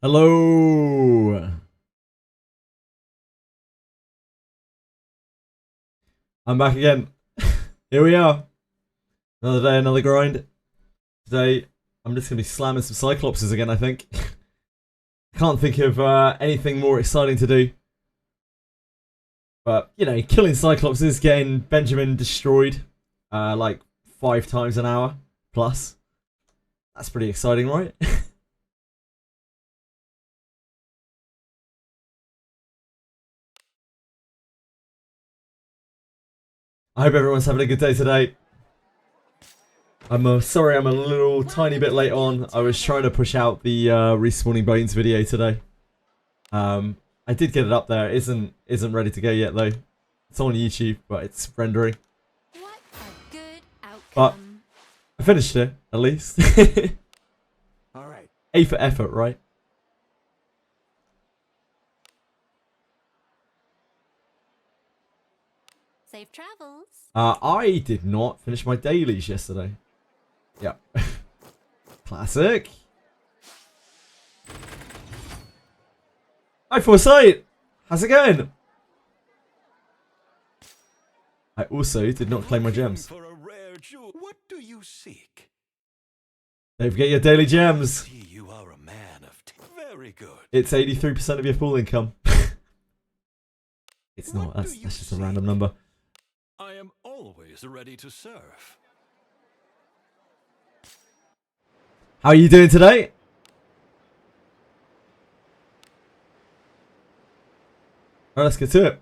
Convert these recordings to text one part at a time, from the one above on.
Hello. I'm back again. Here we are. Another day, another grind. Today, I'm just going to be slamming some Cyclopses again, I think. Can't think of anything more exciting to do. But, you know, killing Cyclopses, getting Benjamin destroyed like 5 times an hour plus. That's pretty exciting, right? I hope everyone's having a good day today. I'm sorry I'm a little tiny bit late on. I was trying to push out the respawning bones video today. I did get it up there. It isn't ready to go yet though. It's on YouTube, but it's rendering. What a good outcome. But I finished it, at least. Alright. A for effort, right? Safe travels. I did not finish my dailies yesterday. Yep. Classic. Hi Foresight! How's it going? I also did not claim my gems. For a rare jewel. What do you seek? Don't forget your daily gems. You are a man of very good. It's 83% of your full income. It's not. That's just a random number. I am always ready to serve. How are you doing today? Alright, let's get to it.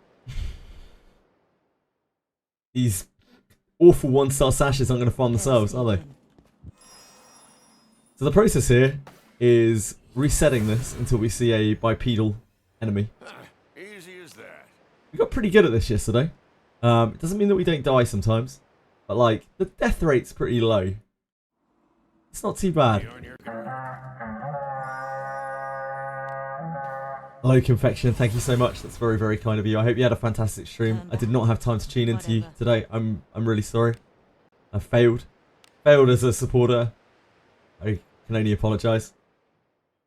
These awful 1-star sashes aren't going to farm themselves, are they? So the process here is resetting this until we see a bipedal enemy. Easy as that. We got pretty good at this yesterday. It doesn't mean that we don't die sometimes, but like the death rate's pretty low. It's not too bad. Hello, Confection. Thank you so much. That's very, very kind of you. I hope you had a fantastic stream. I did not have time to tune into you today. I'm really sorry. I failed as a supporter. I can only apologise.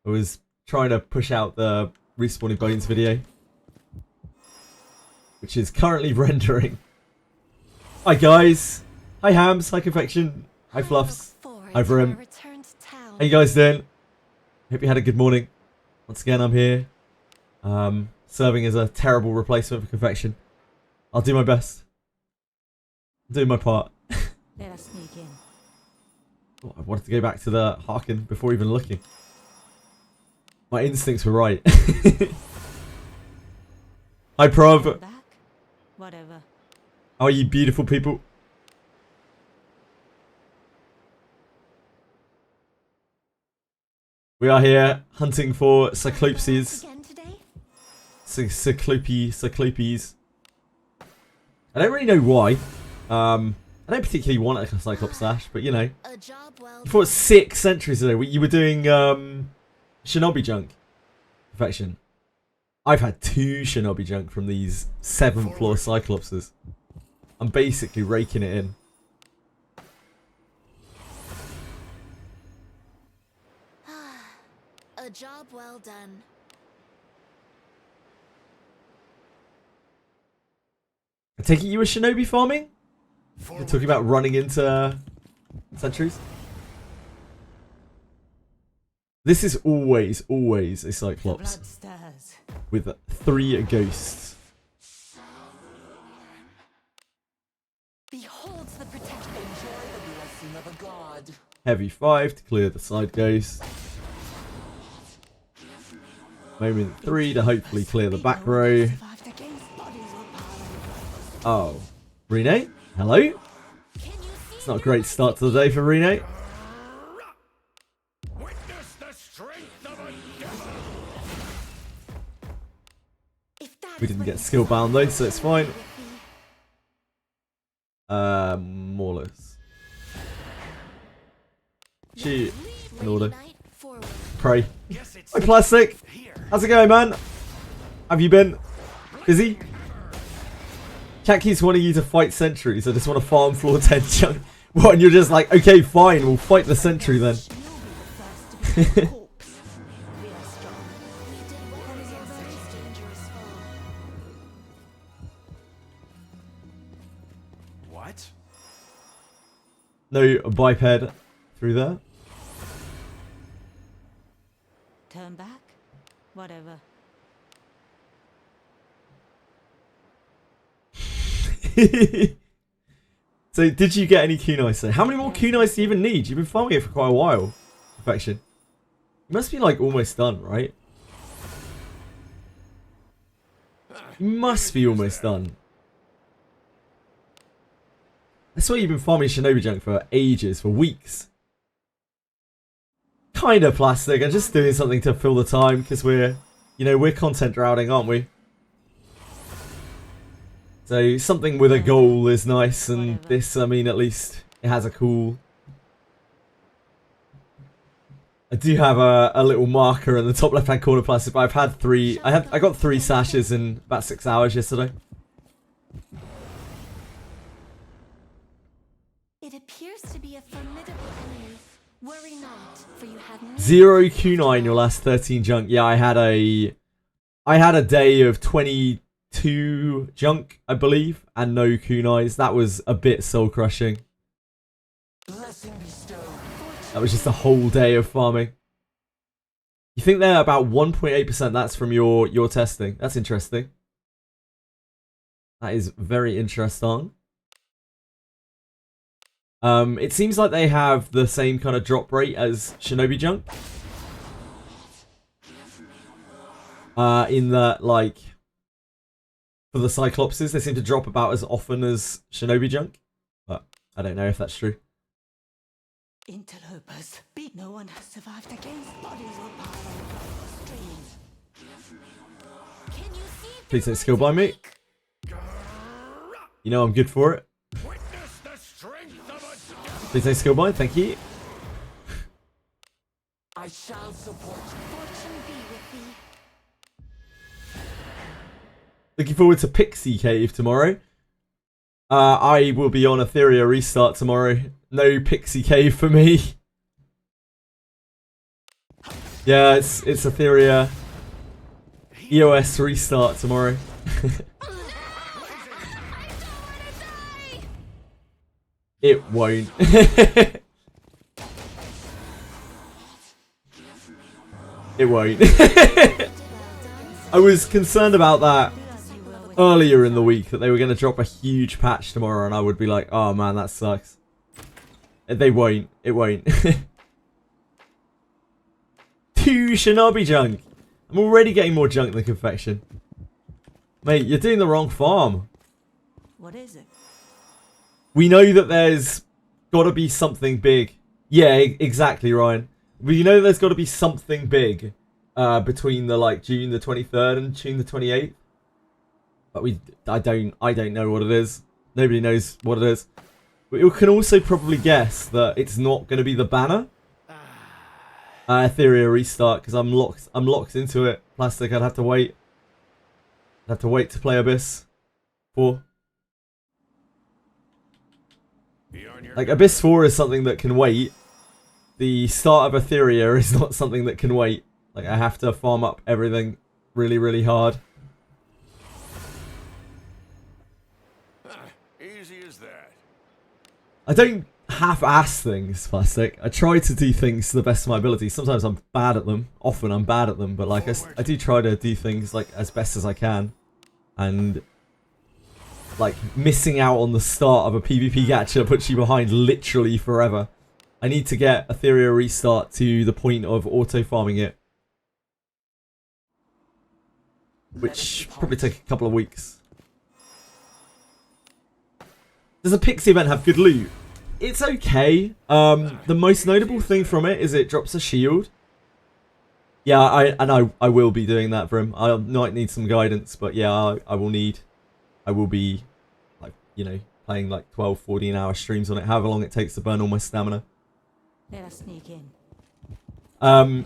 I was trying to push out the respawning bones video, which is currently rendering. Hi guys. Hi Hams. Hi Confection. Hi Fluffs. Hi Vrim. How you guys doing? Hope you had a good morning. Once again, I'm here. Serving as a terrible replacement for Confection. I'll do my best. I'm doing my part. Let us sneak in. Oh, I wanted to go back to the Harkin before even looking. My instincts were right. Hi Prov. Back? Whatever. How are you beautiful people? We are here hunting for Cyclopses. Again today? Cyclopes. I don't really know why. I don't particularly want a Cyclops Slash, but you know. A job well I thought 6 centuries ago you were doing Shinobi junk. Perfection. I've had 2 Shinobi junk from these 7th floor Cyclopses. I'm basically raking it in. A job well done. I take it you were Shinobi farming? You're talking about running into sentries? This is always a Cyclops with 3 ghosts. Beholds the protection. Enjoy the blessing of a god. Heavy 5 to clear the side ghost. Moment 3 to hopefully clear the back row. Oh. Rene? Hello? It's not a great start to the day for Rene. Witness the strength of a devil. We didn't get skill bound though, so it's fine. Moreless. Shoot. In order. Pray. Hi Plastic! How's it going, man? Have you been busy? Chat keeps wanting you to fight sentries. I just want to farm floor 10 junk. What? And you're just like, okay, fine, we'll fight the sentry then. No biped through there. Turn back? Whatever. So, did you get any kunais then? How many more kunais do you even need? You've been farming it for quite a while. Perfection. You must be like almost done, right? You must be almost done. I swear you've been farming Shinobi junk for ages, for weeks. Kind of plastic. I'm just doing something to fill the time because we're, you know, we're content drowning, aren't we? So something with a goal is nice, and this, I mean, at least it has a cool. I do have a little marker in the top left-hand corner plastic, but I've had three. I got 3 sashes in about 6 hours yesterday. It appears to be a formidable enemy. Worry not, for you have no 0 kunai in your last 13 junk. Yeah, I had a day of 22 junk, I believe, and no kunais. That was a bit soul crushing. Blessing bestowed. That was just a whole day of farming. You think they're about 1.8%? That's from your testing. That's interesting. That is very interesting. It seems like they have the same kind of drop rate as Shinobi junk. In that, like, for the Cyclopses, they seem to drop about as often as Shinobi junk. But I don't know if that's true. interlopers. No one has survived against bodies or power streams. Can you see? Please don't skill blind me. You know I'm good for it. Witness the strength of a Please don't skill blind, thank you. I shall support you. Fortune be with thee. Looking forward to Pixie Cave tomorrow. I will be on Etheria restart tomorrow. No Pixie Cave for me. Yeah, it's Etheria EOS restart tomorrow. It won't. It won't. I was concerned about that earlier in the week, that they were going to drop a huge patch tomorrow, and I would be like, oh man, that sucks. They won't. It won't. 2 Shinobi junk. I'm already getting more junk than confection. Mate, you're doing the wrong farm. What is it? We know that there's got to be something big. Yeah, exactly, Ryan. We know there's got to be something big between the like June the 23rd and June the 28th. But I don't know what it is. Nobody knows what it is. We can also probably guess that it's not going to be the banner. Etheria restart, because I'm locked into it. Plastic, I'd have to wait. I'd have to wait to play Abyss 4. Like, Abyss 4 is something that can wait. The start of Etheria is not something that can wait. Like, I have to farm up everything really, really hard. easy as that. I don't half-ass things, Plastic. I try to do things to the best of my ability. Sometimes I'm bad at them. Often I'm bad at them. But, like, I do try to do things, like, as best as I can. And, like, missing out on the start of a PvP gacha puts you behind literally forever. I need to get Etheria restart to the point of auto-farming it. Which probably take a couple of weeks. Does the Pixie event have good loot? It's okay. The most notable thing from it is it drops a shield. Yeah, I will be doing that for him. I might need some guidance, but yeah, I will be, like, you know, playing like 12, 14 hour streams on it, however long it takes to burn all my stamina. Let us sneak in.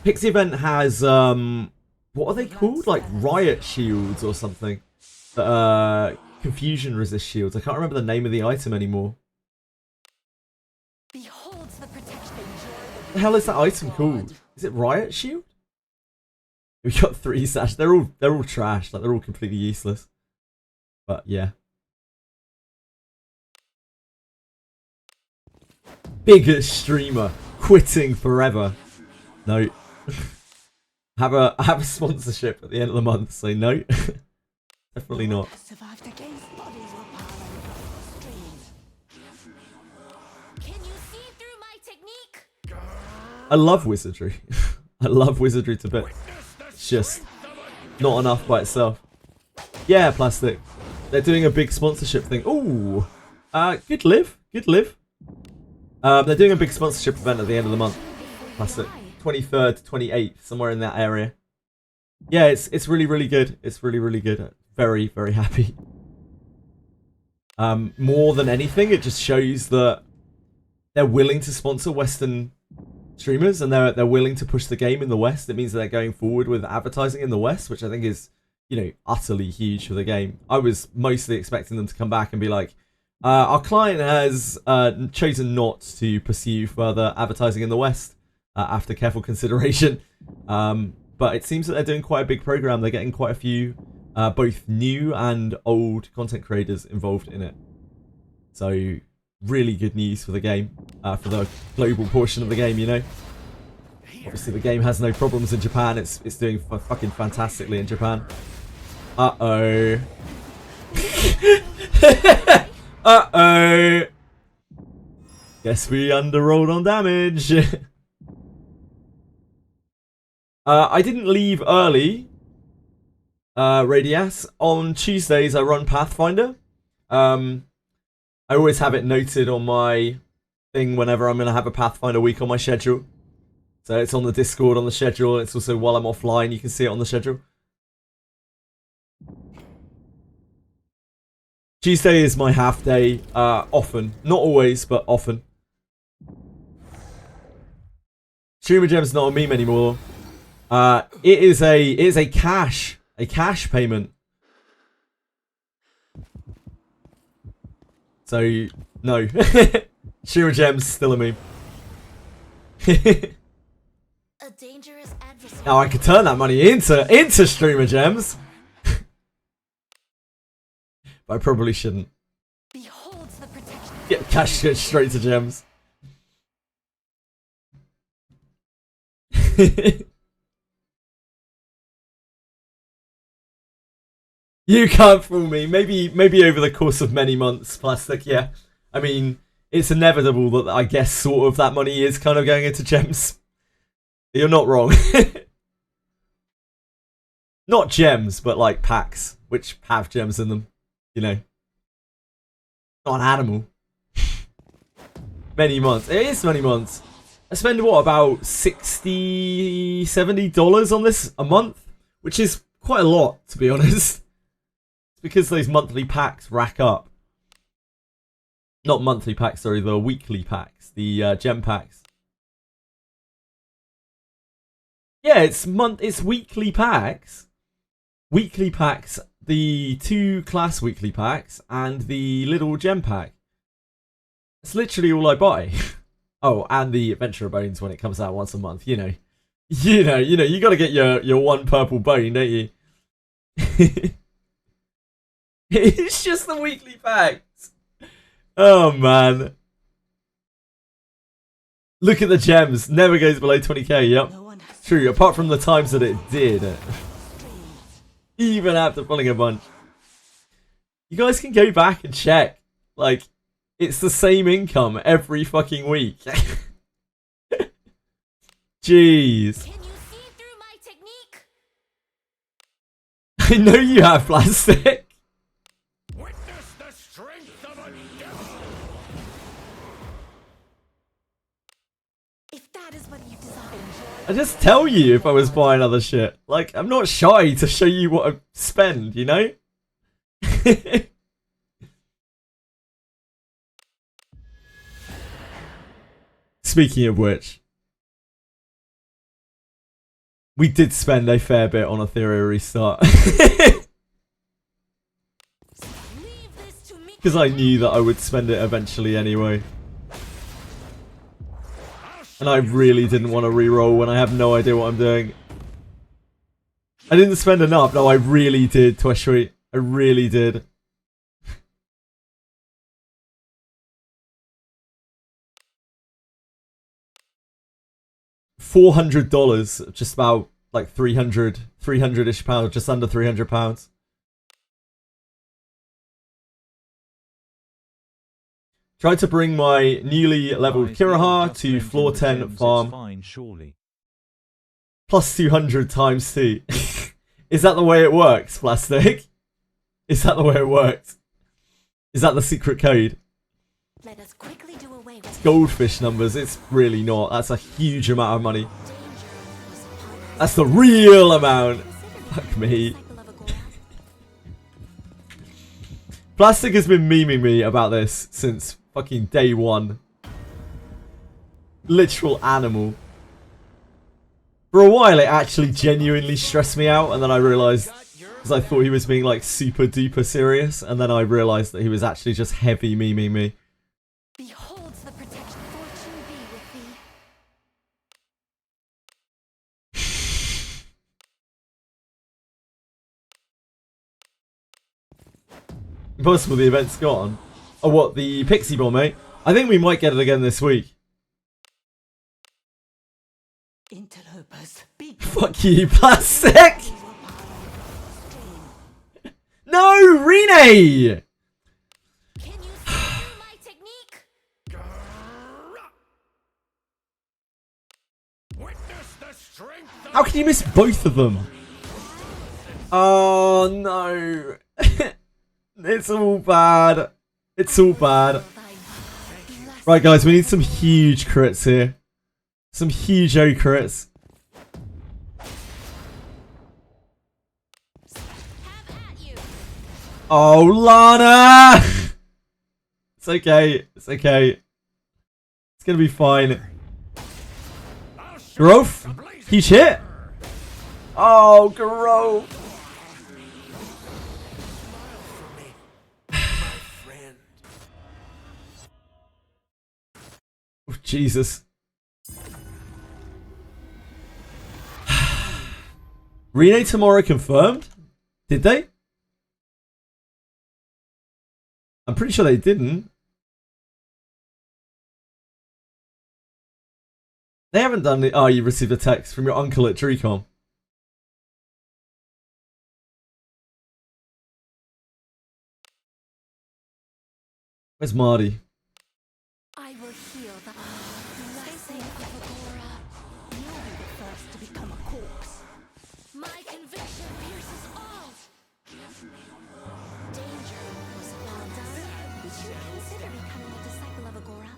Pixie event has, what are they called? Like riot shields or something. Confusion resist shields. I can't remember the name of the item anymore. Beholds the protection. What the hell is that item called? Is it riot shield? We got 3 sash. They're all trash. Like, they're all completely useless. But yeah. biggest streamer quitting forever. No. have a sponsorship at the end of the month, so no. Definitely not. Survived against bodies will pile on the streams. Can you see through my technique? I love Wizardry. I love Wizardry to bits. It's just not enough by itself. Yeah, Plastic. They're doing a big sponsorship thing. Ooh. Good live. Good live. They're doing a big sponsorship event at the end of the month. Plastic. 23rd to 28th, somewhere in that area. Yeah, it's really, really good. It's really, really good. Very, very happy. More than anything, it just shows that they're willing to sponsor Western streamers, and they're willing to push the game in the West. It means that they're going forward with advertising in the West, which I think is, you know, utterly huge for the game. I was mostly expecting them to come back and be like, our client has chosen not to pursue further advertising in the West after careful consideration. But it seems that they're doing quite a big program. They're getting quite a few both new and old content creators involved in it. So really good news for the game, for the global portion of the game, you know. Obviously the game has no problems in Japan. It's doing fucking fantastically in Japan. Uh-oh. Uh-oh. Guess we underrolled on damage. I didn't leave early, Radias. On Tuesdays I run Pathfinder. I always have it noted on my thing whenever I'm going to have a Pathfinder week on my schedule. So it's on the Discord on the schedule. It's also while I'm offline, you can see it on the schedule. Tuesday is my half day, often. Not always, but often. Streamer Gem's not a meme anymore. It is a cash payment. So no, Streamer Gem's still a meme. A dangerous adversary. Now I could turn that money into Streamer Gems, but I probably shouldn't. Beholds the protection. Get cash straight to Gems. You can't fool me. Maybe over the course of many months, Plastic. Yeah, I mean, it's inevitable that I guess sort of that money is kind of going into Gems. You're not wrong. Not gems, but like packs, which have gems in them. You know, not an animal. Many months. It is many months. I spend what, about $60, $70 on this a month, which is quite a lot, to be honest. It's because those monthly packs rack up. Not monthly packs, sorry, the weekly packs, the gem packs. Yeah, it's weekly packs. Weekly packs, the 2 class weekly packs, and the little gem pack. It's literally all I buy. Oh, and the Adventurer Bones when it comes out once a month, you know. You gotta get your one purple bone, don't you? It's just the weekly packs. Oh, man. Look at the gems. Never goes below 20k, yep. True, apart from the times that it did. Even after pulling a bunch. You guys can go back and check. Like, it's the same income every fucking week. Jeez. Can you see through my technique? I know you have, Plastic. Witness the strength of a devil. If that is what you desire. I just tell you if I was buying other shit. Like, I'm not shy to show you what I spend, you know? Speaking of which, we did spend a fair bit on Ethereal restart. Because I knew that I would spend it eventually anyway. And I really didn't want to reroll when I have no idea what I'm doing. I didn't spend enough. No, I really did, Tweshweet. I really did. $400, just about like 300-ish pounds, just under £300. Tried to bring my newly leveled Kiraha to floor 10 farm. Fine, surely. Plus 200 times 2. Is that the way it works, Plastic? Is that the way it works? Is that the secret code? Let us quickly do away with Goldfish numbers, it's really not. That's a huge amount of money. That's the real amount. Fuck me. Plastic has been memeing me about this since fucking day one. Literal animal. For a while it actually genuinely stressed me out, and then I realised, because I thought he was being like super duper serious, and then I realised that he was actually just heavy memeing me. beholds the protection. Fortune be with thee. Impossible, the event's gone. Oh, what, the Pixie Bomb, mate? I think we might get it again this week. Interlopers, be Fuck you, Plastic! No, Rene! Can you see through my technique? Witness the strength of How can you miss both of them? Oh, no. It's all bad. It's all bad. Right, guys, we need some huge crits here. Some huge O crits. Have at you. Oh, Lana! It's okay. It's okay. It's gonna be fine. Growth? Huge hit? Oh, Growth. Oh, Jesus. Rene tomorrow confirmed? Did they? I'm pretty sure they didn't. They haven't done it. Oh, you received a text from your uncle at Dreecom. Where's Marty? I will heal the blessing of Agora. You'll be the first to become a corpse. My conviction pierces all. Danger was well done. Would you consider becoming a disciple of Agora?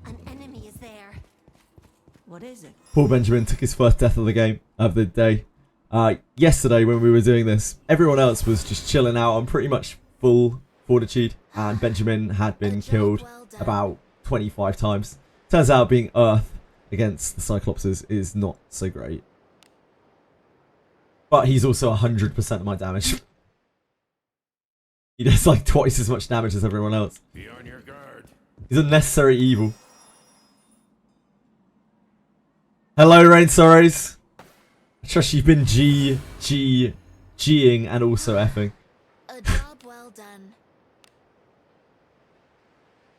An enemy is there. What is it? Poor Benjamin took his first death of the game, of the day. Yesterday when we were doing this, everyone else was just chilling out on pretty much full fortitude, and Benjamin had been killed about 25 times. Turns out being Earth against the Cyclopses is not so great. But he's also 100% of my damage. He does like twice as much damage as everyone else. be on your guard. He's a necessary evil. Hello, Rain Sorrows. I trust you've been G'ing and also effing. A job well done.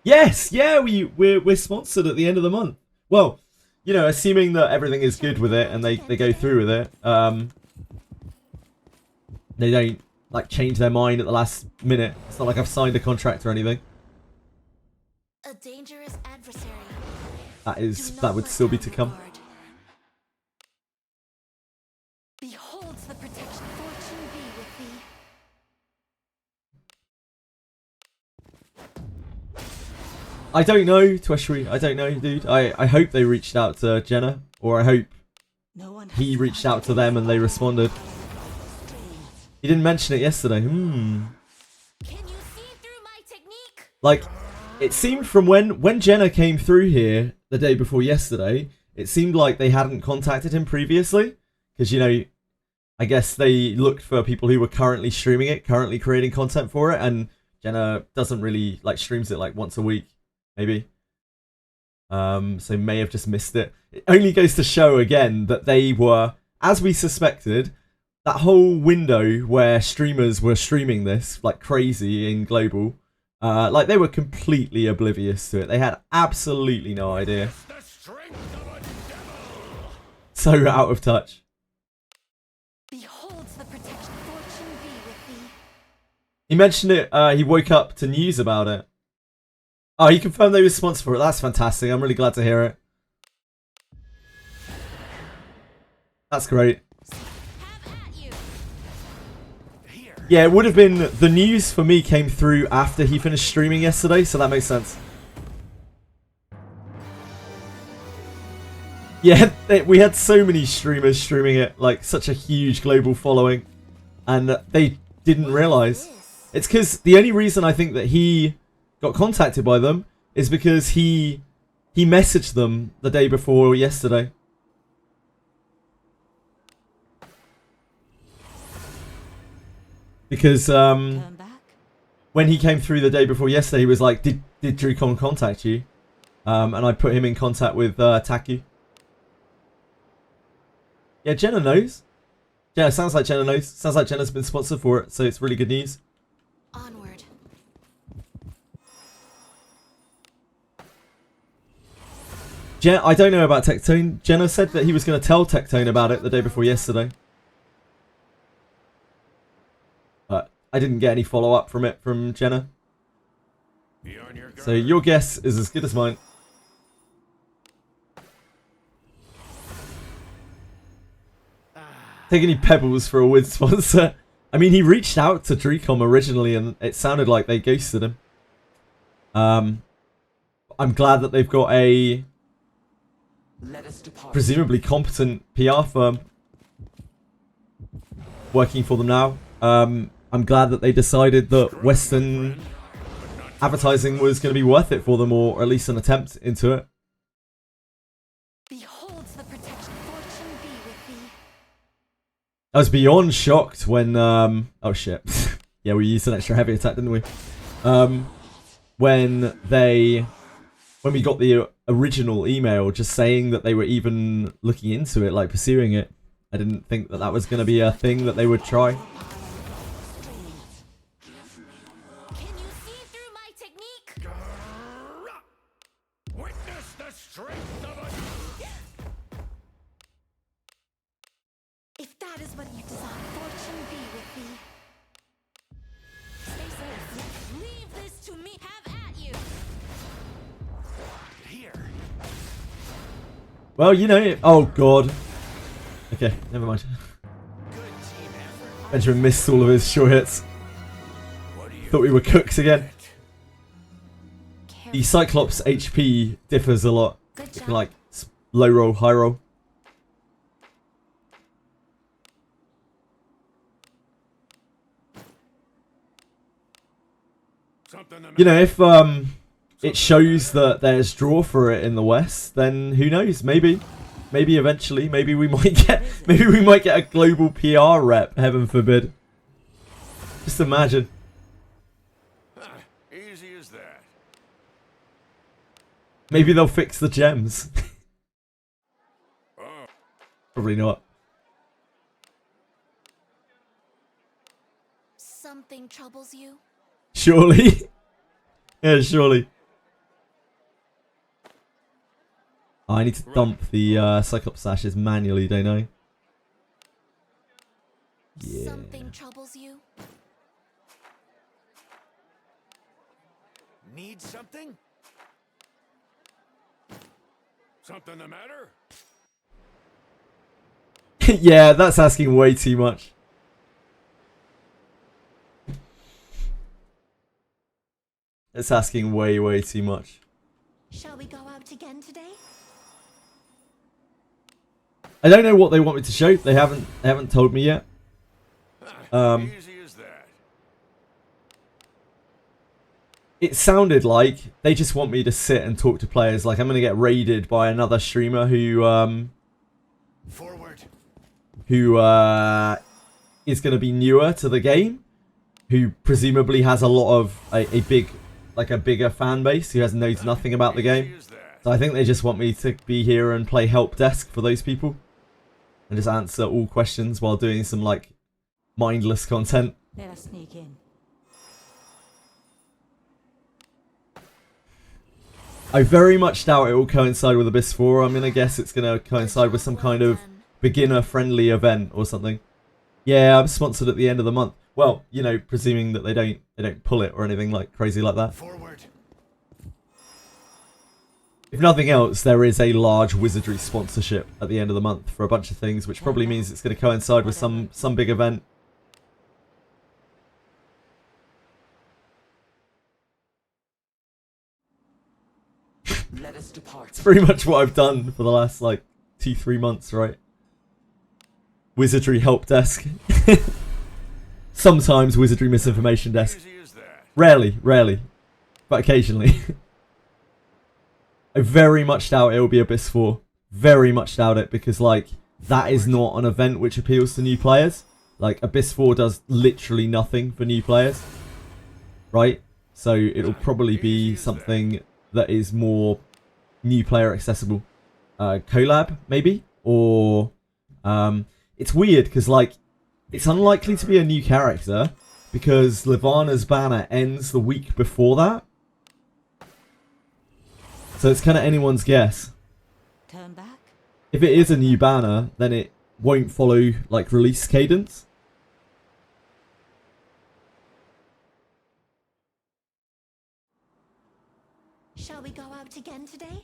Yes, yeah, we're sponsored at the end of the month. Well, you know, assuming that everything is good with it and they go through with it, they don't like change their mind at the last minute. It's not like I've signed a contract or anything. A dangerous adversary. That would still be to come. Beholds the protection. Fortune be with thee. I don't know, Tweshri. I don't know, dude. I hope they reached out to Jenna, or I hope No one he reached out to them and they responded. He didn't mention it yesterday. Can you see through my technique? Like, it seemed from when Jenna came through here the day before yesterday, it seemed like they hadn't contacted him previously. Because, you know, I guess they looked for people who were currently streaming it, currently creating content for it, and Jenna doesn't really, like, streams it, like, once a week, maybe. So may have just missed it. It only goes to show, again, that they were, as we suspected, that whole window where streamers were streaming this, like, crazy in global, Like, they were completely oblivious to it. They had absolutely no idea. The strength of a devil. So out of touch. Beholds the protection. Fortune be with thee. He mentioned it, he woke up to news about it. Oh, he confirmed they were responsible for it. That's fantastic. I'm really glad to hear it. That's great. Have at you. Yeah, it would have been... The news for me came through after he finished streaming yesterday, so that makes sense. Yeah, we had so many streamers streaming it, like such a huge global following, and they didn't realise. It's because the only reason I think that he got contacted by them is because he messaged them the day before yesterday. Because Turn back. when he came through the day before yesterday, he was like, did Drewcon contact you? And I put him in contact with Taku. Yeah, Jenna knows. Yeah, sounds like Jenna knows. Sounds like Jenna's been sponsored for it, so it's really good news. Onward. I don't know about Tectone. Jenna said that he was going to tell Tectone about it the day before yesterday. But I didn't get any follow-up from it from Jenna. Be on your guard. So your guess is as good as mine. Take any pebbles for a Wiz sponsor. I mean, he reached out to Dreecom originally and it sounded like they ghosted him. I'm glad that they've got a Let us depart. presumably competent PR firm working for them now. I'm glad that they decided that Western advertising was going to be worth it for them, or at least an attempt into it. Beholds the protection. Fortune be with thee. I was beyond shocked when, oh shit. Yeah, we used an extra heavy attack, didn't we? When we got the original email just saying that they were even looking into it, like pursuing it. I didn't think that that was going to be a thing that they would try. Can you see through my technique? Witness the strength of a... If that is what you desire, fortune be with thee. Stay safe. Leave this to me. Have at you. Here. Well, you know, oh god. Okay, never mind. Good team effort. Benjamin missed all of his sure hits. What do you Thought we were cooks again. Careful. The Cyclops HP differs a lot. Good You job. can, like, low roll, high roll. Something the You know, if it shows that there's draw for it in the West, then who knows? Maybe eventually, maybe we might get a global PR rep. Heaven forbid. Just imagine. Easy as that. Maybe they'll fix the gems. Oh, Probably not. Something troubles you? Surely. Yeah, surely. Oh, I need to dump the Cyclops ashes manually, don't I? Yeah. Something troubles you? need something? Something the matter? Yeah, that's asking way too much. It's asking way too much. Shall we go out again today? I don't know what they want me to show. They haven't told me yet. Easy as that. It sounded like they just want me to sit and talk to players. Like I'm gonna get raided by another streamer who Forward. is gonna be newer to the game, who presumably has a lot of a bigger fan base who knows nothing about the game. Easy as that. So I think they just want me to be here and play help desk for those people and just answer all questions while doing some like mindless content. Let us sneak in. I very much doubt it will coincide with Abyss 4. I'm going to guess it's going to coincide with some kind of beginner-friendly event or something. Yeah, I'm sponsored at the end of the month. Well, you know, presuming that they don't pull it or anything like crazy like that. Forward. If nothing else, there is a large Wizardry sponsorship at the end of the month for a bunch of things, which probably means it's going to coincide with some big event. Let us depart. It's pretty much what I've done for the last, like, 2-3 months, right? Wizardry help desk. Sometimes Wizardry misinformation desk. Easy as that. Rarely. But occasionally. I very much doubt it will be Abyss 4. Very much doubt it, because, like, that is not an event which appeals to new players. Like, Abyss 4 does literally nothing for new players. Right? So it'll probably be something that is more new player accessible. Collab, maybe? Or, it's weird, because, like, it's unlikely to be a new character, because Levana's banner ends the week before that. So it's kind of anyone's guess. Turn back. If it is a new banner, then it won't follow, like, release cadence. Shall we go out again today?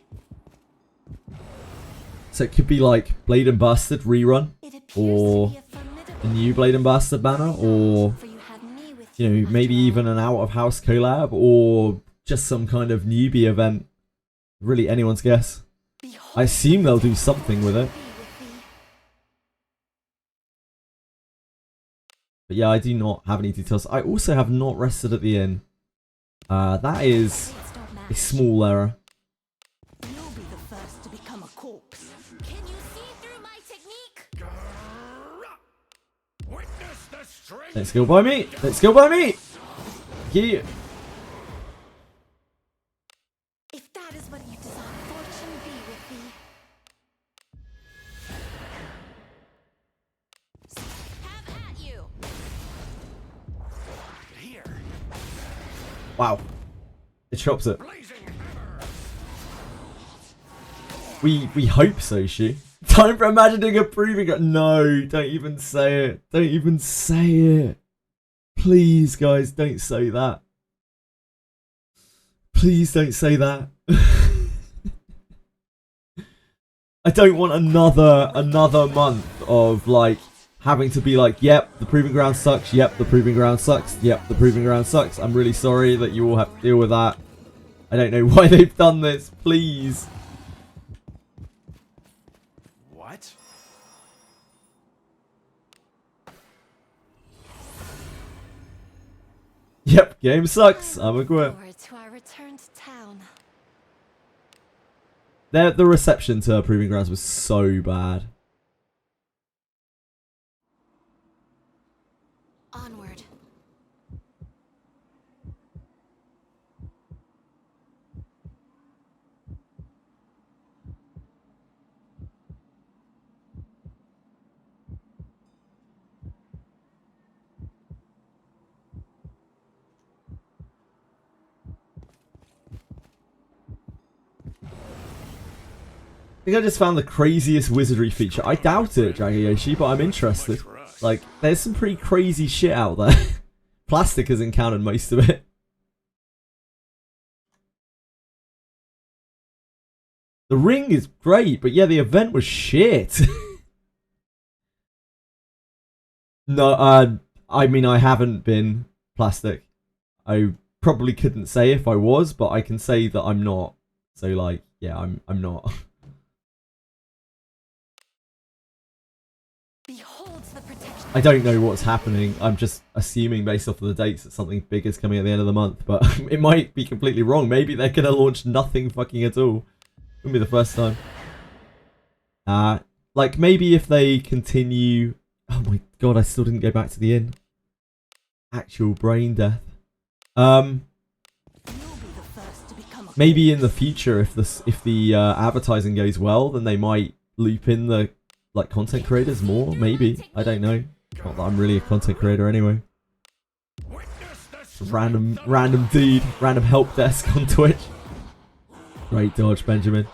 So it could be like Blade and Bastard rerun, It appears or to be a formidable a new Blade and Bastard banner, or, for you had me with you know, after maybe all. even an out-of-house collab, or just some kind of newbie event. Really anyone's guess. Behold I assume they'll do something with it. be with thee. But yeah, I do not have any details. I also have not rested at the inn. That is Fates don't a match. small error. You'll be the first to become a corpse. Can you see through my technique? Witness the strength. Let's go by me! Let's go by me! Yeah. If that is what you desire, fortune be with thee. Have at you. Here. Wow. It chops it. Blazing hammer. We hope so, Shu. Time for imagining a proving ground. No, don't even say it. Don't even say it. Please, guys, don't say that. Please don't say that. I don't want another month of, like, having to be like, yep, the proving ground sucks, yep, the proving ground sucks, yep, the proving ground sucks. I'm really sorry that you all have to deal with that. I don't know why they've done this, please. What? Yep, game sucks. I'm a quit. Forward to our return to town. The reception to Proving Grounds was so bad. Onward. I think I just found the craziest wizardry feature. I doubt it, Dragayoshi, but I'm interested. Like, there's some pretty crazy shit out there. Plastic has encountered most of it. The ring is great, but yeah, the event was shit. No, I mean, I haven't been plastic. I probably couldn't say if I was, but I can say that I'm not. So, like, yeah, I'm not. Beholds the protection. I don't know what's happening. I'm just assuming based off of the dates that something big is coming at the end of the month, but it might be completely wrong. Maybe they're gonna launch nothing fucking at all. Wouldn't be the first time. Like maybe if they continue. Oh my god, I still didn't go back to the inn. Actual brain death. You'll be the first to become a Maybe in the future, if the advertising goes well, then they might loop in the like content creators more. Maybe, I don't know. Not that I'm really a content creator anyway. Witness the strength Random dude, random help desk on Twitch. Great dodge, Benjamin.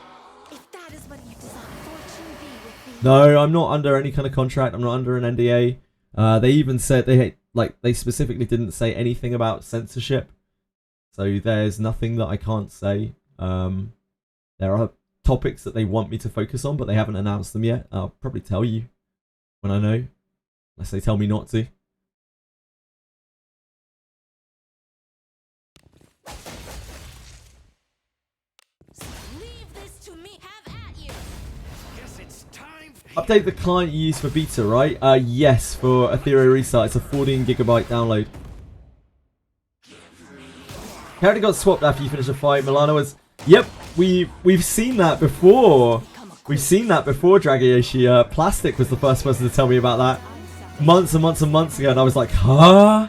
If that is what you desire, fortune be with thee. No, I'm not under any kind of contract. I'm not under an NDA. They even said they specifically didn't say anything about censorship. So there's nothing that I can't say. There are topics that they want me to focus on, but they haven't announced them yet. I'll probably tell you when I know, unless they tell me not to. Leave this to me. Have at you. Guess it's time. Update the client you use for beta, right? Yes, for Ethereum Restart. It's a 14 gigabyte download. Character got swapped after you finish a fight. Milano was... Yep, we've seen that before. We've seen that before, Dragayoshi. Plastic was the first person to tell me about that. Months and months and months ago, and I was like, huh?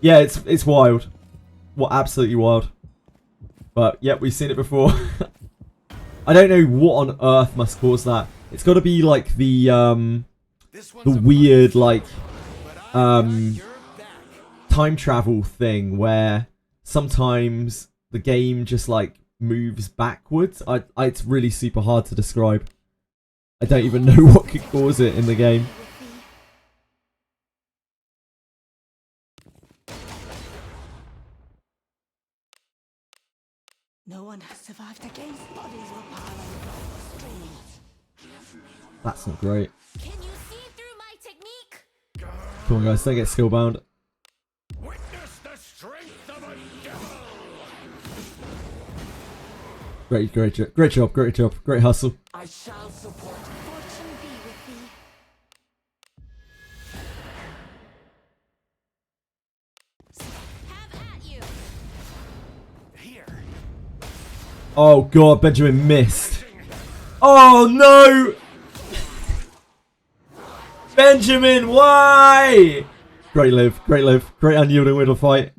Yeah, it's wild. What, absolutely wild. But, yep, we've seen it before. I don't know what on earth must cause that. It's got to be like the weird, like, time travel thing where sometimes the game just, like, moves backwards. It's really super hard to describe. I don't even know what could cause it in the game. No one has survived against bodies were piling across the streams. That's not great. Can you see through my technique? Come on, guys, don't get skill bound. Witness the strength of a devil. Great job. Great hustle. I shall support. Fortune be with thee. Have at you. Here. Oh god, Benjamin missed. Oh no! Benjamin, why? Great live. Great unyielding will to fight.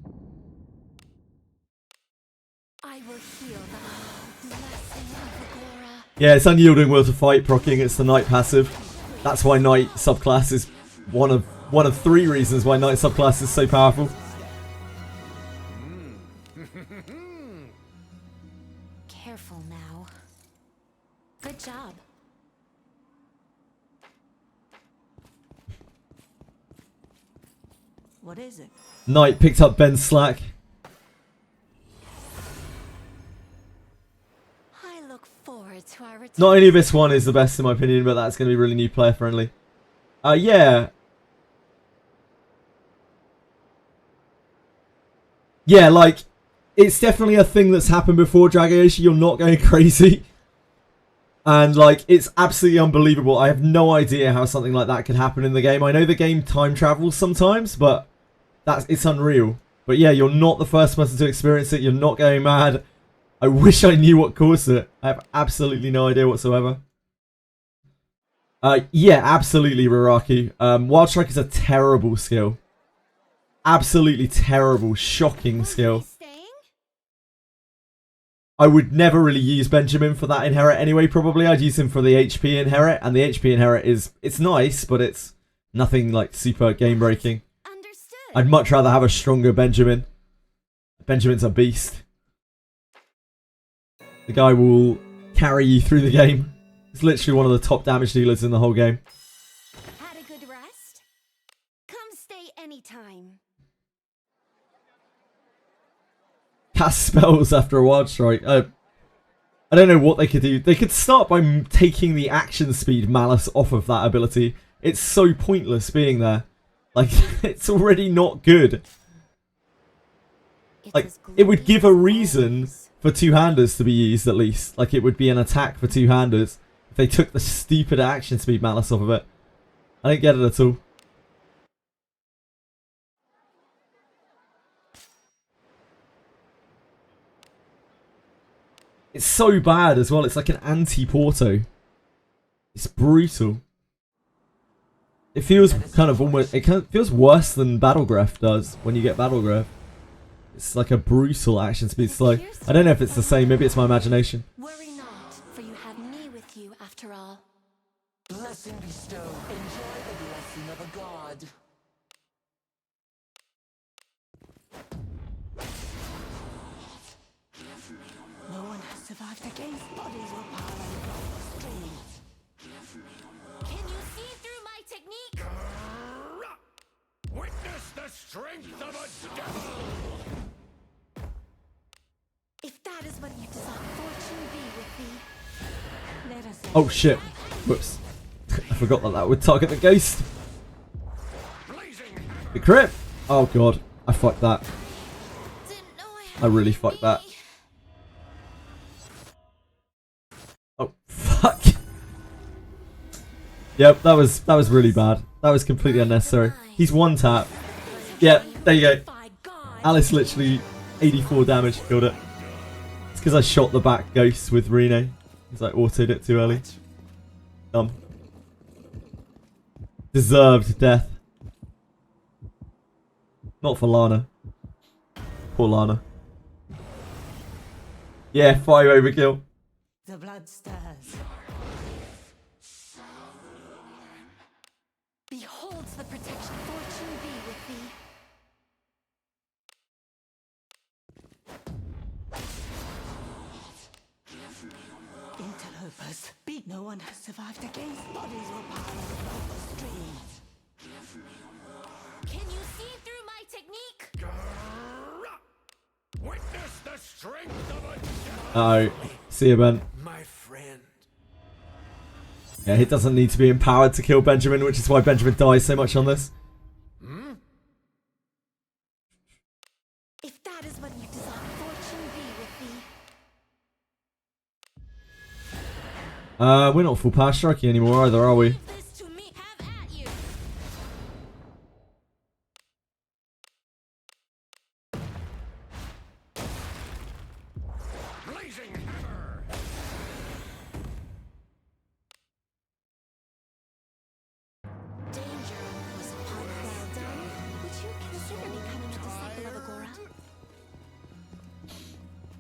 I will heal thou, blessing of Agora. Yeah, it's unyielding will to fight, proccing. It's the Knight passive. That's why Knight subclass is one of 3 reasons why Knight subclass is so powerful. Careful now. Good job. What is it? Knight picked up Ben's slack. I look forward to our return. Not only this one is the best in my opinion, but that's going to be really new player friendly. Yeah. Yeah, like, it's definitely a thing that's happened before, Dragayoshi. You're not going crazy. And, like, it's absolutely unbelievable. I have no idea how something like that could happen in the game. I know the game time travels sometimes, but it's unreal. But yeah, you're not the first person to experience it. You're not going mad. I wish I knew what caused it. I have absolutely no idea whatsoever. Yeah, absolutely, Raraki. Wild Strike is a terrible skill. Absolutely terrible, shocking skill. Staying? I would never really use Benjamin for that inherit anyway, probably. I'd use him for the HP inherit, and the HP inherit it's nice, but it's nothing like super game breaking. Understood. I'd much rather have a stronger Benjamin. Benjamin's a beast. The guy will carry you through the game. He's literally one of the top damage dealers in the whole game. Had a good rest? Come stay anytime. Cast spells after a Wild Strike. I don't know what they could do. They could start by taking the action speed Malice off of that ability. It's so pointless being there. Like, it's already not good. It's Like, as it would give a glorious as reason always. for two-handers to be used at least. Like, it would be an attack for two-handers if they took the stupid action speed Malice off of it. I don't get it at all. It's so bad as well. It's like an anti-Porto. It's brutal. It feels kind of almost... It kind of feels worse than Battlegraph does when you get Battlegraph. It's like a brutal action speed slow. I don't know if it's the same. Maybe it's my imagination. Worry not, for you have me with you after all. Blessing bestowed. Enjoy the blessing of a god. No survived against bodies will pile on the streets. Can you see through my technique? Witness the strength of a devil! If that is what you desire, fortune be with thee. Let us Oh shit. Whoops. I forgot that that would target the ghost. The crit. Oh god. I fucked that. Didn't know I really fucked that. Oh fuck. Yep, that was really bad. That was completely unnecessary. He's one tap. Yeah, there you go. Alice literally 84 damage, killed it. It's because I shot the back ghost with Reno. Because I autoed it too early. Dumb. Deserved death. Not for Lana. Poor Lana. Yeah, 5 overkill. the blood stirs. Beholds the protection. Fortune be with thee. Interlopers. Beat no one has survived against bodies will pile on the streets. Can you see through my technique? Witness the strength of a devil! Oh, see you, Ben. My friend. Yeah, he doesn't need to be empowered to kill Benjamin, which is why Benjamin dies so much on this. If that is what you desire, fortune be with thee. We're not full power striking anymore either, are we? Leave this to me. Have at you. Blazing hammer! Danger was upon us. Well done. Would you consider becoming a disciple of Agora?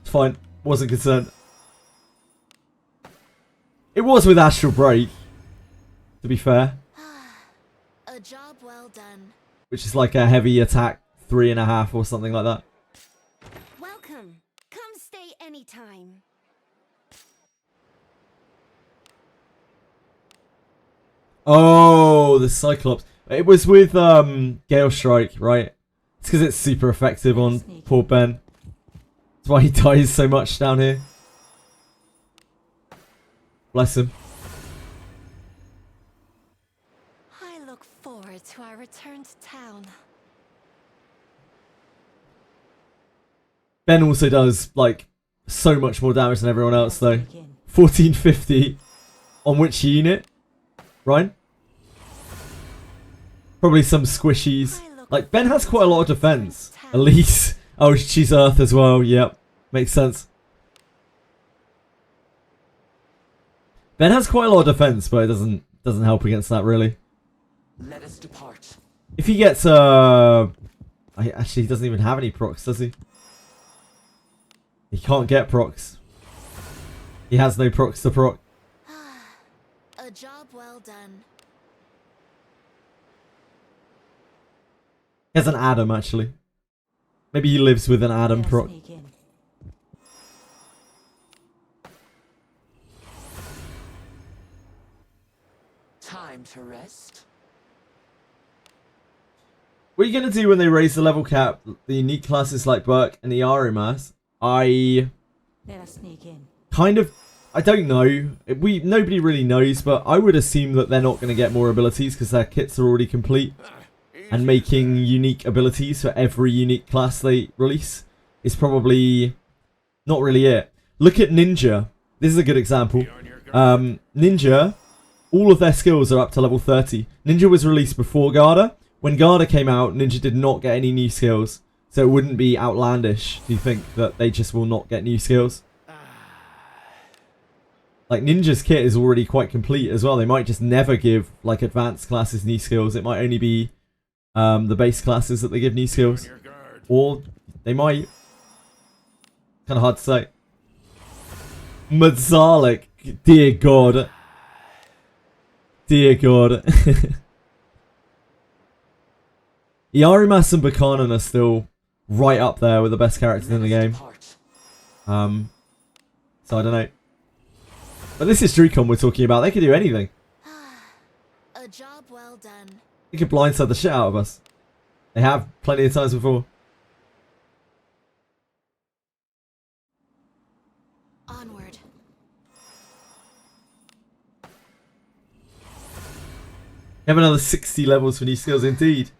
It's fine. Wasn't concerned. It was with Astral Break, to be fair. A job well done. Which is like a heavy attack 3.5 or something like that. Welcome. Come stay anytime. Oh, the Cyclops. It was with Gale Strike, right? It's because it's super effective on poor Ben. That's why he dies so much down here. Bless him. I look forward to our return to town. Ben also does, like, so much more damage than everyone else, though. Begin. 1450 on which unit? Ryan? Probably some squishies. Like, Ben has quite a lot of defense. Elise. Oh, she's Earth as well. Yep. Makes sense. Ben has quite a lot of defense, but it doesn't help against that, really. Let us depart. If he gets, actually, he doesn't even have any procs, does he? He can't get procs. He has no procs to proc. A job well done. He has an Adam, actually. Maybe he lives with an Adam Let us proc. sneak in. Time to rest. What are you going to do when they raise the level cap, the unique classes like Burke and the Arimas? I Let us sneak in. kind of... I don't know. Nobody really knows, but I would assume that they're not going to get more abilities because their kits are already complete. And making unique abilities for every unique class they release is probably not really it. Look at Ninja. This is a good example. Ninja, all of their skills are up to level 30. Ninja was released before Garda. When Garda came out, Ninja did not get any new skills. So it wouldn't be outlandish, do you think, that they just will not get new skills? Like, Ninja's kit is already quite complete as well. They might just never give, like, advanced classes new skills. It might only be the base classes that they give new skills. Or they might. Kind of hard to say. Mazzalik. Dear God. Dear God. Yarimas and Buchanan are still right up there with the best characters in the game. So I don't know. But this is Drewcon we're talking about. They could do anything. A job well done. They could blindside the shit out of us. They have plenty of times before. Onward. You have another 60 levels for new skills indeed.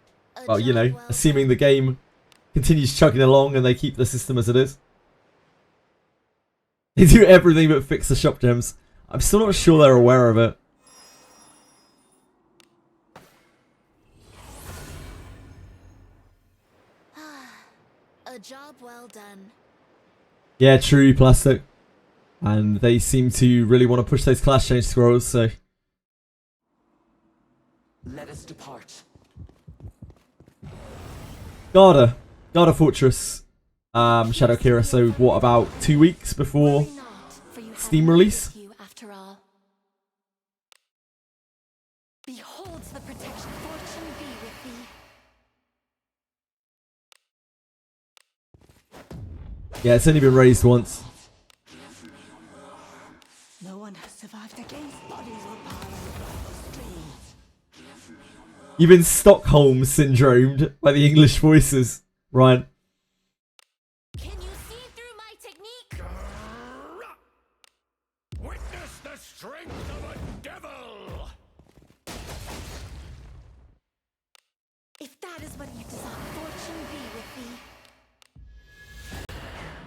Well, you know, assuming the game continues chugging along and they keep the system as it is. They do everything but fix the shop gems. I'm still not sure they're aware of it. A job well done. Yeah, true, plastic. And they seem to really want to push those class change scrolls, so... Let us depart. Garda Fortress. Shadow Kira, so what, about 2 weeks before Worry not, for you have Steam me release? with you after all. Behold the protection. Fortune be with thee. Yeah, it's only been raised once. No one has survived against bodies or power streams. You've been Stockholm syndromed by the English voices, Ryan. Can you see through my technique? Witness the strength of a devil! If that is what you desire, fortune be with thee.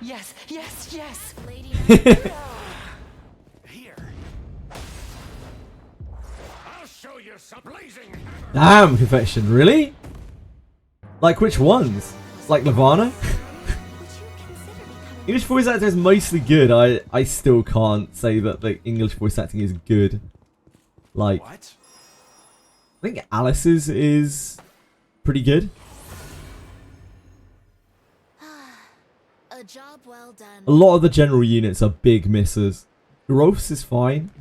Yes, yes, yes! Lady Mary. Here. I'll show you some blazing hammer. Damn, Confection, really? Like which ones? Like Nirvana? Would you consider becoming English voice acting is mostly good. I still can't say that the English voice acting is good. Like, What? I think Alice's is pretty good. a job well done? A lot of the general units are big misses. Growths is fine.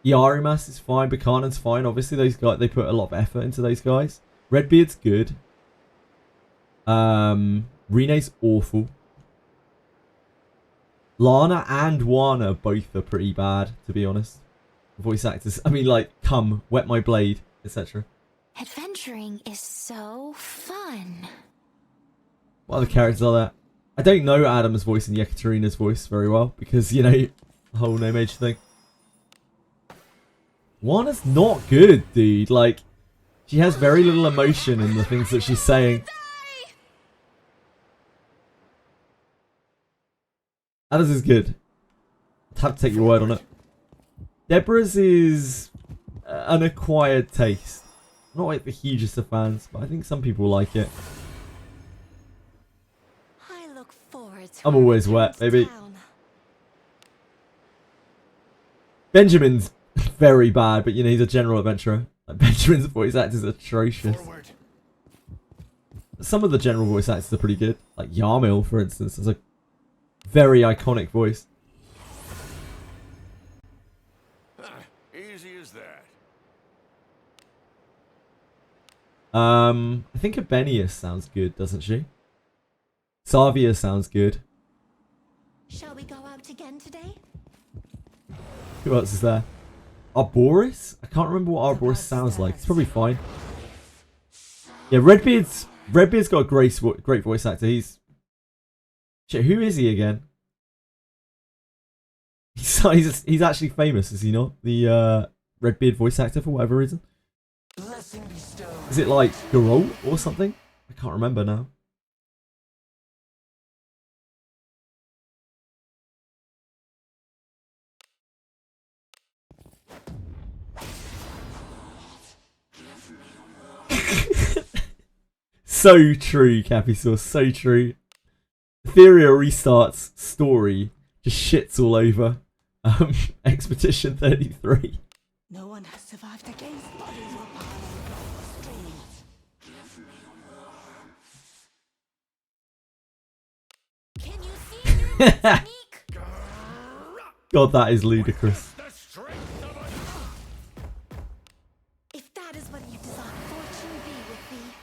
Yarimas is fine. Buchanan's fine. Obviously, those guys, they put a lot of effort into those guys. Redbeard's good. Rene's awful. Lana and Wana both are pretty bad, to be honest. Voice actors. I mean, like, come, wet my blade, etc. Adventuring is so fun. What other characters are there? I don't know Adam's voice and Yekaterina's voice very well because, you know, the whole no mage thing. Wana's not good, dude. Like, she has very little emotion in the things that she's saying. Adam's is good. I'd have to take your word on it. Deborah's is an acquired taste. Not like the hugest of fans, but I think some people like it. I look forward to I'm our always return wet, to baby. town. Benjamin's very bad, but you know, he's a general adventurer. Like, Benjamin's voice act is atrocious. Forward. Some of the general voice actors are pretty good. Like Yarmil, for instance, is a very iconic voice. Easy as that. I think Abenius sounds good, doesn't she? Savia sounds good. Shall we go out again today? Who else is there? Arboris? I can't remember what Arboris sounds like. It's probably fine. Yeah, Redbeard's got a great voice actor. Shit, who is he again? He's actually famous, is he not? The Redbeard voice actor for whatever reason. Blessing bestowed. Is it like Geralt or something? I can't remember now. So true, Cappy Sauce, so true. Etheria restarts story just shits all over. Expedition 33. No one has survived against bodies or power streams. Can you see through my technique? God, that is ludicrous. The strength of a... If that is what you desire, fortune be with thee.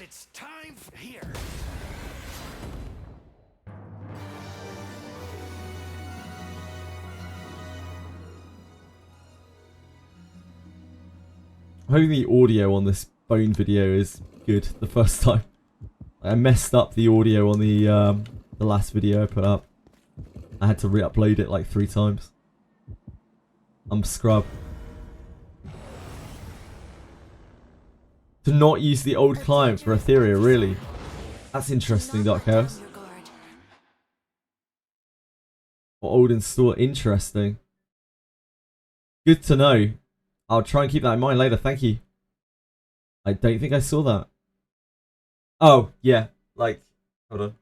It's time here. I'm hoping the audio on this phone video is good the first time. I messed up the audio on the last video I put up. I had to re-upload it like 3 times. I'm scrub. To not use the old client for Etheria, really? That's interesting, Dark Chaos. Or old install, interesting. Good to know. I'll try and keep that in mind later, thank you. I don't think I saw that. Oh, yeah, like, hold on.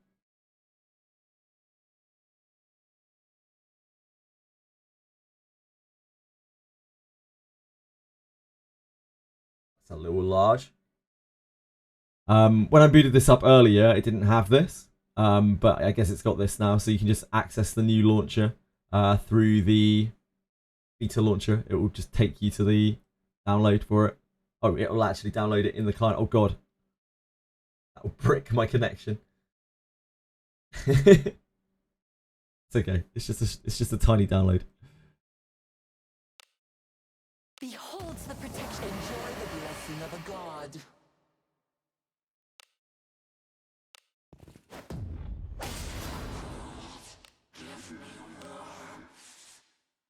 It's a little large. When I booted this up earlier, it didn't have this. But I guess it's got this now, so you can just access the new launcher through the beta launcher. It will just take you to the download for it. Oh, it will actually download it in the client. Oh god, that will brick my connection. It's okay. It's just a tiny download. Beholds the protection. Enjoy the blessing of a god.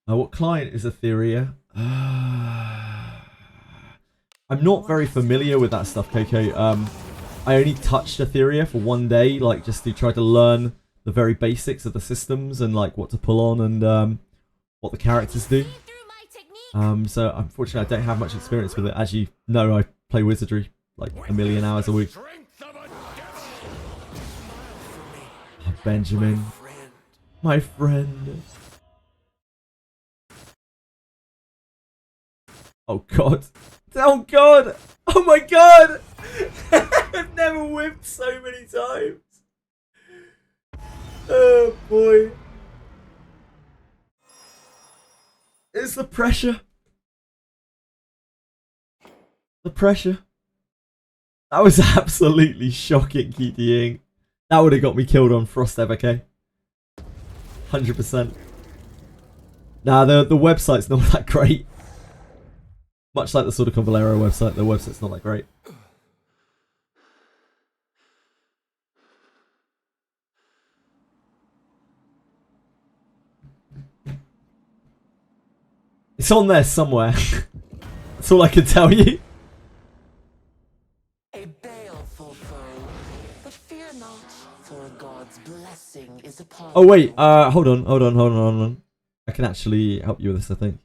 What client is Etheria? I'm not very familiar with that stuff, Coco. I only touched Etheria for 1 day, like just to try to learn the very basics of the systems and like what to pull on and what the characters do. So unfortunately, I don't have much experience with it. As you know, I play Wizardry like a million hours a week. Oh, Benjamin, my friend. Oh god. Oh god. Oh my god. I've never whipped so many times. Oh boy. It's the pressure. The pressure. That was absolutely shocking, QTing. That would have got me killed on Frost Everk. 100%. Nah, the website's not that great. Much like the sort of Valero website, the website's not that great. It's on there somewhere. That's all I can tell you. A baleful foe, but fear not, for God's blessing is upon Oh wait, you. hold on. I can actually help you with this, I think.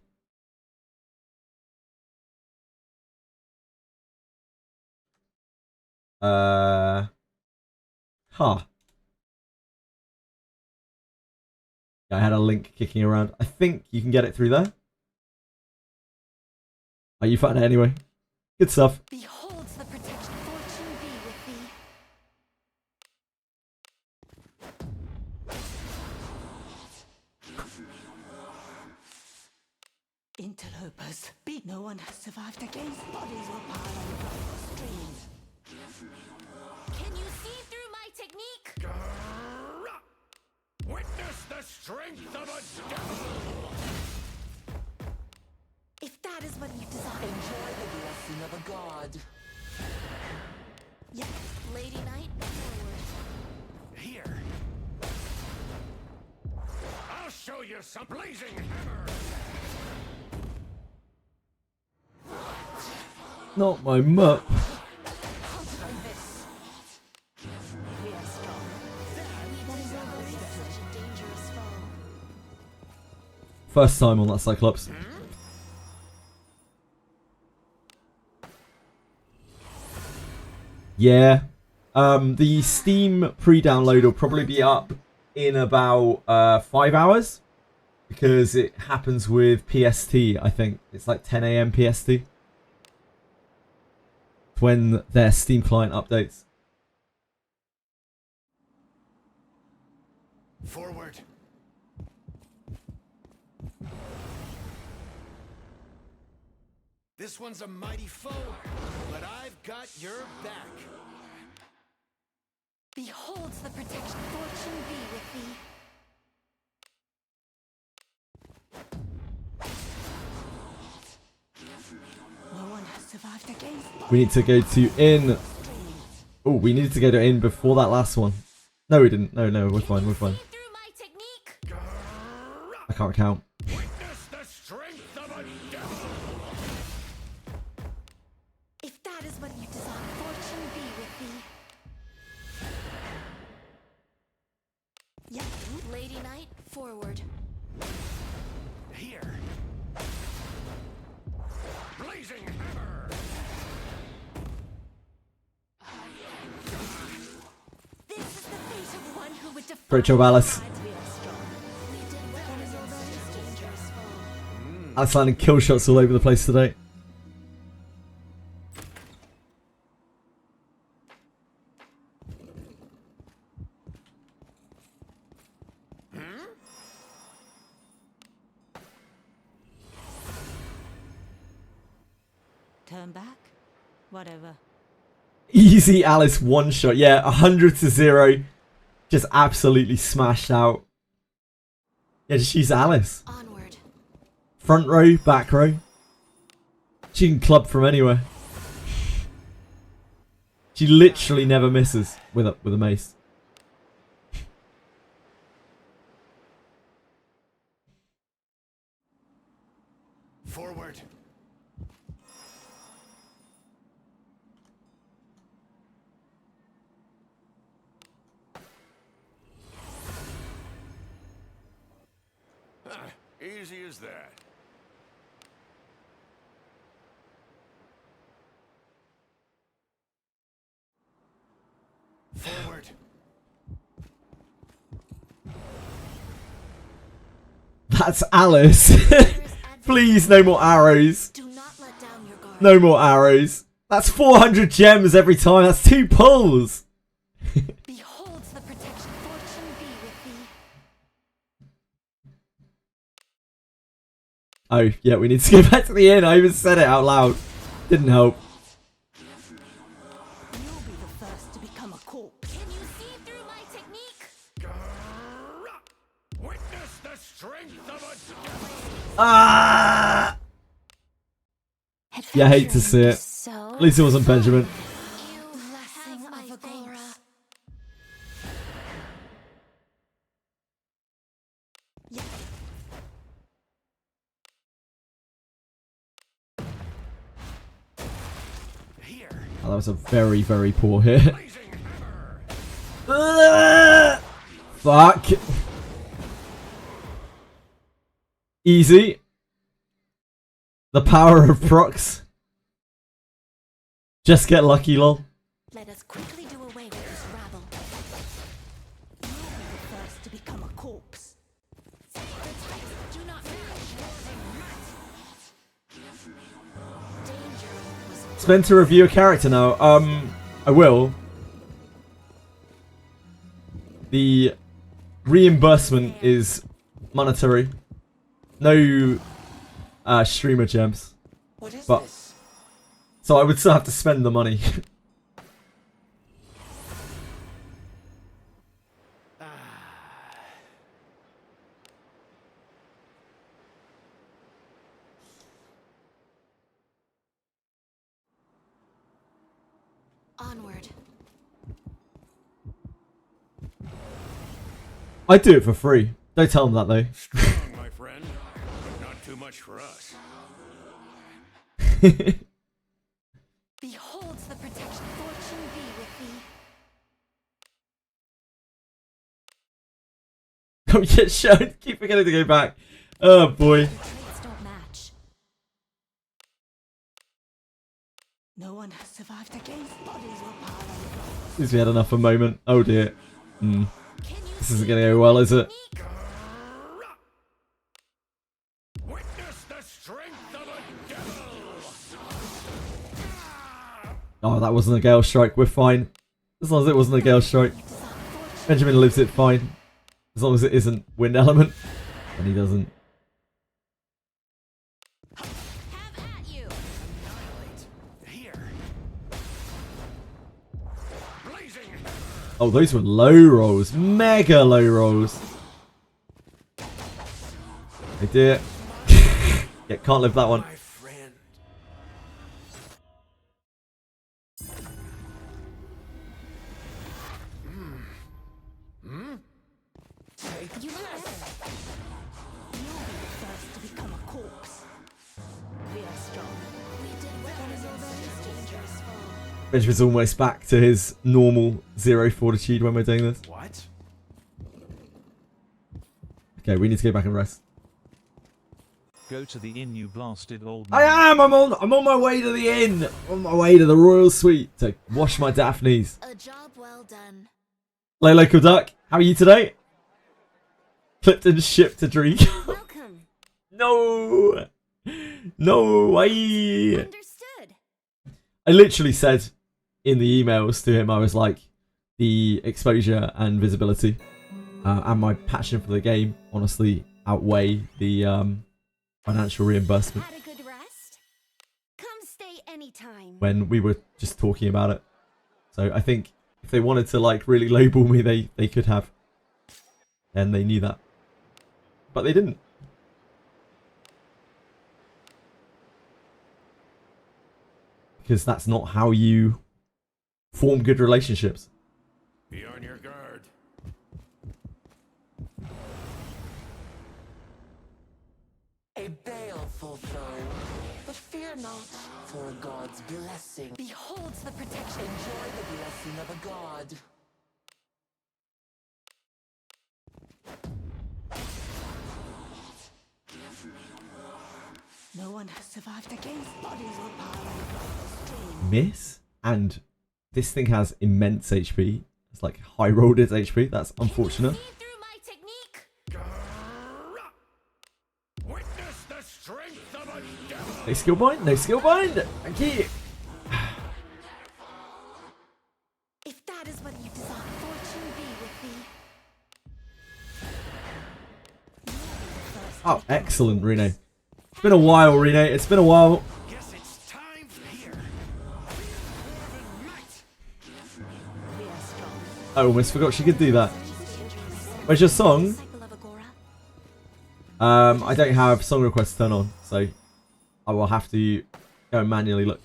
Huh. Yeah, I had a link kicking around. I think you can get it through there. Oh, you found it anyway. Good stuff. Beholds the protection. Fortune be with thee. Interlopers, be no one has survived against bodies will pile on the streams. Can you see through my technique? Witness the strength of a devil! If that is what you desire. Enjoy the blessing of a god. Yes, Lady Knight, forward. Here. I'll show you some blazing hammer! Not my mup. We are strong. We deserve such a dangerous foe. First time on that Cyclops. Yeah. The Steam pre-download will probably be up in about 5 hours. Because it happens with PST, I think. It's like 10 AM PST. When their Steam client updates. Forward. This one's a mighty foe, but I've got your back. Beholds the protection. Fortune be with thee. No one has survived against We need to go to in. Oh, we needed to go to in before that last one. No, we didn't. No, no, we're fine. We're fine. See through my technique. I can't count. Witness the strength of a devil! If that is what you desire, fortune be with thee. Yeah, Lady Knight, forward. Here. Blazing hammer! This is the fate of one who would defy. Great job, Alice. We are strong. We did well in this dangerous fall. Alice landing kill shots all over the place today. turn back? Whatever. Easy Alice one shot. Yeah, 100-0. Just absolutely smashed out. Yeah, just use Alice. Onward. Front row, back row. She can club from anywhere. She literally never misses with a mace. Forward. Easy as that. Forward. That's Alice. Please, no more arrows. Do not let down your guard. No more arrows. That's 400 gems every time. That's 2 pulls. Beholds the protection. Fortune be with thee. Oh, yeah, we need to go back to the inn. I even said it out loud. Didn't help. You'll be the first to become a corpse. Can you see through my technique? Witness the strength of a devil. Ah! Yeah, I hate to see it. So At least it wasn't Benjamin. you blessing of Agora. Here. Oh, that was a very, very poor hit. Blazing hammer. Ah! Fuck. Easy. The power of procs. Just get lucky, lol. Let us quickly do away with this rabble. You'll be the first to become a corpse. The types do not match. Danger was It's meant to review a character now. I will. The reimbursement is monetary. No streamer gems. What is But- this? So I would still have to spend the money. onward. I'd do it for free. Don't tell them that though. Strong, my friend, but not too much for us. Beholds the protection. Fortune be with thee. Oh yeah, sure. Keep forgetting to go back. Oh boy. Your traits don't match. No one has survived against bodies or power. At least we had enough for a moment. Oh dear. Can you This isn't gonna go well, is it? technique? Witness the strength of a devil. Oh, that wasn't a Gale Strike. We're fine. As long as it wasn't a Gale Strike. You desire fortune. Benjamin lives it fine. As long as it isn't Wind Element. And he doesn't. Have at you. Annihilate. Here. Blazing. Oh, those were low rolls. Mega low rolls. They do it. Yeah, can't live that one. My friend. Take You listen. You'll be the first to become a corpse. We are strong. We did well as all dangerous fall. Benjamin's almost back to his normal 0 fortitude when we're doing this. What? Okay, we need to go back and rest. Go to the inn, you blasted old I man. am! I'm on my way to the inn! On my way to the royal suite to wash my Daphnes. A job well done. Hello, local duck. How are you today? Clipped and shipped to Drake. Welcome. No! No! I Understood. literally said in the emails to him, I was like, the exposure and visibility and my passion for the game honestly outweigh the financial reimbursement Had a good rest? Come stay anytime. when we were just talking about it. So I think if they wanted to like really lowball me, they could have. And they knew that. But they didn't. Because that's not how you form good relationships. Be on your guard. a baleful foe, but fear not, for God's blessing. Beholds the protection. Enjoy the blessing of a god. No one has survived against bodies were piled across the stream. Miss? And this thing has immense HP. It's like high rolled its HP. That's unfortunate. See through my technique? Witness the strength of a devil. No skill bind? No skill bind! Thank you! If that is what you desire, fortune be with thee. Oh, excellent, Rene. It's been a while, Rene. It's been a while. Guess it's time here. We are strong. I almost forgot she could do that. Where's your song? Cycle of Agora. I don't have song requests turned on, so I will have to go and manually look.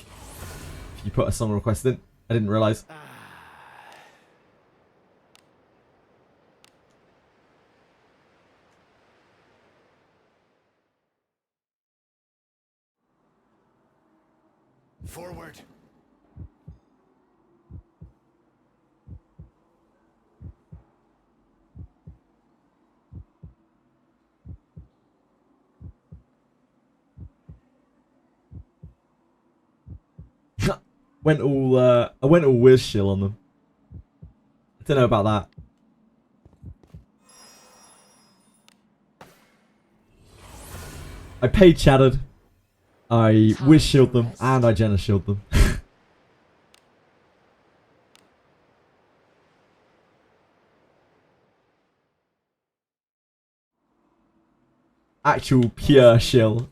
If you put a song request in, I didn't realise. Forward. I went all whiz shill on them. I don't know about that. I paid chattered. I whiz shield them and I Jenna shield them. Actual pure shill.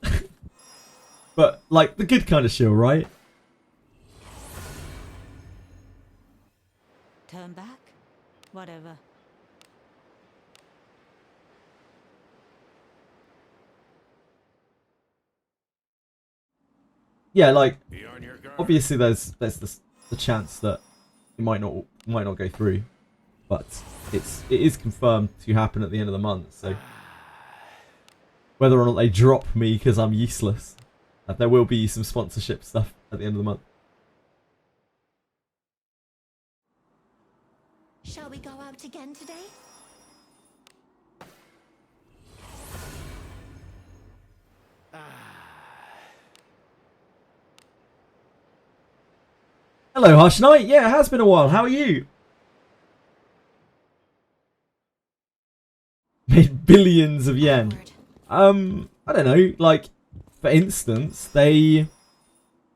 But like the good kind of shill, right? Turn back? Whatever. Yeah, like Be on your guard. obviously there's the chance that it might not go through, but it is confirmed to happen at the end of the month. So whether or not they drop me because I'm useless, there will be some sponsorship stuff at the end of the month. Shall we go out again today? Hello, Hush Knight. Yeah, it has been a while. How are you? Made billions of yen. Onward. I don't know. Like, for instance, they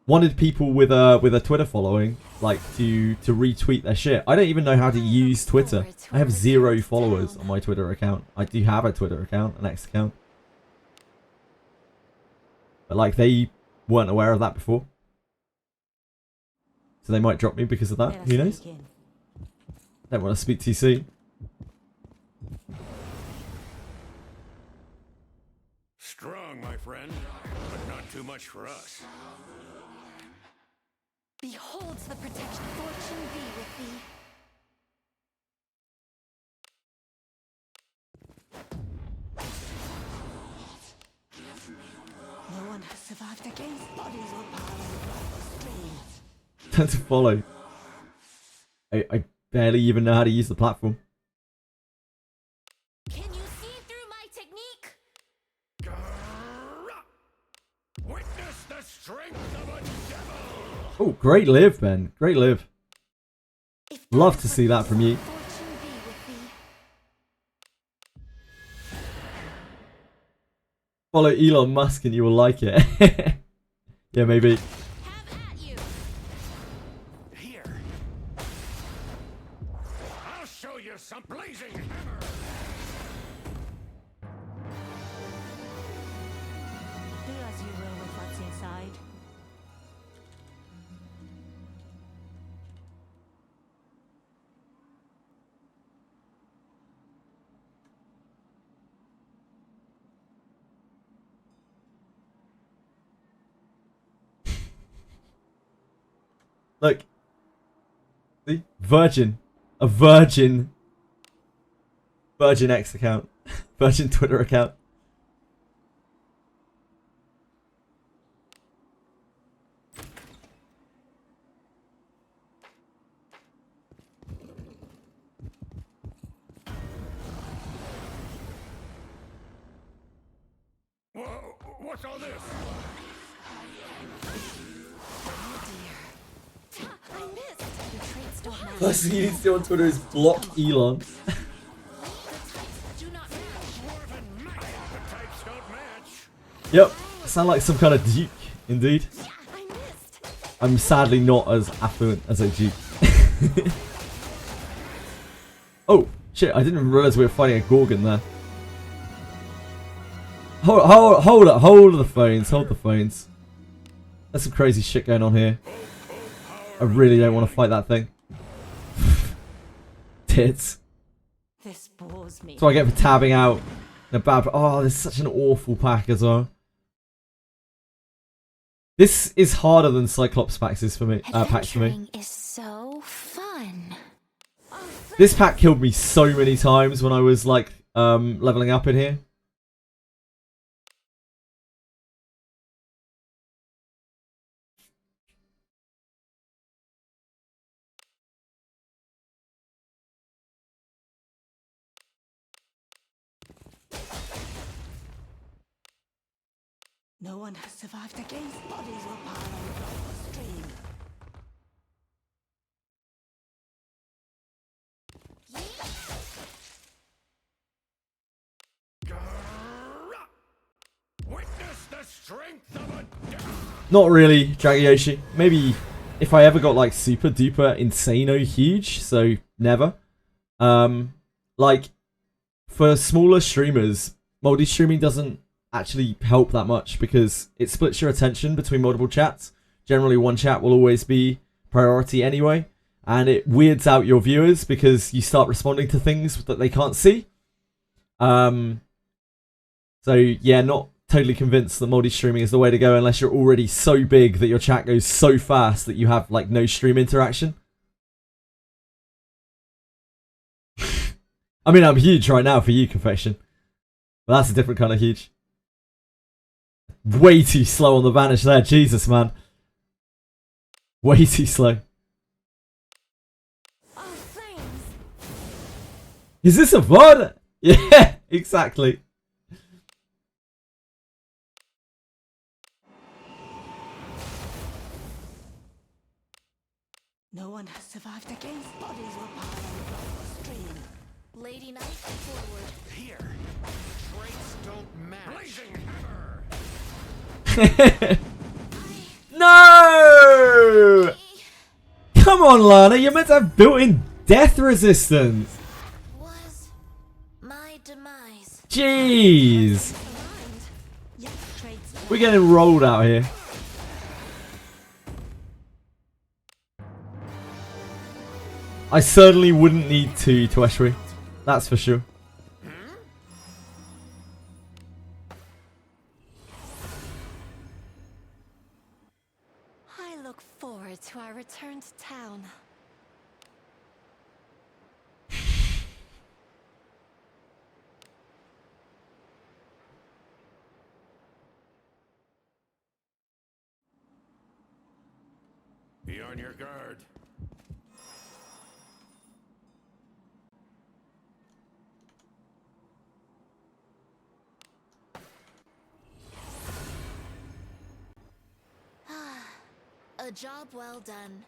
wanted people with a Twitter following, like, to retweet their shit. I don't even know how to use Twitter. I have 0 followers on my Twitter account. I do have a Twitter account, an X account. But, like, they weren't aware of that before. So they might drop me because of that. Let us Who knows? sneak in. Don't want to speak too soon. Strong, my friend, but not too much for us. Beholds the protection. Fortune be with thee. No one has survived against bodies or power streams. Don't follow. I barely even know how to use the platform. Can you see through my technique? Witness the strength of a devil! Oh, great live, Ben. Great live. If that Love is to what see that you from you. desire, fortune be with thee. Follow Elon Musk and you will like it. Yeah, maybe. Have at you. Here. I'll show you some blazing hammer! Do as you will with what's inside. Look. See? Virgin. A virgin. Virgin X account. Virgin Twitter account. Whoa, what's all this? I missed. Your traits don't matter. First thing you need to do on Twitter is block Elon. The types do not match. Dwarven might. The types don't match. Yep. Sound like some kind of duke, indeed. I missed. I'm sadly not as affluent as a duke. Oh, shit, I didn't realize we were fighting a Gorgon there. Hold the phones. There's some crazy shit going on here. I really don't want to fight that thing. Tits. This bores me. That's what I get for tabbing out in a bad. Oh, this is such an awful pack as well. This is harder than Cyclops packs is for me. Packs for me. Adventuring is so fun. This pack killed me so many times when I was like leveling up in here. No one has survived against bodies or power stream. Witness the strength of a devil! Not really, Dragyoshi. Maybe if I ever got like super duper insano huge, so never. Like for smaller streamers, multi-streaming doesn't actually help that much because it splits your attention between multiple chats. Generally one chat will always be priority anyway, and it weirds out your viewers because you start responding to things that they can't see. So yeah, not totally convinced that multi-streaming is the way to go unless you're already so big that your chat goes so fast that you have like no stream interaction. I mean, I'm huge right now for you, Confection. But that's a different kind of huge. Way too slow on the vanish there. Jesus, man. Way too slow. Oh, flames. Is this a VOD? Yeah, exactly. No one has survived against bodies or power stream. Lady Knight, forward. Here. Traits don't match. Blazing hammer! No! Come on, Lana. You're meant to have built-in death resistance. Was my demise. Jeez. Aligned. Yes, traits. We're getting rolled out here. I certainly wouldn't need to Ashway. That's for sure. I look forward to our return to town. Be on your guard. A job well done.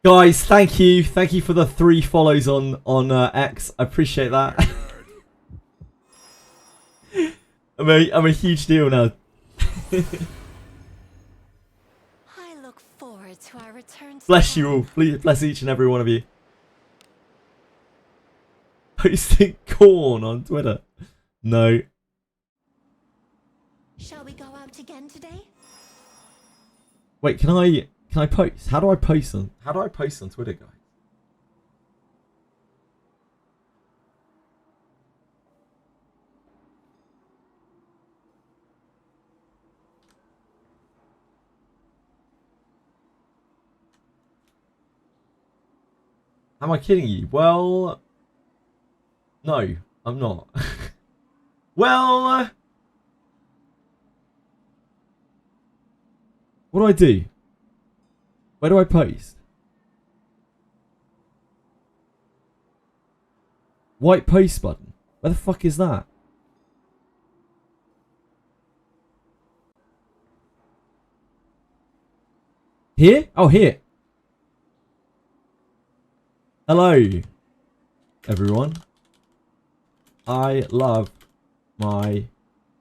Guys, thank you. Thank you for the 3 follows on X. I appreciate that. I'm a huge deal now. I look forward to our return to Bless you town. all. Please bless each and every one of you. Posting corn on Twitter. No. Shall we go out again today? Wait, can I post? How do I post on Twitter, guys? Am I kidding you? Well, no, I'm not. Well, what do I do? Where do I post? White post button. Where the fuck is that? Here? Oh, here. Hello, everyone. I love my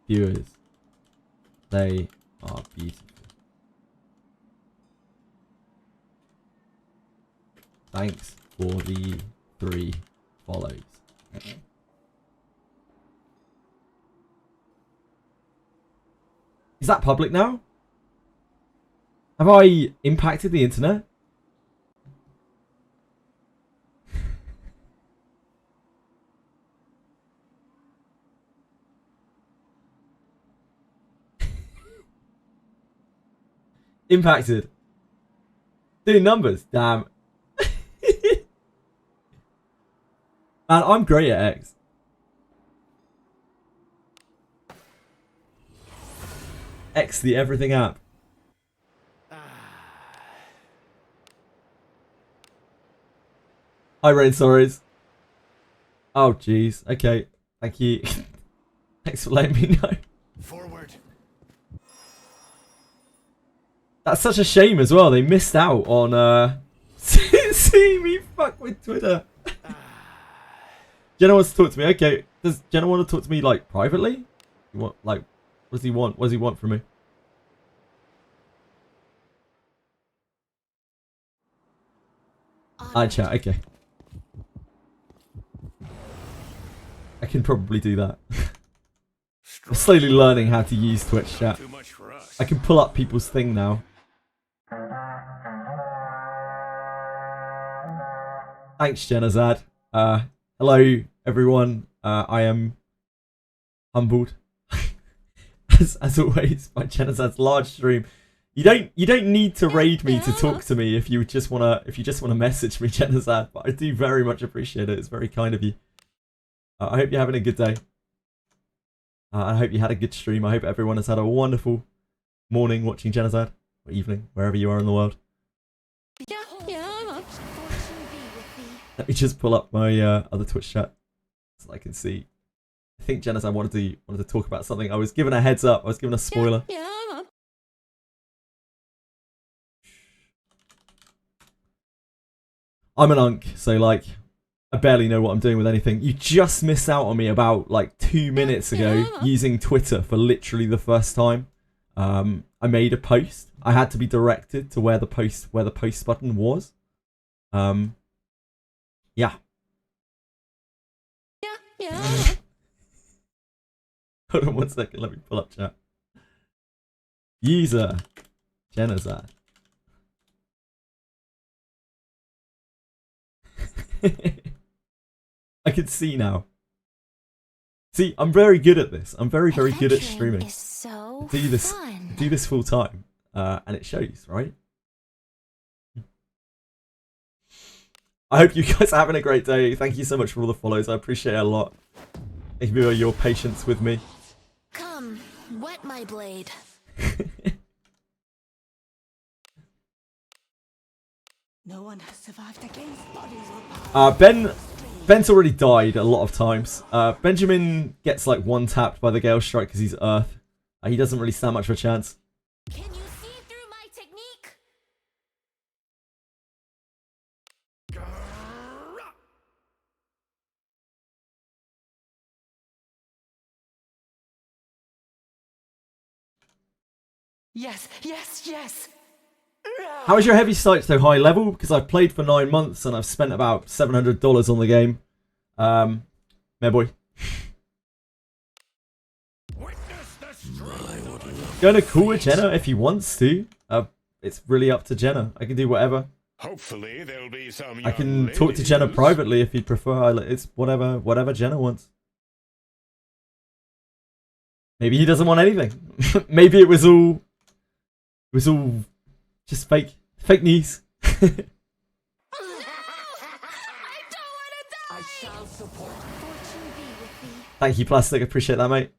viewers. They are beautiful. Thanks for the 3 follows. Is that public now? Have I impacted the internet? Impacted. Doing numbers. Damn. Man, I'm great at X. X, the everything app. Hi, Rain Stories. Oh, jeez. Okay. Thank you. Thanks for letting me know. Forward. That's such a shame as well. They missed out on seeing me fuck with Twitter. Jenna wants to talk to me. Okay. Does Jenna want to talk to me like privately? What what does he want? What does he want from me? I chat, okay. I can probably do that. I'm slowly learning how to use Twitch chat. Too much for us. I can pull up people's thing now. Thanks, Jenazad. Hello, everyone. I am humbled, as always, by Jenazad's large stream. You don't need to raid me to talk to me if you just wanna message me, Jenazad. But I do very much appreciate it. It's very kind of you. I hope you're having a good day. I hope you had a good stream. I hope everyone has had a wonderful morning watching Jenazad, or evening, wherever you are in the world. Let me just pull up my other Twitch chat so I can see. I think Jenazad wanted to talk about something. I was given a heads up. I was given a spoiler. I'm an unk, so like I barely know what I'm doing with anything. You just missed out on me about like 2 minutes ago using Twitter for literally the first time. I made a post. I had to be directed to where the post button was. Yeah. Hold on 1 second, let me pull up chat. User Genozad. I can see now. See, I'm very good at this. I'm very good at streaming. Is so Do this, fun. do this full time, and it shows, right? I hope you guys are having a great day. Thank you so much for all the follows. I appreciate it a lot. Thank you for your patience with me. Come, wet my blade. No one has survived against bodies or power. Ben's already died a lot of times. Benjamin gets like one tapped by the Gale Strike because he's Earth. He doesn't really stand much of a chance. Can you see through my technique? Yes, yes, yes! How is your heavy sight so high level? Because I've played for 9 months and I've spent about $700 on the game. My boy. Going to call with Jenna if he wants to. It's really up to Jenna. I can do whatever. Hopefully there'll be some I can talk to Jenna privately if you'd prefer. It's whatever Jenna wants. Maybe he doesn't want anything. Maybe it was all just fake news. I don't want to die. I shall support. Fortune be with thee. Thank you, Plastic. Appreciate that, mate.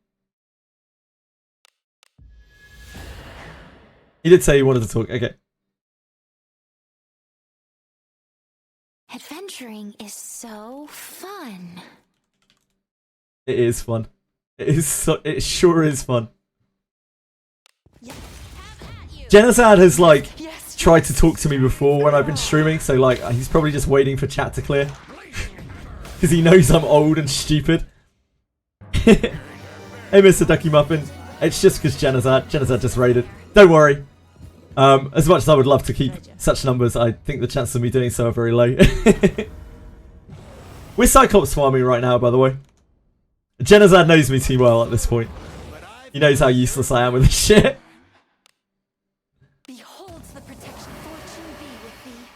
He did say he wanted to talk. Okay. Adventuring is so fun. It is fun. It sure is fun. Genocide has like tried to talk to me before when I've been streaming, so like he's probably just waiting for chat to clear. Because he knows I'm old and stupid. Hey Mr. Ducky Muffin. It's just because Genocide just raided. Don't worry. As much as I would love to keep such numbers, I think the chances of me doing so are very low. We're Cyclops farming right now, by the way. Genozad knows me too well at this point. He knows how useless I am with this shit. Beholds the protection. Fortune be with thee.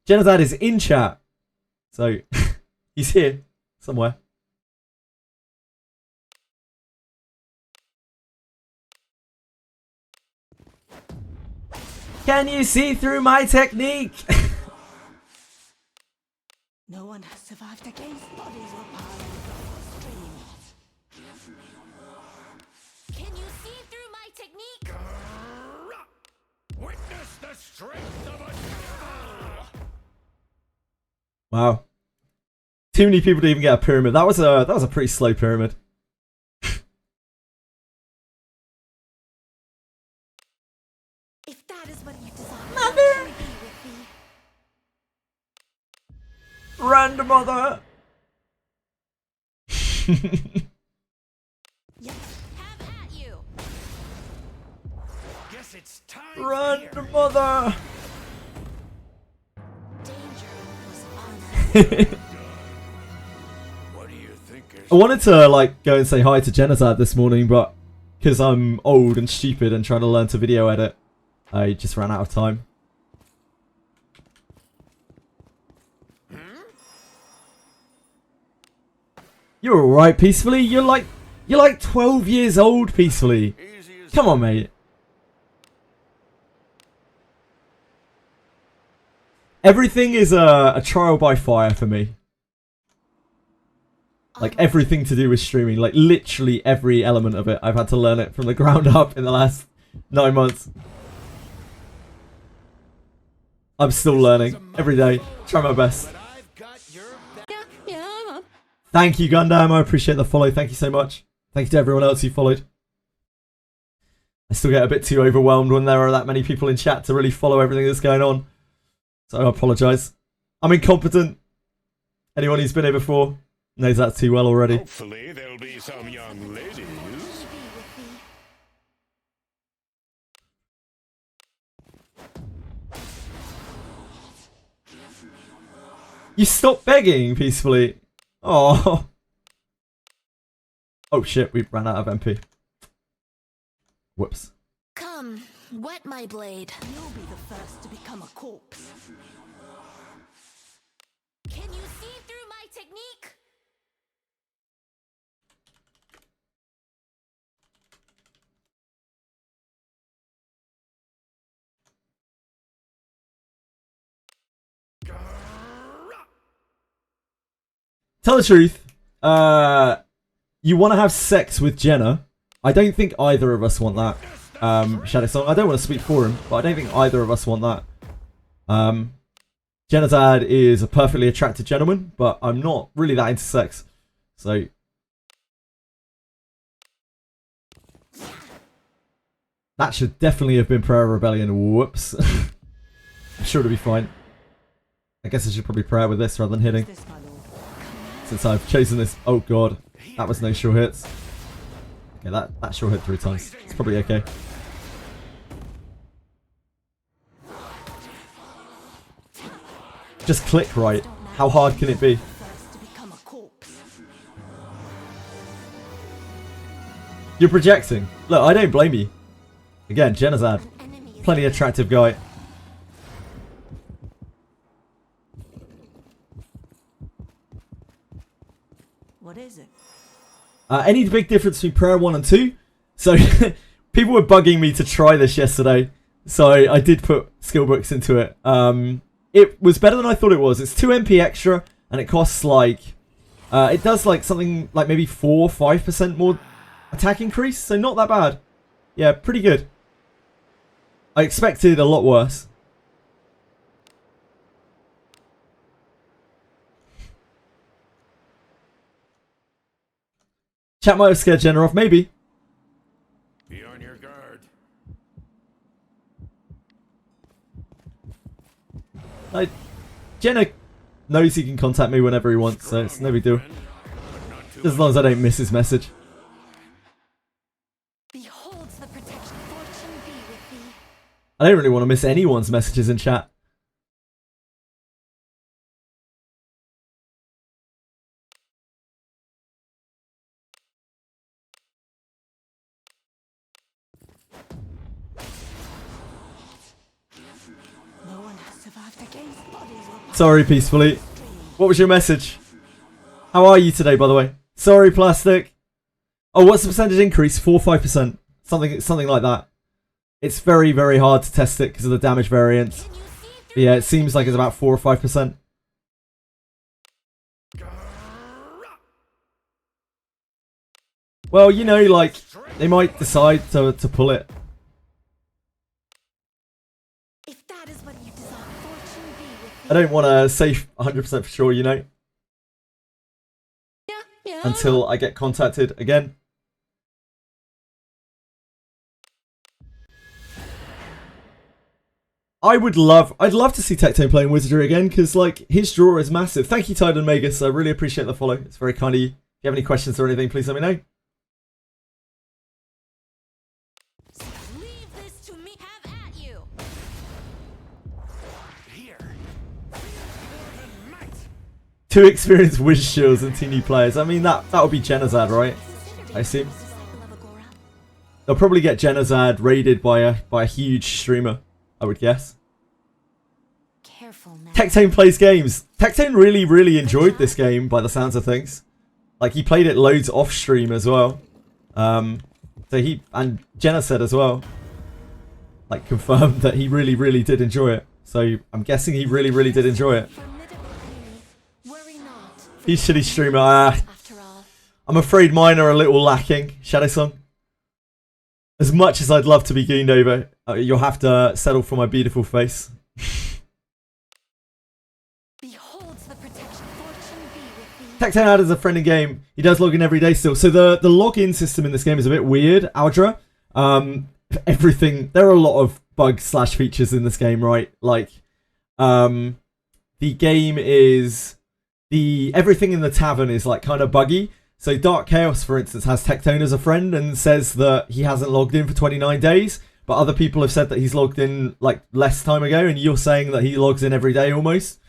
Genozad is in chat. So, he's here. Somewhere. Can you see through my technique? No one has survived against bodies or power or streams. Can you see through my technique? Witness the strength of a devil! Wow. Too many people to even get a pyramid. That was a pretty slow pyramid. If that is what you desire, fortune be with thee. Run, mother! Yes, have at you. Guess it's time Run, here. mother! Danger was on us. What do you think is I wanted to like go and say hi to Genocide this morning, but because I'm old and stupid and trying to learn to video edit, I just ran out of time. You're alright, Peacefully? You're like 12 years old, Peacefully. easy as Come on, mate. Everything is a trial by fire for me. Like everything to do with streaming, like literally every element of it, I've had to learn it from the ground up in the last 9 months. I'm still learning every day. Try my best. but I've got your back. Yeah, I'm up. Thank you, Gundam. I appreciate the follow. Thank you so much. Thank you to everyone else who followed. I still get a bit too overwhelmed when there are that many people in chat to really follow everything that's going on. So I apologise. I'm incompetent. Anyone who's been here before knows that too well already. Hopefully there'll be some young ladies. Be with thee. You stop begging peacefully. Oh. Oh shit, we ran out of MP. Whoops. Come, wet my blade. You'll be the first to become a corpse. Can you see through my technique? Tell the truth. You want to have sex with Jenna. I don't think either of us want that. Shadow Song. I don't want to speak for him, but I don't think either of us want that. Jenna's dad is a perfectly attractive gentleman, but I'm not really that into sex. So that should definitely have been Prayer of Rebellion. Whoops. I'm sure it'll be fine. I guess I should probably prayer with this rather than hitting. This, my lord. Since I've chosen this. Oh god. That was no sure hits. Okay, that sure hit 3 times. It's probably okay. Just click right. How hard can it be? First to become a corpse. You're projecting. Look, I don't blame you. Again, Genazad. Plenty attractive guy. What is it? Any big difference between Prayer 1 and 2? So, people were bugging me to try this yesterday. So, I did put skill books into it. It was better than I thought it was. It's 2 MP extra, and it costs like... it does like something like maybe 4-5% more attack increase. So, not that bad. Yeah, pretty good. I expected a lot worse. Chat might have scared Jenna off, maybe. Be on your guard. Jenna knows he can contact me whenever he wants, so it's no big deal. Just as long as I don't miss his message. Beholds the protection. Fortune be with thee. I don't really want to miss anyone's messages in chat. No one has survived against bodies or Sorry, Peacefully. What was your message? How are you today, by the way? Sorry, Plastic. Oh, what's the percentage increase? 4-5%. Something like that. It's very, very hard to test it because of the damage variance. Can you see But through yeah, it seems like it's about 4 or 5%. Well, you know, like, they might decide to pull it. If that is what you desire, fortune be with thee. I don't want to say 100% for sure, you know, Yeah. until I get contacted again. I'd love to see Tectone playing Wizardry again, because, like, his draw is massive. Thank you, Titan Magus. I really appreciate the follow. It's very kind of you. If you have any questions or anything, please let me know. Leave this to me. Have at you. Here. More than might. 2 experienced Wiz Shields and 2 new players. I mean, that would be Genazad, right? I assume. They'll probably get Genazad raided by a huge streamer, I would guess. Careful now. Tectone plays games. Tectone really, really enjoyed this game by the sounds of things. Like, he played it loads off stream as well. So and Jenna said as well, like, confirmed that he really, really did enjoy it. So I'm guessing he really, really did enjoy it. Formidable enemy. Worry not. He's shitty streamer. After all. I'm afraid mine are a little lacking. Shadow Song. As much as I'd love to be gooned over, you'll have to settle for my beautiful face. Beholds the protection. Fortune be with thee. Tectone Ad is a friend in game. He does log in every day still. So the login system in this game is a bit weird, Aldra. Everything, there are a lot of bugs / features in this game, right? Like, the game is everything in the tavern is like kind of buggy. So Dark Chaos, for instance, has Tectone as a friend and says that he hasn't logged in for 29 days. But other people have said that he's logged in like less time ago, and you're saying that he logs in every day almost.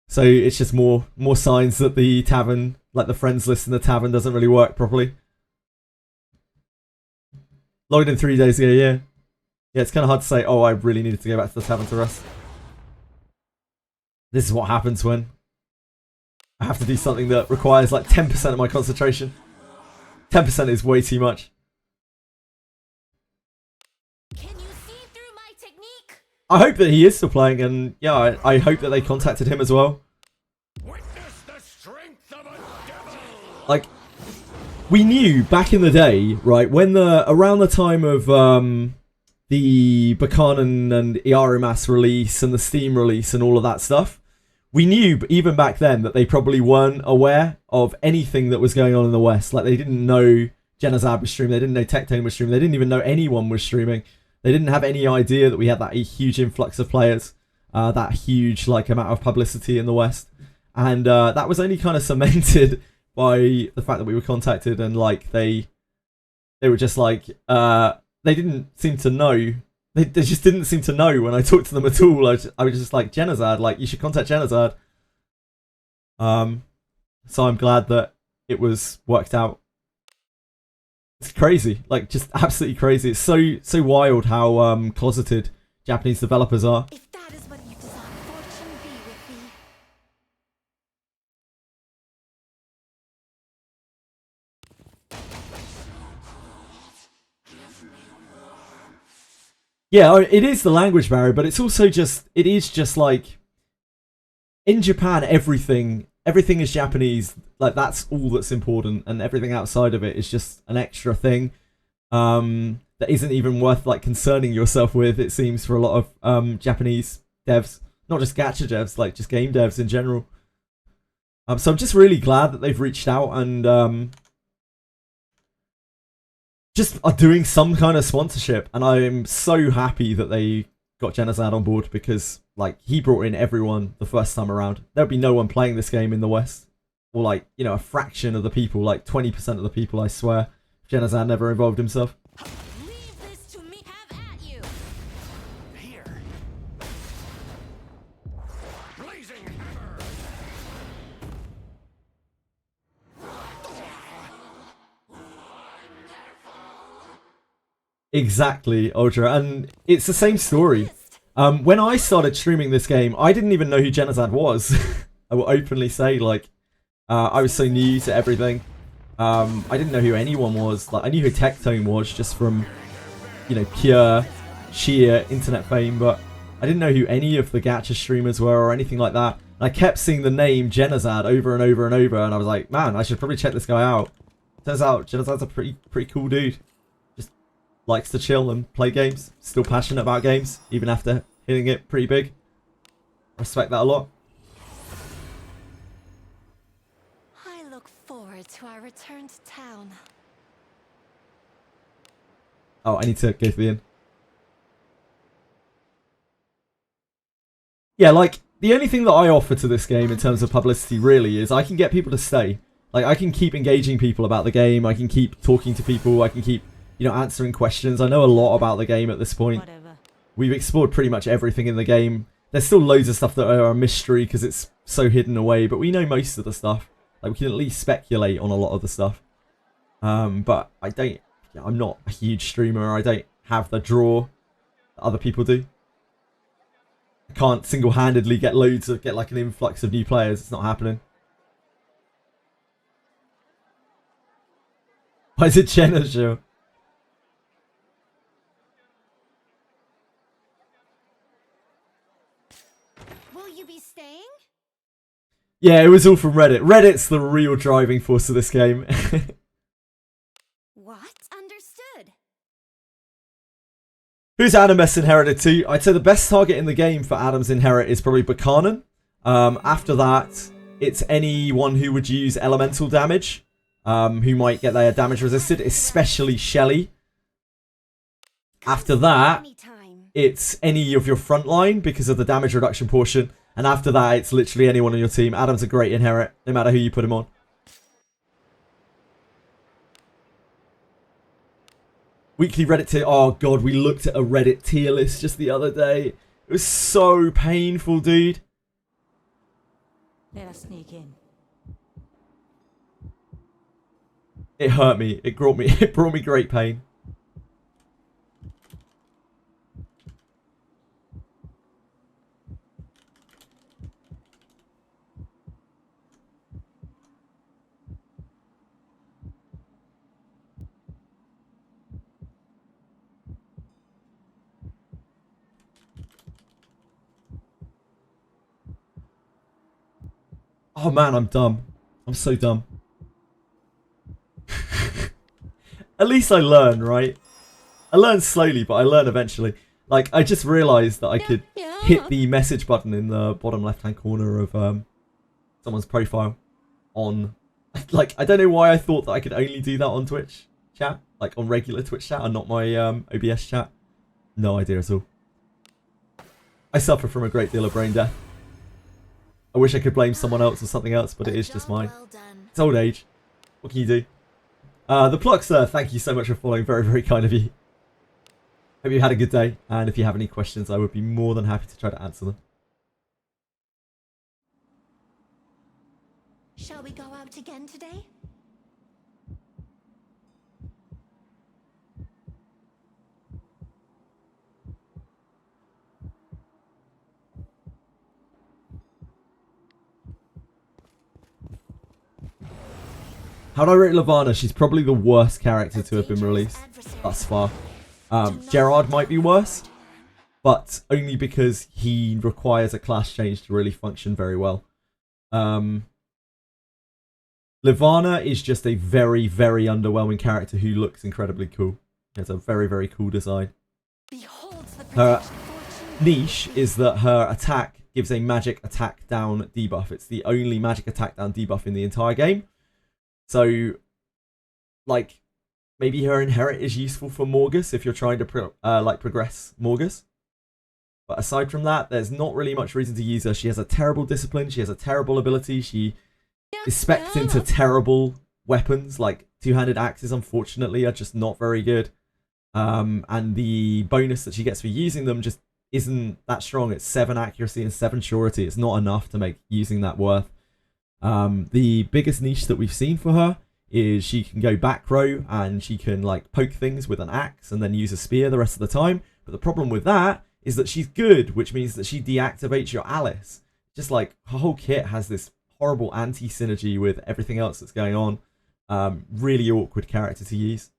So it's just more signs that the tavern, like the friends list in the tavern, doesn't really work properly. Logged in 3 days ago, yeah. Yeah, it's kind of hard to say, oh, I really needed to go back to the tavern to rest. This is what happens when I have to do something that requires like 10% of my concentration. 10% is way too much. Can you see through my technique? I hope that he is still playing, and yeah, I hope that they contacted him as well. Witness the strength of a devil! Like, we knew back in the day, right, when around the time of the Buchanan and Iarimas release and the Steam release and all of that stuff, we knew even back then that they probably weren't aware of anything that was going on in the West. Like, they didn't know Genazad was streaming, they didn't know Tectone was streaming, they didn't even know anyone was streaming. They didn't have any idea that we had that huge influx of players, that huge like amount of publicity in the West. And that was only kind of cemented by the fact that we were contacted, and like they were just like they didn't seem to know. They just didn't seem to know when I talked to them at all. I was just like, Genazad, like, you should contact Genazad. So I'm glad that it was worked out. It's crazy, like, just absolutely crazy. It's so wild how closeted Japanese developers are. If that is what you desire, fortune be with thee. Yeah, it is the language barrier, but it's also just, it is just like, in Japan, everything is Japanese. Like, that's all that's important, and everything outside of it is just an extra thing that isn't even worth like concerning yourself with, it seems, for a lot of Japanese devs. Not just gacha devs, like just game devs in general. So I'm just really glad that they've reached out and just are doing some kind of sponsorship, and I'm so happy that they got Genazad on board, because like he brought in everyone the first time around. There'd be no one playing this game in the West, or like, you know, a fraction of the people, like 20% of the people, I swear, if Genazad never involved himself. Leave this to me. Have at you. Here. Blazing hammer! Exactly, Ultra, and it's the same story. When I started streaming this game, I didn't even know who Genazad was. I will openly say, like, I was so new to everything. I didn't know who anyone was. Like, I knew who Tectone was just from, you know, pure, sheer internet fame, but I didn't know who any of the gacha streamers were or anything like that. And I kept seeing the name Genazad over and over and over, and I was like, man, I should probably check this guy out. Turns out Genazad's a pretty cool dude. Likes to chill and play games. Still passionate about games, even after hitting it pretty big. Respect that a lot. I look forward to our return to town. Oh, I need to go to the inn. Yeah, like, the only thing that I offer to this game in terms of publicity really is I can get people to stay. Like, I can keep engaging people about the game. I can keep talking to people. I can keep, you know, answering questions. I know a lot about the game at this point. Whatever. We've explored pretty much everything in the game. There's still loads of stuff that are a mystery because it's so hidden away, but we know most of the stuff. Like, we can at least speculate on a lot of the stuff. But I'm not a huge streamer. I don't have the draw that other people do. I can't single-handedly get like an influx of new players. It's not happening. Why is it Jenna show? Will you be staying? Yeah, it was all from Reddit. Reddit's the real driving force of this game. What? Understood. Who's Adam S inherited to? I'd say the best target in the game for Adam's inherit is probably Buchanan. After that, it's anyone who would use elemental damage, who might get their damage resisted, especially Shelly. After that, Anytime. it's any of your front line because of the damage reduction portion. And after that, it's literally anyone on your team. Adam's a great inherit, no matter who you put him on. Weekly Reddit tier. Oh god, we looked at a Reddit tier list just the other day. It was so painful, dude. Let us sneak in. It hurt me. It brought me. It brought me great pain. Oh man, I'm dumb. I'm so dumb. At least I learn, right? I learn slowly, but I learn eventually. Like, I just realised that I could hit the message button in the bottom left-hand corner of someone's profile on... Like, I don't know why I thought that I could only do that on Twitch chat. Like, on regular Twitch chat and not my OBS chat. No idea at all. I suffer from a great deal of brain death. I wish I could blame someone else or something else, but it is just mine. It's old age. What can you do? The Pluxer, thank you so much for following. Very, very kind of you. Hope you had a good day. And if you have any questions, I would be more than happy to try to answer them. Shall we go out again today? How'd I rate Levana? She's probably the worst character to have been released thus far. Gerard might be worse, but only because he requires a class change to really function very well. Levana is just a very, very underwhelming character who looks incredibly cool. She has a very, very cool design. Her niche is that her attack gives a magic attack down debuff. It's the only magic attack down debuff in the entire game. So, like, maybe her inherit is useful for Morgus if you're trying to progress Morgus. But aside from that, there's not really much reason to use her. She has a terrible discipline. She has a terrible ability. She is spec'd into terrible weapons. Like, two-handed axes, unfortunately, are just not very good. And the bonus that she gets for using them just isn't that strong. It's 7 accuracy and 7 surety. It's not enough to make using that worth. The biggest niche that we've seen for her is she can go back row and she can like poke things with an axe and then use a spear the rest of the time. But the problem with that is that she's good, which means that she deactivates your Alice. Just like her whole kit has this horrible anti-synergy with everything else that's going on. Really awkward character to use.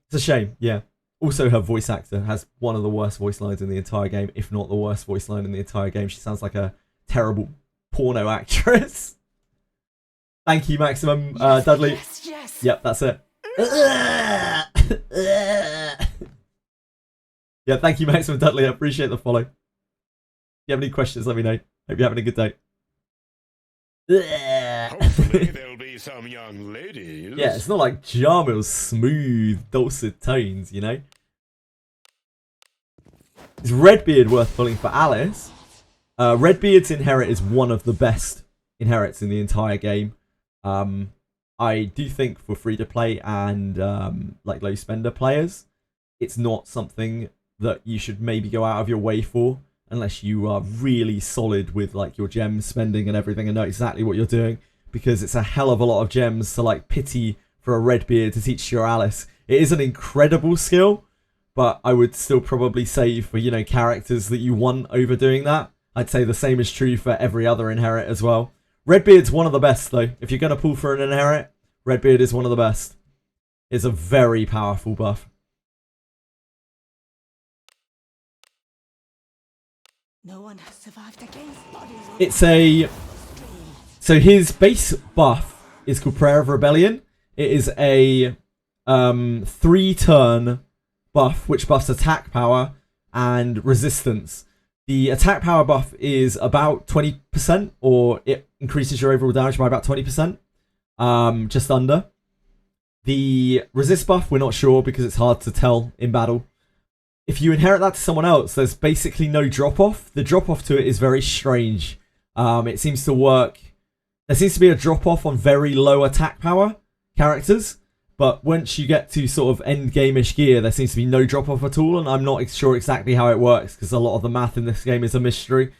It's a shame, yeah. Also, her voice actor has one of the worst voice lines in the entire game, if not the worst voice line in the entire game. She sounds like a terrible porno actress. Thank you, Maximum Dudley. Yes. Yep, that's it. Yeah, thank you, Maximum Dudley. I appreciate the follow. If you have any questions, let me know. Hope you're having a good day. Hopefully there'll be some young ladies. Yeah, it's not like Jarmil's smooth, dulcet tones, you know? Is Redbeard worth pulling for Alice? Redbeard's inherit is one of the best inherits in the entire game. I do think for free-to-play and like low-spender players, it's not something that you should maybe go out of your way for unless you are really solid with like your gem spending and everything and know exactly what you're doing, because it's a hell of a lot of gems to like pity for a Redbeard to teach your Alice. It is an incredible skill, but I would still probably say for, you know, characters that you want over doing that. I'd say the same is true for every other inherit as well. Redbeard's one of the best, though. If you're going to pull for an inherit, Redbeard is one of the best. It's a very powerful buff. No one has survived against bodies. It's a... So his base buff is called Prayer of Rebellion. It is a 3-turn buff, which buffs attack power and resistance. The attack power buff is about 20%, or it increases your overall damage by about 20%. Just under. The resist buff, we're not sure because it's hard to tell in battle. If you inherit that to someone else, there's basically no drop-off. The drop-off to it is very strange. It seems to work. There seems to be a drop-off on very low attack power characters, but once you get to sort of end-game-ish gear, there seems to be no drop-off at all, and I'm not sure exactly how it works, because a lot of the math in this game is a mystery.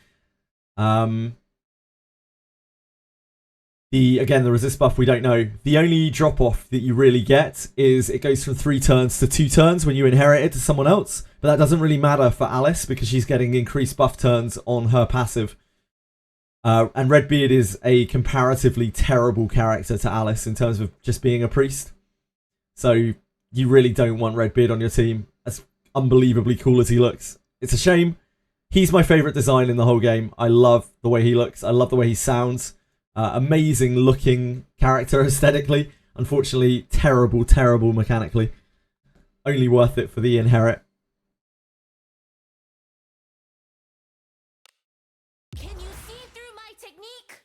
Again, the resist buff we don't know. The only drop off that you really get is it goes from 3 turns to 2 turns when you inherit it to someone else. But that doesn't really matter for Alice because she's getting increased buff turns on her passive. And Redbeard is a comparatively terrible character to Alice in terms of just being a priest. So you really don't want Redbeard on your team, as unbelievably cool as he looks. It's a shame. He's my favourite design in the whole game. I love the way he looks. I love the way he sounds. Amazing looking character aesthetically. Unfortunately, terrible, terrible mechanically. Only worth it for the inherit. Can you see through my technique?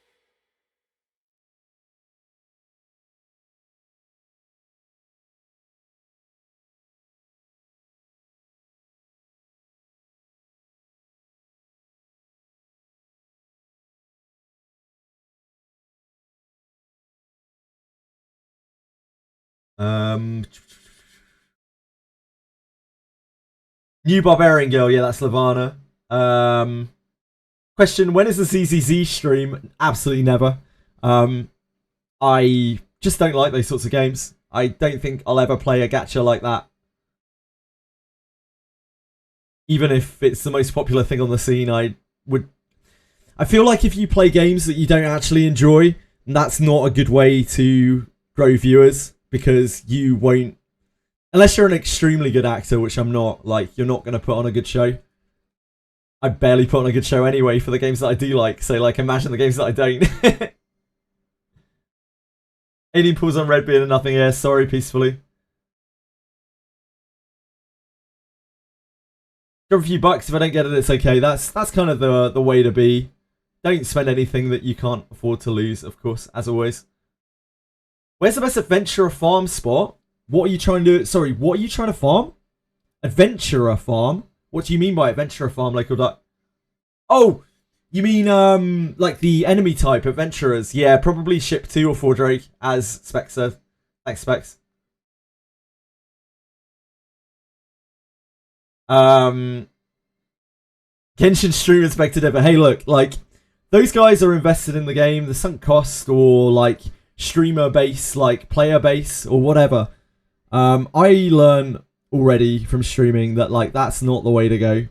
New Barbarian Girl, yeah, that's Lavana. Question, when is the ZZZ stream? Absolutely never. I just don't like those sorts of games. I don't think I'll ever play a gacha like that. Even if it's the most popular thing on the scene, I feel like if you play games that you don't actually enjoy, that's not a good way to grow viewers, because you won't, unless you're an extremely good actor, which I'm not, like, you're not going to put on a good show. I barely put on a good show anyway for the games that I do like, so, like, imagine the games that I don't. 18 pulls on Redbeard and nothing here, sorry, peacefully. Drop a few bucks, if I don't get it, it's okay. That's kind of the way to be. Don't spend anything that you can't afford to lose, of course, as always. Where's the best adventurer farm spot? What are you trying to do? Sorry, what are you trying to farm? Adventurer farm? What do you mean by adventurer farm, Local Duck? Oh, you mean like the enemy type adventurers? Yeah, probably ship 2 or 4 Drake, as Specs said. Thanks, Specs. Genshin stream inspected it, but hey, look, like, those guys are invested in the game, the sunk cost, or like streamer base, like player base, or whatever. I learn already from streaming that, like, that's not the way to go.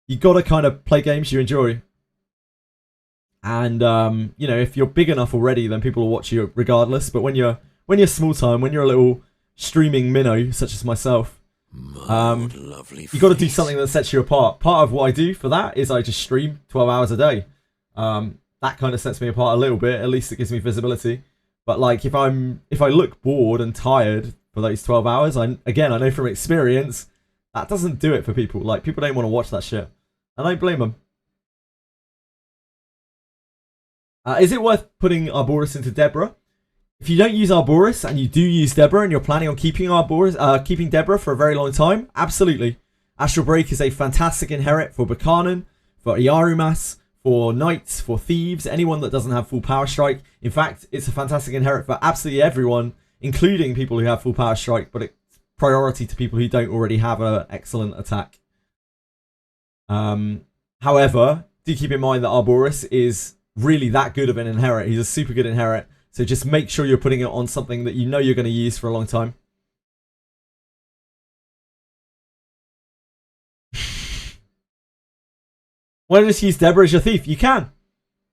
You gotta kind of play games you enjoy. And you know, if you're big enough already, then people will watch you regardless. But when you're small time, when you're a little streaming minnow such as myself, you got to do something that sets you apart. Part of what I do for that is I just stream 12 hours a day. That kind of sets me apart a little bit. At least it gives me visibility. But like, if I look bored and tired for those 12 hours, I know from experience that doesn't do it for people. Like, people don't want to watch that shit. I don't blame them. Is it worth putting Arboris into Deborah? If you don't use Arboris and you do use Deborah and you're planning on keeping keeping Deborah for a very long time, absolutely. Astral Break is a fantastic inherit for Buchanan, for Iarumas, for Knights, for Thieves, anyone that doesn't have full Power Strike. In fact, it's a fantastic inherit for absolutely everyone, including people who have full Power Strike, but it's priority to people who don't already have an excellent attack. However, do keep in mind that Arboris is really that good of an inherit. He's a super good inherit. So just make sure you're putting it on something that you know you're going to use for a long time. Why don't you just use Deborah as your thief? You can.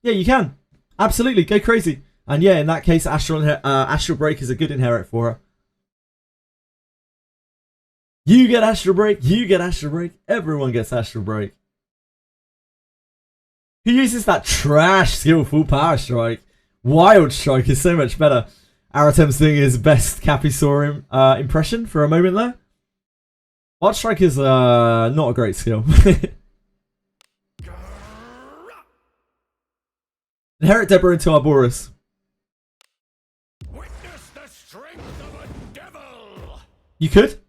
Yeah, you can. Absolutely. Go crazy. And yeah, in that case, Astral Break is a good inherit for her. You get Astral Break. You get Astral Break. Everyone gets Astral Break. Who uses that trash skill full Power Strike? Wild Strike is so much better. Aratem's doing his best Capisaur impression for a moment there. Wild Strike is not a great skill. Inherit Deborah into Arboris. Witness the strength of a devil. You could.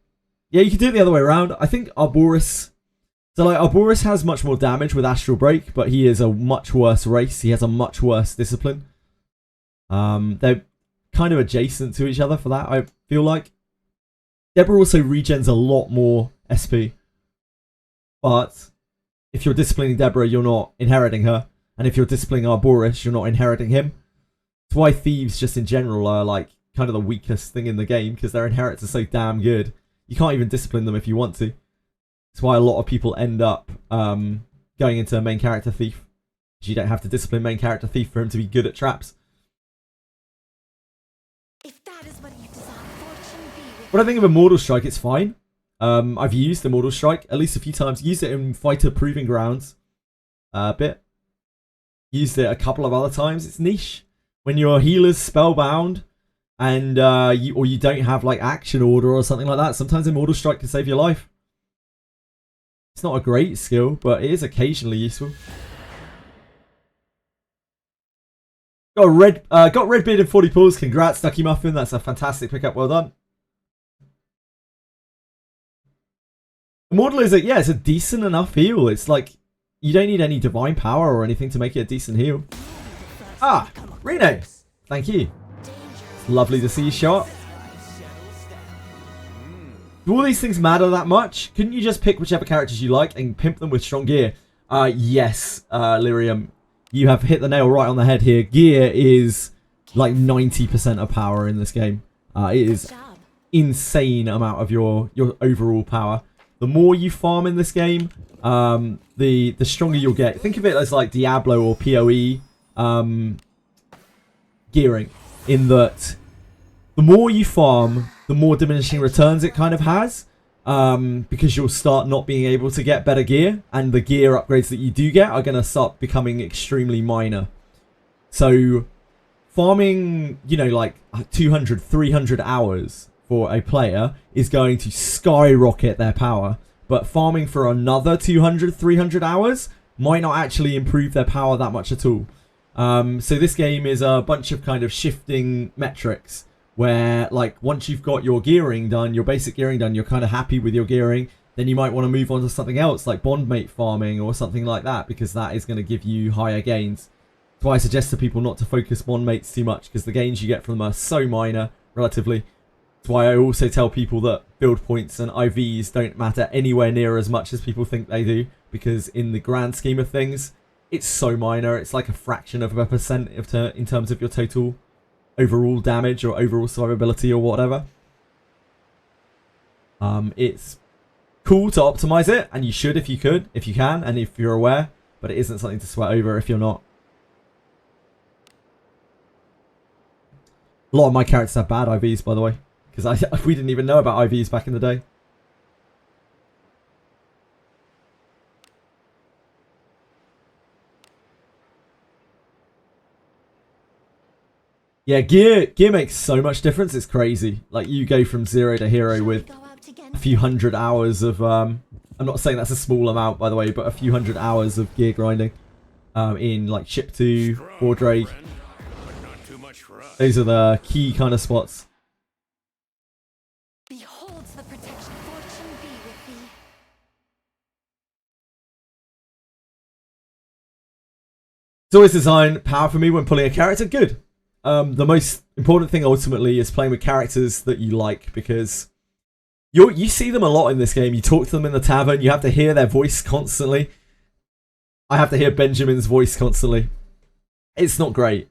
Yeah, you could do it the other way around. I think Arboris... So, like, Arboris has much more damage with Astral Break, but he is a much worse race. He has a much worse discipline. They're kind of adjacent to each other for that, I feel like. Deborah also regens a lot more SP. But if you're disciplining Deborah, you're not inheriting her. And if you're disciplining Arboris, you're not inheriting him. It's why thieves just in general are like kind of the weakest thing in the game, because their inherits are so damn good. You can't even discipline them if you want to. It's why a lot of people end up going into a main character thief. You don't have to discipline main character thief for him to be good at traps. If that is what you desire, fortune be with What I think of Immortal Strike, it's fine. I've used Immortal Strike at least a few times. Used it in Fighter Proving Grounds a bit. Used it a couple of other times. It's niche. When your healer's spellbound and you don't have like action order or something like that, sometimes Immortal Strike can save your life. It's not a great skill, but it is occasionally useful. Got red beard and 40 pulls. Congrats, Ducky Muffin. That's a fantastic pickup. Well done. Immortal is it's a decent enough heal. It's like you don't need any divine power or anything to make it a decent heal. Ah, Reno. Thank you. It's lovely to see you shot. Do all these things matter that much? Couldn't you just pick whichever characters you like and pimp them with strong gear? Yes, Lyrium. You have hit the nail right on the head here. Gear is like 90% of power in this game. It is insane amount of your overall power. The more you farm in this game, the stronger you'll get. Think of it as like Diablo or PoE gearing, in that the more you farm, the more diminishing returns it kind of has, because you'll start not being able to get better gear, and the gear upgrades that you do get are going to start becoming extremely minor. So farming, like 200, 300 hours for a player is going to skyrocket their power, but farming for another 200, 300 hours might not actually improve their power that much at all. So this game is a bunch of kind of shifting metrics, where like once you've got your gearing done, your basic gearing done, you're kind of happy with your gearing, then you might want to move on to something else like bondmate farming or something like that, because that is going to give you higher gains. That's why I suggest to people not to focus bondmates too much, because the gains you get from them are so minor relatively. That's why I also tell people that build points and IVs don't matter anywhere near as much as people think they do, because in the grand scheme of things, it's so minor. It's like a fraction of a percent in terms of your total overall damage or overall survivability or whatever. It's cool to optimize it, and you should if you can, and if you're aware, but it isn't something to sweat over if you're not. A lot of my characters have bad IVs, by the way, because we didn't even know about IVs back in the day. Yeah, gear makes so much difference. It's crazy. Like, you go from 0 to hero with a few hundred hours of I'm not saying that's a small amount, by the way, but a few hundred hours of gear grinding in like Ship 2 or Drake. Those are the key kind of spots. beholds the protection. Fortune be with thee. It's always design power for me when pulling a character. Good. The most important thing ultimately is playing with characters that you like, because you see them a lot in this game. You talk to them in the tavern. You have to hear their voice constantly. I have to hear Benjamin's voice constantly. It's not great.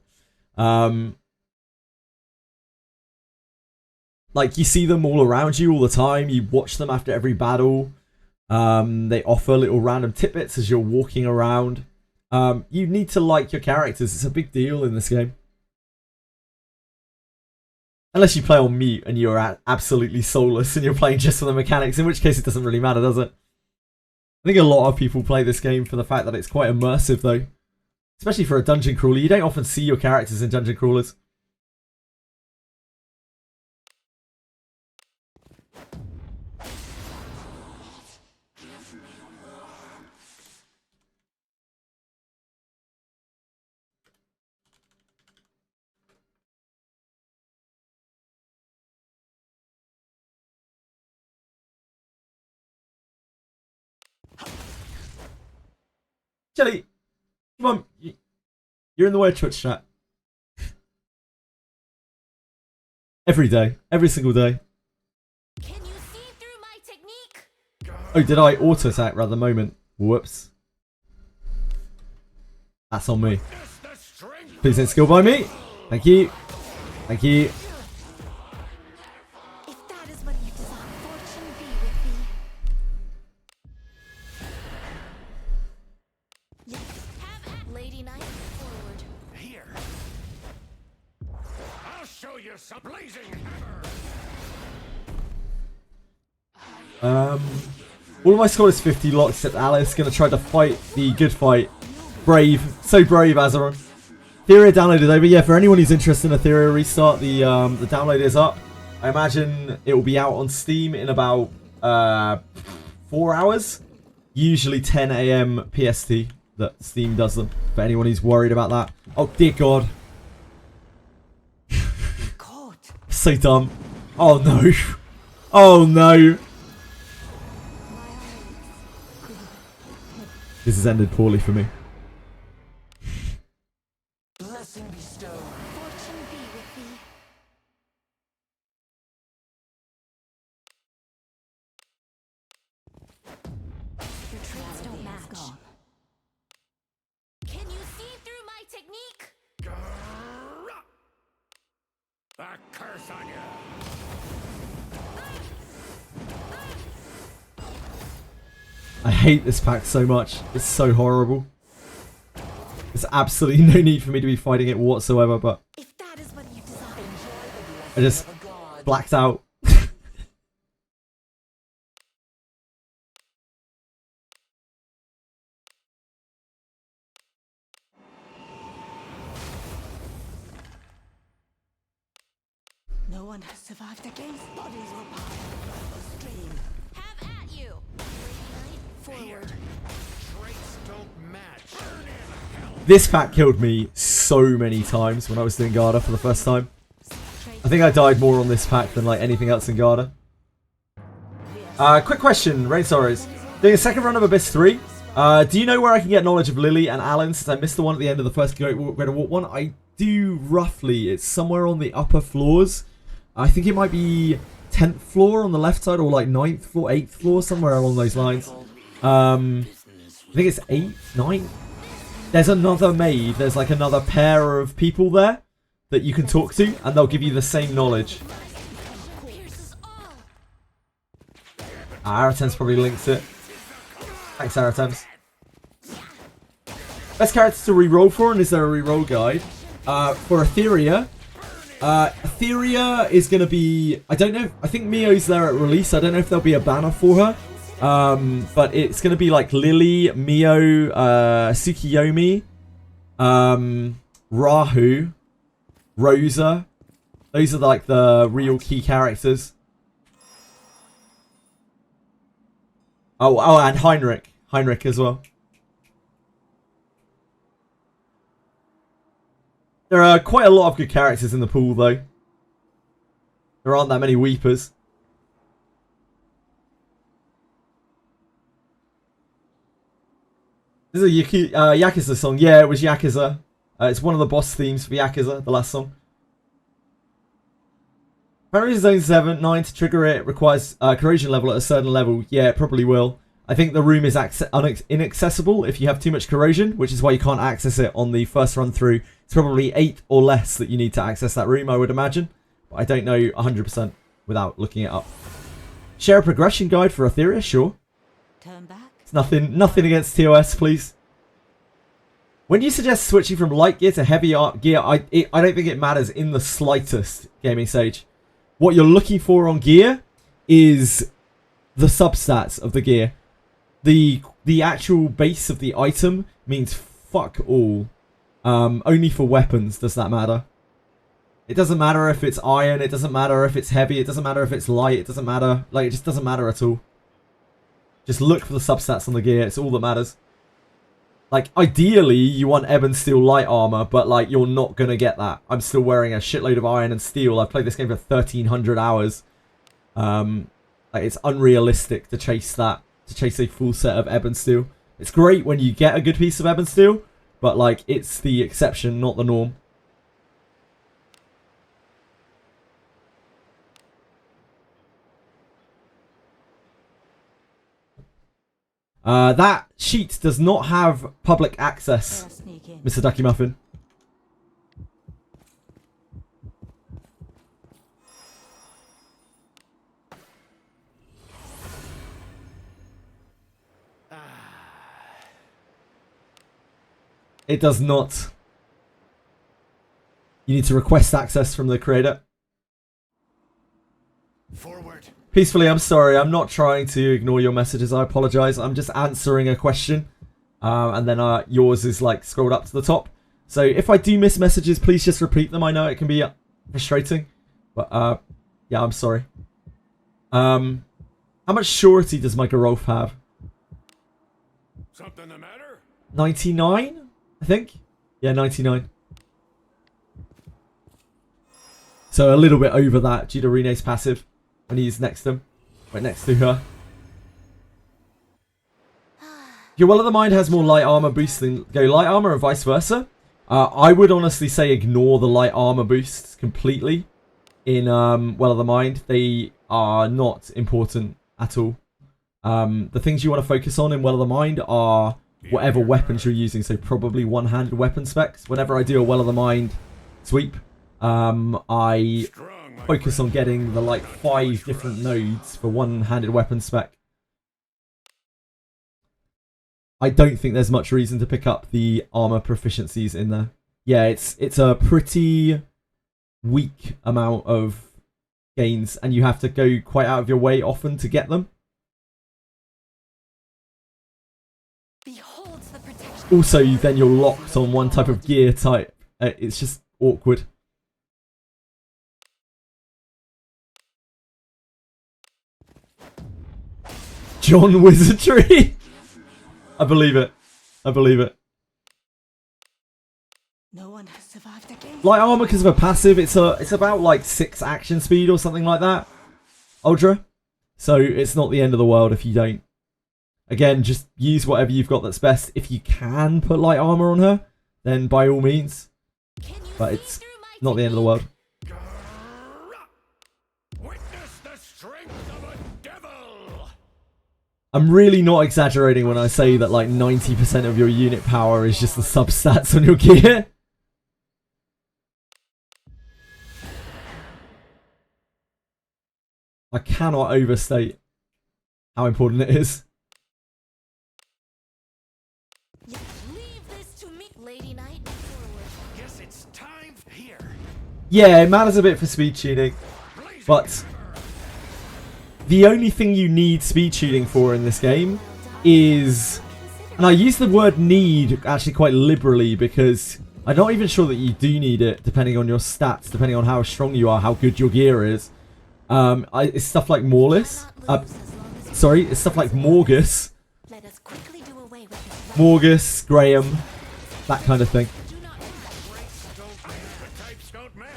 Like, you see them all around you all the time. You watch them after every battle. They offer little random tidbits as you're walking around. You need to like your characters. It's a big deal in this game. Unless you play on mute and you're absolutely soulless and you're playing just for the mechanics, in which case it doesn't really matter, does it? I think a lot of people play this game for the fact that it's quite immersive, though. Especially for a dungeon crawler. You don't often see your characters in dungeon crawlers. Jelly, come on. You're in the way of Twitch chat. Every day. Every single day. Can you see through my technique? Oh, did I auto-attack rather than moment? Whoops. That's on me. Please don't skill by me. Thank you. Thank you. If that is what you desire, fortune be with thee. Yes. Have at Lady Knight forward. Here. I'll show you some blazing hammer. All of my score is 50 lots except Alice. Gonna try to fight the good fight. Brave. So brave, Azeron. Etheria download is over. Yeah, for anyone who's interested in Etheria restart, the download is up. I imagine it will be out on Steam in about 4 hours. Usually 10 AM PST that Steam does them. For anyone who's worried about that. Oh dear God. Caught. So dumb. Oh no. Oh no. This has ended poorly for me. Blessing bestowed. Fortune be with thee. Your traits don't match. Gone. Can you see through my technique? Grrrr. A curse on you. I hate this pack so much. It's so horrible. There's absolutely no need for me to be fighting it whatsoever, but If that is what you desire. I just Of a god. blacked out. No one has survived against bodies were piled above the stream. Have at you. Lady Knight forward. Traits don't match. Burn in hell. This pack killed me so many times when I was doing Garda for the first time. I think I died more on this pack than like anything else in Garda. Quick question, Rain Sorrows. Doing a second run of Abyss 3. Do you know where I can get knowledge of Lily and Alan since I missed the one at the end of the first Great Walk one? I do roughly. It's somewhere on the upper floors. I think it might be 10th floor on the left side or like 9th floor, 8th floor, somewhere along those lines. I think it's 8th, 9th. There's another maid. There's like another pair of people there that you can talk to and they'll give you the same knowledge. Pierces all. Aratem's probably links it. Thanks, Aratem's. Best characters to reroll for, and is there a reroll guide? For Etheria. Etheria is going to be... I don't know. I think Mio's there at release. I don't know if there'll be a banner for her. But it's going to be like Lily, Mio, Tsukiyomi, Rahu, Rosa. Those are like the real key characters. Oh, and Heinrich. Heinrich as well. There are quite a lot of good characters in the pool, though. There aren't that many weepers. This is a Yakuza song. Yeah, it was Yakuza. It's one of the boss themes for Yakuza, the last song. Apparently Zone 7, 9 to trigger it requires corrosion level at a certain level. Yeah, it probably will. I think the room is inaccessible if you have too much corrosion, which is why you can't access it on the first run through. It's probably 8 or less that you need to access that room, I would imagine. But I don't know 100% without looking it up. Share a progression guide for Etheria, sure. Turn back. It's nothing against TOS, please. When you suggest switching from light gear to heavy gear, I don't think it matters in the slightest, Gaming Sage. What you're looking for on gear is the substats of the gear. The actual base of the item means fuck all. Only for weapons does that matter. It doesn't matter if it's iron, it doesn't matter if it's heavy, it doesn't matter if it's light, it doesn't matter. Like, it just doesn't matter at all. Just look for the substats on the gear, it's all that matters. Like, ideally, you want Ebon Steel light armor, but, like, you're not gonna get that. I'm still wearing a shitload of iron and steel. I've played this game for 1,300 hours. Like, it's unrealistic to chase that. To chase a full set of Ebon Steel. It's great when you get a good piece of Ebon Steel, but, like, it's the exception, not the norm. That sheet does not have public access, Sneak in. Mr. Ducky Muffin. It does not. You need to request access from the creator. Forward. Peacefully, I'm sorry. I'm not trying to ignore your messages. I apologize. I'm just answering a question. And then yours is like scrolled up to the top. So if I do miss messages, please just repeat them. I know it can be frustrating. But yeah, I'm sorry. How much surety does my Garolf have? Something the matter? 99, I think. Yeah, 99. So a little bit over that due to Rene's passive when he's next to him. Right next to her. Your Well of the Mind has more light armor boosts than Go Light Armor and vice versa. I would honestly say ignore the light armor boosts completely in Well of the Mind. They are not important at all. The things you want to focus on in Well of the Mind are whatever weapons you're using. So probably one-handed weapon specs. Whenever I do a Well of the Mind sweep, I focus on getting the like 5 different nodes for one-handed weapon spec. I don't think there's much reason to pick up the armor proficiencies in there. Yeah, it's a pretty weak amount of gains, and you have to go quite out of your way often to get them. Beholds the protection. Also, then you're locked on one type of gear type. It's just awkward. John Wizardry. I believe it. I believe it. No one has survived against Light armor because of a passive. It's about like 6 action speed or something like that. Ultra. So it's not the end of the world if you don't. Again, just use whatever you've got that's best. If you can put light armor on her, then by all means. But it's not the end of the world. Witness the strength of a devil! I'm really not exaggerating when I say that like 90% of your unit power is just the substats on your gear. I cannot overstate how important it is. Leave this to me, Lady Knight. Forward. Guess it's time here. Yeah, it matters a bit for speed tuning, but the only thing you need speed tuning for in this game is, and I use the word need actually quite liberally because I'm not even sure that you do need it depending on your stats, depending on how strong you are, how good your gear is. It's stuff like Morlis. Sorry, it's stuff like Morgus. Let us quickly do away with this. Morgus, Graham, that kind of thing. The types don't match.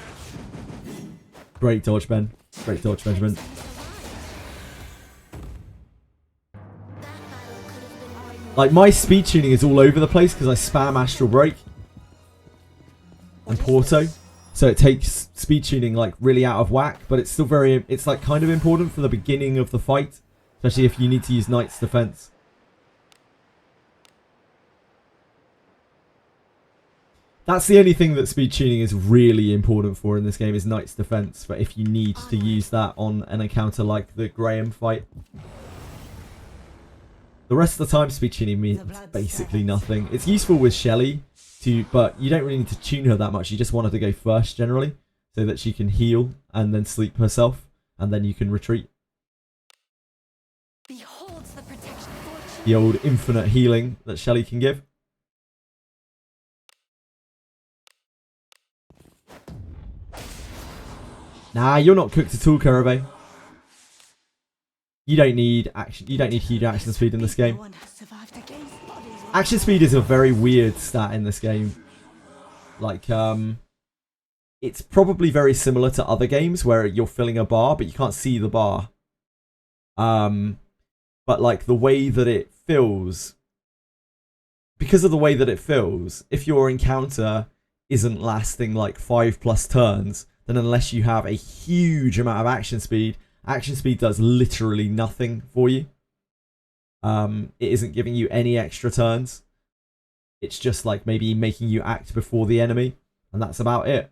Great dodge, Ben. Great dodge, Benjamin. Like, my speed tuning is all over the place because I spam Astral Break and Porto. So it takes speed tuning like really out of whack, but it's still very, it's like kind of important for the beginning of the fight, especially if you need to use Knight's Defense. That's the only thing that speed tuning is really important for in this game is Knight's Defense, but if you need to use that on an encounter like the Graham fight. The rest of the time, speed tuning means basically nothing. It's useful with Shelly, but you don't really need to tune her that much. You just want her to go first generally, so that she can heal and then sleep herself, and then you can retreat. Beholds the protection. The old infinite healing that Shelly can give. Nah, you're not cooked at all, Kurube. You don't need action. You don't need huge action speed in this game. No one has survived against bodies with Action speed is a very weird stat in this game. Like, it's probably very similar to other games where you're filling a bar, but you can't see the bar. But like the way that it fills, because of the way that it fills, if your encounter isn't lasting like 5+ turns, then unless you have a huge amount of action speed does literally nothing for you. It isn't giving you any extra turns. It's just like maybe making you act before the enemy, and that's about it.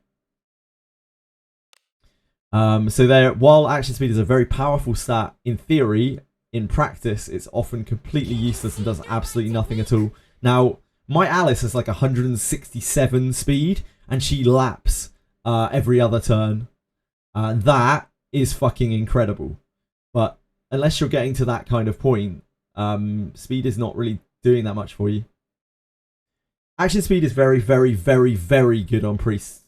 So there, while action speed is a very powerful stat in theory, in practice it's often completely useless and does absolutely nothing at all. Now, My Alice has like 167 speed, and she laps every other turn. That is fucking incredible. But unless you're getting to that kind of point, speed is not really doing that much for you. Action speed is very, very, very, very good on priests.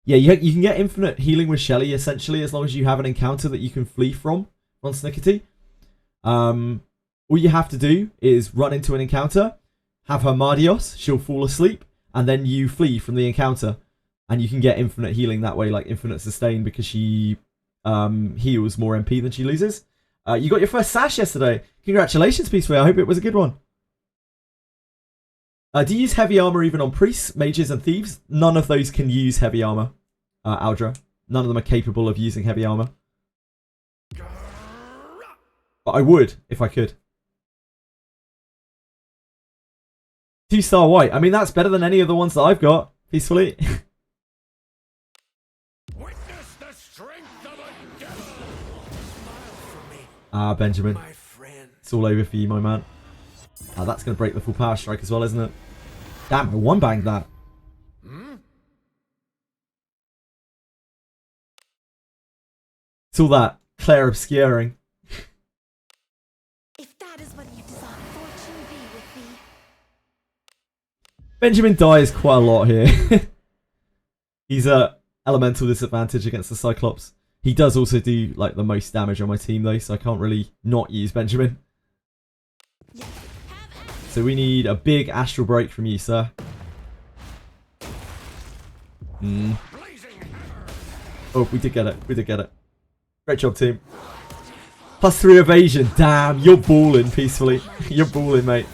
Yeah, you can get infinite healing with Shelly, essentially, as long as you have an encounter that you can flee from on Snickety. All you have to do is run into an encounter, have her Mardios, she'll fall asleep, and then you flee from the encounter. And you can get infinite healing that way, like infinite sustain, because she heals more MP than she loses. You got your first sash yesterday. Congratulations, Peaceway. I hope it was a good one. Do you use heavy armor even on priests, mages, and thieves? None of those can use heavy armor, Aldra. None of them are capable of using heavy armor. But I would, if I could. 2-star white. I mean, that's better than any of the ones that I've got. Peacefully. Witness the strength of a devil. Benjamin. It's all over for you, my man. That's going to break the full power strike as well, isn't it? Damn, I one-banged that. It's all that Claire obscuring. If that is what you desire, fortune be with thee. Benjamin dies quite a lot here. He's at elemental disadvantage against the Cyclops. He does also do like the most damage on my team though, so I can't really not use Benjamin. So we need a big astral break from you, sir. Oh, we did get it. We did get it. Great job, team. +3 evasion. Damn, you're balling peacefully. You're balling, mate.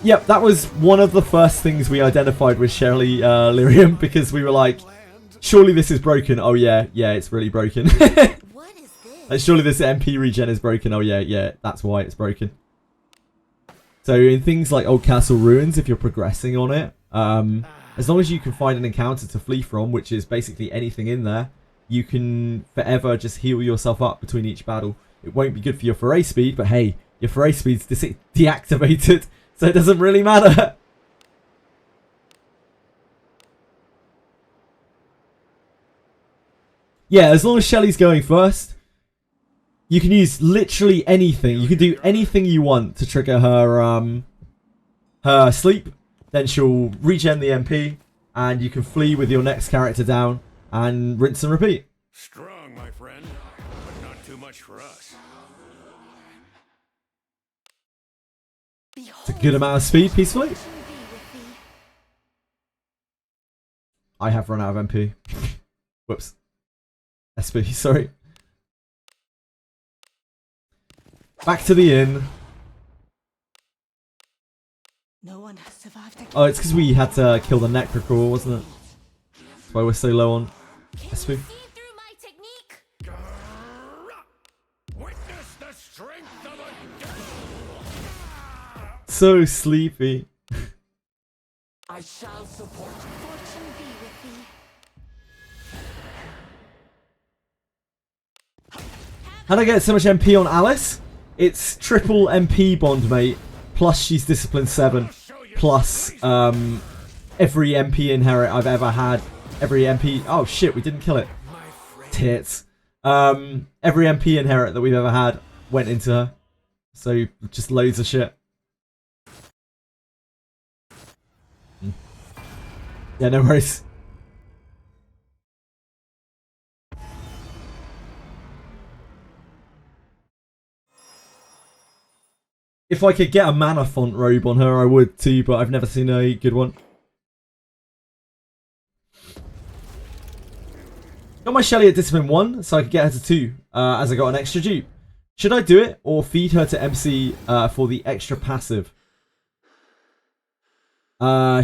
Yep, that was one of the first things we identified with Shelly Lyrium, because we were like, surely this is broken. Oh yeah, it's really broken. What is this? Like, surely this MP regen is broken. Oh yeah, that's why it's broken. So in things like Old Castle Ruins, if you're progressing on it, as long as you can find an encounter to flee from, which is basically anything in there, you can forever just heal yourself up between each battle. It won't be good for your foray speed, but hey, your foray speed's deactivated, so it doesn't really matter. Yeah, as long as Shelly's going first, you can use literally anything. You can do anything you want to trigger her her sleep. Then she'll regen the MP, and you can flee with your next character down and rinse and repeat. Strong, my friend, but not too much for us. It's a good amount of speed, peacefully. I have run out of MP. Whoops. SP, sorry. Back to the inn. No one has survived again. Oh, it's because we had to kill the Necrocore, wasn't it? That's why we're so low on SP. See through my technique? Witness the strength of a devil. So sleepy. I shall support you. Fortune be with thee. How'd I get so much MP on Alice? It's triple MP bond, mate. Plus she's discipline 7. Plus every MP inherit I've ever had. Every MP... Oh shit, we didn't kill it. Tits. Every MP inherit that we've ever had went into her. So just loads of shit. Yeah, no worries. If I could get a mana font robe on her, I would too, but I've never seen a good one. Got my Shelly at Discipline 1, so I could get her to 2, as I got an extra dupe. Should I do it, or feed her to MC for the extra passive?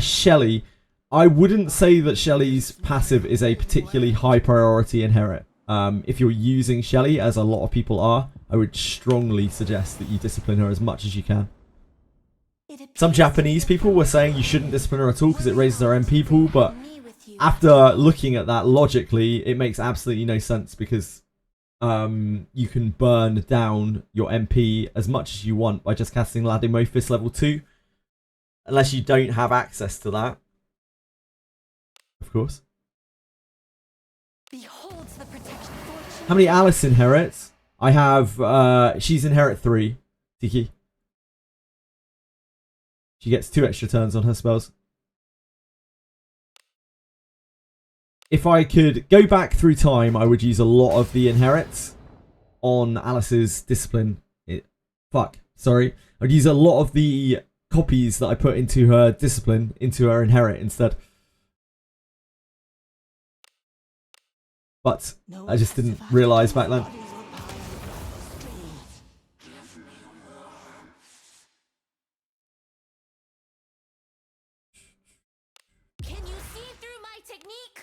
Shelly. I wouldn't say that Shelly's passive is a particularly high priority inherit. If you're using Shelly, as a lot of people are, I would strongly suggest that you discipline her as much as you can. Some Japanese people were saying you shouldn't discipline her at all because it raises her MP pool, but after looking at that logically, it makes absolutely no sense because you can burn down your MP as much as you want by just casting Ladimophis level 2. Unless you don't have access to that. Of course. Beholds the protection fortune. How many Alice inherits? I have, she's inherit 3. Tiki. She gets 2 extra turns on her spells. If I could go back through time, I would use a lot of the inherits on Alice's discipline. Sorry. I'd use a lot of the copies that I put into her discipline into her inherit instead. But I just didn't realise back then. Can you see through my technique?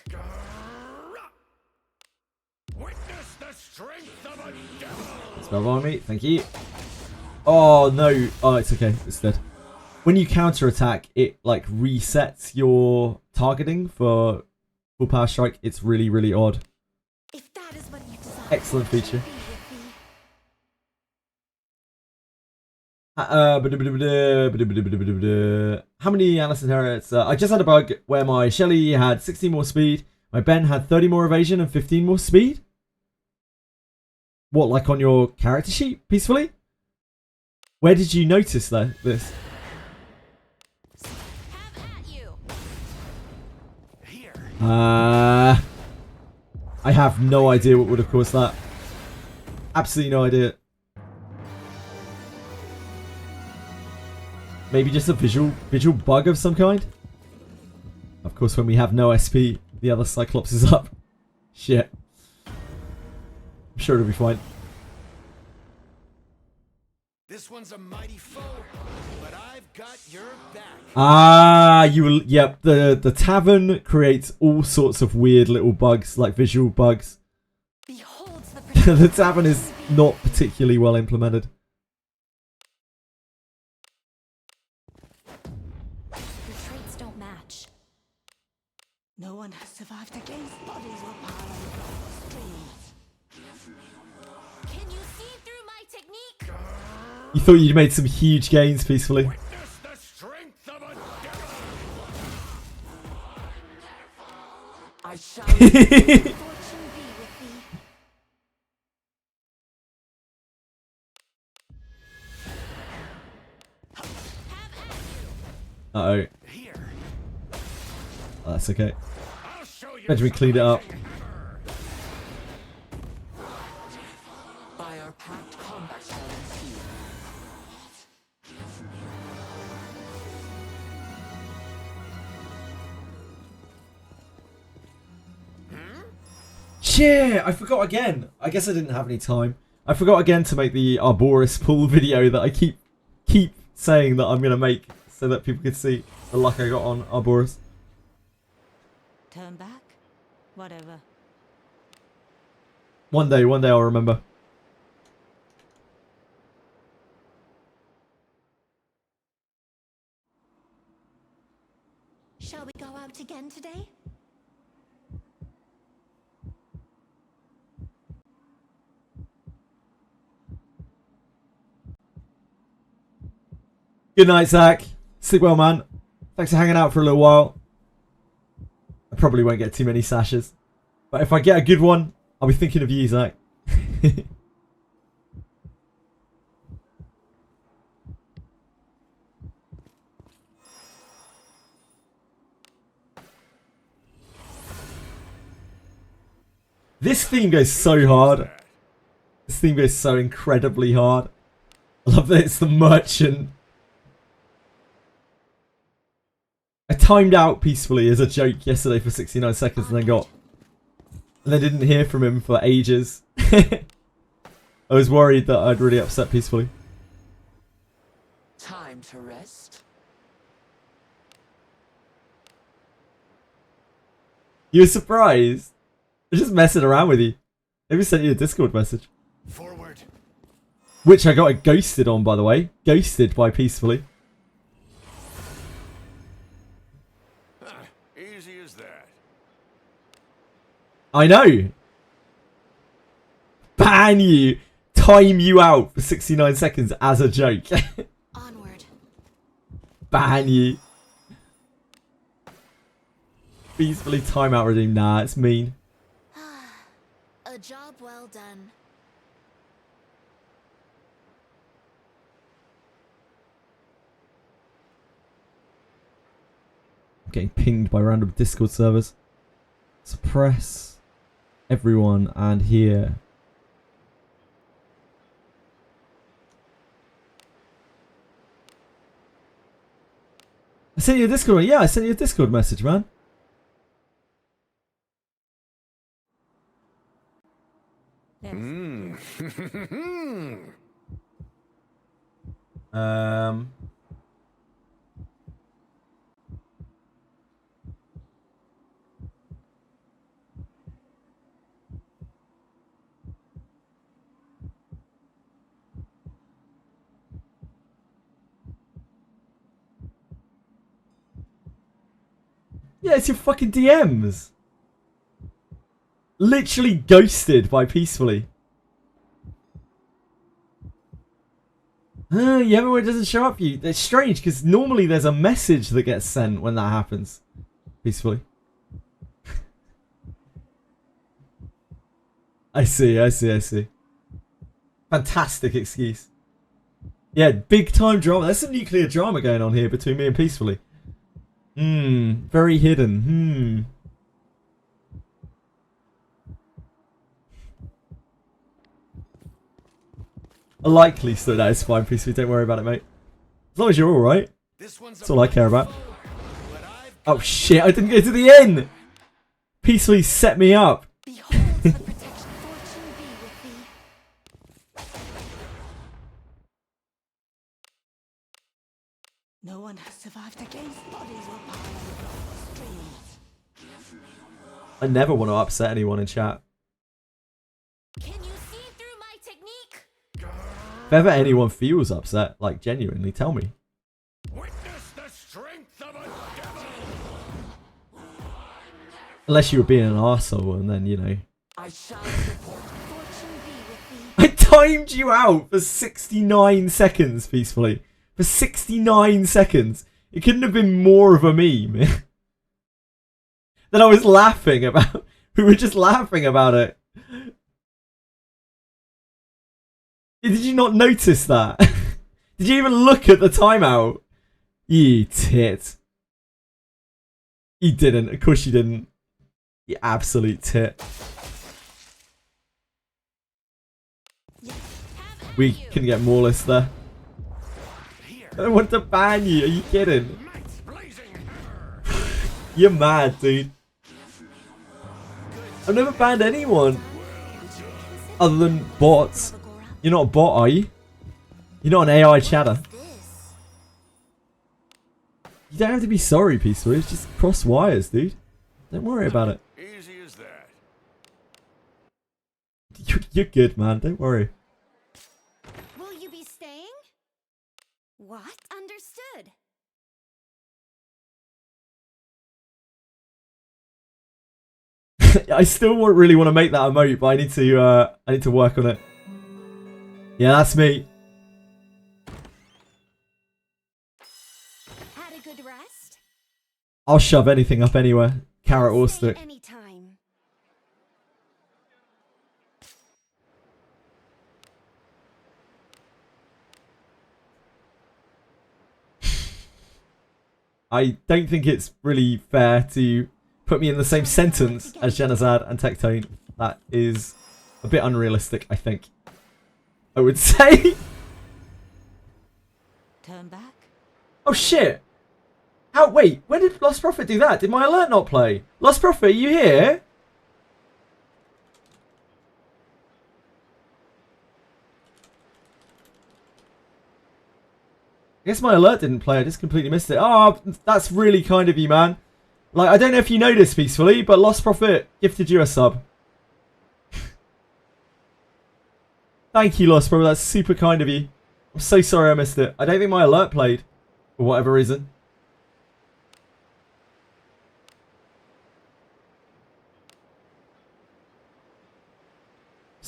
Witness the strength of a devil! Spell on me, thank you. Oh no, oh it's okay, it's dead. When you counter attack, it like resets your targeting for full power strike. It's really, really odd. If that is what you desire. Excellent feature. How many Alice inherits? I just had a bug where my Shelly had 16 more speed, my Ben had 30 more evasion and 15 more speed. What, like on your character sheet, peacefully? Where did you notice this? Have at you. Here. I have no idea what would have caused that. Absolutely no idea. Maybe just a visual bug of some kind? Of course, when we have no SP, the other Cyclops is up. Shit. I'm sure it'll be fine. This one's a mighty foe, but I've got your back. Ah, you will. Yep, the tavern creates all sorts of weird little bugs, like visual bugs. Beholds the The tavern is not particularly well implemented. Your traits don't match. No one has survived against bodies or power or streams. Can you see through my technique? You thought you'd made some huge gains peacefully. Witness the strength of a devil! I shall Fortune be with thee. Uh-oh. Here. Oh, that's okay. I'll show you. Benjamin cleaned it up. by our packed combat shall ensue. Shit, I forgot again. I guess I didn't have any time. I forgot again to make the Arboris pool video that I keep saying that I'm going to make so that people can see the luck I got on Arboris. Turn back? Whatever. One day I'll remember. Shall we go out again today? Good night, Zach. Sleep well, man. Thanks for hanging out for a little while. I probably won't get too many sashes. But if I get a good one, I'll be thinking of you, Zach. This theme goes so hard. This theme goes so incredibly hard. I love that it's the merchant. I timed out peacefully as a joke yesterday for 69 seconds and then didn't hear from him for ages. I was worried that I'd really upset peacefully. Time to rest. You were surprised? I'm just messing around with you. Maybe sent you a Discord message. Forward. Which I got ghosted on, by the way. Ghosted by Peacefully. Easy as that. I know. ban you, time you out for 69 seconds as a joke. Onward. Ban you. Peacefully timeout redeem. Nah, it's mean. A job well done. I'm getting pinged by random Discord servers. Suppress everyone and here. I sent you a Discord. Yeah, I sent you a Discord message, man. Um. Yeah, it's your fucking DMs. Literally ghosted by Peacefully. Yeah, but it doesn't show up for you. It's strange because normally there's a message that gets sent when that happens. Peacefully. I see. Fantastic excuse. Yeah, big time drama. There's some nuclear drama going on here between me and Peacefully. Very hidden. A likely story. That is fine, Peacefully. Don't worry about it, mate. As long as you're alright. That's all I care about. Oh shit, I didn't go to the inn! Peacefully set me up. Behold the protection fortune be with thee. No one has survived against bodies will pile on the streams. I never want to upset anyone in chat. Can you see through my technique? If ever anyone feels upset, like genuinely, tell me. Witness the strength of a devil! Unless you were being an arsehole and then, you know. I shall report. Fortune be with thee. I timed you out for 69 seconds, Peacefully. For 69 seconds. It couldn't have been more of a meme. Then I was laughing about... We were just laughing about it. Did you not notice that? Did you even look at the timeout? You tit. You didn't. Of course you didn't. You absolute tit. We can get Moreless there. I don't want to ban you. Are you kidding? You're mad, dude. I've never banned anyone. Other than bots. You're not a bot, are you? You're not an AI chatter. This. You don't have to be sorry, Peacefully. It's just cross wires, dude. Don't worry about it. Easy as that. You're good, man. Don't worry. Will you be staying? What? Understood. I still really want to make that emote, but I need to work on it. Yeah, that's me. Had a good rest? I'll shove anything up anywhere. Carrot or stick. Anytime. I don't think it's really fair to put me in the same sentence as Genazad and Tectone. That is a bit unrealistic, I think. I would say. Turn back. Oh shit! How? Wait, when did Lost Prophet do that? Did my alert not play? Lost Prophet, are you here? I guess my alert didn't play. I just completely missed it. Oh, that's really kind of you, man. Like, I don't know if you know this Peacefully, but Lost Prophet gifted you a sub. Thank you, Lost Prophet. That's super kind of you. I'm so sorry I missed it. I don't think my alert played. For whatever reason.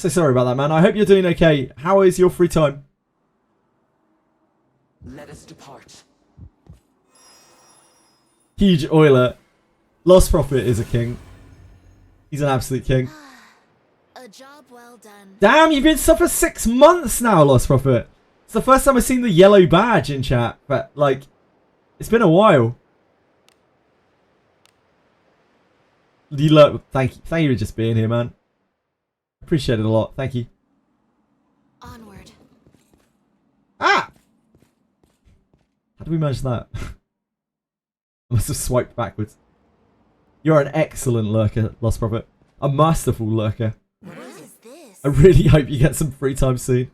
So sorry about that, man. I hope you're doing okay. How is your free time? Let us depart. Huge Oiler. Lost Prophet is a king. He's an absolute king. A job well done. Damn, you've been sub for 6 months now, Lost Prophet. It's the first time I've seen the yellow badge in chat, but like, it's been a while. Thank you for just being here, man. Appreciate it a lot. Thank you. Onward. Ah! How did we manage that? I must have swiped backwards. You're an excellent lurker, Lost Prophet. A masterful lurker. What is this? I really hope you get some free time soon.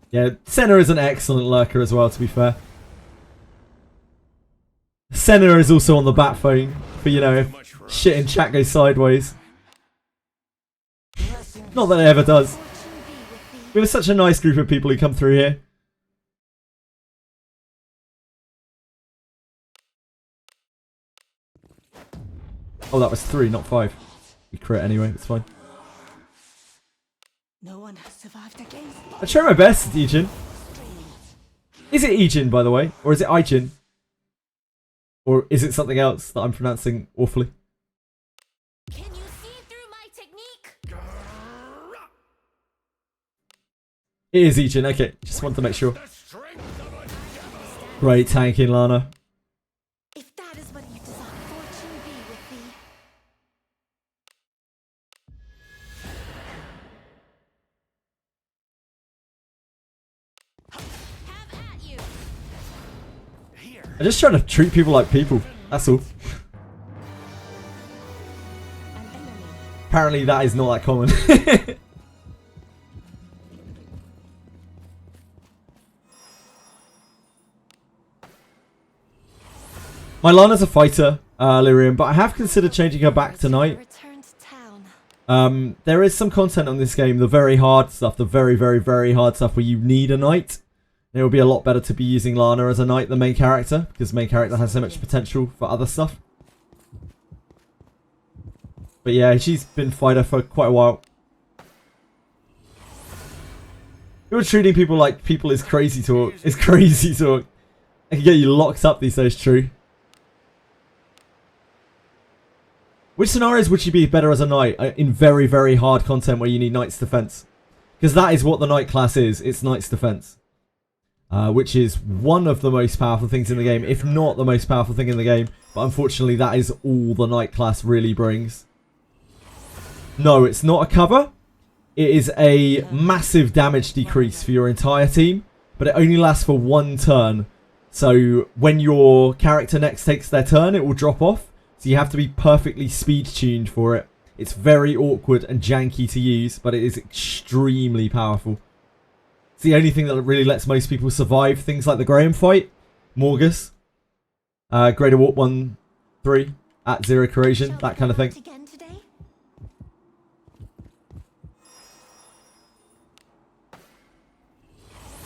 Yeah, Senna is an excellent lurker as well, to be fair. Senna is also on the bat phone for, you know, if shit in chat goes sideways. Not that it ever does. Fortune be with thee. We have such a nice group of people who come through here. Oh, that was 3, not 5. We crit anyway, it's fine. No one has survived against I try my best, Ejin. streams. Is it Ejin, by the way? Or is it Ijin? Or is it something else that I'm pronouncing awfully? Can you see through my technique? It is Ejin, okay. Just wanted to make sure. The strength of a devil. Great tanking, Lana. If that is what you desire, fortune be with thee. Have at you. Here. I'm just trying to treat people like people. That's all. An enemy. Apparently that is not that common. My Lana's a fighter, Lyrium, but I have considered changing her back tonight. Return to town. There is some content on this game, the very hard stuff, the very, very, very hard stuff where you need a knight. It would be a lot better to be using Lana as a knight than main character, because main character has so much potential for other stuff. But yeah, she's been fighter for quite a while. You're treating people like people is crazy talk. It's crazy talk. I can get you locked up these days, true. Which scenarios would you be better as a knight in very, very hard content where you need knight's defense? Because that is what the knight class is. It's knight's defense. Which is one of the most powerful things in the game, if not the most powerful thing in the game. But unfortunately, that is all the knight class really brings. No, it's not a cover. It is a massive damage decrease for your entire team. But it only lasts for 1 turn. So when your character next takes their turn, it will drop off. So you have to be perfectly speed tuned for it. It's very awkward and janky to use, but it is extremely powerful. It's the only thing that really lets most people survive things like the Graham fight, Morgus, Greater Warp 1-3 at 0 corrosion, Shall that we kind of go thing. out again today?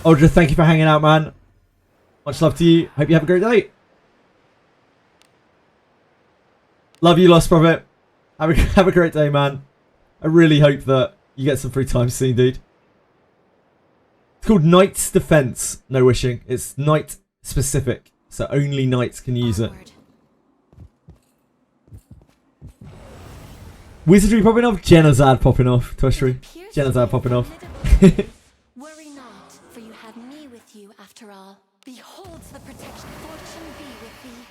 Audra, thank you for hanging out, man. Much love to you. Hope you have a great day. Love you, Lost Prophet. Have a great day, man. I really hope that you get some free time soon, dude. It's called Knight's Defense. No wishing. It's knight specific, so only knights can use it. Onward. Wizardry popping off. Genozad popping off. Twishry. Appears Genozad to be popping off. formidable. Worry not, for you have me with you after all. Behold the protection. Fortune be with thee.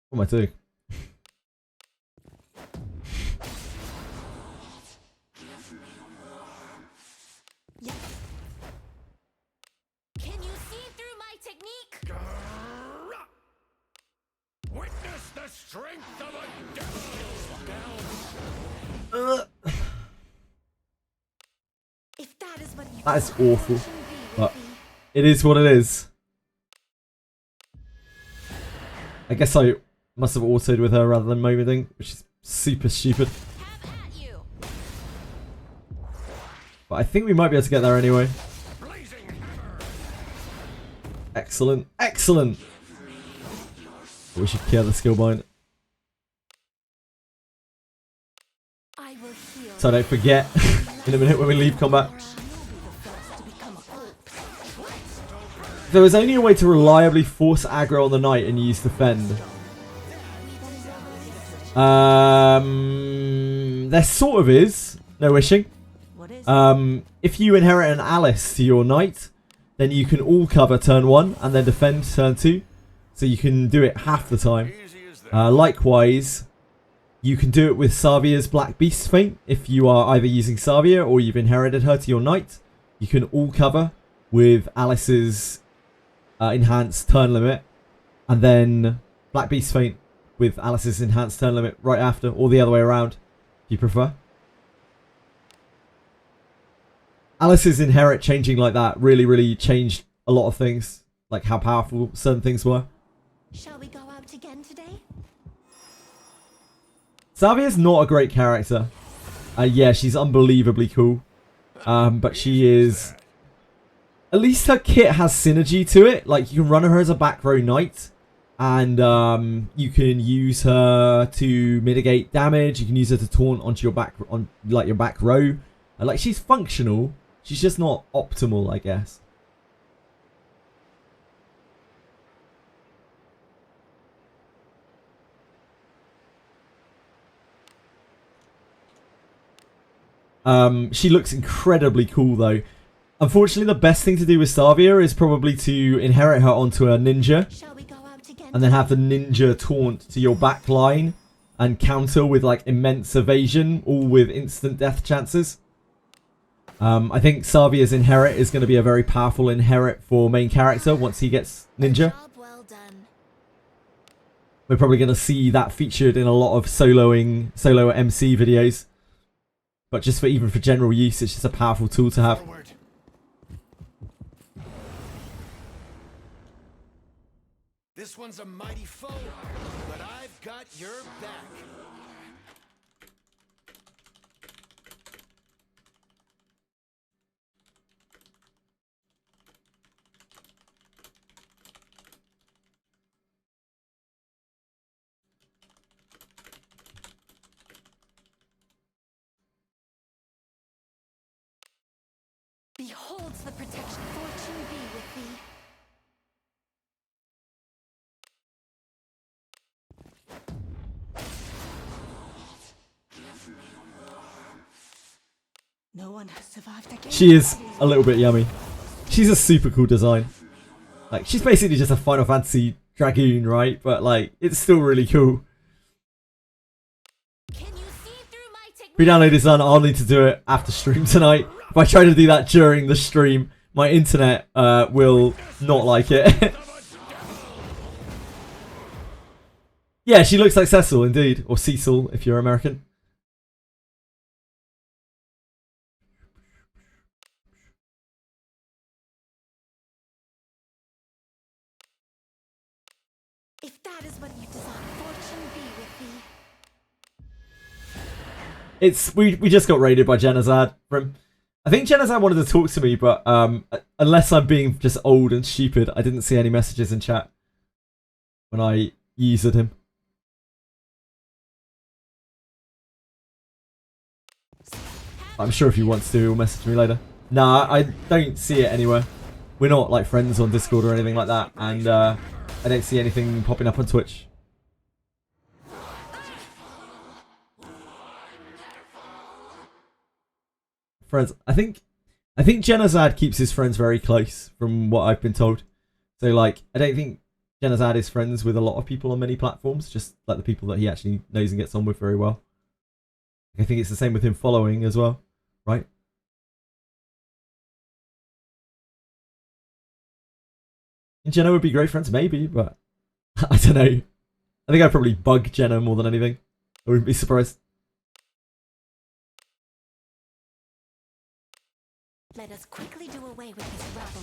What am I doing? Can you see through my technique? the strength of a devil! If that is what you That is desire, awful, fortune be with but thee. it is what it is. I guess I must have autoed with her rather than momenting, which is super stupid. Have at you. But I think we might be able to get there anyway. Blazing hammer! Excellent, excellent. But we should kill the skill bind, I will heal. so I don't forget in a minute when we leave combat. There is only a way to reliably force aggro on the knight and use defend. There sort of is. No wishing. What is If you inherit an Alice to your knight, then you can all cover turn 1 and then defend turn 2. So you can do it half the time. Easy as that. Likewise, you can do it with Savia's Black Beast Feint. If you are either using Savia or you've inherited her to your knight, you can all cover with Alice's enhanced turn limit, and then Black Beast Feint with Alice's enhanced turn limit right after, or the other way around, if you prefer. Alice's inherit changing like that really changed a lot of things, like how powerful certain things were. Shall we go out again today? Savia's not a great character. Yeah, she's unbelievably cool. But she is... At least her kit has synergy to it. Like, you can run her as a back row knight. And you can use her to mitigate damage. You can use her to taunt onto your back, on like your back row. Like, she's functional. She's just not optimal, I guess. She looks incredibly cool, though. Unfortunately, the best thing to do with Savia is probably to inherit her onto a ninja. Shall we go out again? And then have the ninja taunt to your back line and counter with like immense evasion, all with instant death chances. I think Savia's inherit is going to be a very powerful inherit for main character once he gets ninja. Job well done. We're probably going to see that featured in a lot of solo MC videos. But just for even for general use, it's just a powerful tool to have. Forward. This one's a mighty foe, but I've got your back. Beholds the protection. Fortune be with thee. No one has survived again. She is a little bit yummy. She's a super cool design. Like, she's basically just a Final Fantasy Dragoon, right? But, like, it's still really cool. Can you see through my technique? Pre-download is done. I'll need to do it after stream tonight. If I try to do that during the stream, my internet will not like it. Yeah, she looks like Cecil, indeed. Or Cecil, if you're American. If that is what you desire, fortune be with thee. It's we just got raided by Genazad from... I think Genazad wanted to talk to me, but unless I'm being just old and stupid, I didn't see any messages in chat when I used him. I'm sure if he wants to, he'll message me later. Nah, I don't see it anywhere. We're not like friends on Discord or anything like that, and I don't see anything popping up on Twitch. Friends, I think Genazad keeps his friends very close, from what I've been told. So, like, I don't think Genazad is friends with a lot of people on many platforms, just like the people that he actually knows and gets on with very well. I think it's the same with him following as well, right? And Jenna would be great friends, maybe, but I don't know. I think I'd probably bug Jenna more than anything. I wouldn't be surprised. Let us quickly do away with this rabble.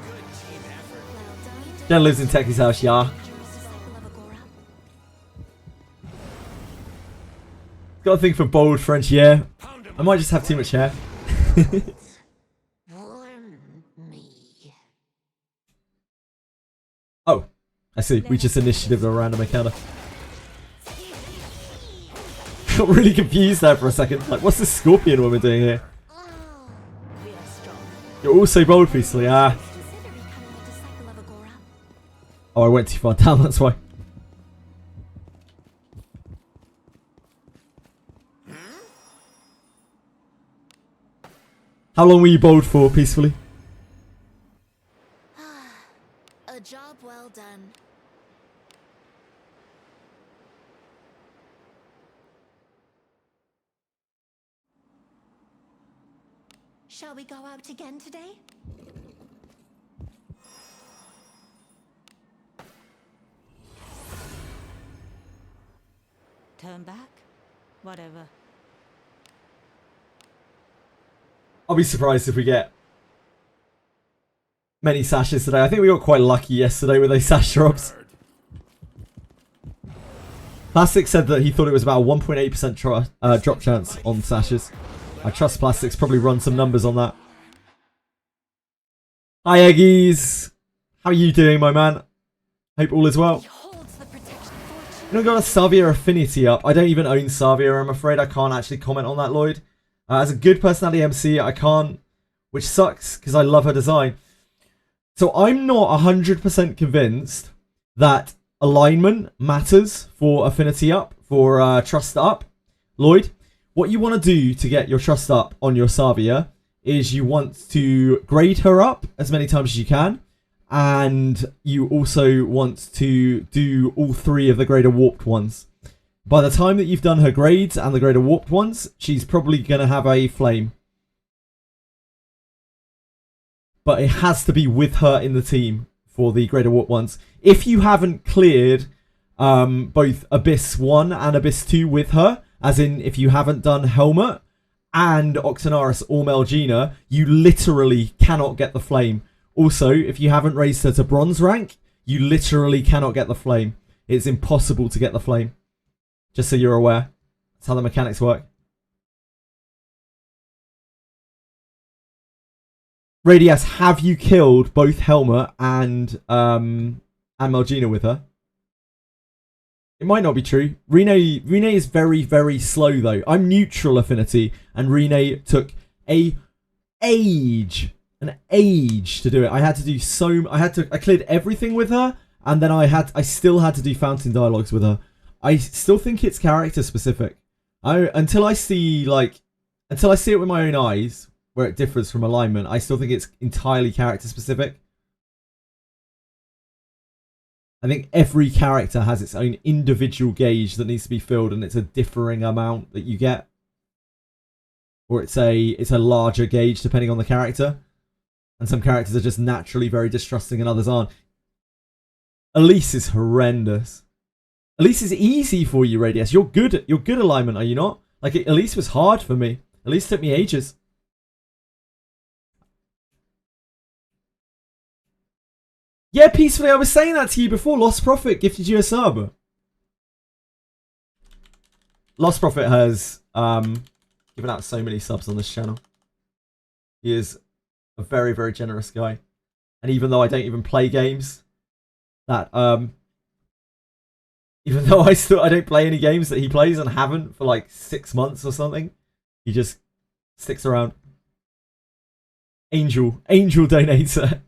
Well done. Jenna lives in Techie's house, yeah. Disciple of Agora. Got a thing for bold French, yeah. I might just have too much hair. Warm me. Oh, I see. We just initiated a random encounter. Got really confused there for a second. Like, what's this scorpion woman doing here? We are strong. You're also bold, Peacefully. Ah. Consider becoming a disciple of Agora. Oh, I went too far down, that's why. How long were you bold for, Peacefully? A job well done. Shall we go out again today? Turn back? Whatever. I'll be surprised if we get many sashes today. I think we got quite lucky yesterday with those sash drops. Plastic said that he thought it was about a 1.8% drop chance on sashes. I trust Plastic's probably run some numbers on that. Hi Eggies! How are you doing, my man? Hope all is well. Beholds the protection fortune. You know, got a Savia affinity up. I don't even own Savia, I'm afraid. I can't actually comment on that, Lloyd. As a good personality MC, I can't, which sucks because I love her design. So I'm not 100% convinced that alignment matters for affinity up, for trust up. Lloyd, what you want to do to get your trust up on your Savia is you want to grade her up as many times as you can. And you also want to do all 3 of the greater warped ones. By the time that you've done her grades and the greater warped ones, she's probably going to have a flame. But it has to be with her in the team for the greater warped ones. If you haven't cleared both Abyss 1 and Abyss 2 with her, as in if you haven't done Helmet and Octonaris or Melgina, you literally cannot get the flame. Also, if you haven't raised her to bronze rank, you literally cannot get the flame. It's impossible to get the flame. Just so you're aware. That's how the mechanics work. Radius, have you killed both Helmet and Melgina with her? It might not be true. Rene is very, very slow though. I'm neutral affinity, and Rene took an age to do it. I had to do I cleared everything with her, and then I still had to do fountain dialogues with her. I still think it's character specific. Until I see it with my own eyes, where it differs from alignment, I still think it's entirely character specific. I think every character has its own individual gauge that needs to be filled, and it's a differing amount that you get. Or it's a larger gauge depending on the character. And some characters are just naturally very distrusting and others aren't. Elise is horrendous. Elise is easy for you, Radius. You're good alignment, are you not? Like, Elise was hard for me. Elise took me ages. Yeah, Peacefully, I was saying that to you before. Lost Prophet gifted you a sub. Lost Prophet has given out so many subs on this channel. He is a very, very generous guy. And even though I don't even play games, that even though I don't play any games that he plays and haven't for like 6 months or something, he just sticks around. Angel donator.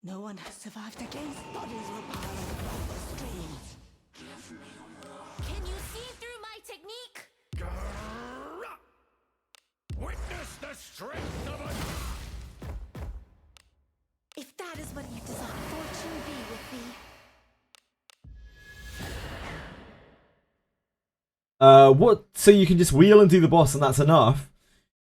No one has survived against bodies will pile above the streams. Can you see through my technique? Witness the strength of a... If that is what you desire, fortune be with thee. So you can just wheel and do the boss and that's enough.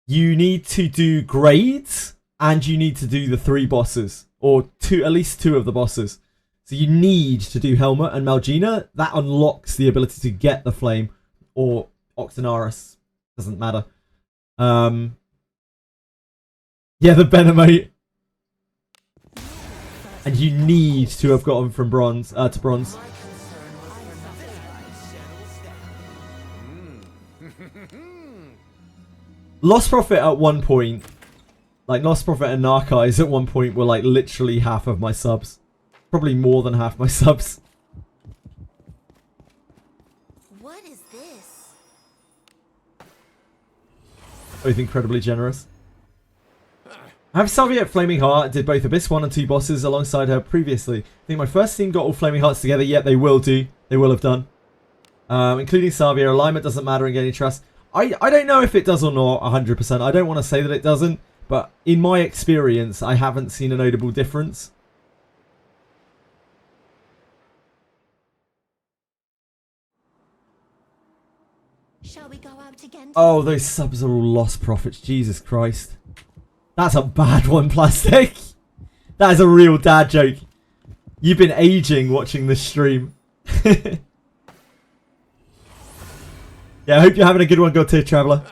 You need to do grades and you need to do the 3 bosses. Or at least 2 of the bosses. So you need to do Helmet and Malgina. That unlocks the ability to get the flame. Or Octanaris. Doesn't matter. Yeah, the Benemate. And you need to have gotten from bronze to bronze. Lost Prophet at one point, like Lost Prophet and Narcais at one point were like literally half of my subs. Probably more than half my subs. What is this? Both incredibly generous. I have Salvia at Flaming Heart, did both Abyss 1 and 2 bosses alongside her previously. I think my first team got all Flaming Hearts together. Yet they will do. They will have done. Including Salvia. Alignment doesn't matter in gaining trust. I don't know if it does or not 100%. I don't want to say that it doesn't. But in my experience, I haven't seen a notable difference. Shall we go out again? Oh, those subs are all lost profits. Jesus Christ. That's a bad one, Plastic. That is a real dad joke. You've been aging watching this stream. Yeah, I hope you're having a good one, God Tier Traveller.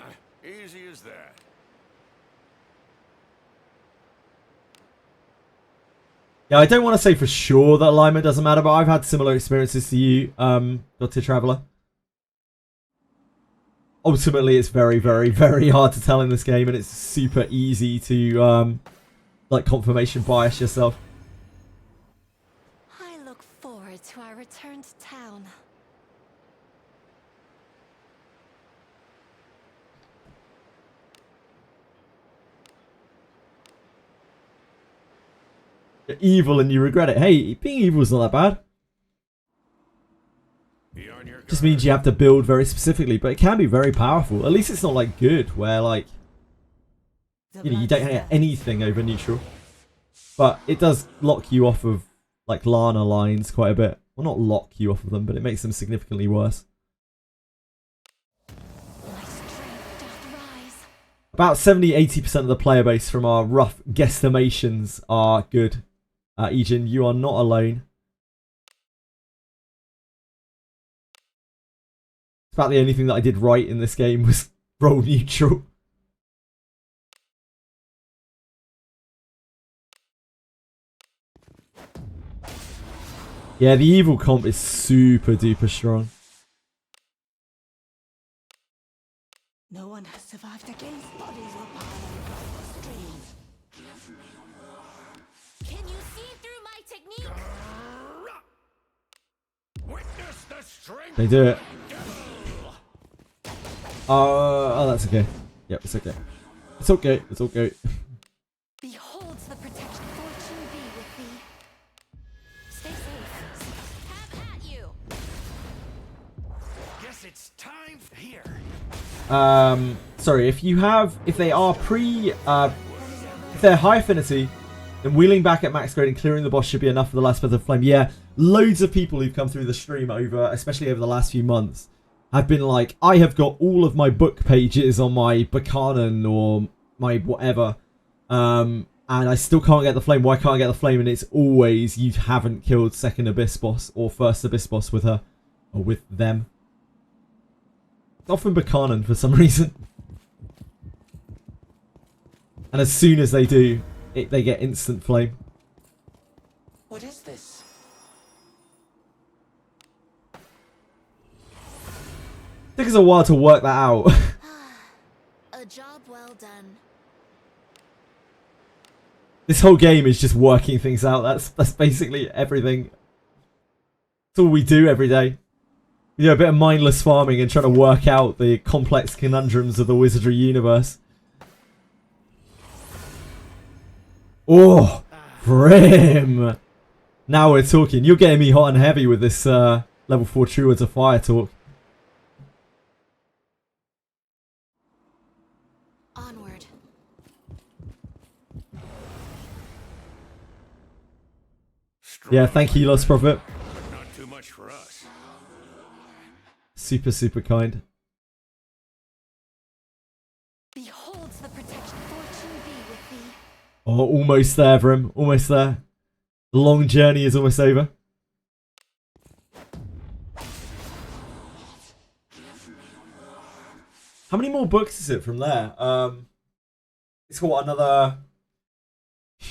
Easy as that. Yeah, I don't want to say for sure that alignment doesn't matter, but I've had similar experiences to you, God Tier Traveller. Ultimately, it's very, very, very hard to tell in this game, and it's super easy to, like, confirmation bias yourself. I look forward to our return to town. You're evil and you regret it. Hey, being evil is not that bad. Just means you have to build very specifically, but it can be very powerful. At least it's not like good, where like, you know, you don't get anything over neutral. But it does lock you off of like Lana lines quite a bit. Well, not lock you off of them, but it makes them significantly worse. My strength doth rise. About 70-80% of the player base from our rough guesstimations are good. Ejin, you are not alone. About the only thing that I did right in this game was roll neutral. Yeah, the evil comp is super duper strong. No one has survived against bodies or piles of streams. Can you see through my technique? Witness the strength. They do it. Oh, that's okay. Yep, it's okay. It's okay. It's okay. Beholds the protection. Fortune be with thee. Stay safe. Have at you. Guess it's time here. Sorry, if they are if they're high affinity, then wheeling back at max grade and clearing the boss should be enough for the last breath of flame. Yeah, loads of people who've come through the stream especially over the last few months, have been like, I have got all of my book pages on my Buchanan or my whatever, and I still can't get the flame. Why can't I get the flame? And it's always you haven't killed second Abyss boss or first Abyss boss with her or with them. Often Buchanan for some reason. And as soon as they do, they get instant flame. What is this? Took us a while to work that out. A job well done. This whole game is just working things out. That's basically everything. That's all we do every day. We do a bit of mindless farming and trying to work out the complex conundrums of the Wizardry universe. Oh, Grim! Now we're talking. You're getting me hot and heavy with this level 4 True Words of Fire talk. Onward. Yeah, thank you, Lost Prophet. Not too much for us. Super, super kind. Beholds the protection. Fortune be with thee. Oh, almost there, Vrim. Almost there. The long journey is almost over. How many more books is it from there? It's got another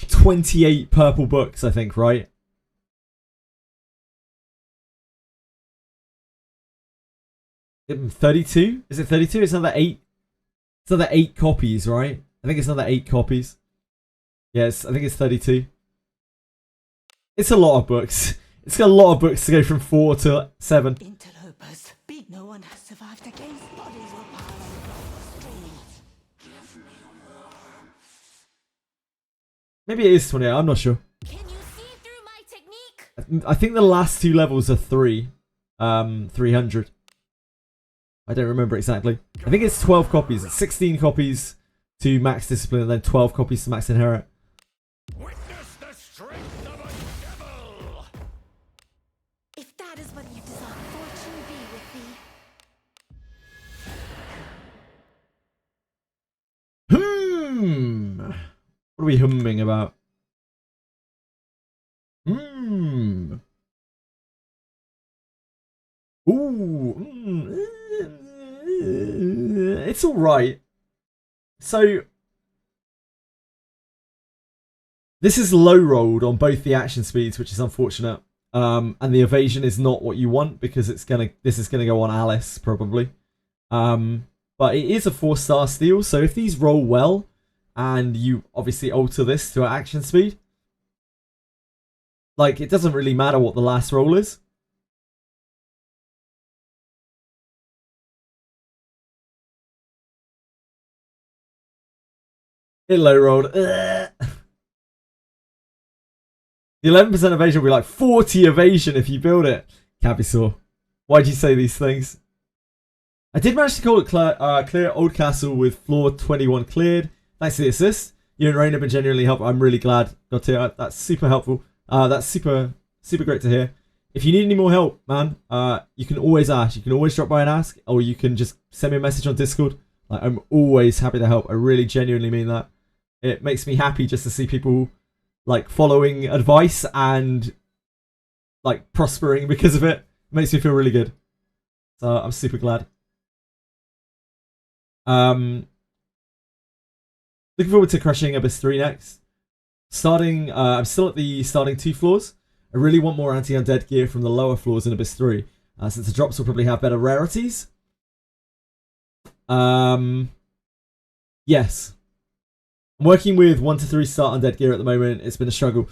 28 purple books, I think, right? Is it 32? Is it 32? It's another 8. It's another 8 copies, right? I think it's another 8 copies. Yes, I think it's 32. It's a lot of books. It's got a lot of books to go from 4 to 7. Interlopers. Beat no one has survived against bodies will pile on the streets. Maybe it is 28. I'm not sure. Can you see through my technique? I think the last 2 levels are 300. I don't remember exactly. I think it's 12 copies. It's 16 copies to max discipline and then 12 copies to max inherit. Witness the strength of a devil! If that is what you desire, fortune be with thee. What are we humming about? Ooh. It's alright. So, this is low rolled on both the action speeds, which is unfortunate. And the evasion is not what you want because this is gonna go on Alice probably. But it is a 4-star steal, so if these roll well, and you obviously alter this to action speed, like, it doesn't really matter what the last roll is. It low rolled. The 11% evasion will be like 40 evasion if you build it. Cavisaur, why'd you say these things? I did manage to call it clear Old Castle with floor 21 cleared. Thanks to the assist. You and Rain have been genuinely helpful. I'm really glad. Got to hear. That's super helpful. That's super great to hear. If you need any more help, man, you can always ask. You can always drop by and ask, or you can just send me a message on Discord. Like, I'm always happy to help. I really genuinely mean that. It makes me happy just to see people like following advice and like prospering because of it. It makes me feel really good. So I'm super glad. Looking forward to crushing Abyss 3 next. I'm still at the starting 2 floors. I really want more anti-undead gear from the lower floors in Abyss 3, since the drops will probably have better rarities. Yes. I'm working with 1 to 3 start undead gear at the moment. It's been a struggle.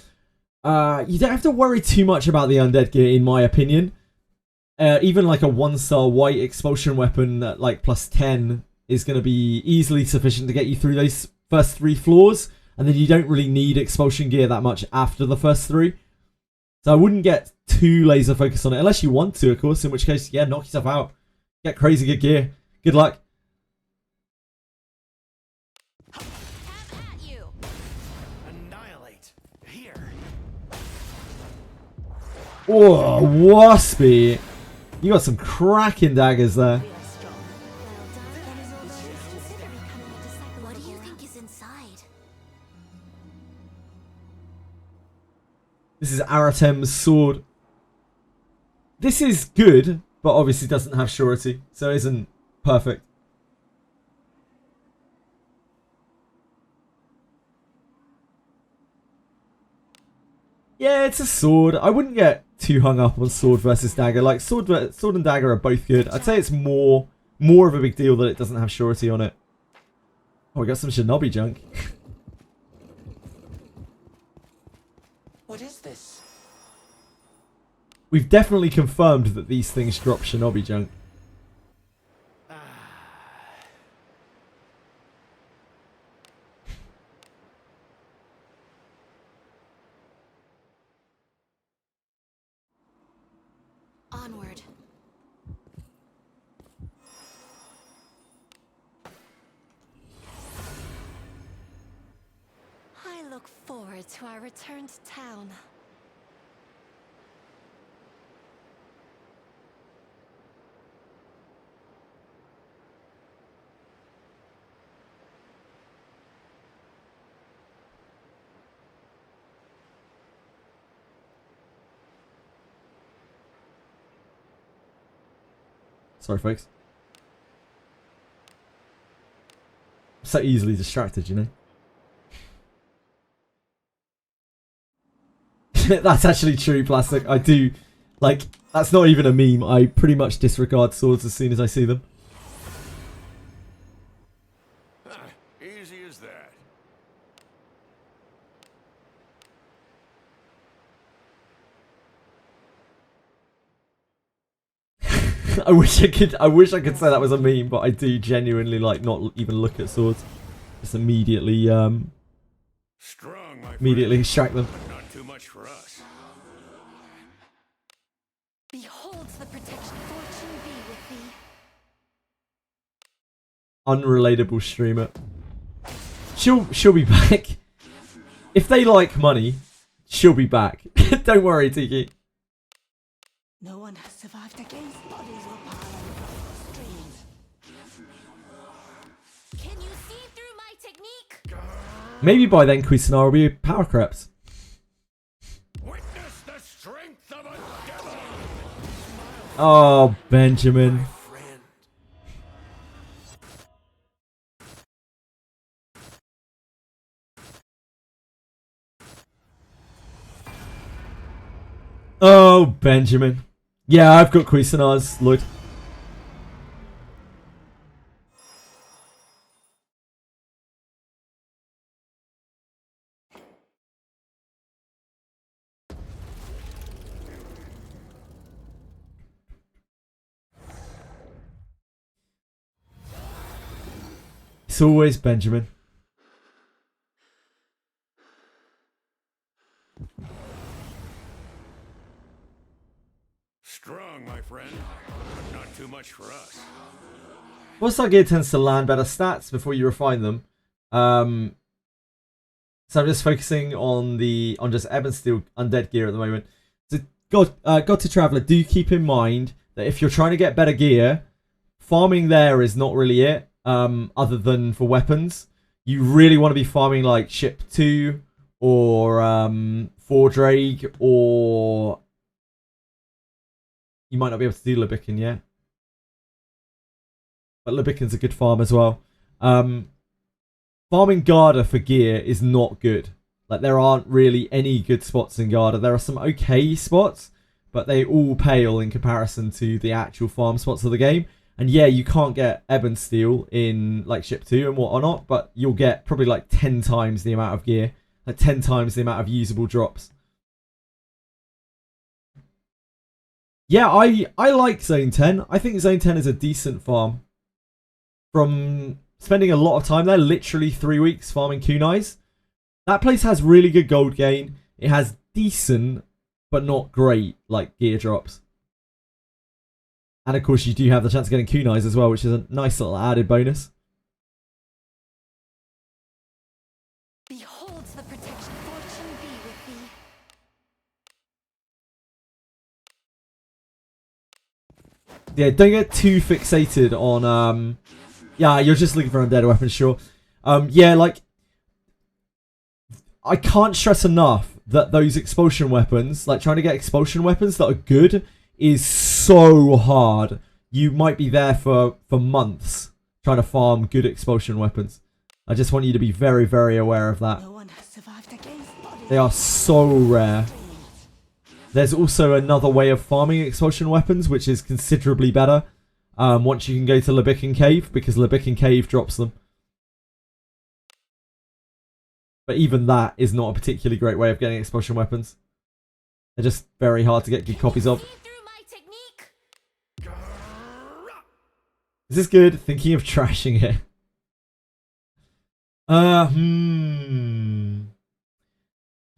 You don't have to worry too much about the undead gear, in my opinion. Even like a 1-star white expulsion weapon at like plus 10 is going to be easily sufficient to get you through those first 3 floors. And then you don't really need expulsion gear that much after the first 3. So I wouldn't get too laser focused on it. Unless you want to, of course. In which case, yeah, knock yourself out. Get crazy good gear. Good luck. Oh, Waspy. You got some cracking daggers there. What do you think is inside? This is Aratem's sword. This is good, but obviously doesn't have surety, so it isn't perfect. Yeah, it's a sword. I wouldn't get too hung up on sword versus dagger. Like, sword and dagger are both good. I'd say it's more of a big deal that it doesn't have surety on it. Oh, we got some shinobi junk. What is this? We've definitely confirmed that these things drop shinobi junk. Onward. I look forward to our return to town. Sorry, folks. So easily distracted, you know. That's actually true, Plastic. I do, like, that's not even a meme. I pretty much disregard swords as soon as I see them. Easy as that. I wish I could say that was a meme, but I do genuinely like not even look at swords. Just immediately Strong, my immediately friend, extract them. but not too much for us. Beholds the protection. Fortune be with thee. Unrelatable streamer. She'll be back. If they like money, she'll be back. Don't worry, Tiki. No one has survived against bodies or piles of streams. Can you see through my technique? Maybe by then Cuisinart will be power creps. Witness the strength of a devil. Oh, Benjamin. Friend. Oh, Benjamin. Yeah, I've got Cuisinart's, Lloyd. It's always Benjamin. Strong, my friend, but not too much for us. Four-star gear tends to land better stats before you refine them. So I'm just focusing on just Ebb and Steel undead gear at the moment. So God to Traveller, do keep in mind that if you're trying to get better gear, farming there is not really it. Other than for weapons, you really want to be farming like Ship 2 or Fordrake, or you might not be able to do Lebican yet. But Lebican's a good farm as well. Farming Garda for gear is not good. Like, there aren't really any good spots in Garda. There are some okay spots, but they all pale in comparison to the actual farm spots of the game. And yeah, you can't get Ebb and Steel in like Ship 2 and whatnot, but you'll get probably like 10 times the amount of gear. Like 10 times the amount of usable drops. Yeah, I like Zone 10. I think Zone 10 is a decent farm. From spending a lot of time there, literally 3 weeks farming kunais. That place has really good gold gain. It has decent, but not great, like, gear drops. And of course, you do have the chance of getting kunais as well, which is a nice little added bonus. Beholds the protection. Fortune be with thee. Yeah, don't get too fixated on, yeah, you're just looking for undead weapons, sure. Yeah, like, I can't stress enough that those expulsion weapons, like trying to get expulsion weapons that are good, is so hard. You might be there for months trying to farm good expulsion weapons. I just want you to be very, very aware of that. No one has survived against bodies. They are so rare. There's also another way of farming expulsion weapons, which is considerably better. Once you can go to Lebican Cave, because Lebican Cave drops them. But even that is not a particularly great way of getting expulsion weapons. They're just very hard to get good copies of. See through my technique. Is this good? Thinking of trashing it. I'm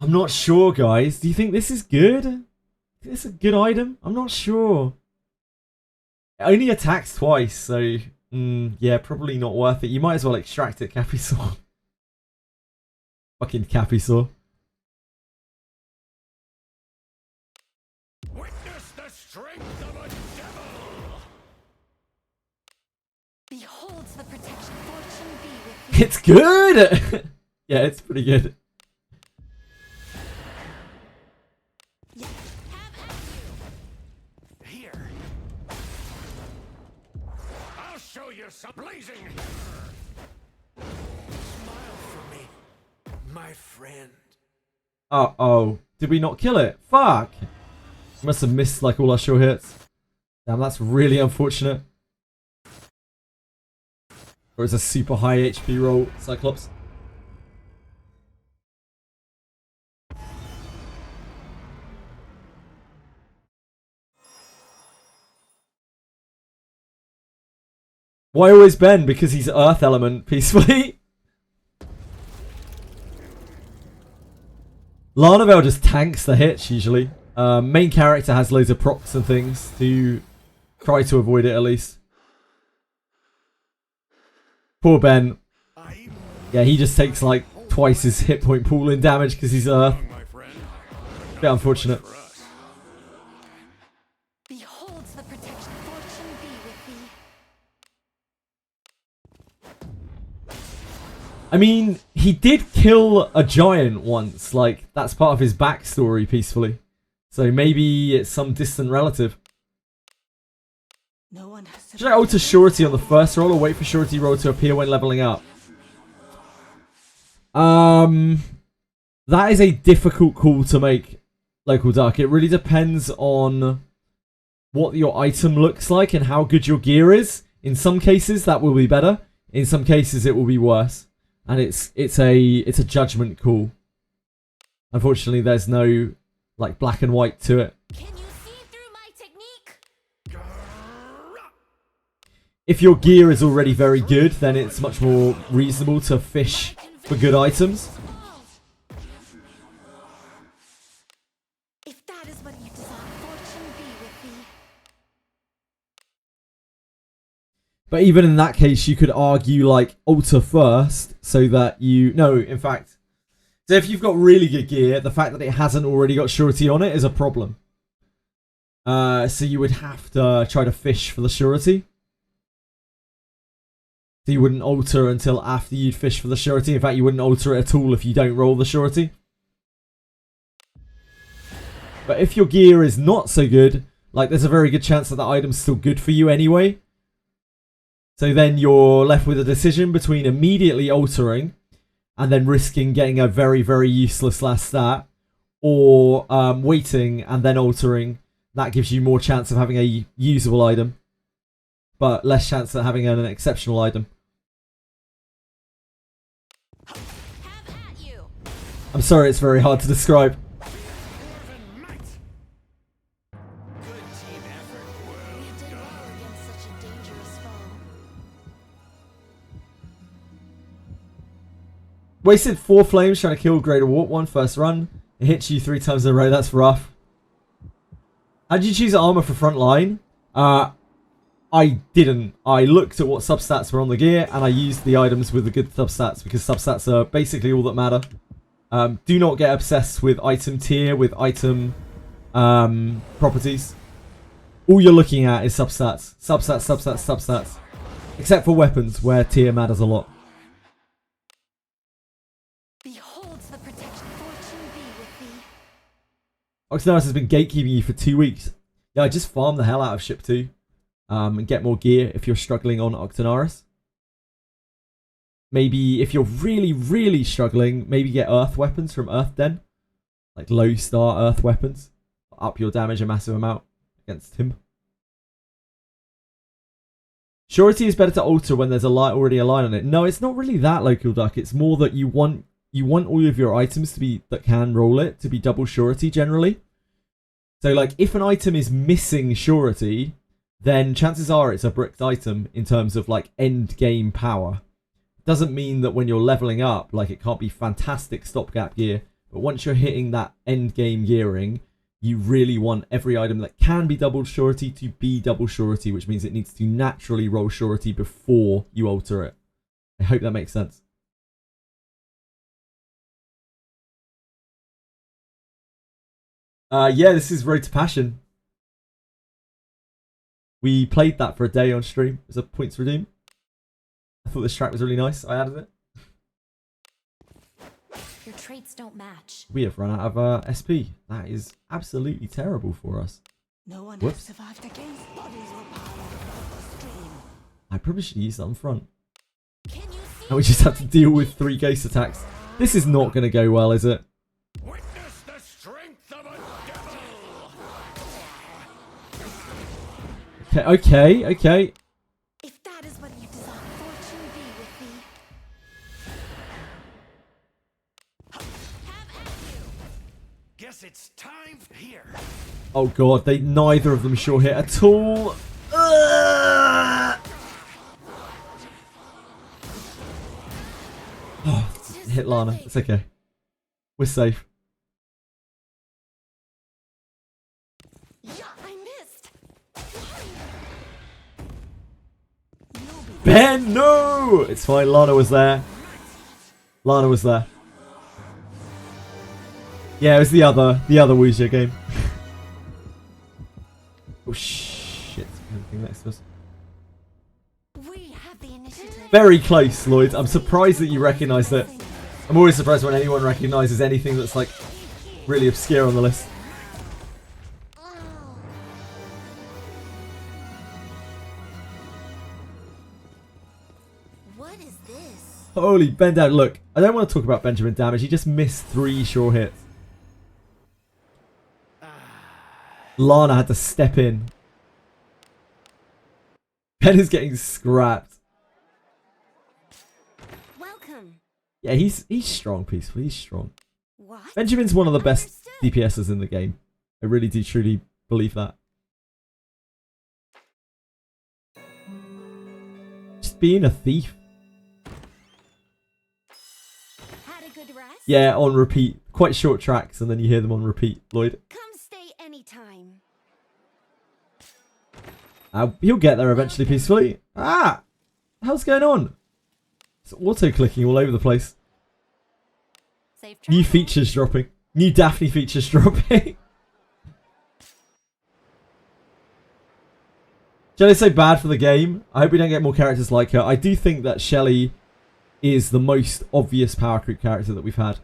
not sure, guys. Do you think this is good? Is this a good item? I'm not sure. It only attacks twice, so yeah, probably not worth it. You might as well extract it, Capisaur. Fucking Capisaur. Witness the strength of a devil. Beholds the protection. Fortune be with thee. It's good! Yeah, it's pretty good. Have at you. Here. witness a blazing Smile for me, my friend. Uh-oh. Did we not kill it? Fuck! Must have missed, like, all our sure hits. Damn, that's really unfortunate. Or it's a super high HP roll, Cyclops. Why always Ben? Because he's Earth Element, peacefully. Larnavel just tanks the hits, usually. Main character has loads of procs and things to try to avoid it, at least. Poor Ben. Yeah, he just takes, like, twice his hit point pool in damage because he's Earth. my friend. Bit unfortunate. For us. Beholds the protection. Fortune be with thee. I mean, he did kill a giant once. Like, that's part of his backstory, peacefully. So maybe it's some distant relative. No one has Should I alter Surety on the first roll or wait for Surety roll to appear when leveling up? That is a difficult call to make, Local Dark. It really depends on what your item looks like and how good your gear is. In some cases, that will be better. In some cases, it will be worse. And it's a judgment call. Unfortunately, there's no, like, black and white to it. Can you see through my technique? If your gear is already very good, then it's much more reasonable to fish for good items. If that is what you desire, fortune be with thee. But even in that case, you could argue, like, alter first, so that you... No, in fact... So if you've got really good gear, the fact that it hasn't already got Surety on it is a problem. So you would have to try to fish for the Surety. So you wouldn't alter until after you'd fish for the Surety. In fact, you wouldn't alter it at all if you don't roll the Surety. But if your gear is not so good, like, there's a very good chance that the item's still good for you anyway. So then you're left with a decision between immediately altering and then risking getting a very, very useless last stat, or waiting and then altering. That gives you more chance of having a usable item, but less chance of having an exceptional item. Have at you. I'm sorry, it's very hard to describe. Dwarven might. Good team effort. We did well against such a dangerous foe. Wasted 4 flames trying to kill Greater Warp 1 first run. It hits you 3 times in a row, that's rough. How did you choose armor for front line? I didn't. I looked at what substats were on the gear and I used the items with the good substats because substats are basically all that matter. Do not get obsessed with item tier, with item properties. All you're looking at is substats. Substats, substats, substats. Except for weapons, where tier matters a lot. Beholds the protection. Fortune be with thee. Octonaris has been gatekeeping you for 2 weeks. Yeah, I just farm the hell out of ship 2. And get more gear if you're struggling on Octonaris. Maybe if you're really, really struggling, maybe get Earth weapons from Earth Den. Like low star Earth weapons. Up your damage a massive amount against him. Surety is better to alter when there's already a line on it. No, it's not really that, Local Duck. It's more that you want all of your items to be that can roll it to be double Surety generally. So like if an item is missing Surety, then chances are it's a bricked item in terms of like end game power. Doesn't mean that when you're leveling up, like it can't be fantastic stopgap gear, but once you're hitting that end game gearing, you really want every item that can be double Surety to be double Surety, which means it needs to naturally roll Surety before you alter it. I hope that makes sense. Yeah, this is Road to Passion. We played that for a day on stream as a points redeem. I thought this track was really nice. I added it. Your traits don't match. We have run out of SP. That is absolutely terrible for us. No one Whoops. has survived against bodies or power of the stream. I probably should use that on front. Can you see And we just have to deal with 3 ghost attacks. This is not going to go well, is it? Witness the strength of a devil! Okay. if that is what you desire? Fortune be with thee. Have at you. Guess it's time here. Oh god, neither of them sure hit at all. Ugh! Oh, hit Lana. It's okay. We're safe. Yeah, I missed. Ben, no! It's fine. Lana was there. Yeah, it was the other Wuxia game. Oh shit! Anything next to us? We have the initiative. Very close, Lloyd. I'm surprised that you recognised it. I'm always surprised when anyone recognises anything that's like really obscure on the list. What is this? Holy, Ben down. Look, I don't want to talk about Benjamin damage. He just missed 3 sure hits. Lana had to step in. Ben is getting scrapped. Welcome. Yeah, he's strong, Peaceful. He's strong. What? Benjamin's one of the best Understood. DPSs in the game. I really do truly believe that. Just being a thief. Had a good rest? Yeah, on repeat. Quite short tracks, and then you hear them on repeat, Lloyd. Come stay anytime. He'll get there eventually, Peacefully. Ah! What the hell's going on? It's auto-clicking all over the place. Safe New travel. features dropping. New Daphne features dropping. Shelly's so bad for the game. I hope we don't get more characters like her. I do think that Shelly is the most obvious power creep character that we've had.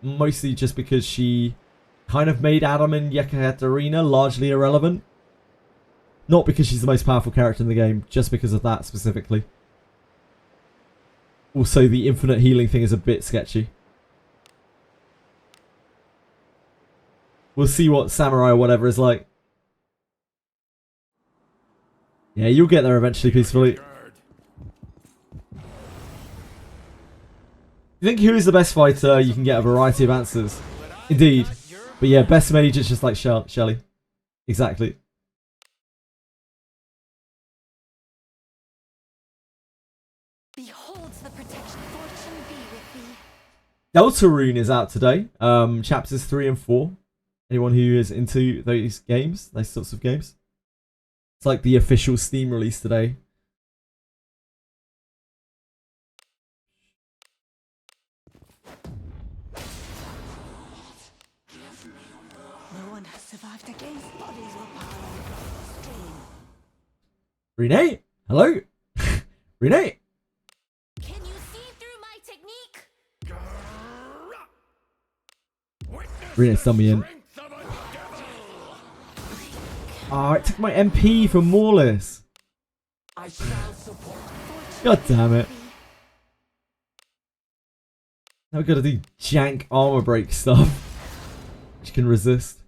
Mostly just because she kind of made Adam and Yekaterina largely irrelevant. Not because she's the most powerful character in the game, just because of that specifically. Also, the infinite healing thing is a bit sketchy. We'll see what Samurai or whatever is like. Yeah, you'll get there eventually, Peacefully. You think who is the best fighter? You can get a variety of answers. Indeed. But yeah, best mage is just like Shelly. Exactly. Beholds the protection. Fortune be with thee. Deltarune is out today. Chapters 3 and 4. Anyone who is into those games, those sorts of games. It's like the official Steam release today. No one has survived against bodies will pile across the stream. Renee? Hello? Renee? Can you see through my technique? Renee's done me in. Strength of a devil! Oh, it took my MP for Morless. I shall support. God damn it. Now we've got to do jank armor break stuff. Which can resist.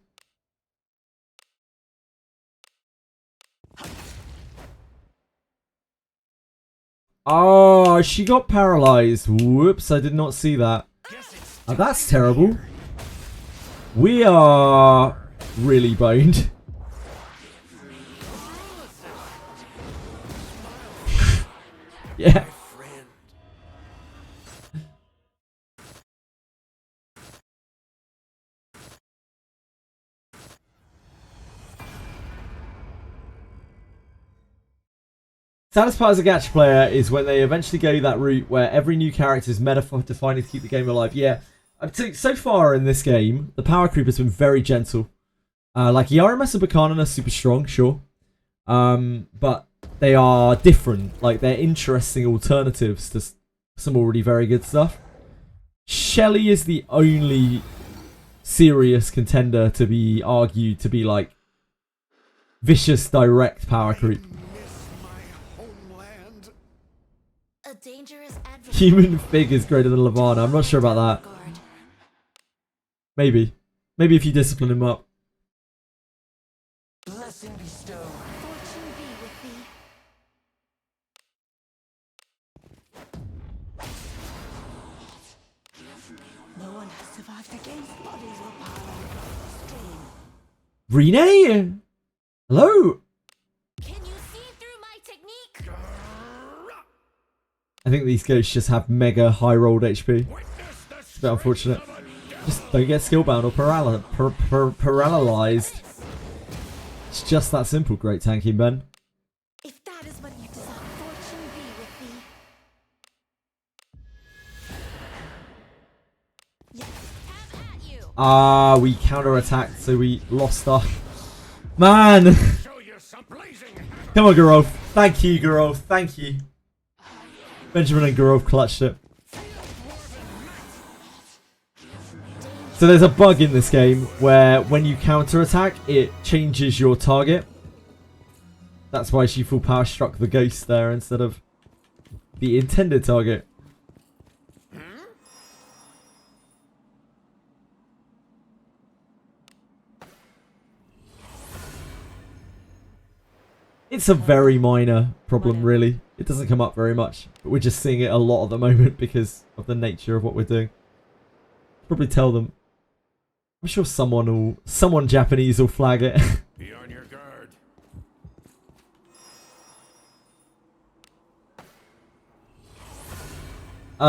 Oh, she got paralyzed. Whoops, I did not see that. Oh, that's terrible. We are really boned. Yeah. Friend. Saddest part as a gacha player is when they eventually go that route where every new character is meta-defining to keep the game alive. Yeah, so far in this game, the power creep has been very gentle. Like Yaramas and Bakanan are super strong, sure. But they are different. Like, they're interesting alternatives to some already very good stuff. Shelly is the only serious contender to be argued to be, like, vicious direct power creep. Miss my homeland. A dangerous adversary. Human Fig is greater than Lavana. I'm not sure about that. Guard. Maybe. Maybe if you discipline him up. Blessing bestow. Fortune be with thee. No one has survived against bodies will pile on the stream. Rene? Hello? Can you see through my technique? I think these ghosts just have mega high rolled HP. Witness the It's a bit unfortunate. Just don't get skill-bound or paralyzed. It's just that simple, great tanking Ben. If that is what you desire, fortune be with thee. Yes, have at you. Ah, we counter-attacked, so we lost our... Man! show you some blazing. Come on, Garov. Thank you, Garov. Thank you. Benjamin and Garov clutched it. So there's a bug in this game where when you counter-attack, it changes your target. That's why she full power struck the ghost there instead of the intended target. It's a very minor problem, really. It doesn't come up very much, but we're just seeing it a lot at the moment because of the nature of what we're doing. Probably tell them. I'm sure someone Japanese will flag it. Be on your guard.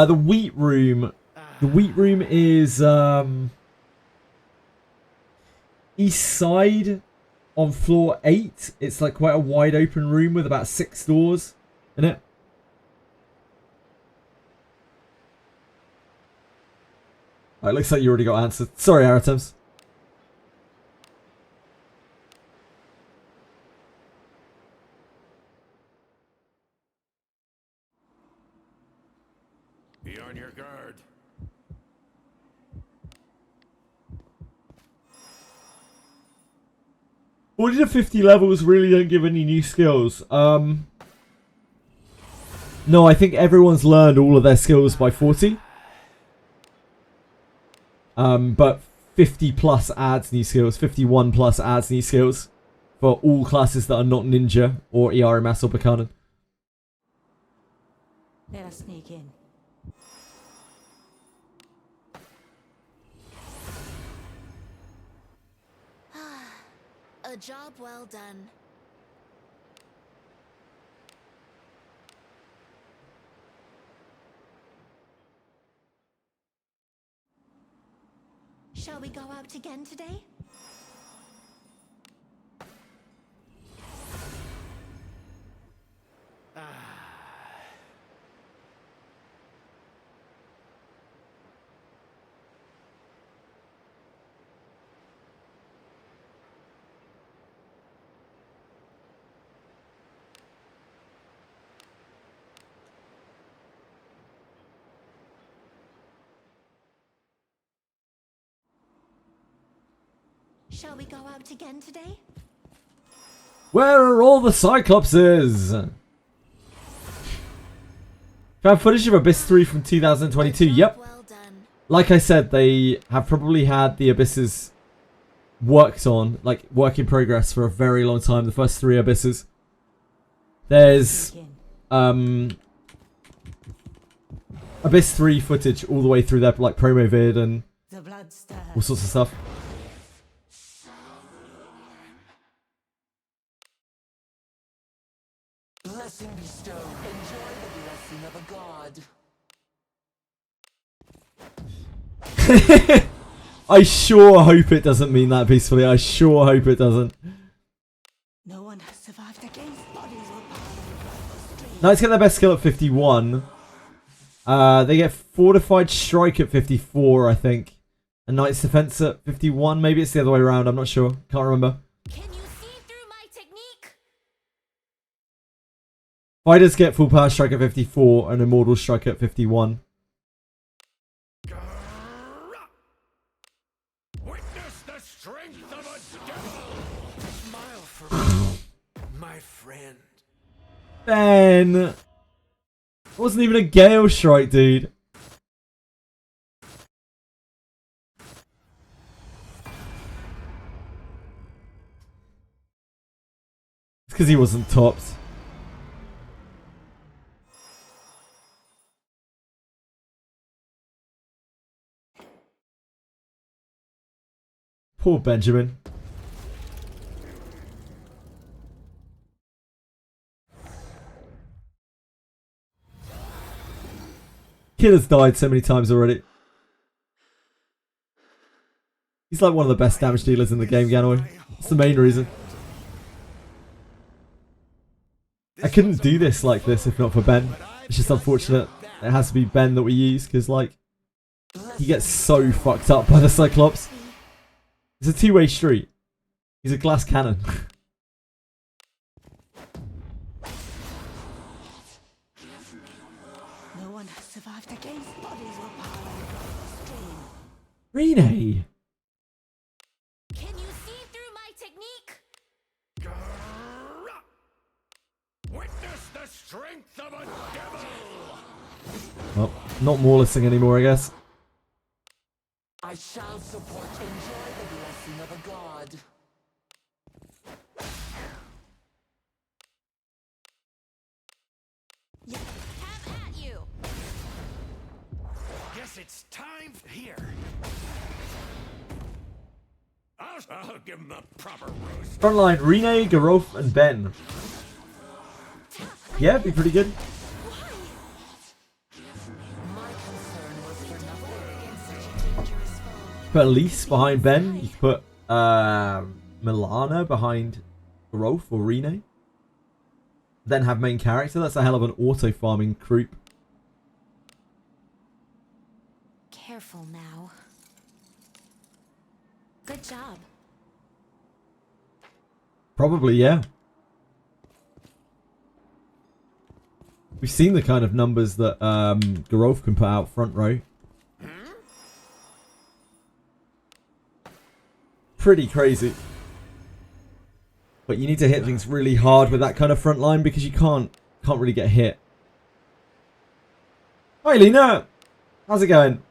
The wheat room. The wheat room is east side on floor 8. It's like quite a wide open room with about 6 doors in it. Oh, it looks like you already got answered. Sorry, Aritems. Be on your guard. 40 to 50 levels really don't give any new skills. No, I think everyone's learned all of their skills by 40. But 50 plus adds new skills. 51 plus adds new skills for all classes that are not ninja or ERMS or Buchanan. Let us sneak in. A job well done. Shall we go out again today? Shall we go out again today? Where are all the CYCLOPSes? Found footage of Abyss 3 from 2022. Yep. Well done. Like I said, they have probably had the Abysses worked on, like work in progress for a very long time. The first 3 Abysses. There's Sneak in. Abyss 3 footage all the way through their like promo vid and The blood stirs. all sorts of stuff. Blessing bestow. Enjoy the blessing of a god. I sure hope it doesn't mean that peacefully. I sure hope it doesn't. No one has survived against bodies will pile on the stream. Knights get their best skill at 51. They get Fortified Strike at 54, I think. And Knight's Defense at 51. Maybe it's the other way around. I'm not sure. Can't remember. Can you see through my technique? Fighters get Full Power Strike at 54 and Immortal Strike at 51. Witness the strength of a devil. Smile for me, my friend. Ben! It wasn't even a Gale Strike, dude. It's because he wasn't topped. Poor Benjamin. Kid has died so many times already. He's like one of the best damage dealers in the game, Ganoi. That's the main reason. I couldn't do this like this if not for Ben. It's just unfortunate. It has to be Ben that we use because, like, he gets so fucked up by the Cyclops. It's a two-way street. He's a glass cannon. No one has survived against bodies were piled across the stream. Rene! Can you see through my technique? Witness the strength of a devil! Well, not Morlising anymore, I guess. I shall support, enjoy the blessing of a god. Have at you. Guess it's time here. I'll give him the proper roast. Frontline, Rene, Garof, and Ben. Yeah, it'd be pretty good. My concern was for nothing. Against such a dangerous foe. Put Elise behind Ben. You could put Milana behind Garof or Rene. Then have main character. That's a hell of an auto farming creep. Careful now. Good job. Probably, yeah. We've seen the kind of numbers that Garof can put out front row. Pretty crazy. But you need to hit things really hard with that kind of front line because you can't really get hit. Hi Lena! How's it going?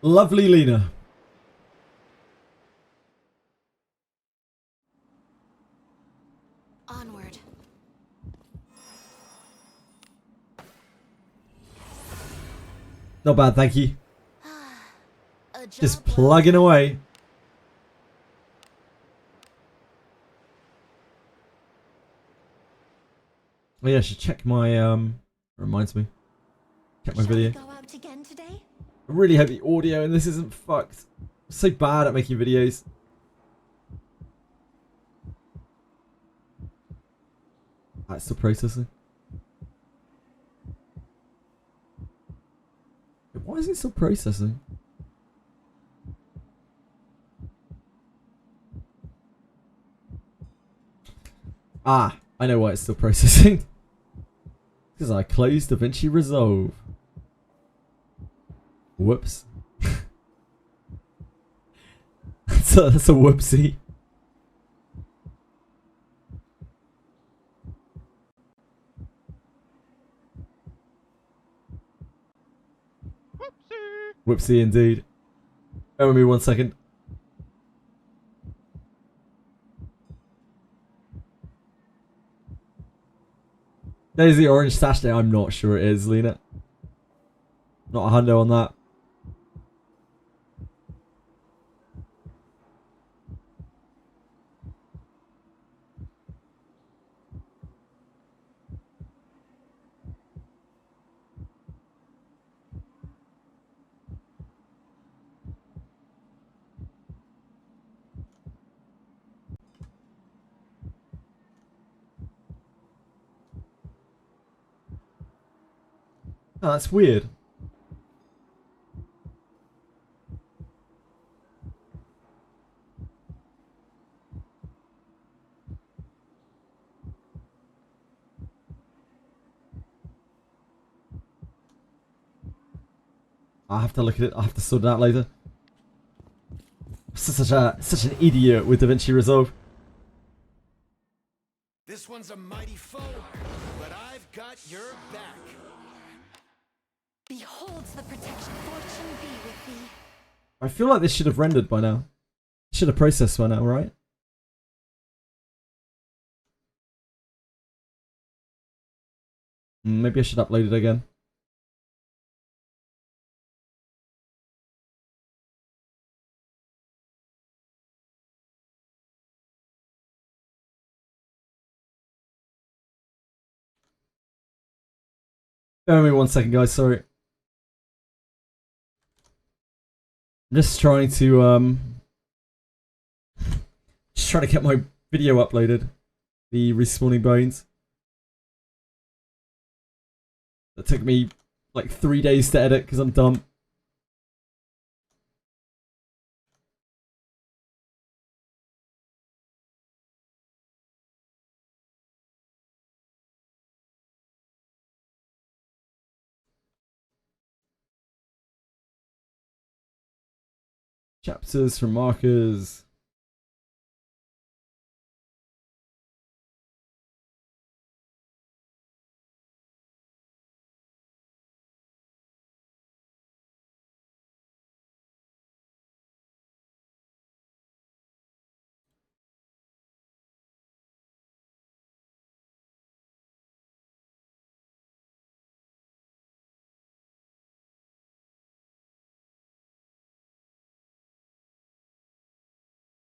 Lovely Lena. Onward. Not bad, thank you. A job Just well plugging away. Oh yeah, I should check my reminds me. Check my Shall we video. go out again today? I really hope the audio and this isn't fucked. I'm so bad at making videos. Ah, it's still processing. Why is it still processing? Ah, I know why it's still processing. Because I closed DaVinci Resolve. Whoops. that's a whoopsie. Whoopsie indeed. Bear with me 1 second. There's the orange Saturday. I'm not sure it is, Lena. Not a hundo on that. Oh, that's weird. I'll have to look at it. I'll have to sort it out later. Such an idiot with DaVinci Resolve. This one's a mighty foe, but I've got You're back. Beholds the protection. Fortune be with thee. I feel like this should have rendered by now. Should have processed by now, right? Maybe I should upload it again. Bear with me 1 second, guys. Sorry. I'm just trying to get my video uploaded. The respawning bones. That took me like 3 days to edit because I'm dumb. Chapters from markers.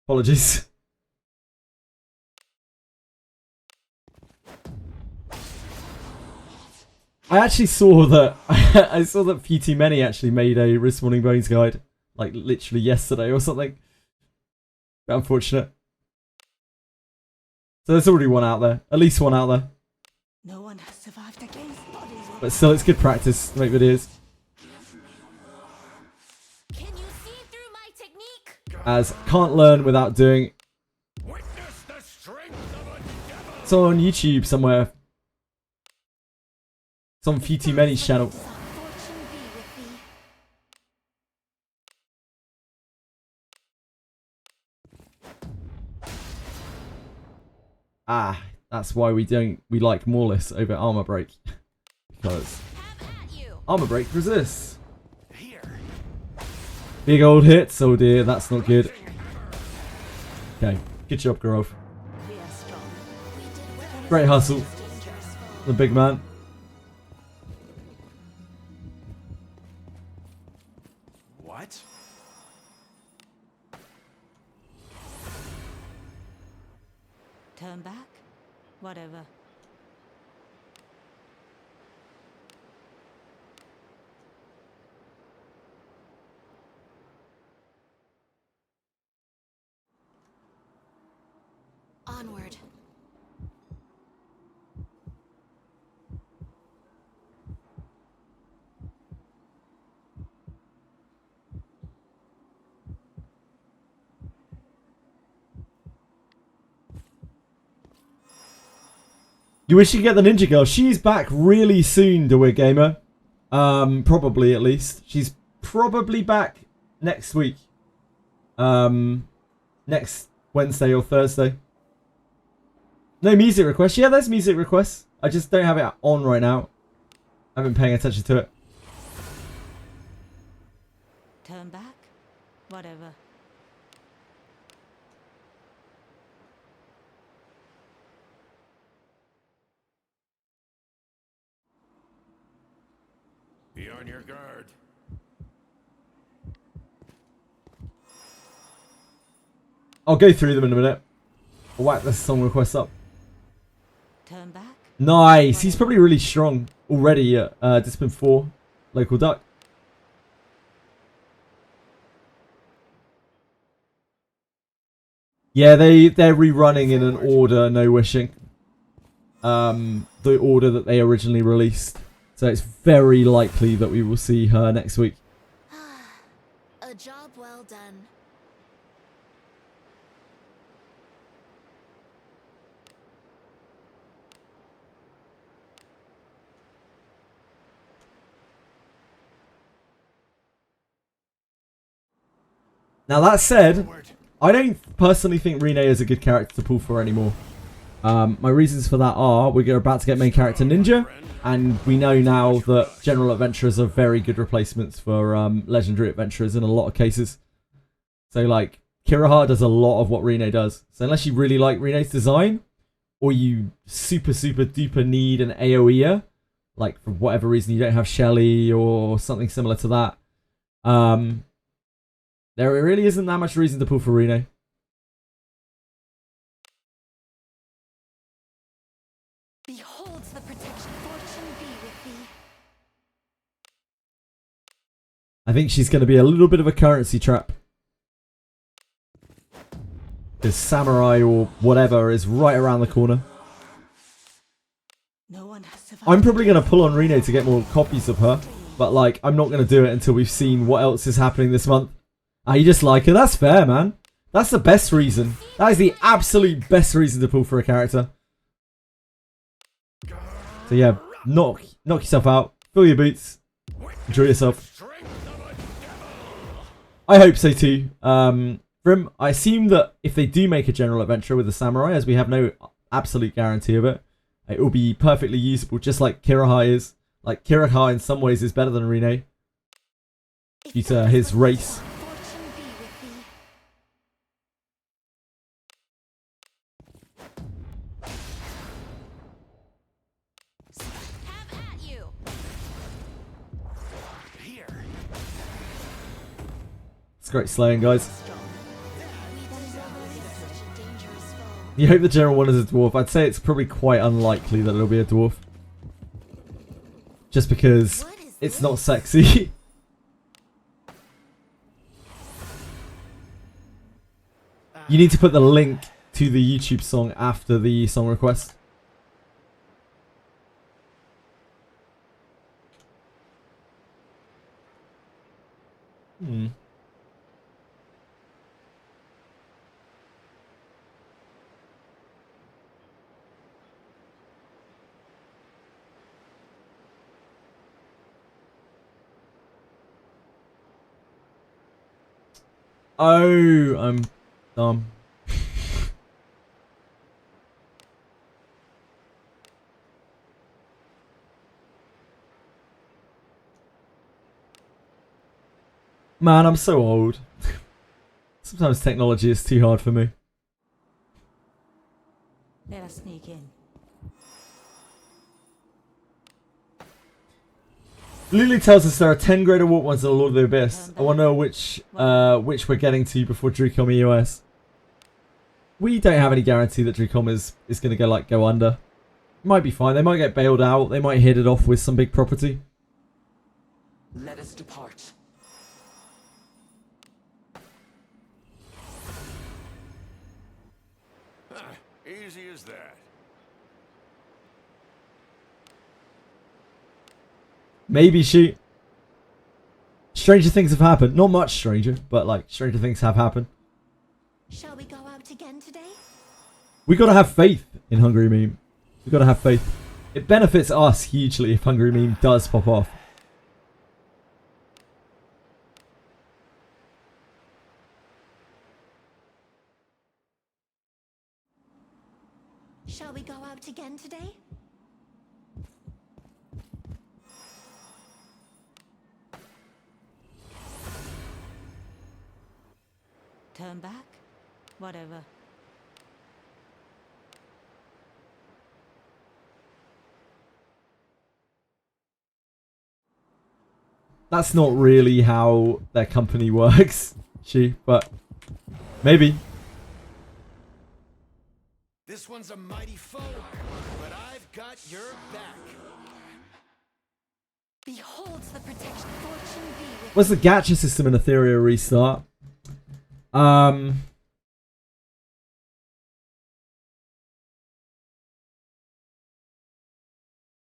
Apologies. I actually saw that I saw that Few Too Many actually made a respawning bones guide like literally yesterday or something. Unfortunate. So there's already one out there. At least one out there. No one has survived against bodies or But still, it's good practice to make videos. Can you see through my technique? As can't learn without doing. Witness the strength of a devil. It's on YouTube somewhere. It's on Few Too Many's channel. Fortune be with thee. Ah, that's why we like Moreless over Armor Break. Because Have at you. Armor Break resists. Here. Big old hits. Oh dear, that's not good. Okay, good job, Grove. we are strong. We did well. Great hustle. Dangerous. The big man. What? Turn back? Whatever. Onward. You wish you could get the Ninja Girl. She's back really soon, DeWitt Gamer. Probably at least. She's probably back next week. Next Wednesday or Thursday. No music requests. Yeah, there's music requests. I just don't have it on right now. I haven't been paying attention to it. Turn back? Whatever. Be on your guard. I'll go through them in a minute. I'll whack the song requests up. Turn back? Nice. He's probably really strong already at Discipline 4. Local Duck. Yeah, they're rerunning in an order, no wishing. The order that they originally released. So it's very likely that we will see her next week. A job well done. Now that said, Forward. I don't personally think Rene is a good character to pull for anymore. My reasons for that are we're about to get main character Ninja, and we know now that General Adventurers are very good replacements for Legendary Adventurers in a lot of cases. So like, Kiraha does a lot of what Rine does. So unless you really like Rine's design, or you super duper need an AoE'er, like for whatever reason you don't have Shelly or something similar to that, there really isn't that much reason to pull for Rine. Beholds the protection. Fortune be with thee. I think she's going to be a little bit of a currency trap. Because Samurai or whatever is right around the corner. No one has survived. I'm probably going to pull on Rine to get more copies of her. But like, I'm not going to do it until we've seen what else is happening this month. Ah, you just like her? That's fair, man. That's the best reason. That is the absolute best reason to pull for a character. So yeah, knock yourself out. Fill your boots. Enjoy yourself. I hope so too. Grim, I assume that if they do make a general adventure with the samurai, as we have no absolute guarantee of it, it will be perfectly usable, just like Kiraha is. Like, Kiraha in some ways is better than Rine, due to his race. Fortune be with thee. Have at you. Here. It's great slaying, guys. We deserve against such a dangerous foe. You hope the general one is a dwarf. I'd say it's probably quite unlikely that it'll be a dwarf. Just because What is it's not sexy. You need to put the link to the YouTube song after the song request. Hmm. Oh, I'm dumb. Man, I'm so old. Sometimes technology is too hard for me. Let us sneak in. Lulu tells us there are 10 greater warp ones in the Lord of the Abyss. I want to know which we're getting to before Drucom EOS. We don't have any guarantee that Drucom is going to go under. Might be fine. They might get bailed out. They might hit it off with some big property. Let us depart. Easy as that. Maybe she... Stranger things have happened. Not much stranger, but like, stranger things have happened. Shall we go out again today? We gotta have faith in Hungry Meme. We gotta have faith. It benefits us hugely if Hungry Meme does pop off. Shall we go out again today? Turn back? Whatever. That's not really how their company works, but maybe. This one's a mighty foe, but I've got your back. Beholds the protection. Fortune be with What's the gacha system in Etheria restart?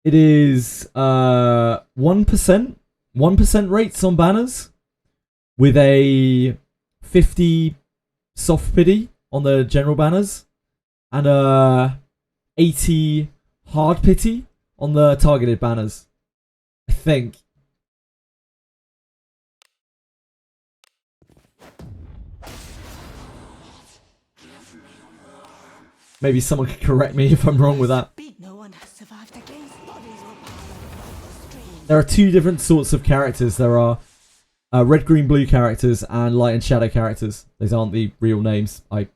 It is 1%. 1% rates on banners with a 50 soft pity on the general banners and a 80 hard pity on the targeted banners, I think. Maybe someone could correct me if I'm wrong with that. No one has survived against bodies or power streams. There are two different sorts of characters. There are red, green, blue characters and light and shadow characters. Those aren't the real names. I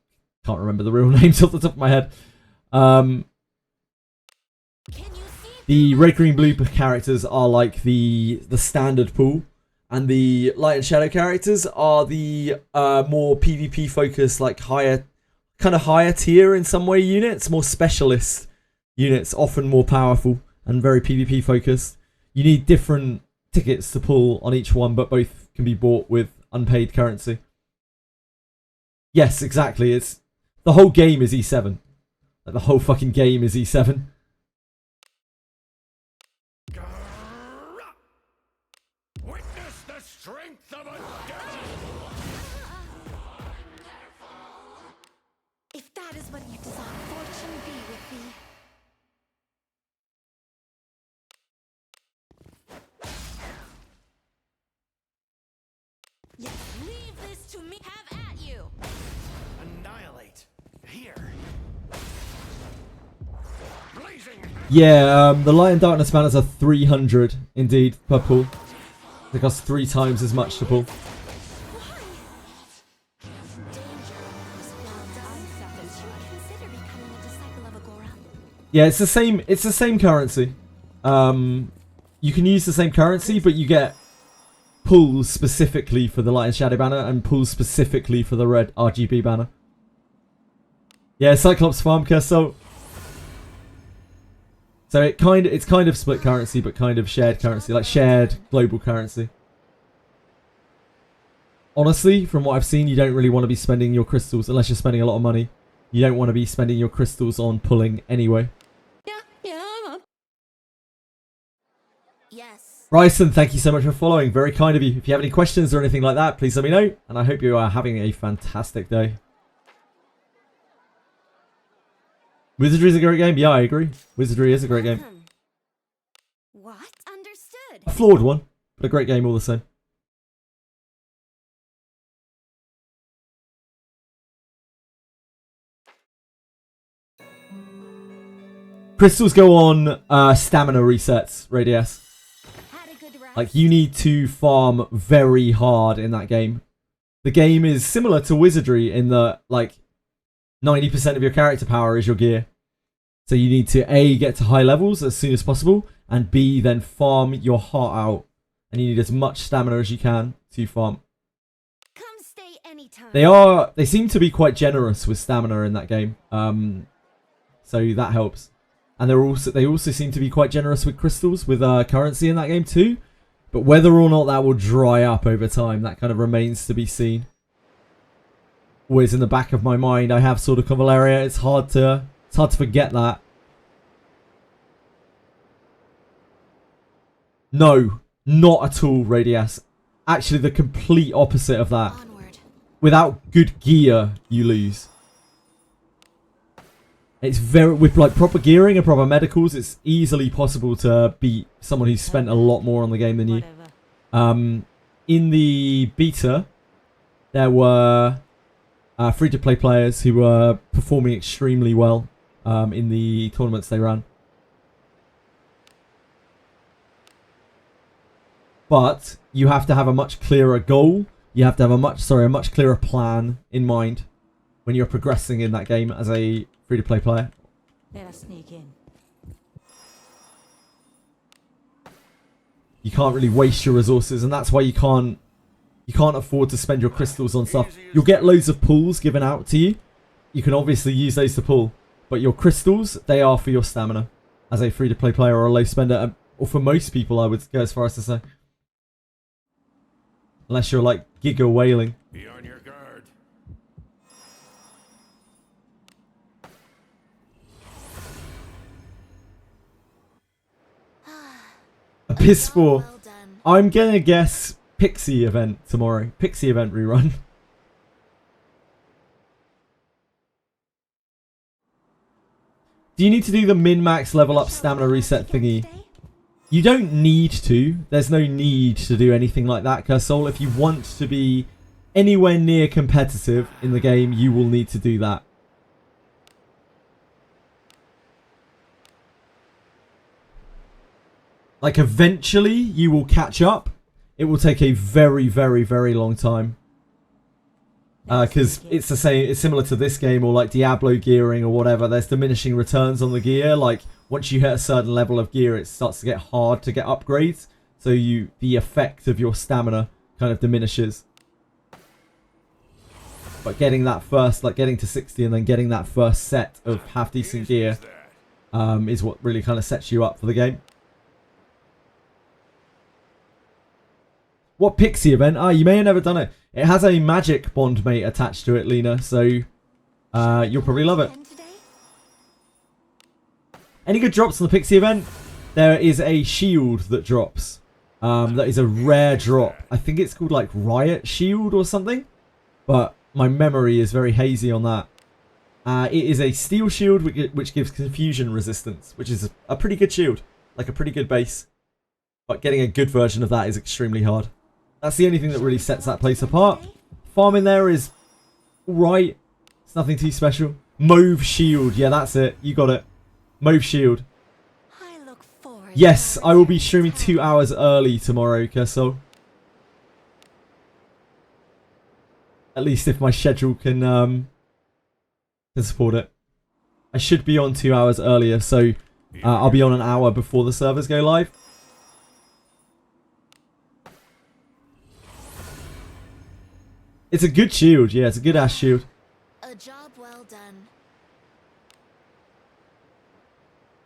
can't remember the real names off the top of my head. The red, green, blue characters are like the standard pool, and the light and shadow characters are the more PvP focused, like higher tier in some way units, more specialist units, often more powerful and very PvP focused. You need different tickets to pull on each one, but both can be bought with unpaid currency. Yes, exactly. It's the whole game is E7. Like the whole fucking game is E7. Witness the strength of a devil! If that is what you desire, fortune be with thee. Yes, leave this to me. Have at you. Annihilate. Here. Blazing! Yeah, the light and darkness banners are 300 indeed per pull. They cost 3 times as much to pull. Yeah, it's the same. It's the same currency. You can use the same currency, but you get pulls specifically for the light and shadow banner and pulls specifically for the red RGB banner. Yeah, Cyclops farm Castle. So it's kind of split currency, but kind of shared currency, like shared global currency. Honestly, from what I've seen, you don't really want to be spending your crystals unless you're spending a lot of money. You don't want to be spending your crystals on pulling anyway. Yes. Bryson, thank you so much for following. Very kind of you. If you have any questions or anything like that, please let me know. And I hope you are having a fantastic day. Wizardry is a great game. Yeah, I agree. Wizardry is a great game. What? Understood. A flawed one, but a great game all the same. Crystals go on stamina resets, Radius. Had a good rest. Like, you need to farm very hard in that game. The game is similar to Wizardry in that, like, 90% of your character power is your gear. So you need to A, get to high levels as soon as possible, and B, then farm your heart out. And you need as much stamina as you can to farm. Come stay anytime. They seem to be quite generous with stamina in that game. So that helps. And they also seem to be quite generous with crystals, with currency in that game too. But whether or not that will dry up over time, that kind of remains to be seen. Always in the back of my mind, I have Sword of Convaleria. It's hard to forget that. No, not at all, Radius. Actually, the complete opposite of that. Onward. Without good gear, you lose. It's with like proper gearing and proper medicals, it's easily possible to beat someone who's spent a lot more on the game than you. In the beta, there were free-to-play players who were performing extremely well in the tournaments they ran. But you have to have a much clearer goal. You have to have a much clearer plan in mind when you're progressing in that game as a free-to-play player. Let us sneak in. You can't really waste your resources, and that's why you can't afford to spend your crystals on stuff. You'll get loads of pulls given out to you. You can obviously use those to pull, but your crystals, they are for your stamina as a free-to-play player or a low spender, or for most people, I would go as far as to say. Unless you're like Giga Whaling. Be on your guard. Abyss 4. Well done. I'm gonna guess Pixie event tomorrow. Pixie event rerun. Do you need to do the min-max level up stamina reset thingy? You don't need to. There's no need to do anything like that, Cursol. If you want to be anywhere near competitive in the game, you will need to do that. Like, eventually you will catch up. It will take a very, very, very long time. Because it's the same, it's similar to this game or like Diablo gearing or whatever. There's diminishing returns on the gear. Like, once you hit a certain level of gear, it starts to get hard to get upgrades. So the effect of your stamina kind of diminishes. But getting that first, like getting to 60 and then getting that first set of half decent gear is what really kind of sets you up for the game. What Pixie event? Ah, you may have never done it. It has a magic bond mate attached to it, Lena, so you'll probably love it. Any good drops on the Pixie event? There is a shield that drops. That is a rare drop. I think it's called like Riot Shield or something. But my memory is very hazy on that. It is a steel shield which gives confusion resistance, which is a pretty good shield. Like a pretty good base. But getting a good version of that is extremely hard. That's the only thing that really sets that place apart. Farming there is alright. It's nothing too special. Mauve Shield. Yeah, that's it. You got it. Mauve Shield. Yes, I will be streaming 2 hours early tomorrow, Kersol. At least if my schedule can support it. I should be on 2 hours earlier, so I'll be on an hour before the servers go live. It's a good shield, yeah, it's a good ass shield. A job well done.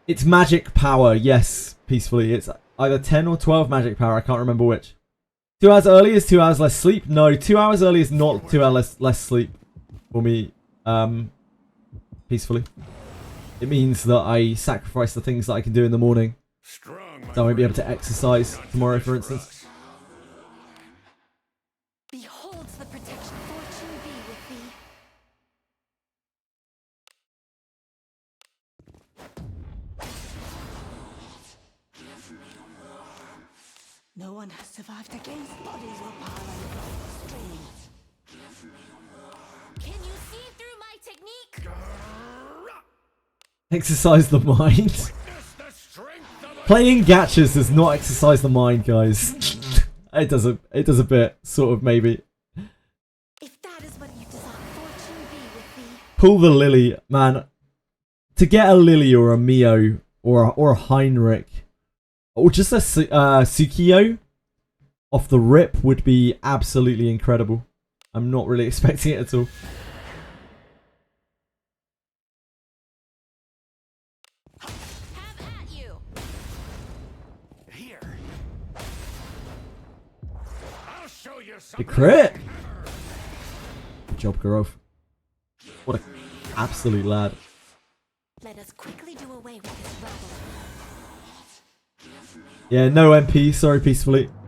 It's magic power, yes, peacefully. It's either 10 or 12 magic power, I can't remember which. 2 hours early is 2 hours less sleep. No, 2 hours early is not 2 hours less sleep for me, peacefully. It means that I sacrifice the things that I can do in the morning. So I won't be able to exercise tomorrow, for instance. Beholds the protection. Fortune be with thee. No one has survived against bodies or piling across the streets. Can you see through my technique? Exercise the mind. Playing gachas does not exercise the mind, guys. It does a bit, sort of, maybe. If that is what you desire, fortune be with thee. Pull the Lily, man. To get a Lily or a Mio or a Heinrich or just a Tsukio off the rip would be absolutely incredible. I'm not really expecting it at all. Have at you. Here. I'll show you The something. crit! Good job, Garov. What an absolute lad. Let us quickly do away with this rubble. Yeah, no MP, sorry, peacefully. We did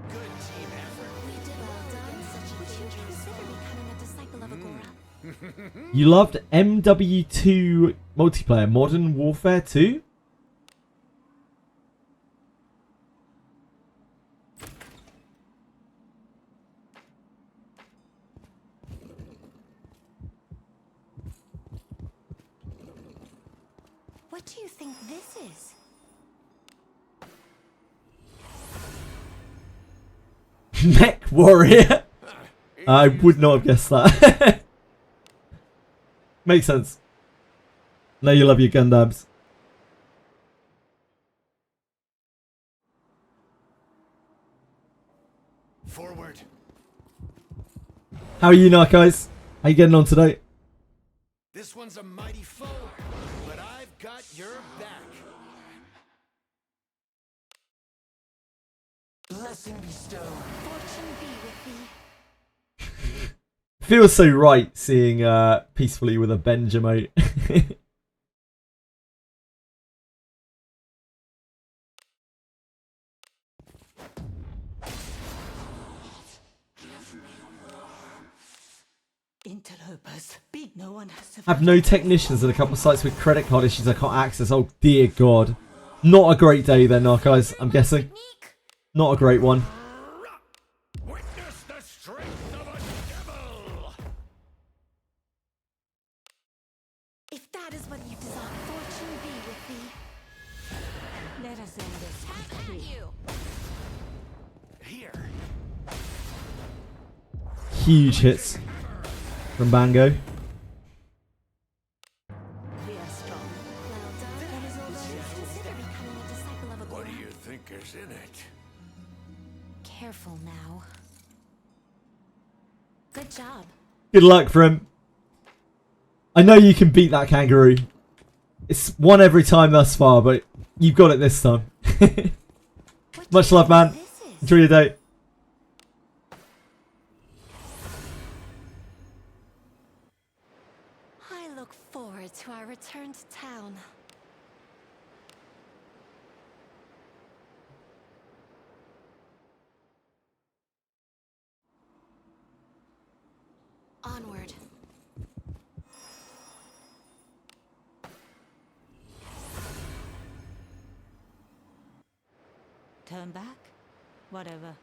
well done. Would you consider becoming a disciple of Agora? You loved MW2 multiplayer, Modern Warfare 2? What do you think this is? Mech Warrior? I would not have guessed that. Makes sense. Now you love your Gundams. Forward. How are you, Narcos? How you getting on today? This one's a mighty foe, but I've got your back. Blessing bestowed. Fortune be with thee. Feels so right seeing peacefully with a Benjamin. Interlopers. Beat no one has survived. Have no technicians at a couple of sites with credit card issues I can't access. Oh dear God. Not a great day then, Narcos, I'm guessing. Technique. Not a great one. Witness the strength of a devil. If that is what you desire, fortune be with thee. Let us end this Have at quickly. you. huge hits from Bango. We are strong. Well done. That is all done. Consider becoming a disciple of a What do god. you think is in it? Careful now. Good job. Good luck for him. I know you can beat that kangaroo. It's won every time thus far, but you've got it this time. What Much do you love, man. think this is? Enjoy your day. I look forward to our return to town. Onward. Turn back? Whatever.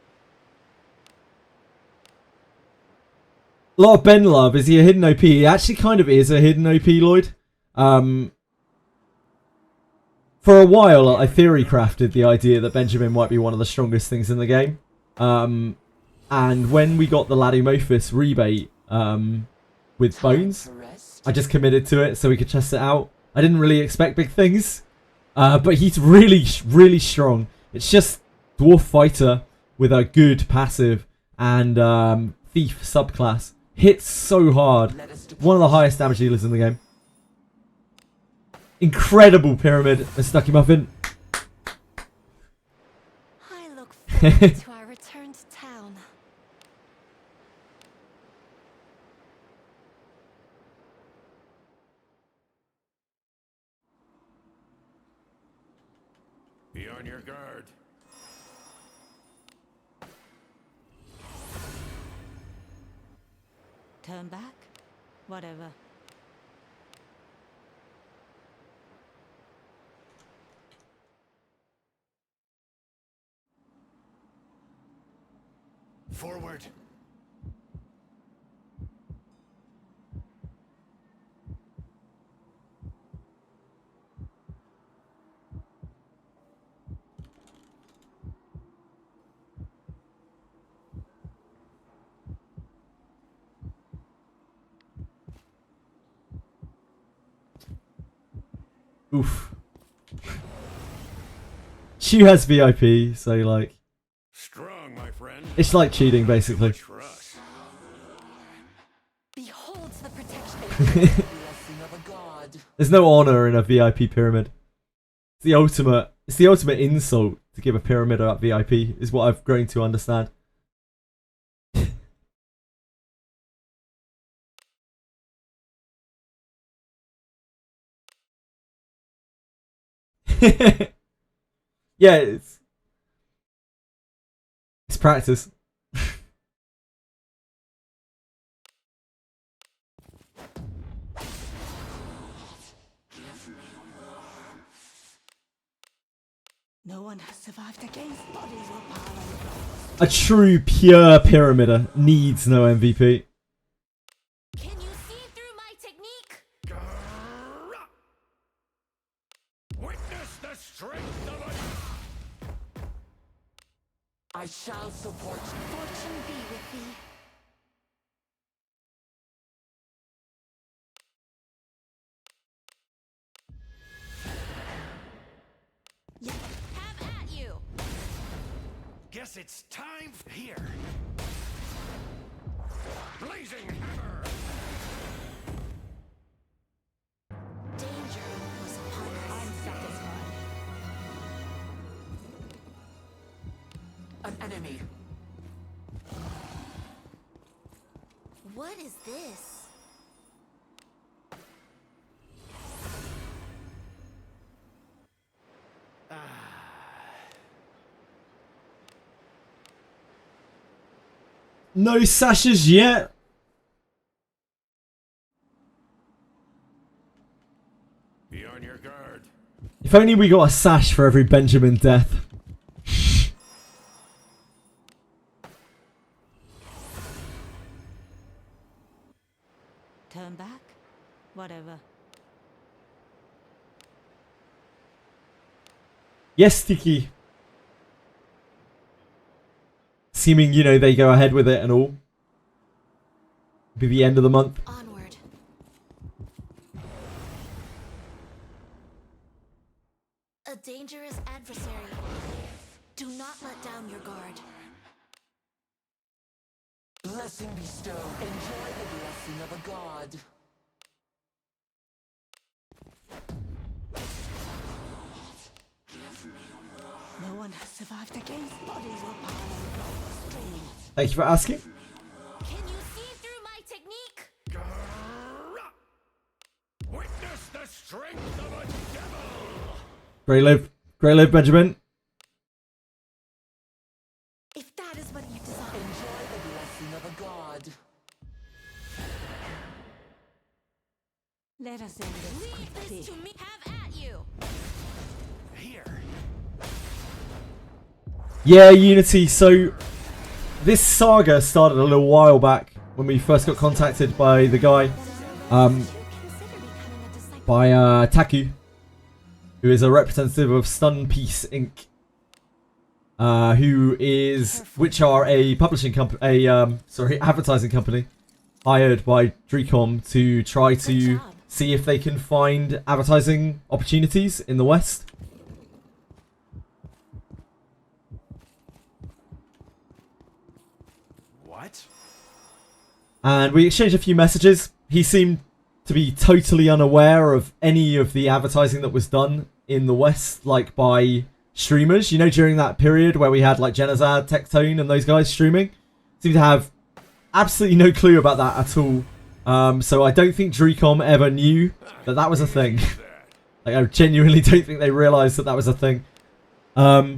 A lot of Ben love. Is he a hidden OP? He actually kind of is a hidden OP, Lloyd. For a while, I theory crafted the idea that Benjamin might be one of the strongest things in the game. And when we got the Ladumophis rebate with Bones, I just committed to it so we could test it out. I didn't really expect big things, but he's really, really strong. It's just Dwarf Fighter with a good passive and Thief subclass. Hits so hard. One of the highest damage dealers in the game. Incredible pyramid, Mr. Stucky Muffin. I look forward to our return to town. Be on your guard. Turn back? Whatever. Forward. Oof. She has VIP, so like, Strong, my friend. it's like cheating basically. Trust. Behold the protection. Blessing of a god. There's no honor in a VIP pyramid. It's the ultimate insult to give a pyramid a VIP, is what I've grown to understand. Yeah, it's practice. No one has survived against bodies will pile on the floor. A true pure pyramider needs no MVP. Can you see through my technique? Witness the strength of a... I shall support you. Fortune be with thee. Have at you. Guess it's time here. Blazing hammer. Danger was upon us. I'm satisfied. An enemy. What is this? No sashes yet. Be on your guard. If only we got a sash for every Benjamin death. Turn back? Whatever. Yes, Tiki. Seeming, you know, they go ahead with it and all. be the end of the month. Onward. A dangerous adversary. Do not let down your guard. Blessing bestow. Enjoy the blessing of a god. No one has survived against bodies or pile across the streams. Thank you for asking. Can you see through my technique? Witness the strength of a devil! Great live, Benjamin. If that is what you desire. Enjoy the blessing of a god. Let us end this Leave quickly. this to me. Have at you. Here. Yeah, Unity. So this saga started a little while back when we first got contacted by the guy, by Taku, who is a representative of Stun Peace Inc. Which are a publishing company, advertising company, hired by Drcom to try to see if they can find advertising opportunities in the West. What? And we exchanged a few messages. He seemed to be totally unaware of any of the advertising that was done in the West, like by streamers. You know, during that period where we had like Genazad, Tectone, and those guys streaming, seemed to have absolutely no clue about that at all. So I don't think Drcom ever knew that that was a thing. Like, I genuinely don't think they realised that that was a thing. But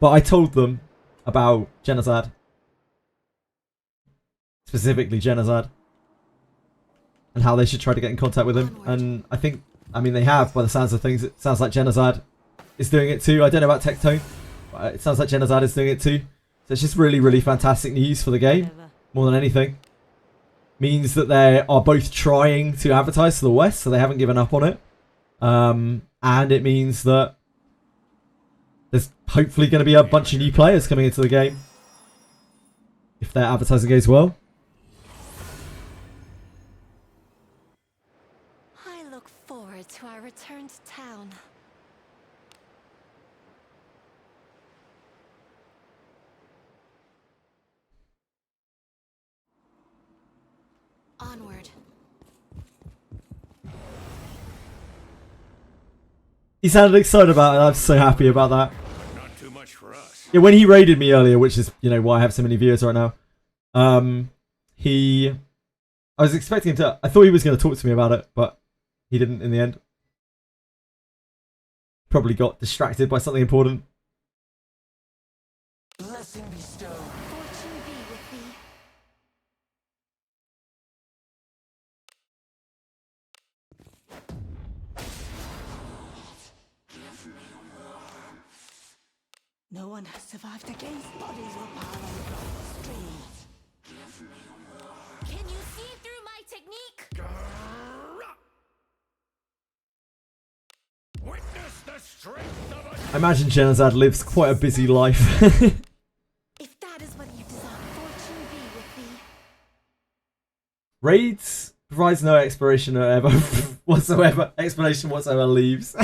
I told them about Genazad. Specifically Genazad. And how they should try to get in contact with him. And I mean they have by the sounds of things. It sounds like Genazad is doing it too. I don't know about Tectone, but it sounds like Genazad is doing it too. So it's just really, really fantastic news for the game. More than anything. Means that they are both trying to advertise to the West, so they haven't given up on it. And it means that there's hopefully going to be a bunch of new players coming into the game. If their advertising goes well. I look forward to our return to town. Onward. He sounded excited about it. I'm so happy about that. Not too much for us. Yeah, when he raided me earlier, which is, you know, why I have so many viewers right now. I was expecting him to. I thought he was going to talk to me about it, but he didn't in the end. Probably got distracted by something important. Blessing bestow. Fortune be with thee. No one has survived against bodies or pile across the streams. Can you see through my technique? Witness the strength of a I imagine Genazad lives quite a busy life. If that is what you desire, fortune be with thee. Raids provides no explanation whatsoever. Explanation whatsoever leaves.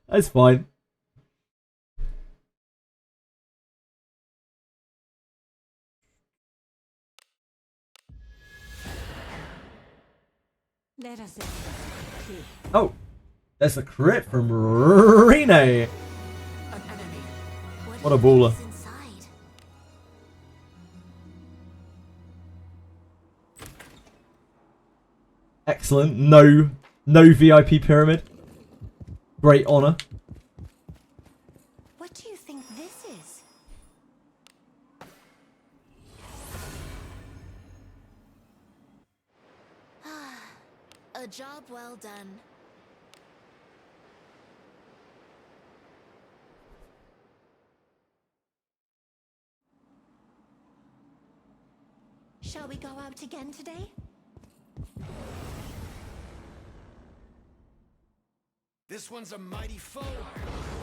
That's fine. Let us end this quickly. Oh, there's a crit from Rene. An enemy. What a baller. Is inside? Excellent. No VIP pyramid. Great honor. What do you think this is? A job well done. Shall we go out again today? This one's a mighty foe,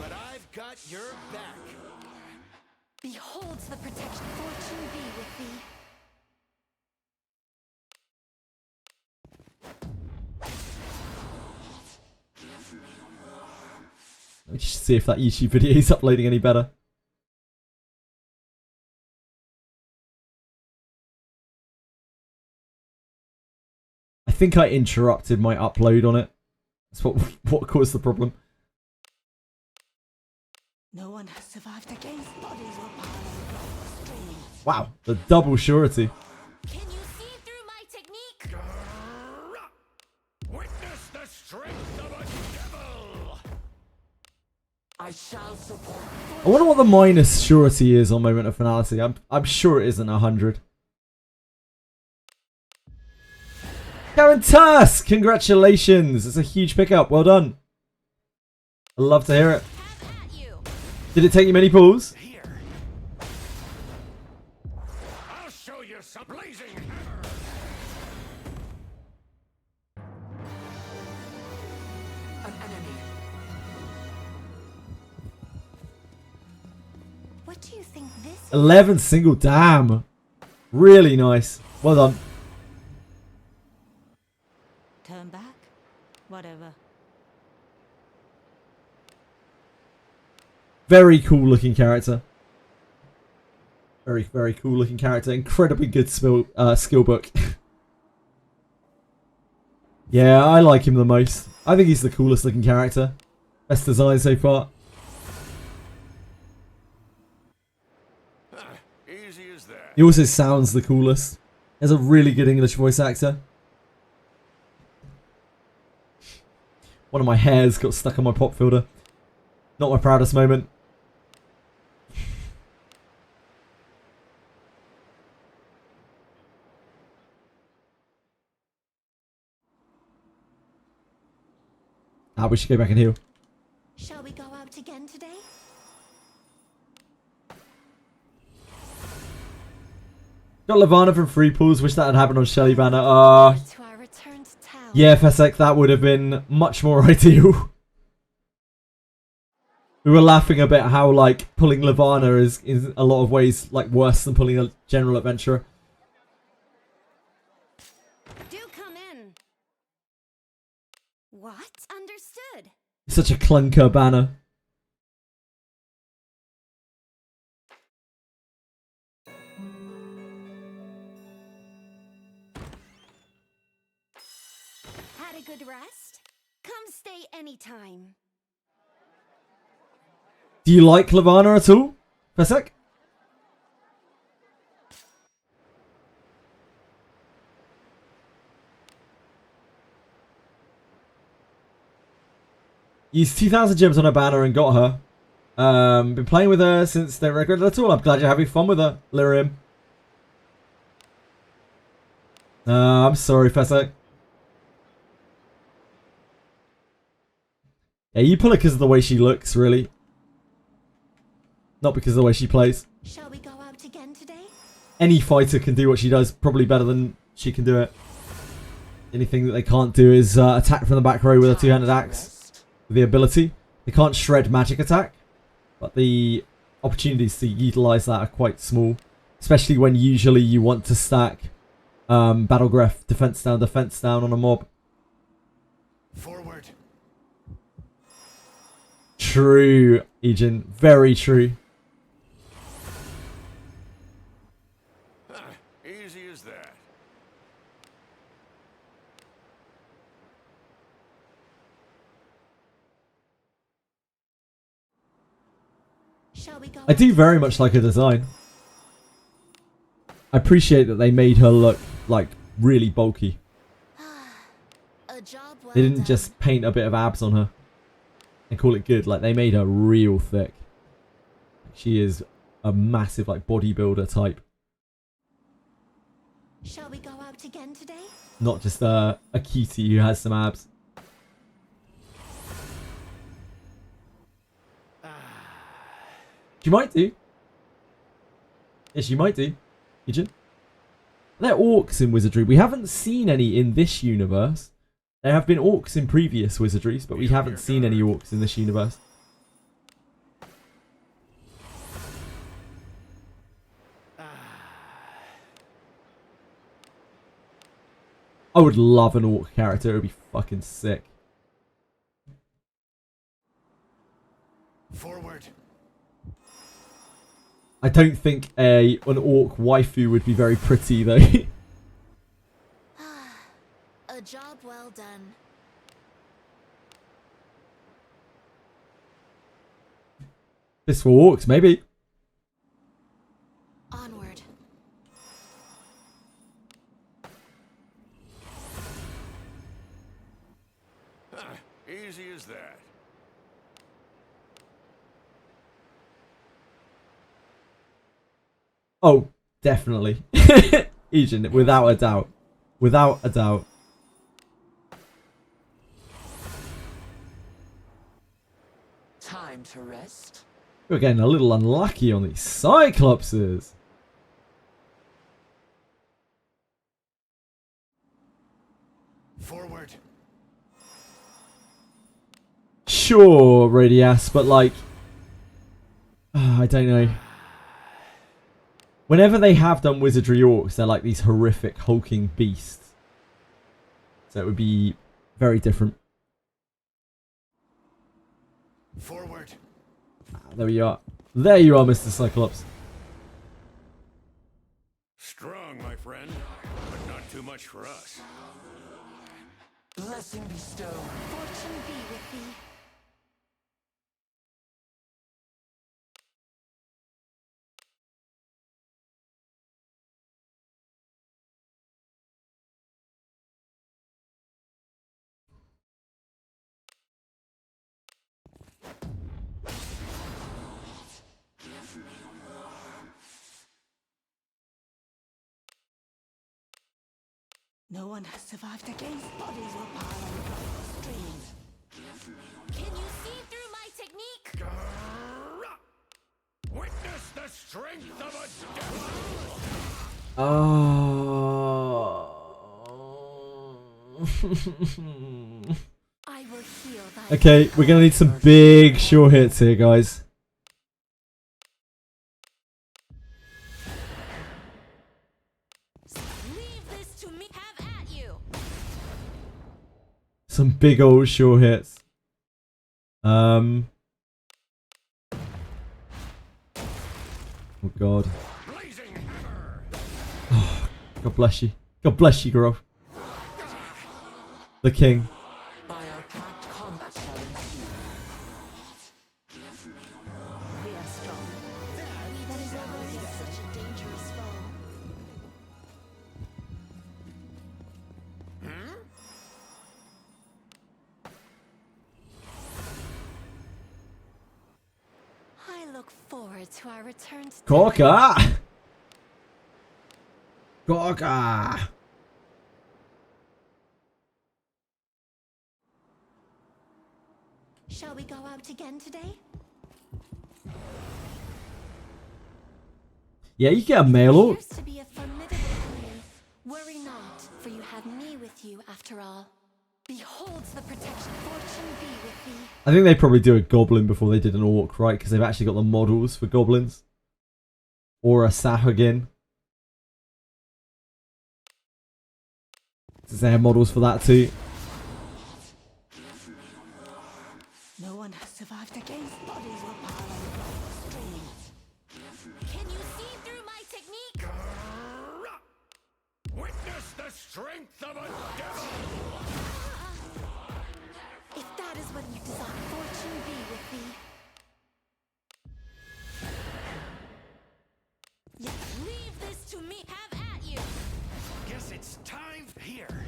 but I've got your back. Behold the protection. Fortune be with thee. Let me just see if that YouTube video is uploading any better. I think I interrupted my upload on it. That's what caused the problem. No one has survived against bodies were piling across the streams. Wow, the double surety. Can you see through my technique? Witness the strength of a devil! I shall support. I wonder what the minus surety is on Moment of Finality. I'm sure it isn't 100. Karen Tusk! Congratulations! It's a huge pickup. Well done. I love to hear it. Have at you. Did it take you many pulls? Here. I'll show you some blazing hammer! An enemy. What do you think this is? 11 single. Damn. Really nice. Well done. Turn back? Whatever. Very cool looking character. Very, very cool looking character. Incredibly good skill book. Yeah, I like him the most. I think he's the coolest looking character. Best design so far. Easy as that. He also sounds the coolest. Has a really good English voice actor. One of my hairs got stuck on my pop filter. Not my proudest moment. We should go back and heal. Shall we go out again today? Got Lavana from free pools. Wish that had happened on Shelly Banner. To our return to town. Yeah, Fesek, that would have been much more ideal. We were laughing a bit how, like, pulling Lavana is in a lot of ways, like, worse than pulling a general adventurer. Do come in. What? Understood. Such a clunker banner. Had a good rest? Come stay anytime. Do you like Lavana at all, Fesek? Used 2,000 gems on her banner and got her. Been playing with her since don't regret it at all. I'm glad you're having fun with her, Lyrium. I'm sorry, Fesek. Yeah, you pull her because of the way she looks, really. Not because of the way she plays. Shall we go out again today? Any fighter can do what she does, probably better than she can do it. Anything that they can't do is attack from the back row with a two-handed axe. With the ability. They can't shred magic attack, but the opportunities to utilise that are quite small. Especially when usually you want to stack Battlegraph defense down on a mob. Forward. True, Ejin. Very true. Easy as that. Shall we go I do out very again much like her design. I appreciate that they made her look, like, really bulky. A job well They didn't done. just paint a bit of abs on her and call it good. Like, they made her real thick. She is a massive, like, bodybuilder type. Shall we go out again today? Not just a cutie who has some abs. She might do. Yeah, she might do. Ejin. They're orcs in Wizardry. We haven't seen any in this universe. There have been orcs in previous Wizardries, but we haven't seen any orcs in this universe. I would love an orc character. It would be fucking sick. I don't think an orc waifu would be very pretty though. A job well done. This for orcs, maybe. Onward. Easy as that. Oh, definitely. Ejin, without a doubt. Without a doubt. Time to rest. We're getting a little unlucky on these Cyclopses. Forward. Sure, Radias, but like... I don't know. Whenever they have done Wizardry Orcs, they're like these horrific hulking beasts. So it would be very different. Forward. There you are. There you are, Mr. Cyclops. Strong, my friend, but not too much for us. Blessing bestow. Fortune be with thee. No one has survived against bodies will pile on the streams. Can you see through my technique? Witness the strength of a devil! I will heal thy Okay, we're gonna need some big sure hits here, guys. Leave this to me. Have at you. Some big old sure hits. Oh god. Blazing hammer! God bless you. God bless you, girl. The king. By our packed combat challenge. We are strong. That is always such a dangerous foe. I look forward to our return to Gorka! Gorka! Shall we go out again today? Yeah, you get a male orc. Appears to be a formidable enemy. Worry not, for you have me with you after all. Behold the protection. Fortune be with thee. I think they probably do a goblin before they did an orc, right? Because they've actually got the models for goblins. Or a Sahagin. Does they have models for that too? No one has survived against bodies will pile on the streams. Can you see through my technique? Witness the strength of a devil! If that is what you desire, fortune be with thee. Yes, leave this to me. Have at you. Guess it's time here.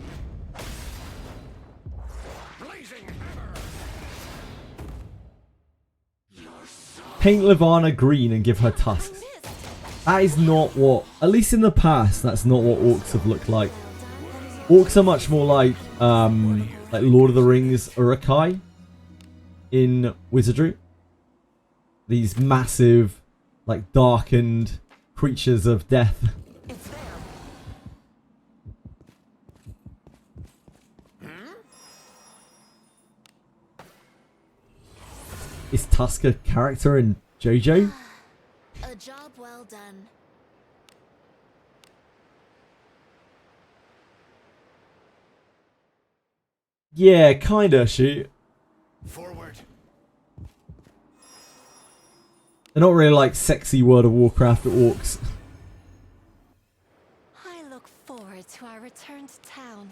Blazing hammer! Paint Levana green and give her tusks. Missed. That is not what, at least in the past, that's not what orcs have looked like. Orcs are much more like Lord of the Rings Urukai in Wizardry. These massive, like darkened creatures of death. It's there. Is Tusk a character in JoJo? A job well done. Yeah, kinda, shoot. Forward. They're not really like sexy World of Warcraft orcs. I look forward to our return to town.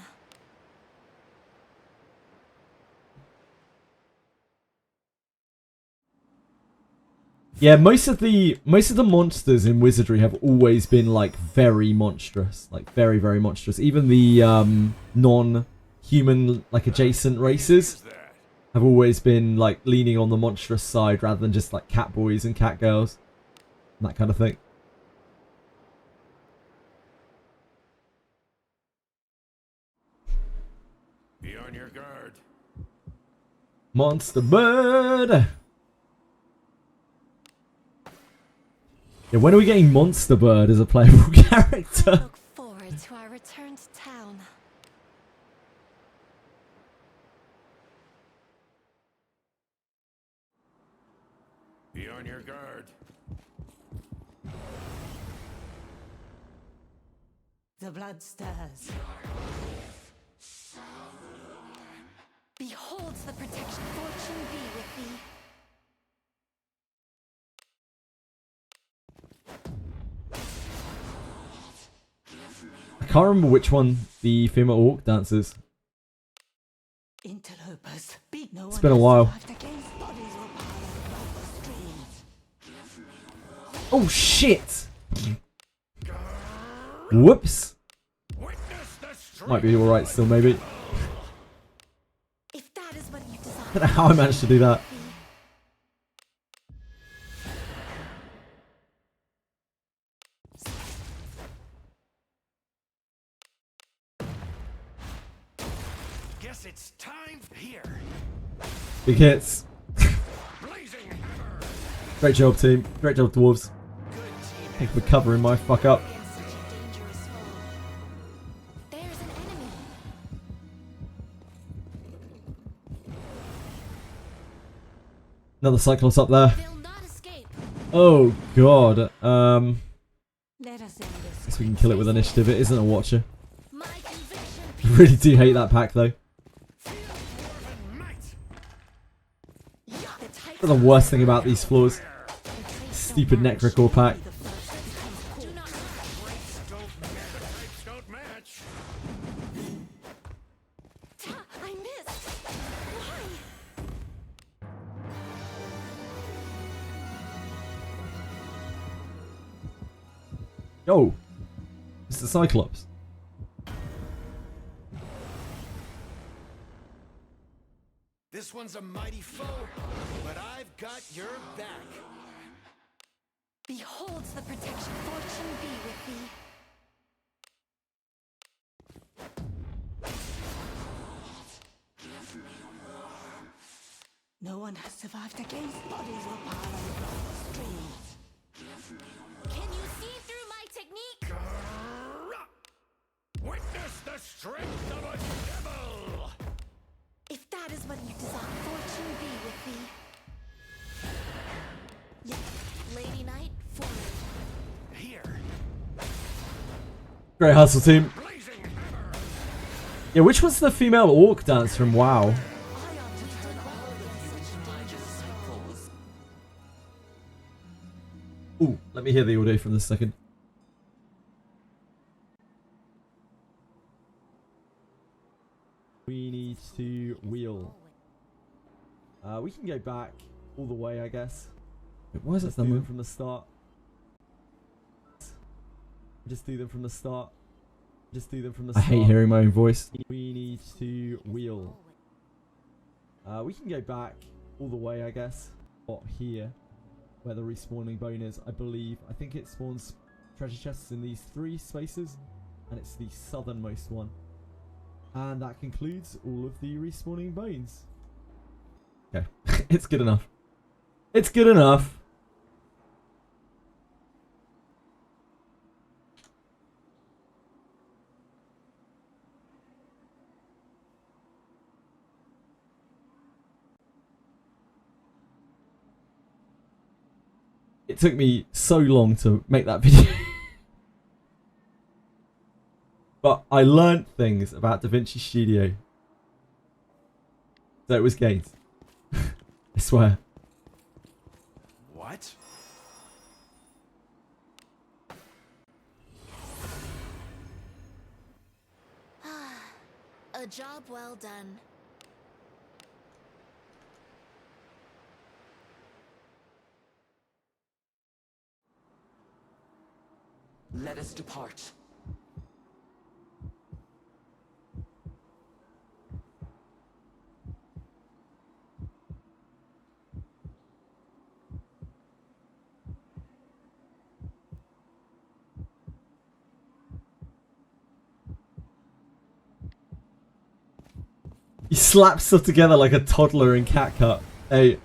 Yeah, most of the monsters in Wizardry have always been like very monstrous, like very, very monstrous. Even the non-human, like adjacent races have always been like leaning on the monstrous side rather than just like cat boys and cat girls, and that kind of thing. Be on your guard. Monster bird. Yeah, when are we getting Monster Bird as a playable I character? look forward to our return to town. Be on your guard. The blood stirs. Beholds the protection. Fortune be with thee. I can't remember which one the female orc dances. Interlopers. No It's been a while. against bodies will pile above the streams. Oh shit! Whoops! Witness the strength Might be alright still, maybe. If that is what you desire. I don't know how I managed to do that. Guess it's time here. Big hits. Blazing hammer. Great job, team. Great job, dwarves. Good team. Thank you for covering my fuck up. Against such a dangerous foe. There's an enemy. Another Cyclops up there. They'll not escape. Oh god. Let us end this. Guess we can kill it with initiative. It isn't a watcher. My conviction. I really do hate that pack though. Dwarven might. The type That's the worst thing about these floors. Stupid Necrocore pack. do not Traits don't match. The types don't match. I missed. Why? Yo! It's the Cyclops. This one's a mighty foe, but I've got your back. Beholds the protection. Fortune be with thee. No one has survived against bodies will pile above the streams. Can you see through my technique? Witness the strength of a devil. If that is what you desire, fortune be with thee. Yeah. Lady Knight, forward. Here. Great hustle, team. Blazing hammer. Yeah, which was the female orc dance from WoW? I ought to turn all of you into my disciples. Ooh, let me hear the audio from this second. We need to wheel. We can go back all the way, I guess. Wait, why is it do them from the start? Just do them from the start. Just do them from the start. I hate hearing my own voice. We need to wheel. We can go back all the way, I guess. Or here, where the respawning bone is, I believe. I think it spawns treasure chests in these 3 spaces, and it's the southernmost one. And that concludes all of the respawning bones. Okay, it's good enough. It's good enough. It took me so long to make that video. But I learned things about DaVinci Studio. So it was gained. I swear. What? job well done. Let us depart. He slaps stuff together like a toddler in Cat Cut. Hey,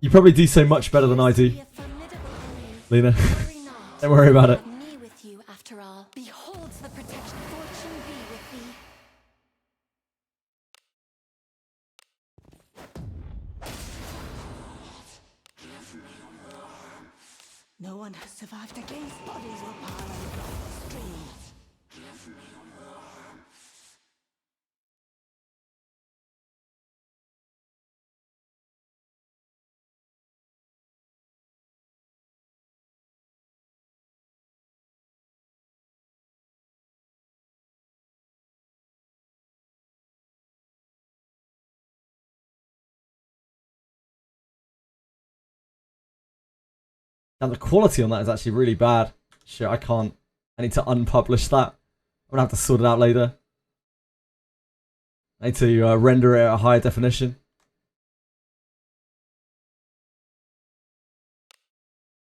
you probably do so much better than I do, Be a formidable enemy. Lena. Worry not. Don't worry about it. Have me with you after all. Beholds the protection. Fortune be with thee. No one has survived against bodies were piled across the streams. And the quality on that is actually really bad. Shit, I can't. I need to unpublish that. I'm gonna have to sort it out later. I need to render it at a higher definition.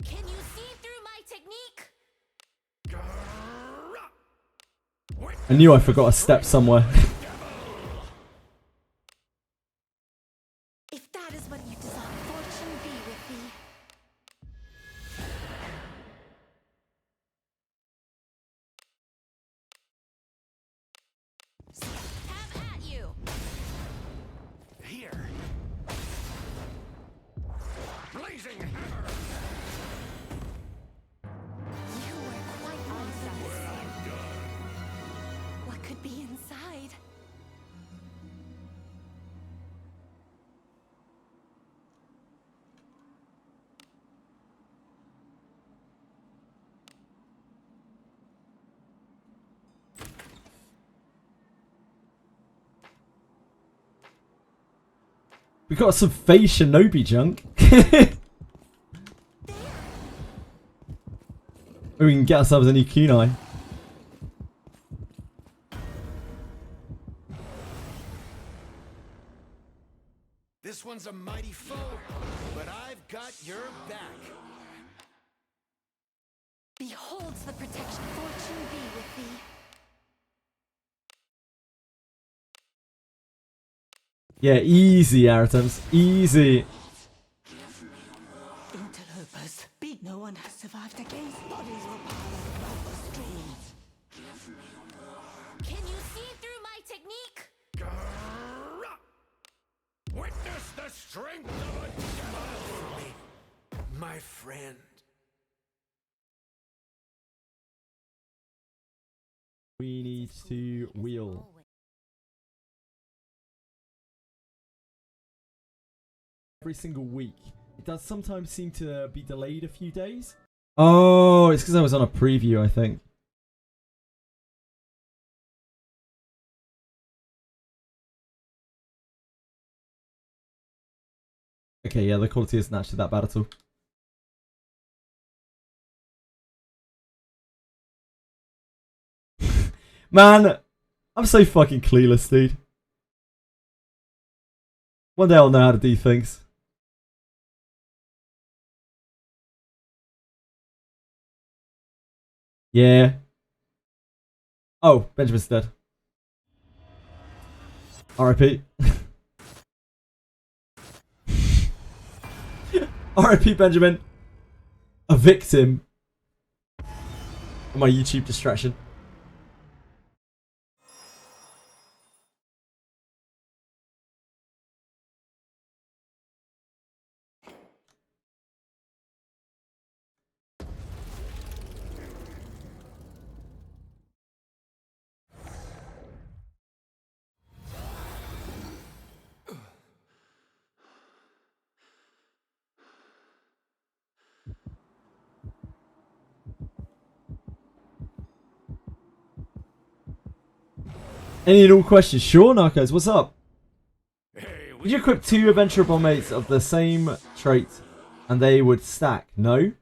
Can you see through my technique? I knew I forgot a step somewhere. If that is what you desire, fortune be with thee. Have at you. Here. Blazing hammer. You were quite awesome. What could be inside? We got some Faye Shinobi junk. We can get ourselves a new kunai. This one's a mighty foe, but I've got your back. Beholds the protection. Fortune be with thee. Yeah, easy, Aratums. Easy. Interlopers. Beat. No one has survived against bodies were piled across the streams. Can you see through my technique? Witness the strength of a devil! My friend. We need to wheel. Every single week. It does sometimes seem to be delayed a few days. Oh, it's because I was on a preview, I think. Okay, yeah, the quality isn't actually that bad at all. Man, I'm so fucking clueless, dude. One day I'll know how to do things. Yeah. Oh, Benjamin's dead. R.I.P. R.I.P. Benjamin. A victim of my YouTube distraction. Any and all questions? Sure, Narcos, what's up? Hey, Did you equip 2 adventurer mates of the same trait and they would stack? No?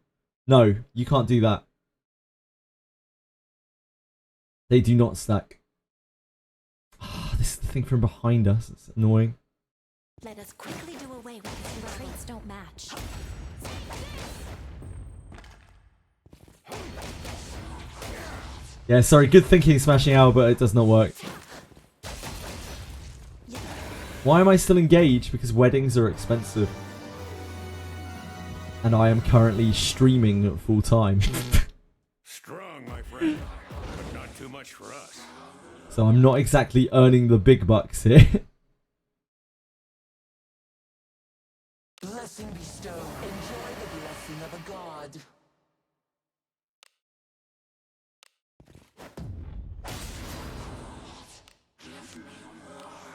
No, you can't do that. They do not stack. Oh, this is the thing from behind us. It's annoying. Let us quickly do away with this. Your traits don't match. Yeah, sorry, good thinking smashing out, but it does not work. Why am I still engaged? Because weddings are expensive. And I am currently streaming full time. strong, my friend, but not too much for us. So I'm not exactly earning the big bucks here. Blessing bestowed. Enjoy the blessing of a god.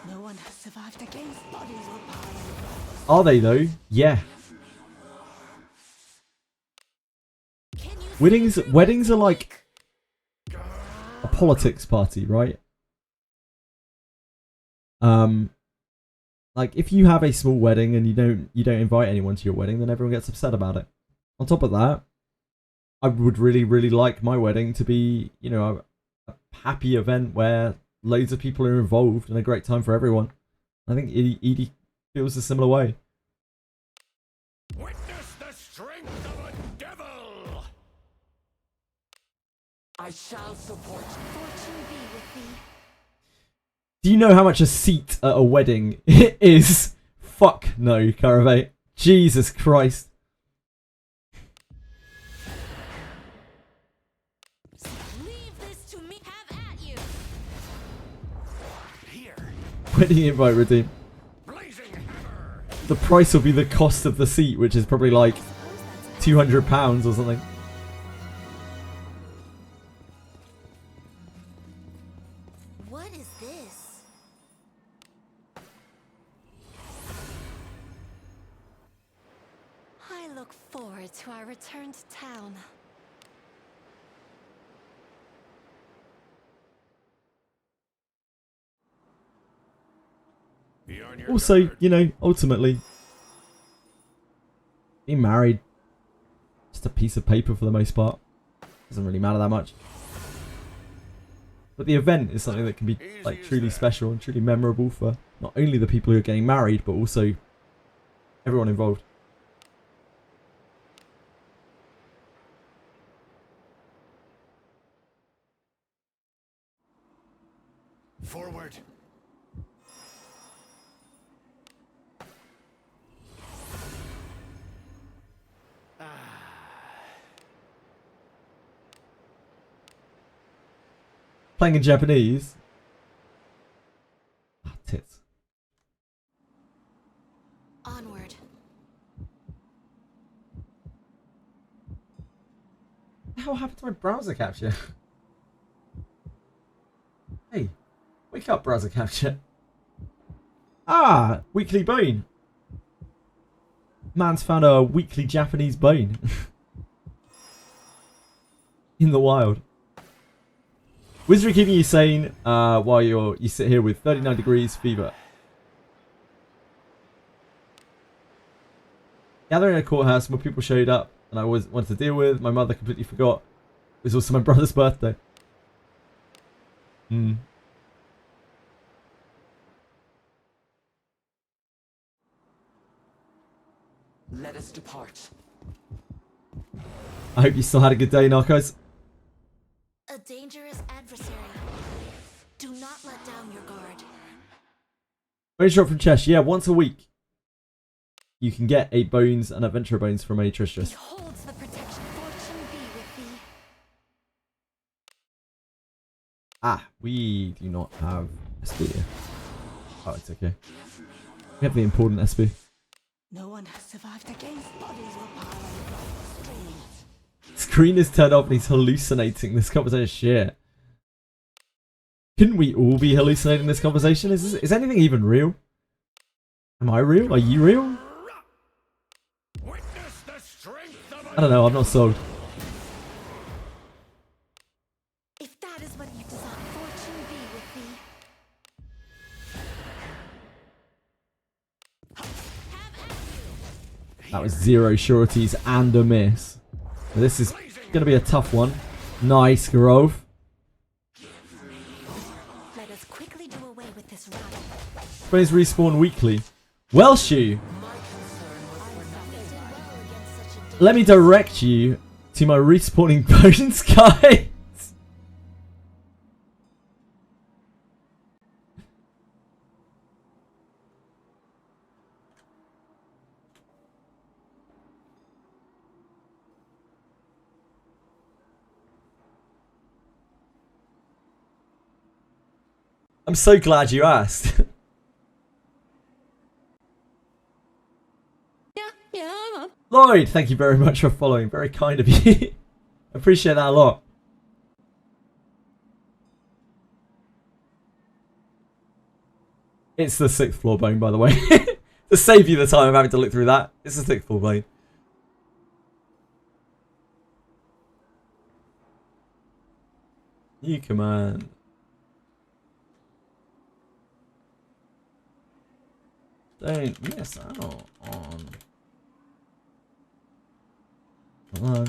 No one has survived against bodies or power. Are they though? Yeah. Weddings are like a politics party, right? Like if you have a small wedding and you don't invite anyone to your wedding, then everyone gets upset about it. On top of that, I would really like my wedding to be, you know, a happy event where loads of people are involved and a great time for everyone. I think Edie feels a similar way. Witness the strength of a devil! I shall support you. Fortune be with thee. Do you know how much a seat at a wedding is? Fuck no, Caravate. Jesus Christ. Leave this to me. Have at you. Here, Wedding invite redeem. blazing hammer! The price will be the cost of the seat, which is probably like £200 or something. What is this? I look forward to our return to town. Be on your Also, guard. you know, ultimately, being married, just a piece of paper for the most part. Doesn't really matter that much. But the event is something that can be like truly special and truly memorable for not only the people who are getting married, but also everyone involved. Forward. Playing in Japanese. Ah, tits. Onward. What happened to my browser capture? Hey, wake up, browser capture. Ah, weekly bone. Man's found a weekly Japanese bone. In the wild. Wizardry keeping you sane while you sit here with 39 degrees fever. Gathering at a courthouse, more people showed up and I always wanted to deal with. My mother completely forgot. It was also my brother's birthday. Let us depart. I hope you still had a good day, Narcos. A dangerous adversary. Do not let down your guard. Bone shot from Chesh. Yeah, once a week. You can get a bones and adventure bones from a Tristras. Beholds the protection. Fortune be with thee. Ah, we do not have SB here. Oh, it's okay. We have the important SB. No one has survived against bodies or power. Streams. Screen is turned off and he's hallucinating this conversation. Shit. Couldn't we all be hallucinating this conversation? Is anything even real? Am I real? Are you real? Witness the strength of I don't know, I'm not sold. If that is what you desire, fortune be with thee. That was 0 sureties and a miss. So this is going to be a tough one. Nice, Grove. Let us quickly do away with this rabble. Plays respawn weekly. Welshu, let me direct you to my respawning bones, guys. I'm so glad you asked. Yeah. Lloyd, thank you very much for following. Very kind of you. Appreciate that a lot. It's the 6th floor bone, by the way. To save you the time of having to look through that. It's the 6th floor bone. You command. Don't miss out on. Hello.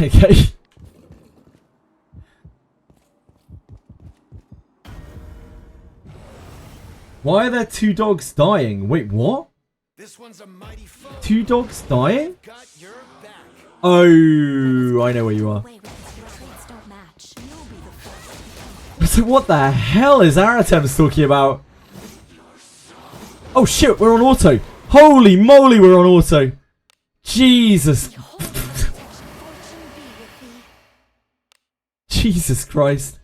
Okay. Why are there 2 dogs dying? Wait, what? This one's a mighty foe. 2 dogs dying? Got your back. Oh, I know where you are. Away with this. Your traits don't match. You'll be the first. So what the hell is Aratem's talking about? Oh shit, we're on auto. Holy moly, we're on auto. Jesus. Behold the protection. Fortune be with thee. Jesus Christ.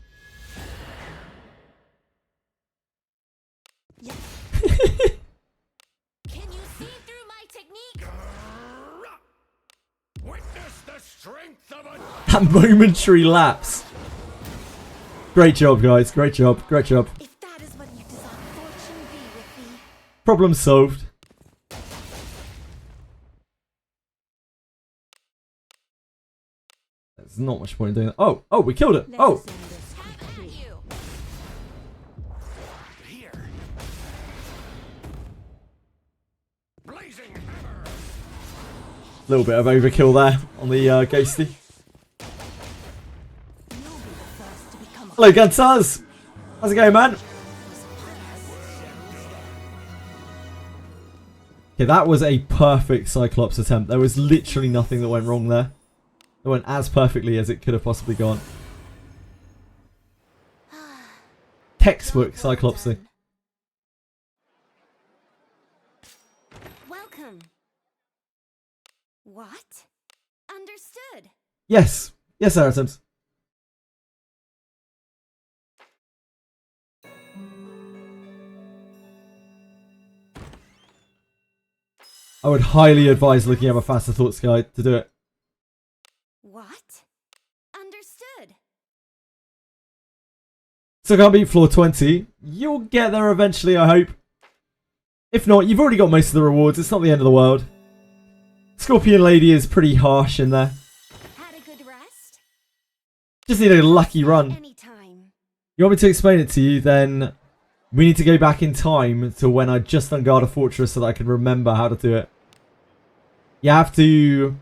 Yes. Can you see through my technique? Witness the strength of a That momentary lapse. Great job, guys. Great job. Great job. If that is what you desire, fortune be with thee. Problem solved. There's not much point in doing that. Oh, we killed it. Let Oh, us end this quickly. You. here. Blazing hammer. a little bit of overkill there on the ghosty. You'll be the first to become a Hello, Gunsaz. How's it going, man? Okay, that was a perfect Cyclops attempt. There was literally nothing that went wrong there. It went as perfectly as it could have possibly gone. Textbook Cyclopsy. Welcome. What? Understood. Yes. Yes, Aratems. I would highly advise looking at a Faster Thoughts guide to do it. What? Understood. So can't beat floor 20. You'll get there eventually, I hope. If not, you've already got most of the rewards. It's not the end of the world. Scorpion Lady is pretty harsh in there. Had a good rest? Just need a lucky run. Anytime. You want me to explain it to you? Then we need to go back in time to when I just unguard a fortress so that I can remember how to do it. You have to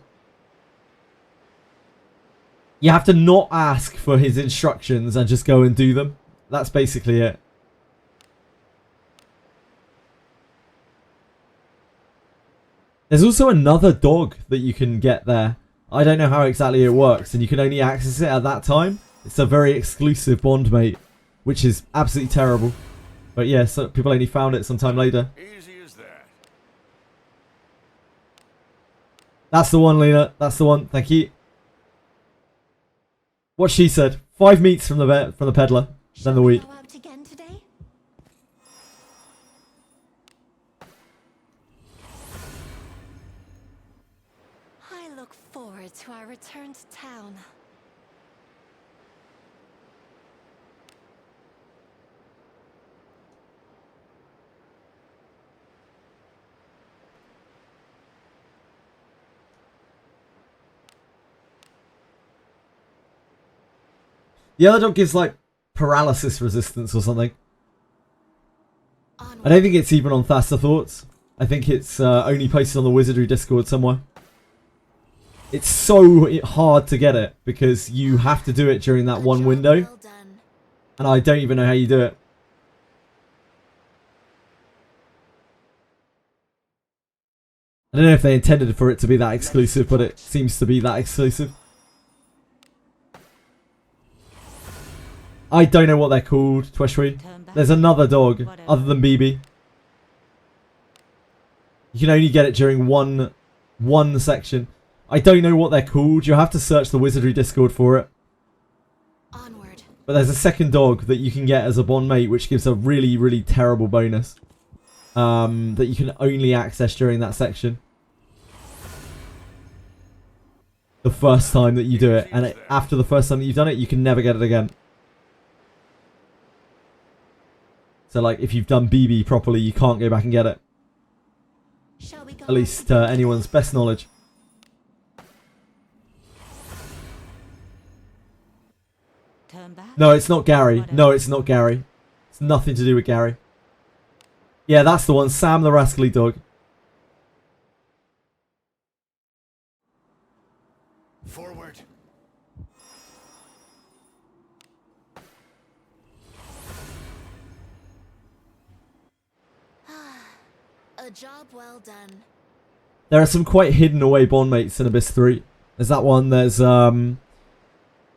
not ask for his instructions and just go and do them. That's basically it. There's also another dog that you can get there. I don't know how exactly it works, and you can only access it at that time. It's a very exclusive bond mate, which is absolutely terrible. But yeah, so people only found it sometime later. Easy as that. That's the one, Lena. That's the one. Thank you. What she said. 5 meats from the peddler. than the wheat. Go out again today? I look forward to our return to town. The other dog gives like paralysis resistance or something. Onward. I don't think it's even on Faster Thoughts. I think it's only posted on the Wizardry Discord somewhere. It's so hard to get it because you have to do it during that one window. Well done. And I don't even know how you do it. I don't know if they intended for it to be that exclusive, but it seems to be that exclusive. I don't know what they're called, Tweshwi. There's another dog other than BB. You can only get it during one section. I don't know what they're called. You'll have to search the Wizardry Discord for it. Onward. But there's a second dog that you can get as a bond mate, which gives a really, really terrible bonus. That you can only access during that section. The first time that you do it. And after the first time that you've done it, you can never get it again. So, like, if you've done BB properly, you can't go back and get it. Shall we go At least anyone's best knowledge. Turn back. No, it's not Gary. No, it's not Gary. It's nothing to do with Gary. Yeah, that's the one. Sam the Rascally Dog. Forward. A job well done. There are some quite hidden away bond mates in Abyss 3. There's that one. There's one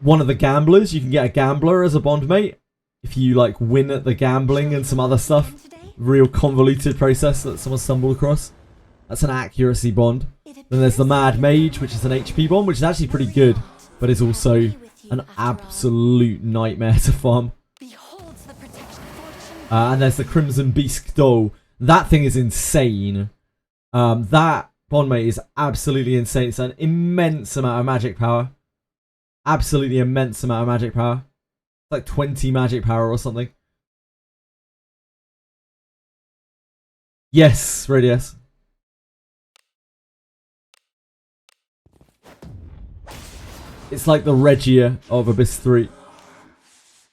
of the gamblers. You can get a gambler as a bond mate if you like win at the gambling and some other stuff. Again today? Real convoluted process that someone stumbled across. That's an accuracy bond. Then there's the Mad Mage, which is an HP bond, which is actually pretty good, but is also an absolute nightmare to farm. Beholds the protection fortune. And there's the Crimson Beast Doll. That thing is insane. That bond mate is absolutely insane. It's an immense amount of magic power. Absolutely immense amount of magic power. It's like 20 magic power or something. Yes, Radius. It's like the Regia of Abyss 3.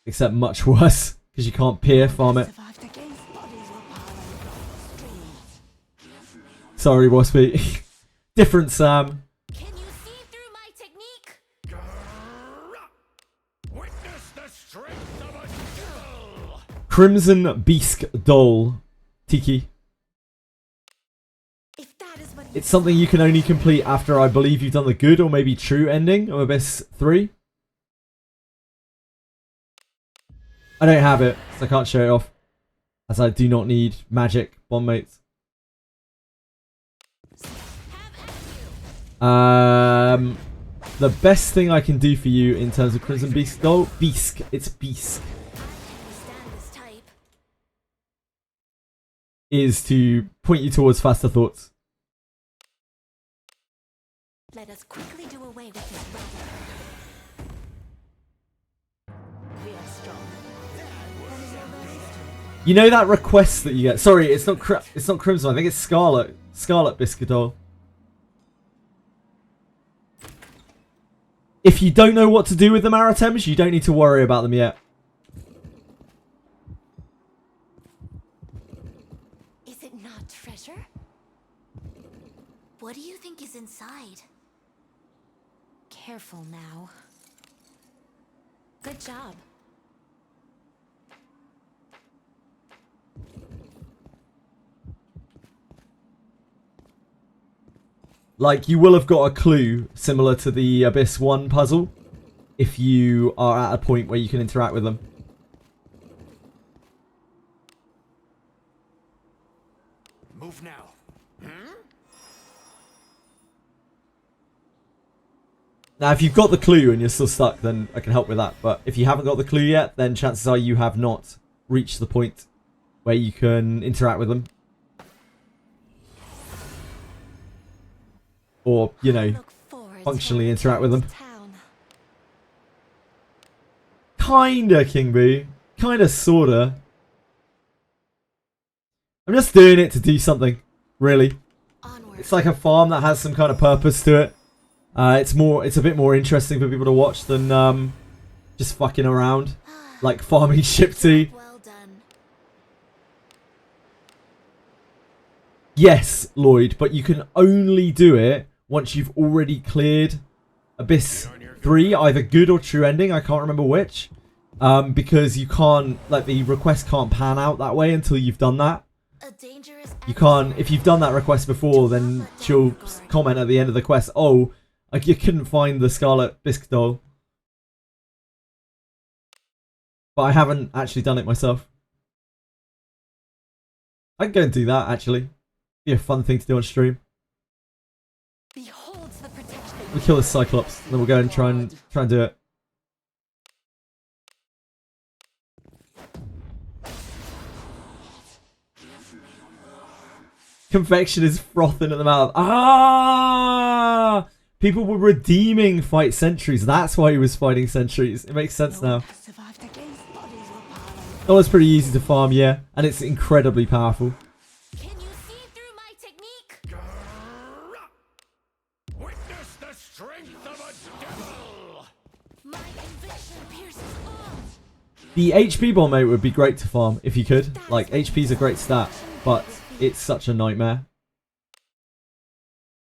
Except much worse. Because you can't peer farm it. Survived against bodies were piling across the streams. Sorry, Waspy. Different Sam. Can you see through my technique? Witness the strength of a devil! Crimson Beast Doll. Tiki. If that is what It's something you can only complete after I believe you've done the good or maybe true ending of Abyss 3. I don't have it, so I can't show it off. As I do not need magic bond mates. The best thing I can do for you in terms of Crimson Beast Doll, BISQUE. It's BISQUE. stand this type? Is to point you towards Faster Thoughts. Let us quickly do away with this rabble. We are strong. You know that request that you get? Sorry, it's not Crimson. I think it's Scarlet. Scarlet Biscuit Doll. If you don't know what to do with the Maritems, you don't need to worry about them yet. Is it not treasure? What do you think is inside? Careful now. Good job. Like, you will have got a clue similar to the Abyss 1 puzzle if you are at a point where you can interact with them. Move now. Now, if you've got the clue and you're still stuck, then I can help with that. But if you haven't got the clue yet, then chances are you have not reached the point where you can interact with them. Or, you know, functionally interact with them. Kinda, King Boo. Kinda, sorta. I'm just doing it to do something, really. It's like a farm that has some kind of purpose to it. It's a bit more interesting for people to watch than just fucking around, like farming ship tea. Well done. Yes, Lloyd, but you can only do it once you've already cleared Abyss 3, either good or true ending. I can't remember which, because you can't, like, the request can't pan out that way until you've done that. A dangerous You can't, if you've done that request before, then she'll comment at the end of the quest, oh, you couldn't find the Scarlet Bisque doll. But I haven't actually done it myself. I can go and do that, actually. Be a fun thing to do on stream. beholds the protection. We'll kill the Cyclops, then we'll go and try and do it. Confection is frothing at the mouth. Ah! People were redeeming fight sentries. That's why he was fighting sentries. It makes sense now. That was pretty easy to farm, yeah. And it's incredibly powerful. Can you see through my technique? Witness the strength of a devil! My conviction pierces all. The HP bomb, mate, would be great to farm if you could. Like, HP's a great stat, but it's such a nightmare.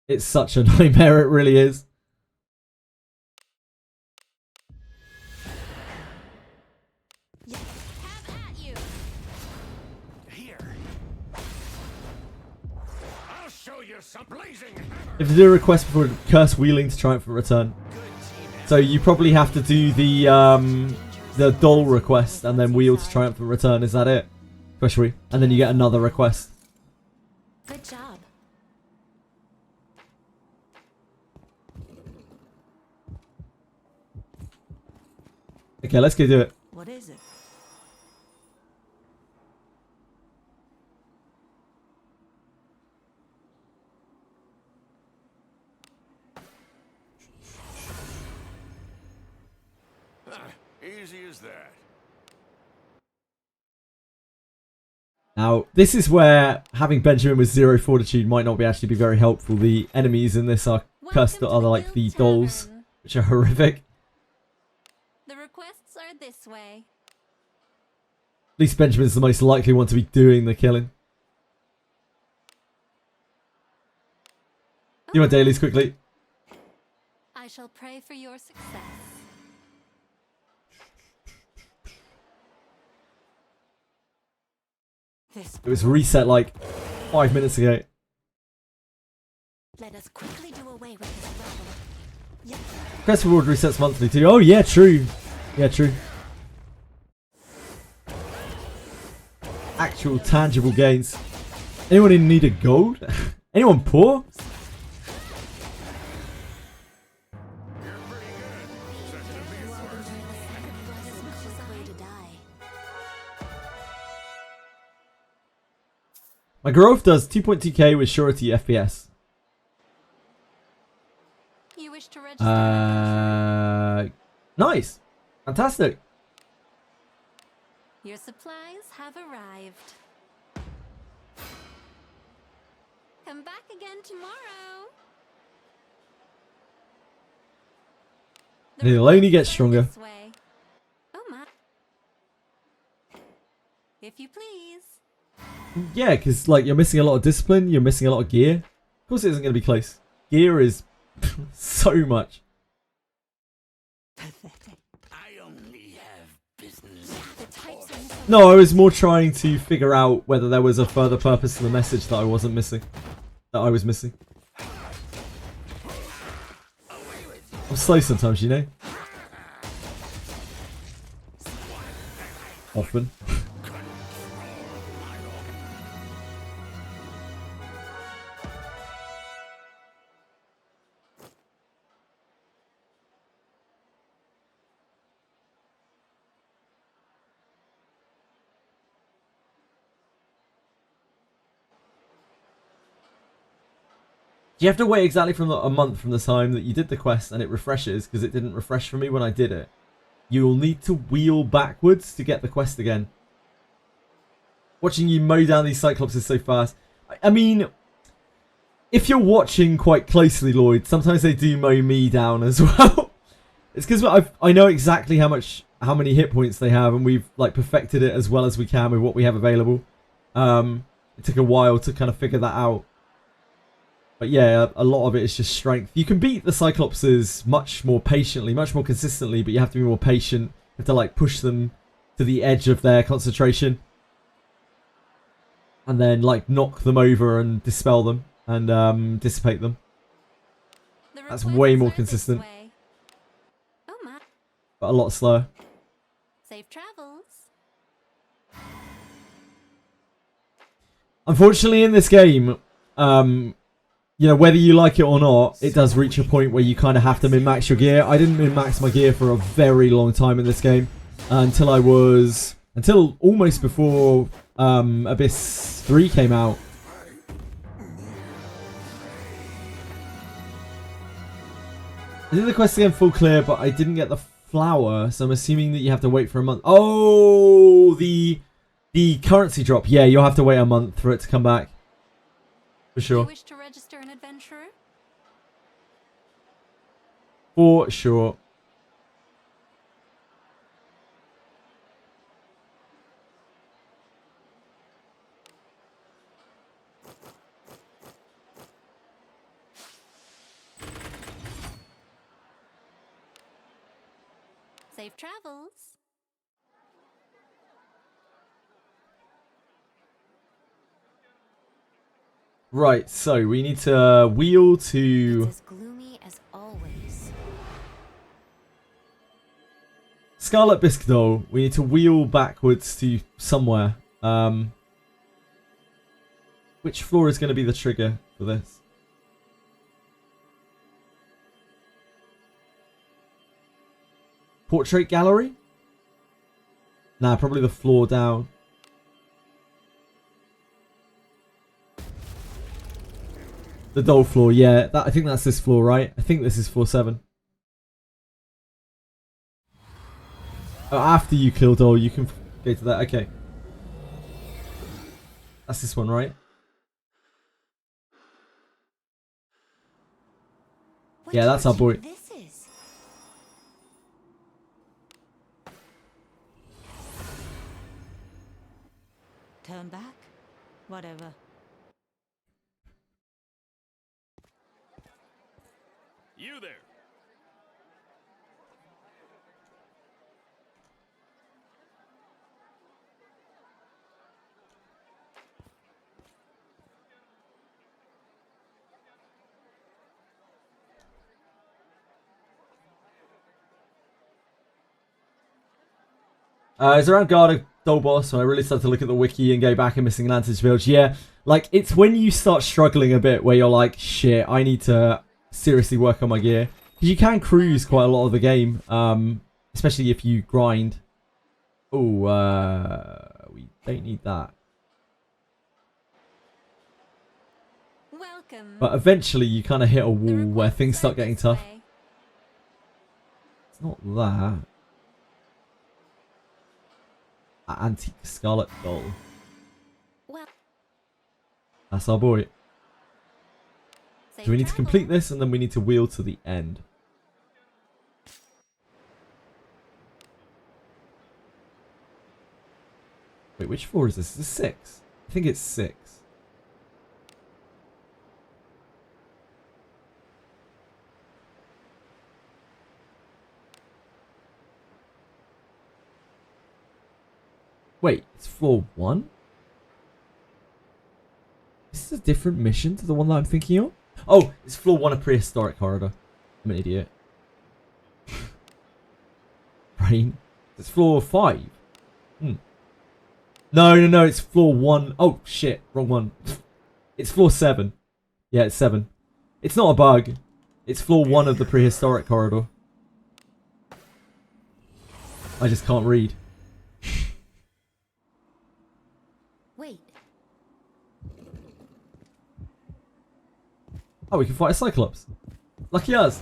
It's such a nightmare, it really is. Have at you. Here. I'll show you some blazing hammer. You have to do a request before Curse Wheeling to Triumphant Return. So you probably have to do the doll request and then wheel to Triumphant Return. Is that it? Question. And then you get another request. Good job. Okay, let's go do it. What is it? Easy as that. Now, this is where having Benjamin with 0 fortitude might not actually be very helpful. The enemies in this are cursed that are like the dolls, which are horrific. The requests are this way. At least Benjamin's the most likely one to be doing the killing. Do my dailies quickly. I shall pray for your success. It was reset like 5 minutes ago. Let us quickly do away with this rebel. Yes. Quest reward resets monthly too. Oh yeah, true. Yeah, true. Actual tangible gains. Anyone in need of gold? Anyone poor? My growth does 2.2k with surety FPS. You wish to register? Nice. Fantastic. Your supplies have arrived. Come back again tomorrow. It'll only get stronger. This way. Oh my. If you please. Yeah, because like you're missing a lot of discipline, you're missing a lot of gear. Of course it isn't going to be close. Gear is so much. I only have business. The types of No, I was more trying to figure out whether there was a further purpose to the message that I wasn't missing. That I was missing. I'm slow sometimes, you know? Often. You have to wait exactly from a month from the time that you did the quest and it refreshes, because it didn't refresh for me when I did it. You'll need to wheel backwards to get the quest again. Watching you mow down these Cyclopses so fast. I mean, if you're watching quite closely, Lloyd, sometimes they do mow me down as well. It's because I know exactly how many hit points they have, and we've like perfected it as well as we can with what we have available. It took a while to kind of figure that out. But yeah, a lot of it is just strength. You can beat the Cyclopses much more patiently, much more consistently, but you have to be more patient. You have to like push them to the edge of their concentration. And then like knock them over and dispel them and dissipate them. That's way more consistent. Oh my. But a lot slower. Safe travels. Unfortunately in this game, you know, whether you like it or not, it does reach a point where you kind of have to min-max your gear. I didn't min-max my gear for a very long time in this game. Until almost before Abyss 3 came out. I did the quest again full clear, but I didn't get the flower, so I'm assuming that you have to wait for a month. Oh, the currency drop. Yeah, you'll have to wait a month for it to come back. For sure. Do you wish to register an adventurer? For sure. Safe travels. Right, so we need to wheel to It's as gloomy as always. Scarlet Bisque Doll. We need to wheel backwards to somewhere. Which floor is going to be the trigger for this? Portrait gallery? Nah, probably the floor down. The doll floor, yeah. I think that's this floor, right? I think this is floor 7. Oh, after you kill doll, you can go to that. Okay. That's this one, right? What Yeah, do that's you our boy. think this is? Turn back? Whatever. You there. It's around Garda Doll Boss when I really started to look at the wiki and go back and Missing Lanterns Village. Yeah, like it's when you start struggling a bit where you're like, shit, I need to seriously work on my gear. Because you can cruise quite a lot of the game, especially if you grind. Oh, we don't need that. Welcome. But eventually you kind of hit a The wall where requests things start are getting this tough. way. It's not that. Antique Scarlet Doll. Well, That's our boy. safe So we need to complete travels. this and then we need to wheel to the end. Wait, which floor is this? Is this 6? I think it's 6. Wait, it's floor 1? Is this a different mission to the one that I'm thinking of? Oh, it's floor 1 of Prehistoric Corridor. I'm an idiot. Brain. It's floor 5. No, it's floor 1. Oh, shit, wrong one. It's floor 7. Yeah, it's 7. It's not a bug. It's floor 1 of the Prehistoric Corridor. I just can't read. Wait. Oh, we can fight a Cyclops. Lucky us.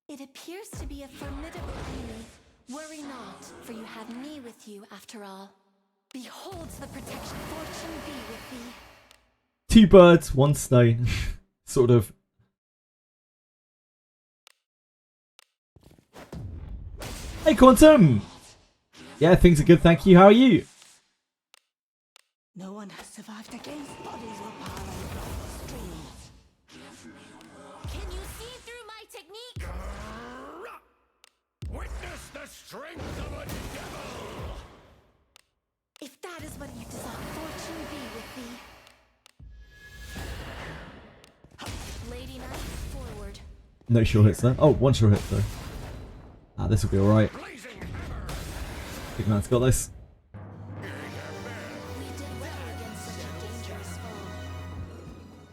It appears to be a formidable enemy. Worry not, for you have me with you after all. Behold the protection. Fortune be with thee. 2 birds, 1 stone. Sort of. Hey, Quantum! Yeah, things are good, thank you. How are you? No one has survived against bodies or power of streams. Can you see through my technique? Witness the strength of a devil! If that is what you desire, fortune be with thee. Lady Knight, forward. No sure hits there. Oh, 1 sure hit though. Ah, this will be alright. Blazing hammer! Big man's got this. We did well against such a dangerous foe.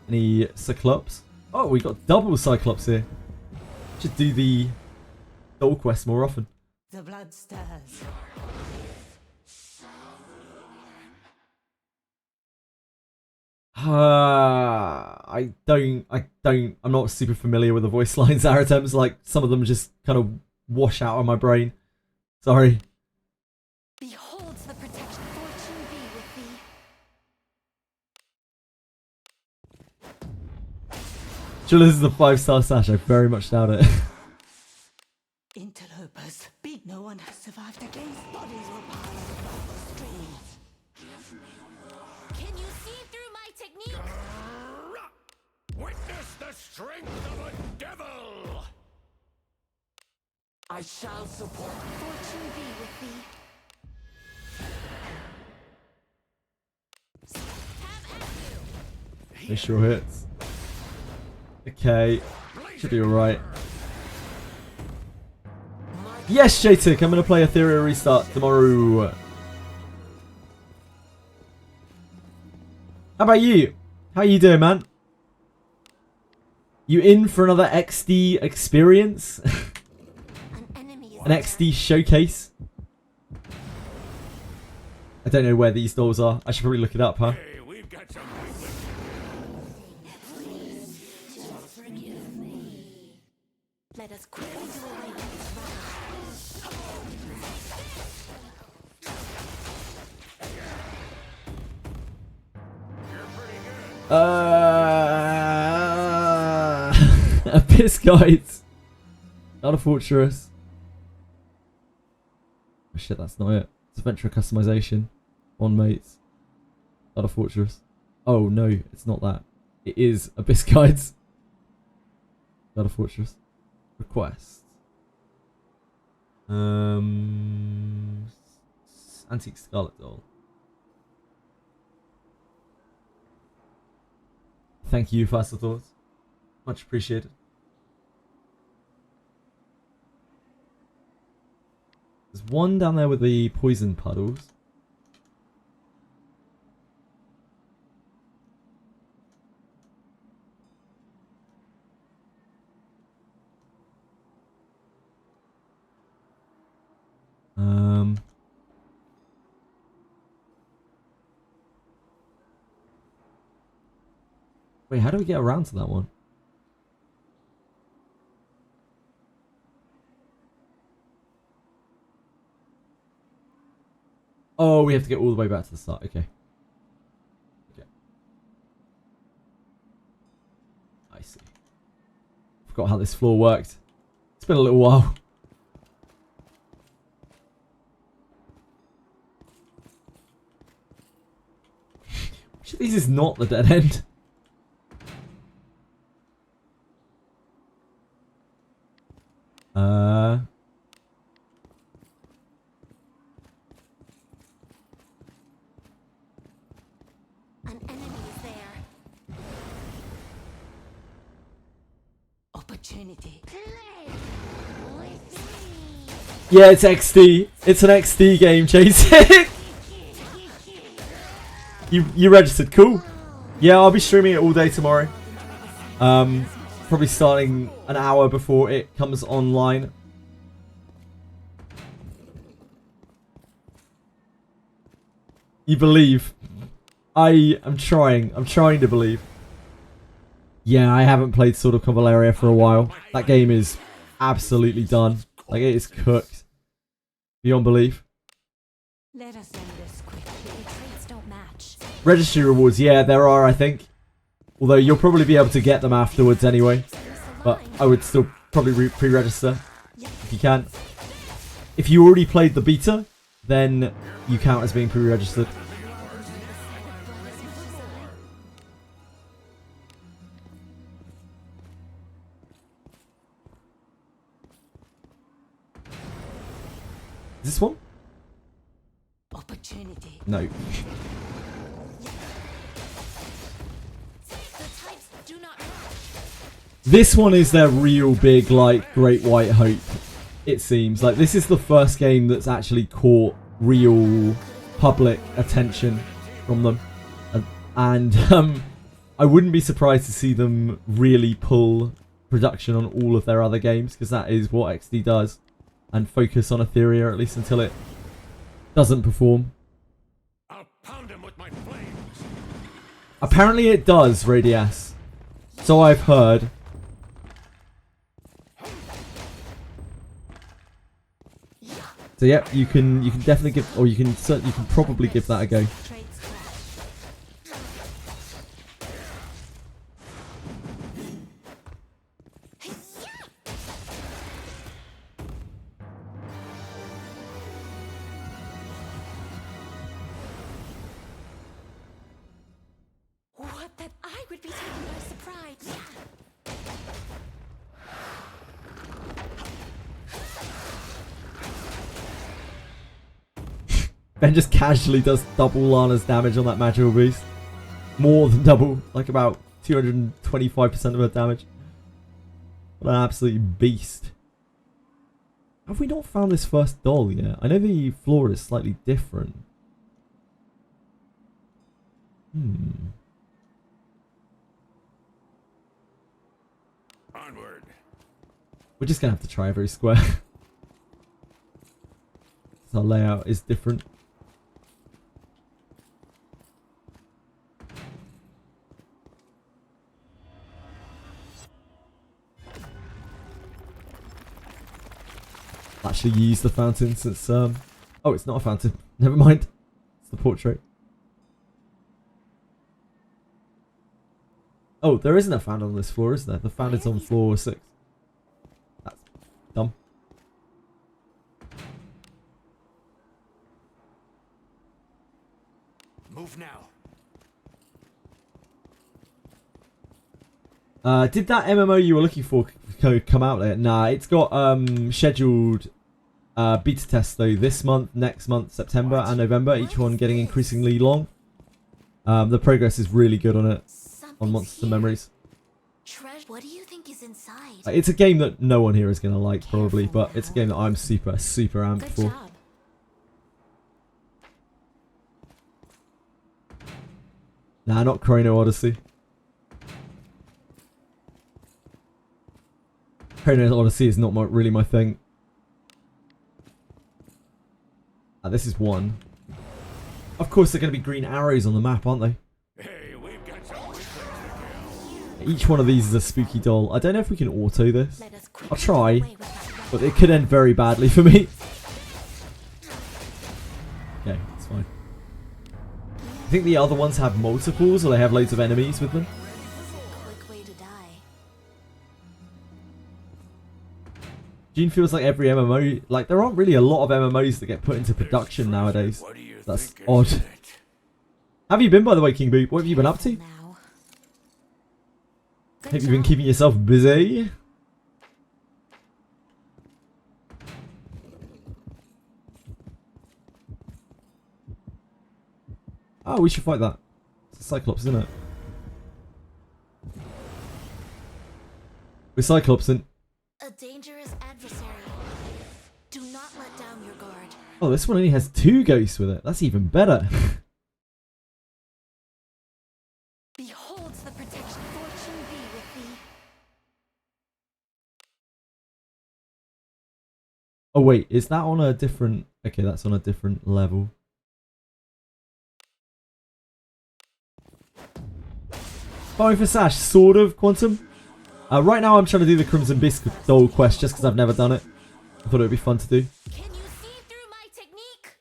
Any Cyclops? Oh, we got double Cyclops here. Should do the Soul Quest more often. The blood stirs. I'm not super familiar with the voice lines Aratem's, like some of them just kind of wash out of my brain. Sorry. Behold the protection. Fortune be with thee. Surely this is a 5-star sash, I very much doubt it. Interlopers. Beat. No one has survived against bodies or power of streams. Can you see through my technique? Witness the strength of a devil! I shall support. Fortune be with thee. Have at you. They sure hits. Okay. Should be alright. Yes, J-Tick, I'm going to play Ethereal Restart tomorrow. How about you? How you doing, man? You in for another XD experience? An enemy is An XD showcase? I don't know where these dolls are. I should probably look it up, huh? Hey, we've got some weakness. Let us quickly do away with this round. Abyss Guides. Not a fortress. Oh shit, that's not it. It's adventure customization. On mates. Not a fortress. Oh no, it's not that. It is Abyss Guides. Not a fortress. Request. Antique Scarlet doll. Thank you, Faster Thoughts. Much appreciated. There's one down there with the poison puddles. Wait, how do we get around to that one? Oh, we have to get all the way back to the start. Okay. Okay. I see. Forgot how this floor worked. It's been a little while. Which of these is not the dead end? An enemy is there. Opportunity. Play with me. Yeah, it's XD. It's an XD game, Chasing. You registered, cool. Yeah, I'll be streaming it all day tomorrow. Probably starting an hour before it comes online. You believe? I am trying. I'm trying to believe. Yeah, I haven't played Sword of Cavaleria for a while. That game is absolutely done. Like, it is cooked. Beyond belief. Let us end this quickly. The traits don't match. Registry rewards, yeah, there are, I think. Although you'll probably be able to get them afterwards anyway. But I would still probably pre-register if you can. If you already played the beta, then you count as being pre-registered. Is this one? Opportunity. No. The types do not match. This one is their real big, like, Great White Hope, it seems. Like, this is the first game that's actually caught real public attention from them. And I wouldn't be surprised to see them really pull production on all of their other games, because that is what XD does. And focus on Etheria, at least until it doesn't perform. I'll pound him with my flames. Apparently it does, Radias. So I've heard. So yeah, you can definitely give, or you can probably give that a go. Traits clash. What, that I would be taken by surprise. Ben just casually does double Lana's damage on that magical beast. More than double, like about 225% of her damage. What an absolute beast. Have we not found this first doll yet? I know the floor is slightly different. Onward. We're just gonna have to try every square. Our layout is different. Actually use the fountain since oh, it's not a fountain. Never mind. It's the portrait. Oh, there isn't a fountain on this floor, is there? The fountain's on floor 6. That's dumb. Move now. Did that MMO you were looking for come out yet? Nah, it's got scheduled beta tests though this month, next month, September and November, each one getting increasingly long. The progress is really good on it, on Monsters and Memories. What do you think is inside? It's a game that no one here is going to like probably, but it's a game that I'm super amped Good for. job. Nah, not Chrono Odyssey. Chrono Odyssey is not really my thing. This is one. Of course, they're going to be green arrows on the map, aren't they? Hey, we've got some weaklings to kill. Each one of these is a spooky doll. I don't know if we can auto this. Let us I'll quickly try, get away with that but it could end very badly for me. Okay, it's fine. I think the other ones have multiples, or they have loads of enemies with them. quick way to die. Gene feels like every MMO, like there aren't really a lot of MMOs that get put into production nowadays. What do you That's think is odd. in it? Have you been, by the way, King Boo? What have you been up to? Now. Good Have you been job. keeping yourself busy? Oh, we should fight that. It's a Cyclops, isn't it? We're Cyclopsing. A dangerous adversary. Do not let down your guard. Oh, this one only has 2 ghosts with it. That's even better. Beholds the protection. Fortune be with thee. Oh wait, is that on a different... Okay, that's on a different level. Fine for Sash, sort of, Quantum. Right now I'm trying to do the Crimson Bisque doll quest just because I've never done it. I thought it would be fun to do. Can you see through my technique?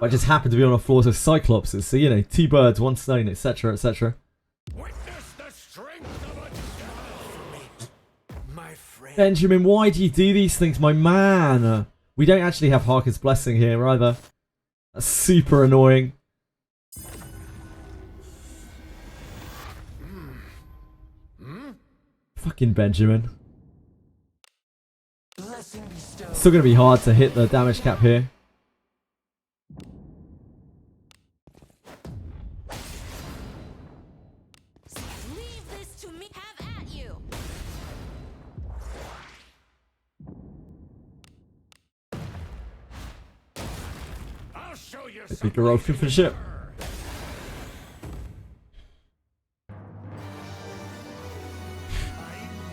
I just happened to be on a floor of Cyclopses, so you know, 2 birds, 1 stone, etc, etc. Witness the strength of a devil. My friend. Benjamin, why do you do these things, my man? We don't actually have Harker's Blessing here either. That's super annoying. Fucking Benjamin. Blessing bestowed. Still gonna be hard to hit the damage cap here. Leave this to me. Have at you. I'll show you We can roll for the ship.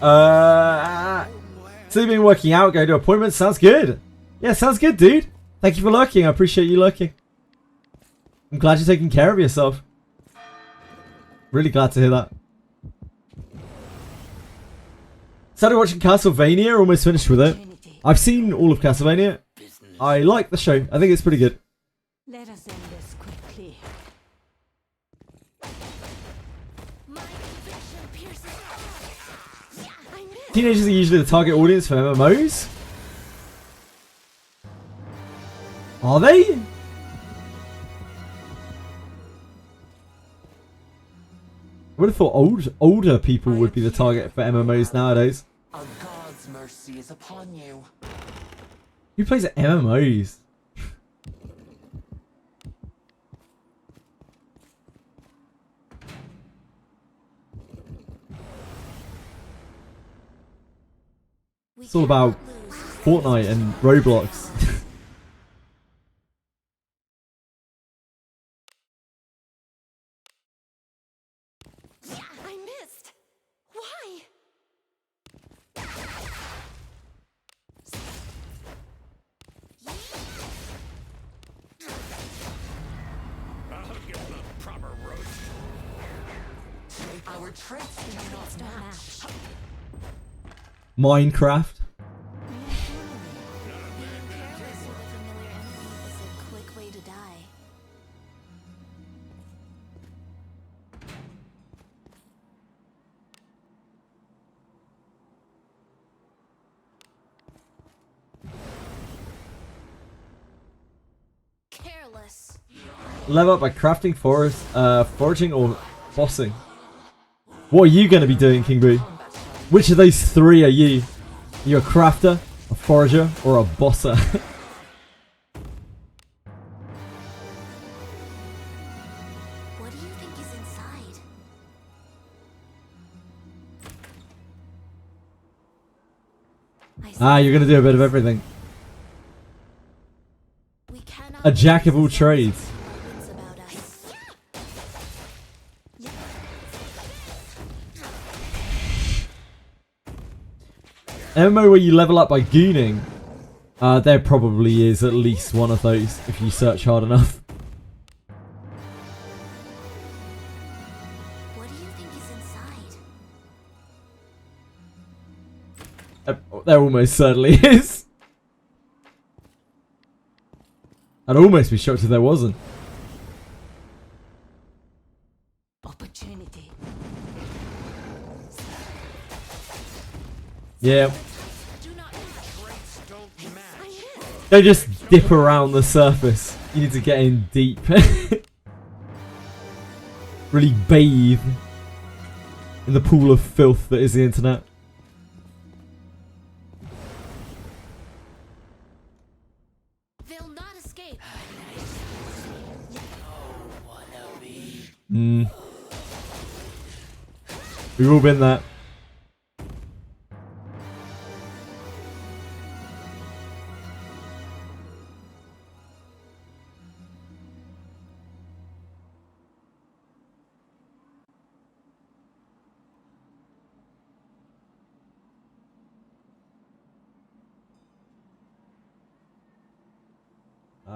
So you've been working out, going to appointments. Sounds good. Yeah, sounds good, dude. Thank you for lurking. I appreciate you lurking. I'm glad you're taking care of yourself. Really glad to hear that. Started watching Castlevania, almost finished with it. I've seen all of Castlevania. I like the show. I think it's pretty good. Let us end this quickly. My conviction pierces. Yeah, I missed. Teenagers are usually the target audience for MMOs. Are they? I would have thought older people would be the target for MMOs nowadays. A god's mercy is upon you. Who plays MMOs? It's all about Fortnite and Roblox. Yeah, I missed. Why? I'll give them a proper roast. Our traits do not match. Minecraft. Careless with a familiar enemy is a quick way to die. Careless. Level up by crafting, foraging, or bossing. What are you going to be doing, King Boo? Which of those 3 are you? Are you a crafter, a forager, or a bosser? What do you think is inside? You're going to do a bit of everything. We cannot A jack of all trades. wits about us. MMO where you level up by gooning. There probably is at least one of those if you search hard enough. What do you think is inside? There almost certainly is. I'd almost be shocked if there wasn't. Opportunity. Yeah. Do not Traits don't match. Don't just dip around the surface. You need to get in deep. Really bathe in the pool of filth that is the internet. They'll not escape. We've all been there.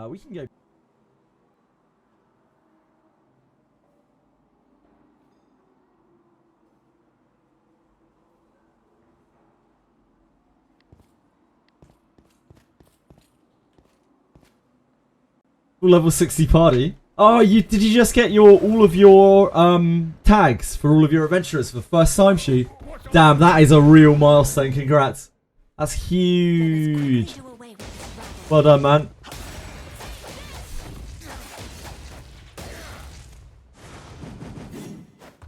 We can go. Full level 60 party. Oh, did you just get all of your tags for all of your adventurers for the first time, She? Damn, that is a real milestone. Congrats. That's huge. Well done, man.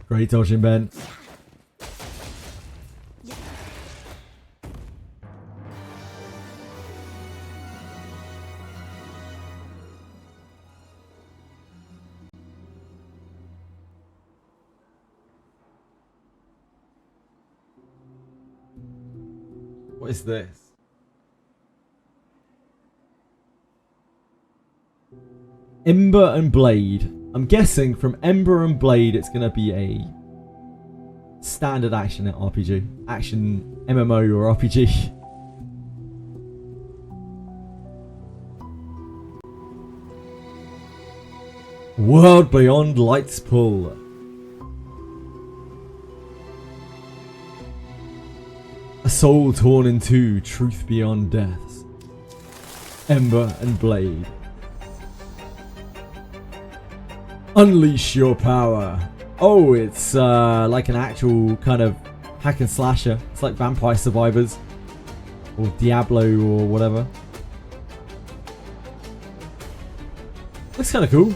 Great dodging, Ben. What is this? Ember and Blade. I'm guessing from Ember and Blade it's going to be a standard action RPG. Action MMO or RPG. World Beyond Light's Pull. A soul torn in two, truth beyond death. Ember and Blade. Unleash your power. Oh, it's like an actual kind of hack and slasher. It's like Vampire Survivors or Diablo or whatever. Looks kind of cool.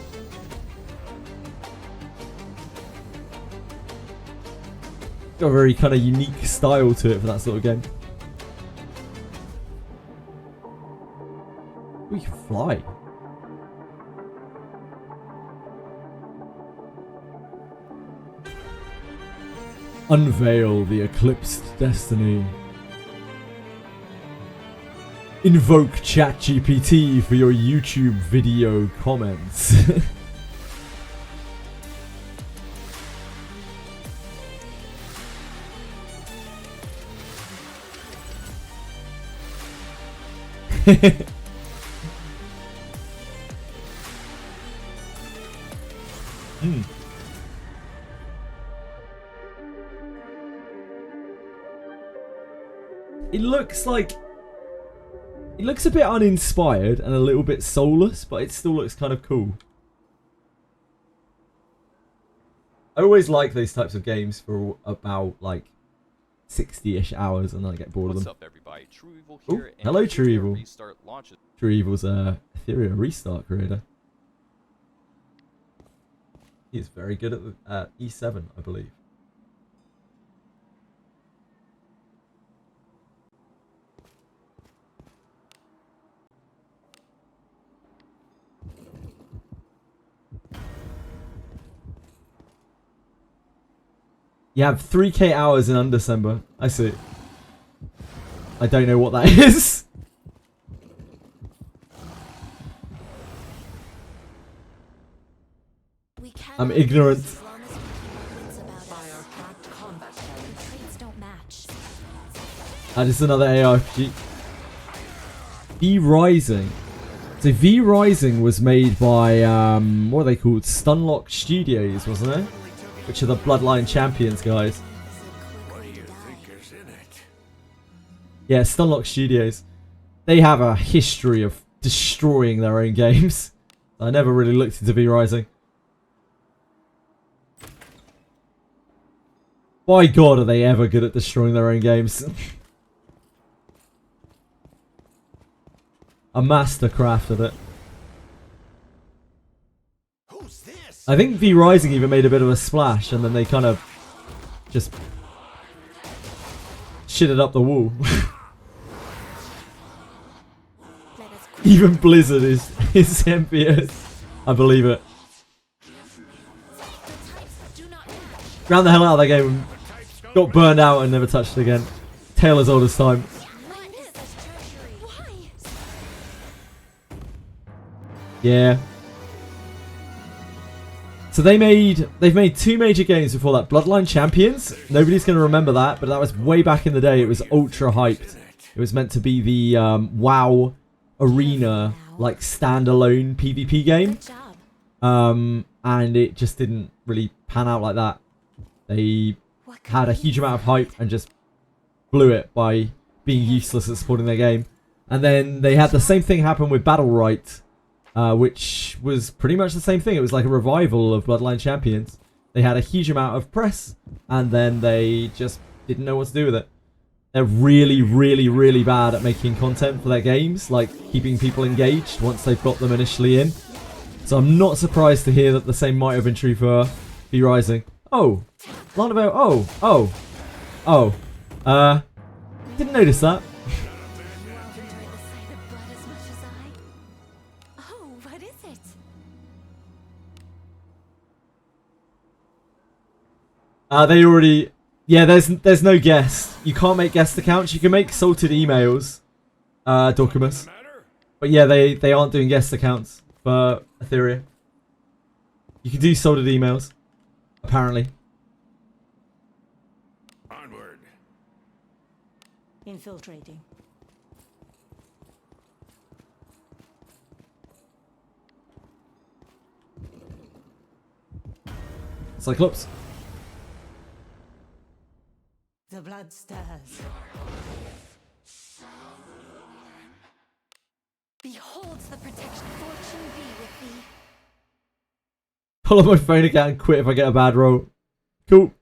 Got a very kind of unique style to it for that sort of game. We can fly. Unveil the eclipsed destiny. Invoke ChatGPT for your YouTube video comments. It looks like... It looks a bit uninspired and a little bit soulless, but it still looks kind of cool. I always like those types of games for about, like, 60-ish hours and then I get bored of them. What's up, everybody? True Evil here. Ooh, hello, True Evil. Restart launches. True Evil's Ethereum restart creator. He's very good at E7, I believe. You have 3k hours in Undecember. I see. I don't know what that is. I'm ignorant. That is another ARPG. V Rising. So V Rising was made by what are they called? Stunlock Studios, wasn't it? Which are the Bloodline Champions guys. What do you think is in it? Yeah, Stunlock Studios. They have a history of destroying their own games. I never really looked into V Rising. By God, are they ever good at destroying their own games? A mastercraft of it. Who's this? I think V Rising even made a bit of a splash and then they kind of just shitted up the wall. Even Blizzard is envious. I believe it. Ran the hell out of that game. Got burned out and never touched it again. Tale as old as time. Yeah. So they've made two major games before that. Bloodline Champions. Nobody's going to remember that, but that was way back in the day. It was ultra hyped. It was meant to be the WoW Arena, like, standalone PvP game. And it just didn't really pan out like that. They had a huge amount of hype and just blew it by being useless at supporting their game. And then they had the same thing happen with Battle Right. which was pretty much the same thing. It was like a revival of Bloodline Champions. They had a huge amount of press, and then they just didn't know what to do with it. They're really, really, really bad at making content for their games, like keeping people engaged once they've got them initially in. So I'm not surprised to hear that the same might have been true for V Rising. Oh, Lanavel. Didn't notice that. You won't enjoy the sight of blood as much as I. Oh, what is it? They already... Yeah, there's no guest. You can't make guest accounts. You can make salted emails, Dorkamus. But yeah, they aren't doing guest accounts for Etheria. You can do salted emails, apparently. Onward. Infiltrating. Cyclops. The blood stirs. Beholds the protection. Fortune be with thee. Pull up my phone again and quit if I get a bad roll. Cool.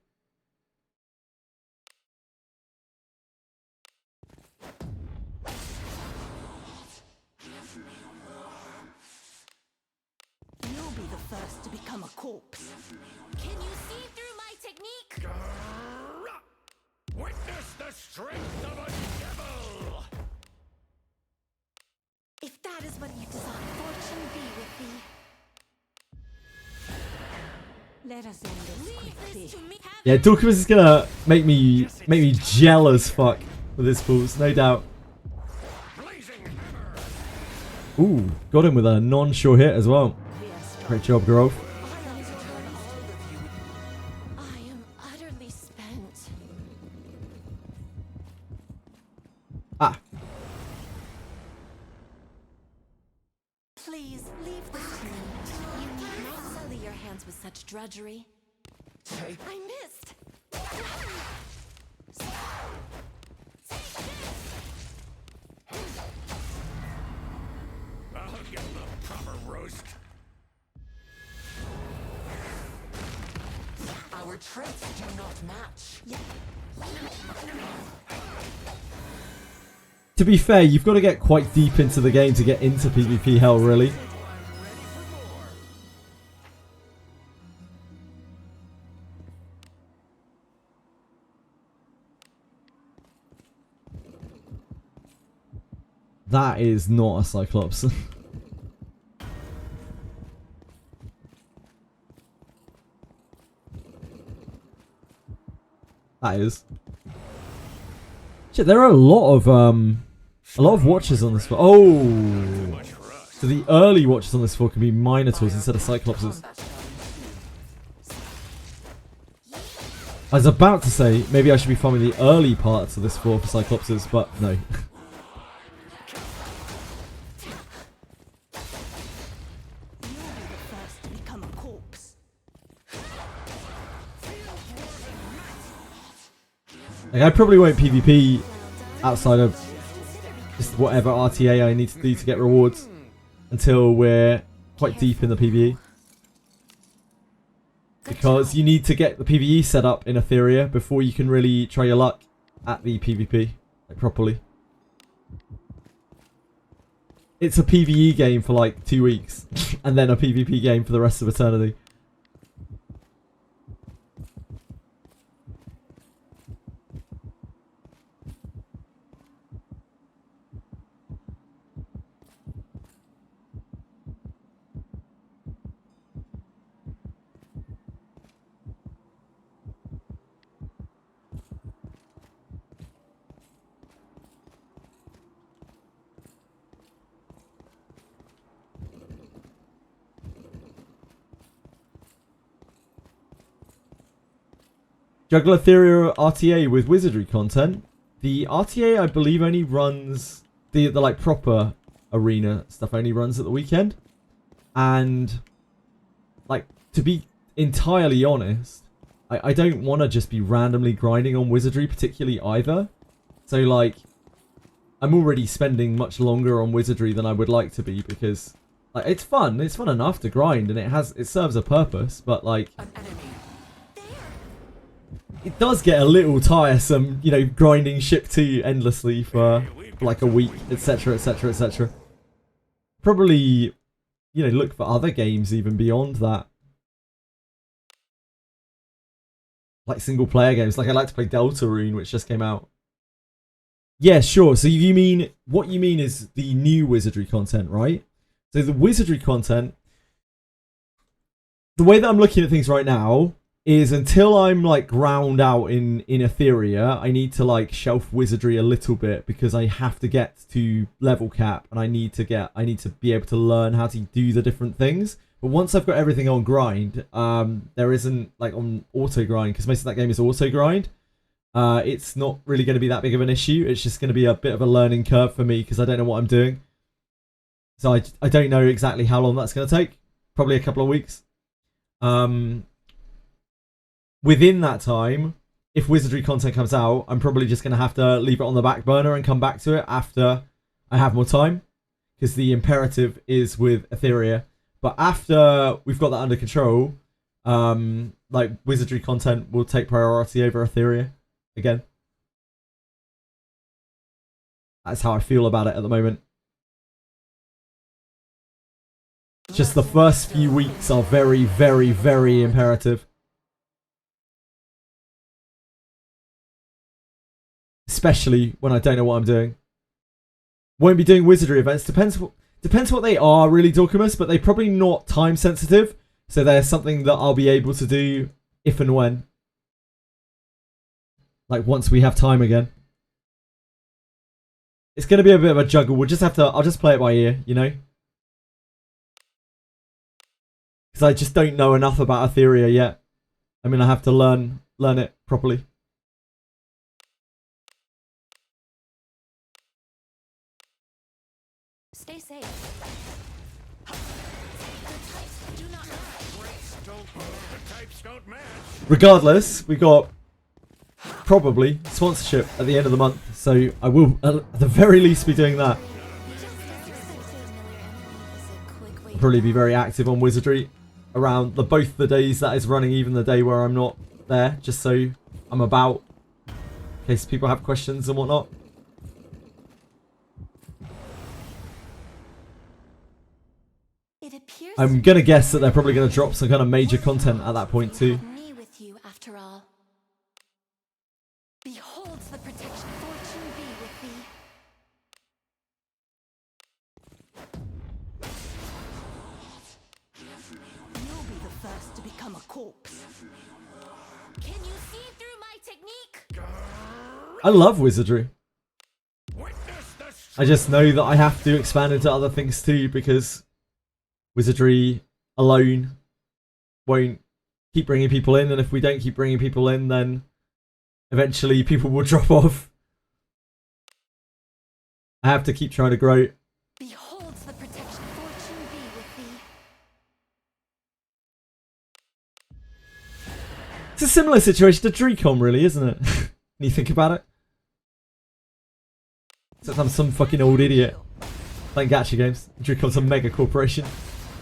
You'll be the first to become a corpse. Can you see through my technique? Witness the strength of a devil! If that is what you desire, fortune be with thee. Let us end this Leave quickly. this to me. Yeah, Dorkamus is gonna make me jealous fuck with his fools, no doubt. Blazing hammer! Ooh, got him with a non-sure hit as well. Great job, Grove. I am utterly spent. Ah, Please leave this to me. You need not sully your hands with such drudgery. I missed. I'll give him a proper roast. Our traits do not match. to be fair, you've got to get quite deep into the game to get into PvP hell, really. That is not a Cyclops. That is. Shit, there are a lot of watchers on this floor. Oh, so the early watchers on this floor can be Minotaurs instead of Cyclopses. I was about to say maybe I should be farming the early parts of this floor for Cyclopses, but no. Like, I probably won't PvP outside of just whatever RTA I need to do to get rewards until we're quite deep in the PvE. Because you need to get the PvE set up in Etheria before you can really try your luck at the PvP like, properly. It's a PvE game for like 2 weeks and then a PvP game for the rest of eternity. Juggle Etheria RTA with Wizardry content. The RTA, I believe, only runs the like proper arena stuff. Only runs at the weekend, and like to be entirely honest, I don't want to just be randomly grinding on Wizardry particularly either. So like, I'm already spending much longer on Wizardry than I would like to be because Like, it's fun. It's fun enough to grind, and it serves a purpose. But like, An enemy. it does get a little tiresome, you know, grinding ship 2 endlessly for like a week, etc., etc., etc. Probably, you know, look for other games even beyond that. Like single player games. Like, I like to play Deltarune, which just came out. Yeah, sure. So you mean, what you mean is the new Wizardry content, right? So the Wizardry content, the way that I'm looking at things right now is until I'm like ground out in Etheria, I need to like shelf Wizardry a little bit because I have to get to level cap and I need to be able to learn how to do the different things. But once I've got everything on grind, there isn't like on auto grind, because most of that game is auto grind. It's not really going to be that big of an issue. It's just going to be a bit of a learning curve for me because I don't know what I'm doing. So I don't know exactly how long that's going to take. Probably a couple of weeks. Within that time, if Wizardry content comes out, I'm probably just going to have to leave it on the back burner and come back to it after I have more time, because the imperative is with Etheria. But after we've got that under control, like Wizardry content will take priority over Etheria again. That's how I feel about it at the moment. Just the first few weeks are very, very, very imperative. Especially when I don't know what I'm doing. Won't be doing Wizardry events. Depends what they are, really, Dorkamus, but they're probably not time sensitive. So they're something that I'll be able to do if and when. Like once we have time again. It's going to be a bit of a juggle. We'll just have to, I'll just play it by ear, you know? Because I just don't know enough about Etheria yet. I mean, I have to learn it properly. Stay safe. The types do not match. The types don't match. Regardless, we got probably sponsorship at the end of the month, so I will at the very least be doing that. I'll probably be very active on Wizardry around both the days that is running, even the day where I'm not there, just so I'm about in case people have questions and whatnot. I'm gonna guess that they're probably gonna drop some kind of major content at that point too. Me with you after all. Behold the protection. Fortune be with thee. You'll be the first to become a corpse. Can you see through my technique? I love Wizardry. Witness the I just know that I have to expand into other things too, because Wizardry alone won't keep bringing people in, and if we don't keep bringing people in, then eventually people will drop off. I have to keep trying to grow. Behold the protection. Fortune be with thee. It's a similar situation to Dreecom, really, isn't it? When you think about it. Except I'm some fucking old idiot playing gacha games. Dreecom's a mega corporation.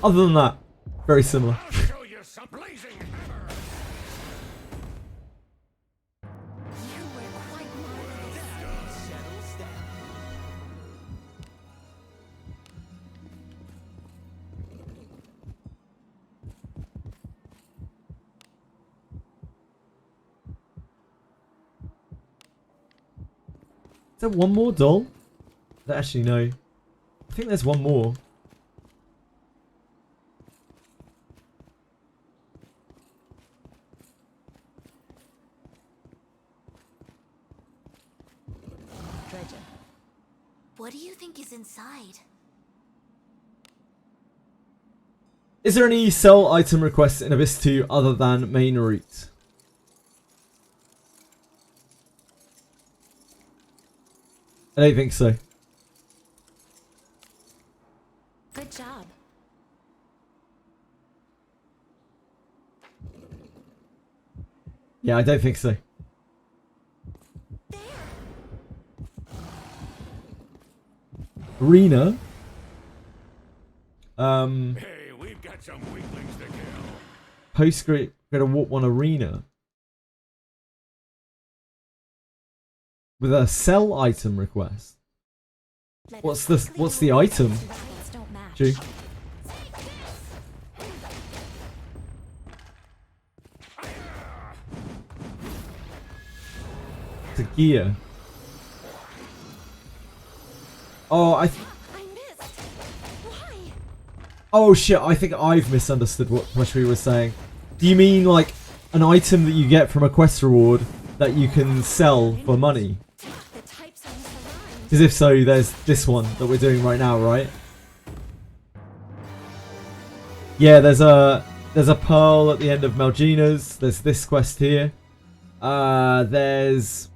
Other than that, very similar. I'll show you some blazing hammer. You were quite marvelous. Is there one more doll? Actually, no. I think there's one more. Treasure. What do you think is inside? Is there any sell item requests in Abyss 2 other than main route? I don't think so. Good job. Yeah, I don't think so. Arena? Hey, we've got some weaklings to kill. Postscript, go to Warp 1 Arena. With a sell item request. What's the item? Gee. It's a gear. Oh, I missed. Why? Oh shit, I think I've misunderstood what Wizardry was saying. Do you mean like an item that you get from a quest reward that you can sell for money? The types are misaligned. Because if so, there's this one that we're doing right now, right? Yeah, there's a pearl at the end of Malgina's. There's this quest here. There's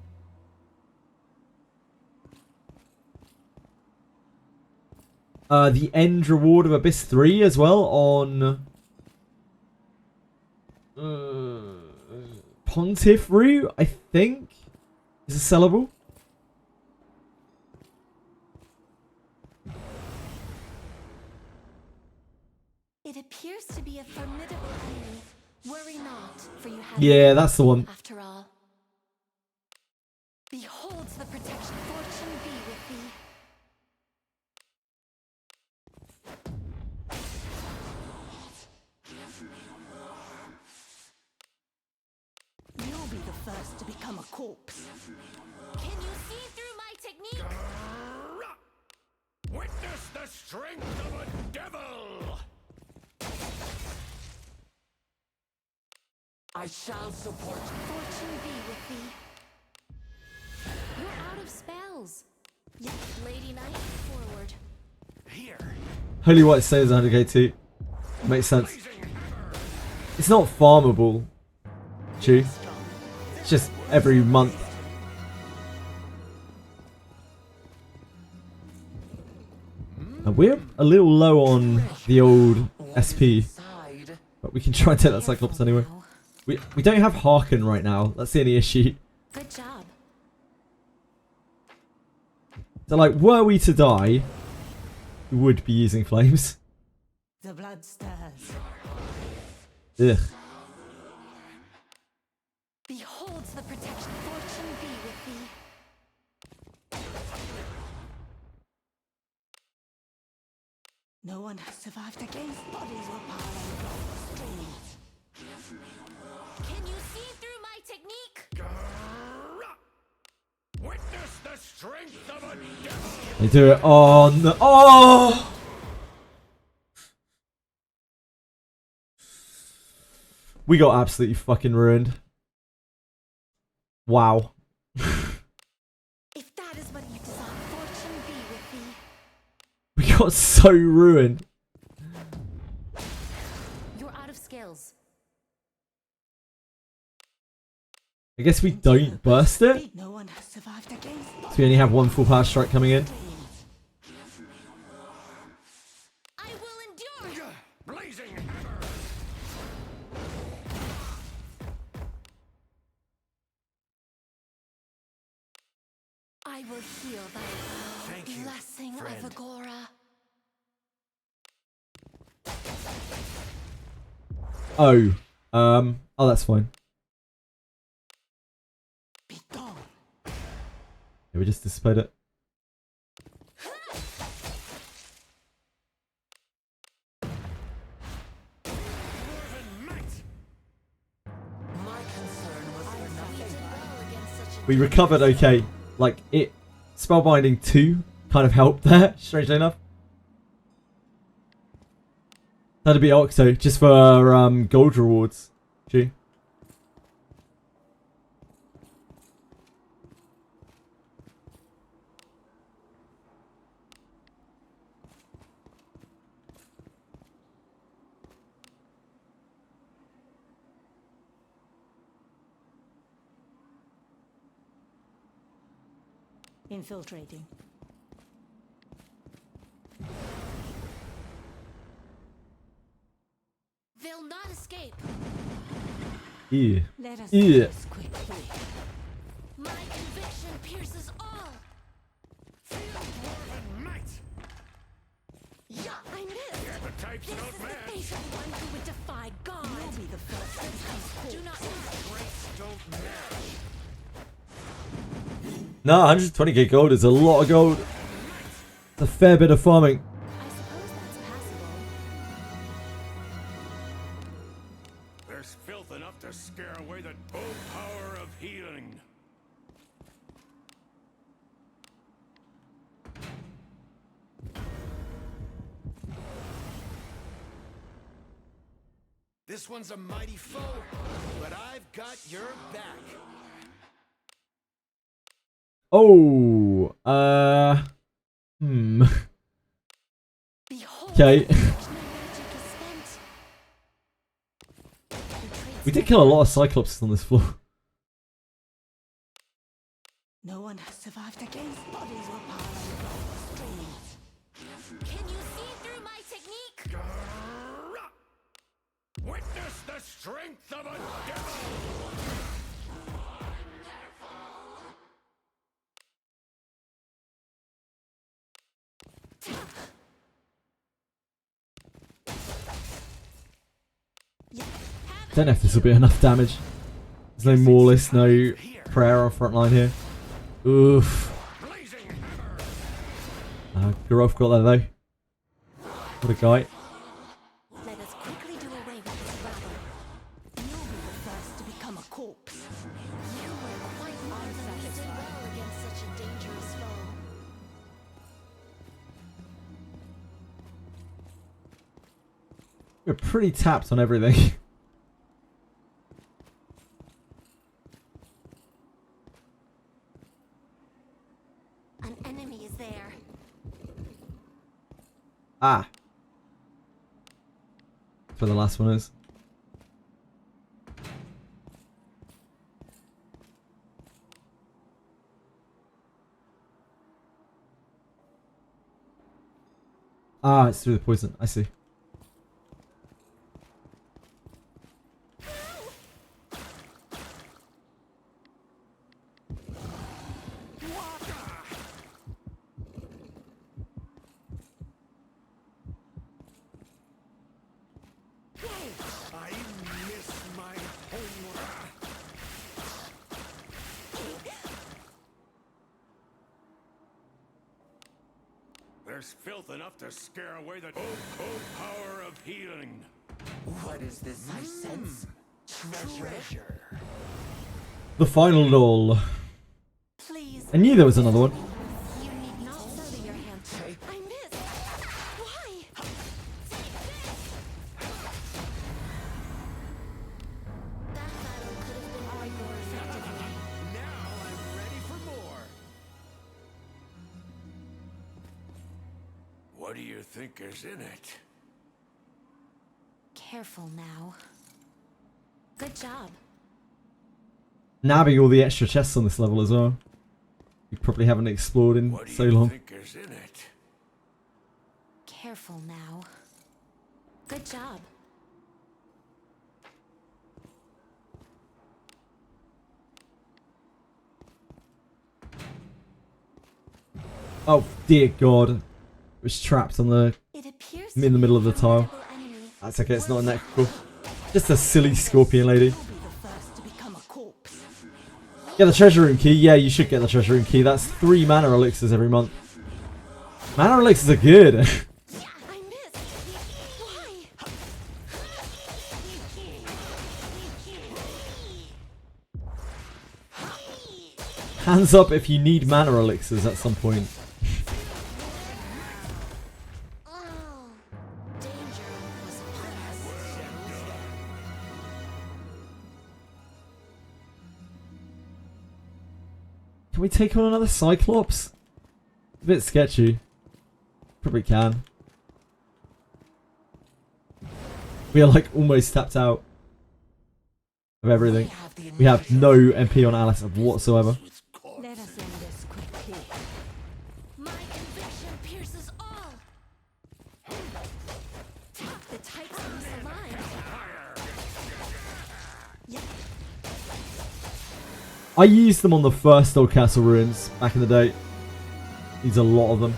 the end reward of Abyss 3 as well on Pontiff Route, I think, is it sellable? It appears to be a formidable enemy. Worry not, for you have Yeah, that's the one. after all. Beholds the protection. Fortune be with thee. You'll be the first to become a corpse. Can you see through my technique? Witness the strength of a devil! I shall support you. Fortune be with thee. You're out of spells. Yes, Lady Knight, forward. Here. Holy White saves 100k too. Makes sense. It's not farmable. True. It's just every month. And we're a little low on the old SP, Side. but we can try and take that Cyclops anyway. We don't have Hearken right now. That's the only issue. Good job. So like, were we to die, we would be using flames. The blood stirs. Ugh. Beholds the protection. Fortune be with thee. No one has survived against bodies were piling along the streets. Can you see through my technique? Witness the strength of a devil! They do it on. Oh! We got absolutely fucking ruined. Wow. If that is what you desire, fortune be with thee. We got so ruined. You're out of skills. I guess we don't burst it. No one has survived against So we only have one full power strike coming in. I will endure. Blazing hammer! I will heal thy woe. Thank you, Blessing friend. of Agora. Oh, that's fine. Be gone. Yeah, we just dissipate it. My concern was for nothing. Well against such a We recovered okay. Like, it... Spellbinding 2 kind of helped there, strangely enough. That'd be Octo, just for gold rewards. Gee. Infiltrating. They'll not escape. Yeah. Let us Yeah. do this quickly. My conviction pierces all. Dwarven might! Yeah, I I missed. Yeah, the types This don't is the match. face of one who would defy God. You'll be the first to become corpse. Do not Strengths don't match. No, 120k gold is a lot of gold. It's a fair bit of farming. I suppose that's passable. There's filth enough to scare away the full power of healing. This one's a mighty foe, but I've got your back. Oh, Behold, Okay. my magic is spent. We did kill a lot of Cyclops on this floor. No one has survived against bodies were piling across the streets. Can you see through my technique? Witness the strength of a devil! Don't know if this will be enough damage. There's no Morless, no Prayer on front line here. Oof. Blazing hammer! Garov got that though. What a guy. Let us quickly do away with this rabble. You'll be the first to become a corpse. You were quite unsatisfied. Well against such a dangerous foe. We're pretty tapped on everything. An enemy is there. Ah. That's where the last one is. Ah, it's through the poison. I see. I miss my homework. There's filth enough to scare away the full power of healing. What is this I sense? Treasure. The final doll. Please. I knew there was another one. You need not sully your hands. I missed. Why? That battle could have been won more effectively. Now I'm ready for more. What do you think is in it? Careful now. Good job. Nabbing all the extra chests on this level as well. You probably haven't explored in What do so you long. think is in it? Careful now. Good job. Oh dear God. It was trapped on the It appears in the middle of the tile. enemy. That's okay, it's not a necrocal. Just a silly scorpion lady. You'll be the first to become a corpse. Get the treasure room key. Yeah, you should get the treasure room key. That's 3 mana elixirs every month. Mana elixirs are good. I missed. Why? Hands up if you need mana elixirs at some point. Oh, danger was upon us. Can we take on another Cyclops? A bit sketchy. Probably can. We are like almost tapped out of everything. We have no MP on Alice whatsoever. Let us end this quickly. My conviction pierces all. The types misaligned. I used them on the first Old Castle ruins back in the day. Needs a lot of them.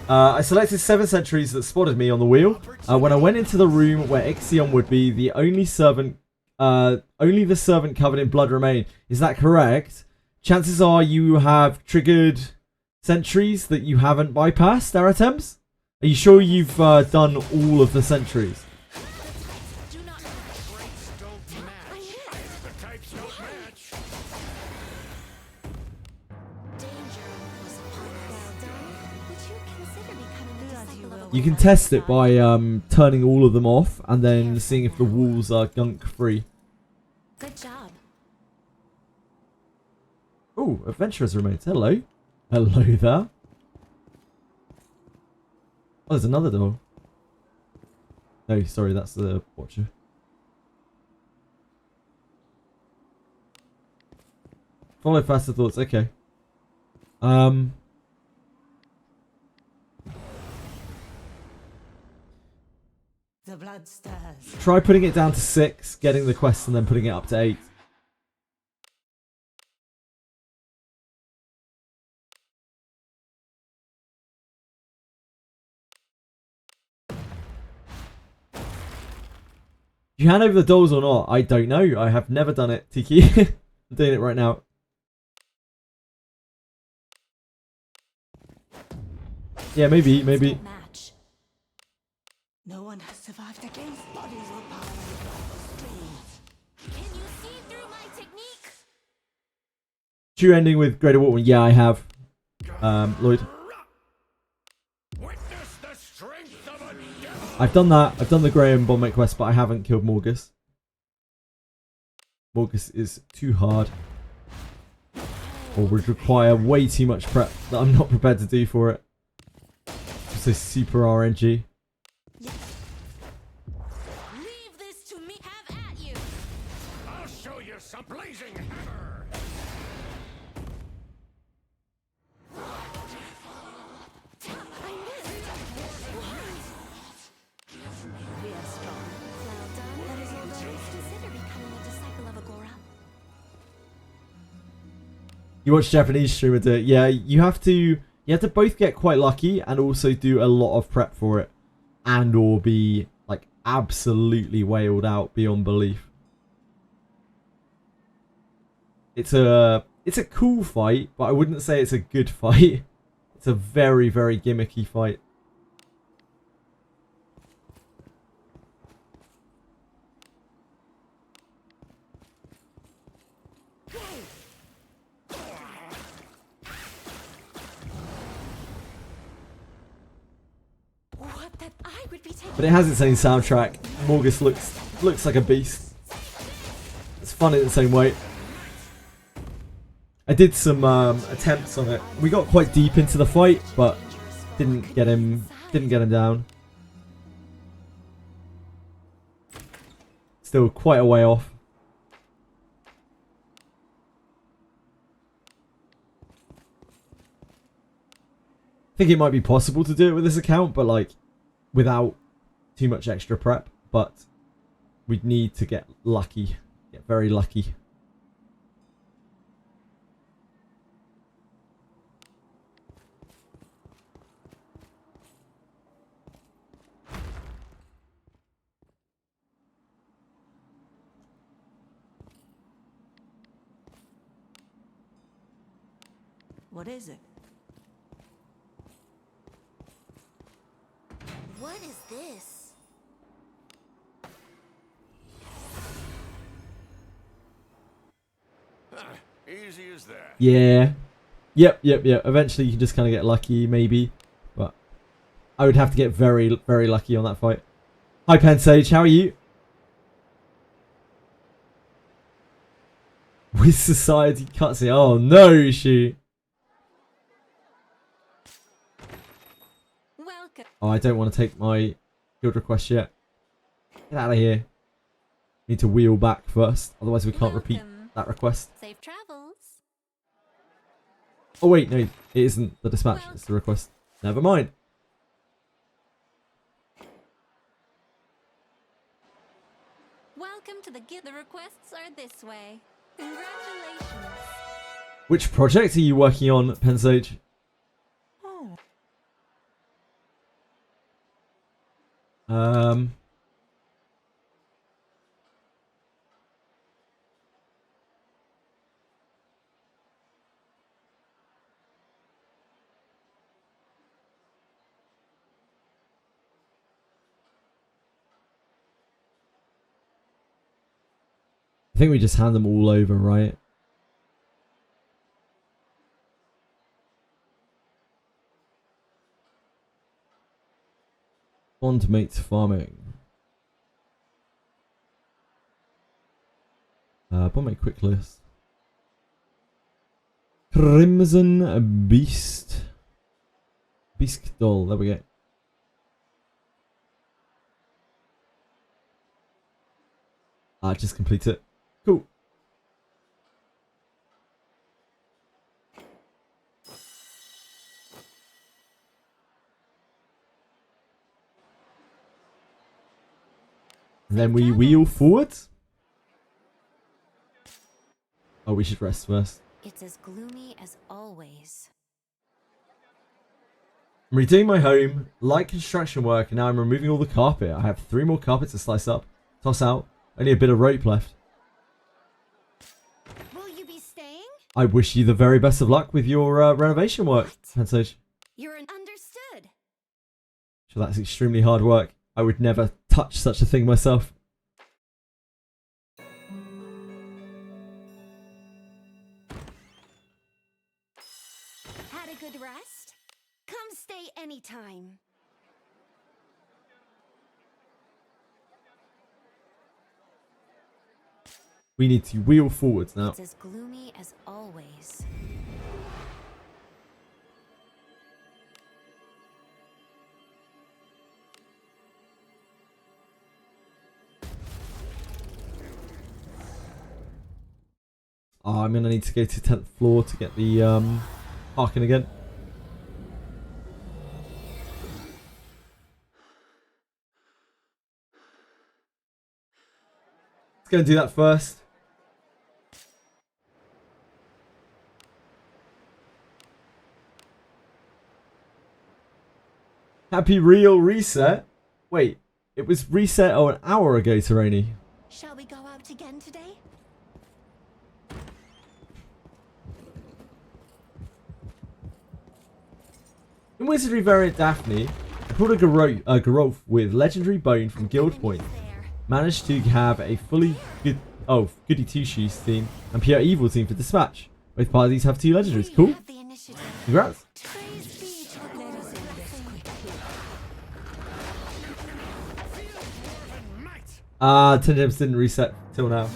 I selected 7 sentries that spotted me on the wheel. When I went into the room where Ixion would be, only the servant covered in blood remained. Is that correct? Chances are you have triggered sentries that you haven't bypassed, Aratems? Are you sure you've done all of the sentries? Do not Traits don't match. The types don't match. Danger was upon us. Well done. Would you consider becoming a disciple of a You can Wizard? test it by turning all of them off and then seeing if the walls are gunk free. Good job. Oh, adventurers remains. Hello. Hello there. Oh, there's another door. No, sorry, that's the watcher. Follow faster thoughts. Okay. The blood stirs. Try putting it down to 6, getting the quest, and then putting it up to 8. Do you hand over the dolls or not? I don't know. I have never done it, Tiki. I'm doing it right now. Yeah, maybe. Don't match. No one has survived against bodies or power across the streets. Can you see through my technique? True ending with Greater Wartman. Yeah, I have. Lloyd. Witness the strength of a devil. I've done that. I've done the Graham Bonnet quest, but I haven't killed Morgus. Morgus is too hard. Or would require way too much prep that I'm not prepared to do for it. So super RNG. Leave this to me. Have at you. I'll show you some blazing hammer. I missed. We are strong. Well done. That is all those consider becoming a disciple of Agora. You watch Japanese streamer do it. Yeah, you have to both get quite lucky and also do a lot of prep for it. And or be like absolutely whaled out beyond belief. It's a cool fight, but I wouldn't say it's a good fight. It's a very, very gimmicky fight. What that I would be taking. But it has its own soundtrack. Morgus looks like a beast. It's fun in its own way. I did some attempts on it. We got quite deep into the fight, but didn't get him down. Still quite a way off. I think it might be possible to do it with this account, but like without too much extra prep. But we'd need to get lucky, get very lucky. What is it? What is this? Easy as that. Yeah. Yep. Eventually you can just kind of get lucky, maybe. But I would have to get very, very lucky on that fight. Hi, Pensage. How are you? With society cutscene. Oh, no, she. Welcome. Oh, I don't want to take my guild request yet. Get out of here. Need to wheel back first. Otherwise we can't repeat Welcome. that request. Safe travels. Oh, wait. No, it isn't the dispatch. It's the request. Never mind. Welcome to the guild. The requests are this way. Congratulations. Which project are you working on, Pensage? Oh. Um. I think we just hand them all over, right? Bond mates farming. Bond mate quick list. Crimson Beast. Bisque doll, there we go. Just complete it. Cool. And then we wheel forward. Oh, we should rest first. It's as gloomy as always. I'm redoing my home, light construction work, and now I'm removing all the carpet. I have 3 more carpets to slice up, toss out. Only a bit of rope left. Will you be staying? I wish you the very best of luck with your renovation work, Pensage. You're understood. So that's extremely hard work. I would never touch such a thing myself. Had a good rest? Come stay anytime. We need to wheel forwards now. It's as gloomy as always. Oh, I'm gonna need to go to 10th floor to get the parking again. Let's go and do that first. Happy real reset. Wait, it was reset an hour ago, Terani. Shall we go out again today? In Wizardry variant Daphne, I pulled a Garolf with legendary bone from Guild Point. Managed to have a fully goody two-shoes team and pure evil team for dispatch. Both parties have 2 legendaries. Cool. Congrats. Gems didn't reset till now.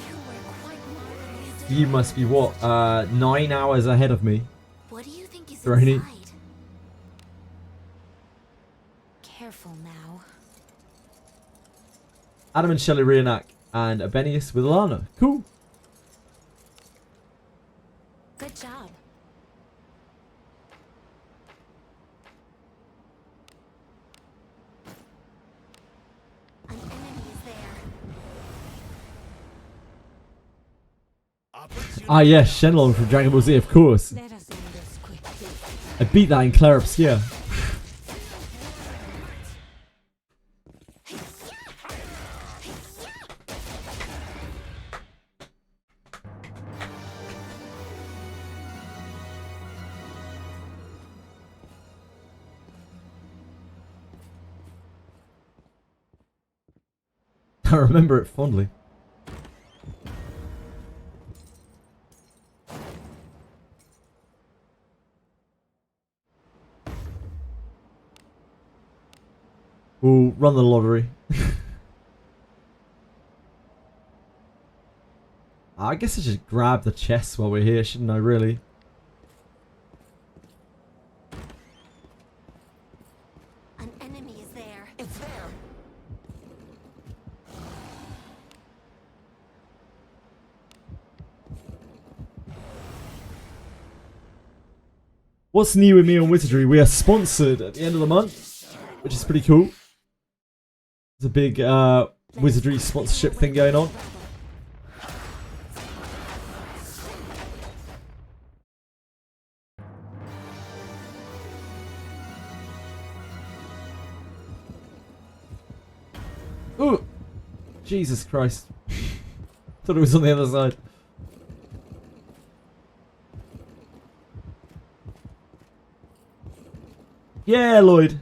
You must be what? 9 hours ahead of me. What do you think is Terani. inside? Careful now. Adam and Shelley reenact, and Abenius with Alana. Cool. Good job. An enemy is there. Ah yes, Shenlong from Dragon Ball Z, of course. Let us end this quickly. I beat that in Claire Obscure. I remember it fondly. We'll run the lottery. I guess I should grab the chest while we're here, shouldn't I, really? An enemy is there. It's there. What's new with me on Wizardry? We are sponsored at the end of the month, which is pretty cool. There's a big Wizardry sponsorship thing going on. Jesus Christ. Thought it was on the other side. Yeah, Lloyd.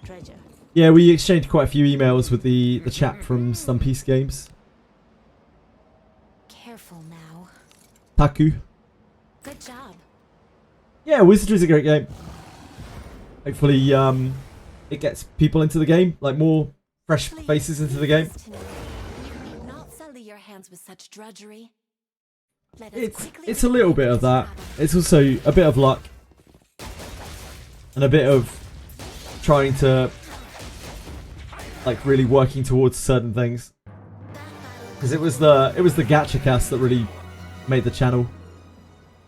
Treasure. Yeah, we exchanged quite a few emails with the chap from Stumpiece Games. Careful now. Taku. Good job. Yeah, Wizardry's a great game. Hopefully, it gets people into the game, like more fresh faces into the game. You need not sully your hands with such drudgery. Let us quickly It's a little bit of that. It's also a bit of luck. And a bit of trying to, like, really working towards certain things. Because it was the gacha cast that really made the channel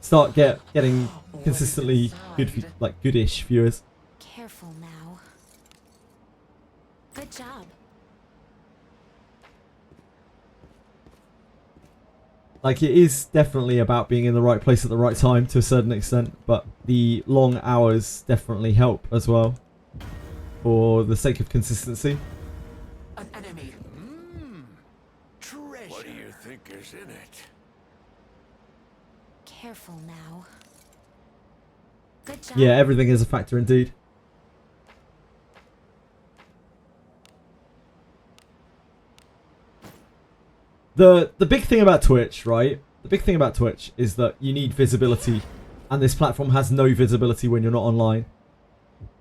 start getting consistently good, like, goodish viewers. Careful now. Good job. Like, it is definitely about being in the right place at the right time to a certain extent, but the long hours definitely help as well for the sake of consistency. An enemy. Treasure. What do you think is in it? Careful now. Good job. Yeah, everything is a factor indeed. The big thing about Twitch, right? The big thing about Twitch is that you need visibility, and this platform has no visibility when you're not online.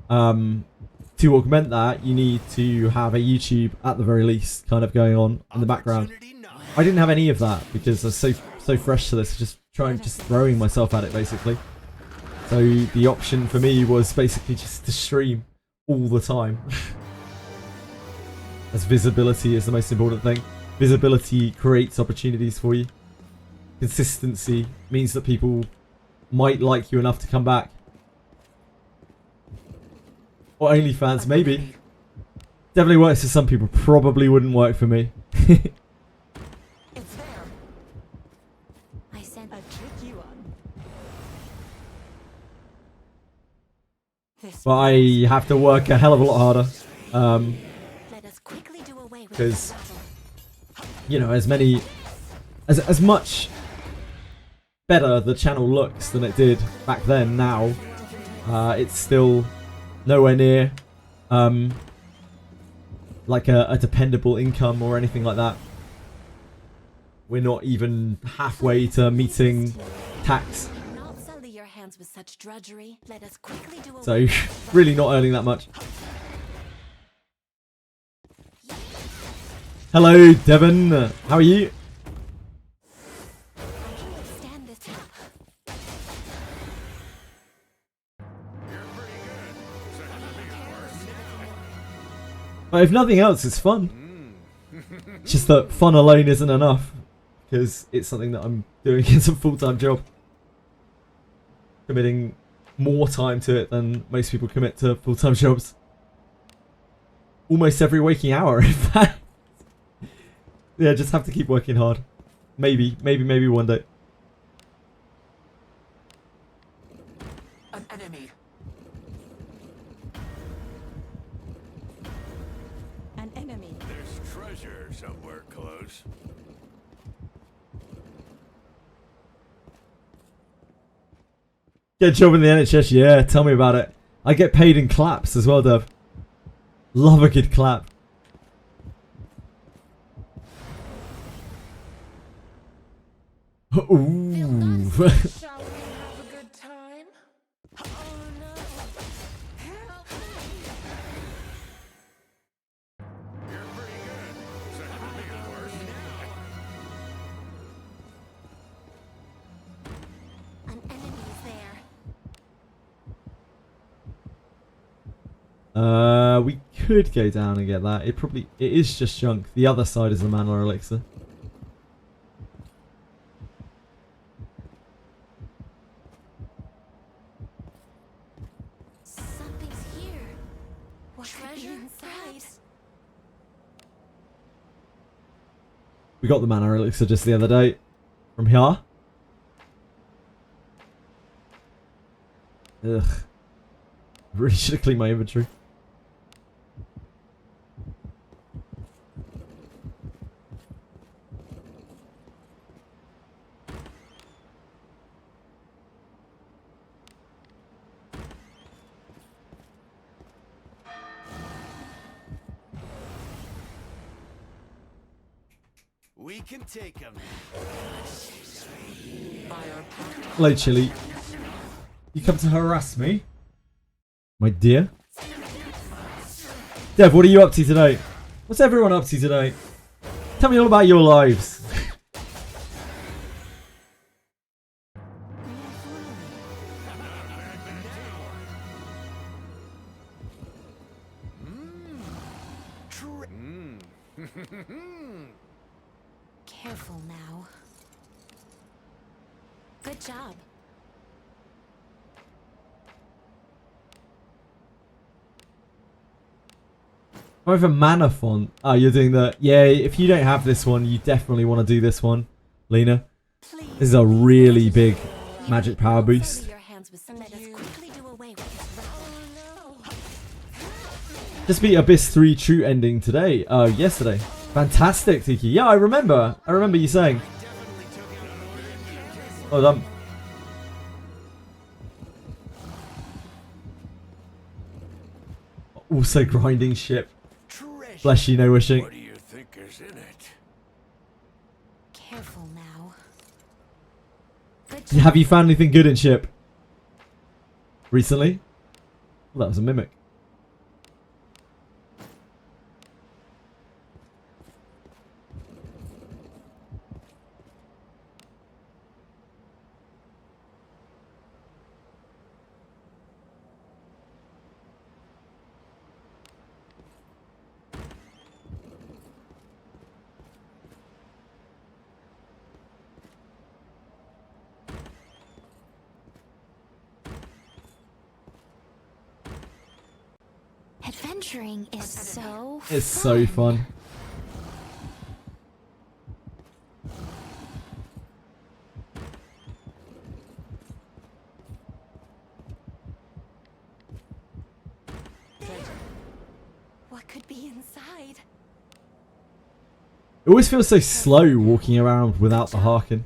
To augment that, you need to have a YouTube at the very least kind of going on in the background. Opportunity knock. I didn't have any of that because I was so fresh to this, just throwing myself at it basically. So the option for me was basically just to stream all the time. As visibility is the most important thing. Visibility creates opportunities for you. Consistency means that people might like you enough to come back. Or OnlyFans, maybe. Definitely works for some people, probably wouldn't work for me. It's there. I sent a tricky one. This But I have to work a hell of a lot harder. Let us quickly do away with 'Cause- the rabble. You know, as much better the channel looks than it did back then now, it's still nowhere near like a dependable income or anything like that. We're not even halfway to meeting tax, Not sully your hands with such drudgery. Let us quickly do away so with the really not earning that much. Hello, Devon. How are you? I can't stand this up. But if nothing else, it's fun. It's just that fun alone isn't enough, because it's something that I'm doing as a full-time job. Committing more time to it than most people commit to full-time jobs. Almost every waking hour, in fact. Yeah, just have to keep working hard. Maybe one day. An enemy. an enemy. There's treasure somewhere close. Get a job in the NHS, yeah, tell me about it. I get paid in claps as well, Dev. Love a good clap. Ooh. Shall we have a good time? Oh no. Help me. You're pretty good. So how do you worse? An enemy is there. We could go down and get that. It is just junk. The other side is the mana elixir. Something's here. What Treasure, treasure inside? We got the mana elixir just the other day from here. Ugh. Really should have cleaned my inventory. We can take him. Hello, Chili. You come to harass me? My dear? Dev, what are you up to today? What's everyone up to today? Tell me all about your lives. Careful now. Good job. I have a mana font. Oh, you're doing the... Yeah, if you don't have this one, you definitely want to do this one, Lena. Please. This is a really big magic power boost. Your hands with some. Let us quickly do away with this rabble. Just beat Abyss 3 True ending today. Yesterday. Fantastic, Tiki. Yeah, I remember. I remember you saying. Oh, done. Also grinding ship. Bless you, no wishing. What do you think is in it? Careful now. Good job. Have you found anything good in ship? Recently? Well, that was a mimic. Adventuring is so It's so fun. What could be inside? It always feels so slow walking around without the Harkin.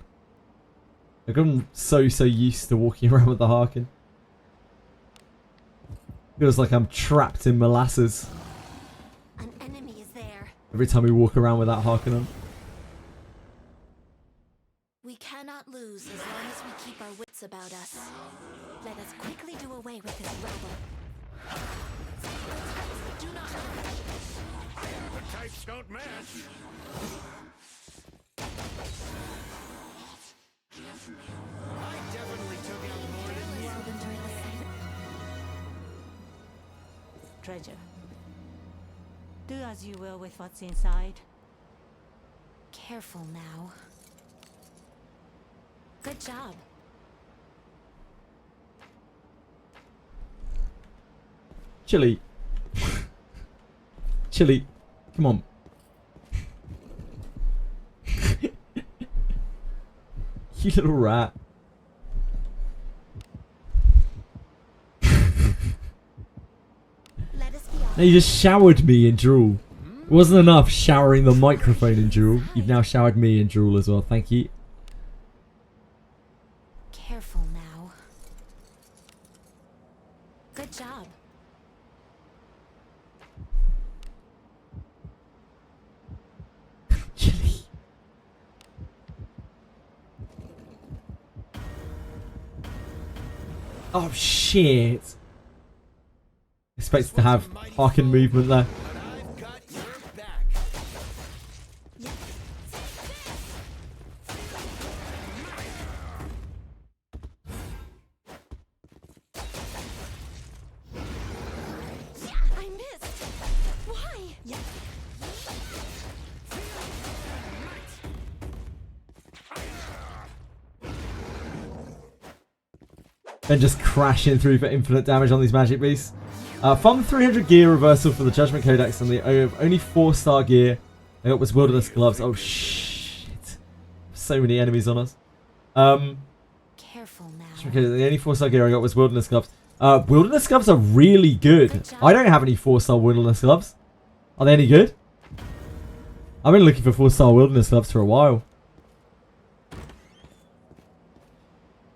Like I'm so used to walking around with the Harkin. Feels like I'm trapped in molasses An enemy is there. every time we walk around with that Harkin on. We cannot lose as long as we keep our wits about us. Let us quickly do away with this rabble. Do not The types don't match. I definitely took out more than you. delve into the same. Treasure. Do as you will with what's inside. Careful now. Good job. Chili. Chili. Come on. You little rat. Let us be honest. Now you just showered me in drool. It wasn't enough showering the microphone in drool. You've now showered me in drool as well. Thank you. Careful now. Good job. Chili. Oh shit. Expected to have Harkin movement there. But I've got your back. I missed. Why? Then just crashing through for infinite damage on these magic beasts. From 300 gear reversal for the Judgment Codex and the only 4-star gear. I got was Wilderness Gloves. Oh shh. so many enemies on us. Careful now. Okay, the only 4-star gear I got was Wilderness Gloves. Wilderness Gloves are really good. I don't have any 4-star Wilderness Gloves. Are they any good? I've been looking for 4-star Wilderness Gloves for a while.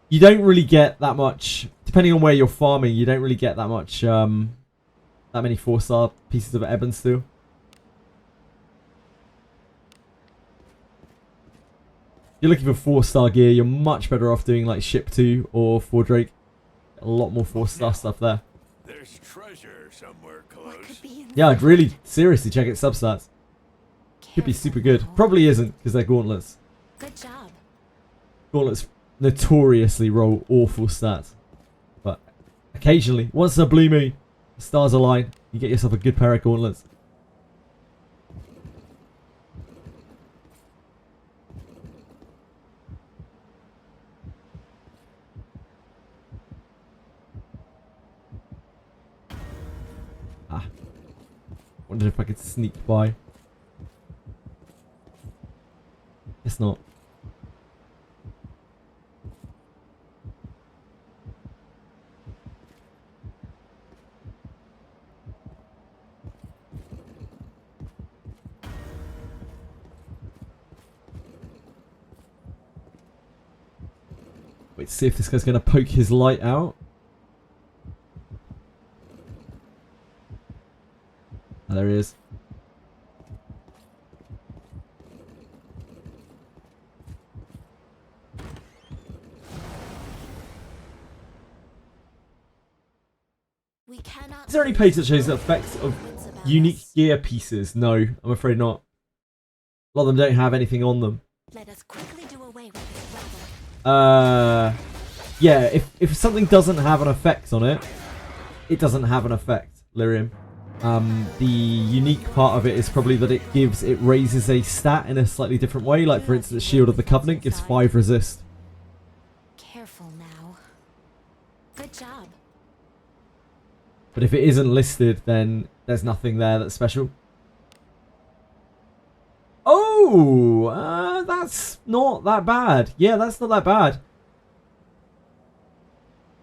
You don't really get that much, depending on where you're farming, you don't really get that much, that many 4-star pieces of Ebon Steel. You're looking for 4-star gear, you're much better off doing like Ship 2 or 4 Drake. A lot more 4-star stuff there. There's treasure somewhere What close. could be in Yeah, I'd really seriously check its substats. Could be Careful super good. now. Probably isn't, because they're gauntlets. Good job. Gauntlets notoriously roll awful stats. But occasionally, once in a blue moon, the stars align, you get yourself a good pair of gauntlets. Ah. Wondered if I could sneak by. Guess not. Wait, see if this guy's going to poke his light out. Oh, there he is. We cannot. Is there any page that shows the effects of unique gear pieces? No, I'm afraid not. A lot of them don't have anything on them. Let us quickly do away with this rabble. Yeah, if something doesn't have an effect on it, it doesn't have an effect, Lyrium. The unique part of it is probably that it raises a stat in a slightly different way. Like for instance, Shield of the Covenant gives 5 resist. Careful now. Good job. But if it isn't listed, then there's nothing there that's special. Oh, that's not that bad. Yeah, that's not that bad.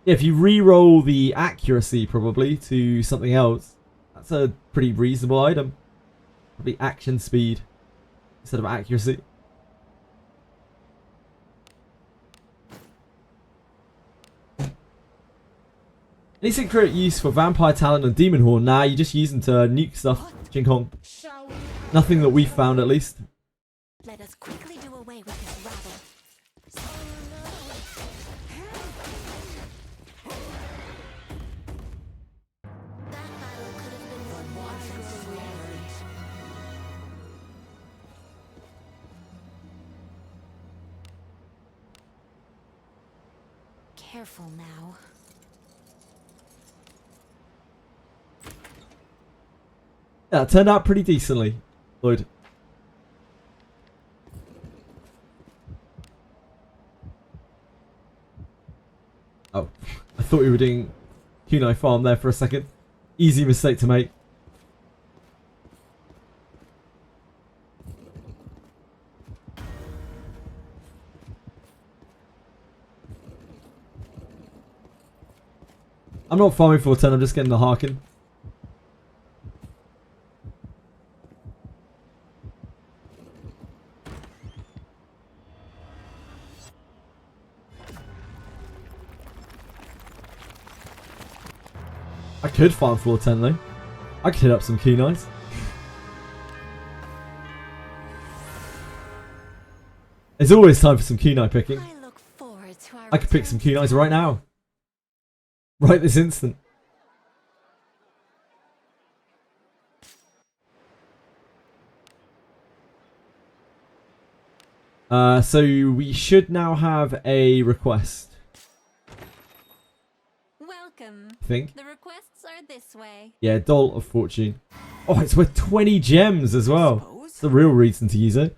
Yeah, if you re-roll the accuracy probably to something else, that's a pretty reasonable item. Probably action speed instead of accuracy. Any secret use for Vampire Talon and Demon Horn? Nah, you just use them to nuke stuff. Ching Kong. Shall we? Nothing that we found, at least. Let us quickly do away with this rabble. That battle could have been won once and careful now. Yeah, it turned out pretty decently, Lloyd. Oh, I thought we were doing Kunai Farm there for a second. Easy mistake to make. I'm not farming for 10, I'm just getting the Harkin. I could farm floor 10 though. I could hit up some kunais. There's always time for some kunai picking. I look forward to our I could pick some return kunais right now. Right this instant. So we should now have a request, Welcome. I think. The requests are this way. Yeah, Doll of Fortune. Oh, it's worth 20 gems as well. It's the real reason to use it.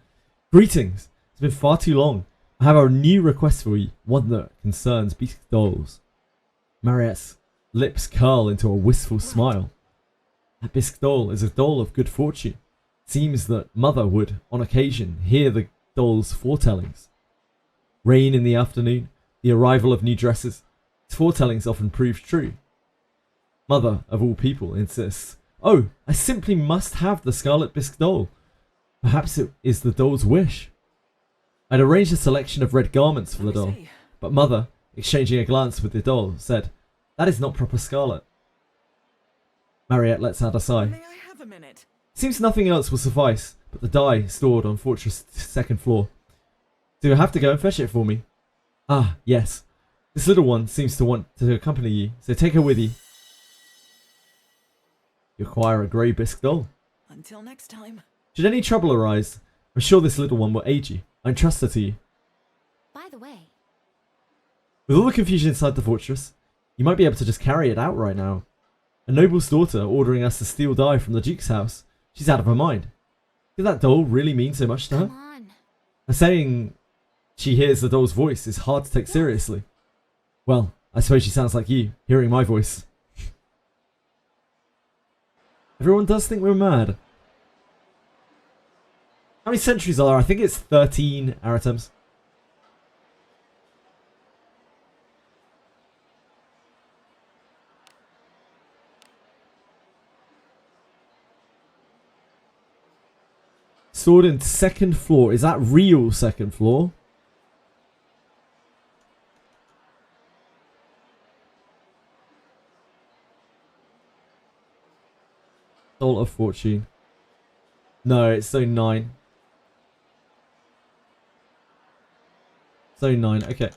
Greetings. It's been far too long. I have a new request for you. One that concerns Bisque dolls. Mariette's lips curl into a wistful smile. A Bisque doll is a doll of good fortune. It seems that Mother would, on occasion, hear the doll's foretellings. Rain in the afternoon, the arrival of new dresses. Its foretellings often prove true. Mother, of all people, insists, "Oh, I simply must have the Scarlet Bisque doll. Perhaps it is the doll's wish." I'd arranged a selection of red garments for the doll, but Mother, exchanging a glance with the doll, said, "That is not proper Scarlet." Mariette lets out a sigh. May I have a minute? Seems nothing else will suffice but the dye stored on Fortress' second floor. Do you have to go and fetch it for me? Ah, yes. This little one seems to want to accompany you, so take her with you. You acquire a grey bisque doll. Until next time. Should any trouble arise, I'm sure this little one will aid you. I entrust her to you. By the way, With all the confusion inside the fortress, you might be able to just carry it out right now. A noble's daughter ordering us to steal dye from the Duke's house. She's out of her mind. Did that doll really mean so much to her? come on. And saying she hears the doll's voice is hard to take seriously. Well, I suppose she sounds like you, hearing my voice. Everyone does think we're mad. How many centuries are there? I think it's 13 Aratems. Stored in second floor. Is that real second floor? Soul of Fortune. No, it's zone 9. Zone 9, okay.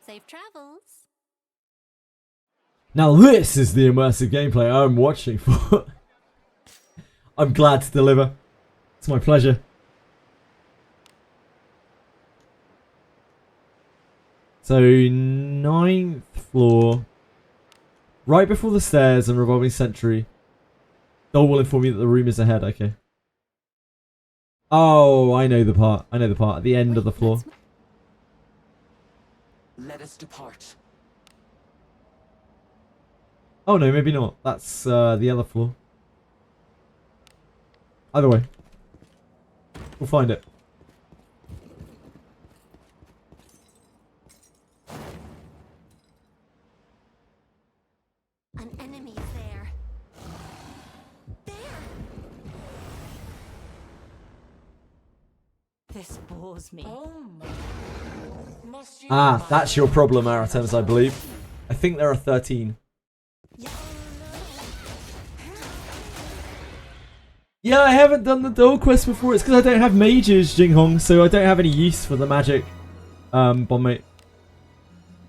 Safe travels. Now this is the immersive gameplay I'm watching for. I'm glad to deliver. It's my pleasure. So, 9th floor. Right before the stairs and revolving sentry. Doll will inform you that the room is ahead, okay. Oh, I know the part. I know the part. At the end of the floor. Let us depart. Oh no, maybe not. That's the other floor. Either way. We'll find it. An enemy is there. There! This bores me. Oh my. Must you Ah, that's your problem, Aratems, I believe. I think there are 13. Yeah, I haven't done the doll quest before. It's because I don't have mages, Jinghong, so I don't have any use for the magic bomb mate.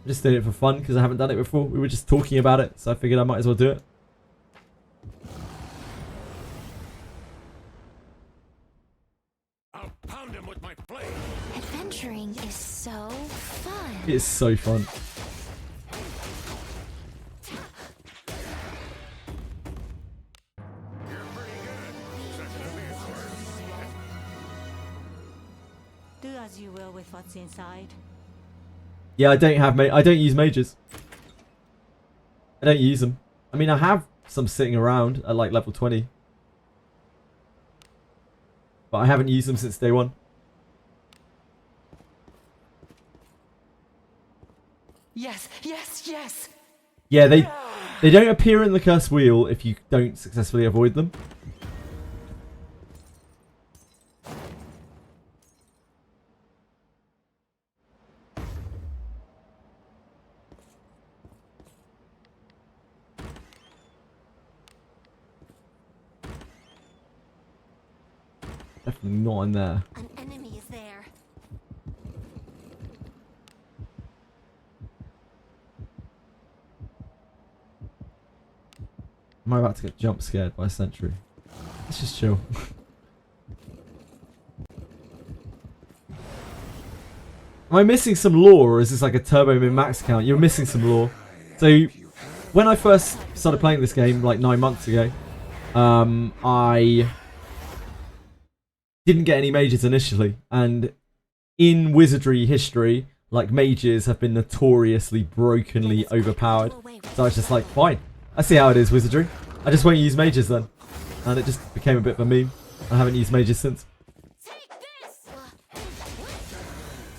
I'm just doing it for fun because I haven't done it before. We were just talking about it, so I figured I might as well do it. I'll pound him with my blade. Adventuring is so fun. It's so fun. You're pretty good. Such a big word. Do as you will with what's inside. Yeah, I don't use mages. I don't use them. I mean, I have some sitting around at like level 20. But I haven't used them since day one. Yes, yes, yes! Yeah, they don't appear in the cursed wheel if you don't successfully avoid them. Definitely not in there. An enemy is there. Am I about to get jump scared by a sentry? Let's just chill. Am I missing some lore, or is this like a turbo min max account? You're missing some lore. So, when I first started playing this game, like 9 months ago, I didn't get any mages initially, and in Wizardry history, like mages have been notoriously brokenly overpowered. So I was just like, fine, I see how it is, Wizardry. I just won't use mages then, and it just became a bit of a meme. I haven't used mages since.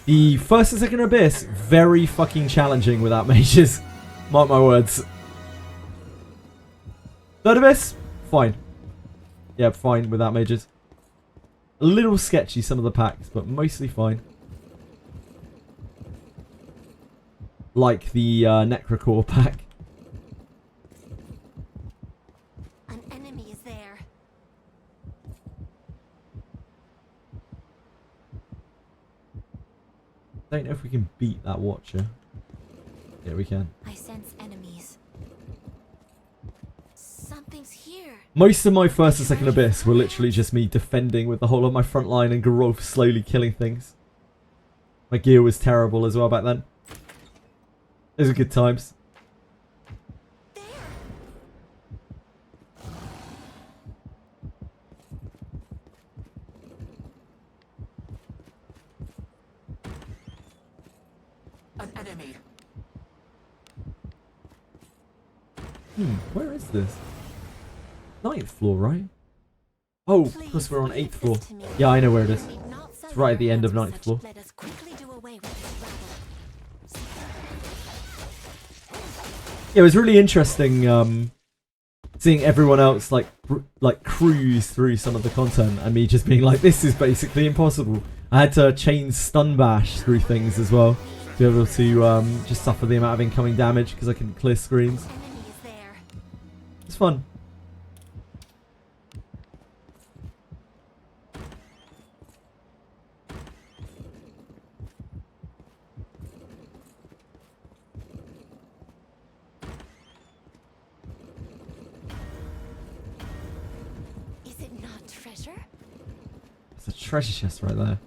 The first and second Abyss, very fucking challenging without mages. Mark my words. Third Abyss, fine. Yeah, fine without mages. A little sketchy some of the packs, but mostly fine. Like the Necrocore pack. An enemy is there. Don't know if we can beat that Watcher. Yeah, we can. I sense enemies. Something's here. Most of my first and second Abyss were literally just me defending with the whole of my front line and Garolf slowly killing things. My gear was terrible as well back then. Those are good times. There. An enemy. Where is this? 9th floor, right? Oh, because we're on 8th floor. Yeah, I know where it is. It's right at the end of 9th floor. Let us quickly do away with this rabble. Yeah, it was really interesting seeing everyone else like cruise through some of the content and me just being like, this is basically impossible. I had to chain stun bash through things as well to be able to just suffer the amount of incoming damage because I couldn't clear screens. Enemy is there. It's fun. Is it not treasure? There's a treasure chest right there.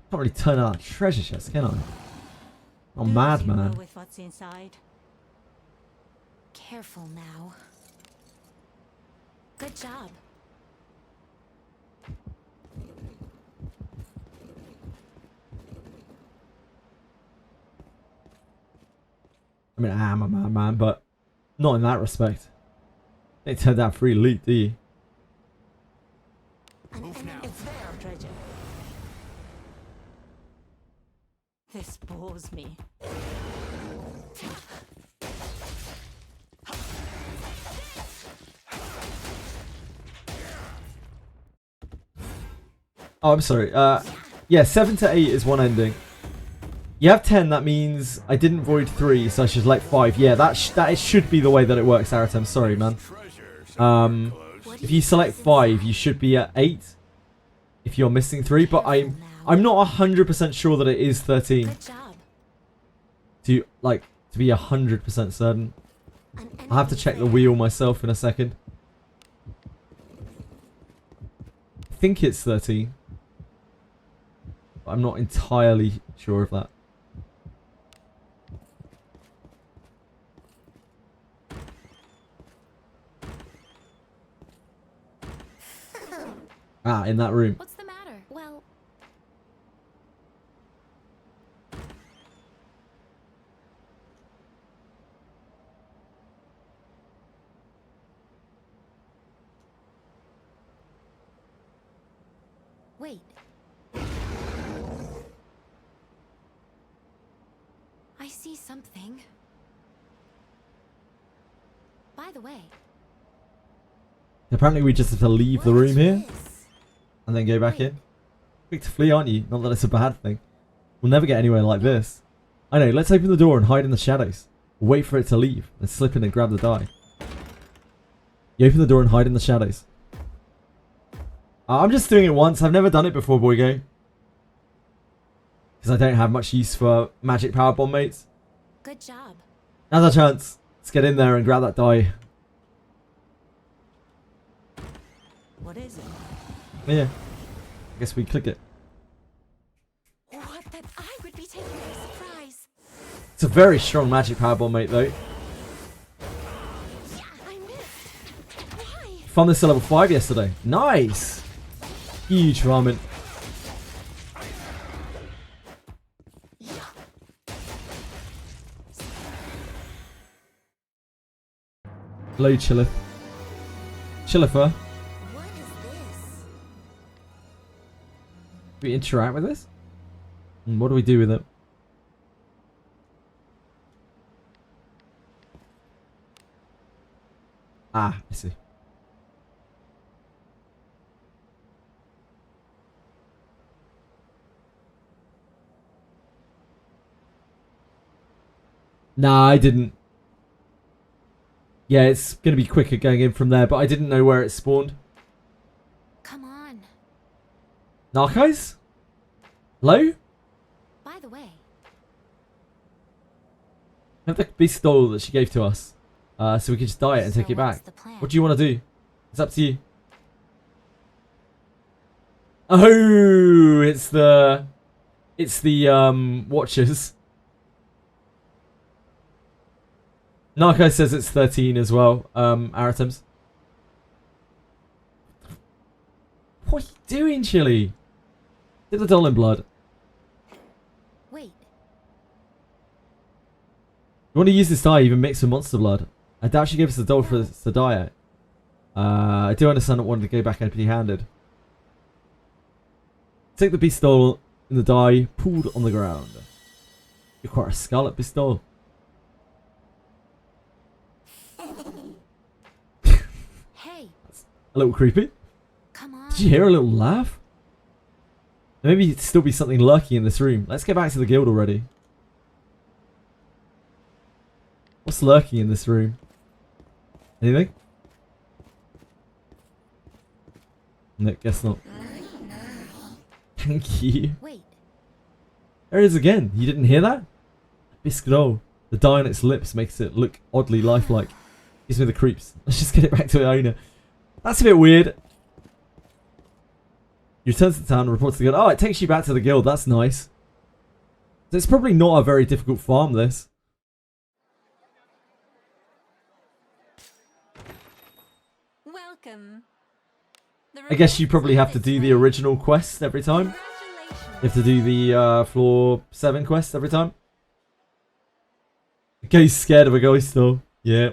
Can't really turn out a treasure chest, can I? I'm mad, man. With what's inside. Careful now. Good job. I mean, I am a madman, but not in that respect. They turned out free loot, do you? Move now. It's there, treasure. This bores me. Oh, I'm sorry. Yeah, 7 to 8 is one ending. You have 10, that means I didn't void 3, so I should select 5. Yeah, that should be the way that it works, Aratem. Sorry, man. If you select 5, you should be at 8. If you're missing 3, but I'm not 100% sure that it is 13. Good job. To be 100% certain. An I'll have to enemy check is the there. wheel myself in a second. I think it's 13. But I'm not entirely sure of that. Ah, in that room. What's the matter? Well, wait. I see something. By the way, Apparently we just have to leave the room here this? and then go back in. Quick to flee, aren't you? Not that it's a bad thing. We'll never get anywhere like this. I know, let's open the door and hide in the shadows. Wait for it to leave, then slip in and grab the die. You open the door and hide in the shadows. I'm just doing it once. I've never done it before, Boygo. Because I don't have much use for magic power bomb mates. Good job. Now's our chance. Let's get in there and grab that die. What is it? Yeah. I guess we click it. What that I would be taken by surprise. It's a very strong magic power bomb mate, though. Yeah, I missed. Why? Found this at level 5 yesterday. Nice! Huge varmint. Hello, Chillith. Chillifer. What is this? Do we interact with this? And what do we do with it? Ah, I see. Nah, I didn't. Yeah, it's going to be quicker going in from there, but I didn't know where it spawned. Come on. Narcos? Hello? By the way, I have the beast doll that she gave to us. So we can just dye it and take it what's back. the plan? What do you want to do? It's up to you. Oh, it's the Watchers. Narco says it's 13 as well, Aritems. What are you doing, Chili? Dip the doll in blood. Wait. You want to use this dye, even mix with monster blood? I doubt she gave us the doll for us to dye it. I do understand not wanting to go back empty-handed. Take the beast doll in the dye, pooled on the ground. You're quite a scarlet beast doll. Hey, A little creepy. come on. Did you hear a little laugh? Maybe it'd still be something lurking in this room. Let's get back to the guild already. What's lurking in this room? Anything? No, guess not. Thank you. Wait. There it is again. You didn't hear that? Bisque doll. The dye on its lips makes it look oddly lifelike. Gives me the creeps. Let's just get it back to the owner. That's a bit weird. You return to town and report to the guild. Oh, it takes you back to the guild. That's nice. So it's probably not a very difficult farm, this. Welcome. I guess you probably have to do the original quest every time. You have to do the floor 7 quest every time. The guy's scared of a ghost though. Yeah.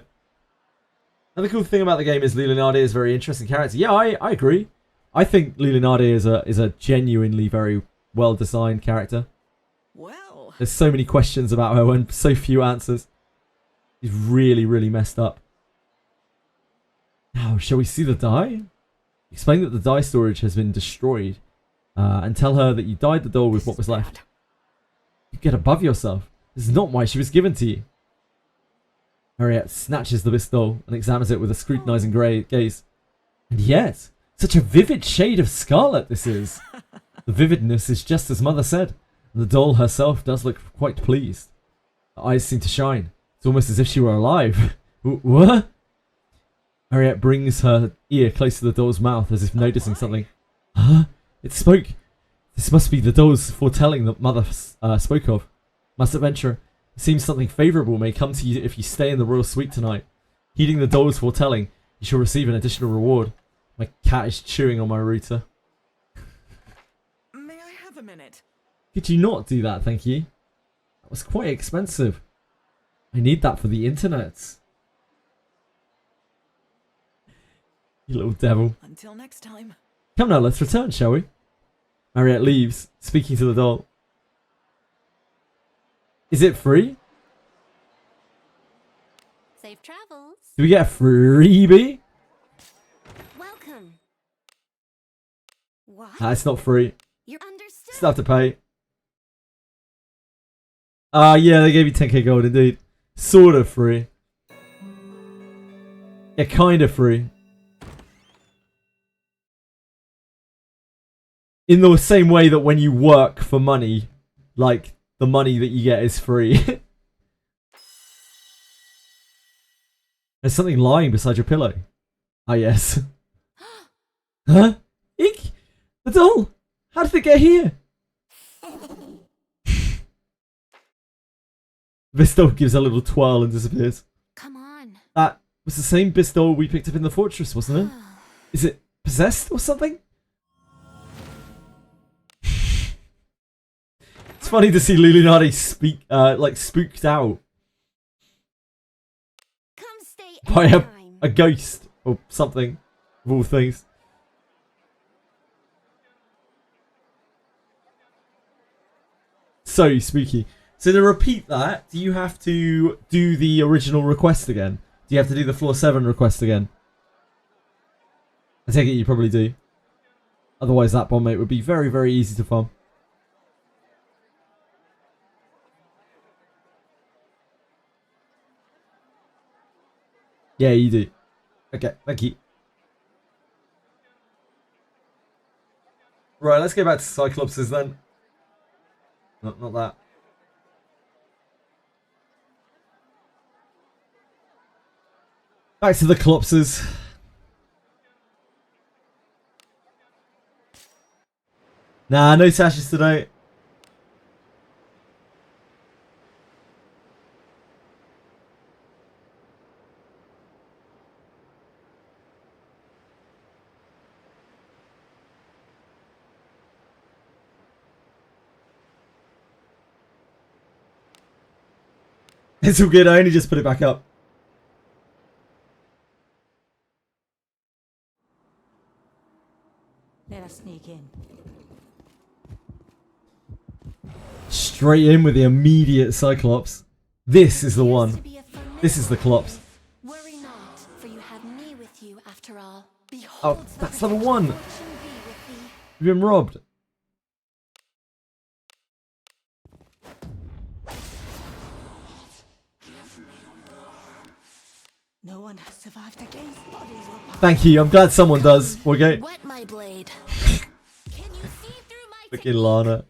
Another cool thing about the game is Leonardo is a very interesting character. Yeah, I agree. I think Leonardo is a genuinely very well designed character. Well, There's so many questions about her and so few answers. He's really, really messed up. Now, shall we see the dye? Explain that the dye storage has been destroyed. And tell her that you dyed the doll with what was left. You get above yourself. This is not why she was given to you. Harriet snatches the bisque doll and examines it with a scrutinizing gaze. And yet, such a vivid shade of scarlet this is. The vividness is just as Mother said. And the doll herself does look quite pleased. Her eyes seem to shine. It's almost as if she were alive. What? Harriet brings her ear close to the doll's mouth as if noticing something. Huh? It spoke. This must be the doll's foretelling that Mother spoke of. Must adventure. It seems something favourable may come to you if you stay in the royal suite tonight. Heeding the doll's foretelling, you shall receive an additional reward. My cat is chewing on my router. may I have a minute? Could you not do that, thank you? That was quite expensive. I need that for the internet. You little devil. Until next time. Come now, let's return, shall we? Mariette leaves, speaking to the doll. Is it free? Safe travels. Do we get a freebie? Welcome. What? Nah, it's not free. You're understood. Still have to pay. Yeah, they gave you 10k gold indeed. Sort of free. Yeah, kind of free. In the same way that when you work for money, like, the money that you get is free. There's something lying beside your pillow. Ah, yes. Huh? Eek! The doll! How did it get here? Bisdoll gives a little twirl and disappears. Come on. That was the same Bisdoll we picked up in the fortress, wasn't it? Is it possessed or something? It's funny to see Lulinati speak, like, spooked out Come stay by anytime. a ghost or something, of all things. So spooky. So to repeat that, do you have to do the original request again? Do you have to do the floor 7 request again? I take it you probably do. Otherwise that bomb mate would be very, very easy to farm. Yeah, you do. Okay, thank you. Right, let's go back to Cyclopses then. Not that. Back to the Clopses. Nah, no sashes today. It's all good, I only just put it back up. Let us sneak in. Straight in with the immediate Cyclops. This is the one. This is the Clops. Worry not, for you have me with you after all. Oh, that's level 1. You've been robbed. No one has survived against bodies or powers. Thank you, I'm glad someone does. Okay. Wet my blade. Can you see through my Fucking Lana.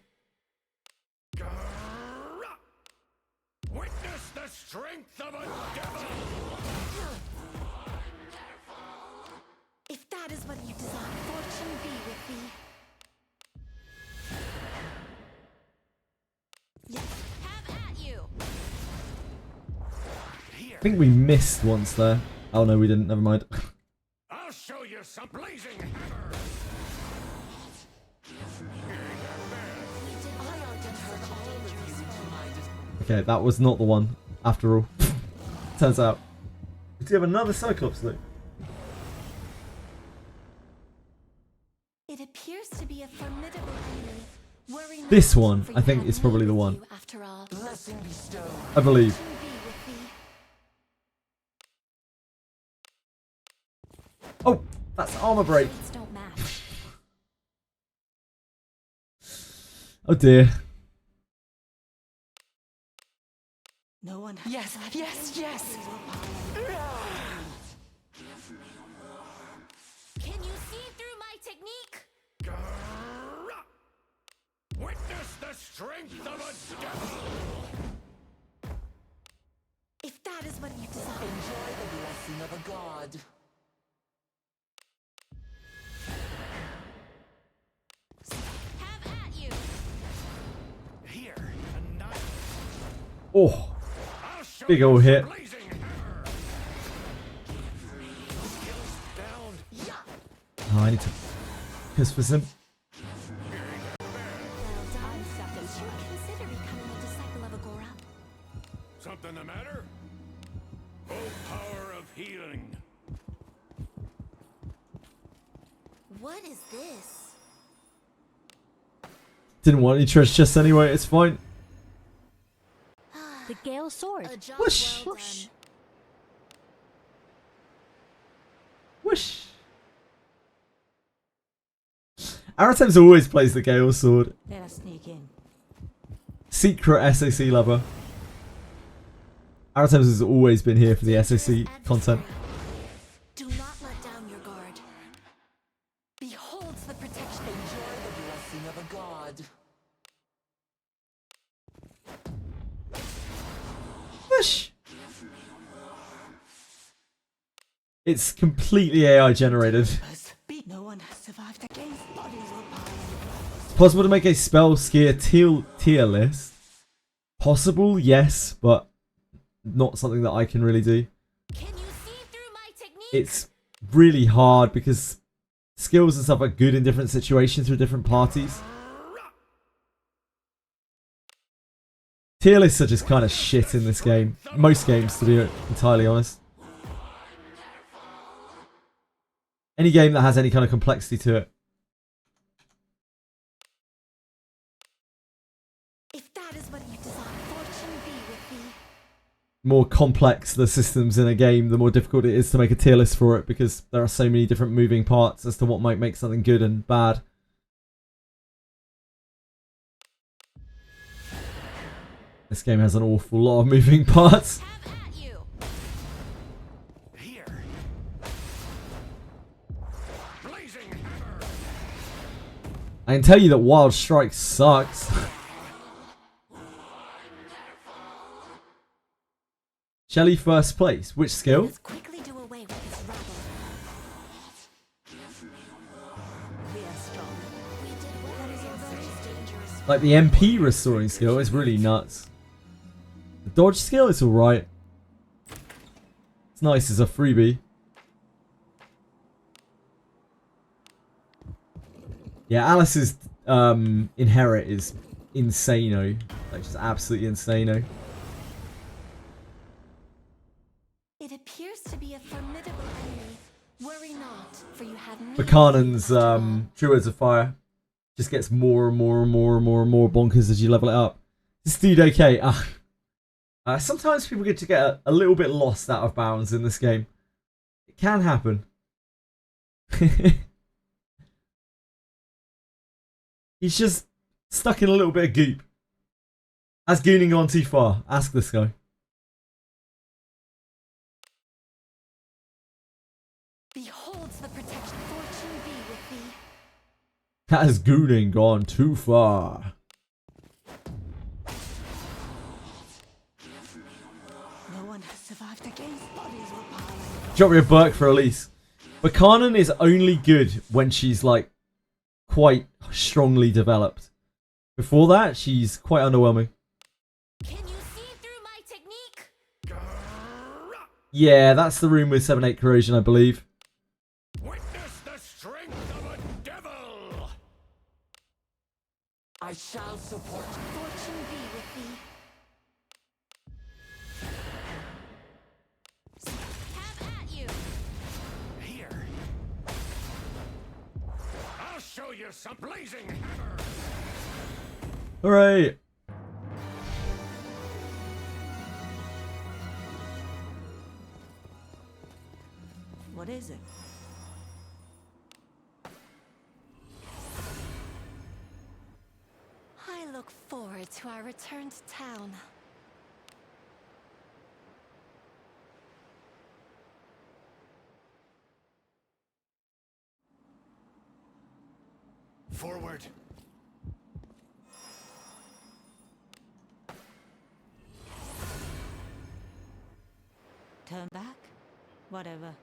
Witness the strength of a devil! If that is what you desire, fortune be with thee. Yes, have at you. I think we missed once there. Oh no, we didn't. Never mind. I'll show you some blazing hammer! Okay, that was not the one, after all. Turns out. Do you have another Cyclops though? It appears to be a formidable enemy. Worry not, This one, for I you think, have is probably me the with one. you after all. Blessing bestowed. I believe. Fortune be with thee. Oh, that's armor break. Blades don't match. Oh dear. No one has Yes, survived yes, against yes. bodies or powers. Can you see through my technique? Witness the strength of a devil! If that is what you desire. Enjoy the blessing of a god. Have at you. Here, tonight, Oh, I'll show big you old some hit. blazing hammer! Skills bound. Oh, I need to piss for some. Well done. Did you consider becoming a disciple of Agora? Something the matter? Oh, power of healing. What is this? Didn't want any treasure chests anyway, it's fine. The Gale Sword. A job Whoosh. well Whoosh. done. Whoosh. Aratems always plays the Gale Sword. Let us sneak in. Secret SAC lover. Aratems has always been here for the SAC content. Do not let down your guard. Beholds the protection. Enjoy the blessing of a god. Whoosh. It's completely AI generated. No one has survived against bodies or powers. It's possible to make a spell skier tier list. Possible, yes, but not something that I can really do. Can you see through my technique? It's really hard because skills and stuff are good in different situations for different parties. Tier lists are just kind of shit in this game. Most games, to be entirely honest. Any game that has any kind of complexity to it. If that is what you desire, fortune be with thee. More complex the systems in a game, the more difficult it is to make a tier list for it, because there are so many different moving parts as to what might make something good and bad. This game has an awful lot of moving parts. Have at you. Here. Blazing hammer. I can tell you that Wild Strike sucks. Shelly first place. Which skill? Let's quickly do away with this rabble. We are strong. We did well. That is a very dangerous. Like the MP restoring skill is really nuts. The dodge skill is alright. It's nice as a freebie. Yeah, Alice's inherit is insano. Like just absolutely insano. It appears to be a formidable enemy. Worry not, for you have me. Buchanan's Druids of Fire just gets more and more and more and more and more bonkers as you level it up. This dude okay. Sometimes people get to get a little bit lost out of bounds in this game. It can happen. He's just stuck in a little bit of goop. Has gooning gone too far? Ask this guy. Beholds the protection. Fortune be with thee. Has gooning gone too far? No one has survived against bodies or power. Drop me a Burke for Elise. Buchanan is only good when she's like quite strongly developed. Before that, she's quite underwhelming. Can you see through my technique? Yeah, that's the room with 7-8 corrosion, I believe. Witness the strength of a devil. I shall support you. Fortune be with thee. Have at you. Here. I'll show you some blazing hammer. Alright. What is it? I look forward to our return to town. Forward. Turn back? Whatever.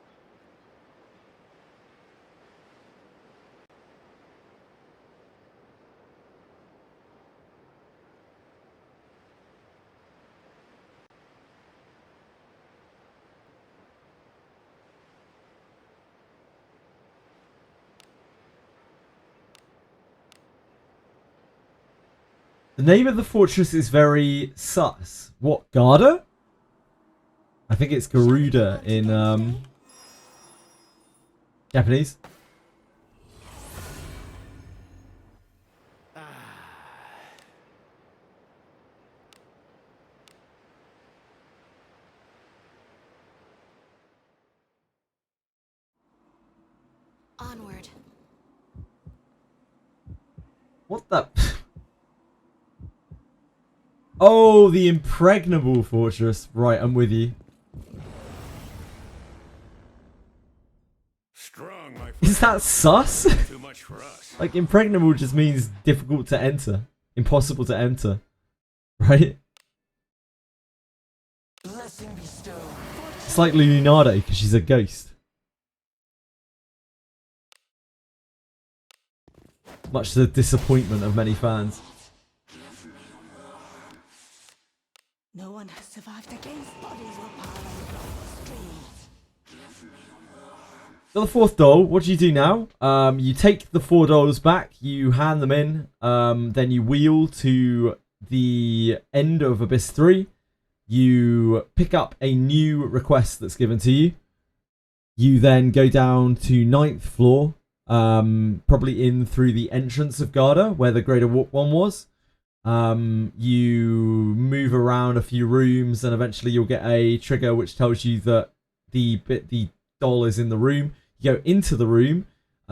The name of the fortress is very sus. What, Garda? I think it's Garuda in Japanese. Onward. What the? Oh, the impregnable fortress. Right, I'm with you. Strong, my friend. Is that sus? Too much for us. Like, impregnable just means difficult to enter. Impossible to enter. Right? Blessing bestowed. It's like Leonardo, because she's a ghost. Much to the disappointment of many fans. No one has survived against bodies or power. Streams. Got the fourth doll. What do you do now? You take the 4 dolls back, you hand them in, then you wheel to the end of Abyss 3. You pick up a new request that's given to you. You then go down to 9th floor, probably in through the entrance of Garda, where the Greater Warp one was. You move around a few rooms, and eventually you'll get a trigger which tells you that the doll is in the room. You go into the room,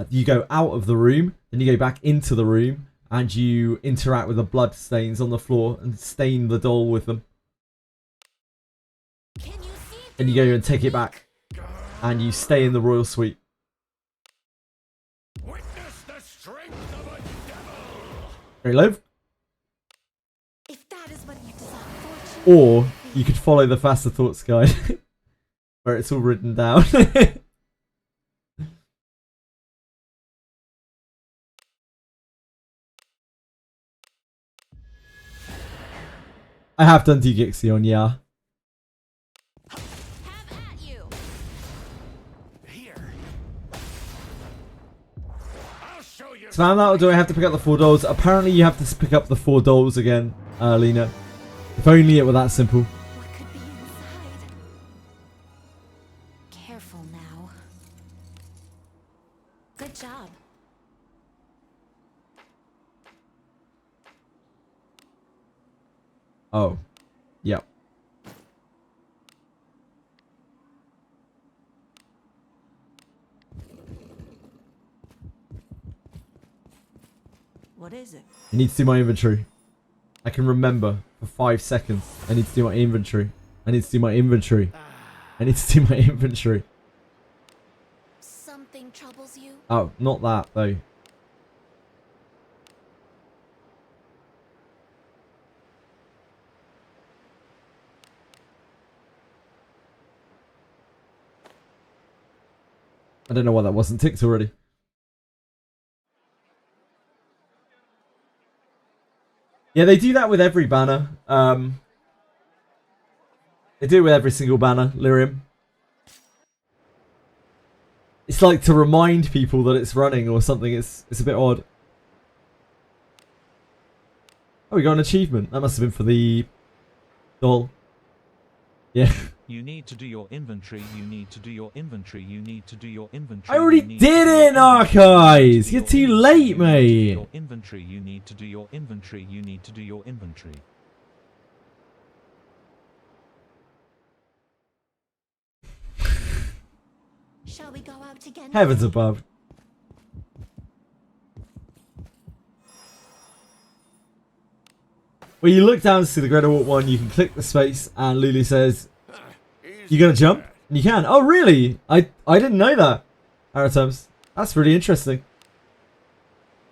you go out of the room, then you go back into the room, and you interact with the blood stains on the floor and stain the doll with them. And you go and take it back, and you stay in the royal suite. Witness the strength of a devil. Very low. If that is what you desire, fortune. Or you could follow the faster thoughts guide, where it's all written down. I have done Degixion, yeah. Have at you. Here. I'll show you. Found out, or do I have to pick up the 4 dolls? Apparently you have to pick up the 4 dolls again, Lena. If only it were that simple. What could be inside? Careful now. Good job. Oh. Yep. What is it? I need to do my inventory. I can remember for 5 seconds. I need to do my inventory. I need to do my inventory. I need to do my inventory. Something troubles you? Oh, not that though. I don't know why that wasn't ticked already. Yeah, they do that with every banner. They do it with every single banner, Lyrium. It's like to remind people that it's running or something. It's a bit odd. Oh, we got an achievement. That must have been for the doll. Yeah. You need to do your inventory. You need to do your inventory. You need to do your inventory. I already did it, Archives! You're too late, mate! Your inventory. You need to do your inventory. You need to do your inventory. Shall we go out again? Heavens above. When you look down to see the Greater Walk 1, you can click the space, and Lulu says, "You gonna jump?" And you can. Oh, really? I didn't know that. Aratoms. That's really interesting.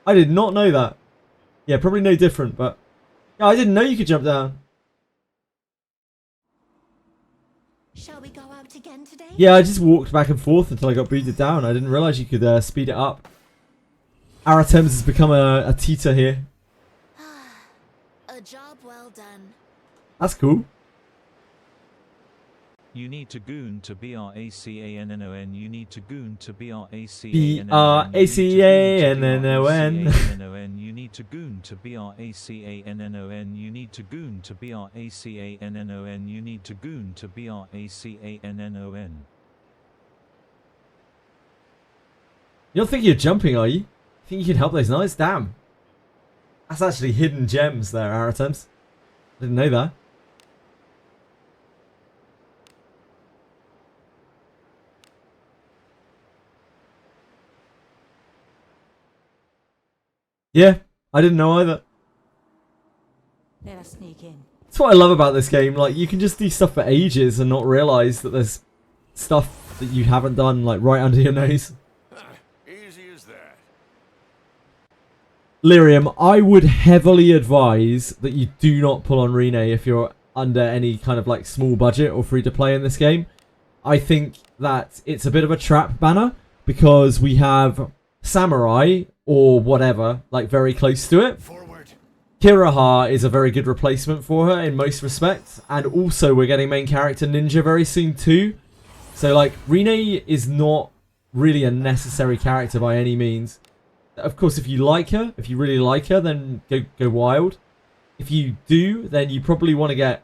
I did not know that. Yeah, probably no different, but yeah, I didn't know you could jump down. Shall we go out again today? Yeah, I just walked back and forth until I got booted down. I didn't realize you could speed it up. Aratoms has become a teeter here. A job well done. That's cool. You need to goon to BRACANNON. You need to goon to BRACANNON. BRACANNON. You need to goon to BRACANNON. You need to goon to BRACANNON. You need to goon to BRACANNON. You don't think you're jumping, are you? Think you can help those knights? Damn. That's actually hidden gems there, Aratoms. Didn't know that. Yeah, I didn't know either. Let us sneak in. That's what I love about this game. Like, you can just do stuff for ages and not realize that there's stuff that you haven't done, like, right under your nose. Easy as that. Lyrium, I would heavily advise that you do not pull on Rene if you're under any kind of, like, small budget or free to play in this game. I think that it's a bit of a trap banner because we have Samurai or whatever, like, very close to it. Forward. Kiraha is a very good replacement for her in most respects, and also we're getting main character Ninja very soon too. So, like, Rene is not really a necessary character by any means. Of course, if you like her, if you really like her, then go wild. If you do, then you probably want to get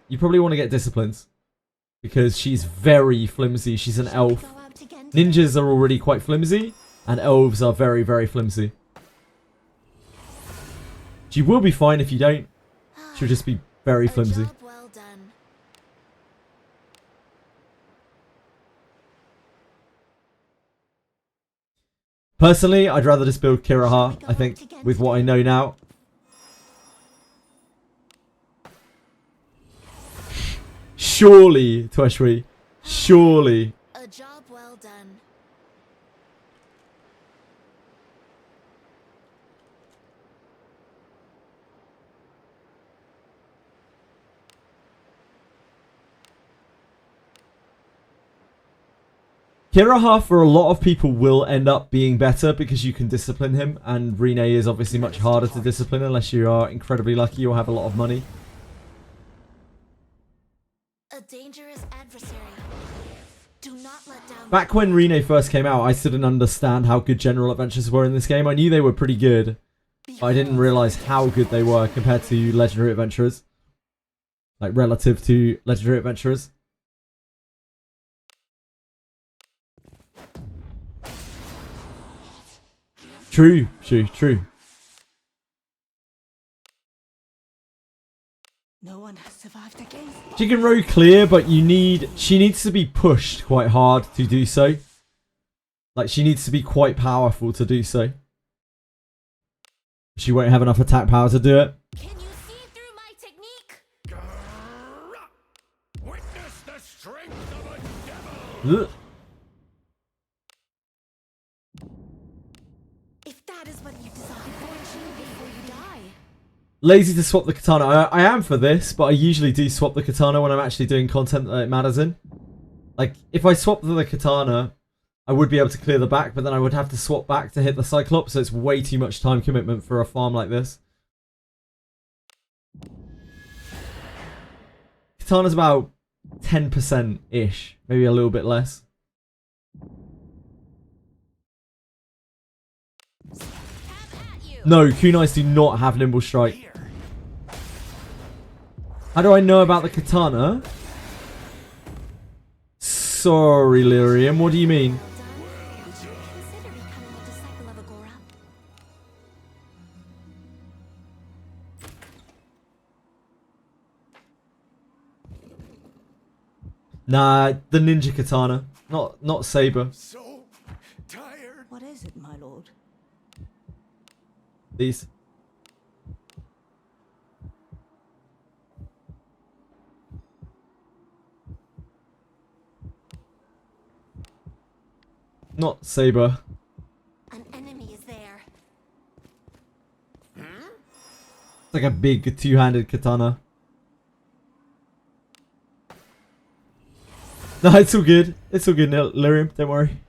Disciplines, because she's very flimsy. She's an elf. Go out again today? Ninjas are already quite flimsy, and elves are very, very flimsy. She will be fine if you don't. She'll just be very flimsy. A job well done. Personally, I'd rather just build Kiraha, I think, with what I know now. Surely, Tweshwi. Surely. A job well done. Kiraha, for a lot of people, will end up being better because you can discipline him, and Rene is obviously much harder to discipline unless you are incredibly lucky or have a lot of money. A dangerous adversary. Do not let down. Back when Rene first came out, I still didn't understand how good General Adventures were in this game. I knew they were pretty good, but I didn't realise how good they were compared to Legendary Adventurers. Like, relative to Legendary Adventurers. True. No one has survived against. She can row clear, but she needs to be pushed quite hard to do so. Like, she needs to be quite powerful to do so. She won't have enough attack power to do it. Can you see through my technique? Witness the strength of a devil! Ugh. If that is what you desire, before you die. Lazy to swap the katana. I am for this, but I usually do swap the katana when I'm actually doing content that it matters in. Like, if I swap the katana, I would be able to clear the back, but then I would have to swap back to hit the Cyclops, so it's way too much time commitment for a farm like this. Katana's about 10%-ish, maybe a little bit less. No, kunais do not have nimble strike. How do I know about the katana? Sorry, Lyrium, what do you mean? Would you consider becoming a disciple of Agora? Nah, the ninja katana, not saber. So tired. What is it, my lord? These. Not saber. An enemy is there. It's like a big two-handed katana. No, it's all good. It's all good, Lyrium. Don't worry.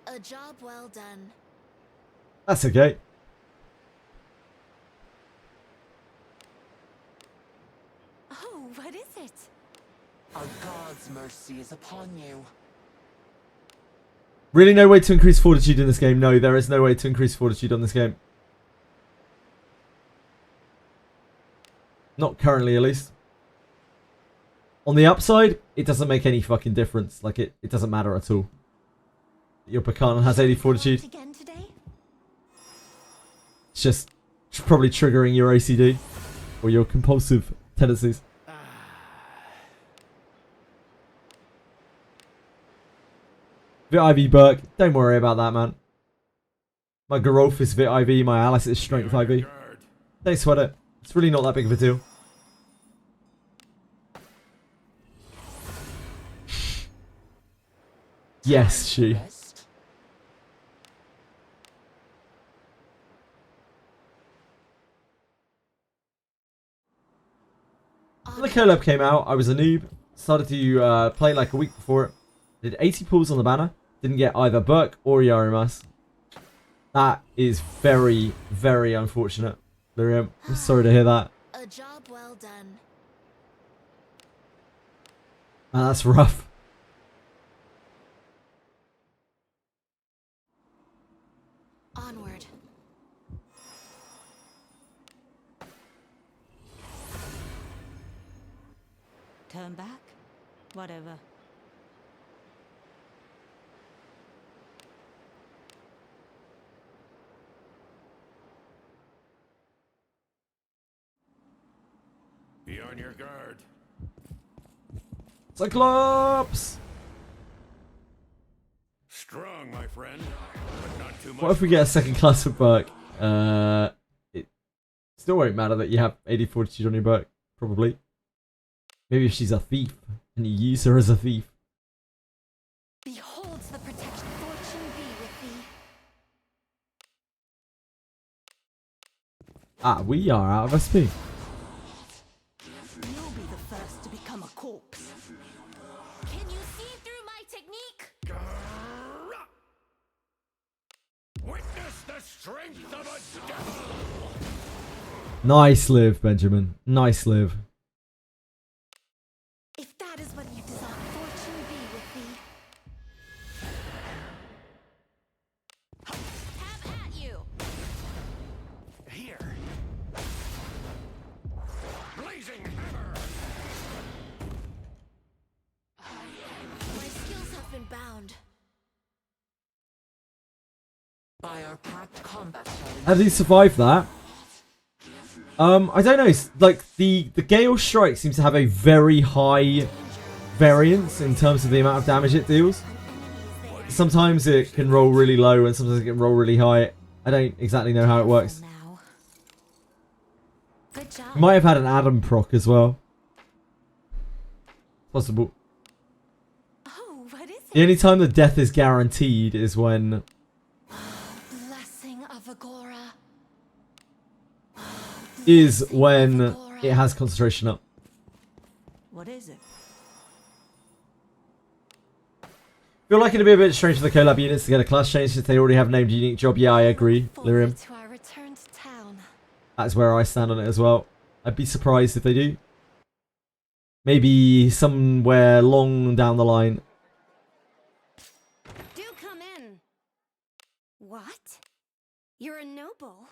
A job well done. That's okay. Oh, what is it? Our God's mercy is upon you. Really no way to increase fortitude in this game. No, there is no way to increase fortitude on this game. Not currently, at least. On the upside, it doesn't make any fucking difference. Like, it doesn't matter at all. Your Pekanon has 80 fortitude. Again today? It's just probably triggering your OCD. Or your compulsive tendencies. Vit IV Burke, don't worry about that, man. My Gerolf is Vit IV, my Alice is Strength IV. Don't sweat it. It's really not that big of a deal. Yes, she. Rest. When the collab came out, I was a noob. Started to play like a week before it. Did 80 pulls on the banner. Didn't get either Burke or Yarimas. That is very, very unfortunate. Lyrium, I'm sorry to hear that. A job well done. That's rough. Onward. Turn back? Whatever. Be on your guard. Cyclops! Strong, my friend, but not too much. What if we get a second class of Burke? It still won't matter that you have 80 fortitude on your Burke, probably. Maybe if she's a thief, and you use her as a thief. Beholds the protection. Fortune be with thee. Ah, we are out of SP. You'll be the first to become a corpse. Can you see through my technique? Witness the strength of a devil. Nice live, Benjamin. Nice live. If that is what you desire, fortune be with thee. Have at you. Here. Blazing hammer. My skills have been bound. By our packed combat shall Have you survived that? I don't know. Like the Gale Strike seems to have a very high variance in terms of the amount of damage it deals. Sometimes it can roll really low and sometimes it can roll really high. I don't exactly know how it works. Now. Good job. It might have had an Adam proc as well. Possible. Oh, what is The it? only time the death is guaranteed is when Blessing of Agora. it has concentration up. What is it? Feel like it'd be a bit strange for the collab units to get a class change since they already have named unique job. Yeah, I agree, Lyrium. To our return to town. That's where I stand on it as well. I'd be surprised if they do. Maybe somewhere long down the line. Do come in. What? You're a noble.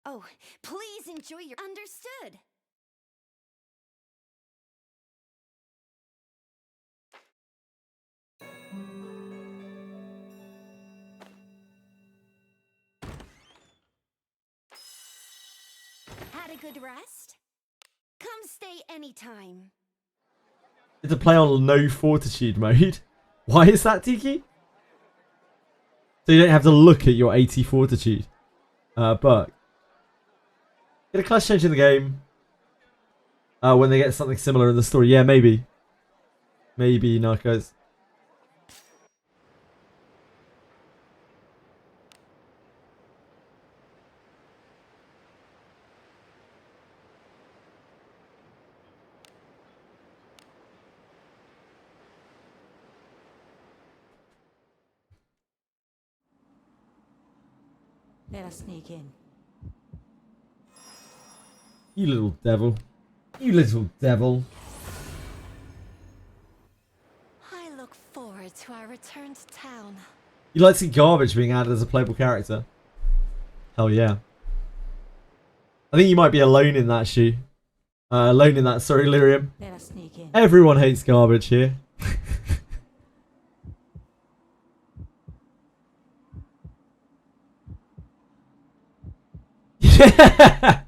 Oh, please enjoy your... Understood. Had a good rest? Come stay anytime. To play on no fortitude mode. Why is that, Tiki? So you don't have to look at your 80 fortitude. But get a class change in the game. When they get something similar in the story. Yeah, maybe. Maybe, Narcos. Let us sneak in. You little devil. You little devil. I look forward to our return to town. You like to see garbage being added as a playable character? Hell yeah. I think you might be alone in that, Shu. Alone in that, sorry, Lyrium. Let us sneak in. Everyone hates garbage here. Yeah!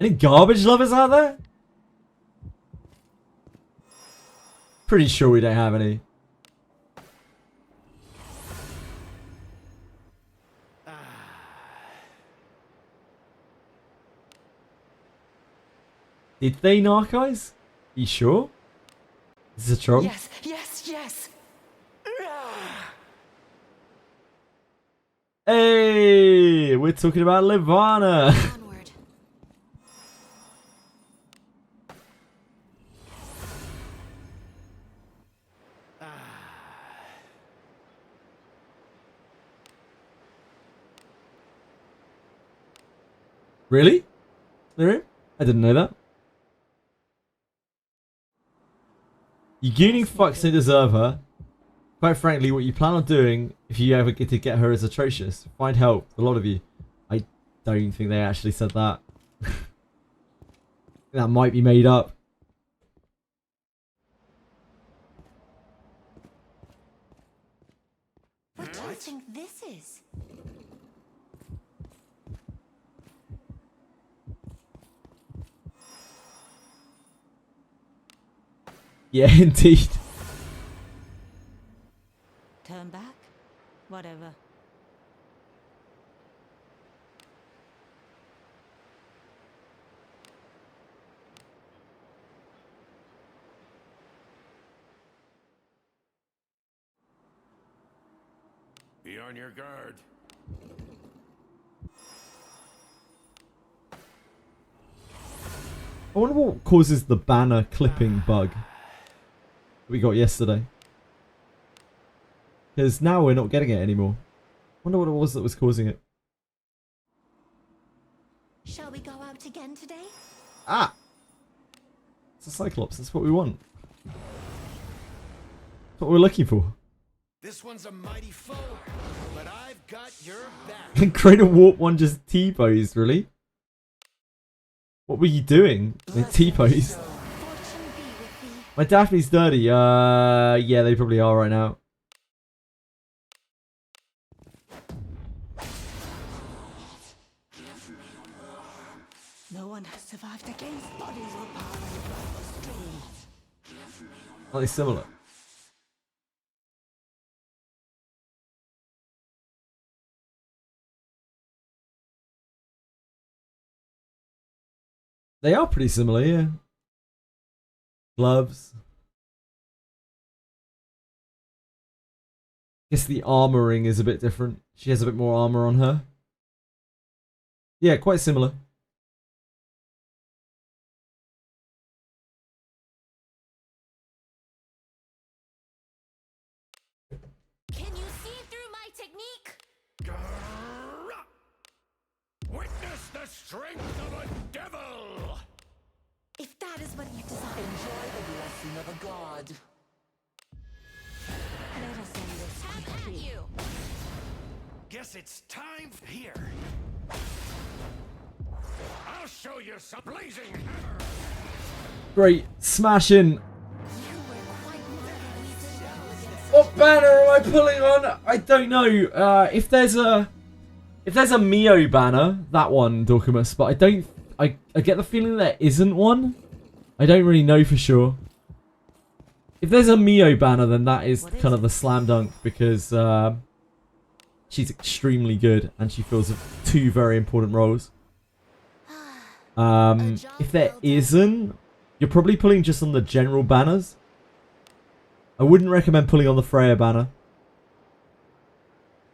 Any garbage lovers out there? Pretty sure we don't have any. Did they, Narcos? You sure? Is this a troll? Yes, yes, yes. Hey, we're talking about Livana. Onward. Really? Lyrium? I didn't know that. You gooning fucks don't deserve her. Quite frankly, what you plan on doing, if you ever get to get her, is atrocious. Find help, a lot of you. I don't think they actually said that. That might be made up. What do you think this is? Yeah, indeed. Turn back? Whatever. Be on your guard. I wonder what causes the banner clipping bug we got yesterday. Because now we're not getting it anymore. Wonder what it was that was causing it. Shall we go out again today? Ah! It's a Cyclops, that's what we want. That's what we're looking for. This one's a mighty foe, but I've got your back. Greater Warp 1 just T-posed, really? What were you doing? They T-posed. Fortune be with thee. My Daphne's dirty. Yeah, they probably are right now. No one has survived against bodies or power of streams. Are they similar? They are pretty similar, yeah. Gloves. Guess the armoring is a bit different. She has a bit more armor on her. Yeah, quite similar. Can you see through my technique? Witness the strength of a devil! If that is what you desire. Enjoy the blessing of a god. Let us end this Have at quickly. you. Guess it's time here. I'll show you some blazing hammer! Great. Smashing. You were quite mighty against What banner am I pulling on? I don't know. If there's a Mio banner, that one, Dorcamus, but I don't. I get the feeling there isn't one. I don't really know for sure. If there's a Mio banner, then that is kind of the slam dunk because she's extremely good and she fills two very important roles. If there isn't, you're probably pulling just on the general banners. I wouldn't recommend pulling on the Freya banner.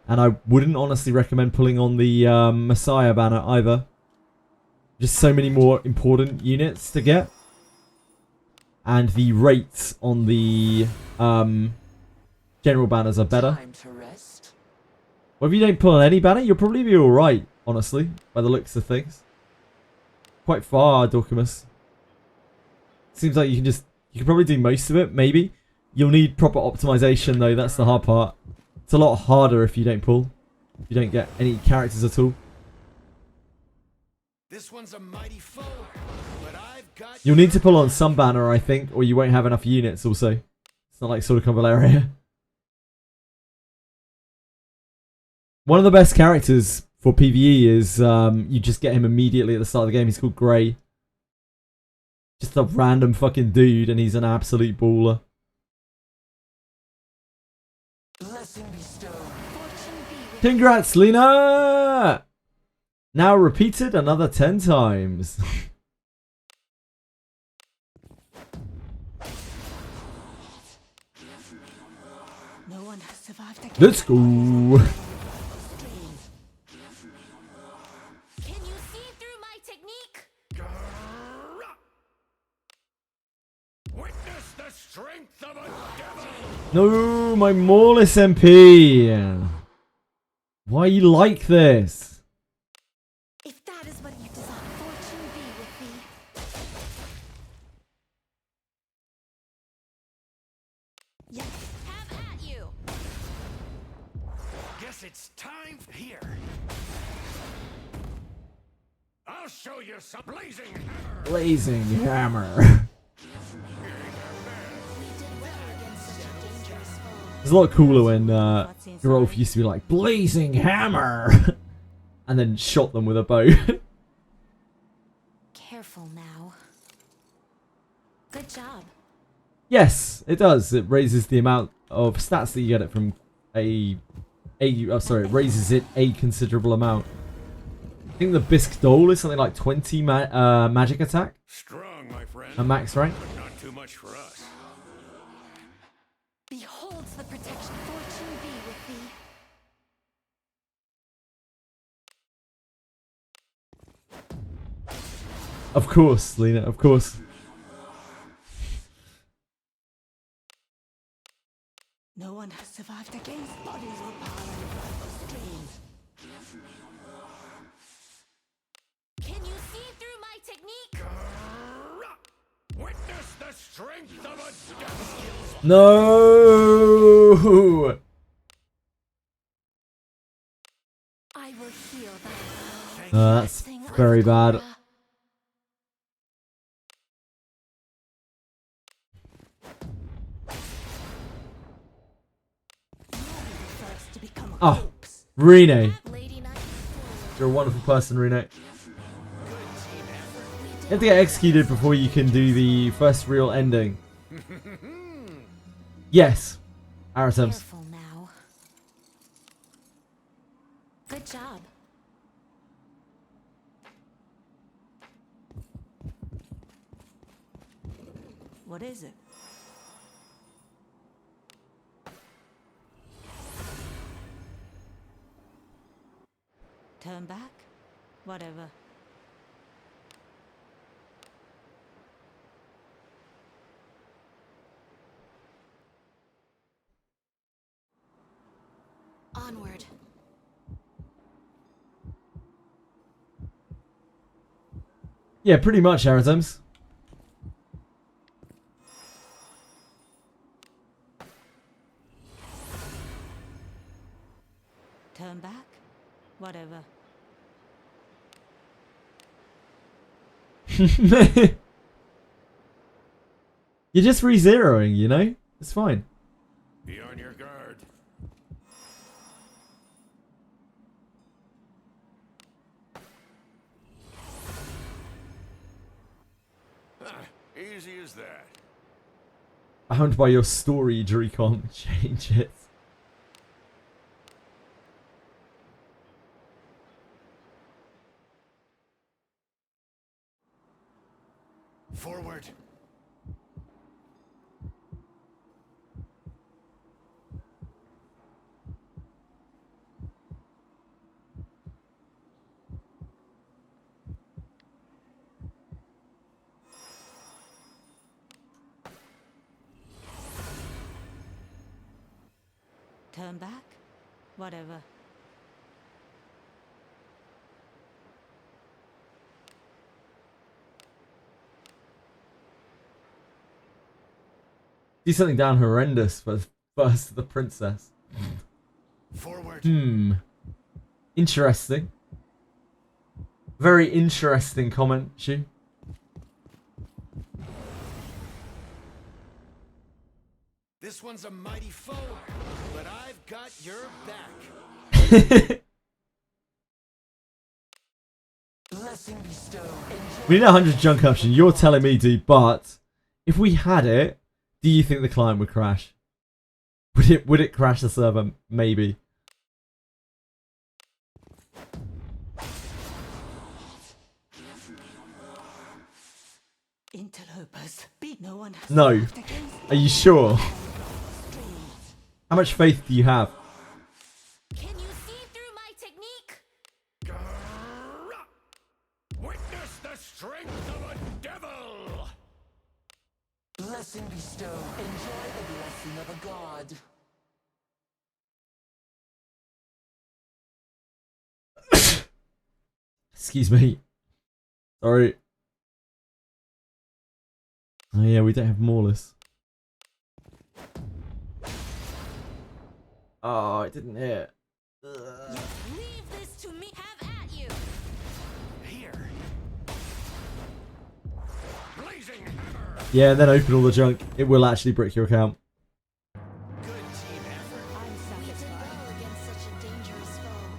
And I wouldn't honestly recommend pulling on the Messiah banner either. Just so many more important units to get. And the rates on the general banners are better. Time to rest. Well, if you don't pull on any banner, you'll probably be alright, honestly, by the looks of things. Quite far, Dorcamus. Seems like you can probably do most of it, maybe. You'll need proper optimization though, that's the hard part. It's a lot harder if you don't pull. If you don't get any characters at all. This one's a mighty foe, but I've got You'll need to pull on some banner, I think, or you won't have enough units also. It's not like Silicon Valeria. One of the best characters for PvE is you just get him immediately at the start of the game. He's called Grey. Just a random fucking dude and he's an absolute baller. Blessing bestowed. Fortune be with Congrats, Lena! Now repeated another 10 times. No one has survived against Let's go. streams. Can you see through my technique? Witness the strength of a devil! No, my Morless MP. Why you like this? If that is what you desire. Fortune be with thee. Yes. Have at you. Guess it's time here. I'll show you some blazing hammer! Blazing hammer. We did well against such a dangerous foe. It's a lot cooler when Geralf used to be like, blazing hammer. And then shot them with a bow. Careful now. Good job. Yes, it does. It raises the amount of stats that you get it from it raises it a considerable amount. I think the BISQUE Dole is something like 20 magic attack. Strong, my friend. A max rank. But not too much for us. Beholds the protection. Fortune be with thee. Of course, Lena, of course. No one has survived against bodies or power in the streams. Can you see through my technique? Witness the strength of a devil. No! I will heal thy That's very bad. First to become a Oh, corpse. Rene. Lady Knight forward. You're a wonderful person, Rene. You have to get executed before you can do the first real ending. Yes. Aratems. Careful now. Good job. What is it? Turn back? Whatever. Onward. Yeah, pretty much, Aratems. Turn back? Whatever. You're just re-zeroing, you know? It's fine. Be on your guard. Easy as that. Bound by your story, Dracon. Change it. Forward. Turn back? Whatever. Do something down horrendous for first the princess. Forward. Interesting. Very interesting comment, Shu. This one's a mighty foe, but I've got your back. Blessing bestow. Enjoy. We need a 100 junk option. You're telling me, dude, but if we had it, do you think the client would crash? Would it crash the server? Maybe. Interlopers. Beat no one has No. survived against Are you sure? streams. How much faith do you have? Can you see through my technique? Witness the strength of a devil. Blessing bestow. Enjoy the blessing of a god. Excuse me. Sorry. Oh yeah, we don't have Maulus. Oh, it didn't hit. Ugh. Leave this to me. Have at you. Here. Blazing hammer. Yeah, and then open all the junk. It will actually brick your account. Good team effort. I'm We did satisfied. well against such a dangerous foe.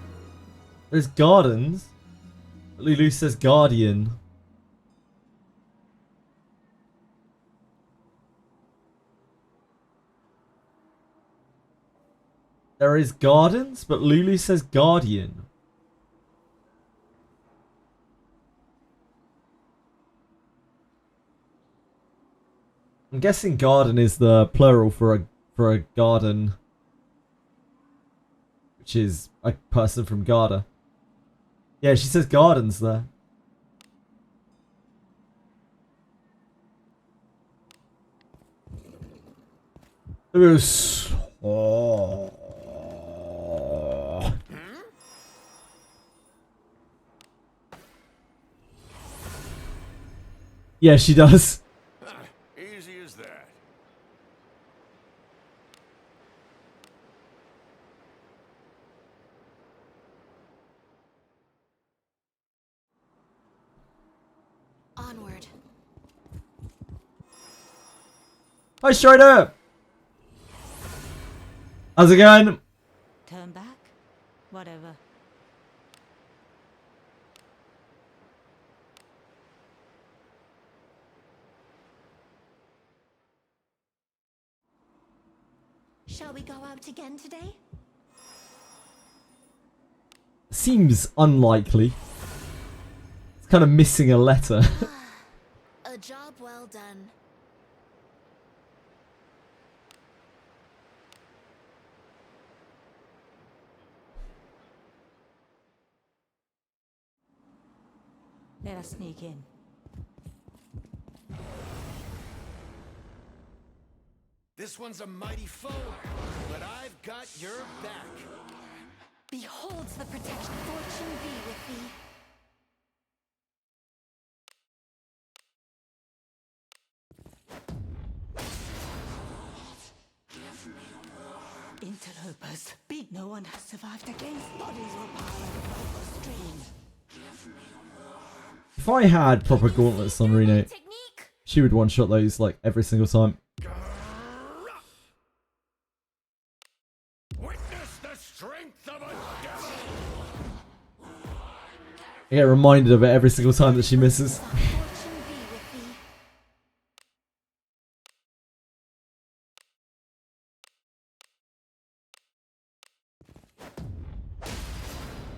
There's gardens. Lulu says guardian. There is gardens, but Lulu says guardian. I'm guessing garden is the plural for a garden, which is a person from Garda. Yeah, she says gardens there. It was. Oh. Yeah, she does. Easy as that. Onward. Hi, Strider! How's it going? Turn back? Whatever. Shall we go out again today? Seems unlikely. It's kind of missing a letter. A job well done. Let us sneak in. This one's a mighty foe, but I've got your back. Beholds the protection. Fortune be with thee. Interlopers. No one has survived against bodies or power above the stream. If I had proper gauntlets on Reno, Technique. she would one-shot those like every single time. Witness the strength of a devil. I get reminded of it every single time that she misses. Fortune be with thee.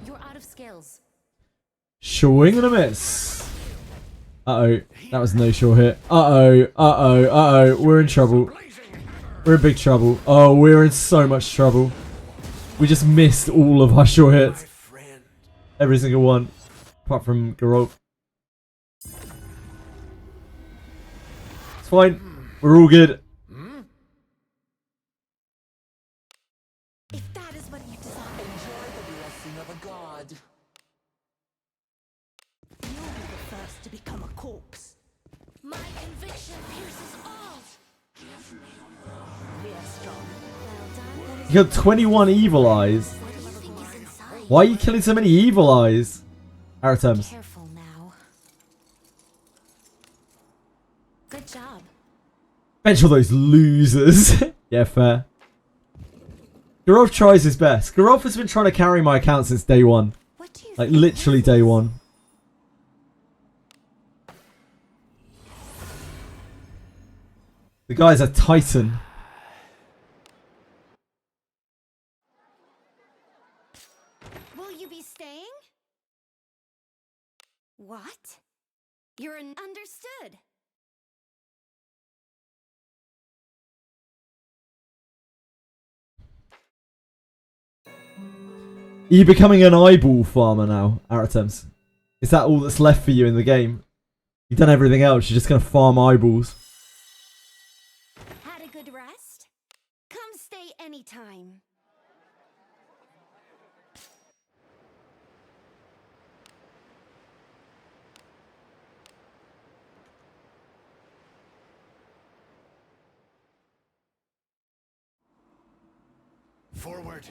You're out of skills. Swing and a miss. Uh-oh. That was no sure hit. Uh-oh. Uh-oh. Uh-oh. We're in trouble. We're in big trouble. Oh, we're in so much trouble. We just missed all of our sure hits. Every single one. Apart from Geralt. It's fine. We're all good. If that is what you desire, Enjoy the blessing of a god. you'll be the first to become a corpse. My conviction pierces all. We are strong. Well done. You got 21 evil eyes. What do you think is inside? Why are you killing so many evil eyes? Aratems. Careful now. Good job. Bench all those losers. Yeah, fair. Geralt tries his best. Geralt has been trying to carry my account since day one. What do you Like, think literally this day is? one. The guy's a titan. Will you be staying? What? You're an understood. Are you becoming an eyeball farmer now, Aratems? Is that all that's left for you in the game? You've done everything else, you're just gonna farm eyeballs. Had a good rest? Come stay anytime. Forward.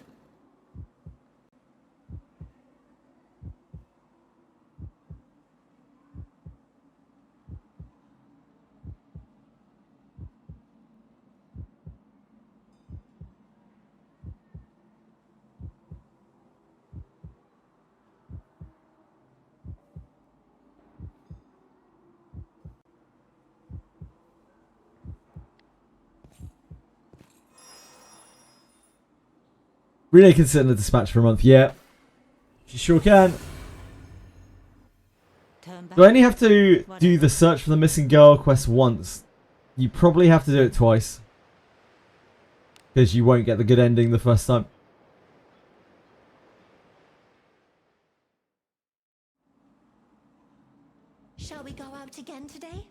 Rena can sit in the dispatch for a month. Yeah. She sure can. Do I only have to do the search for the missing girl quest once? You probably have to do it twice. Because you won't get the good ending the first time. Shall we go out again today?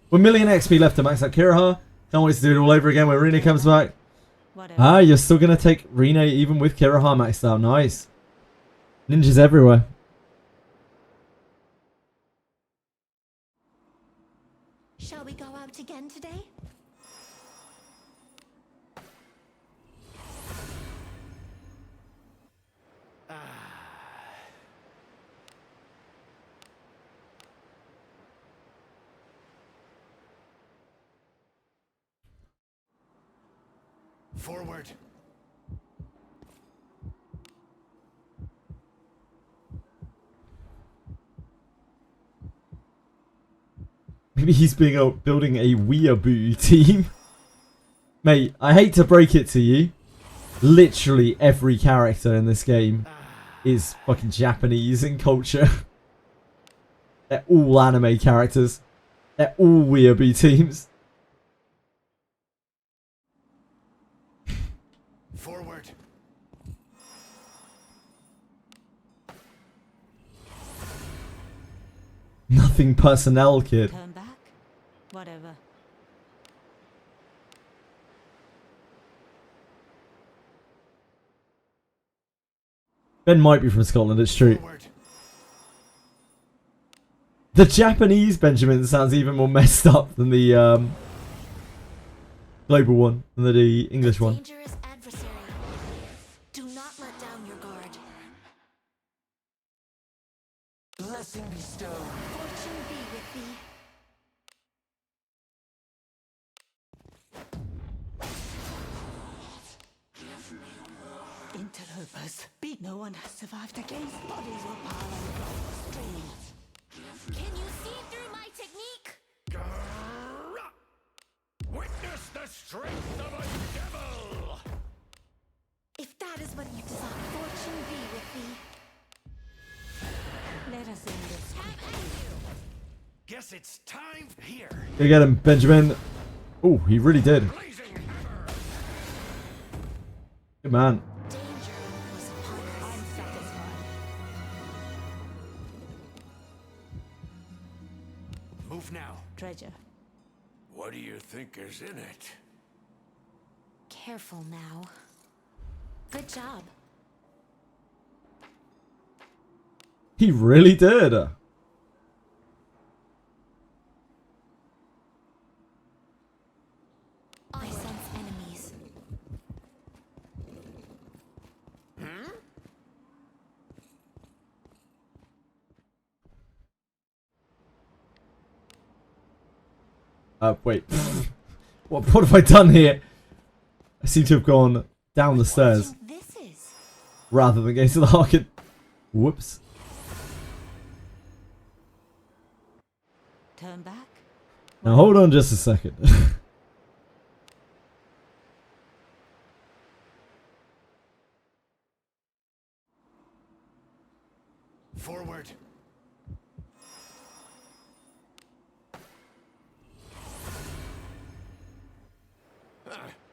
1 million XP left to max out Kiraha. Can't wait to do it all over again when Rena comes back. Whatever. Ah, you're still going to take Rena even with Kiraha maxed out. Nice. Ninjas everywhere. Shall we go out again today? Forward. Maybe he's building a weeaboo team. Mate, I hate to break it to you. Literally every character in this game is fucking Japanese in culture. They're all anime characters. They're all weeaboo teams. Forward. Nothing personnel, kid. Turn back? Whatever. Ben might be from Scotland, it's true. Forward. The Japanese Benjamin sounds even more messed up than the global one, than the English one. Dangerous adversary. Do not let down your guard. Blessing bestowed. Fortune be with thee. Interlopers. Beat no one has survived against. Bodies will pile on across the streams. Can you see through my technique? Witness the strength of a devil! If that is what you desire, fortune be with thee. Let us end this. Guess it's time here. Go get him, Benjamin. Oh, he really did. Blazing hammer! Good man. Danger was upon us. I'm satisfied. Move now. Treasure. What do you think is in it? Careful now. Good job. He really did. I sense enemies. Wait. What have I done here? I seem to have gone down the stairs This is. rather than going to the market. Whoops. Turn back? Now hold on just a second. Forward.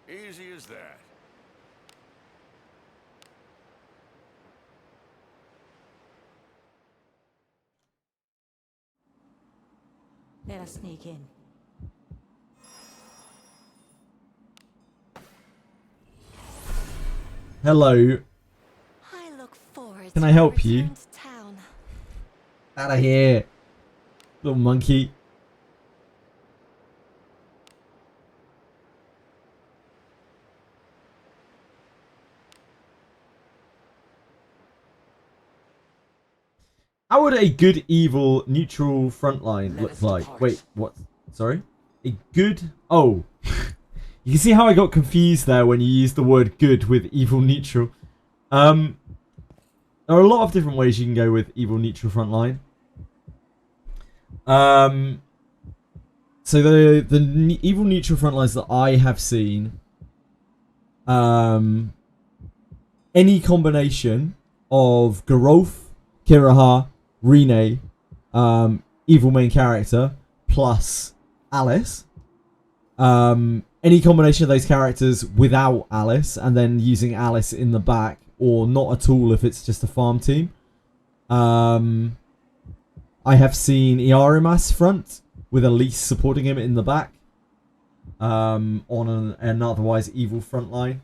Easy as that. Let us sneak in. Hello. I look forward Can to I help our you? return to town. Out of here. Little monkey. How would a good, evil, neutral frontline look like? Wait, what? Sorry? A good... Oh. You can see how I got confused there when you used the word good with evil, neutral. There are a lot of different ways you can go with evil, neutral frontline. So the evil, neutral frontlines that I have seen any combination of Garolf, Kiraha, Rene, evil main character, plus Alice. Any combination of those characters without Alice, and then using Alice in the back, or not at all if it's just a farm team. I have seen Iarimas front with Elise supporting him in the back on an otherwise evil front line.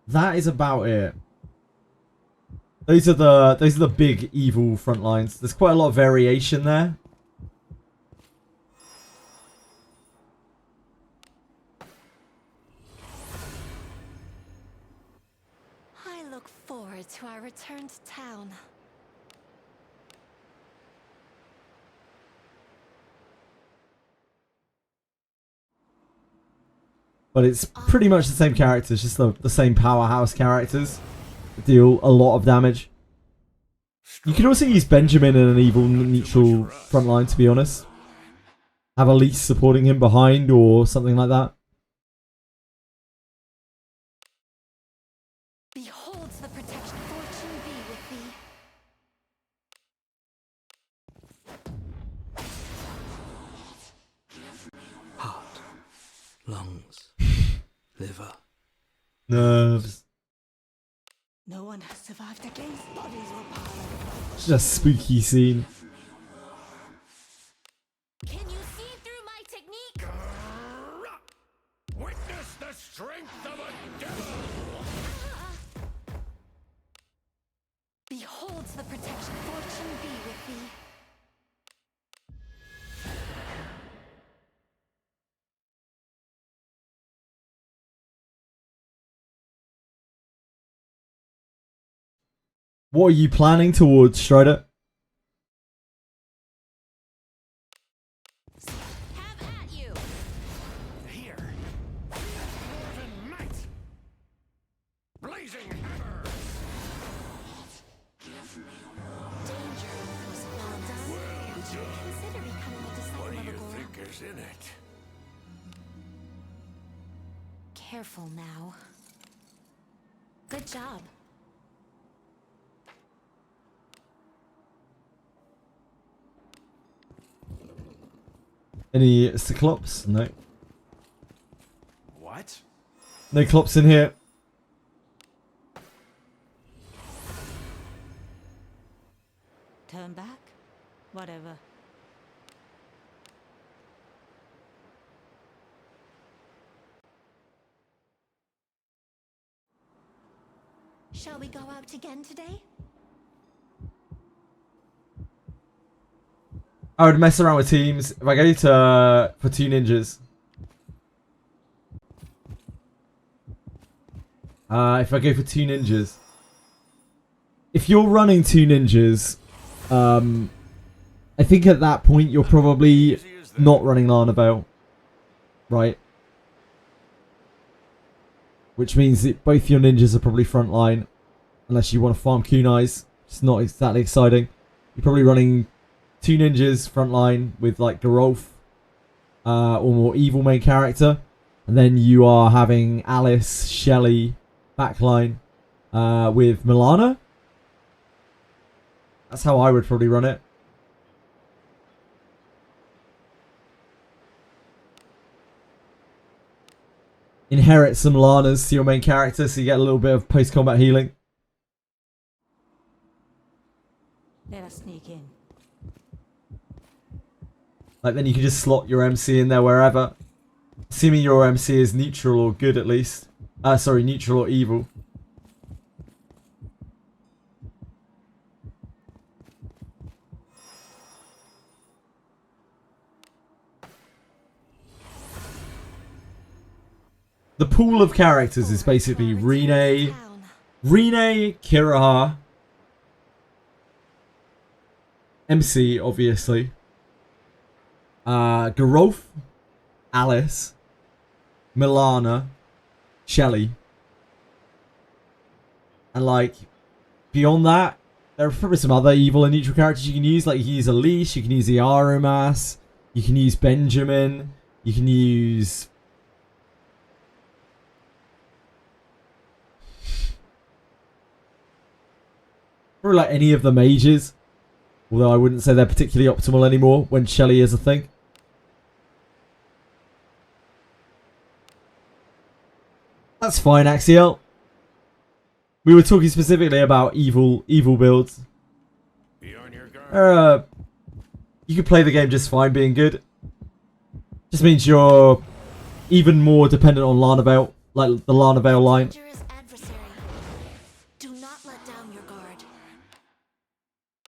That is about it. Those are the big evil front lines. There's quite a lot of variation there. I look forward to our return to town. But it's pretty much the same characters, just the same powerhouse characters. Deal a lot of damage. You could also use Benjamin in an evil neutral front line, to be honest. Have Elise supporting him behind or something like that. Beholds the protection. Fortune be with thee. Heart, lungs, liver. Nerves. No one has survived against bodies or power. It's just a spooky scene. Can you see through my technique? Witness the strength of a devil! Beholds the protection. Fortune be with thee. What are you planning towards, Strider? Have at you. Here! Dwarven might! Blazing hammer! Danger was well done. Would you consider becoming a What do disciple of you Agora? think is in it? Careful now. Good job. Any CYCLOPS? No. What? No Clops in here. Turn back? Whatever. Shall we go out again today? I would mess around with teams. If I go to for 2 ninjas. If I go for 2 ninjas. If you're running 2 ninjas, I think at that point you're probably not running Lana Veil. Right? Which means that both your ninjas are probably frontline. Unless you want to farm kunais. It's not exactly exciting. You're probably running 2 ninjas frontline with like Geralf or more evil main character. And then you are having Alice, Shelly, backline with Milana. That's how I would probably run it. Inherit some Lanas to your main character so you get a little bit of post-combat healing. Let us sneak in. Like then you can just slot your MC in there wherever. Assuming your MC is neutral or good at least. Sorry, neutral or evil. The pool of characters is basically Rene, Kiraha, MC obviously, Geralf, Alice, Milana, Shelly, and like beyond that, there are probably some other evil and neutral characters you can use. Like you can use Elise, you can use Iarimas, you can use Benjamin, you can use Probably like any of the mages. Although I wouldn't say they're particularly optimal anymore when Shelly is a thing. That's fine, Axiel. We were talking specifically about evil builds. Be on your guard. You could play the game just fine being good. Just means you're even more dependent on Lana Veil, like the Lana Veil line. Dangerous adversary. Do not let down your guard.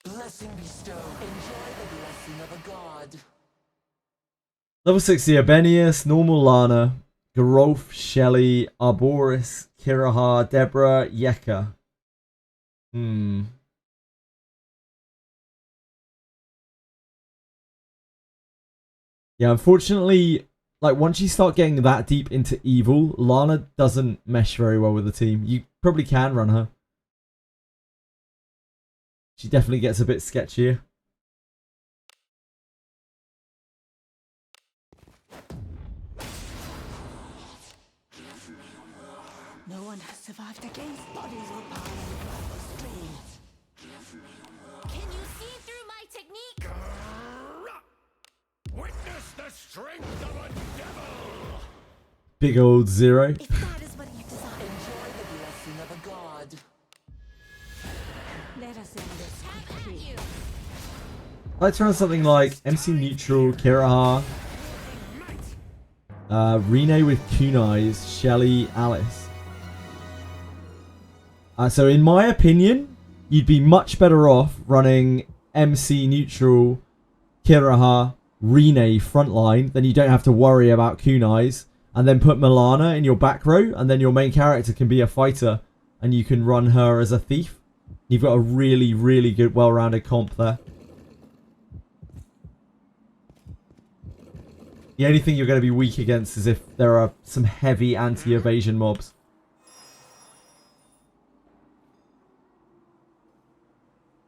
Blessing bestow. Enjoy the blessing of a god. Level 60 Abenius, normal Lana, Garolf, Shelly, Arboris, Kirahar, Deborah, Yeka. Yeah, unfortunately, like once you start getting that deep into evil, Lana doesn't mesh very well with the team. You probably can run her. She definitely gets a bit sketchier. No one has survived against bodies or power in the streets. Can you see through my technique? Witness the strength of a devil! Big old zero. If that is what you desire. Enjoy the blessing of a god. Let us end this quickly. I'd like to run something like MC Neutral, Kirahar, Rene with Kunais, Shelly, Alice. So in my opinion, you'd be much better off running MC Neutral, Kirahar, Rene frontline, then you don't have to worry about Kunais, and then put Milana in your back row, and then your main character can be a fighter, and you can run her as a thief. You've got a really, really good, well-rounded comp there. The only thing you're going to be weak against is if there are some heavy anti-evasion mobs.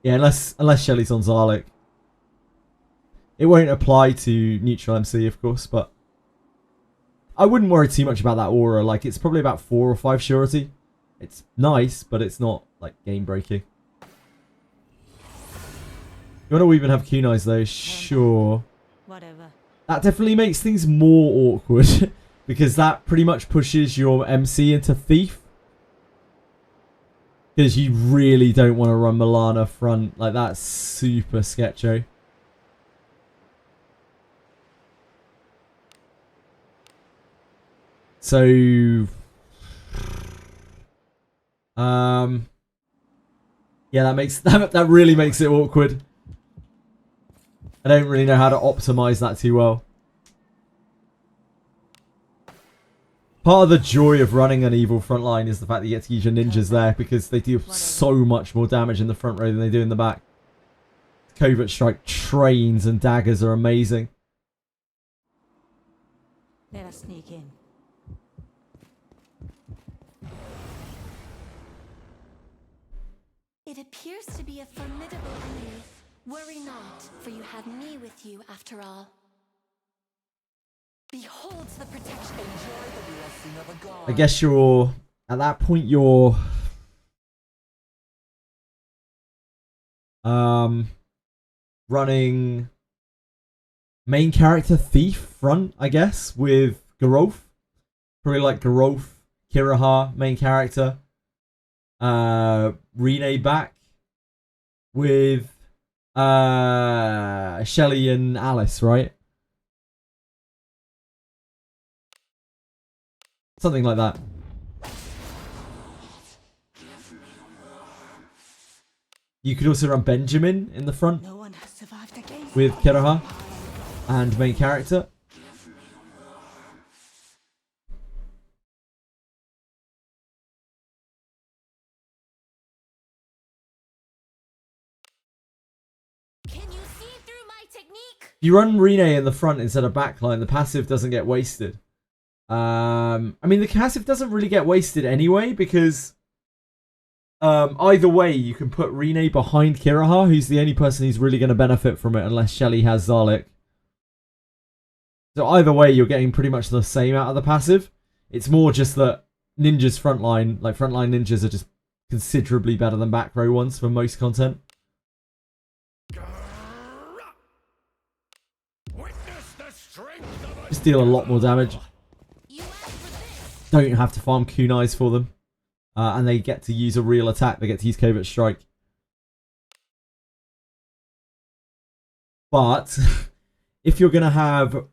Yeah, unless Shelly's on Zarlik. It won't apply to neutral MC, of course, but I wouldn't worry too much about that aura. Like, it's probably about 4 or 5 surety. It's nice, but it's not, like, game-breaking. You want to even have Kunais, though? Sure. Whatever. That definitely makes things more awkward, because that pretty much pushes your MC into Thief. Because you really don't want to run Milana front. Like, that's super sketchy. So, yeah, that really makes it awkward. I don't really know how to optimize that too well. Part of the joy of running an evil front line is the fact that you get to use your ninjas there, because they do so much more damage in the front row than they do in the back. Covert strike trains and daggers are amazing. Let us sneak in. It appears to be a formidable enemy. Worry not, for you have me with you after all. Behold the protection. Enjoy the blessing of a god. I guess you're, at that point, you're running main character Thief front, I guess, with Garolf. Probably like Garolf, Kirahar, main character. Rene back with Shelly and Alice, right? Something like that. You could also run Benjamin in the front No one has survived against with Kirahar and main character. Can you see through my technique? If you run Rene in the front instead of backline, the passive doesn't get wasted. I mean, the passive doesn't really get wasted anyway, because either way, you can put Rene behind Kirahar, who's the only person who's really going to benefit from it, unless Shelly has Zarlik. So either way, you're getting pretty much the same out of the passive. It's more just that ninjas frontline, like frontline ninjas, are just considerably better than back row ones for most content. Just deal a lot more damage. Don't have to farm kunais for them. And they get to use a real attack. They get to use Covert Strike. But if you're going to have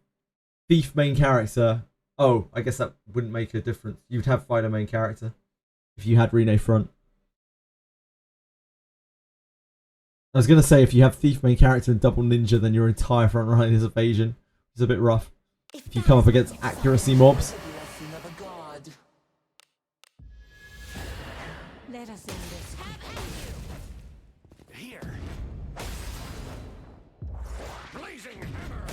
Thief main character... Oh, I guess that wouldn't make a difference. You'd have Fighter main character if you had Rene front. I was going to say, if you have Thief main character and double ninja, then your entire front line is evasion. It's a bit rough. If you come up against accuracy mobs. Let us end this. Here. Blazing hammer.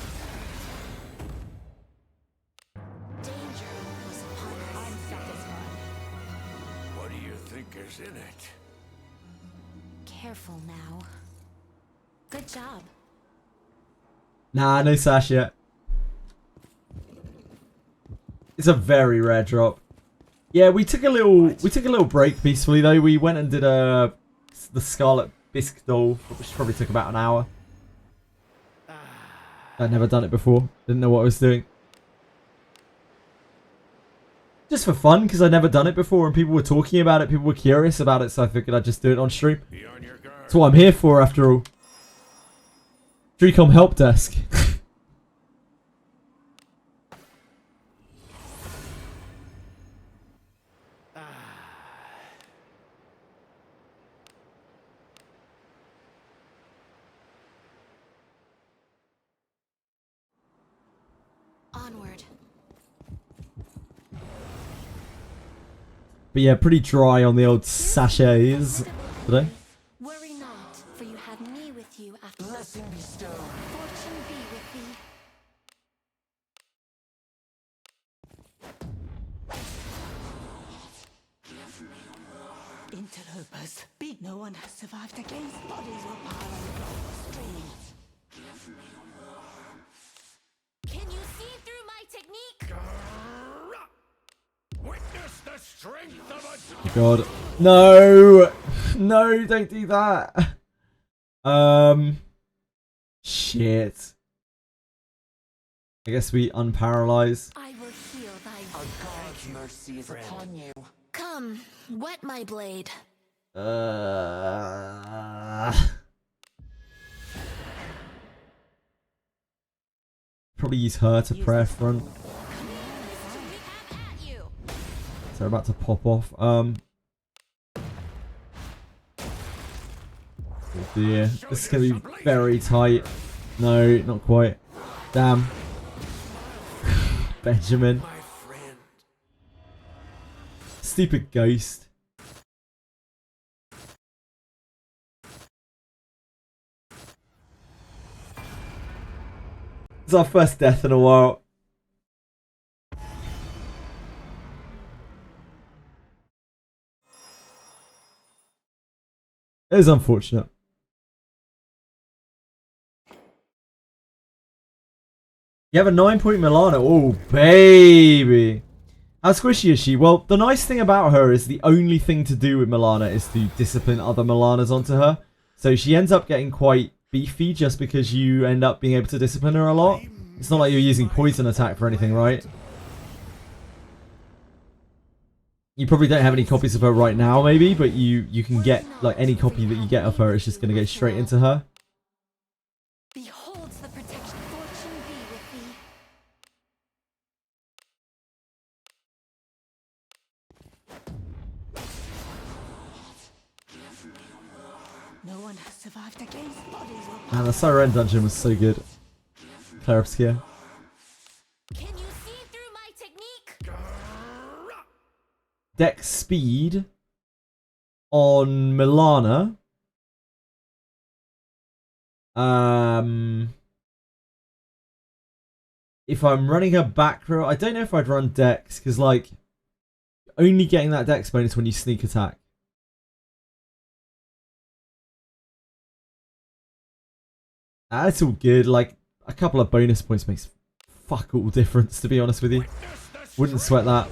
Danger was upon us. I'm satisfied. What do you think is in it? Careful now. Good job. Nah, no sash yet. It's a very rare drop. Yeah, we took a little break peacefully though. We went and did the Scarlet BISQUE doll, which probably took about an hour. I'd never done it before. Didn't know what I was doing. Just for fun, because I'd never done it before and people were talking about it. People were curious about it, so I figured I'd just do it on stream. Be on your guard. That's what I'm here for, after all. Dreecom help desk. Onward. But yeah, pretty dry on the old sachets today. Worry not, for you have me with you after Blessing bestowed. fortune be with thee. Interlopers. Beat no one has survived against bodies will pile on the streams. Can you see through my technique? Witness the strength of a... God. No! No, don't do that. Shit. I guess we unparalyze. I will heal thy Our wound. God's mercy is upon you. Come, wet my blade. Probably use her to prayer front. We have at you. So they're about to pop off. Oh dear. This is going to be very tight. No, not quite. Damn. Benjamin. My friend. Stupid ghost. It's our first death in a while. It is unfortunate. You have a 9-point Milano. Oh, baby. How squishy is she? Well, the nice thing about her is the only thing to do with Milana is to discipline other Milanas onto her. So she ends up getting quite beefy just because you end up being able to discipline her a lot. It's not like you're using poison attack for anything, right? You probably don't have any copies of her right now, maybe, but you can get, like, any copy that you get of her is just going to go straight into her. Beholds the protection. Fortune be with thee. No one has survived against bodies will pile Man, the Siren dungeon was so good. Flare up scare. Can you see through my technique? Dex speed on Milana. If I'm running a back row, I don't know if I'd run Dex, because like only getting that Dex bonus when you sneak attack. That's all good. Like a couple of bonus points makes fuck all difference, to be honest with you. Wouldn't sweat that.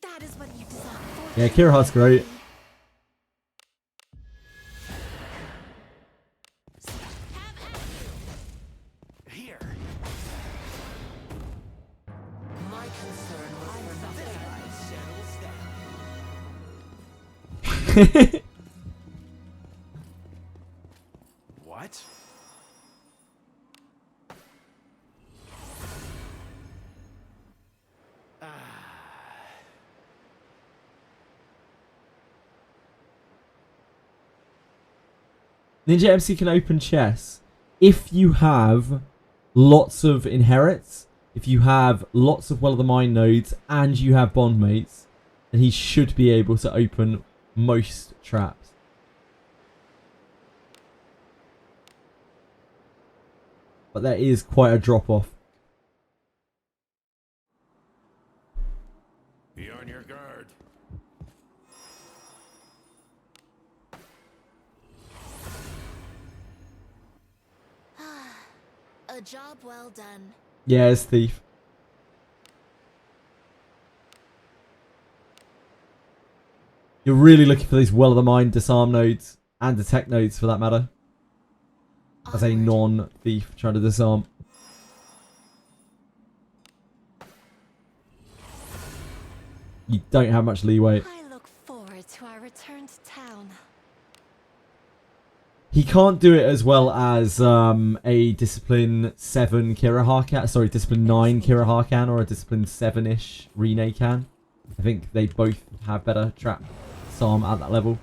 that is what you desire. Yeah, Kira Hart's great. Here. My concern was for nothing. Settles down. What? Ninja MC can open chess if you have lots of inherits, if you have lots of Well of the Mind nodes, and you have bond mates, then he should be able to open most traps. But there is quite a drop off. Be on your guard. A job well done. Yeah, it's Thief. You're really looking for these Well of the Mind disarm nodes and detect nodes for that matter. As a non-thief trying to disarm. You don't have much leeway. I look forward to our return to town. He can't do it as well as a Discipline 7 Kira Harkan. Sorry, Discipline 9 Kira Harkan or a Discipline 7-ish Rene can. I think they both have better trap disarm at that level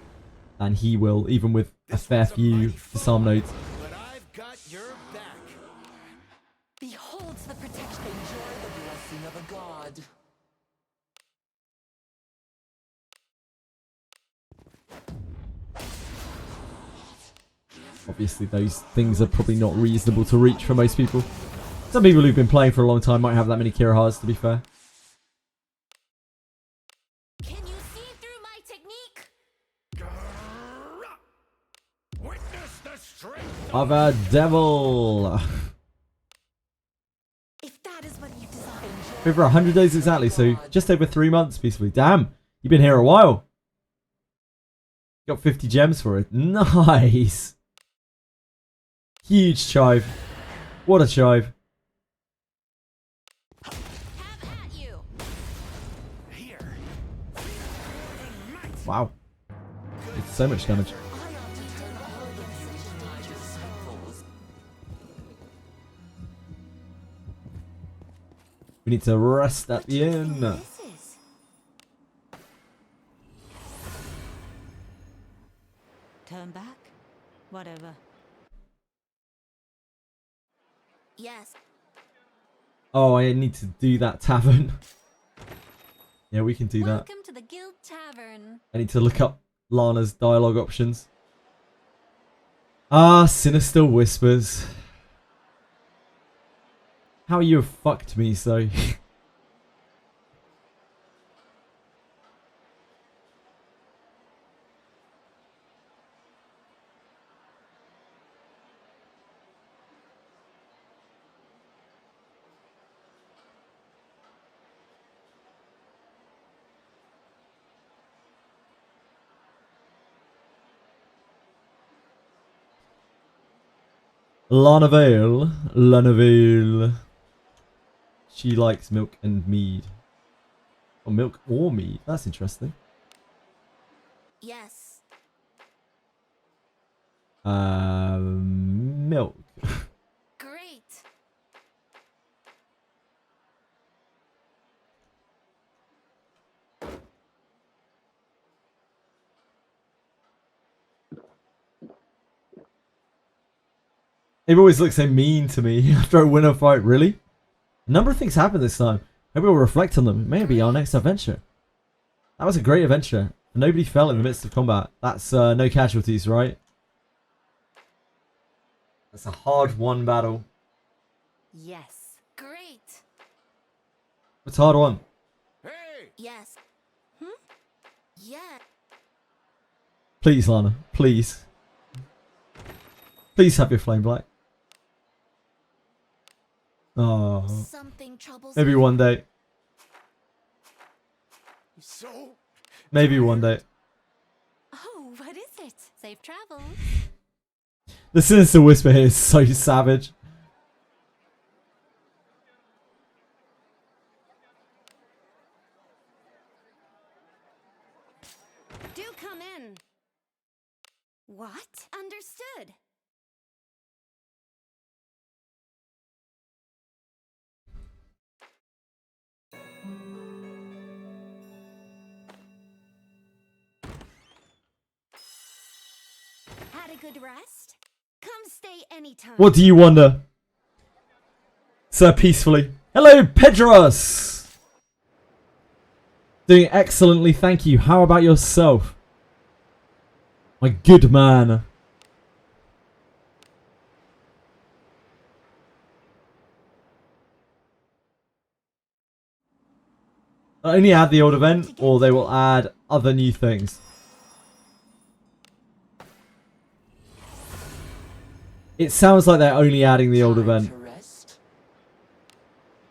than he will, even with a fair few disarm nodes. But I've got your back. Beholds the protection. Enjoy the blessing of a god. Obviously, those things are probably not reasonable to reach for most people. Some people who've been playing for a long time might have that many Kira Hars, to be fair. Can you see through my technique? Witness the strength Of a devil! If that is what you desire. Over 100 days exactly, so just over 3 months, peacefully. Damn, you've been here a while. Got 50 gems for it. Nice! Huge chive. What a chive. Have at you. Here. Wow. It's so much damage. I ought to turn all of you into my disciples. We need to rest at the inn. This is. Turn back? Whatever. Yes. Oh, I need to do that tavern. Yeah, we can do that. Welcome to the Guild Tavern. I need to look up Lana's dialogue options. Ah, Sinister Whispers. How you have fucked me so. Lana Vale. She likes milk and mead. Or milk or mead. That's interesting. Yes. Milk. Great. It always looks so mean to me after I win a fight. Really? A number of things happened this time. Maybe we'll reflect on them. It may be our next adventure. That was a great adventure. Nobody fell in the midst of combat. That's no casualties, right? That's a hard-won battle. Yes. Great. What's hard won? Hey! Yes. Yeah. Please, Lana. Please. Please have your flame blight. Oh. Something troubles Maybe you. one day. so Maybe one day. Oh, what is it? Safe travels. The sinister whisper here is so savage. Do come in. What? Understood. Had a good rest? Come stay anytime. What do you wonder? Sir, peacefully. Hello, Pedros! Doing excellently, thank you. How about yourself? My good man. They'll only add the old event, or they will add other new things. It sounds like they're only adding the old event.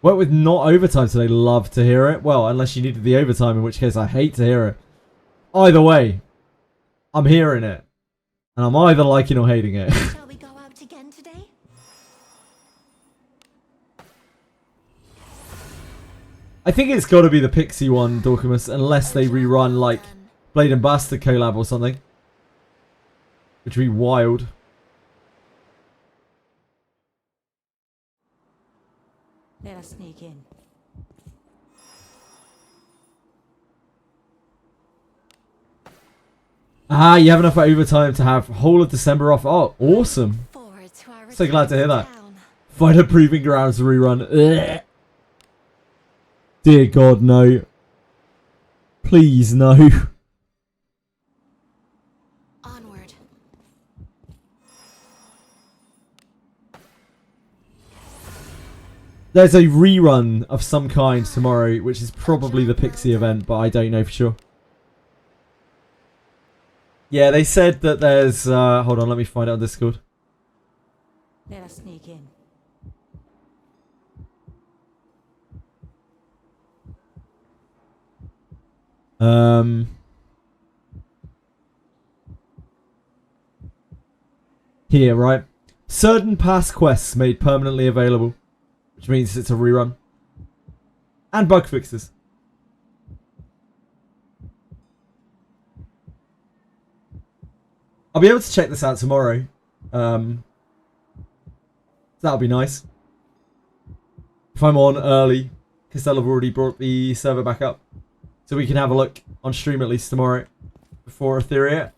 Work with not overtime today. Love to hear it. Well, unless you needed the overtime, in which case I hate to hear it. Either way, I'm hearing it. And I'm either liking or hating it. Shall we go out again today? I think it's got to be the Pixie one, Dorcamus, unless they rerun like Blade and Bastard collab or something. Which would be wild. Let us sneak in. Ah, you have enough overtime to have whole of December off. Oh, awesome. Forward to our So glad to hear return that. town. Fighter Proving Grounds rerun. Ugh. Dear God, no. Please, no. Onward. There's a rerun of some kind tomorrow, which is probably the Pixie event, but I don't know for sure. Yeah, they said that there's... hold on, let me find it on Discord. Let us sneak in. Here, right? Certain past quests made permanently available, which means it's a rerun. And bug fixes. I'll be able to check this out tomorrow. That'll be nice. If I'm on early, because they'll have already brought the server back up. So we can have a look on stream at least tomorrow. Before Etheria.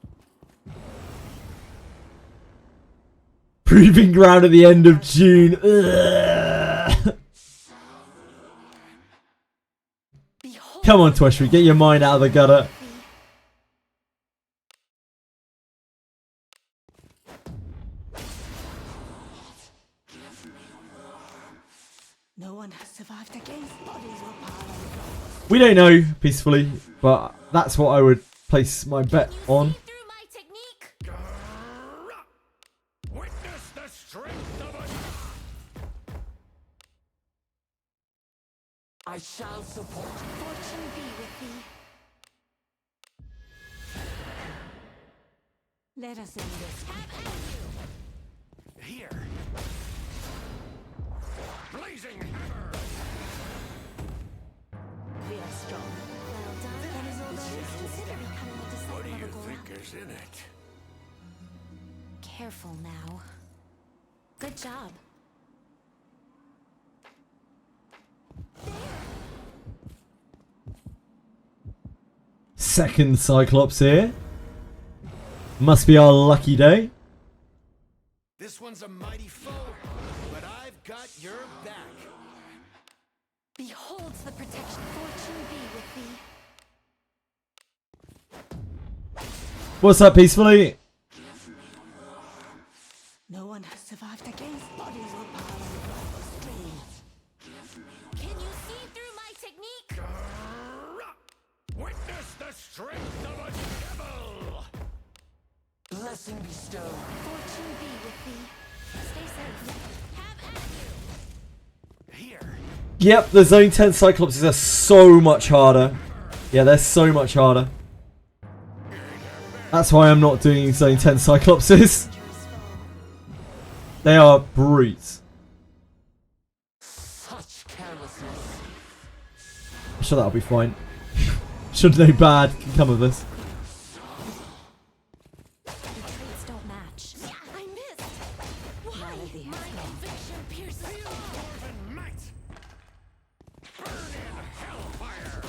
Proving ground at the end of June. Ugh. Come on, Twishry, get your mind out of the gutter. No one has survived against bodies or power. We don't know, peacefully, but that's what I would place my bet on. Through my technique. Witness the strength of a... I shall support you. Fortune be with thee. Let us end this. Here. Blazing hammer. We are strong. Well done. Please consider becoming a disciple What do of you Agora. think is in it? Careful now. Good job. Second Cyclops here. Must be our lucky day. This one's a mighty foe, but I've got your back. Beholds the protection. Fortune be with thee. What's up, peacefully? No one has survived against bodies or power. Streams. Can you see through my technique? Witness the strength of a devil. Blessing bestowed. Fortune be with thee. Stay safe. Have at you. Here. Yep, the Zone 10 Cyclopses are so much harder. Yeah, they're so much harder. That's why I'm not doing Zone 10 Cyclopses. They are brutes. Such carelessness. I'm sure that'll be fine. Should no bad can come of this. Your traits don't match. Yeah, I missed. Why? My conviction pierces Dwarven might! Burn in hellfire!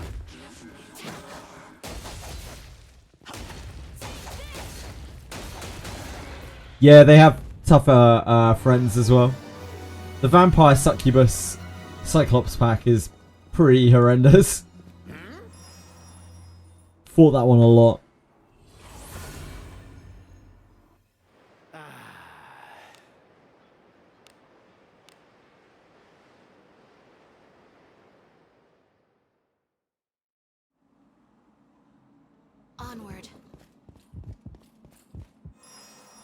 Yeah, they have tougher friends as well. The Vampire Succubus Cyclops pack is pretty horrendous. Fought that one a lot. onward.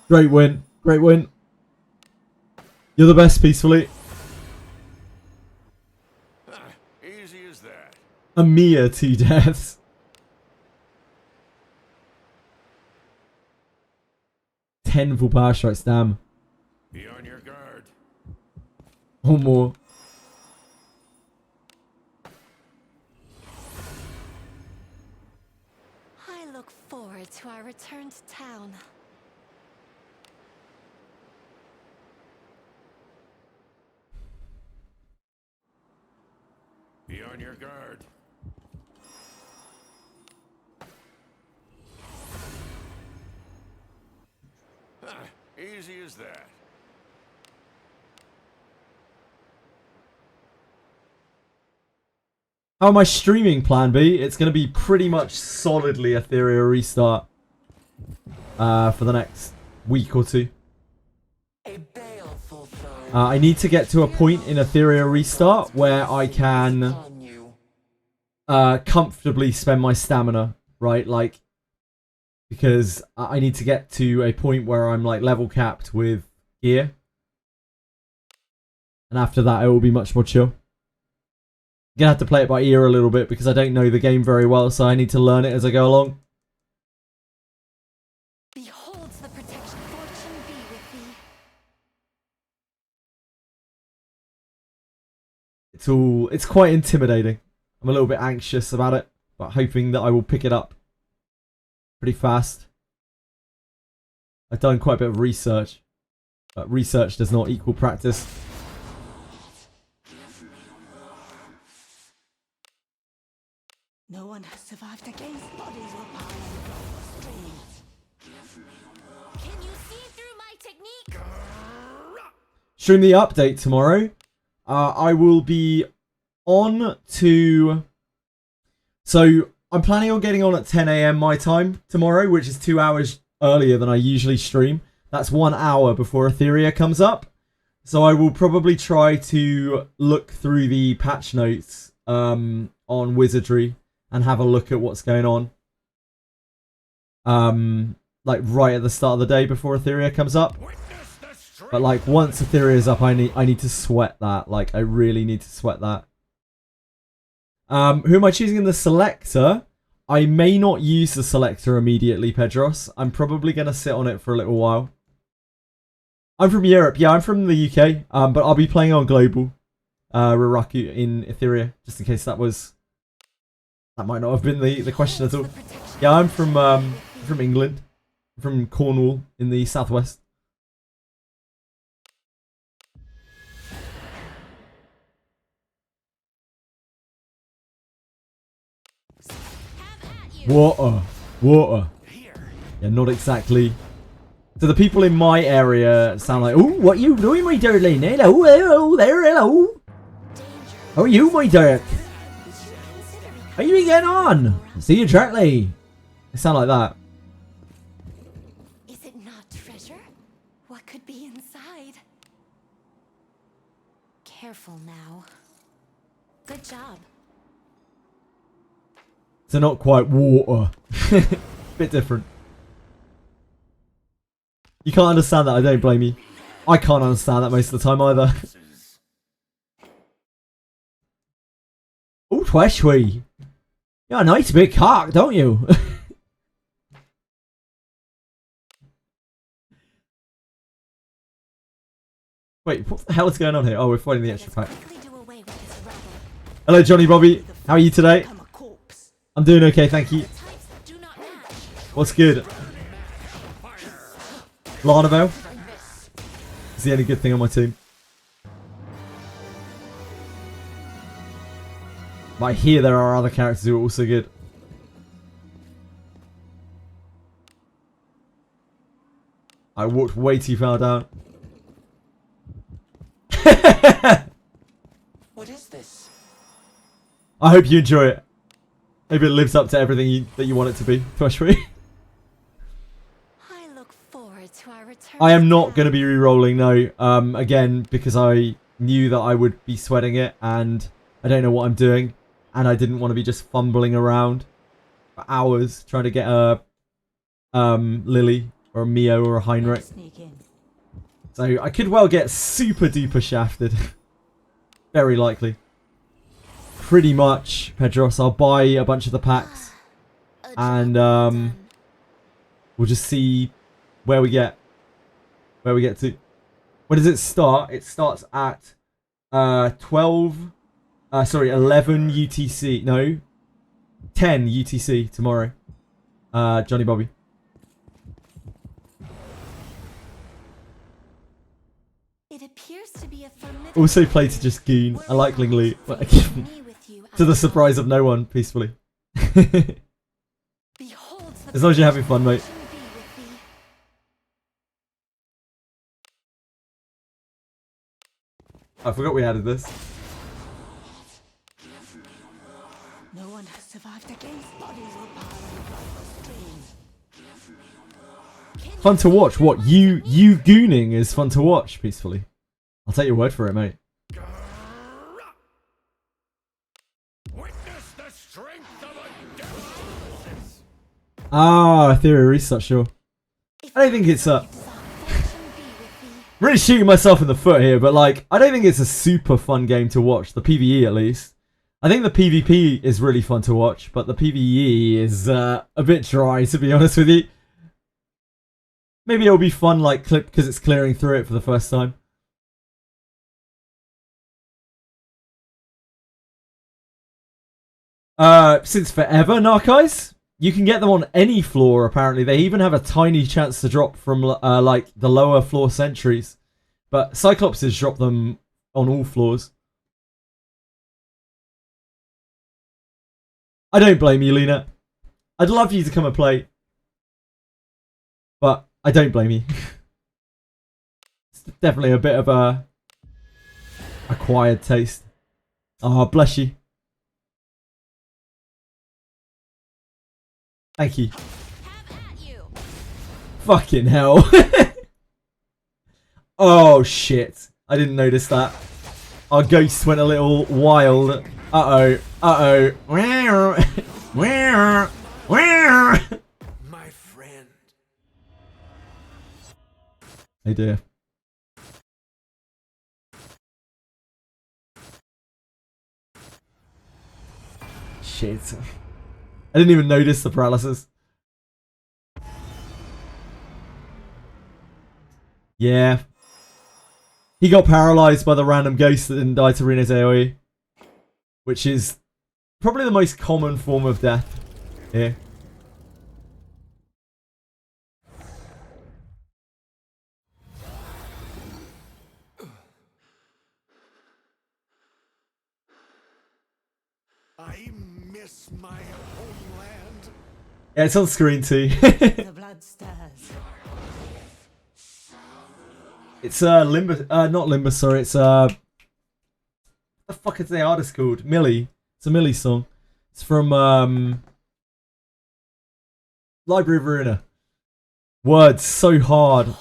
Great win. Great win. You're the best, Peacefully. Easy as that. A mere 2 deaths. 10 full power strikes, damn. Be on your guard. Or more. I look forward to our return to town. Be on your guard. Easy as that. How am I streaming, Plan B? It's going to be pretty much solidly Etheria restart for the next week or two. A baleful foe. I need to get to a point in Etheria restart where I can On you. comfortably spend my stamina, right? Like, because I need to get to a point where I'm like level capped with gear. And after that, it will be much more chill. I'm gonna have to play it by ear a little bit because I don't know the game very well, so I need to learn it as I go along. Behold the protection. Fortune be with thee. It's quite intimidating. I'm a little bit anxious about it, but hoping that I will pick it up pretty fast. I've done quite a bit of research, but research does not equal practice. No one has survived against bodies or power of streams. Can you see through my technique? Stream the update tomorrow. I will be on to... So, I'm planning on getting on at 10 AM my time tomorrow, which is 2 hours earlier than I usually stream. That's 1 hour before Etheria comes up. So I will probably try to look through the patch notes on Wizardry and have a look at what's going on. Like right at the start of the day before Etheria comes up. But like once Etheria is up, I need to sweat that. Like I really need to sweat that. Who am I choosing in the selector? I may not use the selector immediately, Pedros. I'm probably going to sit on it for a little while. I'm from Europe. Yeah, I'm from the UK. But I'll be playing on Global. Raraku in Etheria. Just in case that might not have been the question at all. Yeah, I'm from England. I'm from Cornwall in the southwest. Water. Yeah, not exactly. So the people in my area sound like, "Oh, what you doing, my darling? Hello, hello, there, hello. How are you, my Dirk? How you getting on? See you shortly." They sound like that. Is it not treasure? What could be inside? Careful now. Good job. So not quite water. Bit different. You can't understand that, I don't blame you. I can't understand that most of the time either. Oh, Twashwee. You're a nice big cock, don't you? Wait, what the hell is going on here? Oh, we're fighting the extra pack. Hello, Johnny Bobby. How are you today? I'm doing okay, thank you. What's good? Larnabelle is the only good thing on my team. But I hear there are other characters who are also good. I walked way too far down. What is this? I hope you enjoy it. Maybe it lives up to everything that you want it to be. Thrushfree. I look forward to our return. I am not going to be re-rolling, no. Again, because I knew that I would be sweating it, and I don't know what I'm doing, and I didn't want to be just fumbling around for hours trying to get a Lily or a Mio or a Heinrich. So I could well get super duper shafted. Very likely. Pretty much, Pedros. I'll buy a bunch of the packs, and we'll just see where we get to. When does it start? It starts at 11 UTC. No, 10 UTC tomorrow. Johnny Bobby. It appears to be a Also play to just goon. I like Ling Lu. To the surprise of no one, peacefully. As long as you're having fun, mate. I forgot we added this. No one has survived against bodies or power streams. Fun to watch. What? You gooning is fun to watch, peacefully. I'll take your word for it, mate. Witness the strength of a devil. Ah, Theory Research, sure. I don't think it's really shooting myself in the foot here, but like, I don't think it's a super fun game to watch. The PvE, at least. I think the PvP is really fun to watch, but the PvE is a bit dry, to be honest with you. Maybe it'll be fun, like, because it's clearing through it for the first time. Since forever, Narcais? You can get them on any floor, apparently. They even have a tiny chance to drop from, like, the lower floor sentries. But Cyclops has dropped them on all floors. I don't blame you, Lena. I'd love you to come and play. But I don't blame you. It's definitely a bit of a acquired taste. Oh, bless you. Thank you. Fucking hell. Oh, shit. I didn't notice that. Our ghost went a little wild. Uh-oh. Uh-oh. My friend. Hey dear. Shit. I didn't even notice the paralysis. Yeah. He got paralyzed by the random ghost that didn't die to Rena's AoE. Which is probably the most common form of death here. I miss my homeland. Yeah, it's on screen too. The blood stirs. It's Limba, not Limba, sorry, it's what the fuck is the artist called? Millie. It's a Millie song. It's from Library of Ruina. Words so hard.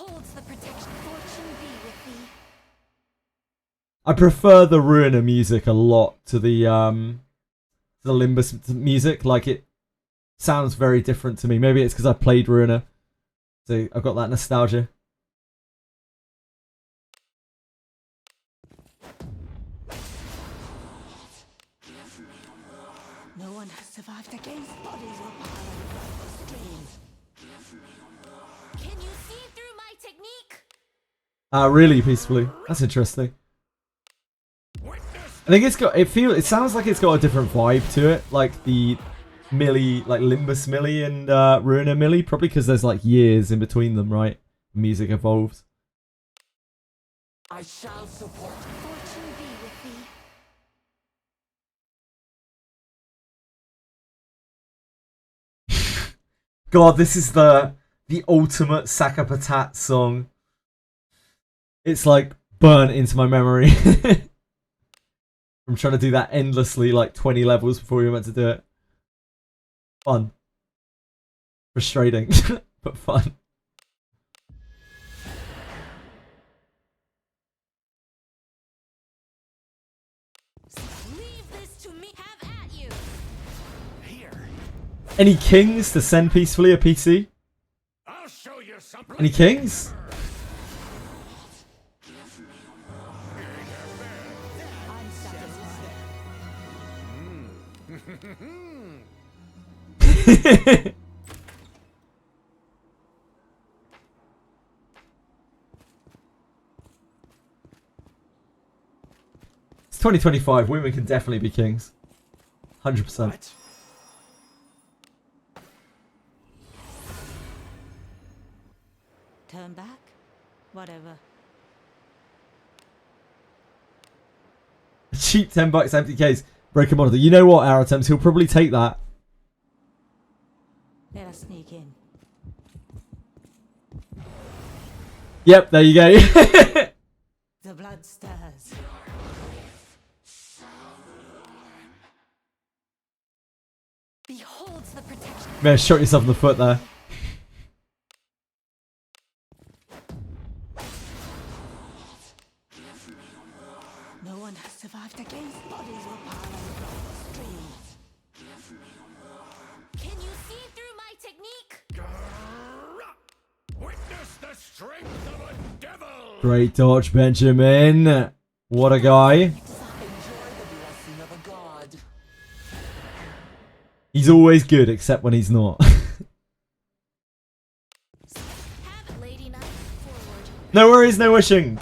I prefer the Ruina music a lot to the Limbus music. Like, it sounds very different to me. Maybe it's because I played Ruina, so I've got that nostalgia. No one has survived survived against bodies were piling across the streams. Can you see through my technique? Really peacefully. That's interesting. I think it's got, it sounds like it's got a different vibe to it, like the Millie, like Limbus Millie and Ruiner Millie, probably because there's like years in between them, right? Music evolves. I shall support. Fortune be with thee. God, this is the ultimate Sakapatat song. It's like burnt into my memory. I'm trying to do that endlessly, like 20 levels before we were meant to do it. Fun. Frustrating, but fun. Leave this to me. Have at you. Here. Any kings to send peacefully a PC? I'll show you something. Any kings? I'm satisfied. It's 2025. Women can definitely be kings. 100%. What? Turn back? Whatever. A cheap $10 empty case. Break a monitor. You know what, Aratems? He'll probably take that. Let us sneak in. Yep, there you go. The blood stirs. Beholds the protection. Man, shot yourself in the foot there. No one has survived against bodies were piling across the streams. Can you see through my technique? Witness the strength of a devil. Great dodge, Benjamin. What a guy. Enjoy the blessing of a god. He's always good, except when he's not. Have it, Lady Knight. Forward. No worries, no wishing.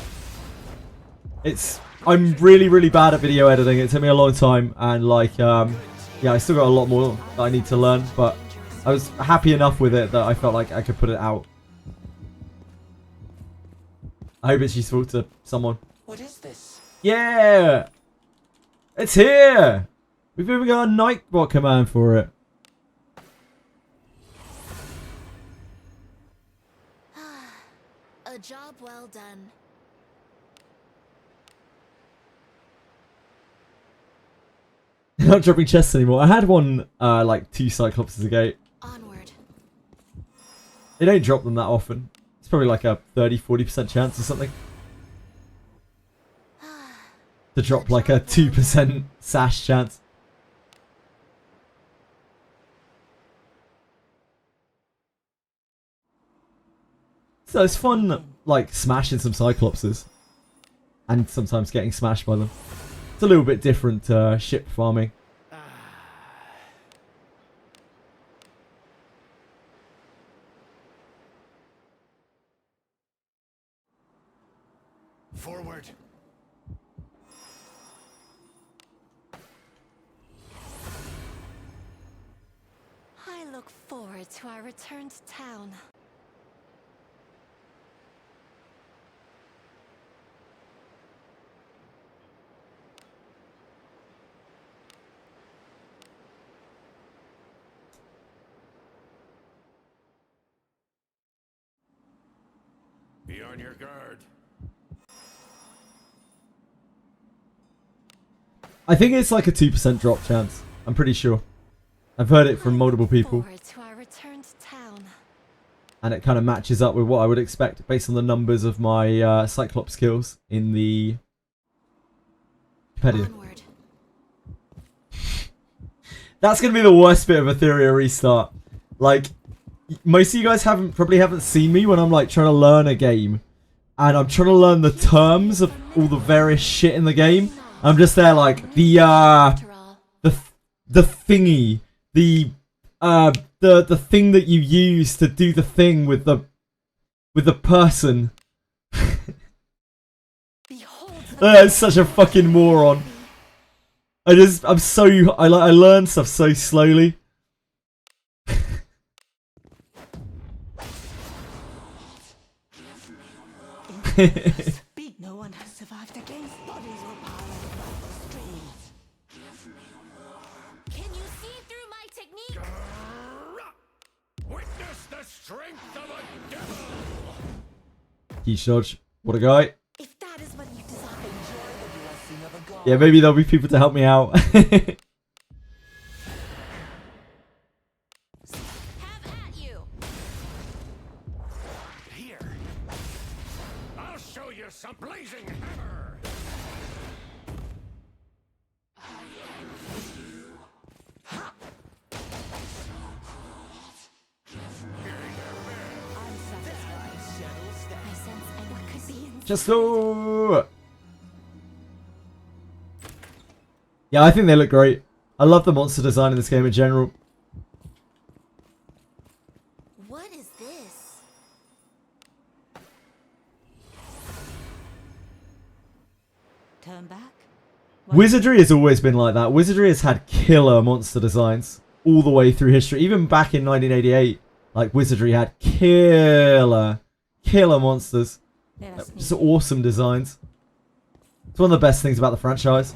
I'm really, really bad at video editing. It took me a long time, and like, yeah, I still got a lot more that I need to learn, but I was happy enough with it that I felt like I could put it out. I hope it's useful to someone. What is this? Yeah! It's here! We've even got a Nightbot command for it. A job well done. Not dropping chests anymore. I had one, like 2 Cyclopses ago. Onward. They don't drop them that often. It's probably like a 30-40% chance or something. To drop like a 2% sash chance. So it's fun, like, smashing some Cyclopses. And sometimes getting smashed by them. It's a little bit different ship farming. Forward. I look forward to our return to town. Be on your guard. I think it's like a 2% drop chance. I'm pretty sure. I've heard it from multiple people. Forward to our return to town. And it kind of matches up with what I would expect based on the numbers of my Cyclops skills in the Wikipedia. Onward. That's going to be the worst bit of Etheria restart. Like, most of you guys probably haven't seen me when I'm like trying to learn a game. And I'm trying to learn the terms of all the various shit in the game. I'm just there like, the thingy, the thing that you use to do the thing with the person. It's such a fucking moron. I learn stuff so slowly. No one has survived against bodies or power above the streams. Can you see through my technique? Witness the strength of a devil! Key dodge. What a guy. If that is what you desire. Enjoy the blessing of a god. Yeah, maybe there'll be people to help me out. Have at you. Here. I'll show you some blazing hammer! I'm satisfied. I sense what could be in Just so. Yeah, I think they look great. I love the monster design in this game in general. What is this? Turn back. Wizardry has always been like that. Wizardry has had killer monster designs all the way through history. Even back in 1988, like Wizardry had killer monsters. Let us Just awesome designs. It's one of the best things about the franchise.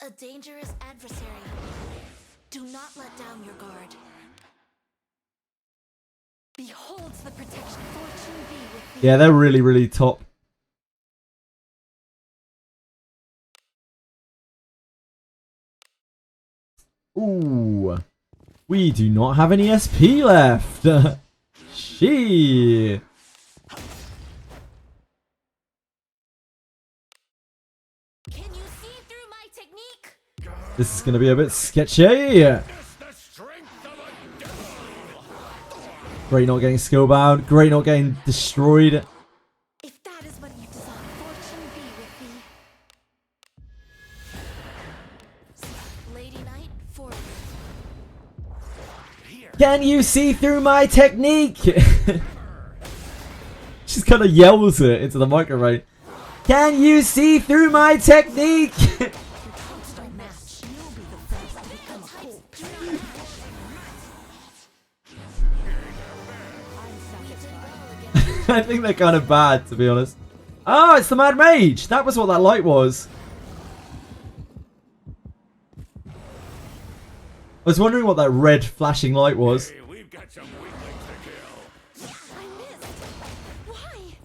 A dangerous adversary. Do not let down your guard. Behold the protection. Fortune be with thee. Yeah, they're really top. Ooh. We do not have any SP left. Shit. Can you see through my technique? This is going to be a bit sketchy. Witness the strength of a devil! Great not getting skill bound. Great not getting destroyed. If that is what you desire, fortune be with thee. Lady Knight, forward. Can you see through my technique? She kind of yells it into the microphone. Can you see through my technique? Constant match. You'll be the first to become a corpse. I think they're kind of bad, to be honest. Oh, it's the Mad Mage. That was what that light was. I was wondering what that red flashing light was. Hey, we've got some weaklings to kill. I missed. Why?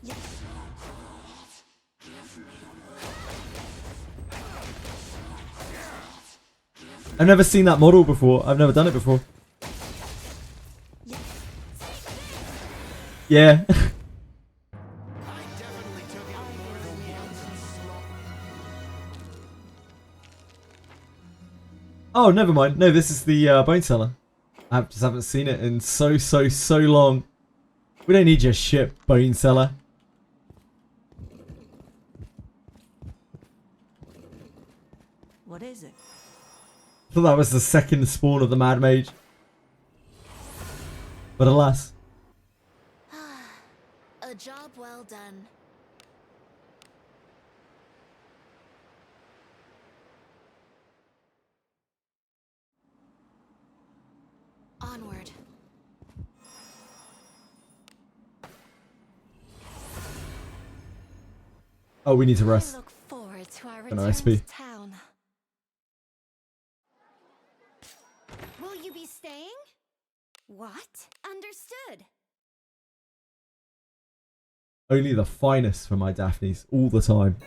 I've never seen that model before. I've never done it before. Yeah. I definitely took it more than once. Oh, never mind. No, this is the Bone Seller. I just haven't seen it in so long. We don't need your shit, Bone Seller. What is it? I thought that was the second spawn of the Mad Mage. But alas. A job well done. Onward. Oh, we need to I rest. look forward to our No return SP. to town. Will you be staying? What? Understood. Only the finest for my Daphnes all the time.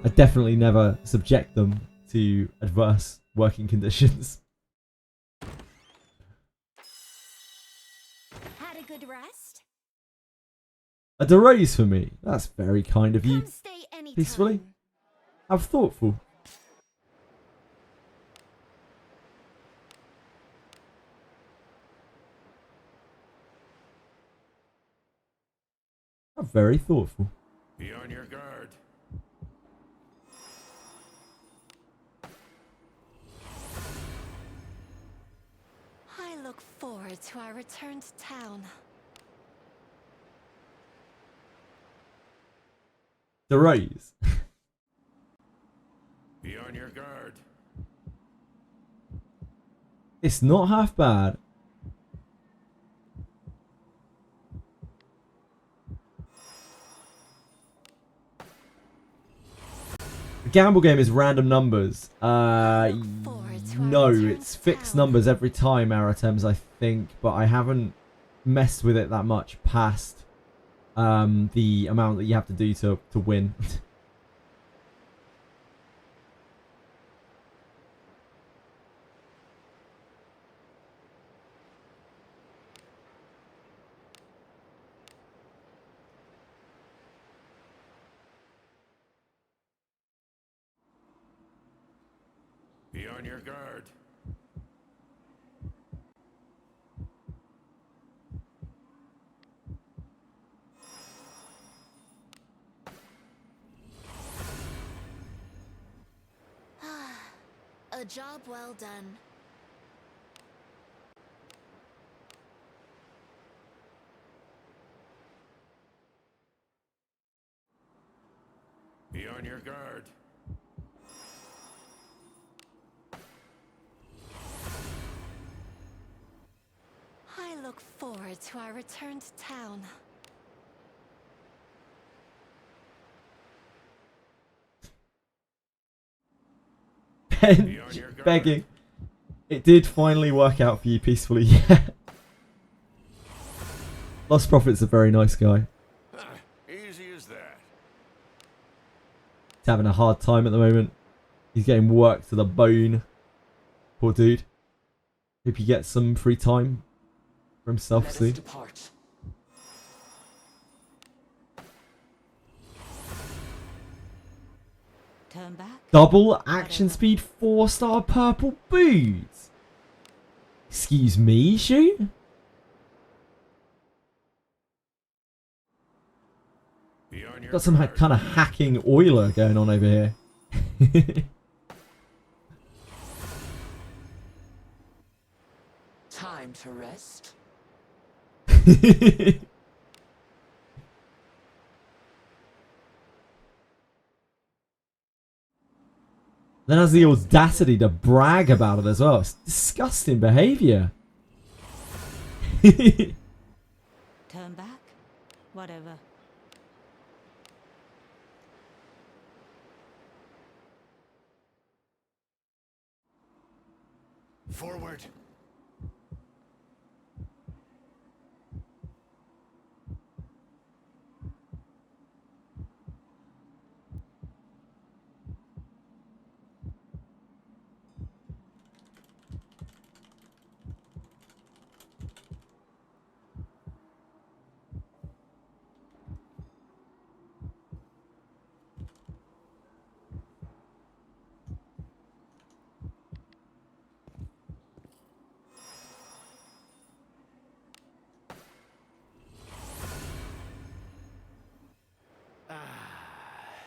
I definitely never subject them to adverse working conditions. Had a good rest? A raise for me. That's very kind of you. Come stay anytime. Peacefully? How thoughtful. How very thoughtful. Be on your guard. forward to our return to town. The Rose. Be on your guard. It's not half bad. The gamble game is random numbers. No, it's fixed numbers every time, Aratems, I think, but I haven't messed with it that much past the amount that you have to do to win. Be on your guard. A job well done. Be on your guard. I look forward to our return to town. Bench begging. It did finally work out for you peacefully, yeah. Lost Prophet's a very nice guy. Easy as that. He's having a hard time at the moment. He's getting worked to the bone. Poor dude. Hope he gets some free time for himself Let us soon. depart. Turn back. Double action speed 4-star purple boots. Excuse me, shoot. Be on your Got some guard. kind of hacking oiler going on over here. Time to rest. Then has the audacity to brag about it as well. It's disgusting behaviour. Turn back. Whatever. Forward.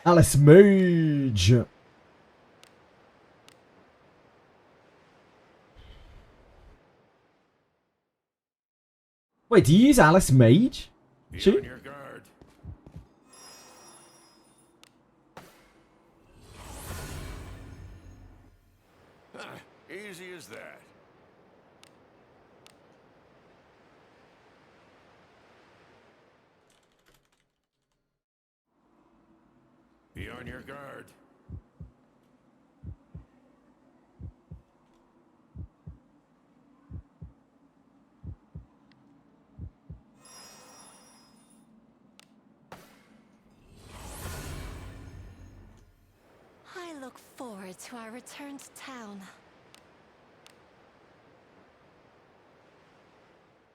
Alice Mage. Wait, do you use Alice Mage? Be Shoot. on your guard. Easy as that. Be on your guard. I look forward to our return to town.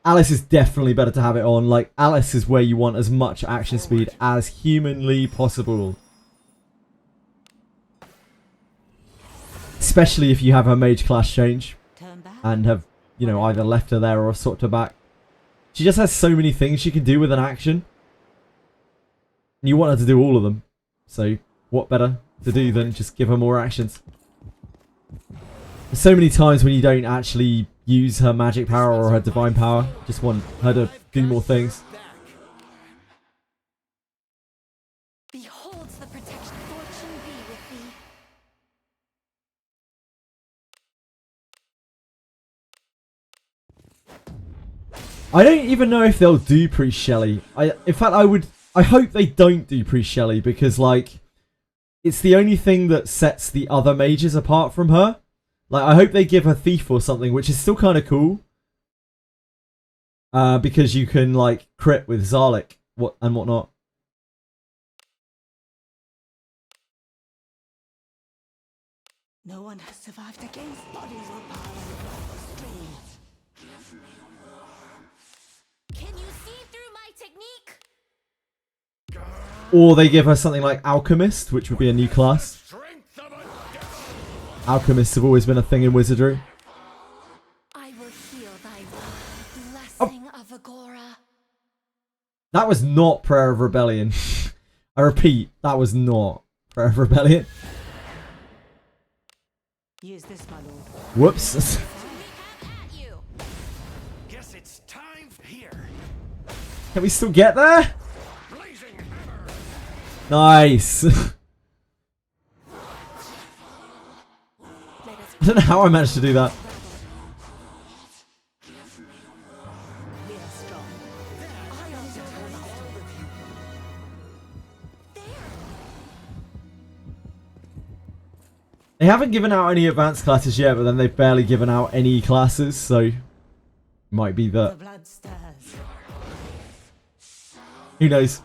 Alice is definitely better to have it on. Like, Alice is where you want as much action speed as humanly possible. Especially if you have her mage class change Turn back. and have, you know, either left her there or swapped her back. She just has so many things she can do with an action. And you want her to do all of them. So, what better to do than just give her more actions? There's so many times when you don't actually use her magic power or her divine power. Just want her to do more things. Beholds the protection. Fortune be with thee. I don't even know if they'll do Priest Shelley. In fact, I hope they don't do Priest Shelley because, like, it's the only thing that sets the other mages apart from her. Like, I hope they give her Thief or something, which is still kind of cool. Because you can, like, crit with Zarlik and whatnot. No one has survived against bodies or power of streams. Can you see through my technique? Or they give her something like Alchemist, which would be a new class. Alchemists have always been a thing in Wizardry. I will heal thy wound. Blessing of Agora. That was not Prayer of Rebellion. I repeat, that was not Prayer of Rebellion. Use this, my lord. Whoops. Guess it's time here. Can we still get there? Nice. I don't know how I managed to do that. We are strong. They haven't given out any advanced classes yet, but then they've barely given out any classes, so it might be The that. blood stirs. Who knows?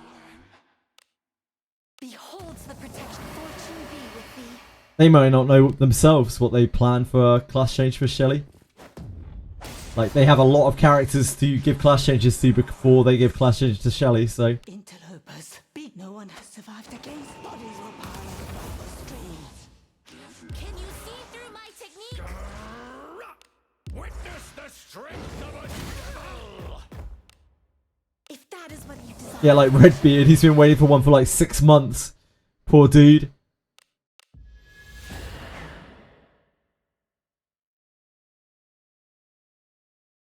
Beholds the protection. Fortune be with thee. They might not know themselves what they plan for class change for Shelley. Like, they have a lot of characters to give class changes to before they give class changes to Shelley, so... Interlopers. No one has survived against bodies or power of streams. Can you see through my technique? Witness the strength of a devil! If that is what you desire. Yeah, like Redbeard, he's been waiting for one for like 6 months. Poor dude.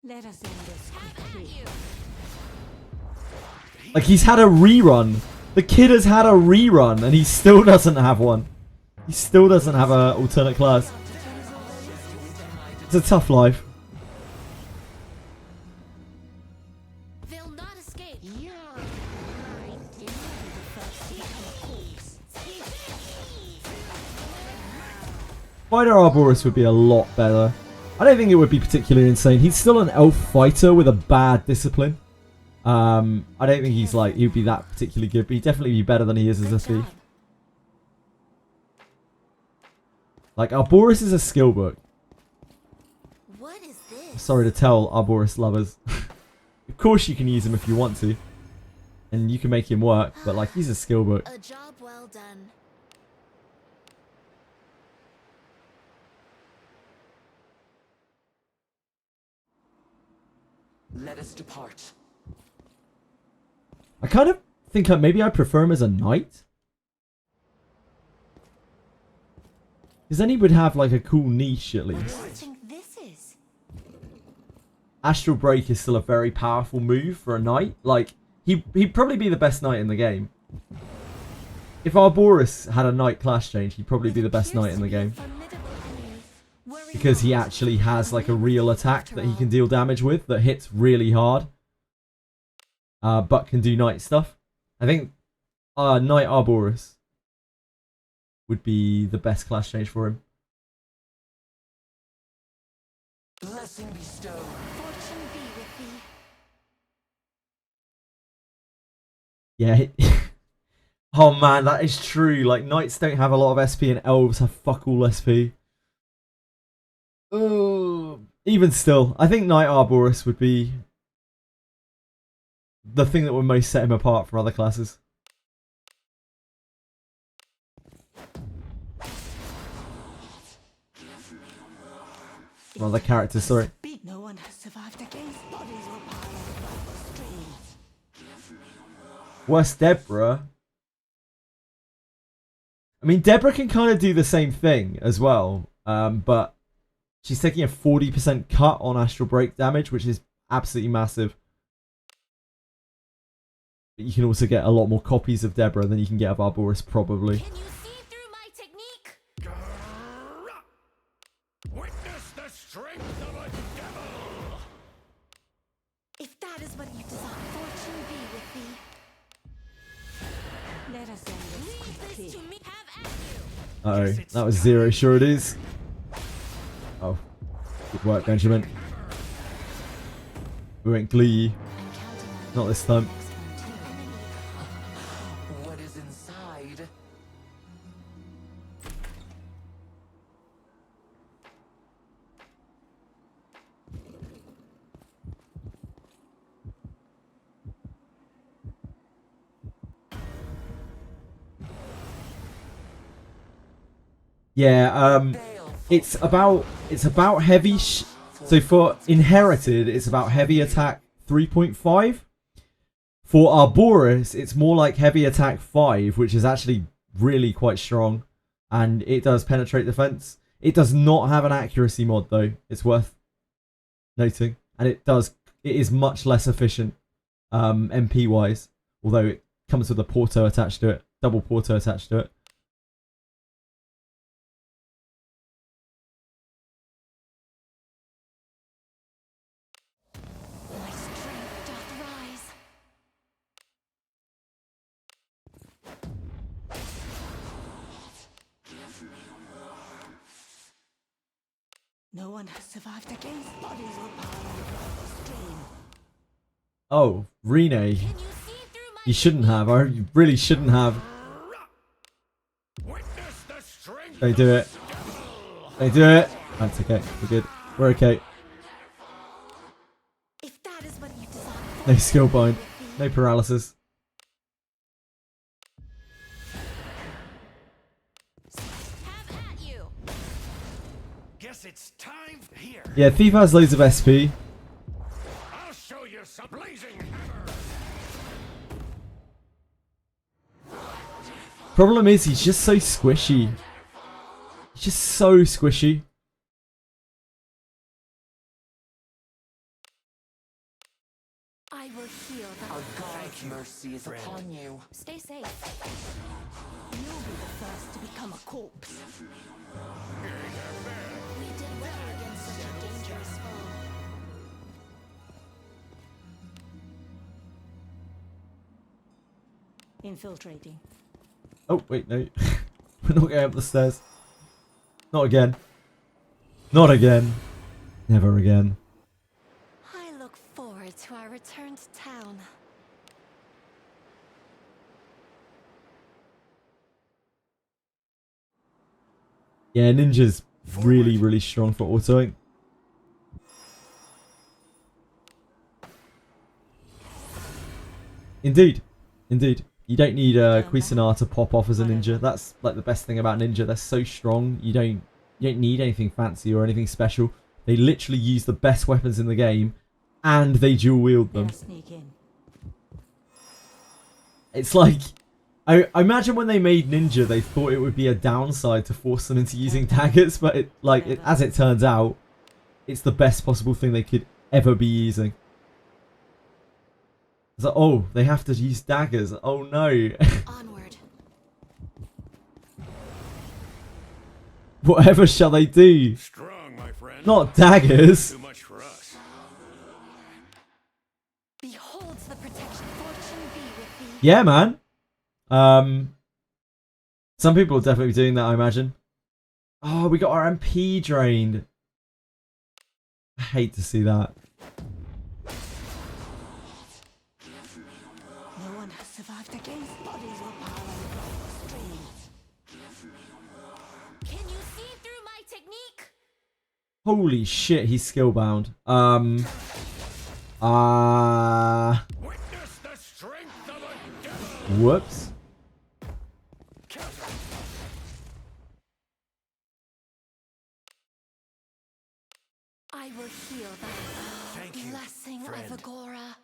Let us end this quickly. Like, he's had a rerun. The kid has had a rerun, and he still doesn't have one. He still doesn't have an alternate class. It's a tough life. They'll not escape. Spider Arborist would be a lot better. I don't think it would be particularly insane. He's still an elf fighter with a bad discipline. I don't think he's like, he'd be that particularly good, but he'd definitely be better than he is as a thief. Like, Arborist is a skill book. What is this? Sorry to tell Arborist lovers. Of course you can use him if you want to. And you can make him work, but like, he's a skill book. A job well done. Let us depart. I kind of think maybe I prefer him as a knight. Because then he would have like a cool niche at What do least. you think this is? Astral Break is still a very powerful move for a knight. Like, he'd probably be the best knight in the game. If Arborist had a knight class change, he'd probably be the best knight in the game. Because he actually has like a real attack that he can deal damage with that hits really hard. But can do knight stuff. I think Knight Arborist would be the best class change for him. Blessing bestow. Fortune be with thee. Yeah. Oh man, that is true. Like, knights don't have a lot of SP and elves have fuck all SP. Even still, I think Knight Arborist would be the thing that would most set him apart from other classes. From other characters, sorry. No one has survived against bodies or power of streams. Worse, Deborah. I mean, Deborah can kind of do the same thing as well, but She's taking a 40% cut on astral break damage, which is absolutely massive. But you can also get a lot more copies of Deborah than you can get of Arboris, probably. Can you see through my technique? Witness the strength of a devil! If that is what you desire, fortune be with thee. Let us end this Leave quickly. this to me. Have at you. Uh-oh, that was 0, sure it is. Oh, good work, Benjamin. We went Glee. I'm counting on Not this time. next one too. What is inside? Yeah, it's about heavy. So for inherited, it's about heavy attack 3.5. For Arboris, it's more like heavy attack 5, which is actually really quite strong, and it does penetrate the fence. It does not have an accuracy mod though. It's worth noting, and it is much less efficient MP wise, although it comes with a Porto attached to it, double Porto attached to it. My strength doth rise. No one has survived against bodies will pile on the stream. Oh, Rene. Can you see through my You shouldn't have. You really shouldn't have. Witness the strength They do it. They do it. That's okay. We're good. We're okay. If that is what you desire, No skill bind. No paralysis. have at you. Guess it's time here. Yeah, Thief has loads of SP. I'll show you some blazing hammer! Problem is, he's just so squishy. He's just so squishy. I will heal Our the God's mercy is upon you. Stay safe. You'll be the first to become a corpse. We did well against such a dangerous foe. Infiltrating. Oh, wait, no. We're not going up the stairs. Not again. Not again. Never again. I look forward to our return to town. Yeah, Ninja's really, really strong for autoing. Indeed. Indeed. You don't need Cuisinart to pop off as a ninja. That's like the best thing about ninja. They're so strong. You don't need anything fancy or anything special. They literally use the best weapons in the game, and they dual wield them. Better sneak in. It's like, I imagine when they made ninja, they thought it would be a downside to force them into using daggers, but as it turns out, it's the best possible thing they could ever be using. It's like, oh, they have to use daggers. Oh no. Onward. Whatever shall they do? Strong, my friend. Not daggers. Too much for us. Beholds the protection. Fortune be with thee. Yeah, man. Some people will definitely be doing that, I imagine. Oh, we got our MP drained. I hate to see that. No one has survived against bodies will pile on the stream. Can you see through my technique? Holy shit, he's skill bound. Witness the strength of a devil! Whoops. I will heal Thank the you, blessing friend. of Agora.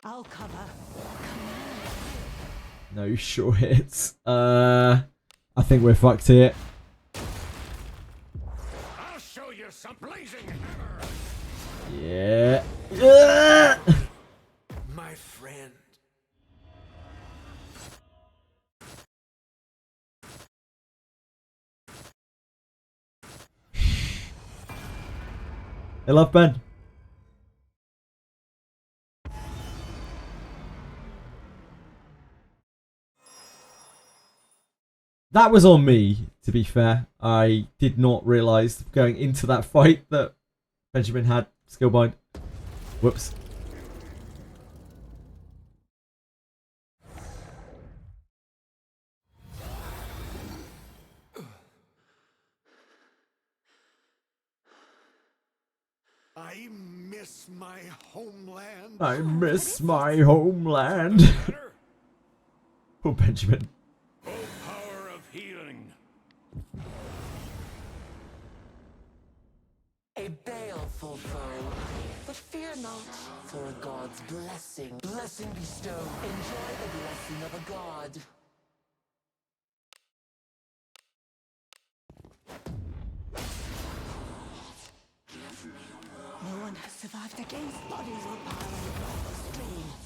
I'll cover. No sure hits. I think we're fucked here. I'll show you some blazing hammer. Yeah. Yeah. My friend. I love Ben. That was on me, to be fair. I did not realise going into that fight that Benjamin had skillbind. Whoops. I miss my homeland. I miss my homeland. Better? Poor Benjamin. Oh, power of healing. A baleful foe, but fear not, for a god's blessing. Blessing bestow. Enjoy the blessing of a god. No one has survived against bodies or piling across the streams.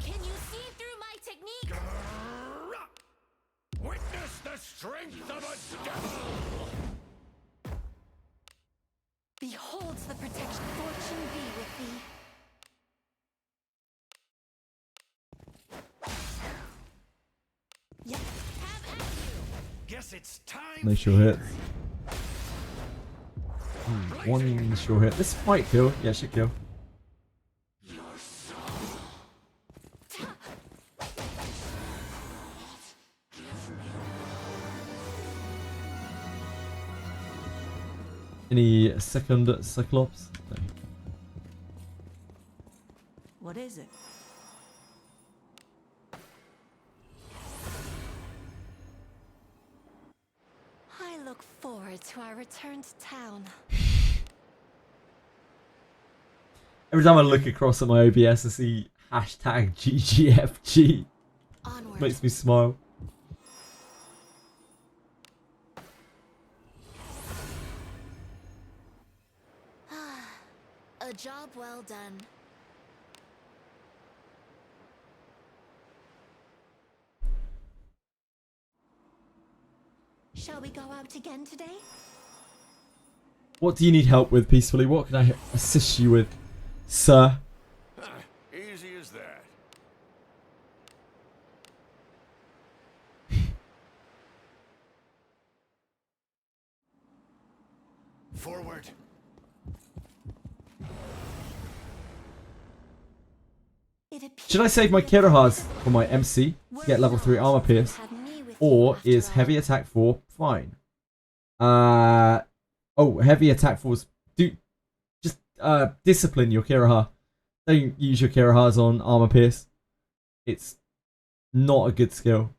Can you see through my technique? Witness the strength of a devil. Beholds the protection. Fortune be with thee. Yep. Have at you. Guess it's time. No sure hits. One sure hit. This might kill. Yeah, should kill. Any second Cyclops? No. What is it? I look forward to our return to town. Every time I look across at my OBS and see hashtag GGFG, Onward. makes me smile. A job well done. Shall we go out again today? What do you need help with, peacefully? What can I assist you with, sir? Easy as that. Forward. Should I save my Kirahas for my MC to get level 3 armor pierce? Or is heavy attack 4 fine? Oh, heavy attack 4's... Just discipline your Kiraha. Don't use your Kirahas on armor pierce. It's not a good skill.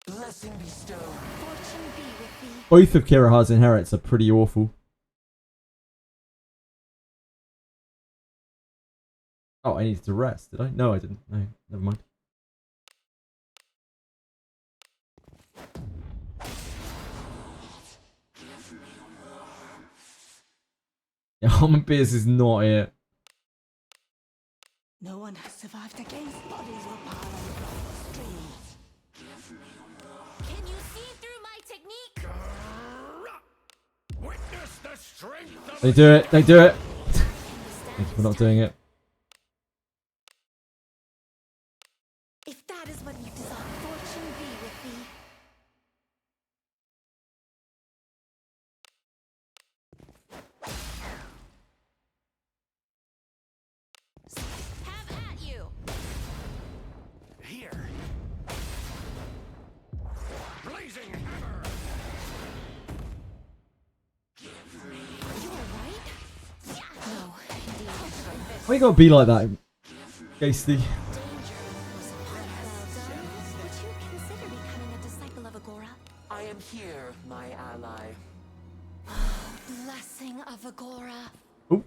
Blessing bestow. Fortune be with thee. Both of Kiraha's inherits are pretty awful. Oh, I needed to rest, did I? No, I didn't. No, never mind. Yeah, armor pierce is not it. No one has survived against bodies or piling across the streams. Can you see through my technique? Witness the strength of They do it. They do it. Thank you for not doing it. If that is what you desire, fortune be with thee. Have at you. Here. blazing hammer. Are you alright? No, indeed. Why you gotta be like that, Gasty? Danger was upon us. Well done. Would you consider becoming a disciple of Agora? I am here, my ally. of Agora. Oh.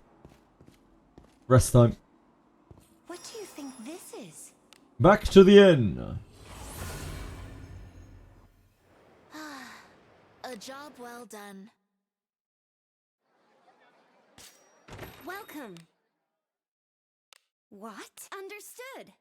Rest time. What do you think this is? Back to the inn. A job well done. Welcome. What? Understood.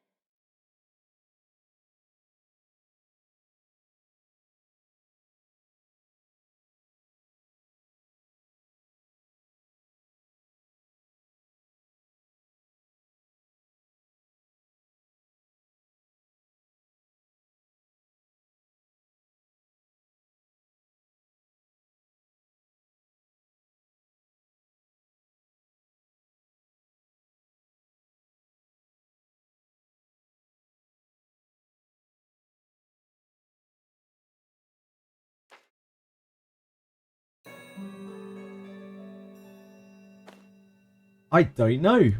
I don't know.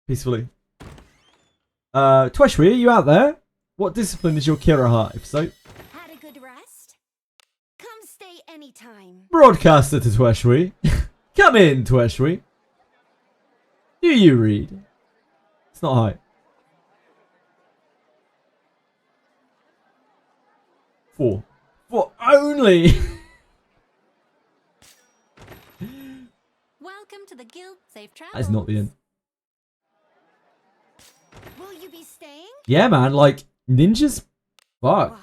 Peacefully. Tweshri, are you out there? What discipline is your Kira heart, if so? Had a good rest? Come stay anytime. Broadcaster to Tweshri. Come in, Tweshri. Do you read? It's not high. 4. 4 only! Welcome to the guild. Safe travels. That's not the end. Will you be staying? Yeah, man, like, ninjas? Fuck. What?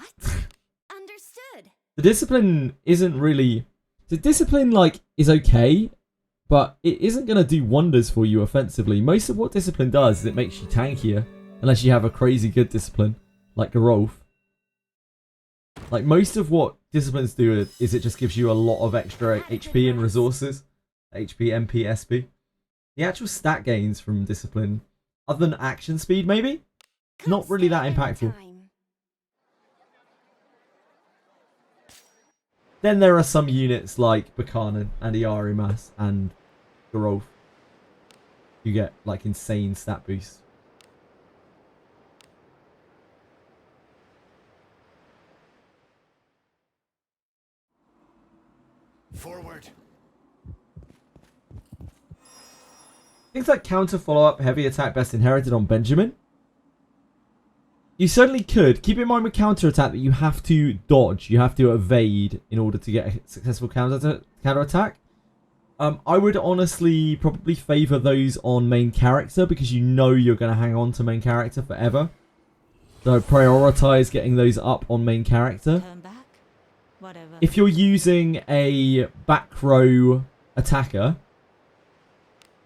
Understood. The discipline isn't really... The discipline, like, is okay, but it isn't going to do wonders for you offensively. Most of what discipline does is it makes you tankier, unless you have a crazy good discipline, like Gerolf. Like, most of what disciplines do is it just gives you a lot of extra HP and resources. HP, MP, SP. The actual stat gains from discipline, other than action speed maybe, not really that impactful. Then there are some units like Buchanan and Iarimas and Gerolf. You get like insane stat boosts. Forward. Things like counter follow-up, heavy attack best inherited on Benjamin. You certainly could. Keep in mind with counter attack that you have to dodge, you have to evade in order to get a successful counter attack. I would honestly probably favour those on main character because you know you're going to hang on to main character forever. So prioritise getting those up on main character. Turn back. Whatever. If you're using a back row attacker,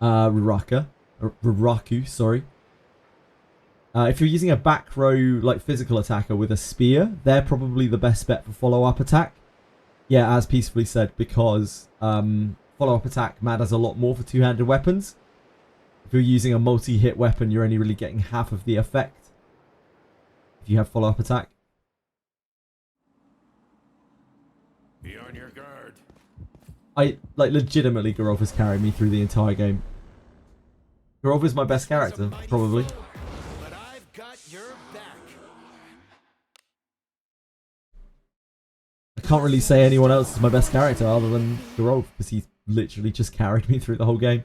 Ruraku, sorry. If you're using a back row like physical attacker with a spear, they're probably the best bet for follow-up attack. Yeah, as peacefully said, because follow-up attack matters a lot more for two-handed weapons. If you're using a multi-hit weapon, you're only really getting half of the effect if you have follow-up attack. Be on your guard. I like legitimately Gerolf has carried me through the entire game. Gerolf is my best character, probably. But I've got your back. I can't really say anyone else is my best character other than Gerolf because he's literally just carried me through the whole game.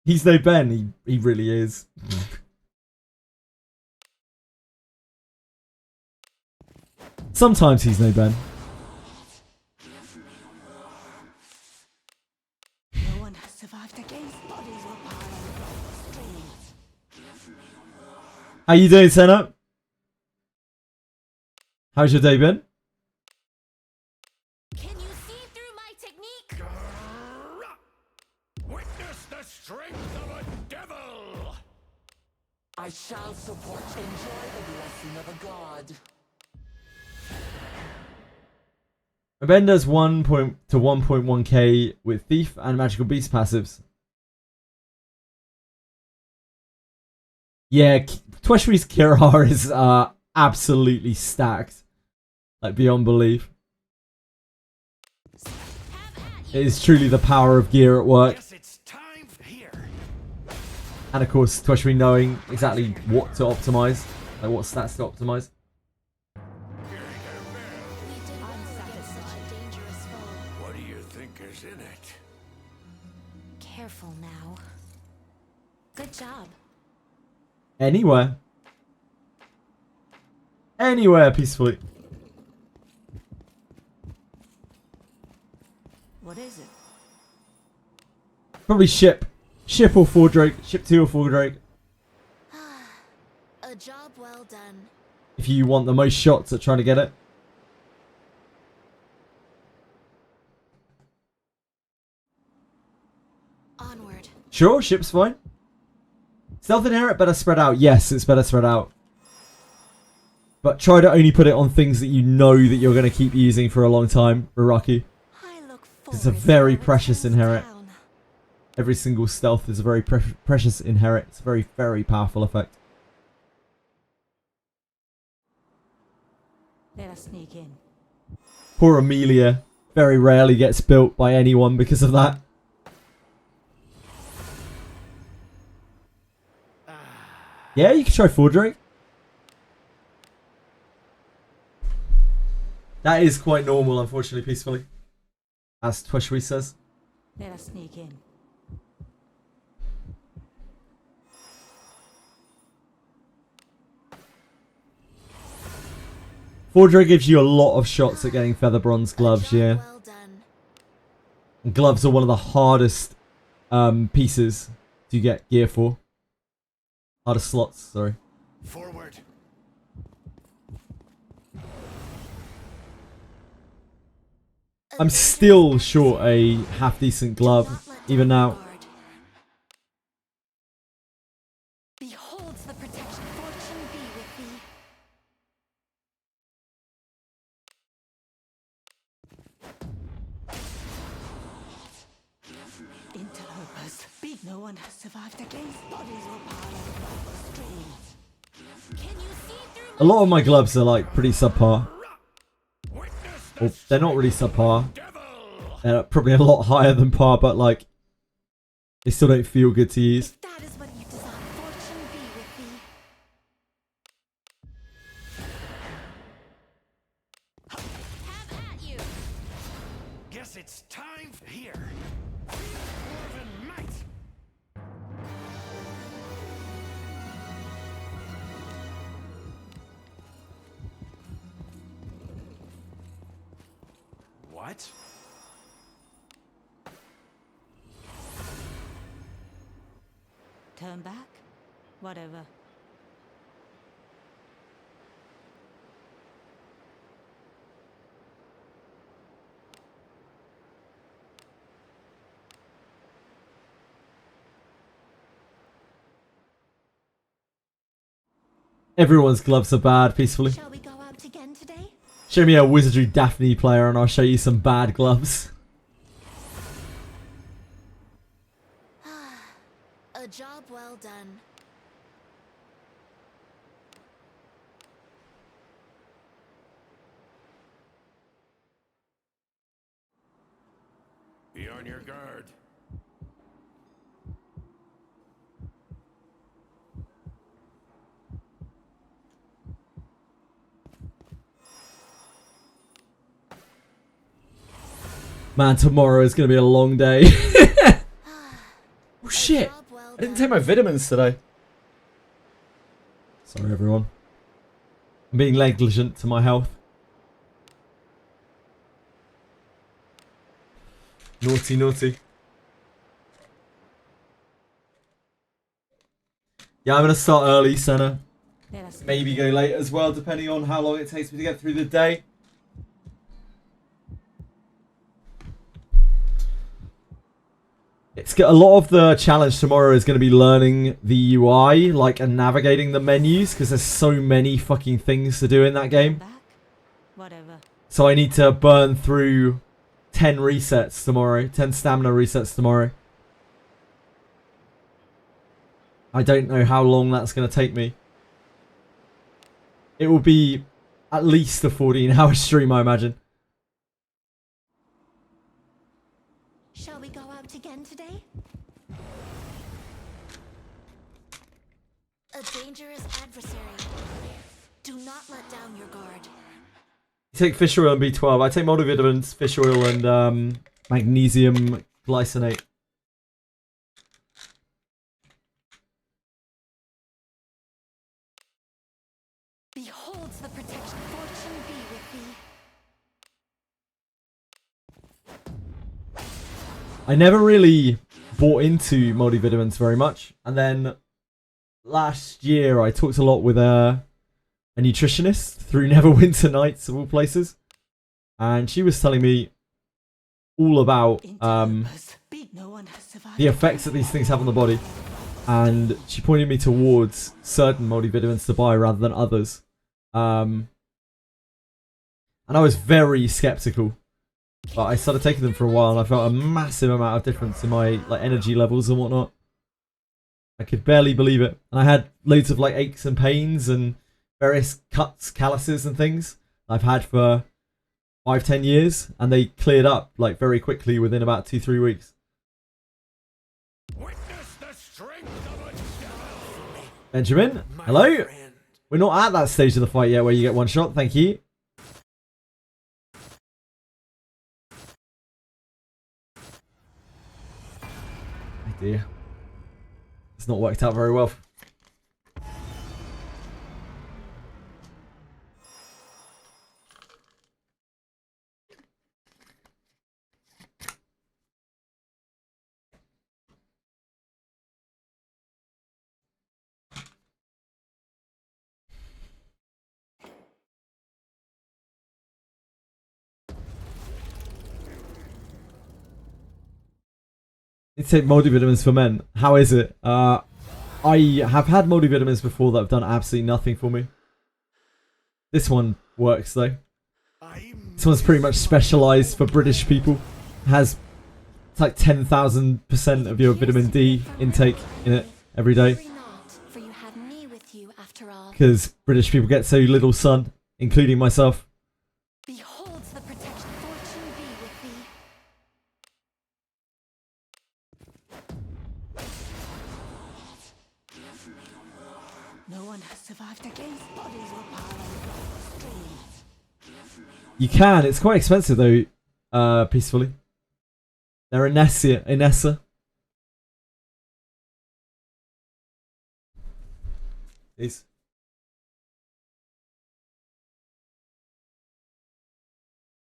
He's no Ben, he really is. Sometimes he's no Ben. No one has survived against bodies were piled across the streets. How you doing, Senna? How's your day been? Can you see through my technique? Witness the strength of a devil! I shall support. Enjoy the blessing of a god. Ben does 1 to 1.1k with Thief and Magical Beast passives. Yeah, Tweshri's Kira is absolutely stacked. Like beyond belief. It is truly the power of gear at work. Guess it's time here. And of course, Tweshri knowing exactly what to optimize. Like what stats to optimize. We did well against such a dangerous foe. What do you think is in it? Careful now. Good job. Anywhere. Anywhere peacefully. What is it? Probably ship. Ship or 4 Drake. Ship 2 or 4 Drake. A job well done. If you want the most shots at trying to get it. Onward. Sure, ship's fine. Stealth inherit better spread out. Yes, it's better spread out. But try to only put it on things that you know that you're going to keep using for a long time, Raraki. It's a very precious inherit. Every single stealth is a very precious inherit. It's a very, very powerful effect. Let us sneak in. Poor Amelia. Very rarely gets built by anyone because of that. Yeah, you can try 4 Drake. That is quite normal, unfortunately, peacefully. As Twishwi says. Let us sneak in. Forger gives you a lot of shots at getting feather bronze gloves, yeah. Well done. And gloves are one of the hardest pieces to get gear for. Hardest slots, sorry. Forward. I'm still short a half decent glove, even now. Beholds the protection. Fortune be with thee. Interlopers. Big no one has survived against bodies will pile above the streams. Can you see through A lot of my gloves are like pretty subpar. Well, they're not really subpar. They're probably a lot higher than par, but like, they still don't feel good to use. If that is what you desire, fortune be with thee. Have at you. Guess it's time here. Dwarven might. What? Turn back? Whatever. Everyone's gloves are bad, peacefully. Shall we go out again today? Show me a Wizardry Daphne player and I'll show you some bad gloves. A job well done. Be on your guard. Man, tomorrow is going to be a long day. Oh shit. I didn't take my vitamins today. Sorry everyone. I'm being negligent to my health. Naughty, naughty. Yeah, I'm going to start early, Senna. Let us Maybe go late as well, depending on how long it takes me to get through the day. It's a lot of the challenge tomorrow is going to be learning the UI, like, and navigating the menus, because there's so many fucking things to do in that game. back? Whatever. So I need to burn through 10 resets tomorrow, 10 stamina resets tomorrow. I don't know how long that's going to take me. It will be at least a 14-hour stream, I imagine. Shall we go out again today? A dangerous adversary. Do not let down your guard. You take fish oil and B12. I take multivitamins, fish oil, and Magnesium glycinate. Beholds the protection. Fortune be with thee. I never really bought into multivitamins very much, and then last year I talked a lot with a nutritionist through Neverwinter Nights of all places, and she was telling me all about the effects that these things have on the body, and she pointed me towards certain multivitamins to buy rather than others, and I was very skeptical, but I started taking them for a while and I felt a massive amount of difference in my like energy levels and whatnot. I could barely believe it, and I had loads of like aches and pains and various cuts, calluses and things I've had for 5-10 years, and they cleared up like very quickly within about 2-3 weeks. Witness the strength of a devil. Benjamin, hello. We're not at that stage of the fight yet where you get one shot. Thank you. Oh dear, it's not worked out very well. It's take multivitamins for men. How is it? I have had multivitamins before that have done absolutely nothing for me. This one works though. This one's pretty much specialised for British people. It has it's like 10,000% of your vitamin D intake in it every day. Because British people get so little sun, including myself. Beholds the protection. Fortune be with thee. No one has survived against bodies or power. You can. It's quite expensive though. Peacefully. They're Inessa. These.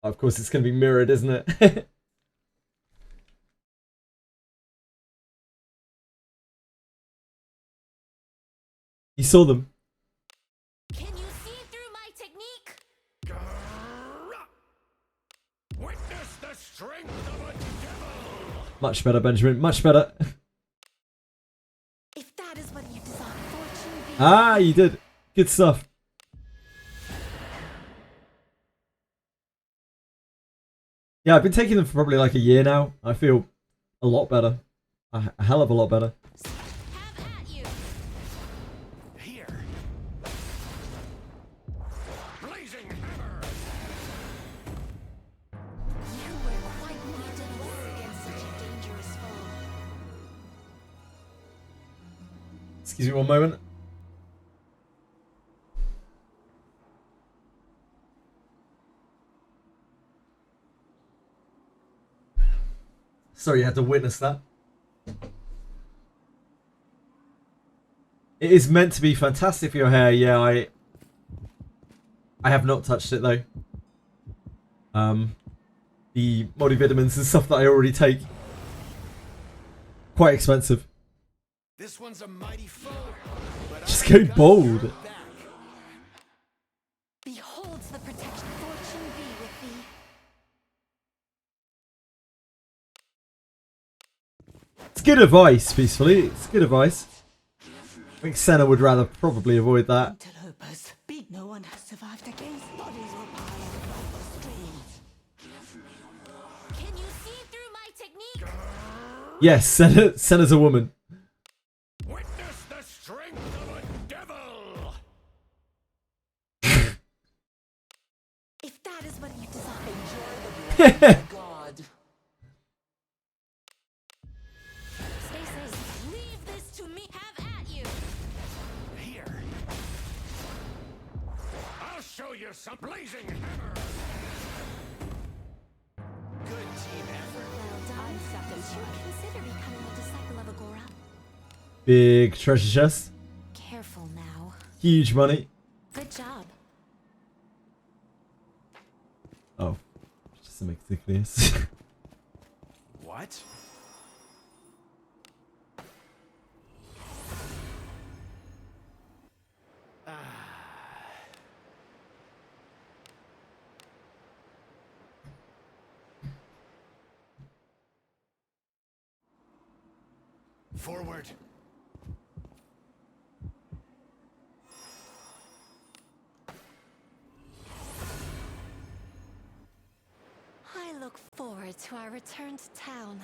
Of course, it's going to be mirrored, isn't it? You saw them. Can you see through my technique? Witness the strength of a devil. Much better, Benjamin. Much better. If that is what you desire, fortune be. Ah, you did. Good stuff. Yeah, I've been taking them for probably like a year now. I feel a lot better. A hell of a lot better. Have at you. Here. Blazing hammer. You were quite needed against such a dangerous foe. Excuse me one moment. Sorry you had to witness that. It is meant to be fantastic for your hair. Yeah, I have not touched it though. The multivitamins and stuff that I already take. Quite expensive. This one's a mighty foe. But Just I've go got bold. your back. Beholds the protection. Fortune be with thee. It's good advice, peacefully. It's good advice. I think Senna would rather probably avoid that. Interlopers. Beat no one has survived against bodies or power. Streams. Can you see through my technique? Yes, Senna's a woman. Witness the strength of a devil. If that is what you desire. Enjoy the blessing of God. Stay safe. Leave this to me. Have at you. Here. I'll show you some blazing hammer. Good team effort. Big treasure chest. Careful now. Huge money. Good job. Oh. Just to make it clear. What? Forward. I look forward to our return to town.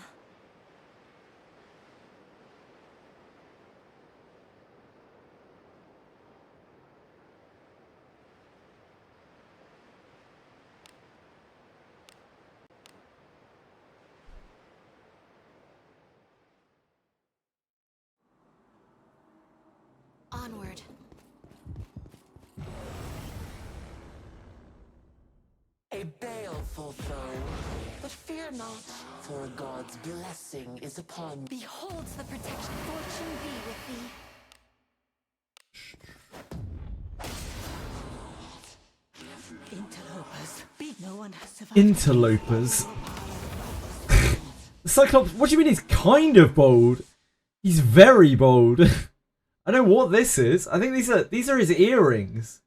Onward. A baleful foe, but fear not, for God's blessing is upon me. Beholds the protection. Fortune be with thee. Interlopers. Be no one has survived. Interlopers. Cyclops, what do you mean he's kind of bold? He's very bold. I don't know what this is. I think these are his earrings.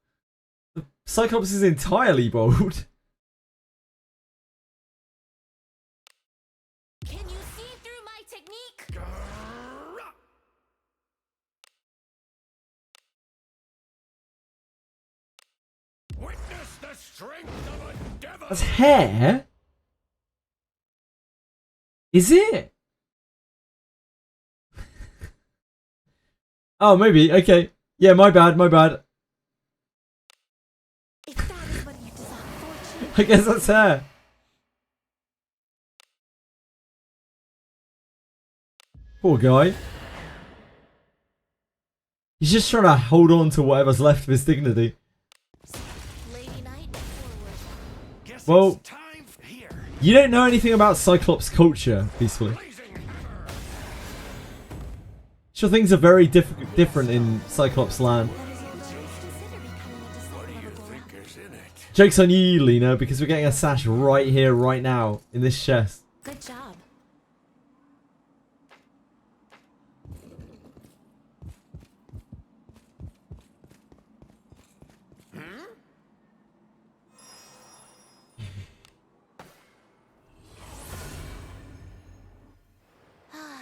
The Cyclops is entirely bold. Can you see through my technique? Witness the strength of a devil! That's hair? Is it? Oh, maybe. Okay. Yeah, my bad, my bad. If that is what you desire, fortune. I guess that's hair. Poor guy. He's just trying to hold on to whatever's left of his dignity. Lady Knight, forward. Guess Well, it's time here. you don't know anything about Cyclops culture, peacefully. Blazing hammer! Sure, things are very different in Cyclops land. Consider becoming a disciple What do you of Agora. think is in it? Joke's on you, Lena, because we're getting a sash right here, right now, in this chest. Good job.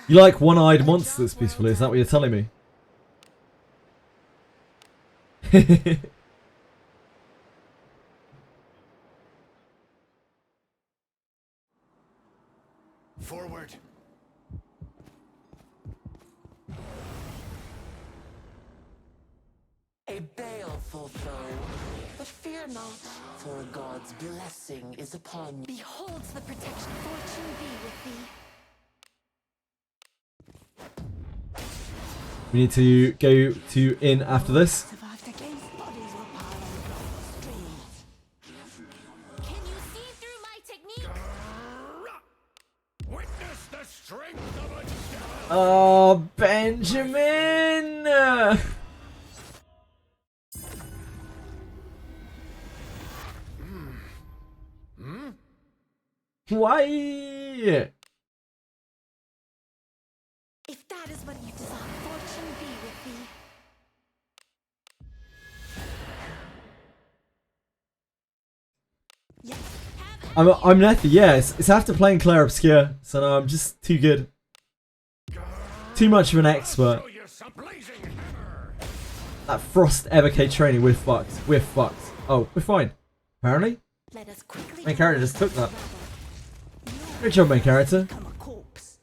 You like one-eyed monsters, peacefully, is that what you're telling me? Forward. A baleful foe, but fear not, for God's blessing is upon me. Beholds the protection. Fortune be with thee. We need to go to inn after this. Survived against bodies were piled across the streets. Can you see through my technique? Witness the strength of a devil! Oh, Benjamin! Why? If that is what you desire, fortune be with thee. Yes. I'm Nethy, yes. It's after playing Claire Obscure, so no, I'm just too good. Too much of an expert. Show you some blazing hammer! That Frost Evercade training, we're fucked. We're fucked. Oh, we're fine. Apparently. Let us quickly. Main character just took that. Good job, main character. Come a corpse.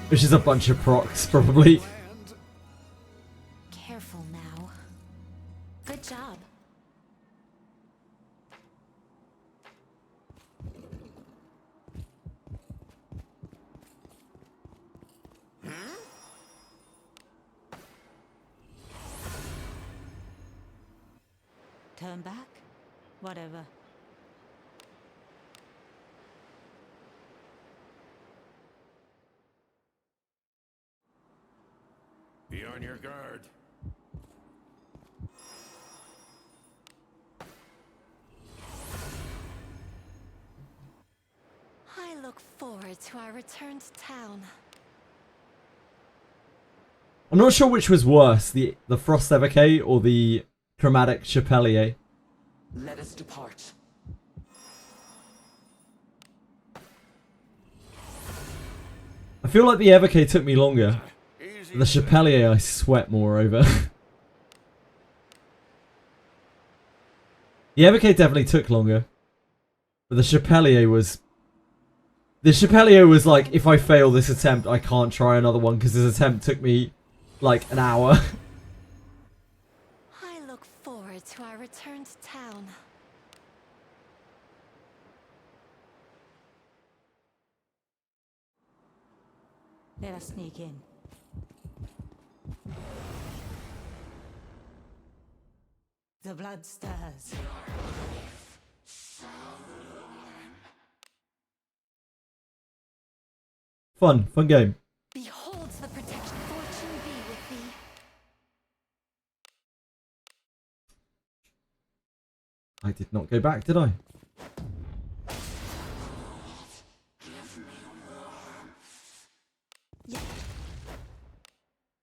Which is a bunch of procs, probably. Land. Careful now. Good job. Turn back? Whatever. Be on your guard. I look forward to our return to town. I'm not sure which was worse, the Frost Evoque or the Chromatic Chapelier. Let us depart. I feel like the Evoque took me longer. Easy. The Chapelier I sweat more over. The Evoque definitely took longer. But the Chapelier was... The Chapelier was like, if I fail this attempt, I can't try another one because this attempt took me like an hour. I look forward to our return to town. Let us sneak in. The blood stirs. Fun game. Beholds the protection. Fortune be with thee. I did not go back, did I?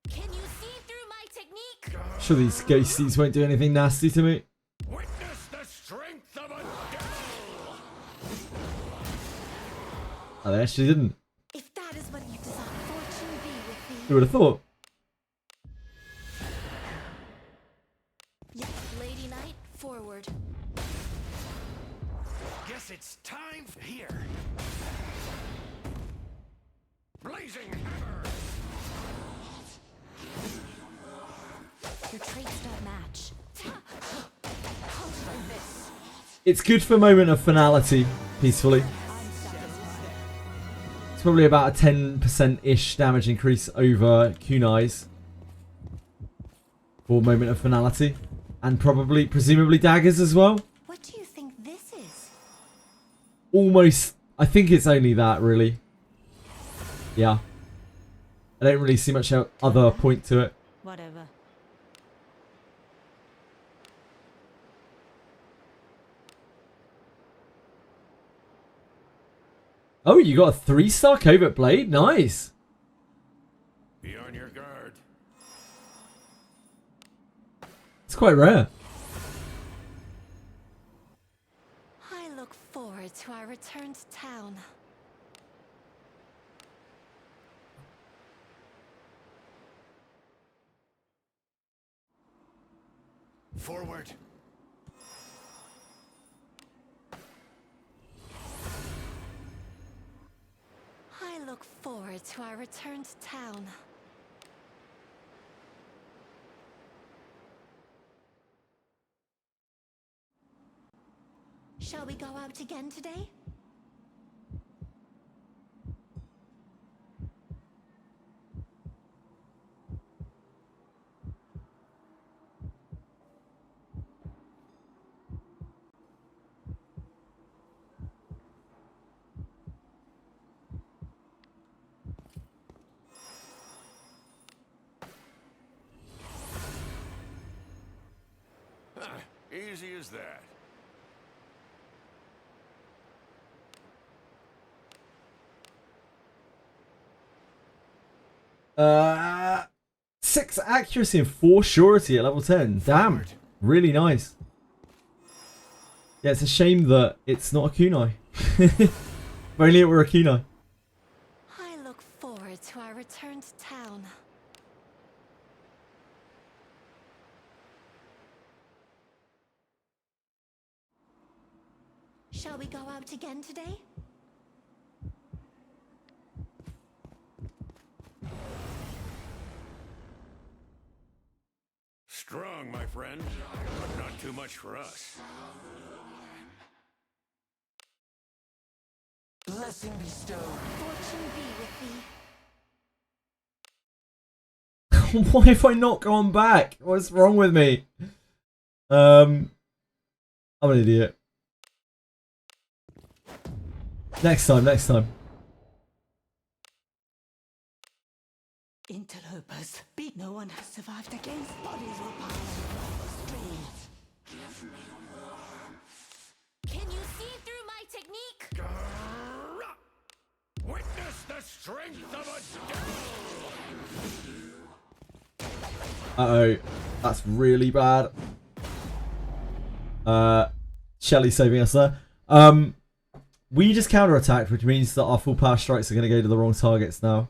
Can you see through my technique? Sure these ghosties won't do anything nasty to me. Witness the strength of a devil. Oh, they actually didn't. If that is what you desire, fortune be with thee. Who would have thought? Lady Knight, forward. Guess it's time here. Blazing hammer. Your traits don't match. How did I miss? It's good for moment of finality, peacefully. It's probably about a 10%-ish damage increase over kunais for moment of finality. And probably, presumably daggers as well. What do you think this is? Almost, I think it's only that really. Yeah. I don't really see much other point to it. Whatever. Oh, you got a 3-star covert blade? Nice. Be on your guard. It's quite rare. I look forward to our return to town. Forward. I look forward to our return to town. Shall we go out again today? Easy as that. 6 accuracy and 4 surety at level 10. Damn. Really nice. Yeah, it's a shame that it's not a kunai. If only it were a kunai. I look forward to our return to town. Shall we go out again today? Strong, my friend, but not too much for us. Blessing bestowed. Fortune be with thee. Why have I not gone back? What's wrong with me? I'm an idiot. Next time. Interlope. troopers. Beat. No one has survived against. Bodies will pile on the streets. Can you see through my technique? Witness the strength of a devil! Uh-oh. That's really bad. Shelly saving us there. We just counterattacked, which means that our full power strikes are going to go to the wrong targets now.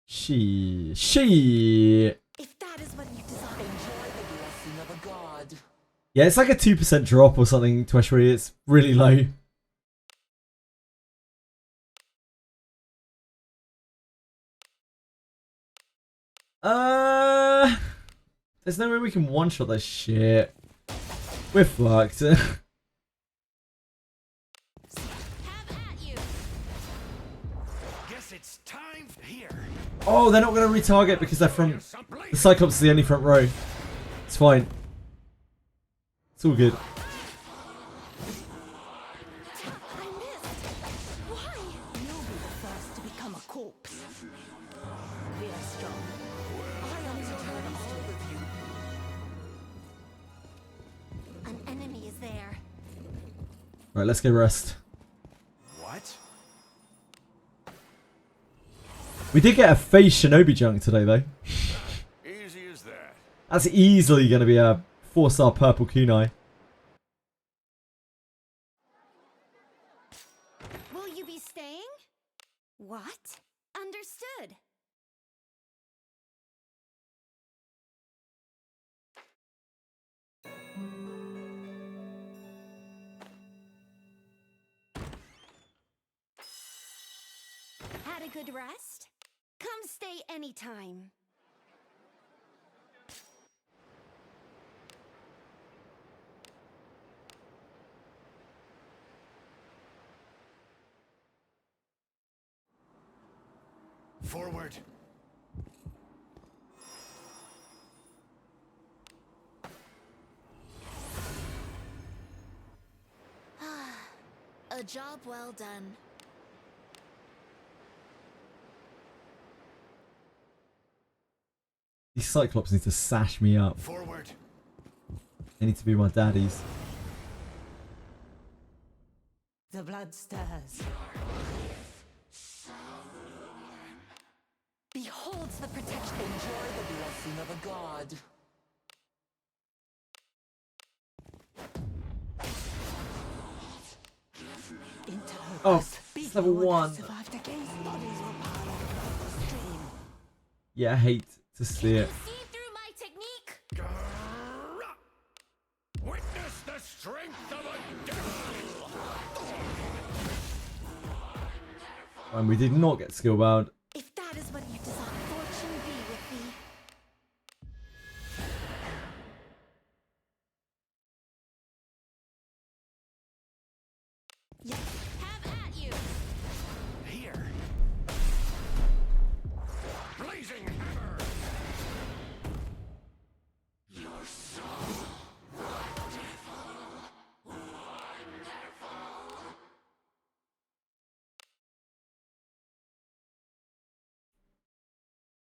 She. If that is what you desire. Enjoy the blessing of a god. Yeah, it's like a 2% drop or something, Tweshry. It's really low. There's no way we can one-shot this shit. We're fucked. Have at you. Guess it's time here. Oh, they're not going to retarget because they're from... The Cyclops is the only front row. It's fine. It's all good. I missed. Why? You'll be the first to become a corpse. We are strong. I am determined. An enemy is there. Right, let's go rest. What? We did get a phase shinobi junk today, though. Easy as that. That's easily going to be a 4-star purple kunai. Will you be staying? What? Understood. Had a good rest? Come stay anytime. Forward. A job well done. These Cyclops need to sash me up. Forward. They need to be my daddies. The blood stirs. Beholds the protection. Enjoy the blessing of a god. Interlopers. Oh, Beat. it's level No one 1. has survived against. Bodies will pile on the stream. Yeah, I hate to see You it. see through my technique? Witness the strength of a devil! And we did not get skill bound. If that is what you desire, fortune be with thee. Yeah. Have at you. Here. Blazing hammer!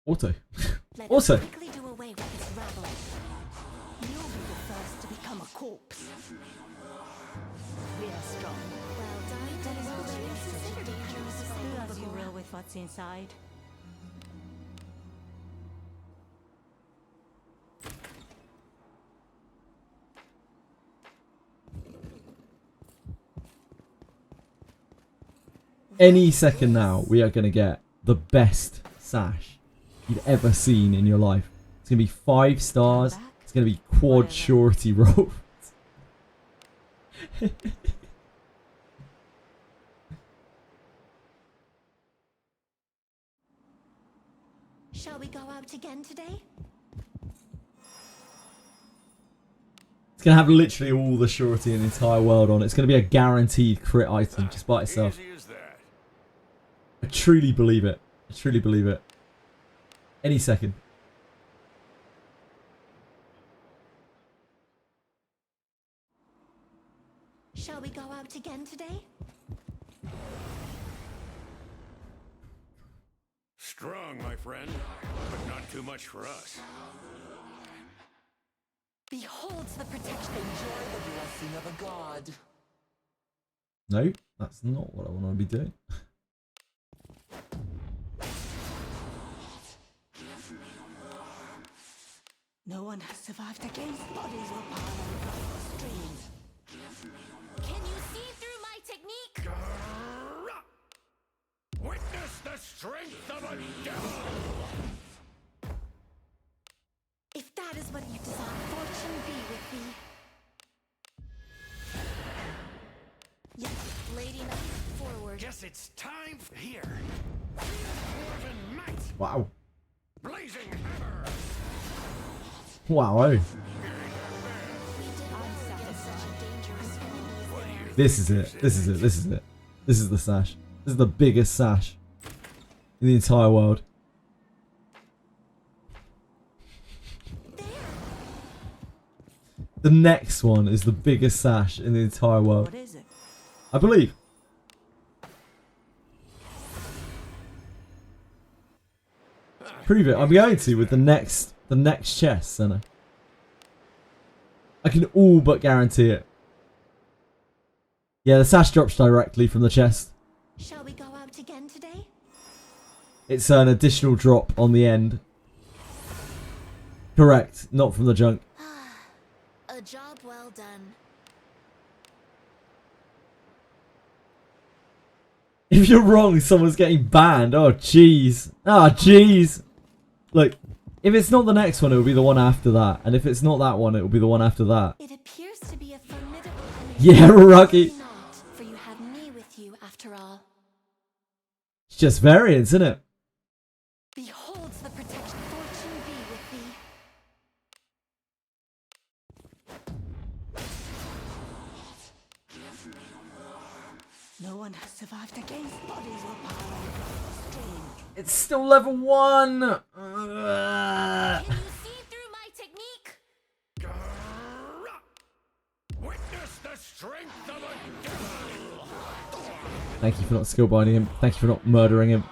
Auto. Let Also. us quickly do away with this rabble. You'll be the first to become a corpse. We are strong. Well done. That is what you such a dangerous Who foe loves you before. real with what's inside? Any second now, we are going to get the best sash you've ever seen in your life. It's going to be 5 stars. It's going to be quad shorty roll. Shall we go out again today? It's going to have literally all the shorty in the entire world on it. It's going to be a guaranteed crit item just by itself. Easy as that. I truly believe it. I truly believe it. Any second. Shall we go out again today? Strong, my friend, but not too much for us. Beholds the protection. Enjoy the blessing of a god. No, that's not what I want to be doing. No one has survived against bodies or power across the streams. Can you see through my technique? Witness the strength of a devil! If that is what you desire, fortune be with thee. Yes, Lady Knight, forward. Guess it's time here. Dwarven might. Wow. Blazing hammer! Wow. Oh. We did unsettle such a dangerous foe. This is it. This is it. This is it. This is the sash. This is the biggest sash in the entire world. The next one is the biggest sash in the entire world. What is it? I believe. Prove it. I'm going to with the next chest, Senna. I can all but guarantee it. Yeah, the sash drops directly from the chest. Shall we go out again today? It's an additional drop on the end. Correct, not from the junk. A job well done. If you're wrong, someone's getting banned. Oh, jeez. Ah, jeez. Look, if it's not the next one, it will be the one after that. And if it's not that one, it will be the one after that. It appears to be a formidable enemy. Yeah, Rocky. Worry not, for you have me with you after all. It's just variants, isn't it? Beholds the protection. Fortune be with thee. No one has survived against bodies or power across the streams. It's still level 1. Can you see through my technique? Witness the strength of a devil! Thank you for not skill binding him. Thank you for not murdering him.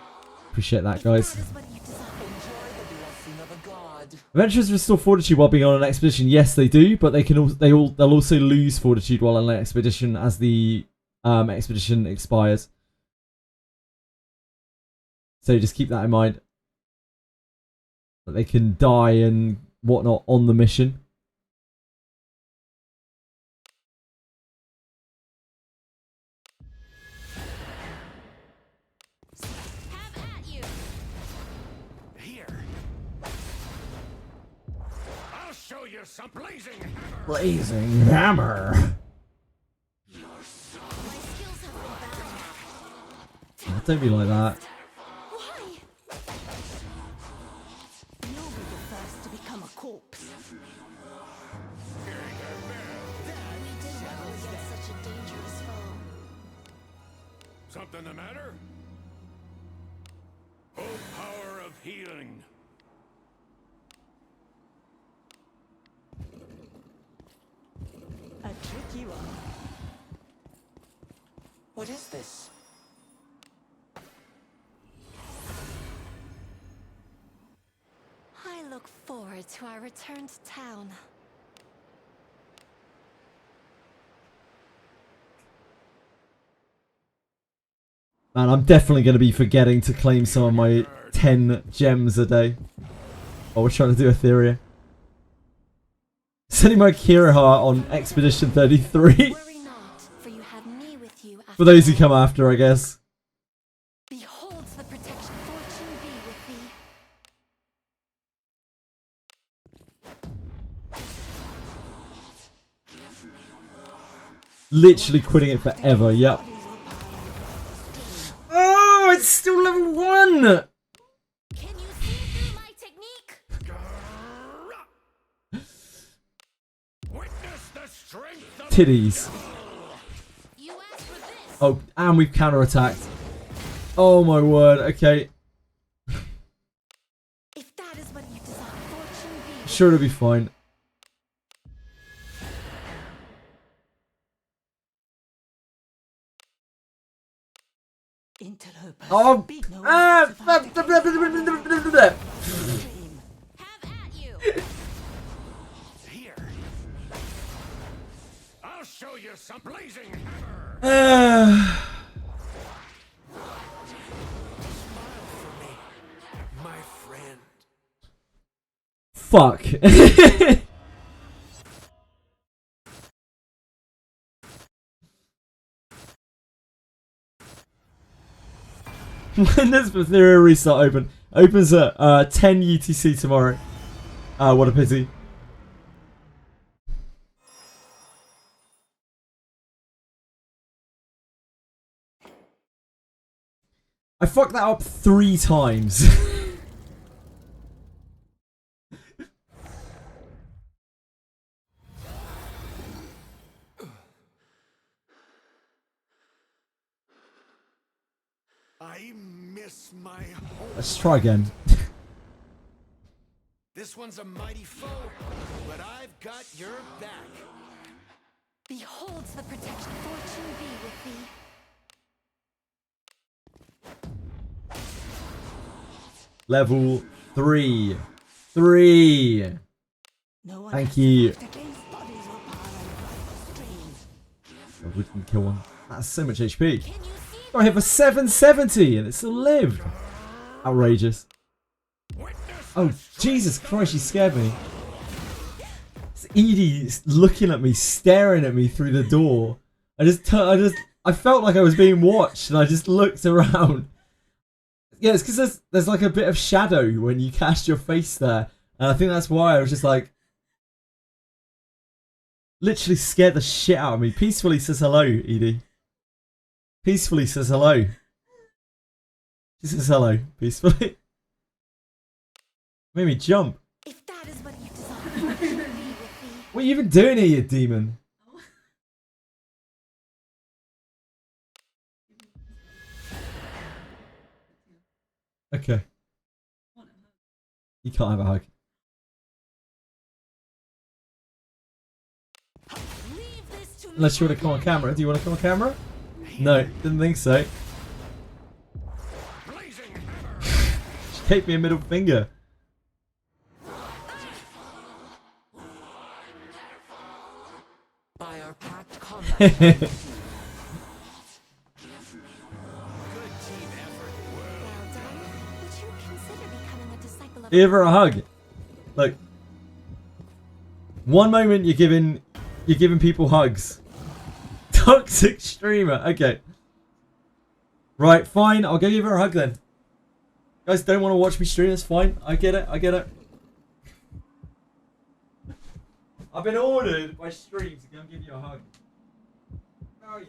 Appreciate that, guys. That is what you desire. Enjoy the blessing of a god. Adventurers restore fortitude while being on an expedition. Yes, they do, but they can they'll also lose fortitude while on an expedition as the expedition expires. So just keep that in mind. That they can die and whatnot on the mission. Have at you. Here. I'll show you some blazing hammer! Blazing hammer. My skills have been banned. Don't be like that. Why? You'll be the first to become a corpse. We did battle against such a dangerous foe. Something the matter? Oh, power of healing! A tricky one. What is this? I look forward to our return to town. Man, I'm definitely going to be forgetting to claim some of my 10 gems a day. Oh, we're trying to do Etheria. Sending my Kira heart on Expedition 33. Worry not, for you have me with you after For those who all. come after, I guess. Beholds the protection. Fortune be with thee. Literally quitting it forever, yep. Oh, it's still level 1! Can you see through my technique? Witness the strength of Titties. You asked for this. Oh, and we've counterattacked. Oh my word, okay. If that is what you desire, fortune be with Sure, it'll be fine. Interlopers. Oh, Be no one survived the Have at you! Here. I'll show you some blazing hammer. My friend. Fuck. When does Ethereum restart open? Opens at 10 UTC tomorrow. What a pity. I fucked that up 3 times. I miss my home. Let's try again. This one's a mighty foe, but I've got your back. Beholds the protection. Fortune be with thee. Level 3. 3. No one Thank has you. survived against bodies or piled by the streams. Oh, we didn't kill one. That's so much HP. Can you see? I hit for 770 and it still lived. Outrageous. Oh, Jesus Christ, you scared me. It's Edie looking at me, staring at me through the door. I felt like I was being watched and I just looked around. Yeah, it's because there's like a bit of shadow when you cast your face there. And I think that's why I was just like... Literally scared the shit out of me. Peacefully says hello, Edie. Peacefully says hello. She says hello, peacefully. Made me jump. If that is what you desire, fortune be with thee. What are you even doing here, you demon? Okay. You can't have a hug. Leave this to Unless you want to come on camera. Do you want to come on camera? No, didn't think so. Blazing hammer. She gave me a middle finger. By our packed combat. Good team effort. Well done. Would you consider becoming a disciple of... Give her a hug. Look. One moment you're giving people hugs. Toxic streamer. Okay. Right, fine. I'll go give her a hug then. You guys don't want to watch me stream. That's fine. I get it. I get it. I've been ordered by stream to go and give you a hug. Where are you?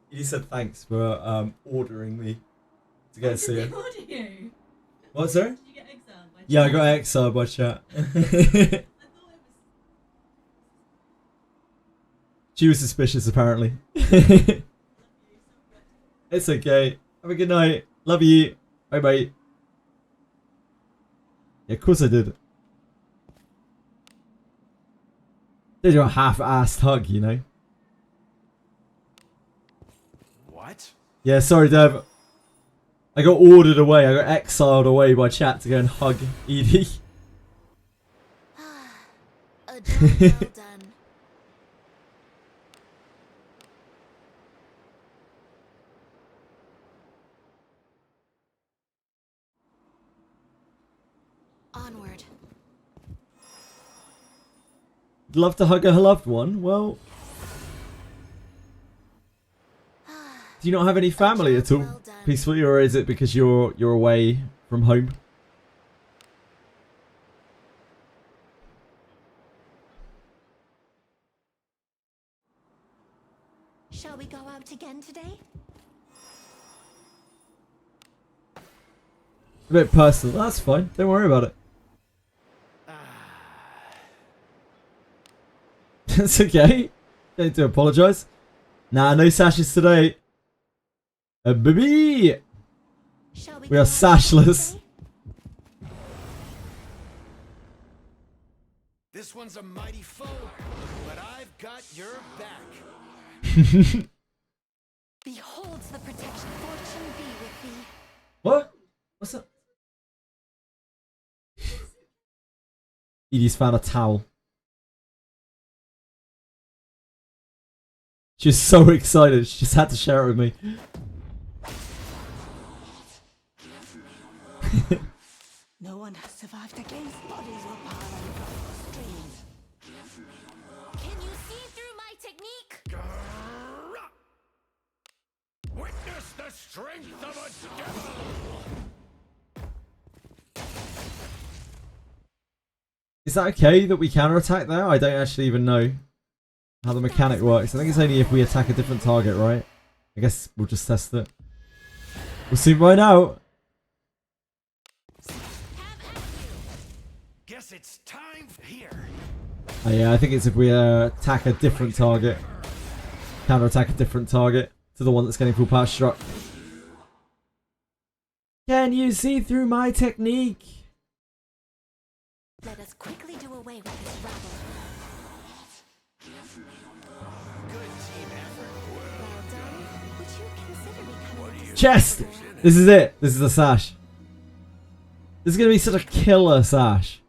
You said thanks for ordering me to go and see her. Order you? What, sir? Did you get exiled by Yeah, I chat? got exiled by chat. I thought it was... She was suspicious, apparently. It's okay. Have a good night. Love you. Bye bye. Yeah, of course I did. Did you a half-assed hug, you know? What? Yeah, sorry, Dev. I got ordered away. I got exiled away by chat to go and hug Edie. A job well done. Love to hug her loved one. Well, do you not have any family at all, Peacefully, or is it because you're away from home? Shall we go out again today? A bit personal. That's fine. Don't worry about it. It's okay. Don't need to apologise. Nah, no sashes today. Baby! We are sashless. This one's a mighty foe, but I've got your back. Beholds the protection. Fortune be with thee. What? What's that? Edie's found a towel. She's so excited. She just had to share it with me. No one has survived against bodies were piling across the streams. Can you see through my technique? Witness the strength of a devil! Is that okay that we counterattack there? I don't actually even know how the mechanic works. I think it's only if we attack a different target, right? I guess we'll just test it. We'll see right out. Guess it's time here. Oh, yeah, I think it's if we attack a different target. Counterattack a different target to the one that's getting full power struck. Can you see through my technique? Let us quickly do away with this rabble. Good team effort. Well done. Would you consider becoming a Chest! This is it. This is the sash. This is going to be such a killer sash.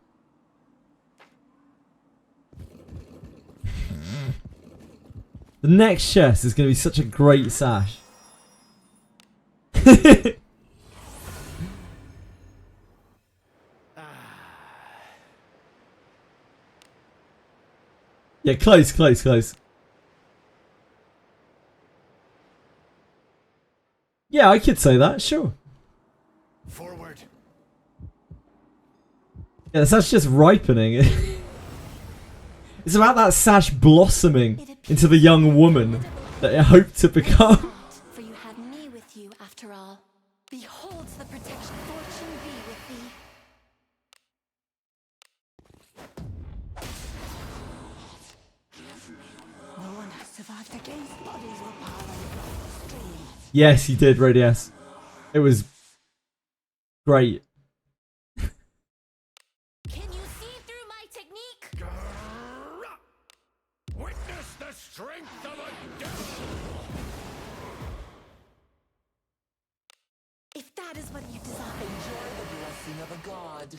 The next chest is going to be such a great sash. Yeah, close, close, close. Yeah, I could say that, sure. Forward. Yeah, the sash just ripening. It's about that sash blossoming into the young woman that it hoped to become. For you had me with you after all. Beholds the protection. Fortune be with thee. No one has survived against bodies were piling across the streams. Yes, he did, Radius. It was great. Can you see through my technique? Witness the strength of a devil! If that is what you desire. Enjoy the blessing of a god.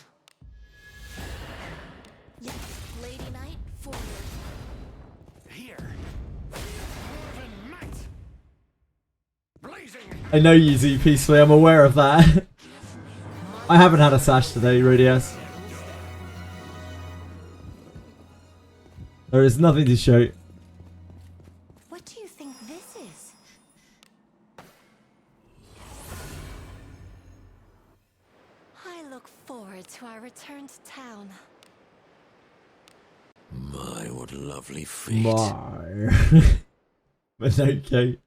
Yes, Lady Knight, forward. Here. Dwarven might! Blazing! I know you, Z Peacefully, I'm aware of that. I haven't had a sash today, Radius. There is nothing to show. What do you think this is? I look forward to our return to town. My, what lovely feet. My. But okay.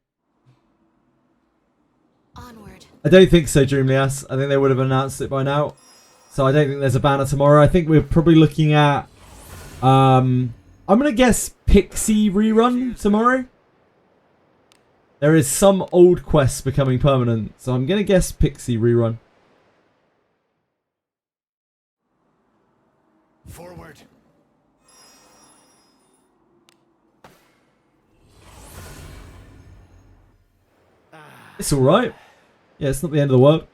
Onward. I don't think so, Dreamlias. I think they would have announced it by now. So I don't think there's a banner tomorrow. I think we're probably looking at... I'm going to guess Pixie rerun tomorrow. There is some old quests becoming permanent. So I'm going to guess Pixie rerun. Forward. It's alright. Yeah, it's not the end of the world.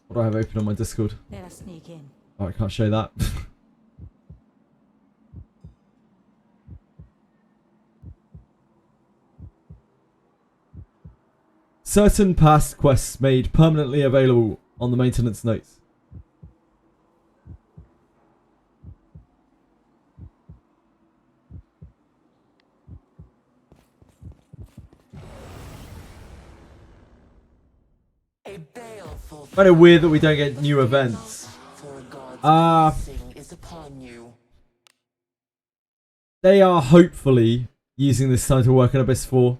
What do I have open on my Discord? Let us sneak in. Oh, I can't show that. Certain past quests made permanently available on the maintenance notes. A baleful Kind of weird that we don't get new events. for God's blessing is upon you. They are hopefully using this time to work on Abyss 4.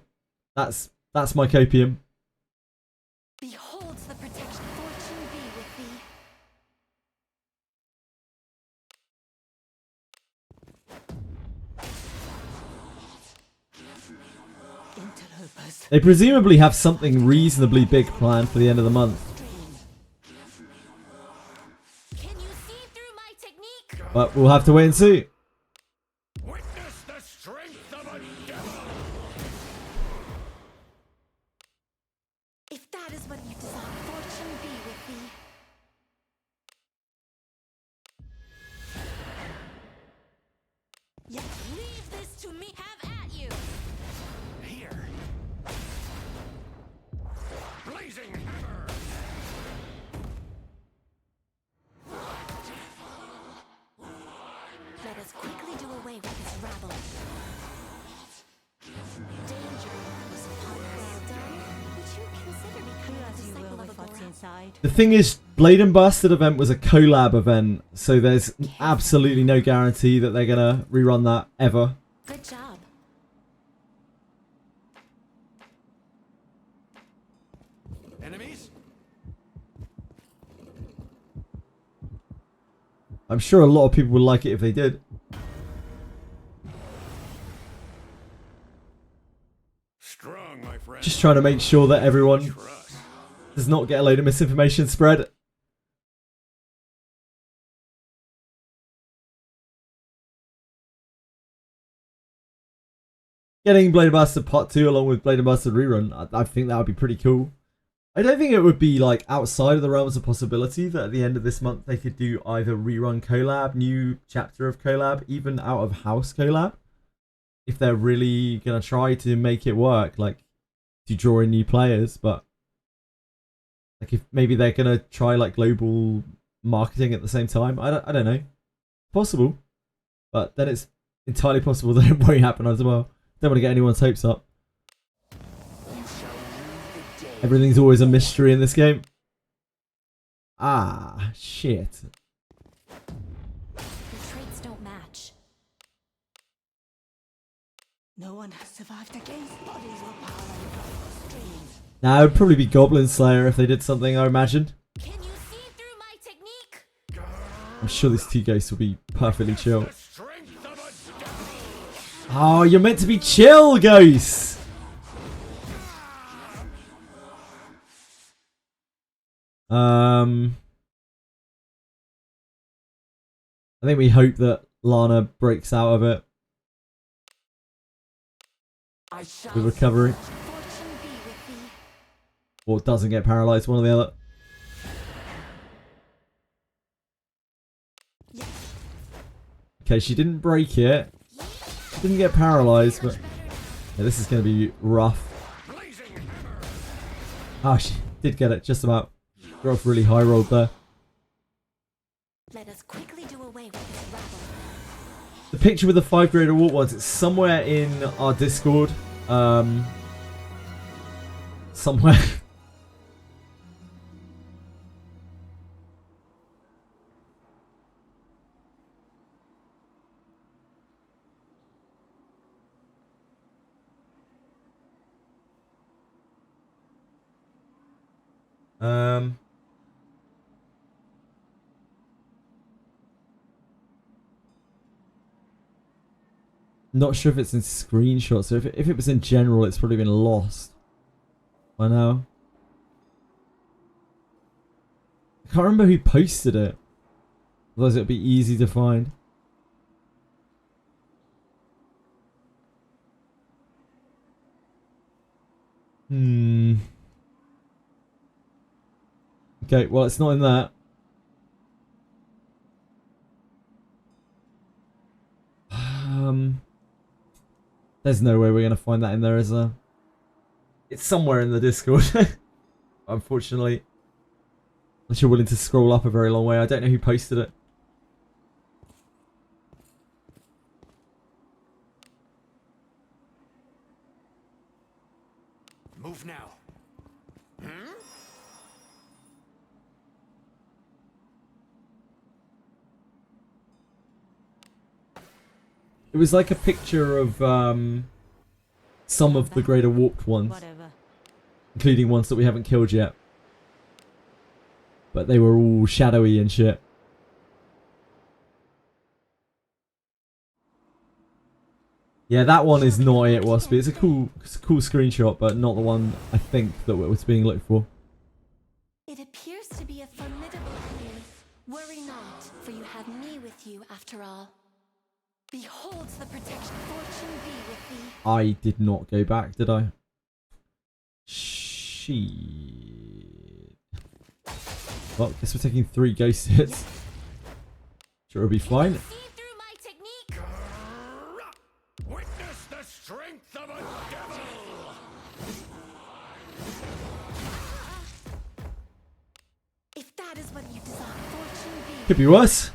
That's my copium. Beholds the protection. Fortune be with thee. Interlopers. They presumably have something reasonably big planned for the end of the month. Can you see through my technique? But we'll have to wait and see. Witness the strength of a devil! If that is what you desire, fortune be with thee. Yet leave this to me. Have at you. Here. Blazing hammer! Let us quickly do away with this rabble. Danger was upon us. Well done. Would you consider becoming a disciple of What's Agora? inside? The thing is, Blade and Bastard event was a collab event, so there's absolutely no guarantee that they're gonna rerun that ever. Good job. Enemies? I'm sure a lot of people would like it if they did. Strong, my friend. Just trying to make sure that everyone Trust. does not get a load of misinformation spread. Getting Blade and Bastard Part 2 along with Blade and Bastard Rerun, I think that would be pretty cool. I don't think it would be like outside of the realms of possibility that at the end of this month they could do either rerun collab, new chapter of collab, even out of house collab. If they're really going to try to make it work, like to draw in new players, but like if maybe they're going to try like global marketing at the same time. I don't know. Possible. But then it's entirely possible that it won't happen as well. Don't want to get anyone's hopes up. Everything's always a mystery in this game. Ah, shit. Your traits don't match. No one has survived against bodies will pile on streams. Now, it would probably be Goblin Slayer if they did something, I imagine. Can you see through my technique? I'm sure these two ghosts will be perfectly chill. The strength of a devil! Oh, you're meant to be chill, ghosts! I think we hope that Lana breaks out of it with recovery. Fortune be with thee. Or doesn't get paralyzed, one or the other. Okay, she didn't break it. Didn't get paralyzed, but yeah, this is going to be rough. Ah, she did get it, just about. Got off really high rolled there. Let us quickly do away with this rabble. The picture with the 5 grade award ones, it's somewhere in our Discord. Somewhere. Not sure if it's in screenshots. So if it was in general, it's probably been lost by now. I can't remember who posted it. Otherwise, it would be easy to find. Okay, well, it's not in that. There's no way we're going to find that in there, is there? It's somewhere in the Discord. Unfortunately. Unless you're willing to scroll up a very long way. I don't know who posted it. Move now. It was like a picture of some of the greater warped ones. Whatever. Including ones that we haven't killed yet. But they were all shadowy and shit. Yeah, that one is not it, Waspy. It's a cool screenshot, but not the one I think that was being looked for. It appears to be a formidable enemy. Worry not, for you have me with you after all. Behold the protection. Fortune be with thee. I did not go back, did I? Shit. Well, guess we're taking 3 ghost hits. Sure, it'll be fine. See through my technique. Witness the strength of a devil! If that is what you desire, fortune be. Could be worse.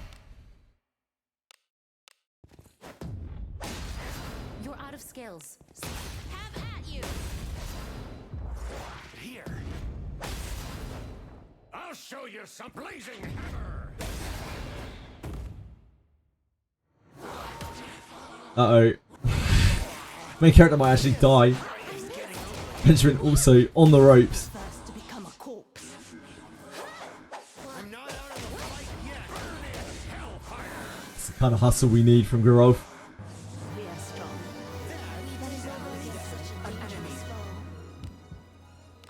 You're out of skills. Have at you. Here. I'll show you some blazing hammer! Uh-oh. Main character might actually die. Benjamin also on the ropes. First to become a corpse. I'm not out of the fight yet. It's the kind of hustle we need from Garov. We are strong. That is already such a dangerous foe.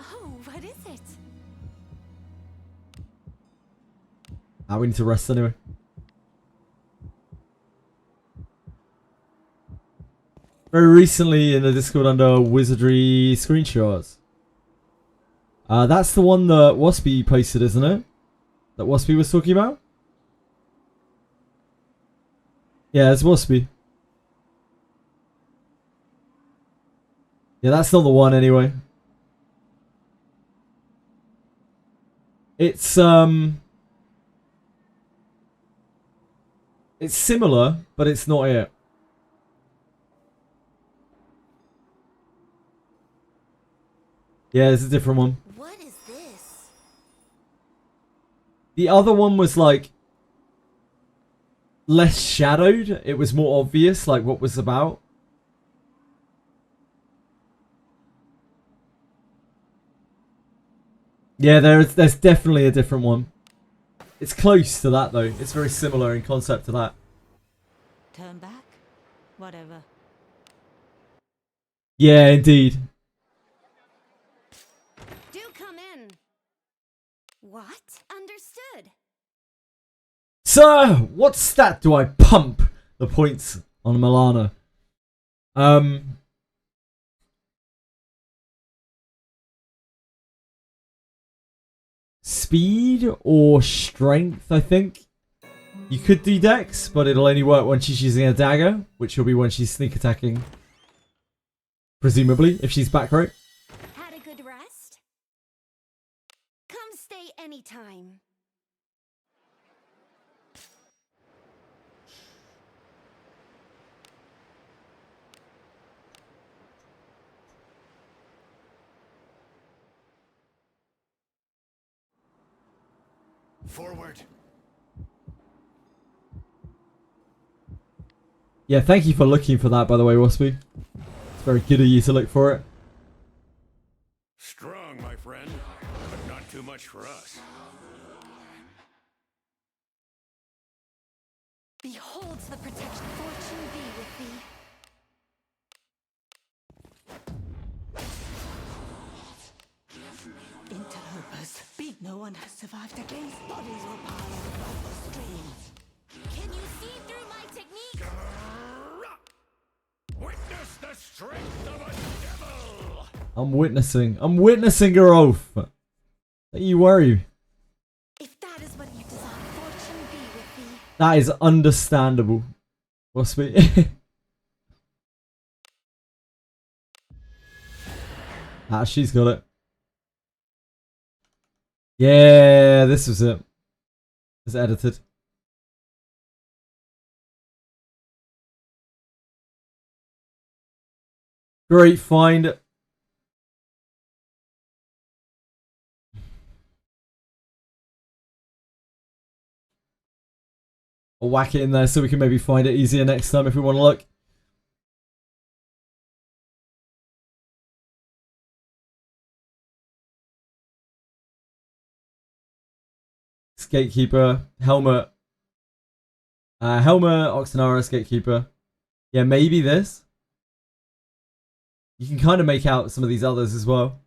Oh, what is it? Ah, we need to rest anyway. Very recently in the Discord under Wizardry screenshots. That's the one that Waspy posted, isn't it? That Waspy was talking about? Yeah, it's Waspy. Yeah, that's not the one anyway. It's similar, but it's not it. Yeah, it's a different one. What is this? The other one was like less shadowed. It was more obvious like what was about. Yeah, there's definitely a different one. It's close to that though. It's very similar in concept to that. Turn back? Whatever. Yeah, indeed. Do come in. What? Understood. Sir, what stat do I pump the points on Milana? Speed or strength, I think. You could do dex, but it'll only work when she's using a dagger, which will be when she's sneak attacking. Presumably, if she's back right. Had a good rest? Come stay anytime. Forward. Yeah, thank you for looking for that, by the way, Waspy. It's very good of you to look for it. Strong, my friend, but not too much for us. Behold the protection. Fortune be with thee. Interlopers. Beat no one has survived against. Bodies will pile above the streams. Can you see through my technique? Witness the strength of a devil! I'm witnessing her oath. Don't you worry. If that is what you desire, fortune be with thee. That is understandable. Waspy. Ah, she's got it. Yeah, this was it. It's edited. Great find. I'll whack it in there so we can maybe find it easier next time if we want to look. Gatekeeper, helmet. Helmet, Oxenara, Gatekeeper. Yeah, maybe this. You can kind of make out some of these others as well.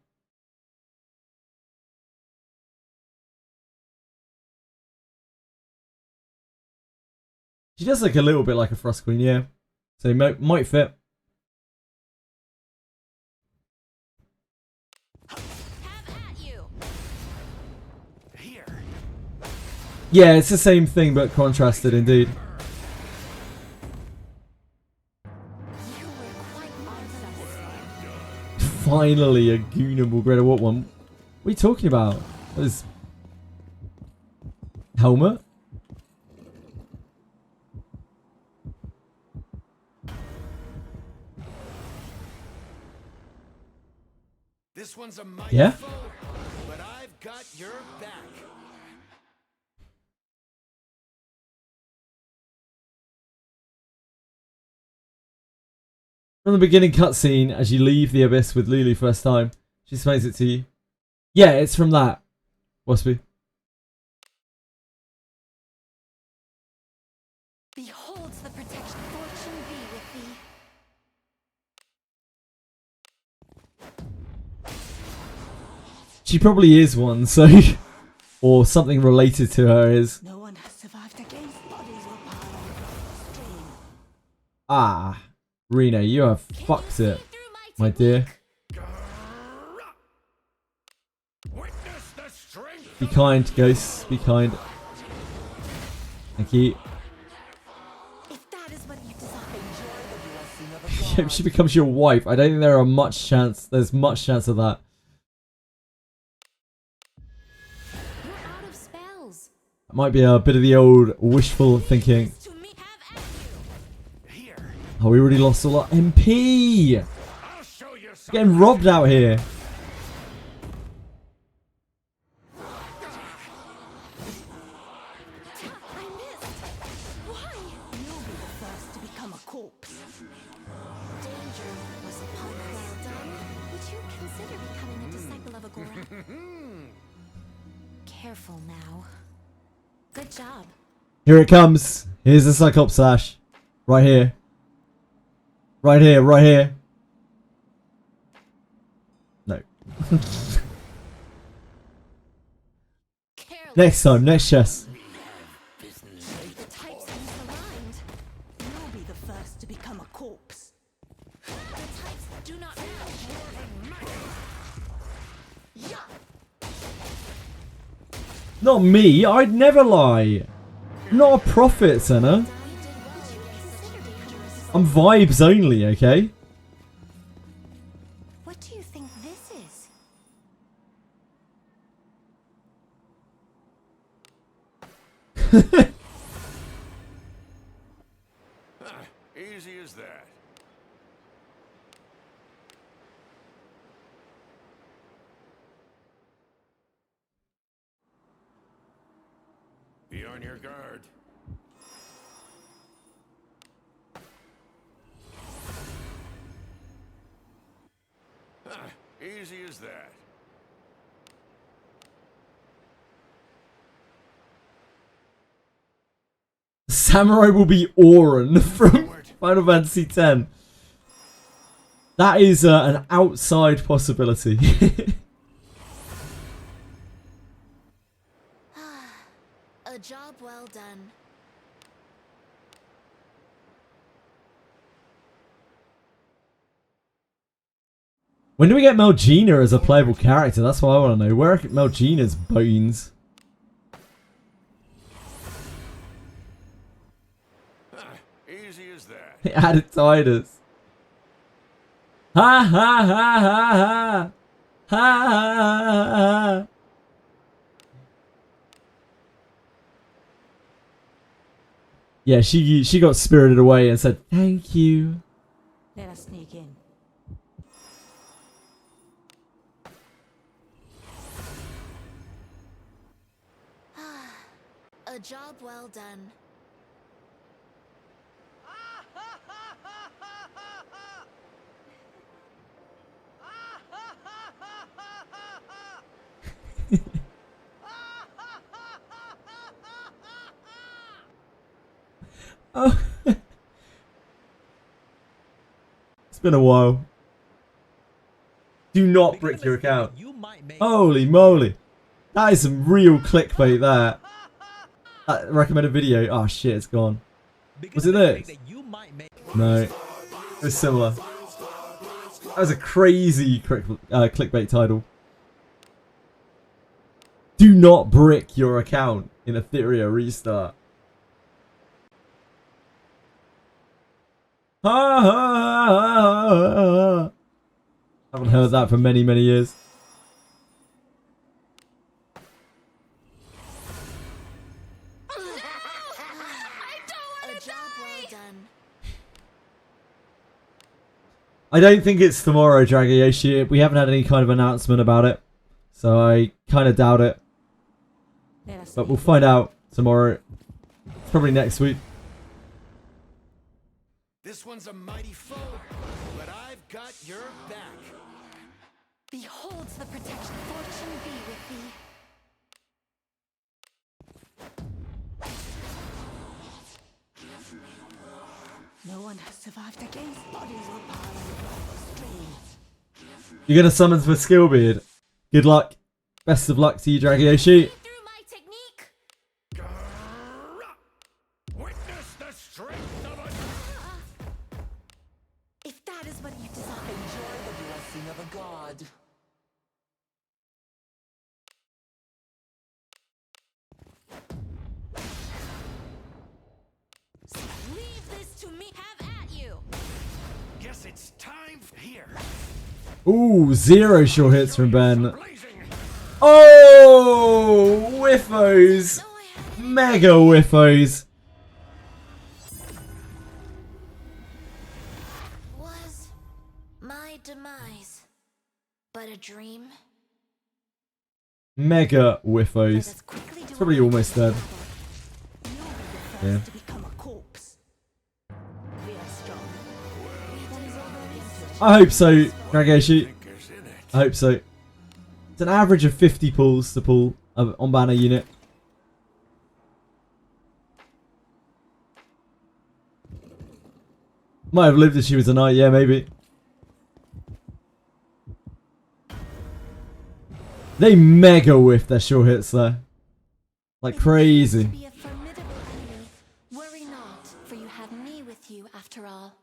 She does look a little bit like a Frost Queen, yeah. So might fit. Have at you. Here. Yeah, it's the same thing but contrasted indeed. You were quite unsatisfied. Finally, a Goonable Greta. What one? What are you talking about? What is... Helmet? This one's a mighty Yeah? foe, but I've got your back. From the beginning cutscene, as you leave the Abyss with Lulu first time, she explains it to you. Yeah, it's from that. Waspy. Beholds the protection. Fortune be with thee. She probably is one, so... or something related to her is... No one has survived against bodies or power of the stream. Ah, Rena, you have fucked it, my dear. Witness the strength. Be kind, ghosts. Be kind. Thank you. If that is what you desire. Enjoy the blessing of a If she becomes your wife, I don't think there are much chance. There's much chance of that. You're out of spells. It might be a bit of the old wishful thinking. To me, have at you. Here. Oh, we already lost a lot. MP! I'll show you some. Getting robbed out here. I missed. Why? You'll be the first to become a corpse. Danger was upon us. Well done. Would you consider becoming a disciple of Agora? Careful now. Good job. Here it comes. Here's the Cyclops Sash. Right here. Right here, right here. No. Careless. Next time, next chest. The types misaligned. You'll be the first to become a corpse. The types do not match. Not me. I'd never lie. Not a prophet, Senna. Would you consider becoming a disciple? I'm vibes only, okay? What do you think this is? Easy as that. Be on your guard. Easy as that. Samurai will be Auron from Final Fantasy X. That is an outside possibility. A job well done. When do we get Melgina as a playable character? That's what I want to know. Where are Melgina's bones? Easy as that. Added Tidus. Ha ha ha ha ha. Ha! Yeah, she got spirited away and said thank you. Let us sneak in. A job well done. Oh. It's been a while. Do not brick your account. Holy moly. That is some real clickbait there. That recommended video. Oh shit, it's gone. Was it this? No. It was similar. That was a crazy clickbait title. Do not brick your account in Ethereum restart. Ha ha ha ha. Haven't heard that for many, many years. I don't think it's tomorrow, Dragayoshi. We haven't had any kind of announcement about it. So I kind of doubt it. But we'll find out tomorrow. It's probably next week. This one's a mighty foe, but I've got your back. Beholds the protection. Fortune be with thee. No one has survived against bodies or power of streams. You're going to summon for Skillbeard. Good luck. Best of luck to you, Dragayoshi. Through my technique. Witness the strength of a... If that is what you desire. Enjoy the blessing of a god. Leave this to me. Have at you. Guess it's time here. Ooh, 0 sure hits from Ben. Oh, whiffos. Mega whiffos. Was my demise but a dream? Mega whiffos. It's probably almost dead. Yeah. To become a corpse. We are strong. I hope so, Dragayoshi. I hope so. It's an average of 50 pulls to pull on banner unit. Might have lived if she was a knight, yeah, maybe. They mega whiff their sure hits there. Like crazy. Be a formidable enemy. Worry not, for you have me with you after all.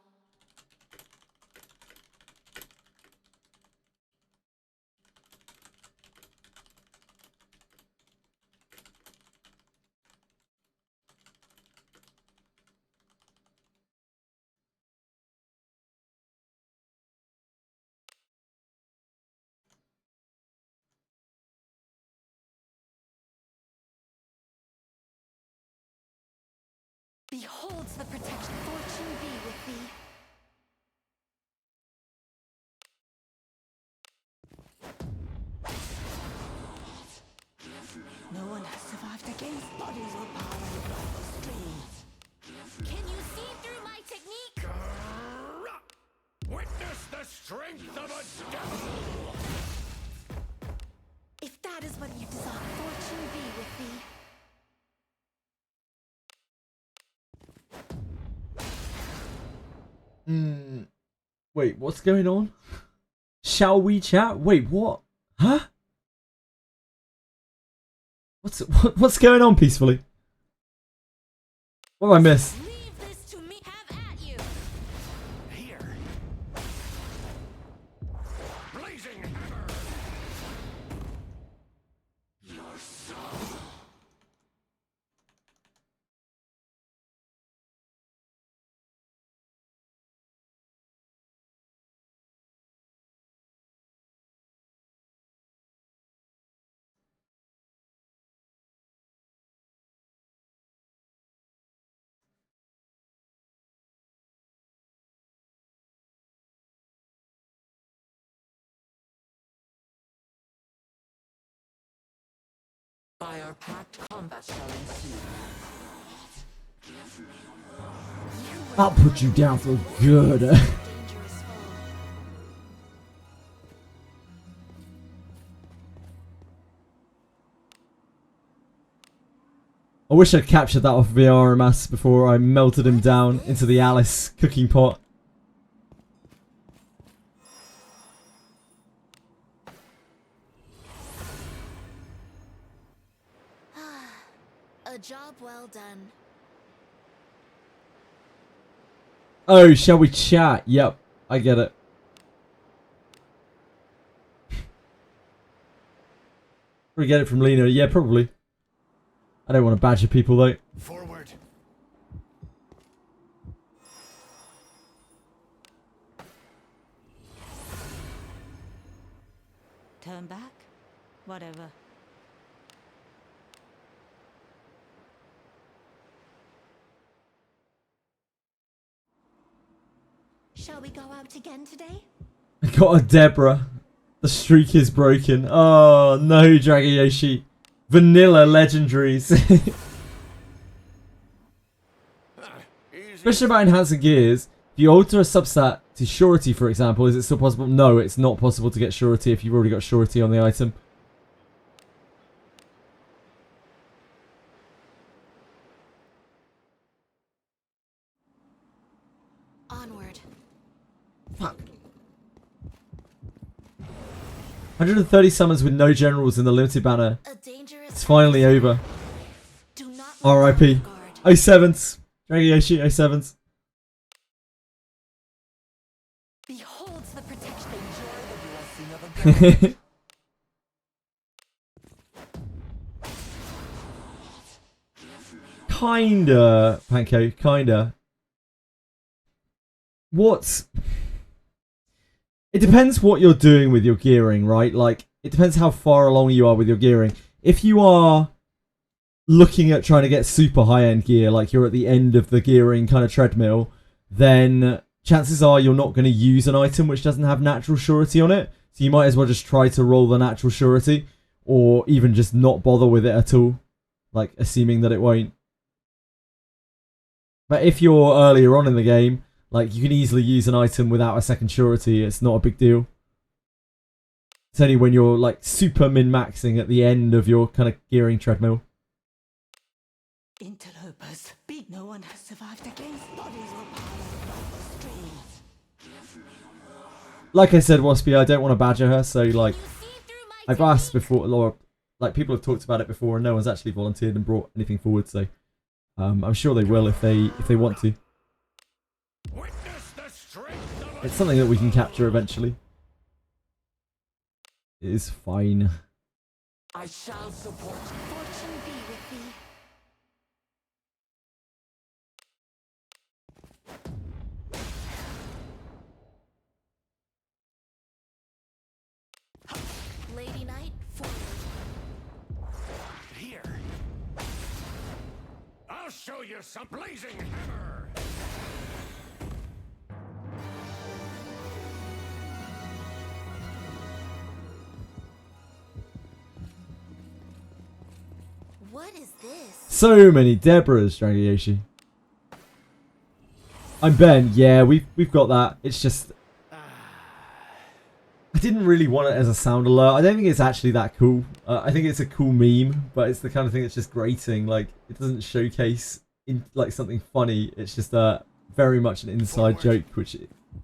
Beholds the protection. Fortune be with thee. No one has survived against bodies or power of streams. Can you see through my technique? Witness the strength of a devil! If that is what you desire, fortune be with thee. Wait, what's going on? Shall we chat? Wait, what? Huh? What's going on peacefully? What have I missed? Leave this to me. Have at you. Here. Blazing hammer! By our pact, combat shall ensue. I'll put you down for good. Dangerous foe. I wish I'd captured that off VRMS before I melted him down into the Alice cooking pot. A job well done. Oh, shall we chat? Yep, I get it. We get it from Lena. Yeah, probably. I don't want to badger people though. Forward. Turn back? Whatever. Shall we go out again today? I got a Deborah. The streak is broken. Oh no, Dragayoshi. Vanilla legendaries. Especially about enhancing gears. If you alter a substat to surety, for example, is it still possible? No, it's not possible to get surety if you've already got surety on the item. Onward. Fuck. 130 summons with no generals in the limited banner. A dangerous It's finally over. Do not R.I.P. let guard. 07s. Dragayoshi 07s. Beholds the protection. Enjoy the blessing of a god. Kinda, Panko, kinda. What? It depends what you're doing with your gearing, right? Like, it depends how far along you are with your gearing. If you are looking at trying to get super high-end gear, like you're at the end of the gearing kind of treadmill, then chances are you're not going to use an item which doesn't have natural surety on it. So you might as well just try to roll the natural surety, or even just not bother with it at all, like assuming that it won't. But if you're earlier on in the game, like, you can easily use an item without a second surety. It's not a big deal. It's only when you're, like, super min-maxing at the end of your kind of gearing treadmill. Interlopers. Beat no one has survived against bodies will pile on the streams. Like I said, Waspy, I don't want to badger her, so, like, I've asked before, or, like, people have talked about it before, and no one's actually volunteered and brought anything forward, so I'm sure they will if they want to. It's something that we can capture eventually. It is fine. I shall support you. Fortune be with thee. Lady Knight, forward. Here. I'll show you some blazing hammer. What is this? So many Deborahs, Dragayoshi. I'm Ben. Yeah, we've got that. It's just, I didn't really want it as a sound alert. I don't think it's actually that cool. I think it's a cool meme, but it's the kind of thing that's just grating. Like, it doesn't showcase like something funny. It's just very much an inside joke, which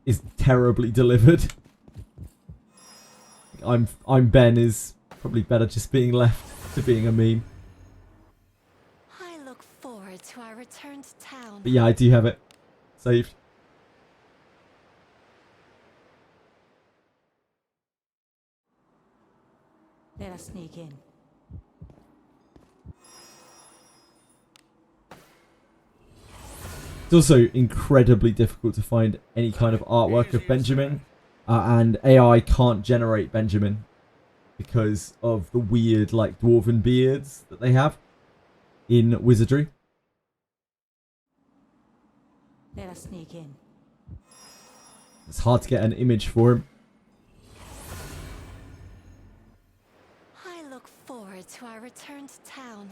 is terribly delivered. I'm Ben is probably better just being left to being a meme. I look forward to our return to town. But yeah, I do have it saved. Let us sneak in. It's also incredibly difficult to find any kind of artwork of Benjamin, and AI can't generate Benjamin because of the weird, like, dwarven beards that they have in Wizardry. Let us sneak in. It's hard to get an image for him. I look look forward to our return to town.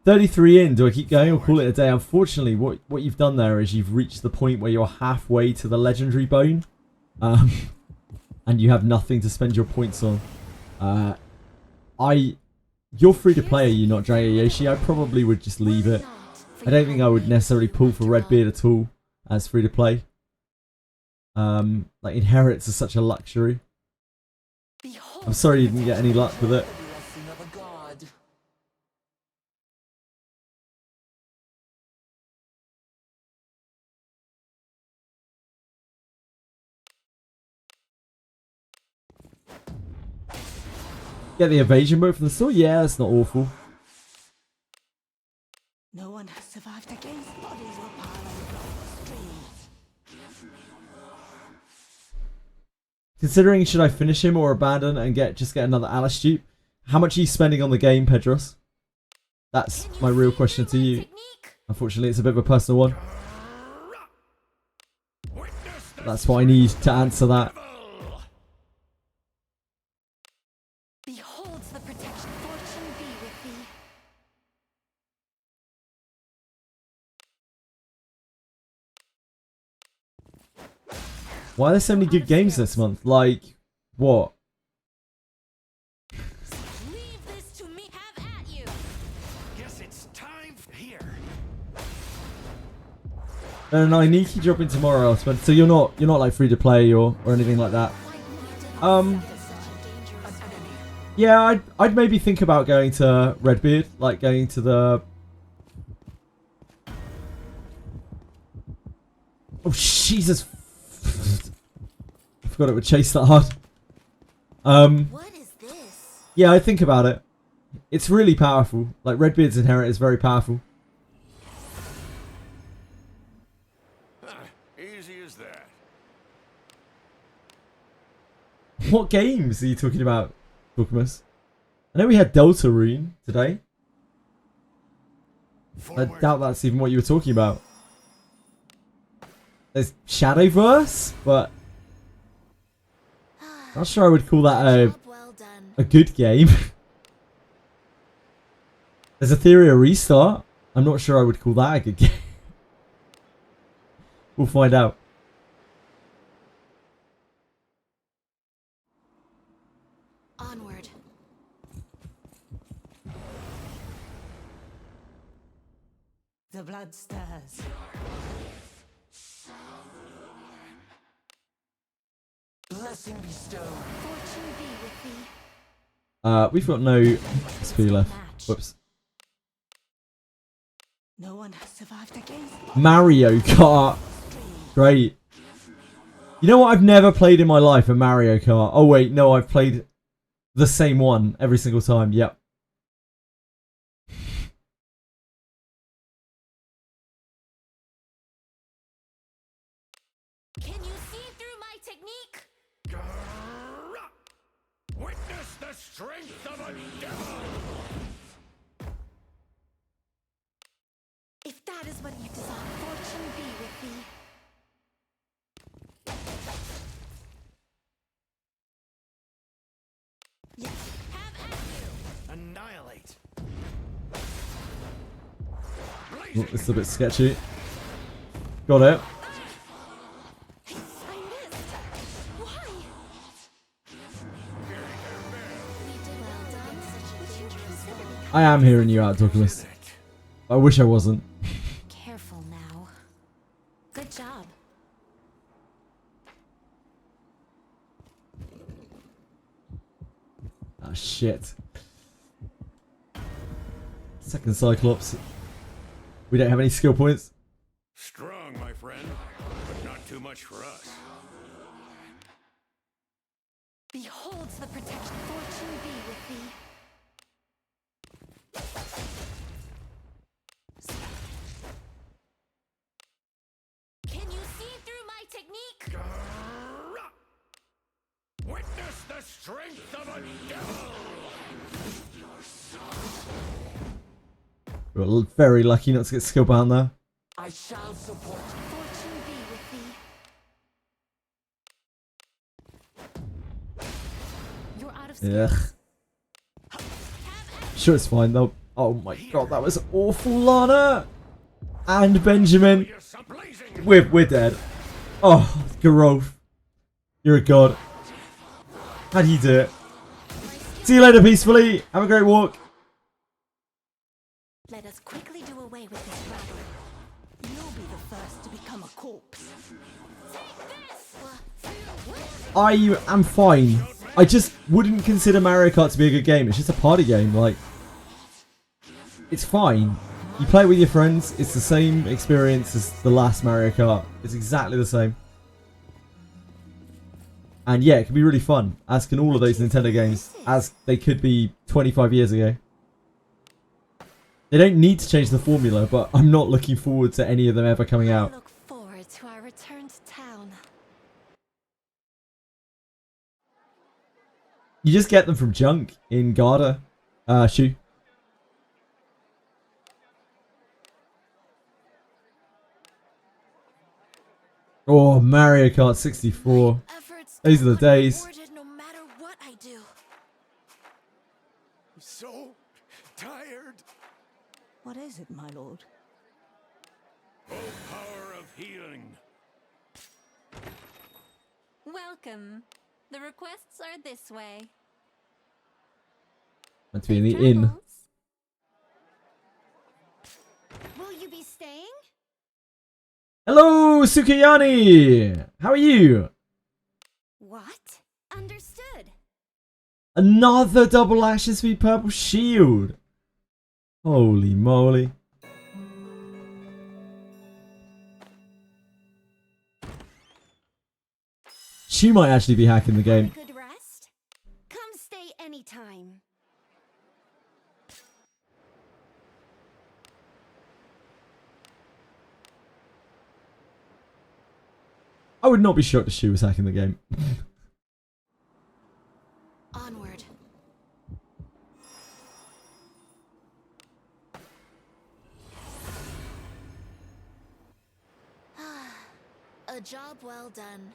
"33 in. Do I keep going or call it a day?" Unfortunately, what you've done there is you've reached the point where you're halfway to the legendary bone, and you have nothing to spend your points on. You're free to play, are you not, Dragon Yoshi? I probably would just leave it. I don't think I would necessarily pull for Redbeard at all as free to play. Like inherits are such a luxury. I'm sorry you didn't get any luck with it. Get the evasion boat from the store? Yeah, that's not awful. No one has survived against bodies were piled across the streets. Considering should I finish him or abandon and just get another Alice dupe? How much are you spending on the game, Pedros? That's my real question to you. Unfortunately, it's a bit of a personal one. That's why I need to answer that. Beholds the protection. Fortune be with thee. Why are there so many good games this month? Like, what? Leave this to me. Have at you. Guess it's time here. No, I need to drop in tomorrow. So you're not like free to play or anything like that. Yeah, I'd maybe think about going to Redbeard, like going to the. Oh Jesus! I forgot it would chase that hard. What is this? Yeah, I think about it. It's really powerful. Like Redbeard's inherit is very powerful. Easy as that. What games are you talking about, Bookmas? I know we had Deltarune today. I doubt that's even what you were talking about. There's Shadowverse, but not sure I would call that a good game. There's Etheria Restart. I'm not sure I would call that a good game. We'll find out. Onward. The blood stirs. Blessing bestowed. Fortune be with thee. We've got no speed left. Whoops. No one has survived against Mario Kart. Great. You know what I've never played in my life? A Mario Kart. Oh wait, no, I've played the same one every single time. Yep. Can you see through my technique? Witness the strength of a devil! If that is what you desire, fortune be with thee. Yes, have at you. Annihilate. Oh, this is a bit sketchy. Got it. I missed. Why? We did well done. Such a dangerous thing. I am hearing you out, Douglas. I wish I wasn't. Careful now. Good job. Ah, shit. Second Cyclops. We don't have any skill points. Strong, my friend, but not too much for us. Beholds the protection. Fortune be with thee. Can you see through my technique? Witness the strength of a devil! We were very lucky not to get skill bound there. I shall support. Fortune be with Ugh. Sure, it's fine though. Oh my god, that was awful, Lana! And Benjamin. We're dead. Oh, Garov. You're a god. How do you do it? See you later, peacefully. Have a great walk. Let us quickly do away with this rabble. You'll be the first to become a corpse. I am fine. I just wouldn't consider Mario Kart to be a good game. It's just a party game. Like, it's fine. You play it with your friends. It's the same experience as the last Mario Kart. It's exactly the same. And yeah, it can be really fun, as can all of those Nintendo games, as they could be 25 years ago. They don't need to change the formula, but I'm not looking forward to any of them ever coming out. I look forward to our return to town. You just get them from junk in Garda. Shu. Oh, Mario Kart 64. These are the days. No matter what I do. I'm so tired. What is it, my lord? Power of healing. Welcome. The requests are this way. Meant to be in the inn. Will you be staying? Hello, Sukiyani! How are you? What? Understood. Another double Ashes V purple shield. Holy moly. She might actually be hacking the game. Good rest? Come stay anytime. I would not be shocked if she was hacking the game. Onward. A job well done.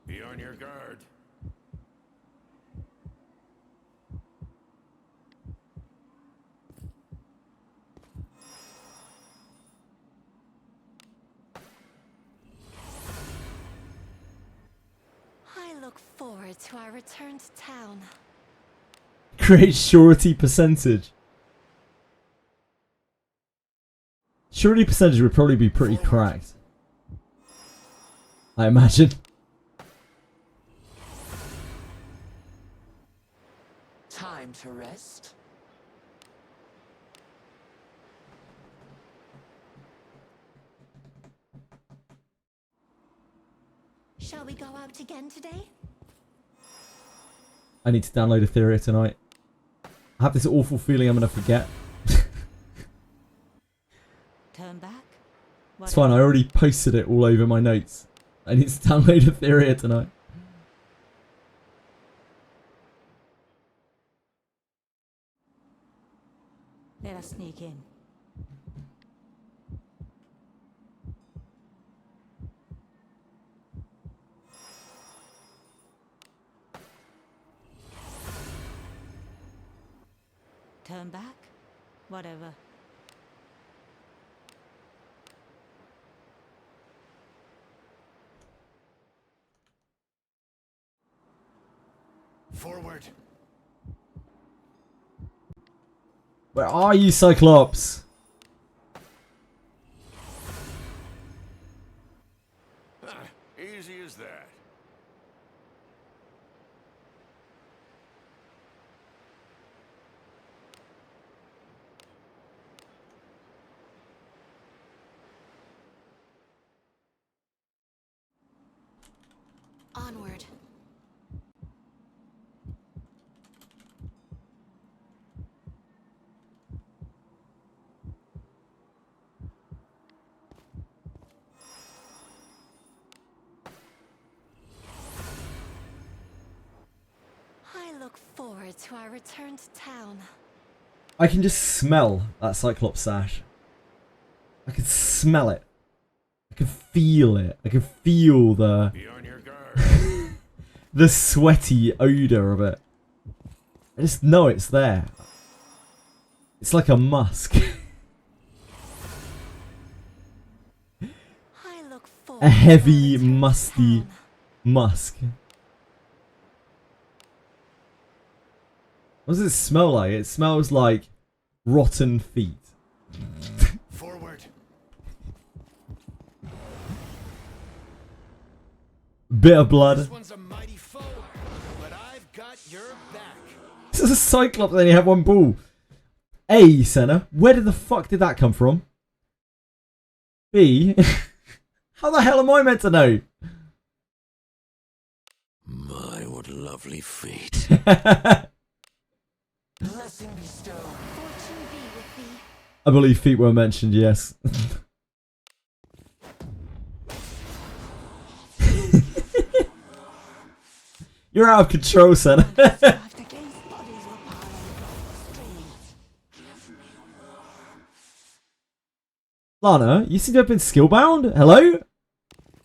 Be on your guard. I look forward to our return to town. Great surety percentage. Surety percentage would probably be pretty cracked, I imagine. Time to rest. Shall we go out again today? I need to download Ethereum tonight. I have this awful feeling I'm going to forget. Turn back. It's fine, I already posted it all over my notes. I need to download Ethereum tonight. Let us sneak in. Turn back. Whatever. Forward. Where are you, Cyclops? Easy as that. Onward. to our return to town. I can just smell that Cyclops sash. I can smell it. I can feel it. I can feel the Be on your guard. the sweaty odor of it. I just know it's there. It's like a musk. I look forward A heavy, to our return to musty town. musk. What does it smell like? It smells like rotten feet. Forward. Bit of blood. This one's a mighty foe, but I've got your back. This is a Cyclops and you have one ball. A, Senna, where did the fuck did that come from? B, how the hell am I meant to know? My, what lovely feet. Blessing bestowed. Fortune be with thee. I believe feet were mentioned, yes. You're out of control, Senna. Survived against bodies were piled across the streets. Lana, you seem to have been skill-bound? Hello?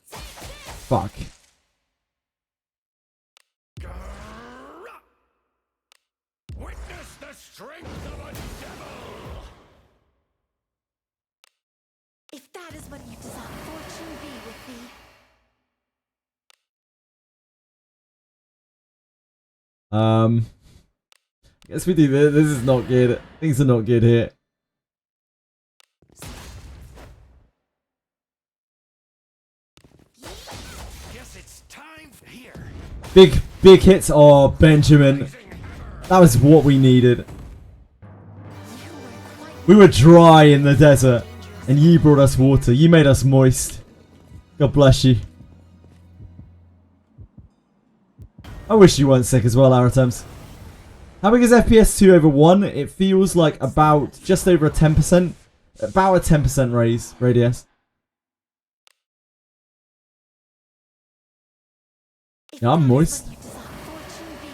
Fuck. Witness the strength of a devil. If that is what you desire, fortune be with thee. I guess we do this. This is not good. Things are not good here. Guess it's time here. Big hits. Oh, Benjamin. That was what we needed. We were dry in the desert, and you brought us water. You made us moist. God bless you. I wish you weren't sick as well, Aratems. How big is FPS 2 over 1? It feels like about just over a 10%. About a 10% raise, radius. Yeah, I'm moist.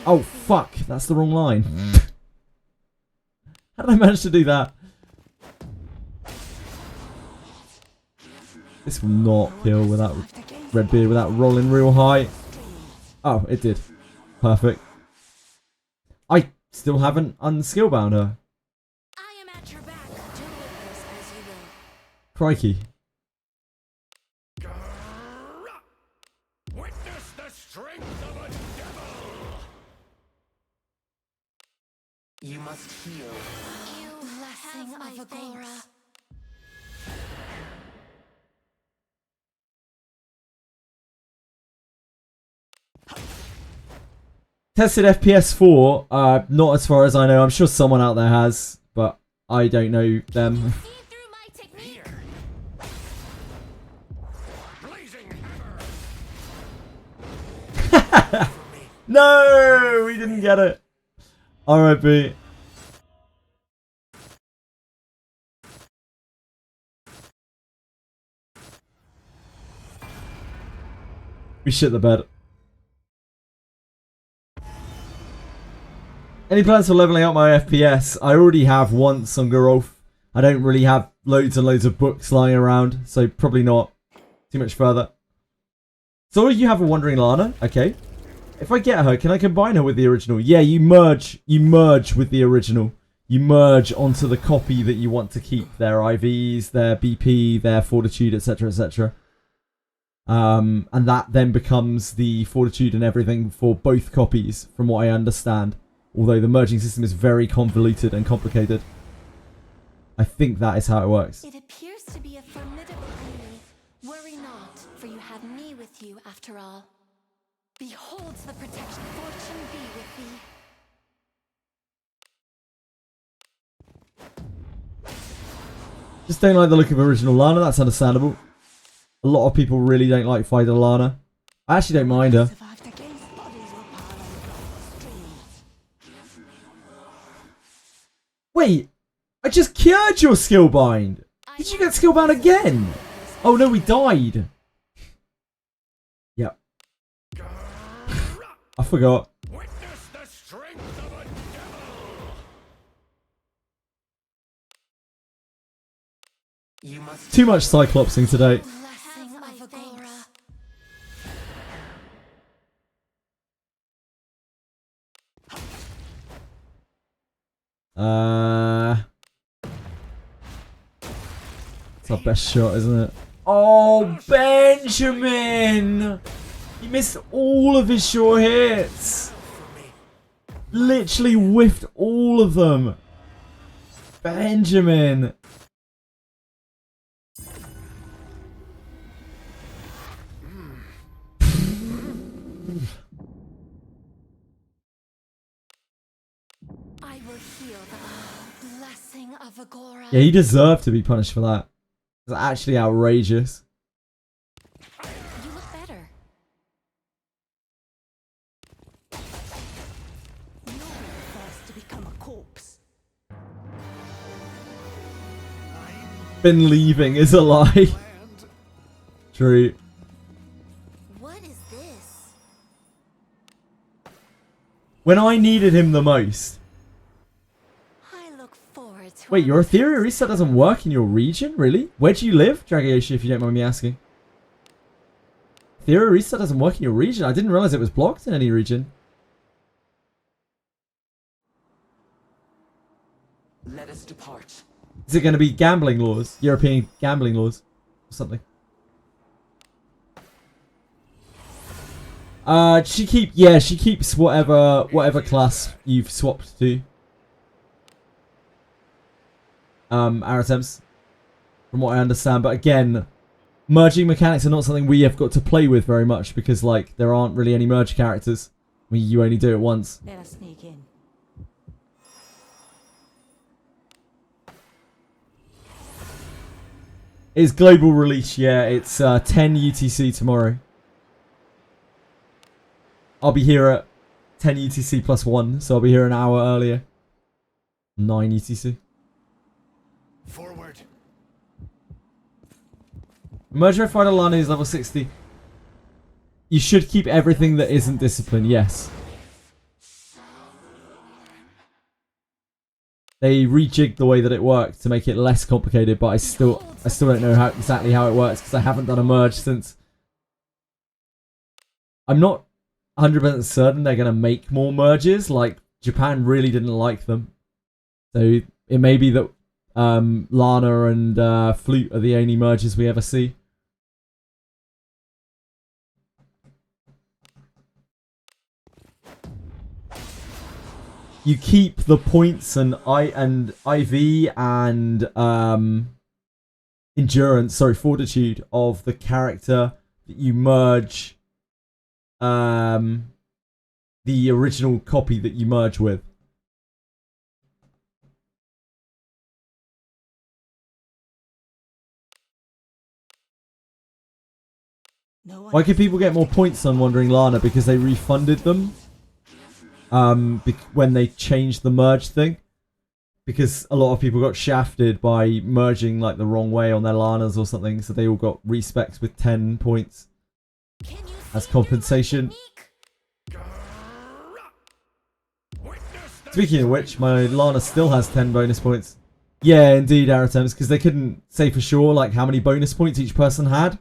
Oh, fuck. That's the wrong line. How did I manage to do that? This will not kill without Redbeard without rolling real high. Oh, it did. Perfect. I still haven't unskillbound her. I am at your back. Do with this as you will. Crikey. Witness the strength of a devil. You must heal. You blessing of Agora. Tested FPS 4, not as far as I know. I'm sure someone out there has, but I don't know them. See through my technique. Blazing hammer. No, we didn't get it. R.I.P. We shit the bed. Any plans for leveling up my FPS? I already have once on Geralf. I don't really have loads and loads of books lying around, so probably not too much further. So you have a Wandering Lana? Okay. If I get her, can I combine her with the original? Yeah, you merge with the original. You merge onto the copy that you want to keep. Their IVs, their BP, their Fortitude, etc, etc. And that then becomes the Fortitude and everything for both copies, from what I understand. Although the merging system is very convoluted and complicated. I think that is how it works. It appears to be a formidable enemy. Worry not, for you have me with you after all. Beholds the protection. Fortune be with thee. Just don't like the look of original Lana, that's understandable. A lot of people really don't like Fighter Lana. I actually don't mind her. Survived against bodies were piled across the streets. Wait, I just cured your skill bind. Did you get skill bound again? Oh no, we died. Yep. I forgot. Witness the strength of a devil. You must Too much Cyclopsing today. Blessing of Agora. It's our best shot, isn't it? Oh, Benjamin! He missed all of his sure hits. Literally whiffed all of them. Benjamin. I will heal the blessing of Agora. Yeah, he deserved to be punished for that. It's actually outrageous. You look better. You'll be the first to become a corpse. Been leaving is a lie. True. What is this? When I needed him the most. I look forward to Wait, your Ethereal Reset doesn't work in your region? Really? Where do you live, Dragioshi, if you don't mind me asking? Ethereal Reset doesn't work in your region? I didn't realize it was blocked in any region. let us depart. Is it going to be gambling laws? European gambling laws? Or something? She keeps whatever class you've swapped to. Aratems, from what I understand. But again, merging mechanics are not something we have got to play with very much because, like, there aren't really any merge characters. You only do it once. Let us sneak in. It's global release, yeah. It's 10 UTC tomorrow. I'll be here at 10 UTC plus 1, so I'll be here an hour earlier. 9 UTC. Forward. Merger Fighter Lana is level 60. You should keep everything that isn't discipline, yes. They rejigged the way that it worked to make it less complicated, but I still don't know exactly how it works because I haven't done a merge since. I'm not 100% certain they're going to make more merges. Like, Japan really didn't like them. So it may be that Lana and Flute are the only merges we ever see. You keep the points and IV and endurance, fortitude of the character that you merge the original copy that you merge with. Why can people get more points on Wandering Lana? Because they refunded them when they changed the merge thing. Because a lot of people got shafted by merging like the wrong way on their Lanas or something, so they all got respecs with 10 points as compensation. Speaking of which, my Lana still has 10 bonus points. Yeah, indeed, Aratems, because they couldn't say for sure like how many bonus points each person had.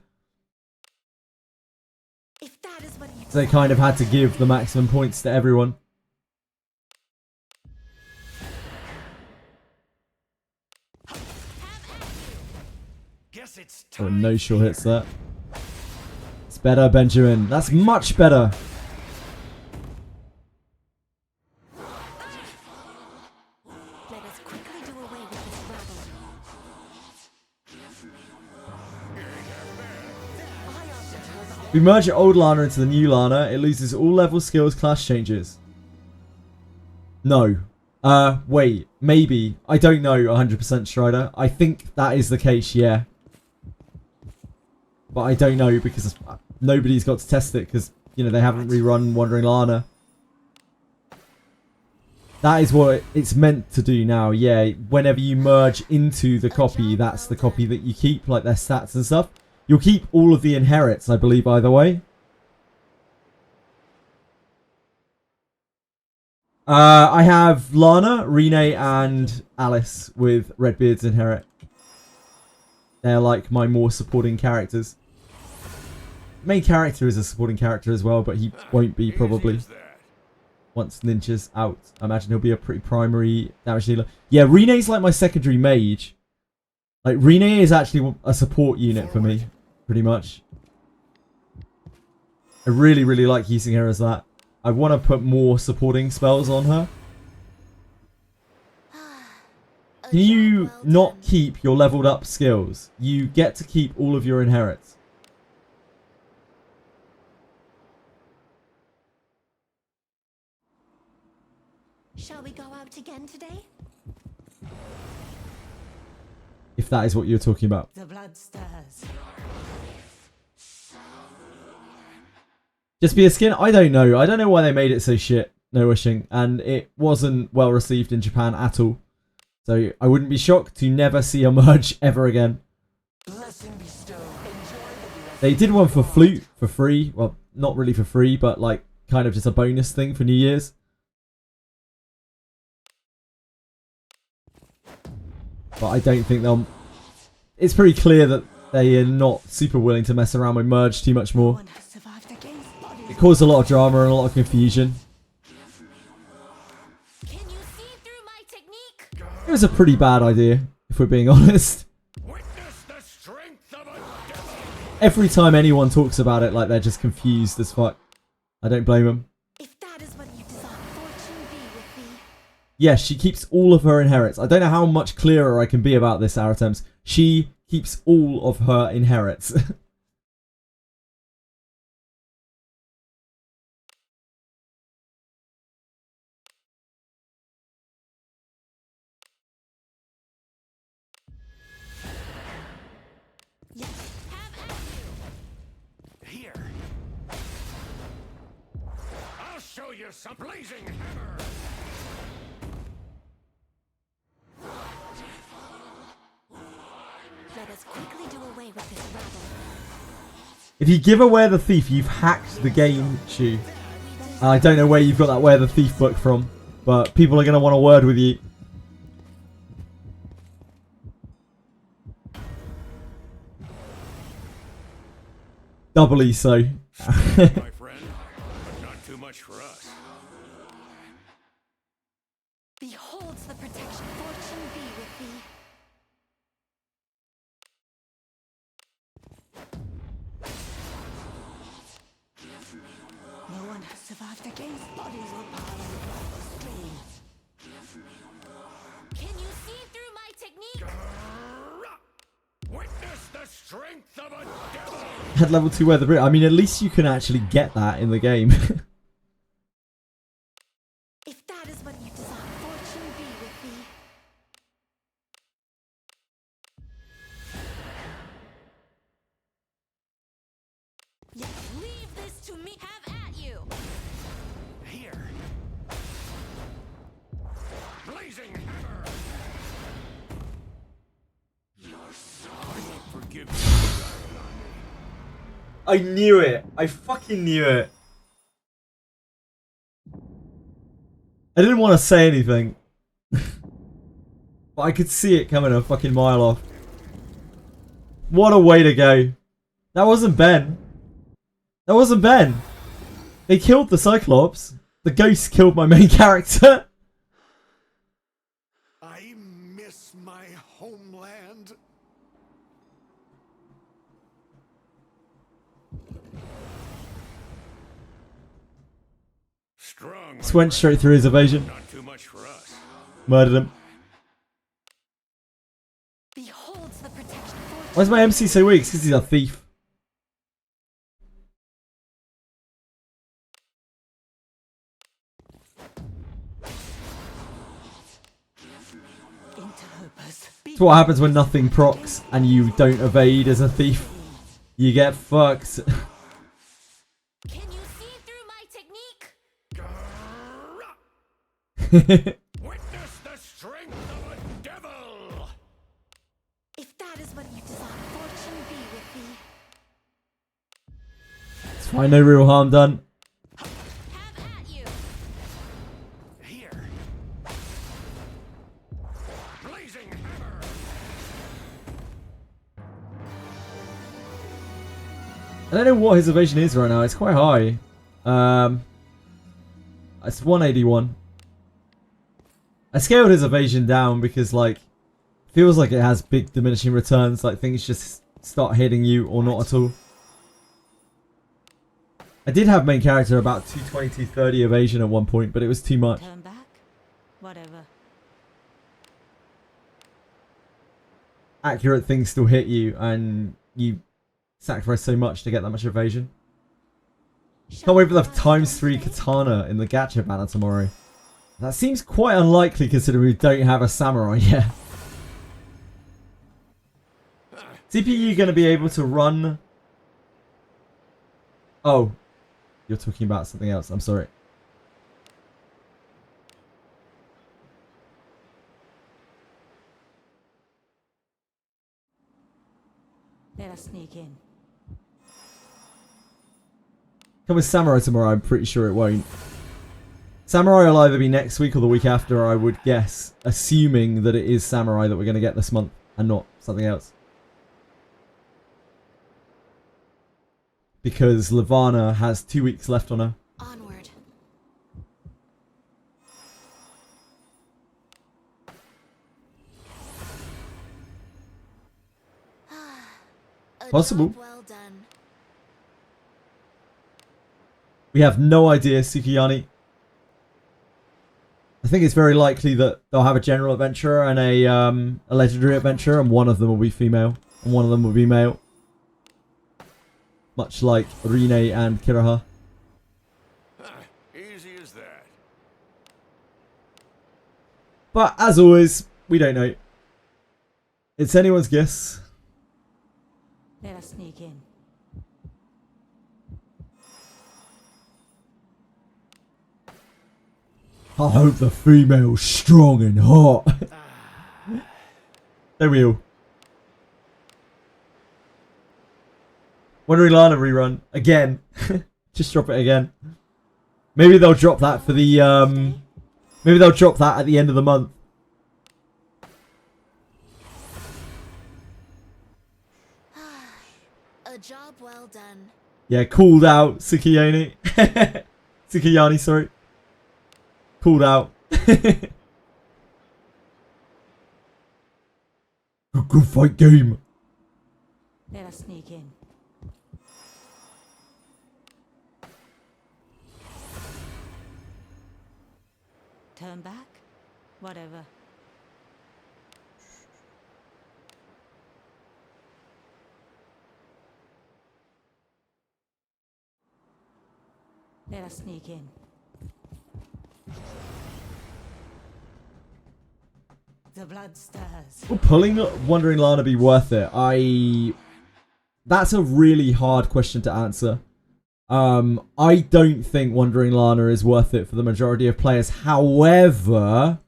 So they kind of had to give the maximum points to everyone. Oh, no sure hits that. It's better, Benjamin. That's much better. Let us quickly do away with this rabble. If we merge your old Lana into the new Lana, it loses all level, skills, class changes. No. Wait. Maybe. I don't know 100% Strider. I think that is the case, yeah. But I don't know because nobody's got to test it because, you know, they haven't rerun Wandering Lana. That is what it's meant to do now, yeah. Whenever you merge into the copy, that's the copy that you keep, like their stats and stuff. You'll keep all of the inherits, I believe, either way. I have Lana, Rene, and Alice with Redbeard's inherit. they're like my more supporting characters. Main character is a supporting character as well, but he won't be probably once Ninja's out. I imagine he'll be a pretty primary damage dealer. Yeah, Rene's like my secondary mage. Like, Rene is actually a support unit for me, pretty much. I really, really like using her as that. I want to put more supporting spells on her. Can you not keep your leveled up skills? You get to keep all of your inherits. Shall we go out again today? If that is what you're talking about. The blood stirs. Just be a skin? I don't know. I don't know why they made it so shit. No wishing. And it wasn't well received in Japan at all. So I wouldn't be shocked to never see a merge ever again. They did one for Flute for free. Well, not really for free, but like kind of just a bonus thing for New Year's. But I don't think they'll... It's pretty clear that they are not super willing to mess around with merge too much more. It caused a lot of drama and a lot of confusion. It was a pretty bad idea, if we're being honest. Every time anyone talks about it, like they're just confused as fuck. I don't blame them. Yes, she keeps all of her inherits. I don't know how much clearer I can be about this, Aratems. She keeps all of her inherits. Here. I'll show you some blazing hammer. Let us quickly do away with this rabble. If you give away the thief, you've hacked the game, Shu. I don't know where you've got that Where the Thief book from, but people are going to want a word with you. Doubly so. My friend, but not too much for us. Beholds the protection. Fortune be with thee. No one has survived against bodies will pile across the streams. Can you see through my technique? Witness the strength of a devil. Had level 2 Weather Brit. I mean, at least you can actually get that in the game. If that is what you desire, fortune be with thee. Yes, leave this to me. Have at you. Here. Blazing hammer. I won't forgive you. I knew it. I fucking knew it. I didn't want to say anything. But I could see it coming a fucking mile off. What a way to go. That wasn't Ben. That wasn't Ben. They killed the Cyclops. The ghost killed my main character. I miss my homeland. Strong. Just went straight through his evasion. Not too much for us. Murdered him. Beholds the protection. Why is my MC so weak? Because he's a thief. It's what happens when nothing procs and you don't evade as a thief. You get fucked. Can you see through my technique? Witness the strength of a devil. If that is what you desire, fortune be with thee. It's fine, no real harm done. Have at you. Here. Blazing hammer. I don't know what his evasion is right now. It's quite high. It's 181. I scaled his evasion down because, like, feels like it has big diminishing returns. Like, things just start hitting you or not at all. I did have main character about 220, 230 evasion at one point, but it was too much. Turn back. Whatever. Accurate things still hit you, and you sacrifice so much to get that much evasion. Can't wait for the ×3 katana in the gacha banner tomorrow. That seems quite unlikely considering we don't have a samurai yet. CPU going to be able to run... Oh. You're talking about something else. I'm sorry. Let us sneak in. Come with Samurai tomorrow, I'm pretty sure it won't. Samurai will either be next week or the week after, I would guess. Assuming that it is Samurai that we're going to get this month and not something else. Because Lavana has 2 weeks left on her. Onward. Possible. Well done. We have no idea, Sukiyani. I think it's very likely that they'll have a general adventurer and a legendary adventurer, and one of them will be female, and one of them will be male. Much like Rine and Kiraha. Easy as that. But as always, we don't know. It's anyone's guess. Let us sneak in. I hope the female's strong and hot. There we go. Wondering Lana rerun again. Just drop it again. Maybe they'll drop that for the maybe they'll drop that at the end of the month. A job well done. Yeah, called out Sukiyani. Sukiyani, sorry. Called out. Good fight game. Let us sneak in. Turn back. Whatever. Let us sneak in. The blood stirs. Will pulling Wandering Lana be worth it? That's a really hard question to answer. I don't think Wandering Lana is worth it for the majority of players. However,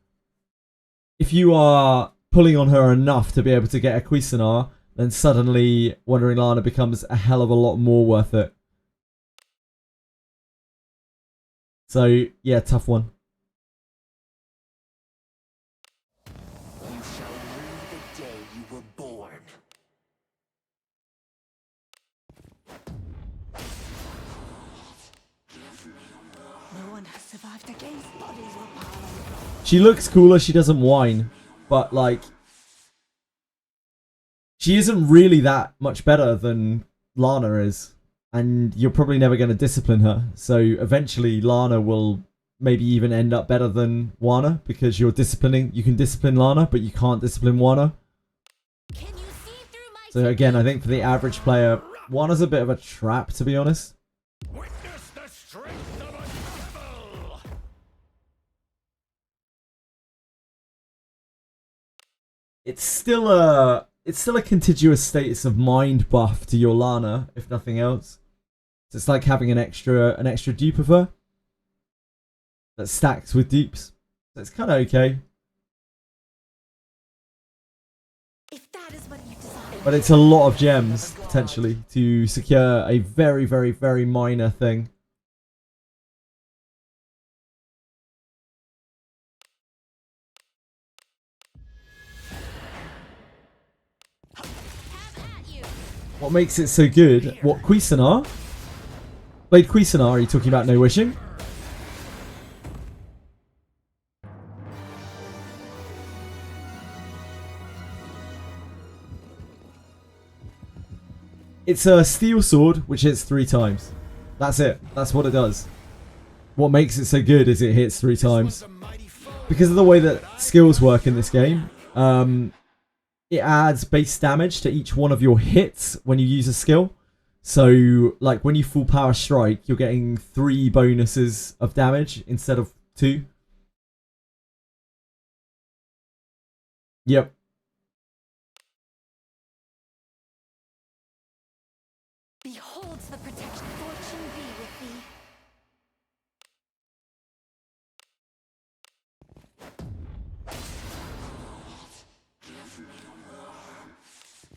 if you are pulling on her enough to be able to get a Cuisinart, then suddenly Wandering Lana becomes a hell of a lot more worth it. So, yeah, tough one. You shall rue the day you were born. No one has survived against bodies were piled on. She looks cooler, she doesn't whine. But, like, she isn't really that much better than Lana is. And you're probably never going to discipline her. So eventually Lana will maybe even end up better than Wana. Because you can discipline Lana, but you can't discipline Wana. Can you see through my So again, I think for the average player, Wana's a bit of a trap, to be honest. Witness the strength of a devil! It's still a contiguous status of mind buff to your Lana, if nothing else. So it's like having an extra dupe of her that stacks with dupes. So it's kind of okay. If that is what you desire. But it's a lot of gems, potentially, to secure a very, very, very minor thing. Have at you. What makes it so good? What, Cuisinart? Played Cuisinart, are you talking about No Wishing? It's a steel sword, which hits 3 times. That's it. That's what it does. What makes it so good is it hits 3 times. Because of the way that skills work in this game, it adds base damage to each one of your hits when you use a skill. So, like, when you full power strike, you're getting 3 bonuses of damage instead of 2. Yep. Beholds the protection. Fortune be with thee.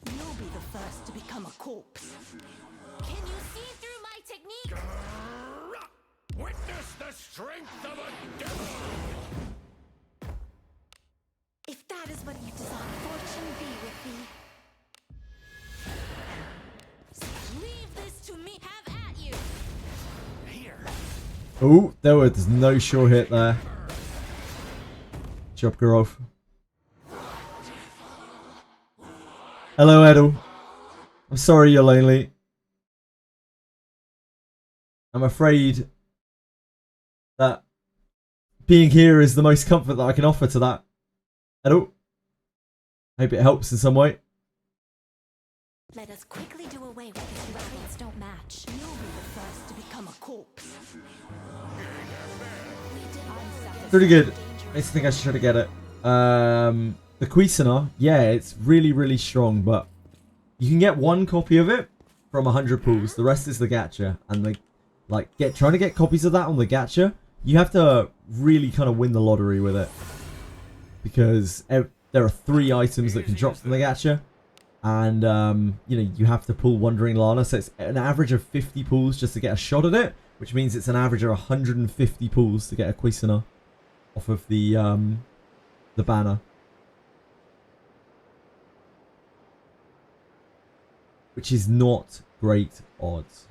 You'll be the first to become a corpse. Can you see through my technique? Witness the strength of a devil! If that is what you desire, fortune be with thee. Leave this to me. Have at you. Here. Oh, there was no sure hit there. Job, Garov. Hello, Edel. I'm sorry you're lonely. I'm afraid that being here is the most comfort that I can offer to that. Edel. Hope it helps in some way. Let us quickly do away with this. Rabbits don't match. You'll be the first to become a corpse. Pretty good. I just think I should try to get it. The Cuisinart, yeah, it's really, really strong, but you can get 1 copy of it from 100 pools. The rest is the gacha, and trying to get copies of that on the gacha, you have to really kind of win the lottery with it, because there are 3 items that can drop from the gacha, and you have to pull Wandering Lana, so it's an average of 50 pulls just to get a shot at it, which means it's an average of 150 pulls to get a Cuisinart off of the banner. Which is not great odds.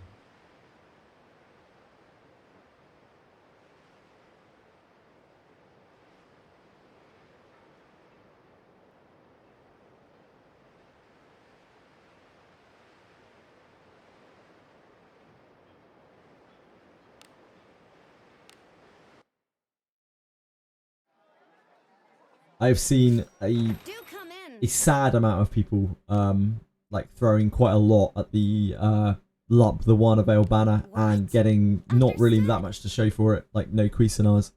I've seen a sad amount of people like throwing quite a lot at the LUP, the one avail banner, and getting not really that much to show for it, like no Cuisinarts.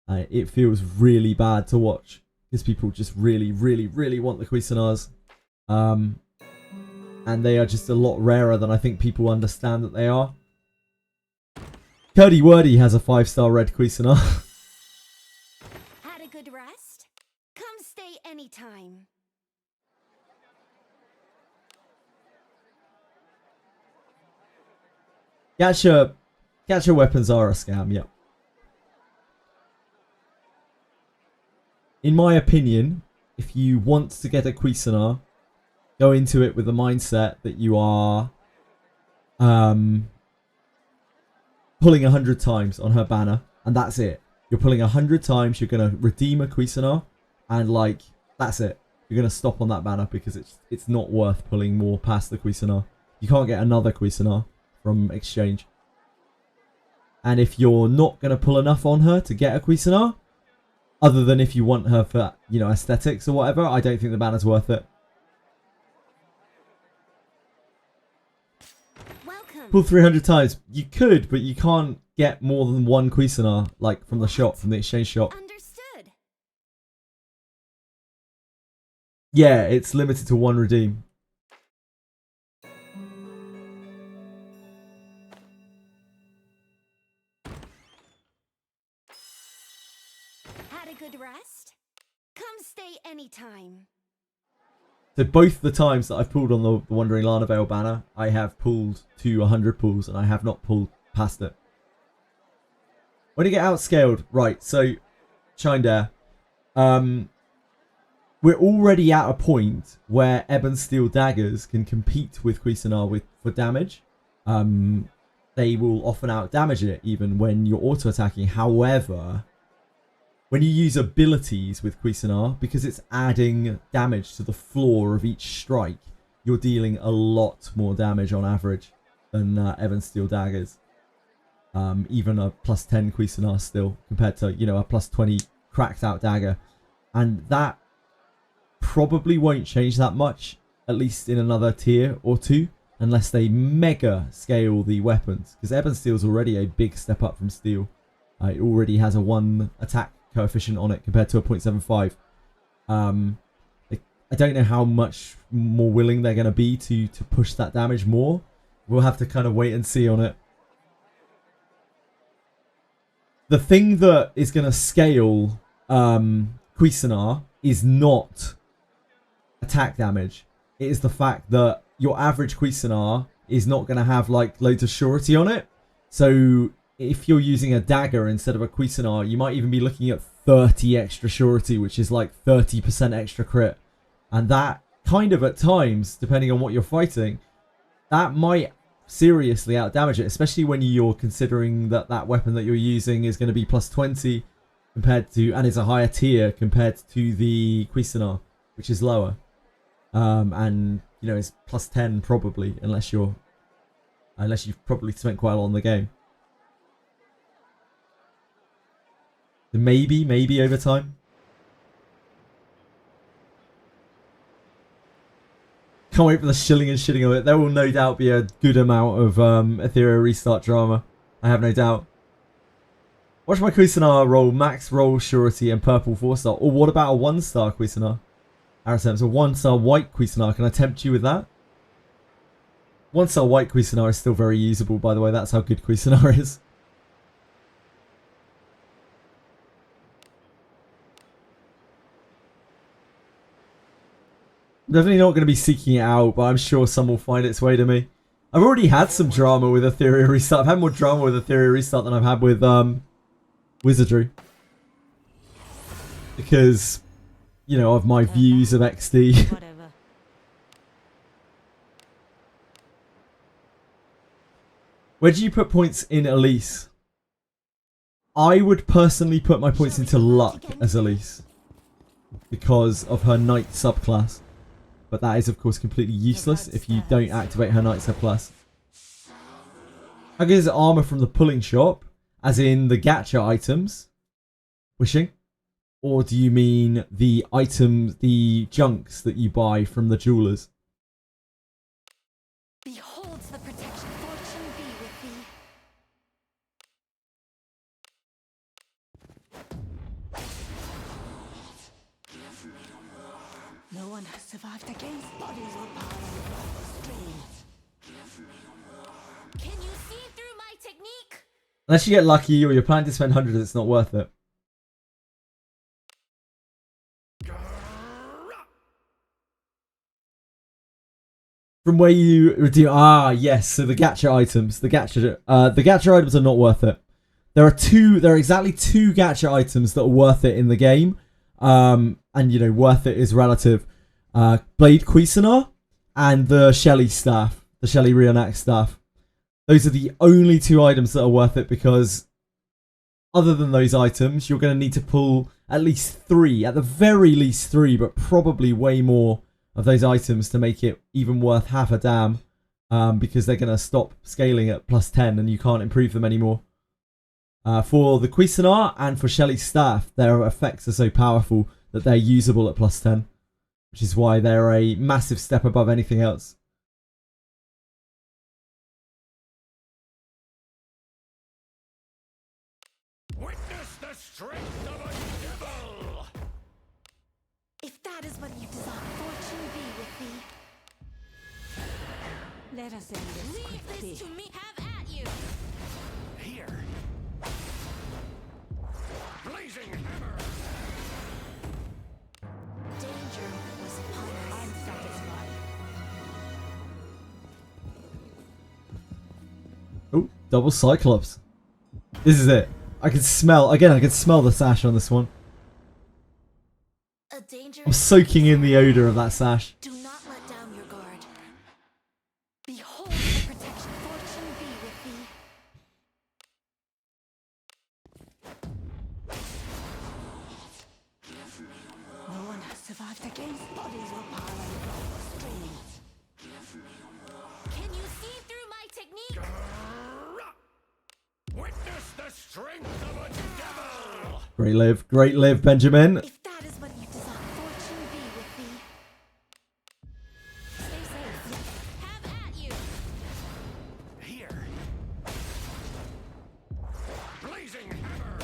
It feels really bad to watch because people just really, really, really want the Cuisinarts, and they are just a lot rarer than I think people understand that they are. Curdy Wordy has a 5-star red Cuisinart. Had a good rest? Come stay anytime. Gacha weapons are a scam, yep. In my opinion, if you want to get a Cuisinart, go into it with the mindset that you are pulling 100 times on her banner, and that's it. You're pulling 100 times, you're going to redeem a Cuisinart, and that's it. You're going to stop on that banner because it's not worth pulling more past the Cuisinart. You can't get another Cuisinart from exchange. And if you're not going to pull enough on her to get a Cuisinart, other than if you want her for, aesthetics or whatever, I don't think the banner's worth it. Welcome. Pull 300 times. You could, but you can't get more than 1 Cuisinart, from the shop, from the exchange shop. Understood. Yeah, it's limited to 1 redeem. Had a good rest? Come stay anytime. So both the times that I've pulled on the Wandering Lana Veil banner, I have pulled to 100 pulls, and I have not pulled past it. When you get outscaled, right, so Chindare, we're already at a point where Ebon Steel daggers can compete with Cuisinart for damage. They will often out damage it even when you're auto attacking. However, when you use abilities with Cuisinart, because it's adding damage to the floor of each strike, you're dealing a lot more damage on average than Ebon Steel daggers. Even a plus 10 Cuisinart still, compared to, you know, a plus 20 cracked out dagger. And that probably won't change that much, at least in another tier or two, unless they mega scale the weapons. Because Ebon Steel's already a big step up from Steel. It already has a 1 attack coefficient on it compared to a 0.75. I don't know how much more willing they're going to be to push that damage more. We'll have to kind of wait and see on it. The thing that is going to scale Cuisinart is not attack damage. It is the fact that your average Cuisinart is not going to have like loads of surety on it. So if you're using a dagger instead of a Cuisinart, you might even be looking at 30 extra surety, which is like 30% extra crit. And that kind of at times, depending on what you're fighting, that might seriously out damage it, especially when you're considering that that weapon that you're using is going to be plus 20 compared to, and is a higher tier compared to the Cuisinart, which is lower. And you know, it's plus 10 probably, unless you've probably spent quite a lot on the game. Maybe over time. Can't wait for the shilling and shitting of it. There will no doubt be a good amount of Ethereal restart drama. I have no doubt. Watch my Cuisinart roll max roll surety and purple 4-star. Or what about a 1-star Cuisinart? Aratem's a 1-star white Cuisinart. Can I tempt you with that? 1-star white Cuisinart is still very usable, by the way. That's how good Cuisinart is. Definitely not going to be seeking it out, but I'm sure some will find its way to me. I've already had some drama with Ethereal Restart. I've had more drama with Ethereal Restart than I've had with Wizardry. Because, you know, of my views of XD. Whatever. Where do you put points in Elise? I would personally put my points into Luck as Elise. Because of her Knight subclass. But that is, of course, completely useless if you don't activate her Knight subclass. How good is armor from the pulling shop? As in the gacha items? Wishing? Or do you mean the items, the junks that you buy from the jewelers? Beholds the protection. Fortune be with thee. No one has survived against bodies or power of streams. Can you see through my technique? Unless you get lucky or you're planning to spend hundreds, it's not worth it. From where you redeem, yes. So the gacha items, the gacha items are not worth it. There are exactly two gacha items that are worth it in the game. And you know, worth it is relative. Blade Cuisinart and the Shelly staff, the Shelly Reenact staff. Those are the only two items that are worth it, because other than those items, you're going to need to pull at least 3, at the very least 3, but probably way more of those items to make it even worth half a damn, because they're going to stop scaling at plus 10 and you can't improve them anymore. For the Cuisinart and for Shelly's staff, their effects are so powerful that they're usable at plus 10, which is why they're a massive step above anything else. Witness the strength of a devil! If that is what you desire, fortune be with thee. Let us end this Leave quickly. this to me. Have at you. Here. Blazing hammer! Danger was upon us. I'm satisfied. Oh, double Cyclops. This is it. I can smell the sash on this one. A danger I'm soaking in the odor of that sash. Do not let down your guard. Behold the protection. Fortune be with thee. No one has survived against bodies were piling across the streets. Can you see through my technique? Witness the strength of a devil! Great live, Benjamin. If that is what you desire, fortune be with thee. Stay safe. Have at you. Here. Blazing hammer!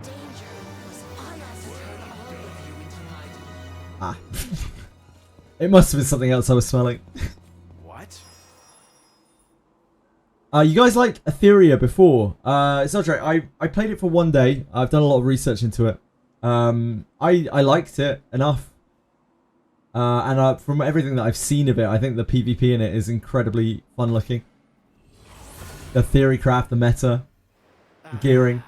Danger was I on have to us. turn all of you into my... Ah. It must have been something else I was smelling. What? You guys liked Etheria before. It's not true. I played it for one day. I've done a lot of research into it. I liked it enough. And from everything that I've seen of it, I think the PvP in it is incredibly fun looking. The theory craft, the meta, the gearing.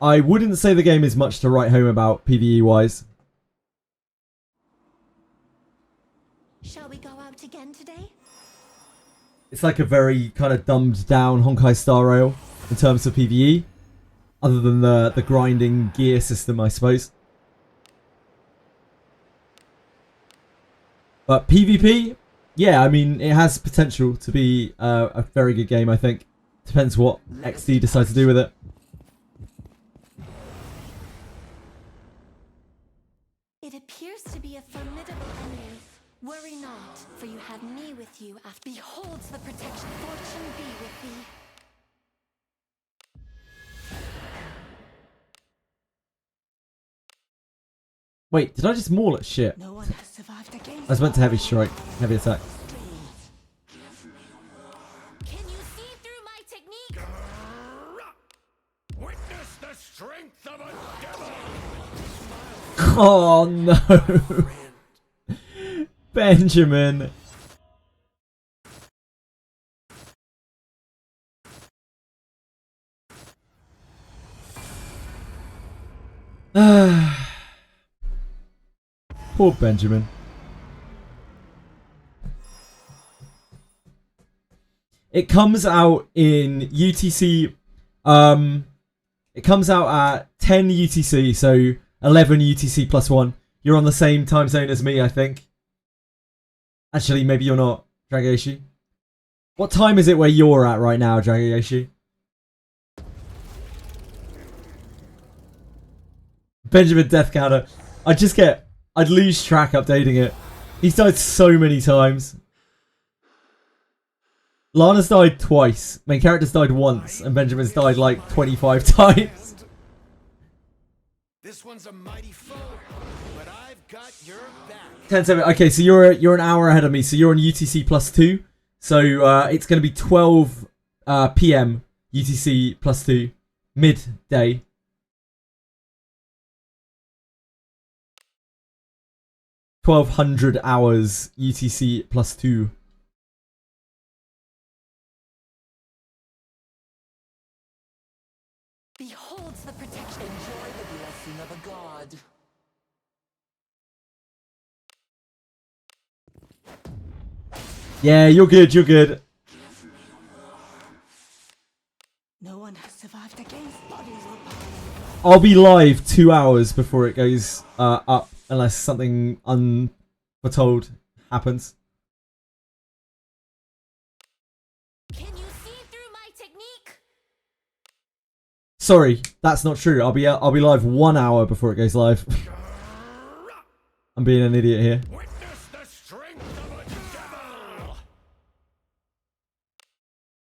I wouldn't say the game is much to write home about PvE wise. Shall we go out again today? It's like a very kind of dumbed down Honkai Star Rail in terms of PvE. Other than the grinding gear system, I suppose. But PvP, yeah, I mean, it has potential to be a very good game, I think. Depends what XD decides to do with it. It appears to be a formidable enemy. Worry not, for you have me with you after. Beholds the protection. Fortune be with thee. Wait, did I just maul it? Shit. No one has survived against I was meant to heavy strike. Heavy attack. Can you see through my technique? Witness the strength of a devil! Oh no. Benjamin. Poor Benjamin. It comes out in UTC. It comes out at 10 UTC, so 11 UTC plus 1. You're on the same time zone as me, I think. Actually, maybe you're not, Dragayoshi. What time is it where you're at right now, Dragayoshi? Benjamin Death Counter. I'd lose track updating it. He's died so many times. Lana's died twice. Main character's died once, and Benjamin's died like 25 times. This one's a mighty foe, but I've got your back. 10-7. Okay, so you're an hour ahead of me. So you're on UTC plus 2. So it's going to be 12 PM UTC plus 2 midday. $1,200 hours UTC plus 2. Beholds the protection. Enjoy the blessing of a god. Yeah, you're good, you're good. No one has survived against bodies were piling. I'll be live 2 hours before it goes up, unless something unforetold happens. Can you see through my technique? Sorry, that's not true. I'll be live 1 hour before it goes live. I'm being an idiot here. Witness the strength of a devil!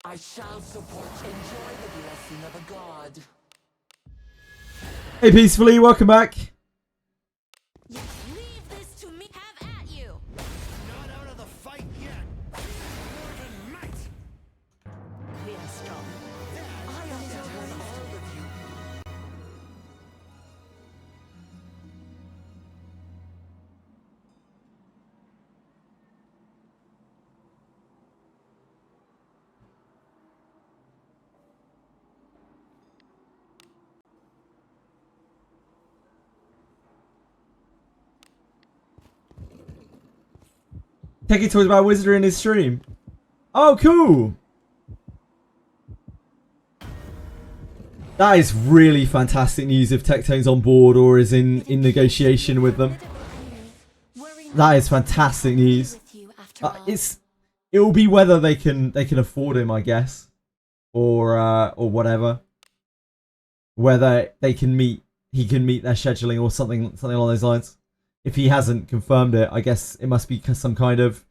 I shall support. Enjoy the blessing of a god. Hey, Peacefully, welcome back. Yes, leave this to me. Have at you. Not out of the fight yet. More than might. We are strong. I have to turn all of you. Techie talks about Wizardry in his stream. Oh, cool. That is really fantastic news if Tectone's on board or is in negotiation with them. That is fantastic news. It will be whether they can afford him, I guess, or whatever. Whether he can meet their scheduling or something along those lines. If he hasn't confirmed it, I guess it must be some kind of.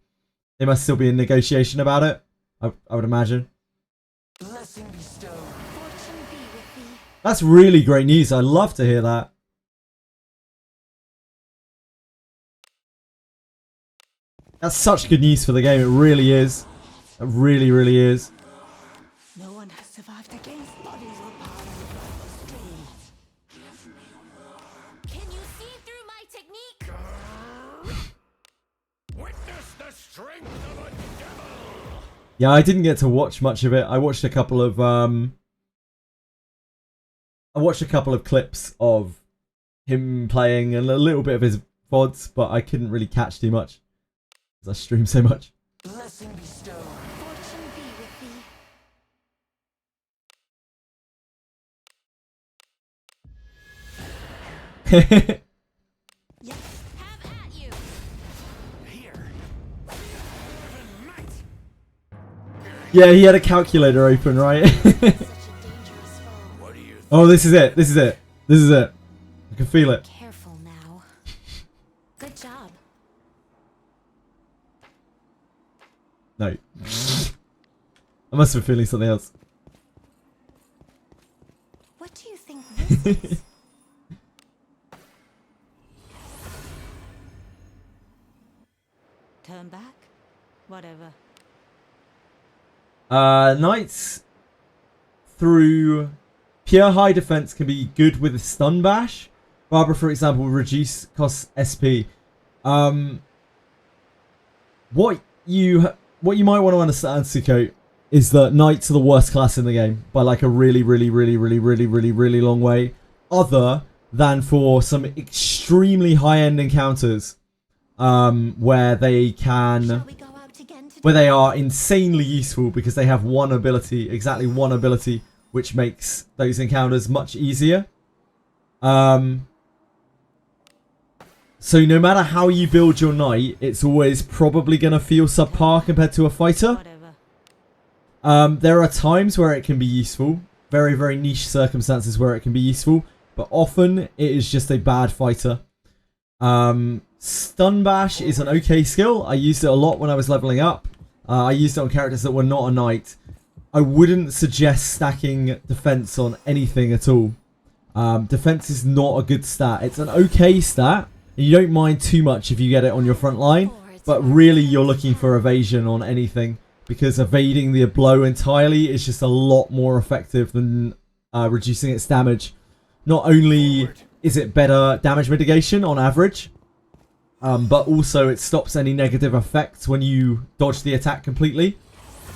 They must still be in negotiation about it. I would imagine. Blessing bestowed. Fortune be with thee. That's really great news. I'd love to hear that. That's such good news for the game. It really is. It really, really is. No one has survived against bodies or power of the streams. Can you see through my technique? Witness the strength of a devil! Yeah, I didn't get to watch much of it. I watched a couple of clips of him playing and a little bit of his VODs, but I couldn't really catch too much because I stream so much. Blessing bestowed. Fortune be with thee. Yes. Have at you. Here. Even might. Yeah, he had a calculator open, right? Such a dangerous foe. What do you Oh, this is it. This is it. This is it. I can feel it. Careful now. Good job. No. I must have been feeling something else. What do you think this is? Turn back? Whatever. Knights through pure high defense can be good with a stun bash. Barbara, for example, will reduce cost SP. What you might want to understand, Suko, is that knights are the worst class in the game by like a really long way. Other than for some extremely high-end encounters, where they can. Shall we go out again today? Where they are insanely useful because they have one ability, exactly one ability, which makes those encounters much easier. So no matter how you build your knight, it's always probably going to feel subpar compared to a fighter. Whatever. There are times where it can be useful, very niche circumstances where it can be useful, but often it is just a bad fighter. Stun Bash is an okay skill. I used it a lot when I was leveling up. I used it on characters that were not a knight. I wouldn't suggest stacking defense on anything at all. Defense is not a good stat. It's an okay stat, and you don't mind too much if you get it on your front line, but really you're looking for evasion on anything, because evading the blow entirely is just a lot more effective than reducing its damage. Not only is it better damage mitigation on average, but also it stops any negative effects when you dodge the attack completely,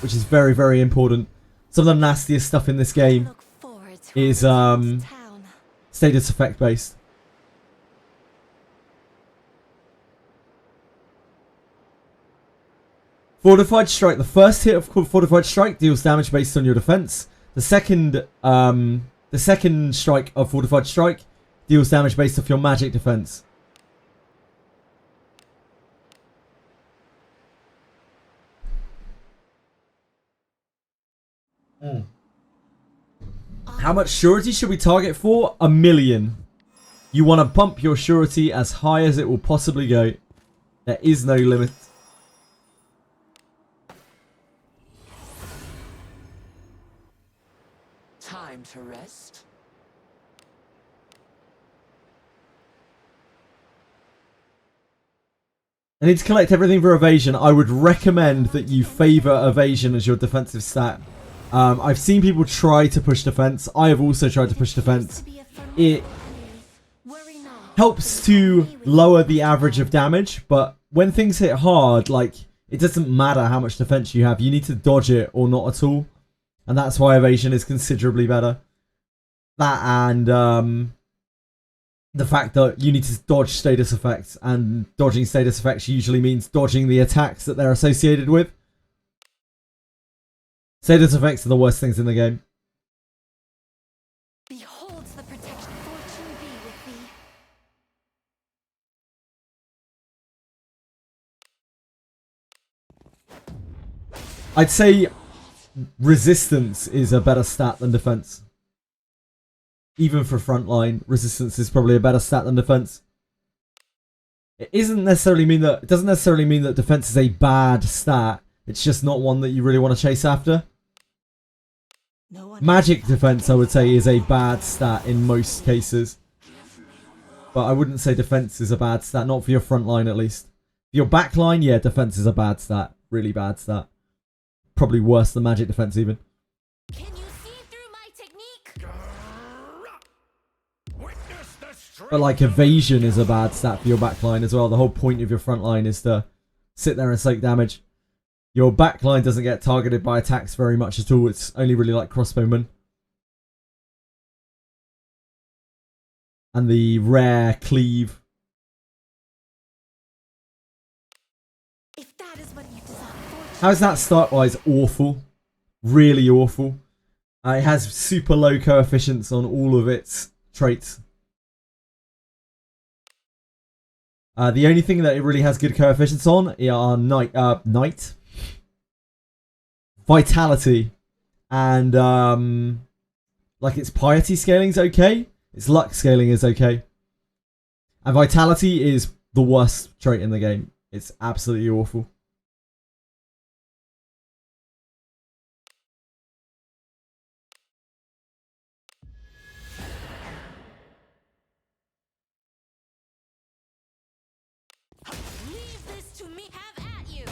which is very important. Some of the nastiest stuff in this game Look forward to is our return to town. status effect based. Fortified Strike. The first hit of Fortified Strike deals damage based on your defense. The second strike of Fortified Strike deals damage based off your magic defense. How much surety should we target for? 1 million. You want to bump your surety as high as it will possibly go. There is no limit. Time to rest. I need to collect everything for evasion. I would recommend that you favor evasion as your defensive stat. I've seen people try to push defense. I have also tried to push defense. It helps to lower the average of damage, but when things hit hard, like, it doesn't matter how much defense you have. You need to dodge it or not at all. And that's why evasion is considerably better. That and the fact that you need to dodge status effects, and dodging status effects usually means dodging the attacks that they're associated with. Status effects are the worst things in the game. Beholds the protection. Fortune be with thee. I'd say resistance is a better stat than defense. Even for frontline, resistance is probably a better stat than defense. It doesn't necessarily mean that defense is a bad stat. It's just not one that you really want to chase after. Magic defense, I would say, is a bad stat in most cases. But I wouldn't say defense is a bad stat, not for your front line at least. For your back line, yeah, defense is a bad stat. Really bad stat. Probably worse than magic defense even. Can you see through my technique? But like evasion is a bad stat for your back line as well. The whole point of your front line is to sit there and soak damage. Your back line doesn't get targeted by attacks very much at all. It's only really like crossbowmen. And the rare cleave. If that is what you desire, How's that start-wise? Awful. Really awful. It has super low coefficients on all of its traits. The only thing that it really has good coefficients on are night, vitality, and like its piety scaling is okay. Its luck scaling is okay. And vitality is the worst trait in the game. It's absolutely awful. leave this to me. Have at you.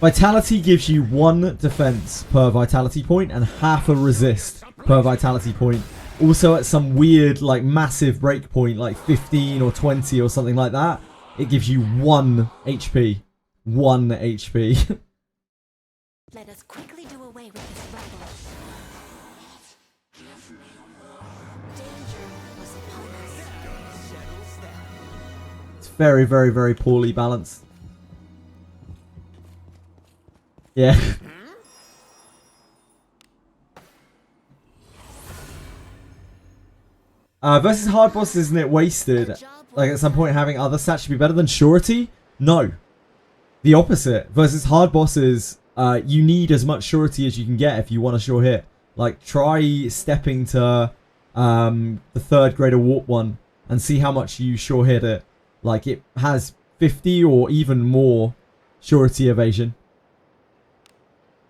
Vitality gives you 1 defense per vitality point and half a resist per vitality point. Also at some weird, like, massive breakpoint, like 15 or 20 or something like that, it gives you 1 HP. 1 HP. Let us quickly do away with this rabble. Danger was upon us. It's very, very, very poorly balanced. Yeah. Versus hard bosses, isn't it wasted? Like at some point having other stats should be better than surety? No. The opposite. Versus hard bosses, you need as much surety as you can get if you want a sure hit. Like try stepping to the 3rd greater warp one and see how much you sure hit it. Like it has 50 or even more surety evasion.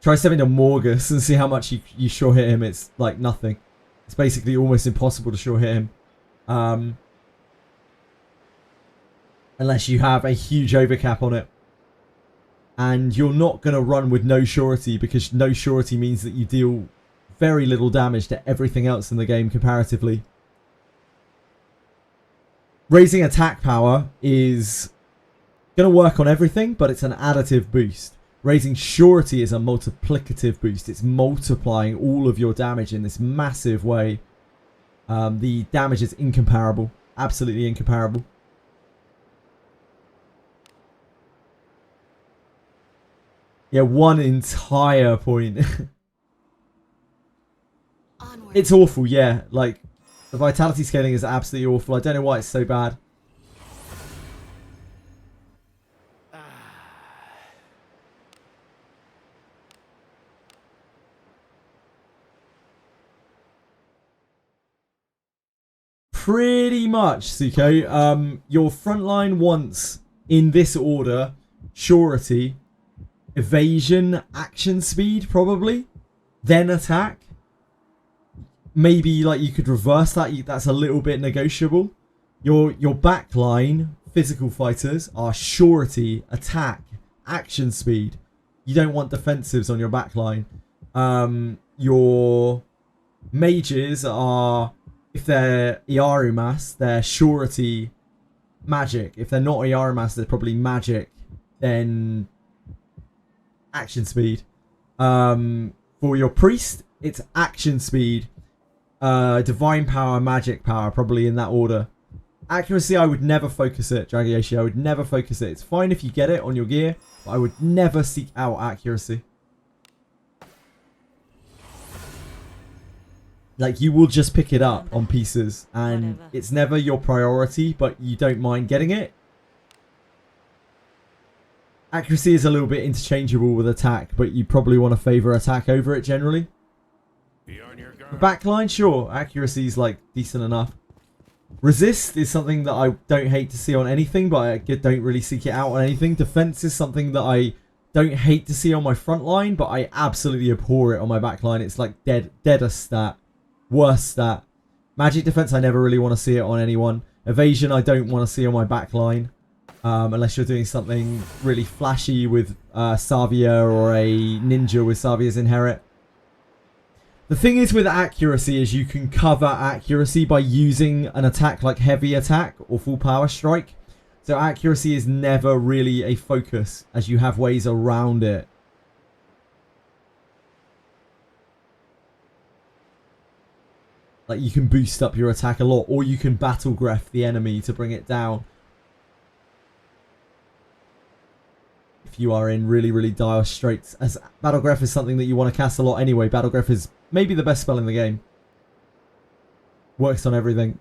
Try stepping to Morgus and see how much you sure hit him. It's like nothing. It's basically almost impossible to sure hit him. Unless you have a huge overcap on it. And you're not going to run with no surety, because no surety means that you deal very little damage to everything else in the game comparatively. Raising attack power is going to work on everything, but it's an additive boost. Raising surety is a multiplicative boost. It's multiplying all of your damage in this massive way. The damage is incomparable. Absolutely incomparable. Yeah, 1 entire point. It's awful, yeah. Like, the vitality scaling is absolutely awful. I don't know why it's so bad. Pretty much, Suko. Your front line wants, in this order, surety, evasion, action speed, probably, then attack. Maybe like you could reverse that. That's a little bit negotiable. Your back line, physical fighters, are surety, attack, action speed. You don't want defensives on your back line. Your mages are, if they're Iarumas, they're surety, magic. If they're not Iarumas, they're probably magic, then action speed. For your priest, it's action speed, divine power, magic power, probably in that order. Accuracy, I would never focus it, Dragioshi. I would never focus it. It's fine if you get it on your gear, but I would never seek out accuracy. Like, you will just pick it up on pieces, and it's never your priority, but you don't mind getting it. Accuracy is a little bit interchangeable with attack, but you probably want to favor attack over it generally. The backline, sure, accuracy is like decent enough. Resist is something that I don't hate to see on anything, but I don't really seek it out on anything. Defense is something that I don't hate to see on my front line, but I absolutely abhor it on my backline. It's like deader stat. Worst stat. Magic defense, I never really want to see it on anyone. Evasion, I don't want to see on my backline. Unless you're doing something really flashy with Savia or a ninja with Savia's Inherit. The thing is with accuracy is you can cover accuracy by using an attack like heavy attack or full power strike. So accuracy is never really a focus as you have ways around it. Like you can boost up your attack a lot, or you can battle graph the enemy to bring it down. If you are in really, really dire straits. As battle graph is something that you want to cast a lot anyway. Battle graph is maybe the best spell in the game. Works on everything.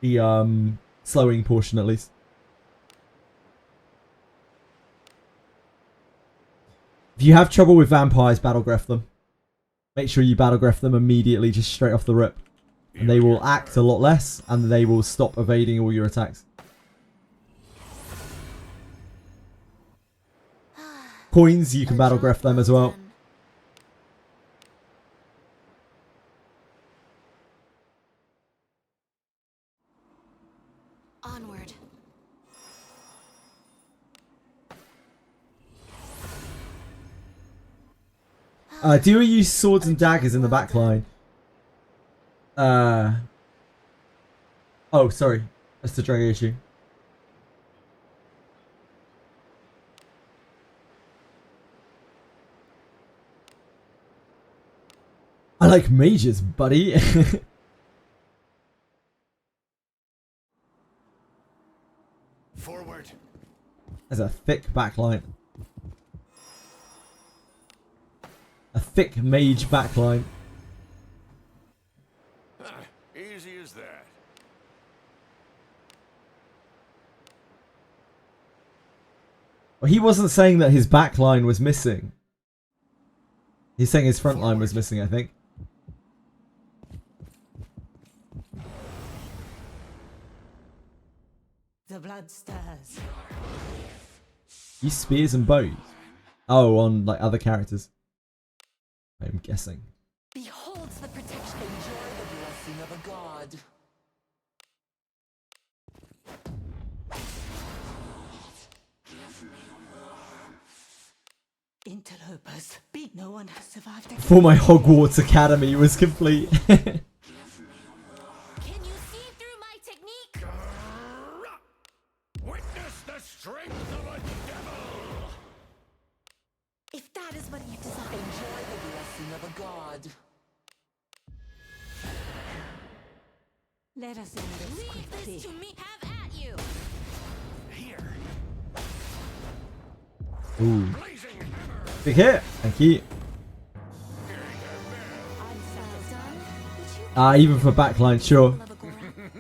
The slowing portion at least. If you have trouble with vampires, battle graph them. Make sure you battle graph them immediately, just straight off the rip. And they will act a lot less, and they will stop evading all your attacks. Coins, you can battle graph them as well. Onward. Do you use swords and daggers in the backline? Oh, sorry. That's the Dragon issue. I like mages, buddy. Forward. There's a thick backline. A thick mage backline. Easy as that. Well, he wasn't saying that his backline was missing. He's saying his front line was missing, I think. The blood stirs. Use spears and bows. Oh, on like other characters. I'm guessing. Beholds the protection. Enjoy the blessing of a god. Interlopers. Beat no one has survived. Before my Hogwarts Academy was complete. Can you see through my technique? Witness the strength of a devil! If that is what you desire. Enjoy the blessing of a god. Let us end this Leave quickly. this to me. Have at you. Here. Ooh. Blazing hammer. Big hit. Thank you. Even for backline, sure.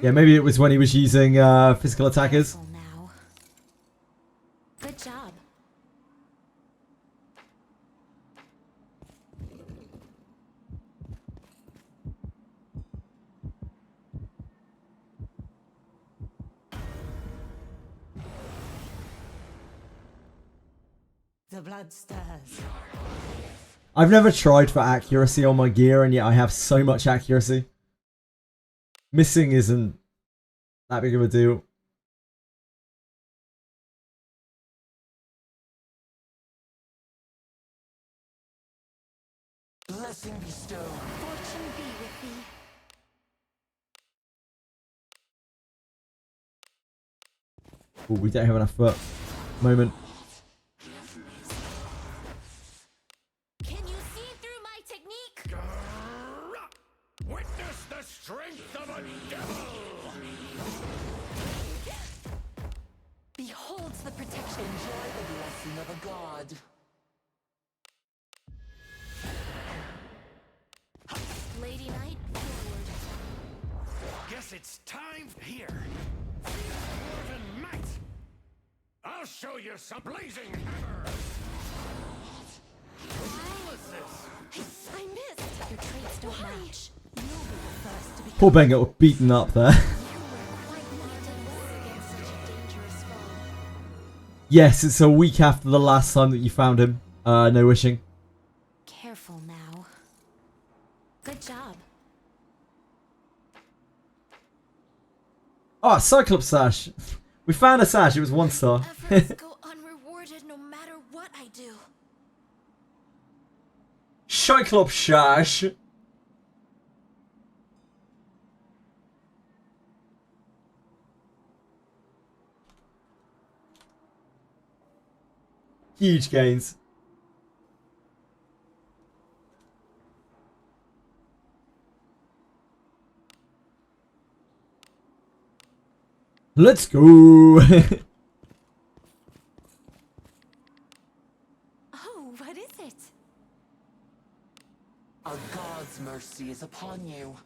Yeah, maybe it was when he was using physical attackers. Now. Good job. The blood stirs. I've never tried for accuracy on my gear, and yet I have so much accuracy. Missing isn't that big of a deal. Blessing bestowed. Fortune be with thee. Ooh, we don't have enough for moment. Can you see through my technique? Witness the strength of a devil! Here. Dwarven might. I'll show you some blazing hammer. What is this? I missed. Your traits don't match. You'll be the first to be. Poor Ben got beaten up there. Yes, it's a week after the last time that you found him. No wishing. Careful now. Good job. Oh, Cyclops sash. We found a sash. It was 1 star. Efforts go unrewarded no matter what I do. Cyclops sash. Huge gains. Let's go. Oh, what is it? A god's mercy is upon you.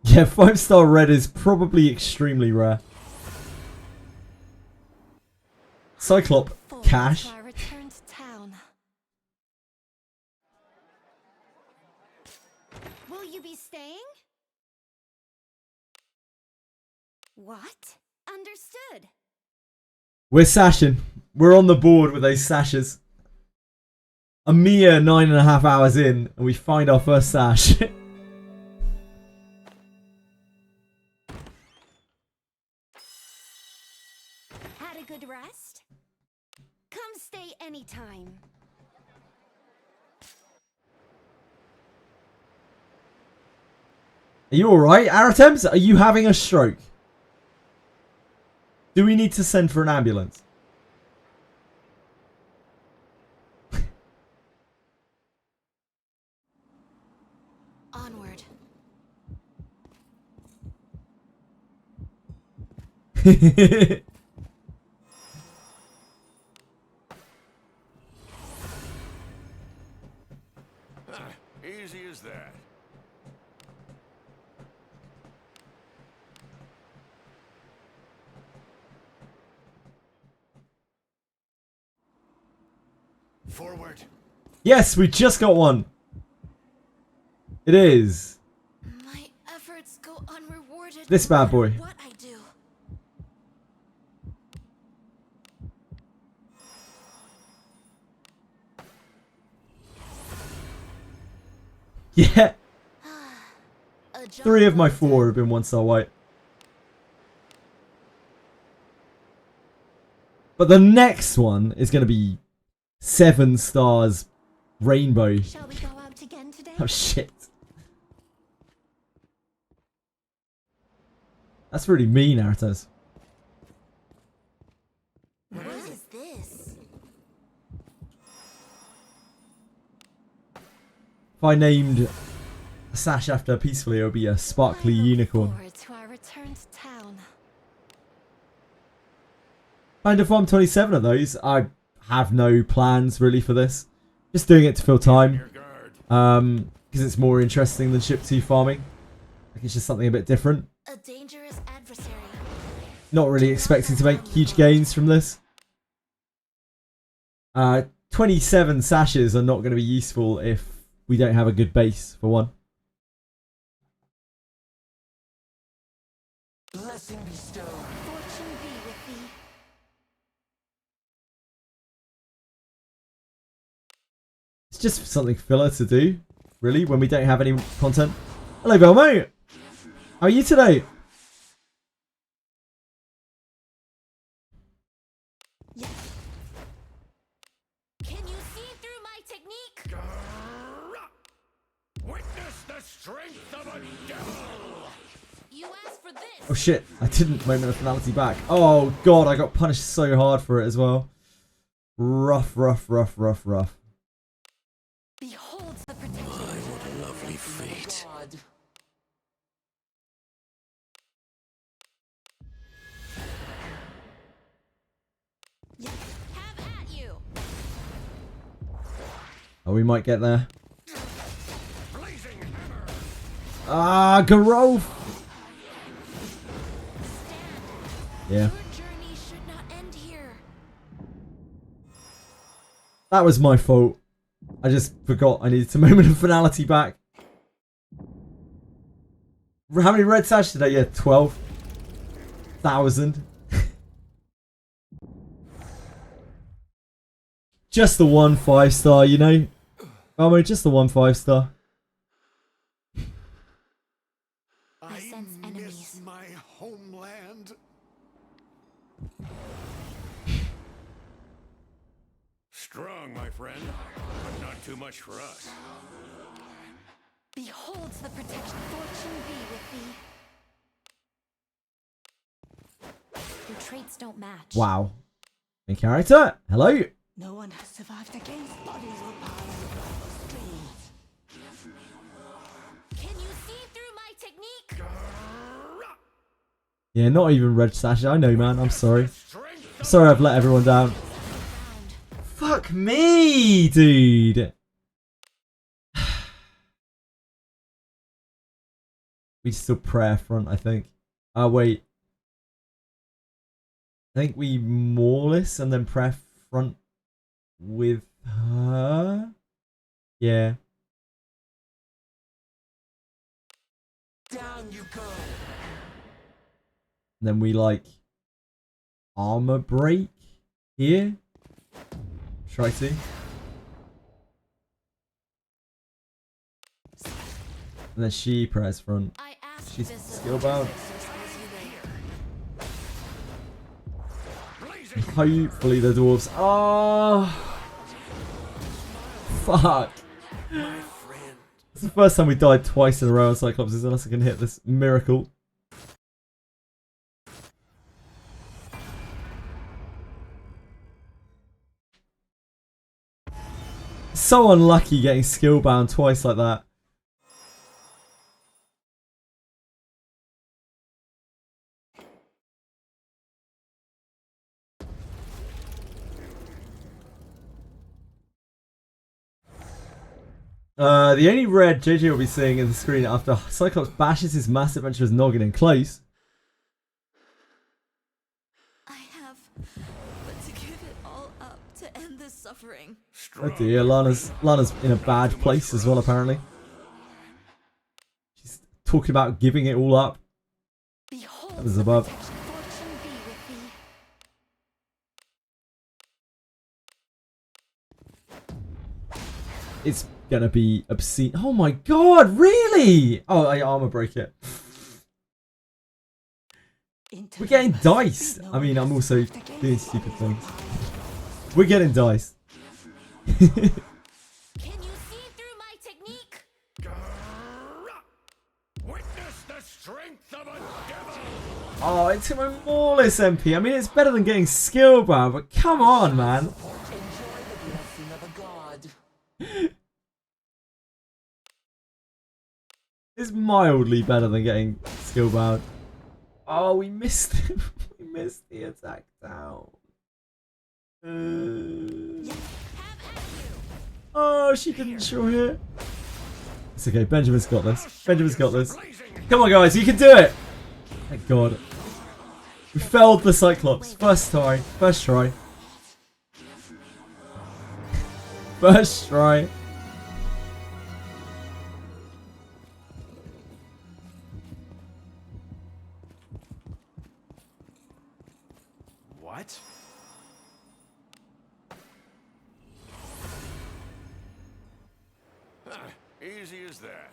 Yeah, 5-star red is probably extremely rare. Cyclops cash. I return to town. Will you be staying? What? Understood. We're sashing. We're on the board with those sashes. A mere 9.5 hours in, and we find our first sash. Had a good rest? Come stay anytime. Are you alright, Aratems? Are you having a stroke? Do we need to send for an ambulance? Onward. Easy as that. Forward. Yes, we just got one. It is My efforts go unrewarded. this no bad matter boy. What I do. Yeah. A job 3 of my well 4 done. have been 1-star white. But the next one is going to be 7 stars rainbow. Shall we go out again today? Oh shit. That's really mean, Aratos. What is this? If I named a sash after Peacefully, it would be a sparkly I look unicorn. forward to our return to town. Find a farm 27 of those. I have no plans really for this. Just doing it to fill time. Your guard. Because it's more interesting than Ship 2 farming. Like it's just something a bit different. A dangerous adversary. Not really expecting to make huge gains from this. 27 sashes are not going to be useful if we don't have a good base, for one. Blessing bestowed. Fortune be with thee. It's just something filler to do, really, when we don't have any content. Hello, Belmo! How are you today? Can you see through my technique? Witness the strength of a devil. You asked for this. Oh shit, I didn't moment of finality back. Oh god, I got punished so hard for it as well. Rough, rough, rough, rough, rough. Behold the protection. What a lovely fate. God. Have at you. Oh, we might get there. Blazing hammer. Ah, growth. Yeah. Your journey should not end here. That was my fault. I just forgot I needed some moment of finality back. How many red sash did I get? 12,000. Just the one 5-star, you know? Oh, just the one 5-star. I sense enemies. Miss my homeland. Strong, my friend, but not too much for us. Beholds the protection. Fortune be with thee. Your traits don't match. Wow. In character. Hello. No one has survived against bodies or power across the streets. Can you see through my technique? Yeah, not even red sash. I know, man. I'm sorry. I'm sorry I've let everyone down. Fuck me, dude. We still prayer front, I think. Oh, wait. I think we Morlis and then prayer front with her. Yeah. Down you go. And then we like armor break here. Try to. And then she press front. She's skill bound. Hopefully the dwarves. Oh, fuck. It's the first time we died twice in a row on Cyclops, unless I can hit this miracle. So unlucky getting skill bound twice like that. The only red JJ will be seeing in the screen after Cyclops bashes his massive adventurer's noggin in close. I have but to give it all up to end this suffering. Oh dear, Lana's in a bad place as well, apparently. She's talking about giving it all up. That was above. It's gonna be obscene. Oh my god, really? Oh, I armor break it. We're getting diced. I mean, I'm also doing stupid things. We're getting diced. Can you see through my technique? Witness the strength of a devil. Oh, it took my Morlis MP. I mean, it's better than getting skill bound, but come on, man. It's mildly better than getting skill bound. Oh, we missed him. We missed the attack down. Oh, she didn't show here. It's okay. Benjamin's got this. Benjamin's got this. Come on, guys. You can do it. Thank God. We failed the Cyclops. First try. First try. First try. What? Easy as that.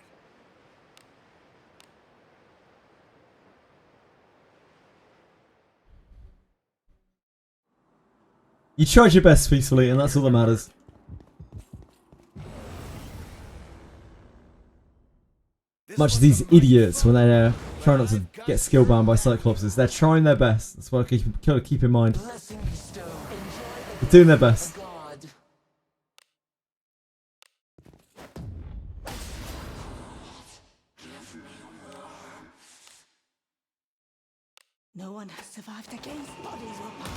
You tried your best peacefully, and that's all that matters. Much as these idiots, when they try not to get skill bound by Cyclopses, they're trying their best. That's what I gotta keep in mind. They're doing their best. No one has survived against bodies or power.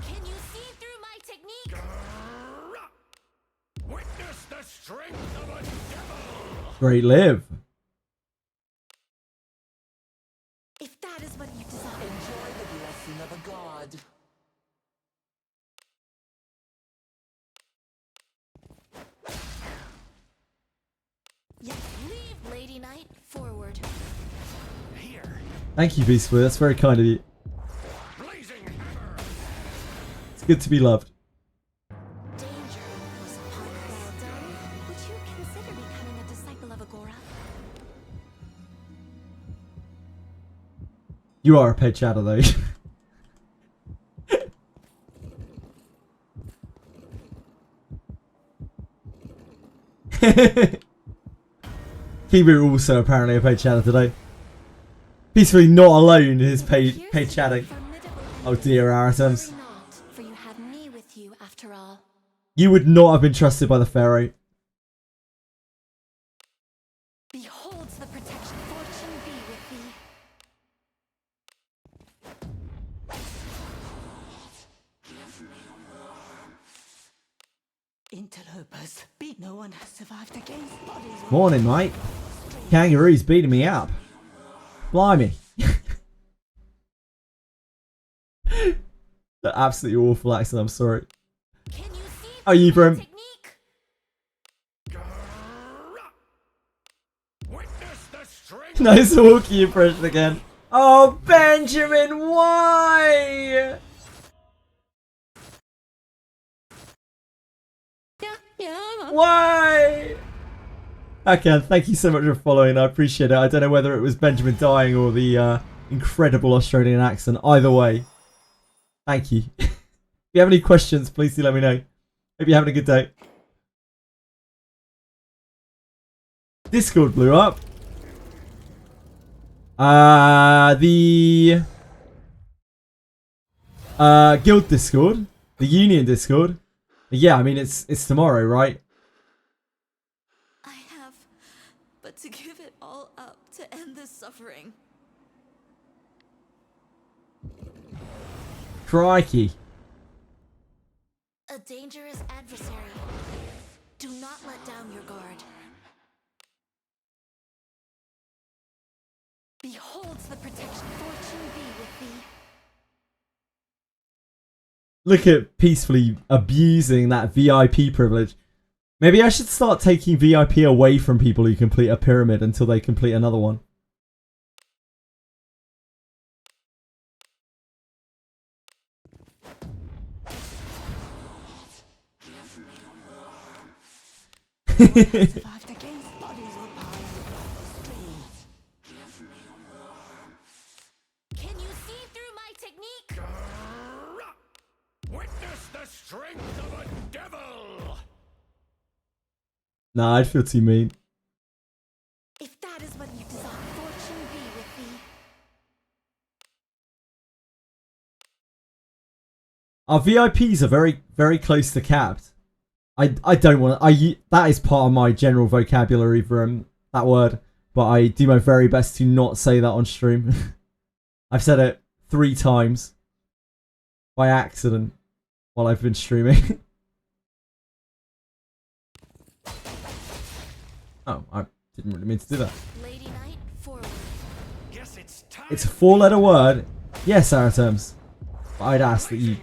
Can you see through my technique? Witness the strength of a devil! Great live. If that is what you desire. Enjoy the blessing of a god. Yes, leave, Lady Knight. Forward. Here, Thank you, BISQUE. That's very kind of you. blazing hammer! It's good to be loved. Danger was upon us. Well done. Would you consider becoming a disciple of Agora? You are a paid chatter, though. Kibu also apparently a paid chatter today. Peacefully not alone in his paid chatting. Oh dear, Aratams. Worry not, for you have me with you after all. You would not have been trusted by the Pharaoh. Beholds the protection. Fortune be with thee. Interlopers. Beat no one has survived against bodies. Morning, mate. Kangaroo's beating me up. Blimey. The absolutely awful accent, I'm sorry. Can you see How are you, through my Brim? technique? Witness the strength! Nice walkie impression again. Oh, Benjamin, why? Why? Okay, thank you so much for following. I appreciate it. I don't know whether it was Benjamin dying or the incredible Australian accent. Either way, thank you. If you have any questions, please do let me know. Hope you're having a good day. Discord blew up. The guild Discord, the Union Discord. Yeah, I mean it's tomorrow, right? I have but to give it all up to end this suffering. Crikey. A dangerous adversary. Do not let down your guard. Beholds the protection. Fortune be with thee. Look at peacefully abusing that VIP privilege. Maybe I should start taking VIP away from people who complete a pyramid until they complete another one. Survived against bodies or streams. Can you see through my technique? Witness the strength of a devil! Nah, I'd feel too mean. If that is what you desire, fortune be with thee. Our VIPs are very, very close to capped. I don't want to. That is part of my general vocabulary for that word, but I do my very best to not say that on stream. I've said it 3 times by accident while I've been streaming. Oh, I didn't really mean to do that. Lady Knight, forward. Guess it's time. It's a 4-letter word. Yes, Araterms. But I'd ask that you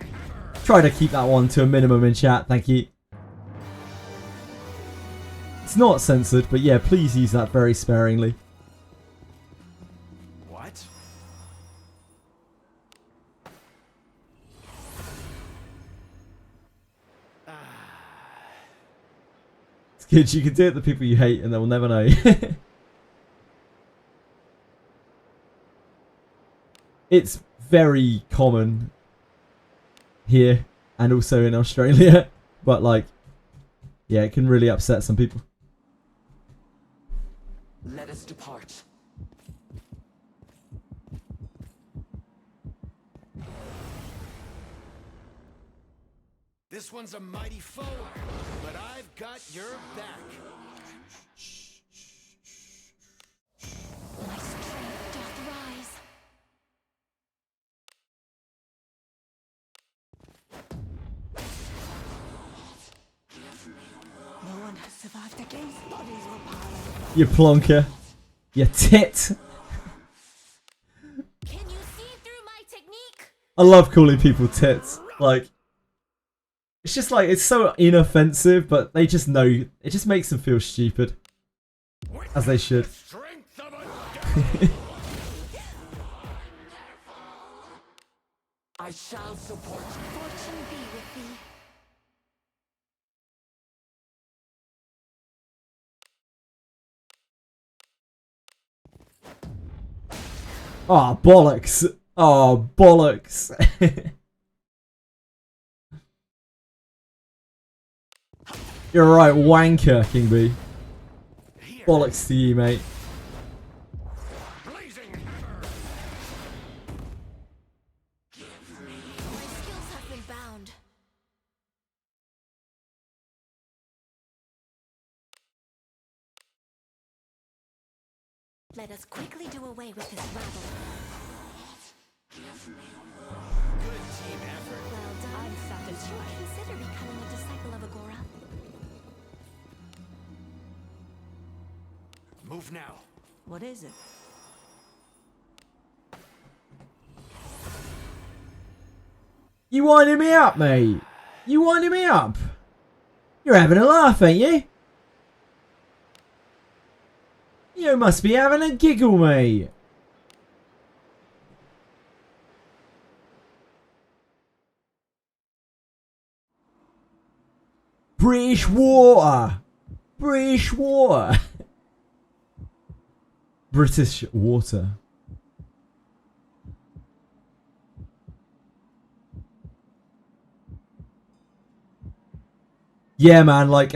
try to keep that one to a minimum in chat. Thank you. It's not censored, but yeah, please use that very sparingly. What? It's good. You can do it to people you hate and they will never know. It's very common here and also in Australia. But like, yeah, it can really upset some people. Let us depart. This one's a mighty foe, but I've got your back. My strength doth rise. No one has bodies will pile on You plonker. You tit. Can you see through my technique? I love calling people tits. Like, it's just like, it's so inoffensive, but they just know, it just makes them feel stupid. As they should. Strength of a devil. I shall support you. Fortune be with thee. Oh, bollocks. Oh, bollocks. You're a right wanker, King B. Bollocks to you, mate. Blazing hammer. My skills have been bound. Let us quickly do away with this rabble. Good team effort. Well done. I'm Did you satisfied. consider becoming a disciple of Agora? Move now. What is it? You winding me up, mate? You winding me up? You're having a laugh, ain't you? You must be having a giggle, mate. British water. British water. British water. Yeah, man, like,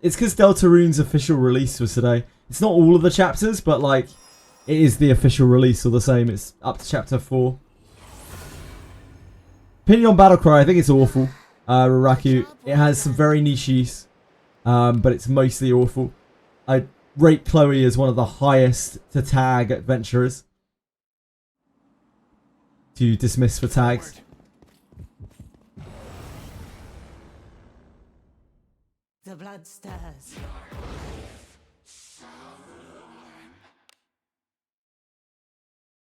it's because Deltarune's official release was today. It's not all of the chapters, but, like, it is the official release all the same. It's up to chapter 4. Opinion on Battlecry, I think it's awful. Raraku, it has some very niche use, but it's mostly awful. I rate Chloe as one of the highest to tag adventurers. To dismiss for tags. The blood stirs.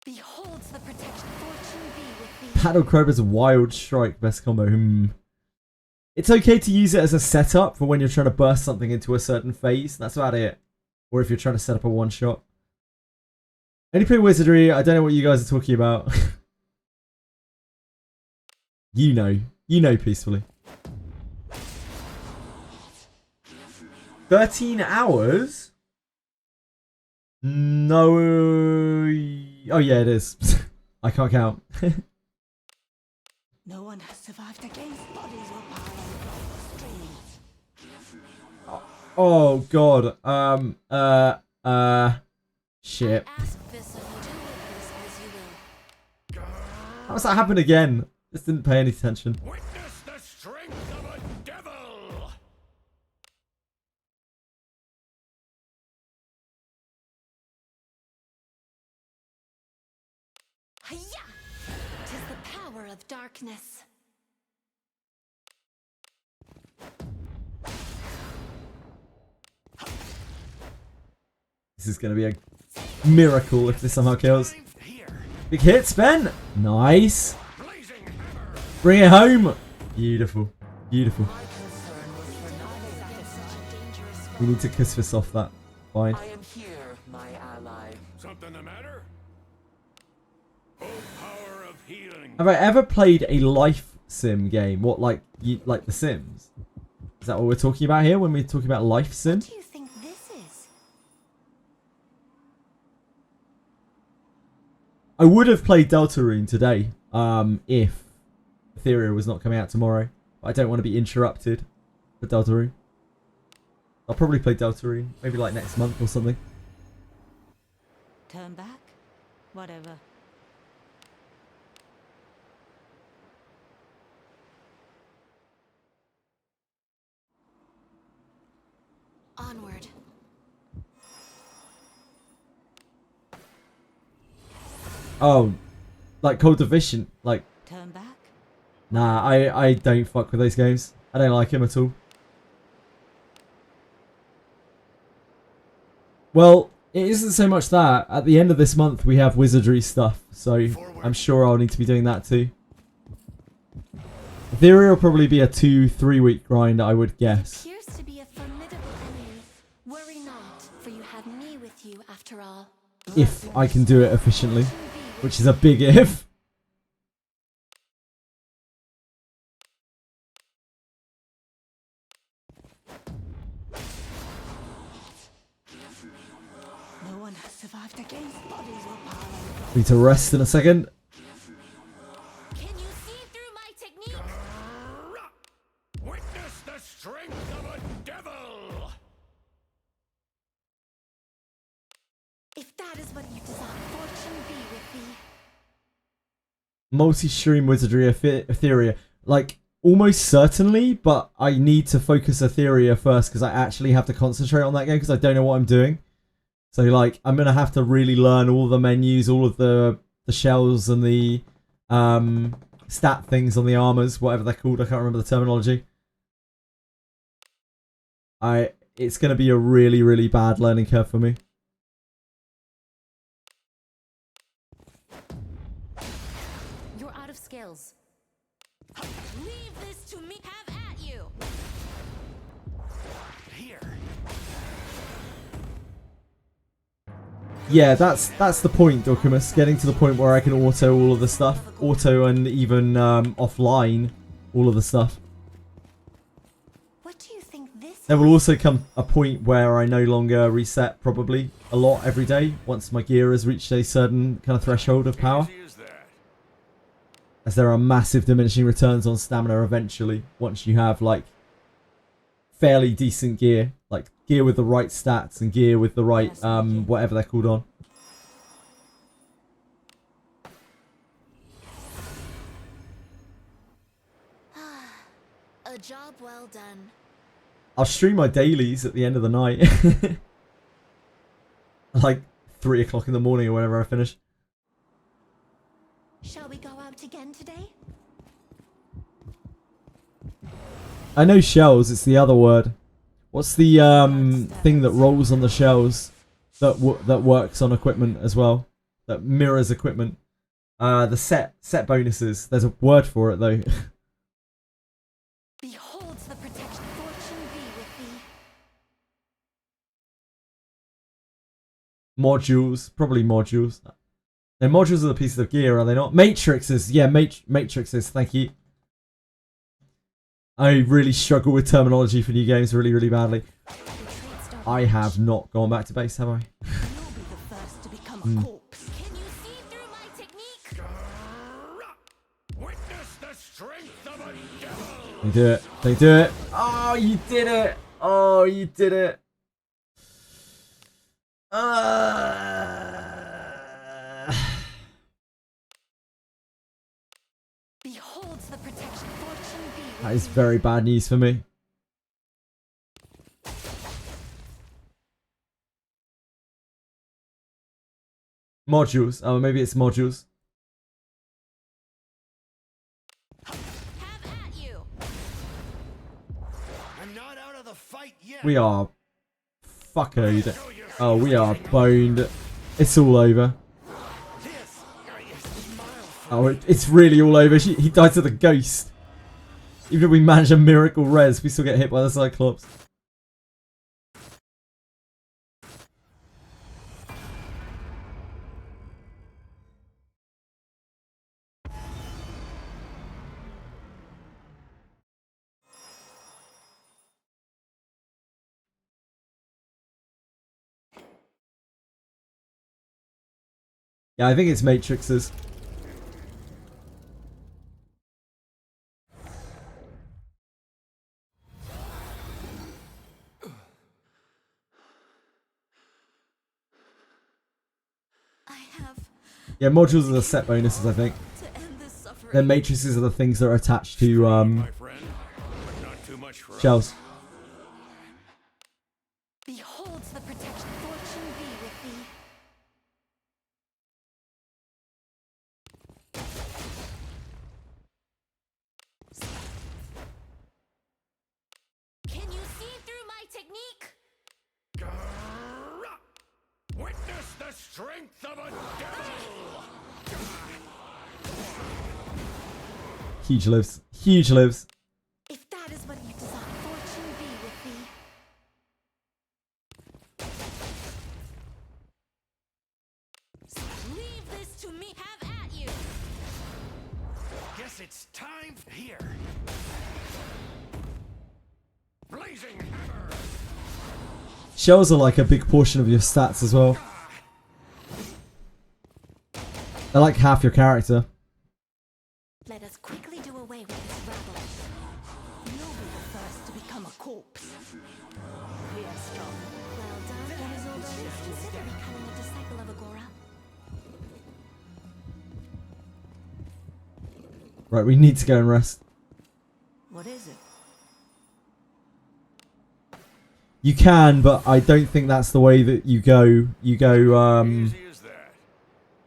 Beholds the protection. Fortune be with thee. Battle Crober's Wild Strike, best combo. It's okay to use it as a setup for when you're trying to burst something into a certain phase. That's about it. Or if you're trying to set up a one-shot. Only play Wizardry, I don't know what you guys are talking about. You know peacefully. 13 hours? No. Oh yeah, it is. I can't count. No one has survived against bodies will pile on the streams. Oh god. Shit. Ask this of you, do with this as you will. How's that happen again? Just didn't pay any attention. Witness the strength of a devil. Hiya! 'Tis the power of darkness. This is going to be a miracle if this somehow kills. Here. Big hit, Ben. Nice. Blazing hammer. Bring it home. Beautiful. Beautiful. My concern was for nothing. Such a dangerous We need to kiss this off that. Fine. I am here, my ally. Something the matter? Oh, power of healing. Have I ever played a life sim game? What, like The Sims? Is that what we're talking about here when we're talking about life sim? What do you think this is? I would have played Deltarune today, if Etheria was not coming out tomorrow. But I don't want to be interrupted for Deltarune. I'll probably play Deltarune, maybe like next month or something. Turn back? Whatever. Onward. Oh, like Cold Division, like, Turn back? nah, I don't fuck with those games. I don't like him at all. Well, it isn't so much that. At the end of this month, we have Wizardry stuff, so I'm sure I'll need to be doing that too. Etheria will probably be a 2-3 week grind, I would guess. Appears to be a formidable enemy. Worry not, for you have me with you after all. If I can do it efficiently, which is a big if. No one has survived against bodies or power. Need to rest in a second. Can you see through my technique? Witness the strength of a devil! If that is what you desire, fortune be with thee. Multi-stream Wizardry Etheria. Like, almost certainly, but I need to focus Etheria first because I actually have to concentrate on that game because I don't know what I'm doing. So, like, I'm going to have to really learn all the menus, all of the shells and the stat things on the armors, whatever they're called. I can't remember the terminology. It's going to be a really, really bad learning curve for me. You're out of skills. Leave this to me. Have at you. Here. Yeah, that's the point, Documus. Getting to the point where I can auto all of the stuff. Auto and even offline all of the stuff. What do you think this There will also come a point where I no longer reset probably a lot every day once my gear has reached a certain kind of threshold of power. Easy as that. As there are massive diminishing returns on stamina eventually once you have like fairly decent gear. Like gear with the right stats and gear with the right whatever they're called on. A job well done. I'll stream my dailies at the end of the night. Like 3 o'clock in the morning or whenever I finish. Shall we go out again today? I know shells, it's the other word. What's the thing that rolls on the shells that works on equipment as well? That mirrors equipment. The set bonuses. There's a word for it though. Beholds the protection. Fortune be with thee. Modules, probably modules. No, modules are the pieces of gear, are they not? Matrices, yeah, matrices. Thank you. I really struggle with terminology for new games really, really badly. I have not gone back to base, have I? You'll be the first to become a corpse. Can you see through my technique? Witness the strength of a devil! They do it. They do it. Oh, you did it. Oh, you did it. Beholds the protection. Fortune be with That is thee. very bad news for me. Modules. Oh, maybe it's modules. Have at you. I'm not out of the fight yet. We are fuckoed. Oh, we are boned. It's all over. This is miles from Oh, it's really all over. He died to the ghost. Even if we manage a miracle res, we still get hit by the Cyclops. Yeah, I think it's matrices. I have Yeah, modules are the set bonuses, I think. to end this suffering. Then matrices are the things that are attached to My friend, but not too much for us. shells. Beholds the protection. Fortune be with thee. Can you see through my technique? the strength of a devil! Huge lives. Huge lives. If that is what you desire, fortune be with thee. Leave this to me. Have at you. Guess it's time here. Blazing hammer! Shells are like a big portion of your stats as well. They're like half your character. Let us quickly do away with this rabble. You'll be the first to become a corpse. We are strong. Well done, and as always, consider becoming a disciple of Agora. Right, we need to go and rest. What is it? You can, but I don't think that's the way that you go. You go, Easy as that.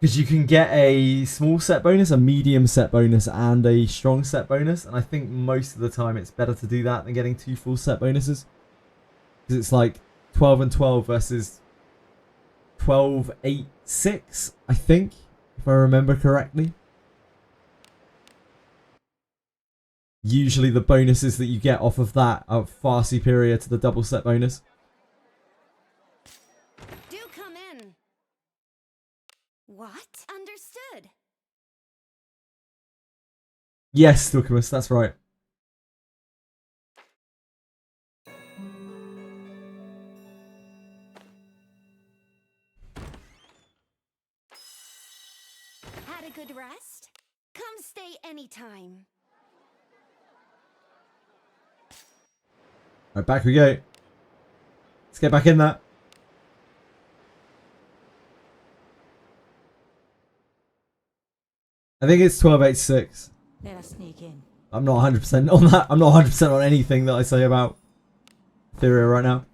because you can get a small set bonus, a medium set bonus, and a strong set bonus. And I think most of the time it's better to do that than getting 2 full set bonuses. Because it's like 12 and 12 versus 12, 8, 6, I think, if I remember correctly. Usually the bonuses that you get off of that are far superior to the double set bonus. Do come in. What? Understood. Yes, Stukamus, that's right. Had a good rest? Come stay anytime. Right, back we go. Let's get back in there. I think it's 1286. Let us sneak in. I'm not 100% on that. I'm not 100% on anything that I say about Etheria right now.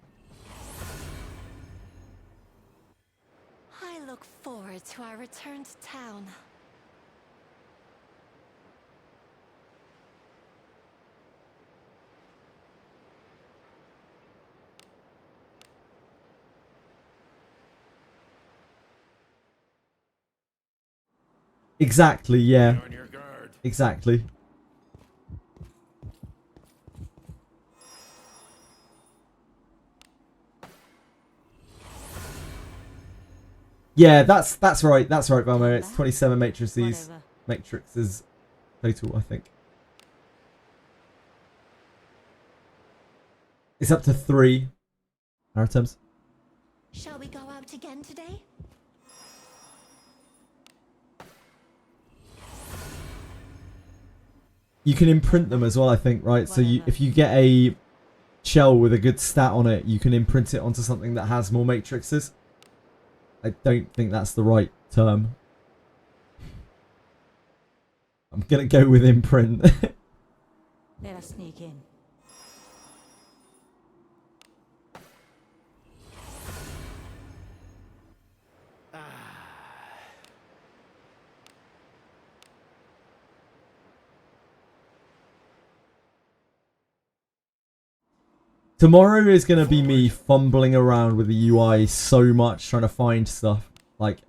I look forward to our return to town. Exactly, yeah. Be on your guard. Exactly. Yeah, that's right. That's right, Valmo. It's 27 matrices. Whatever. Matrices total, I think. It's up to 3 items. Shall we go out again today? You can imprint them as well, I think, right? So if you get a shell with a good stat on it, you can imprint it onto something that has more matrices. I don't think that's the right term. I'm gonna go with imprint. Let us sneak in. Tomorrow is going to be me fumbling around with the UI so much, trying to find stuff. Like,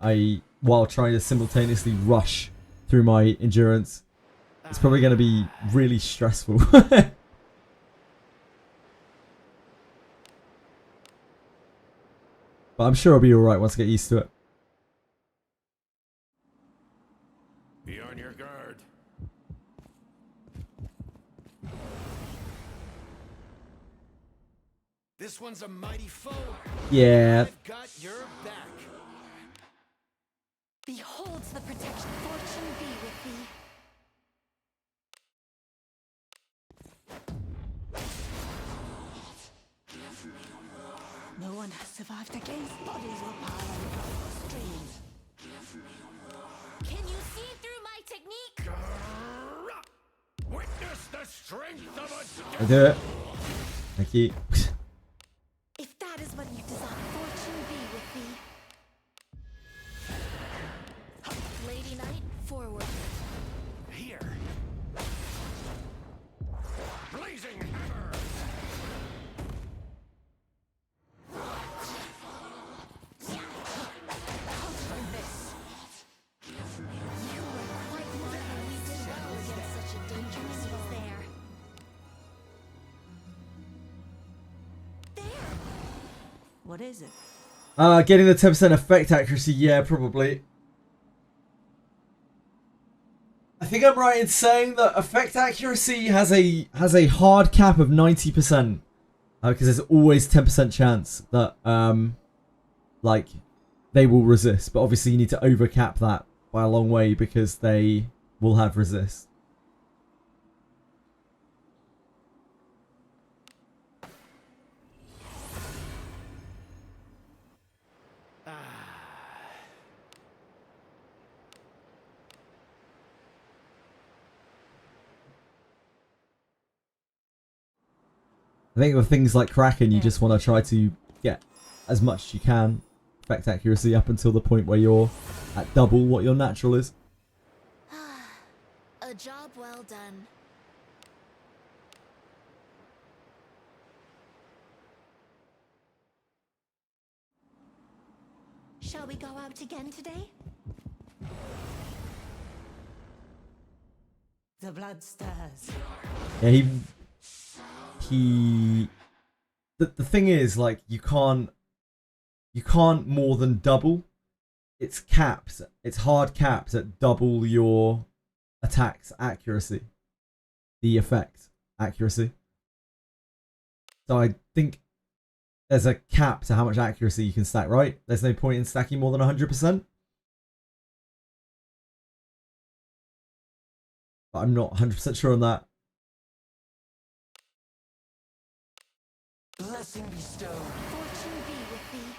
while trying to simultaneously rush through my endurance. It's probably going to be really stressful. But I'm sure I'll be alright once I get used to it. Be on your guard. This one's a mighty foe. Yeah. I've got your back. Beholds the protection. Fortune be with thee. No one has survived against bodies will pile on the streams. Can you see through my technique? Witness the strength of a I do it. Thank you. If that is what you desire, fortune be with thee. Lady Knight, forward. Here. blazing hammer. What is it? Getting the 10% effect accuracy, yeah, probably. I think I'm right in saying that effect accuracy has a hard cap of 90%. Because there's always 10% chance that like they will resist, but obviously you need to overcap that by a long way because they will have resist. I think with things like Kraken, you just want to try to get as much as you can effect accuracy up until the point where you're at double what your natural is. A job well done. Shall we go out again today? The blood stirs. Yeah, the thing is, like, you can't more than double. It's capped. It's hard capped at double your attack's accuracy. The effect accuracy. So I think there's a cap to how much accuracy you can stack, right? There's no point in stacking more than 100%. But I'm not 100% sure on that. Blessing bestowed. Fortune be with thee.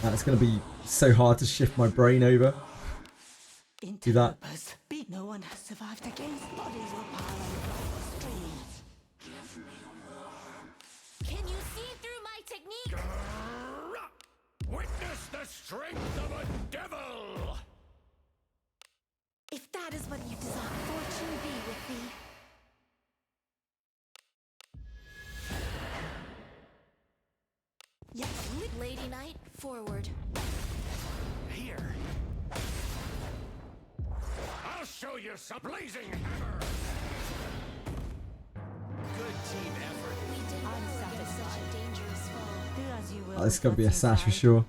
And it's going to be so hard to shift my brain over. Do that. No one has survived against bodies will pile on the streets. Can you see through my technique? Witness the strength of a devil! If that is what you desire, fortune be with thee. Yes, Lady Knight, forward. Here. I'll show you some blazing hammer! Good team effort. We did not know it was such a dangerous fall. do as you will. Oh, this is going to be a what's sash for inside. sure.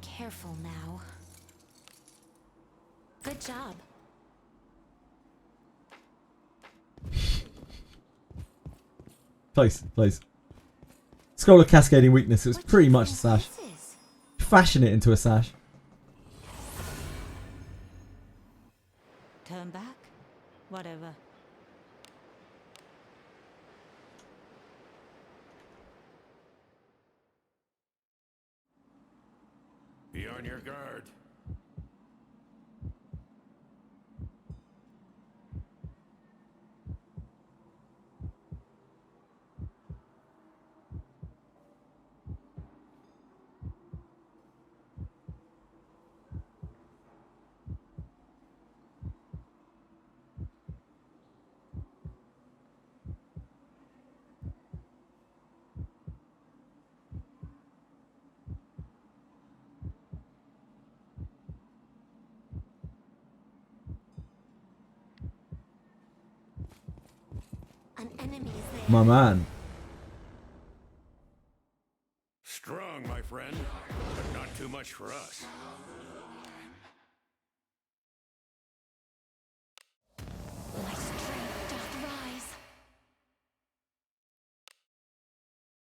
Careful now. Good job. Close, close. Scroll of cascading weakness. It was What pretty do you much a think sash. this is? Fashion it into a sash. Turn back? Whatever. Be on your guard. An enemy is there. My man. Strong, my friend, but not too much for us. My strength doth rise.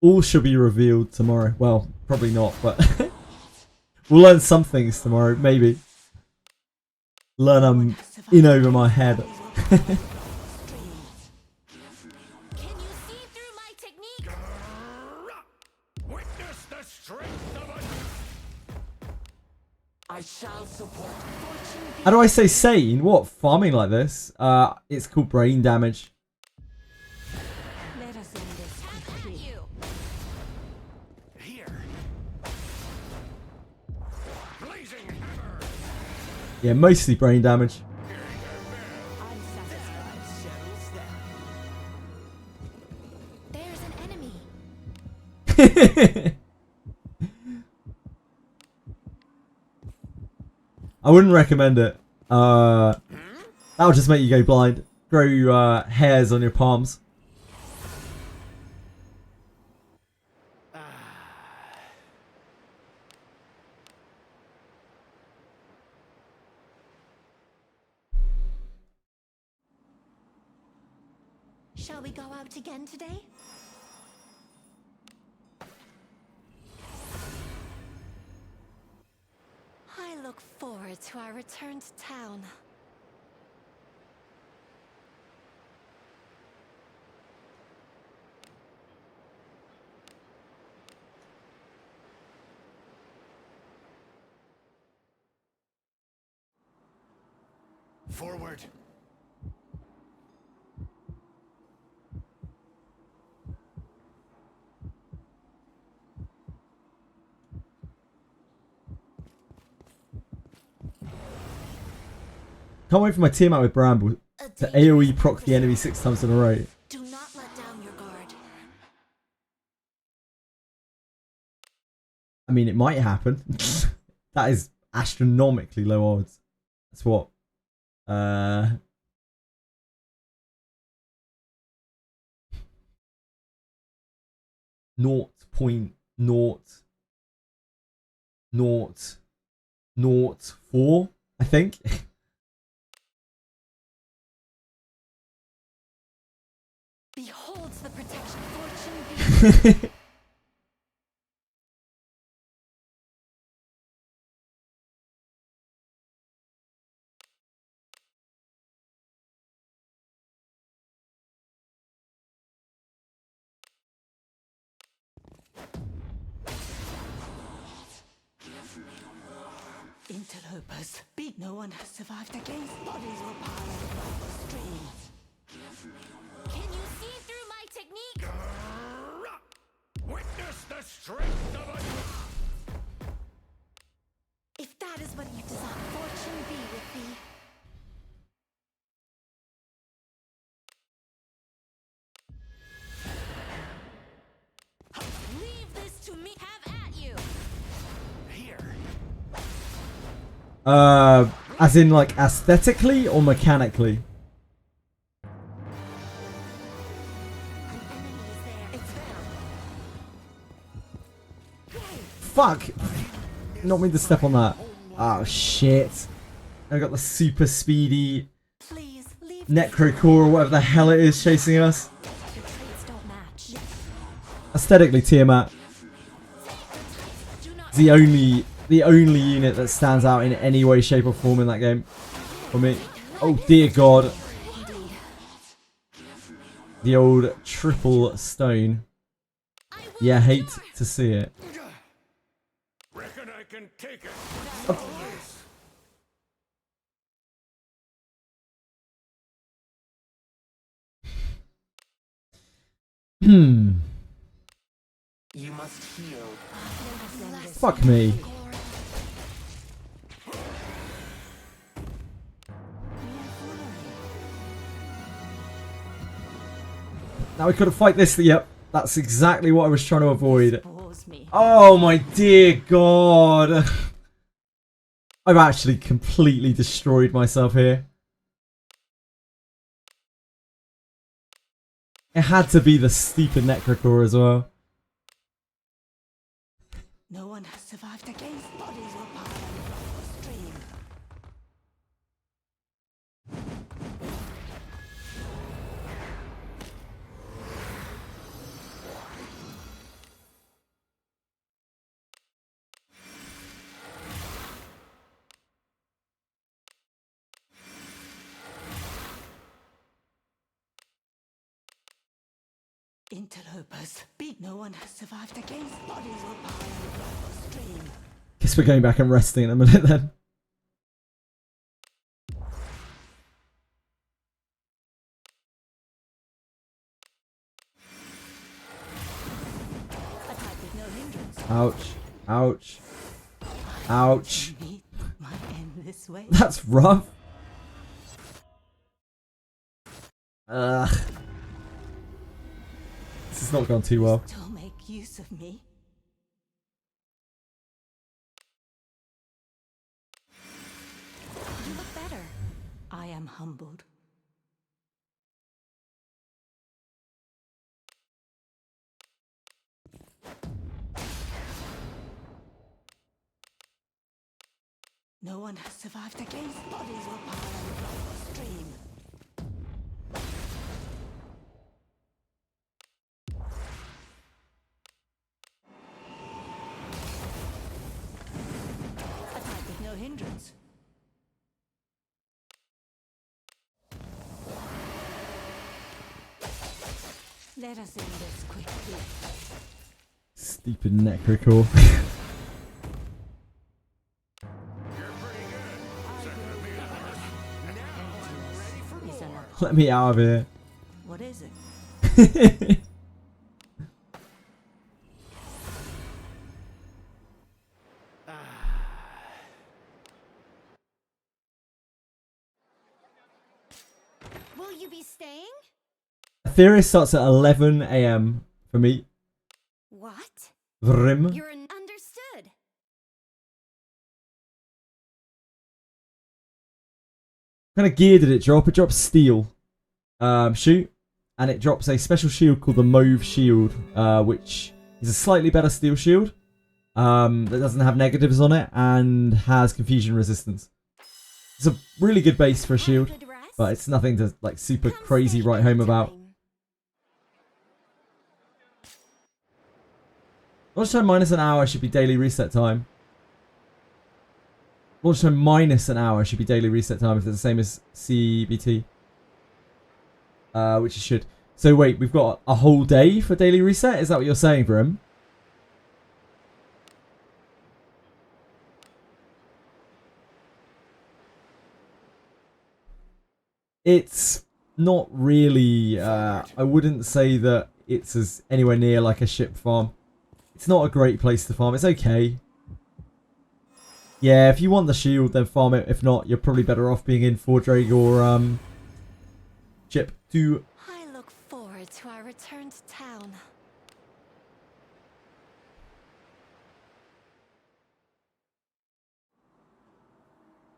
All should be revealed tomorrow. Well, probably not, but we'll learn some things tomorrow, maybe. Learn I'm in over my head. Can you see through my technique? Witness the strength of a... I shall support. Fortune be How do I say sane? What? Farming like this? It's called brain damage. Let us end this Have at quickly. you. Here. Blazing hammer! Yeah, mostly brain damage. I'm satisfied. Settles that. There's an enemy. I wouldn't recommend it. That'll just make you go blind. Grow hairs on your palms. Shall we go out again today? I look forward to our return to town. Forward. Can't wait for my team out with Bramble to AoE proc the enemy 6 times in a row. Do not let down your guard. I mean, it might happen. That is astronomically low odds. That's what? 0.0004, I think. Beholds the protection fortune be. Interlopers. Beat. No one has survived against. Bodies will pile above the streams. Can you see through my technique? Witness the strength of a... If that is what you desire, fortune be with thee. Leave this to me. Have at you. As in like aesthetically or mechanically? An enemy is there. It's there. Fuck! Not mean to step on that. Oh shit. I got the super speedy Please leave. Necrocore or whatever the hell it is chasing us. Your traits don't match. Aesthetically, Tiamat Do not. the only unit that stands out in any way, shape or form in that game. For me. Oh dear god. Indeed. The old triple stone. Yeah, hate to see it. Reckon I can take it. Hmm. You must heal. Fuck me. Now we couldn't fight this. Yep, that's exactly what I was trying to avoid. Bores me. Oh my dear god. I've actually completely destroyed myself here. It had to be the stupid Necrocore as well. No one has survived against. Bodies will pile above the stream. Interlopers. Beat. No one has survived against. Bodies will pile above the stream. Guess we're going back and resting in a minute then. Attack with no hindrance. Ouch. Ouch. Ouch. Meet my end this way. That's rough. Ugh. This has not gone too well. Still make use of me. You look better. I am humbled. No one has survived against. Bodies will pile above the stream. Let us end this quickly. Stupid necrocore. Is that Let me out of here. what is it? Will you be staying? Etheria starts at 11 a.m. for me. What? Vrim. You're understood. What kind of gear did it drop? It drops steel. Shoot. And it drops a special shield called the Mauve Shield, which is a slightly better steel shield. That doesn't have negatives on it and has confusion resistance. It's a really good base for a shield, but it's nothing to like super crazy write home about. Launch time minus an hour should be daily reset time. Launch time minus an hour should be daily reset time if it's the same as CBT. Which it should. So wait, we've got a whole day for daily reset? Is that what you're saying, Brim? It's not really, I wouldn't say that it's as anywhere near like a ship farm. It's not a great place to farm. It's okay. Yeah, if you want the shield, then farm it. If not, you're probably better off being in Fordrag or ship 2. I look forward to our return to town.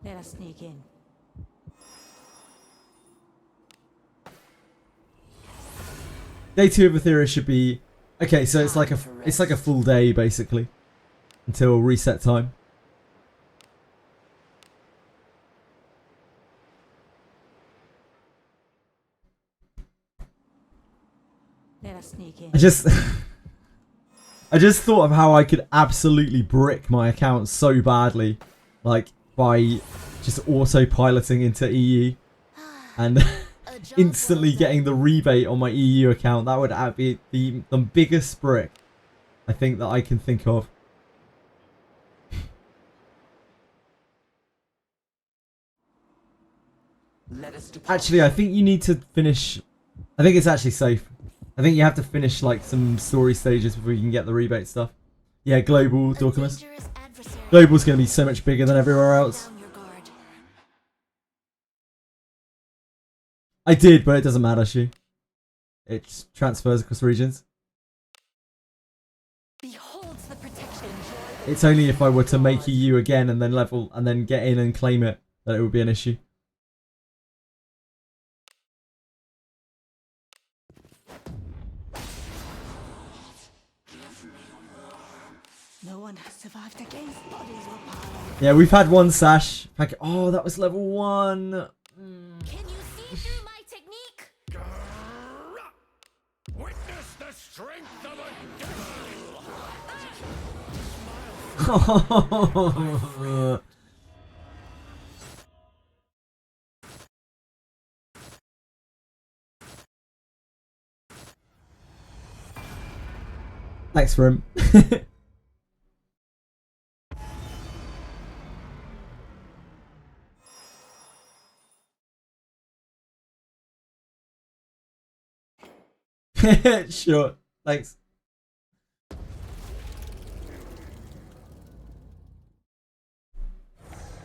Let us sneak in. Day 2 of Etheria should be okay. So it's like a full day basically until reset time. Let us sneak in. I just thought of how I could absolutely brick my account so badly, like by just autopiloting into EU and instantly getting the rebate on my EU account. That would be the biggest brick I think that I can think of. Actually, I think you need to finish. I think it's actually safe. I think you have to finish like some story stages before you can get the rebate stuff. Yeah, global Dorcamus. Global's going to be so much bigger than everywhere else. I did, but it doesn't matter, Shu. It transfers across regions. Beholds the protection. It's only if I were to make EU again and then level and then get in and claim it that it would be an issue. No one has survived against bodies or power. Yeah, we've had one sash. Oh, that was level 1. Can you see through my technique? Witness the strength of a devil! Thanks for him. Sure. Thanks.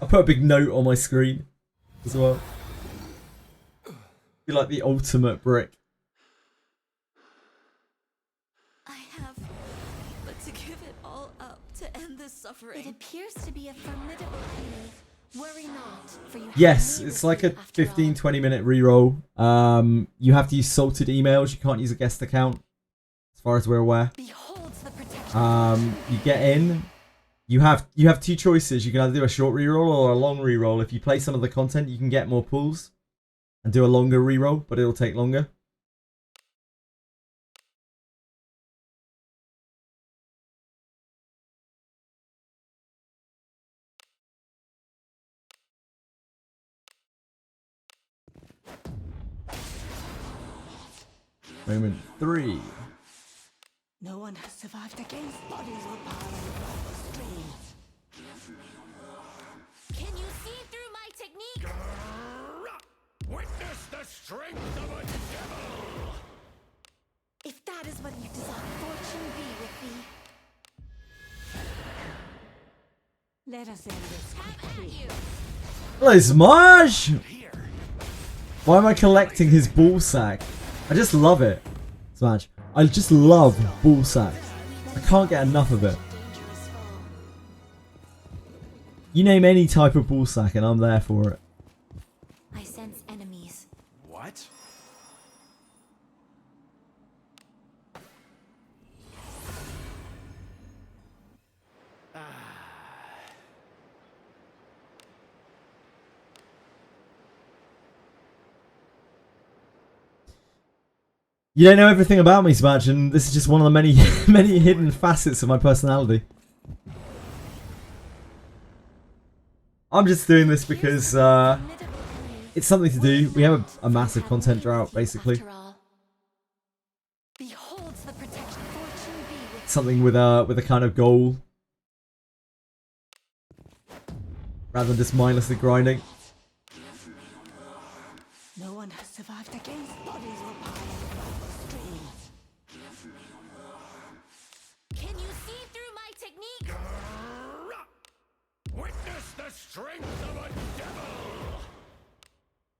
I'll put a big note on my screen as well. Be like the ultimate brick. I have but to give it all up to end this suffering. It appears to be a formidable enemy. Worry not, for you have Yes, me it's with like you a after 15-20 minute reroll. You have to use salted emails. You can't use a guest account, as far as we're aware. Beholds the protection. You get in. You have 2 choices. You can either do a short reroll or a long reroll. If you play some of the content, you can get more pulls and do a longer reroll, but it'll take longer. Moment 3. No one has survived against bodies or power. Streams. Can you see through my technique? Witness the strength of a devil! If that is what you desire, fortune be with thee. Let us end this Have at quickly. you. Hello, Smash! Why am I collecting his ball sack? I just love it. Smash. I just love ball sacks. I can't get enough of it. Dangerous fall. You name any type of ball sack and I'm there for it. I sense enemies. What? You don't know everything about me, Smash, and this is just one of the many, many hidden facets of my personality. I'm just doing this because it's something to do. We have a massive content drought, basically. After all. Beholds the protection. Fortune be with Something with a kind of goal, rather than just mindlessly grinding. No one has survived against bodies or power. Streams. Can you see through my technique? Witness the strength of a devil!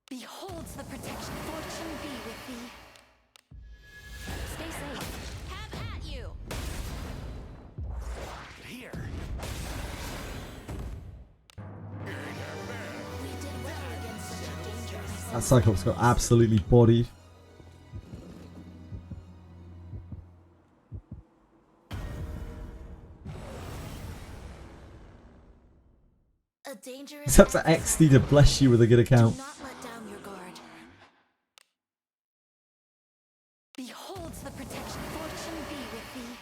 Beholds the protection. Fortune be with thee. Stay safe. Have at you. Here. We did well against such a dangerous. That Cyclops got absolutely bodied. A dangerous. It's up to XD to bless you with a good account. Do not let down your guard. Beholds the protection. Fortune be with thee.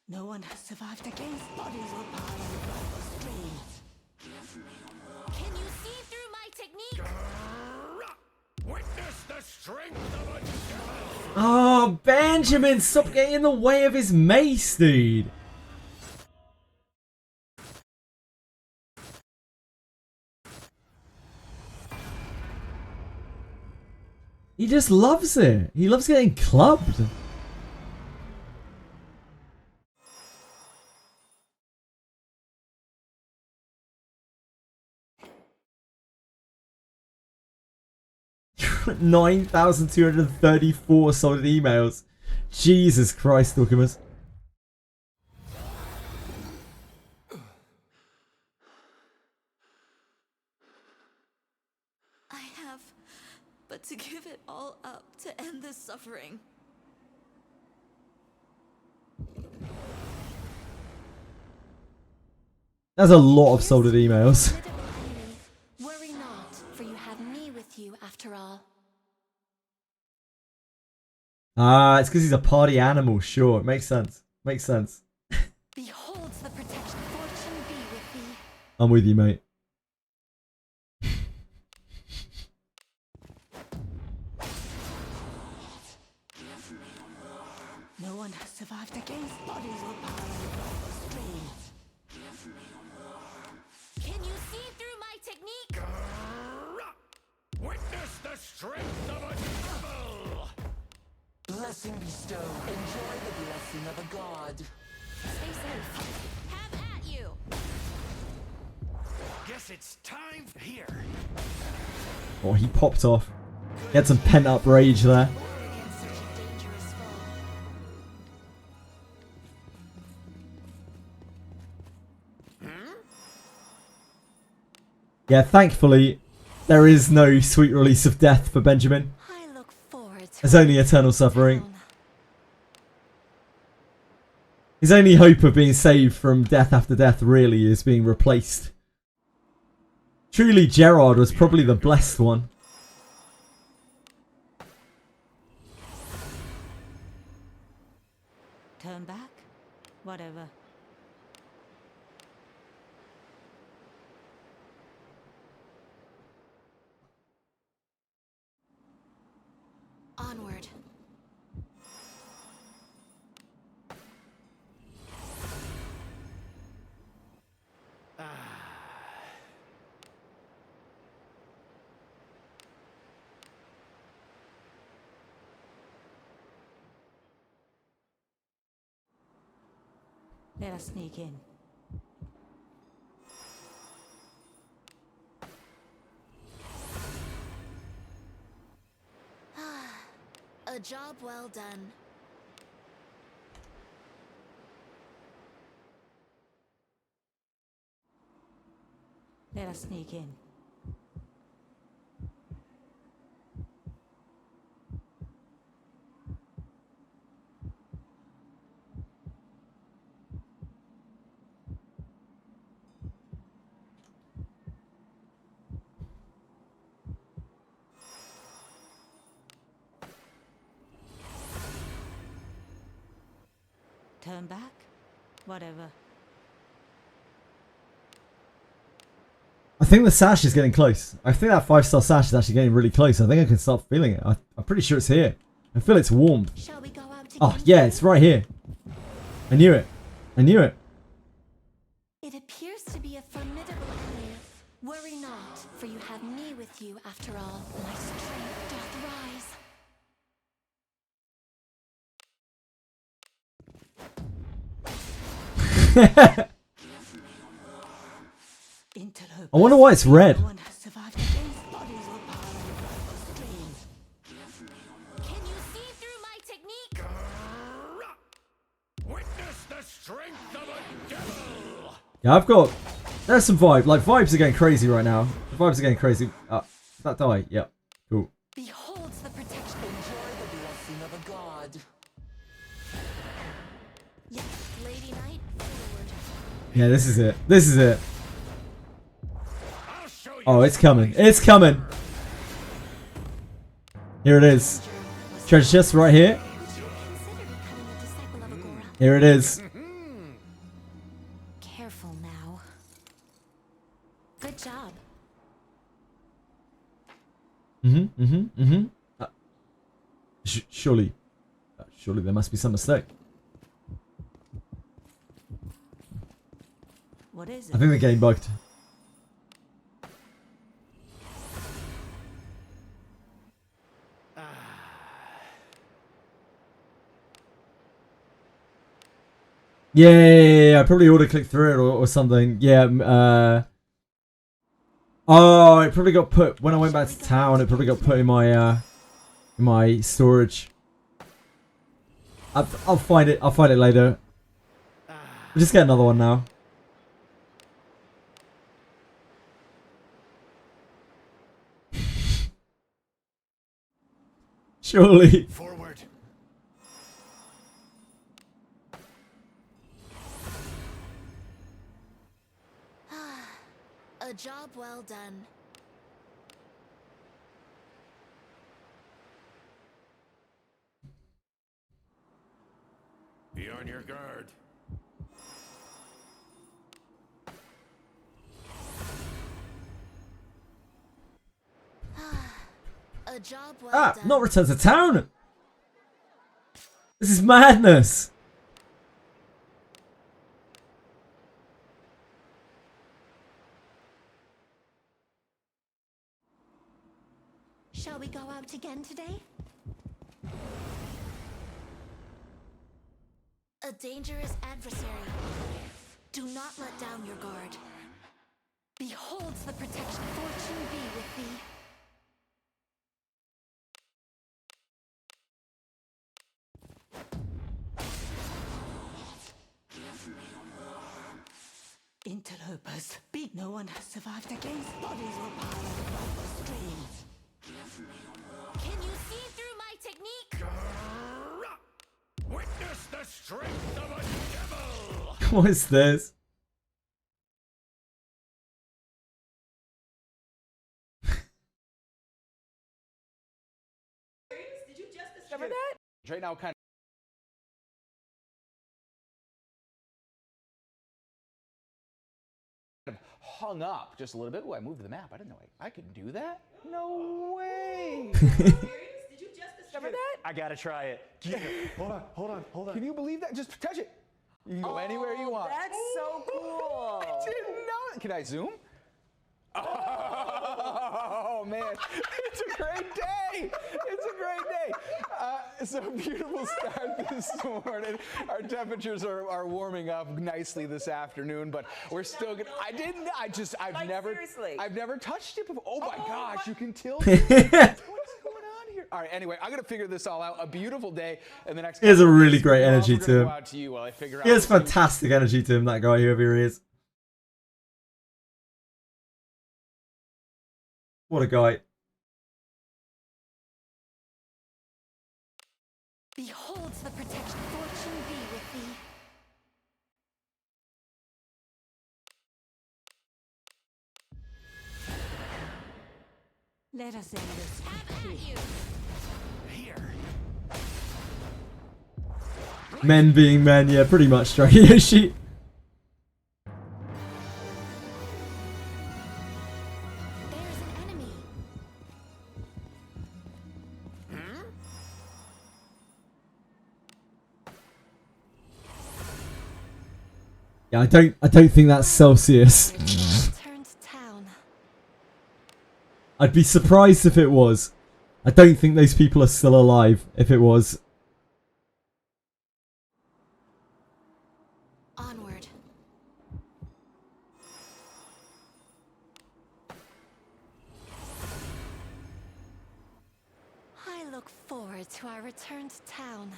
No one has survived against bodies or power. Streams. Can you see through my technique? Witness the strength of a devil! Oh, Benjamin, stop getting in the way of his mace, dude. He just loves it. He loves getting clubbed. $9,234 solid emails. Jesus Christ, Documus. I have but to give it all up to end this suffering. That's a lot of solid emails. Worry not, for you have me with you after all. Ah, it's because he's a party animal. Sure, it makes sense. Makes sense. Beholds the protection. Fortune be with thee. I'm with you, mate. No one has survived against bodies or power. Streams. Can you see through my technique? Witness the strength of a devil! Blessing bestowed. Enjoy the blessing of a god. Stay safe. Have at you. Guess it's time here. Oh, he popped off. He had some pent up rage there. Against such a dangerous foe. Yeah, thankfully, there is no sweet release of death for Benjamin. I look forward to There's only eternal suffering. town. His only hope of being saved from death after death really is being replaced. Truly, Gerard was probably the blessed one. Turn back? Whatever. Onward. Let us sneak in. A job well done. Let us sneak in. Turn back? Whatever. I think the sash is getting close. I think that 5-star sash is actually getting really close. I think I can start feeling it. I'm pretty sure it's here. I feel it's warmed. Shall we go out Oh, again yeah, today? it's right here. I knew it. I knew it. It appears to be a formidable enemy. Worry not, for you have me with you after all. My strength doth rise. Interlopers. I wonder why it's red. No one has survived against bodies or power of streams. Can you see through my technique? Witness the strength of a devil! Yeah, I've got... There's some vibe. Like, vibes are getting crazy right now. The vibes are getting crazy. Did that die? Yep. Cool. Beholds the protection. Enjoy the blessing of a god. Yes, Lady Knight, forward. Yeah, this is it. This is it. I'll show you. Oh, it's coming. It's coming. Here it is. Treasure chest right here. Would you consider becoming a disciple of Agora? Here it is. Careful now. Good job. Surely there must be some mistake. What is I it? think the game bugged. Yeah, I probably ought to click through it or something. Yeah, oh, it probably got put when I went back to town. It probably got put in my storage. I'll find it. I'll find it later. We'll just get another one now. Surely. Forward. A job well done. Be on your guard. A job well Ah, done. not return to town. This is madness. Shall we go out again today? A dangerous adversary. Do not let down your guard. Beholds the protection. Fortune be with thee. Interlopers. Beat. No one has survived against bodies or power of streams. Can you see through my technique? Witness the strength of a devil! What is this? Did you just discover that? Right now, kind of hung up just a little bit. Oh, I moved the map. I didn't know I could do that. No way. Did you just discover Discover that? I gotta try it. Hold on. Can you believe that? Just touch it. You can go anywhere you want. That's so cool. I didn't know it. Can I zoom? Oh man, it's a great day. It's a great day. It's a beautiful start this morning. Our temperatures are warming up nicely this afternoon, but we're still gonna. Seriously. I've never touched it before. Oh my gosh, you can tilt it. What's going on here? All right, anyway, I'm gonna figure this all out. A beautiful day, and the next. He has a really great we're energy also to gonna him. go out to you while I figure He out has fantastic energy to him, that guy, whoever he is. What a guy. Beholds the protection. Fortune be with thee. Let us end this quickly. Men being men, yeah, pretty much, Strike Yoshi. There's an enemy. Yeah, I don't think that's Celsius. Return to town. I'd be surprised if it was. I don't think those people are still alive if it was. Onward. I look forward to our return to town.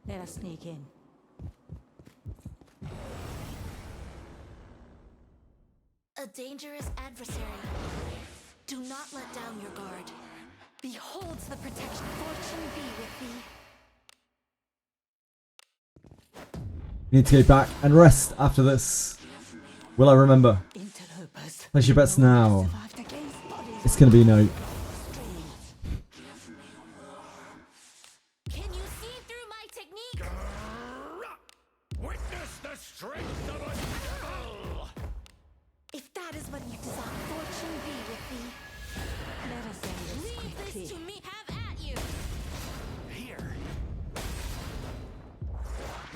Let us sneak in. A dangerous adversary. Do not let down your guard. Beholds the protection. Fortune be with thee. Need to go back and rest after this. Will I remember? Interlopers. Place your bets now. Survived against bodies. It's gonna be no. Can you see through my technique? Witness the strength of a devil! If that is what you desire, fortune be with thee. Let us end this Leave quickly. this to me. Have at you. Here.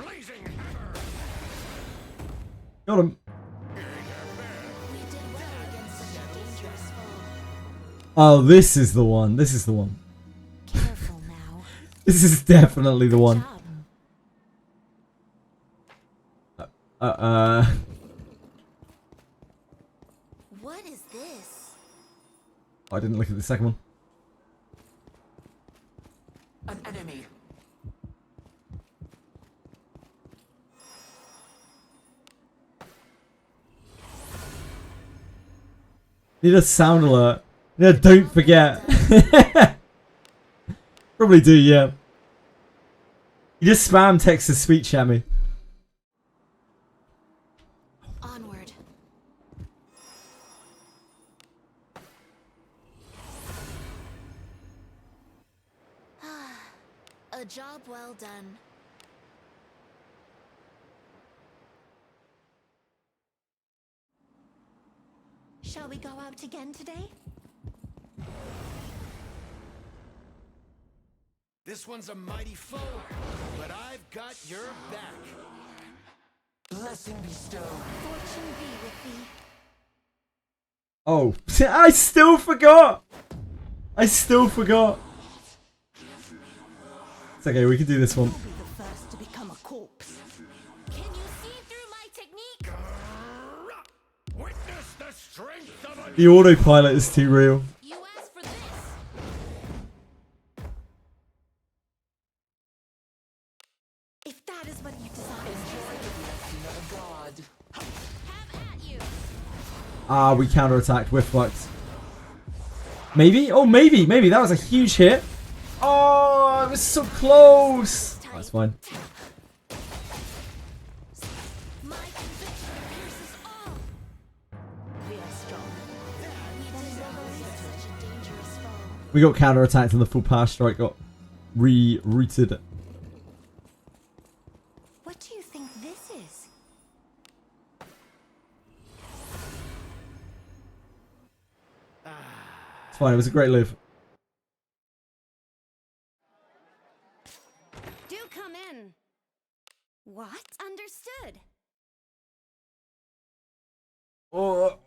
Blazing hammer! Got him. We did well against such a dangerous foe. Oh, this is the one. This is the one. Careful now. This is definitely the one. Job. What is this? I didn't look at the second one. An enemy. Need a sound alert. Yeah, don't forget. Probably do, yeah. You just spam text a speech at me. Onward. A job well done. Shall we go out again today? This one's a mighty foe, but I've got your back. Blessing bestowed. Fortune be with thee. Oh, I still forgot. I still forgot. It's okay, we can do this one. Be the first to become a corpse. Can you see through my technique? Witness the strength of a The autopilot is too real. You asked for this. If that is what you desire, Blessing of a god. have at you. Ah, we counterattacked. We're fucked. Maybe? Oh, maybe. Maybe. That was a huge hit. Oh, it was so close. That's fine. My conviction pierces all. We are strong. We did well against such a dangerous foe. We got counterattacked and the full power strike got rerouted. What do you think this is? It's fine. It was a great live. Do come in. What? Understood. Oh.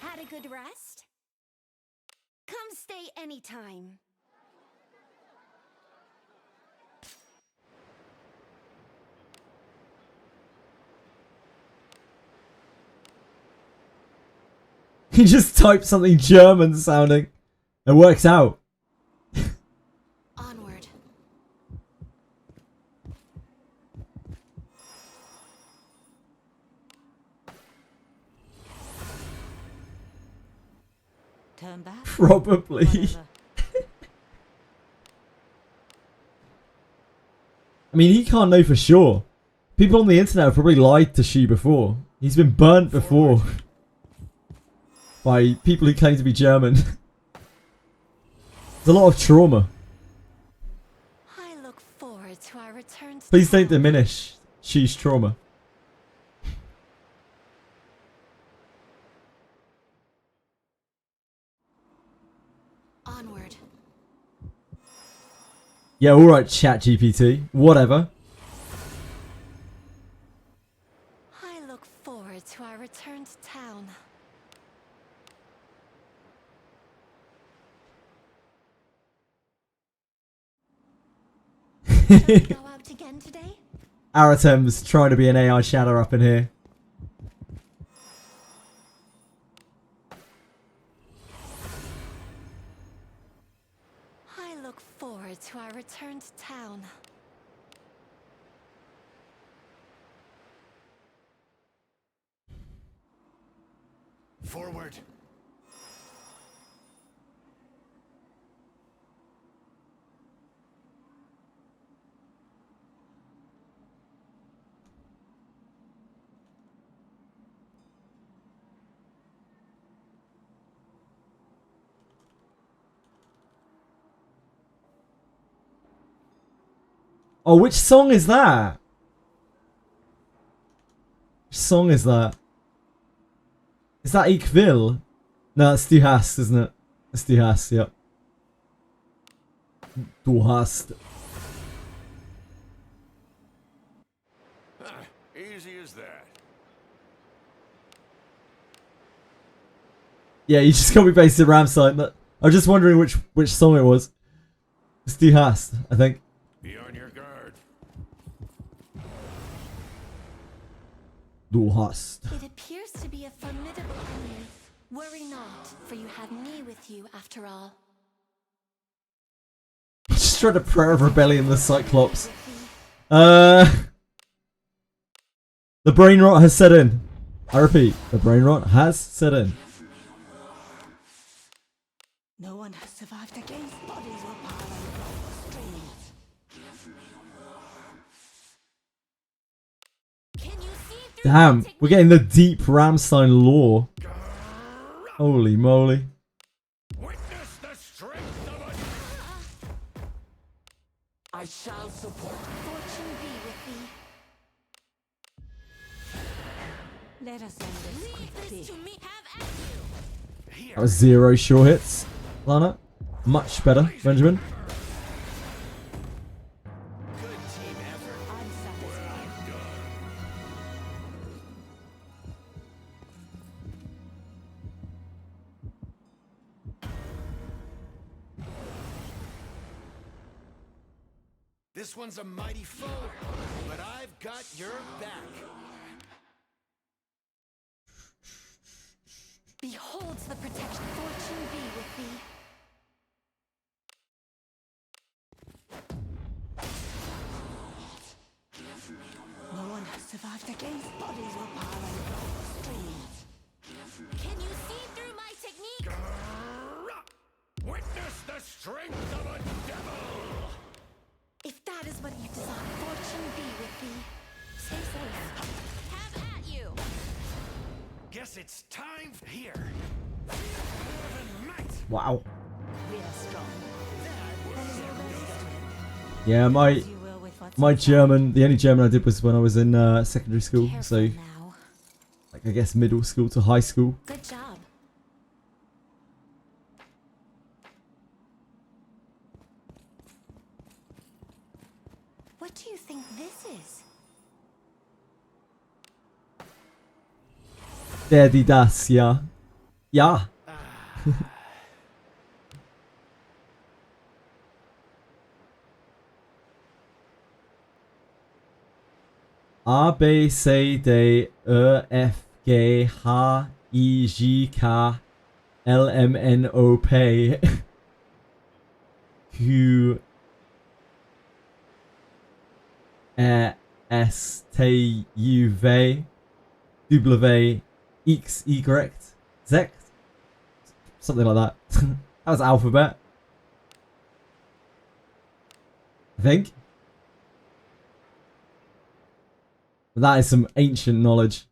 Had a good rest? Come stay anytime. He just typed something German sounding. It works out. Onward. Turn back. Probably. Whatever. I mean, he can't know for sure. People on the internet have probably lied to She before. He's been burnt before. By people who claim to be German. There's a lot of trauma. I look forward to our return to Please don't town. diminish She's trauma. Onward. Yeah, alright, ChatGPT. Whatever. I look forward to our return to town. Shall we go out again today? Aratem's trying to be an AI shadow up in here. I look forward to our return to town. Forward. Oh, which song is that? Which song is that? Is that Ik Wil? No, that's Du hast, isn't it? It's Du hast, yep. Du hast. Easy as that. Yeah, you just got me based in Ramstein. I was just wondering which song it was. It's Du hast, I think. Be on your guard. Du hast. It appears to be a formidable enemy. Worry not, for you have me with you after all. Just tried to prayer of rebellion, the Cyclops. With thee. The brain rot has set in. I repeat, the brain rot has set in. No one has survived against bodies or power across the streets. Can you see through Damn, my we're getting the deep Ramstein lore. Holy moly. Witness the strength of a... I shall support. fortune be with thee? Let us end this Leave quickly. this to me. Have at you. That was 0 sure hits. Lana, much better, Benjamin. Good team effort. I'm satisfied. This one's a mighty foe, but I've got your back. Beholds the protection. Fortune be with thee. No one has survived against bodies or power across the streets. Can you see through my technique? Witness the strength of a devil! If that is what you desire, fortune be with thee. Stay safe. Have at you. Guess it's time here. Heaven might. Wow. We are strong. That was Yeah, my German, the only German I did was when I was in secondary school, so like I guess middle school to high school. Good job. What do you think this is? Der, die, das, ja. Ja. A, B, C, D, E, F, G, H, I, J, K, L, M, N, O, P, Q, S, T, U, V, W, X, Y, Z. Something like that. That was alphabet. I think. That is some ancient knowledge.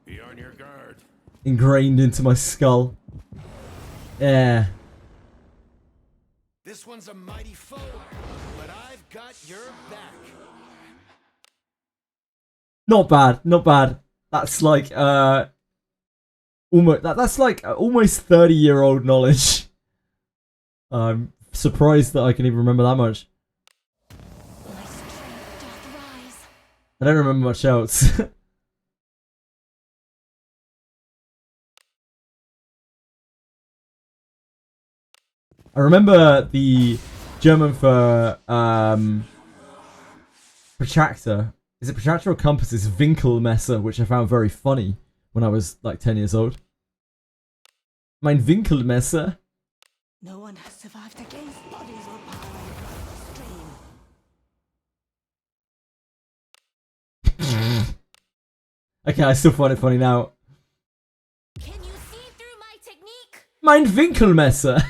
Be on your guard. Ingrained into my skull. Yeah. This one's a mighty foe, but I've got your back. Not bad, not bad. That's like almost that's like almost 30-year-old knowledge. I'm surprised that I can even remember that much. My strength doth rise. I don't remember much else. I remember the German for protractor. Is it protractor or compass? Is Winkelmesser, which I found very funny when I was like 10 years old. Mein Winkelmesser. No one has survived against bodies or power stream. Okay, I still find it funny now. Can you see through my technique? Mein Winkelmesser.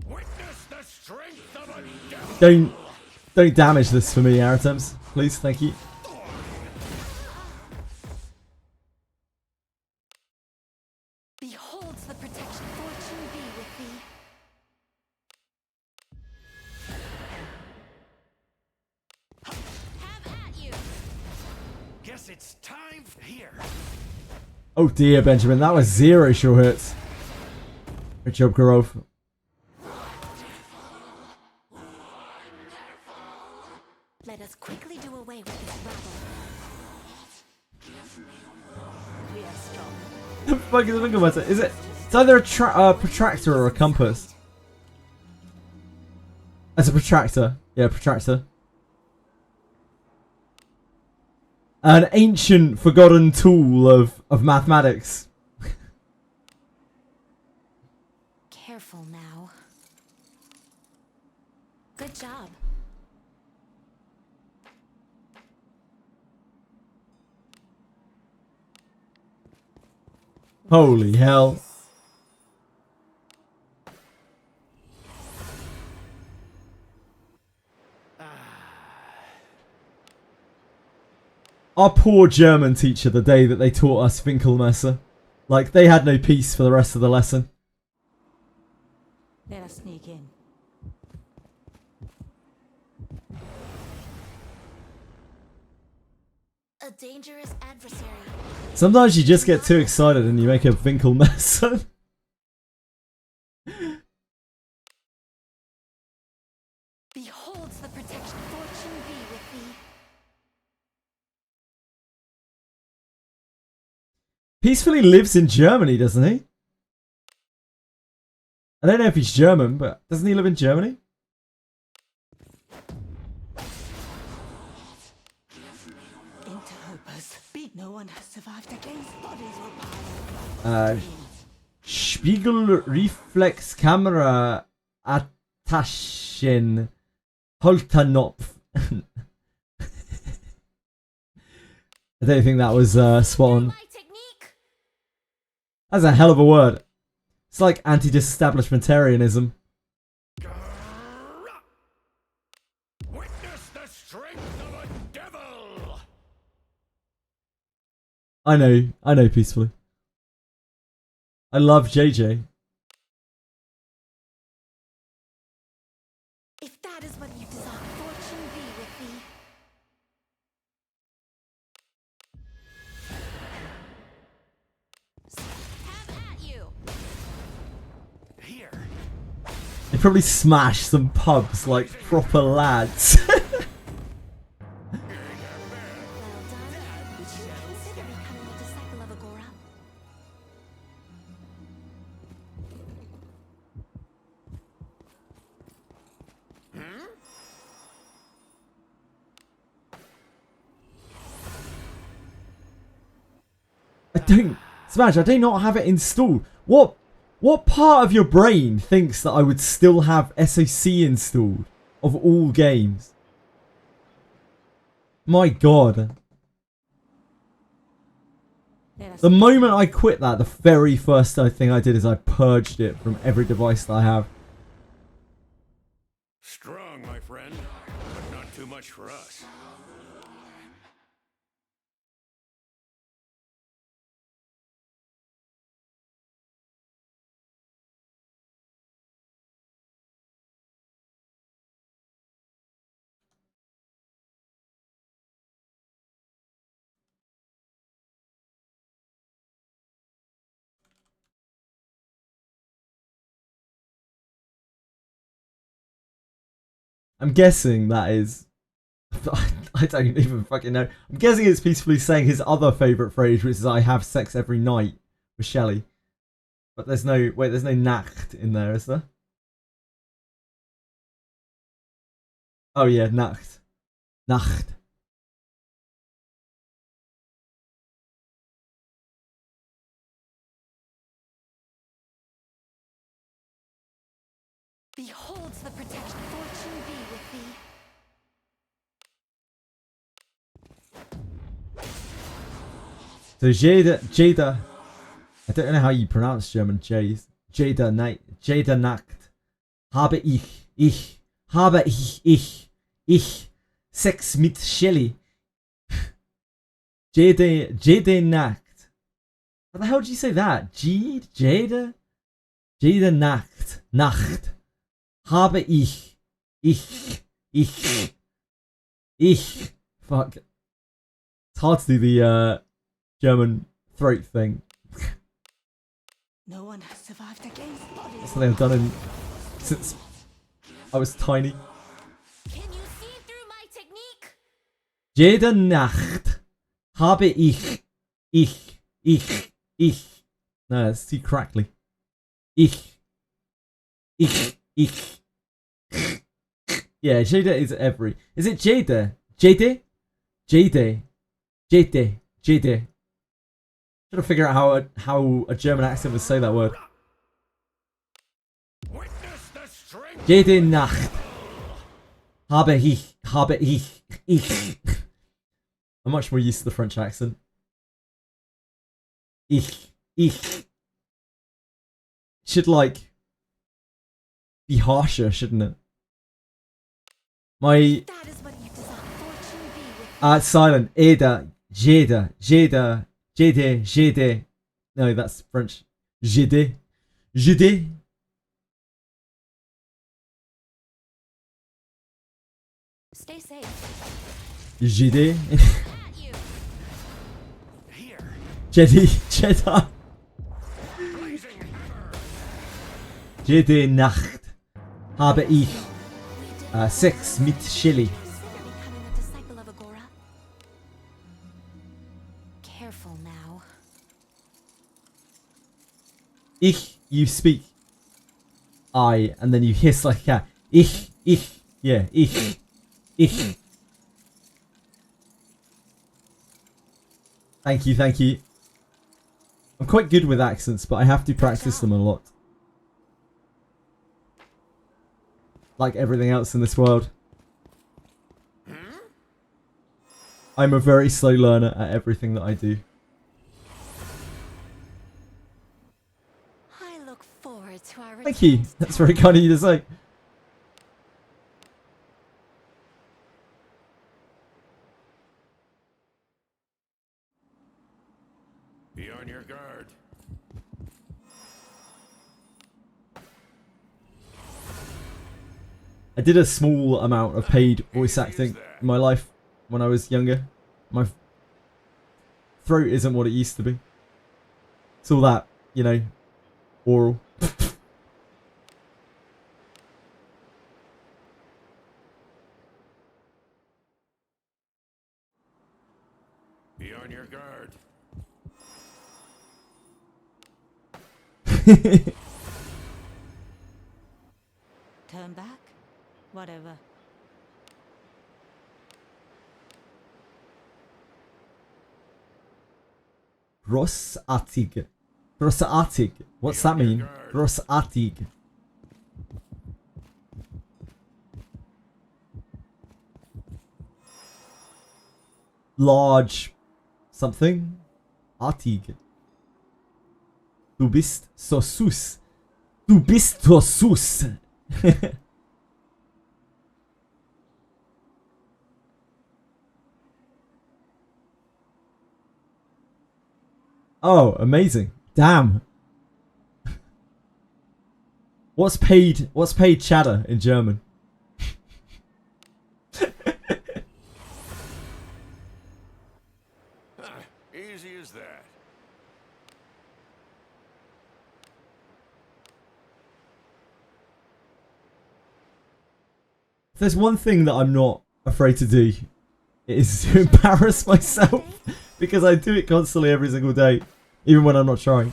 Witness the strength of a devil. Don't damage this for me, Aritems. Please, thank you. Beholds the protection. Fortune be with thee. Have at you. Guess it's time here. Oh dear, Benjamin, that was 0 sure hits. Good job, Garov. Let us quickly do away with this rabble. We are strong. The fuck is a Winkelmesser? Is it? It's either a protractor or a compass. It's a protractor. Yeah, protractor. An ancient, forgotten tool of mathematics. Careful now. Good job. Holy hell. Our poor German teacher the day that they taught us Winkelmesser. Like, they had no peace for the rest of the lesson. Let us sneak in. A dangerous adversary. Sometimes you just get too excited and you make a Winkelmesser. Beholds the protection. Fortune be with thee. Peacefully lives in Germany, doesn't he? I don't know if he's German, but doesn't he live in Germany? Interlopers. No one has survived against bodies or power. Spiegelreflexkamera Attaschen Holternopf. I don't think that was spot on. That's a hell of a word. It's like anti-disestablishmentarianism. Witness the strength of a devil. I know peacefully. I love JJ. If that is what you desire, fortune be with thee. Have at you. Here. They probably smash some pubs like proper lads. Well done. Would you consider becoming a disciple of Agora? I don't, Smash, I do not have it installed. What part of your brain thinks that I would still have SOC installed of all games? My god. The moment I quit that, the very first thing I did is I purged it from every device that I have. Strong, my friend, but not too much for us. I'm guessing that is... I don't even fucking know. I'm guessing it's peacefully saying his other favourite phrase, which is I have sex every night with Shelley. But there's no... Wait, there's no Nacht in there, is there? Oh yeah, Nacht. Nacht. Beholds the protection. Fortune be with thee. So Jada, I don't know how you pronounce German J's. Jada Nacht. Habe ich Sex mit Shelley. Jada Nacht. How the hell did you say that? Jada Nacht. Habe ich. Fuck. It's hard to do the German throat thing. No one has survived against bodies. That's something I've done since I was tiny. Can you see through my technique? Jede Nacht habe ich. No, it's too crackly. Ich. Yeah, Jada is every. Is it Jada? Jade? Trying to figure out how a German accent would say that word. Jede Nacht habe ich. I'm much more used to the French accent. Ich. Should like be harsher, shouldn't it? My silent. Jada. No, that's French. Jede. Stay safe. Jede. Jedi. Jede Nacht habe ich Sex mit Shelley. Consider becoming a disciple of Agora. Careful now. You speak. I, and then you hiss like a cat. Ich. Yeah, ich. Thank you. I'm quite good with accents, but I have to practice them a lot. Like everything else in this world. I'm a very slow learner at everything that I do. I look forward to our Thank you. That's very kind of you to say. Be on your guard. I did a small amount of paid voice acting in my life when I was younger. My throat isn't what it used to be. It's all that, you know, oral. Be on your guard. Turn back? Whatever. Grossartig. Grossartig. What's that mean? Grossartig. Large something. Artig. Du bist so süß. Du bist so süß. Oh, amazing. Damn. What's paid chatter in German? Easy as that. If there's one thing that I'm not afraid to do, it is to embarrass myself. Because I do it constantly every single day. Even when I'm not trying.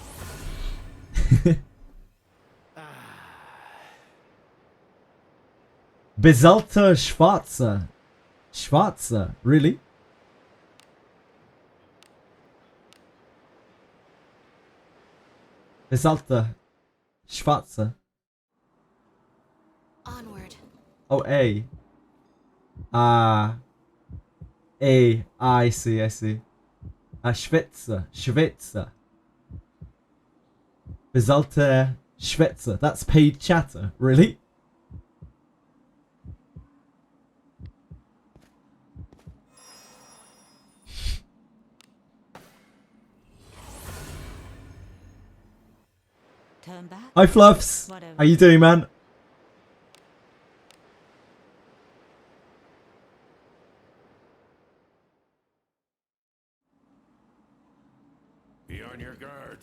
Besalter Schwarzer. Schwarzer? Really? Besalter Schwarzer. Onward. Oh, A. I see, I see. Schwätzer. Schwätzer. Besalter Schwätzer. That's paid chatter. Really? Turn back? Hi, Fluffs. Whatever. How you doing, man? Be on your guard.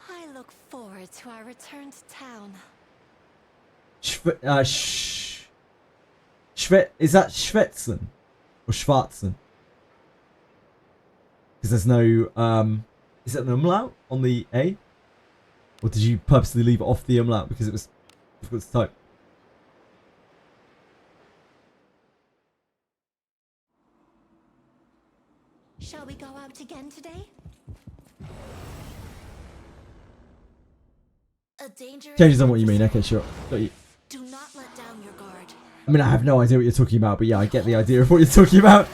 I look forward to our return to town. Is that Schwetzen? Or Schwarzen? Because there's no, is it an umlaut on the A? Or did you purposely leave it off the umlaut because it was difficult to type? Shall we go out again today? A dangerous Changes on what you mean. Okay, sure. Got you. Do not let down your guard. I mean, I have no idea what you're talking about, but yeah, I get the idea of what you're talking about.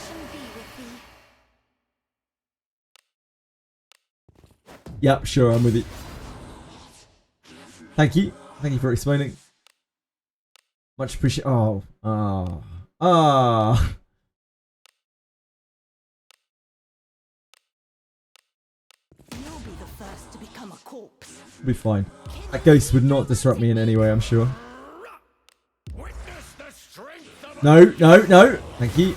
Yep, sure, I'm with you. Thank you. Thank you for explaining. Much appreciated. Oh. You'll be the first to become a corpse. We'll be fine. That ghost would not disrupt me in any way, I'm sure. Witness the strength of No, no, no. Thank you.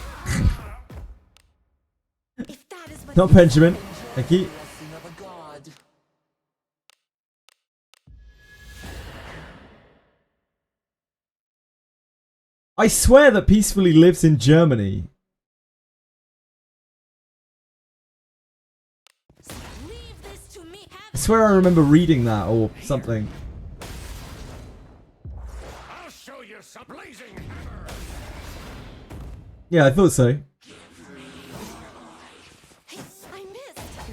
Not Benjamin. Thank you. I swear that Peacefully lives in Germany. I swear I remember reading that or something. I'll show you some blazing hammer. Yeah, I thought so. I missed. Your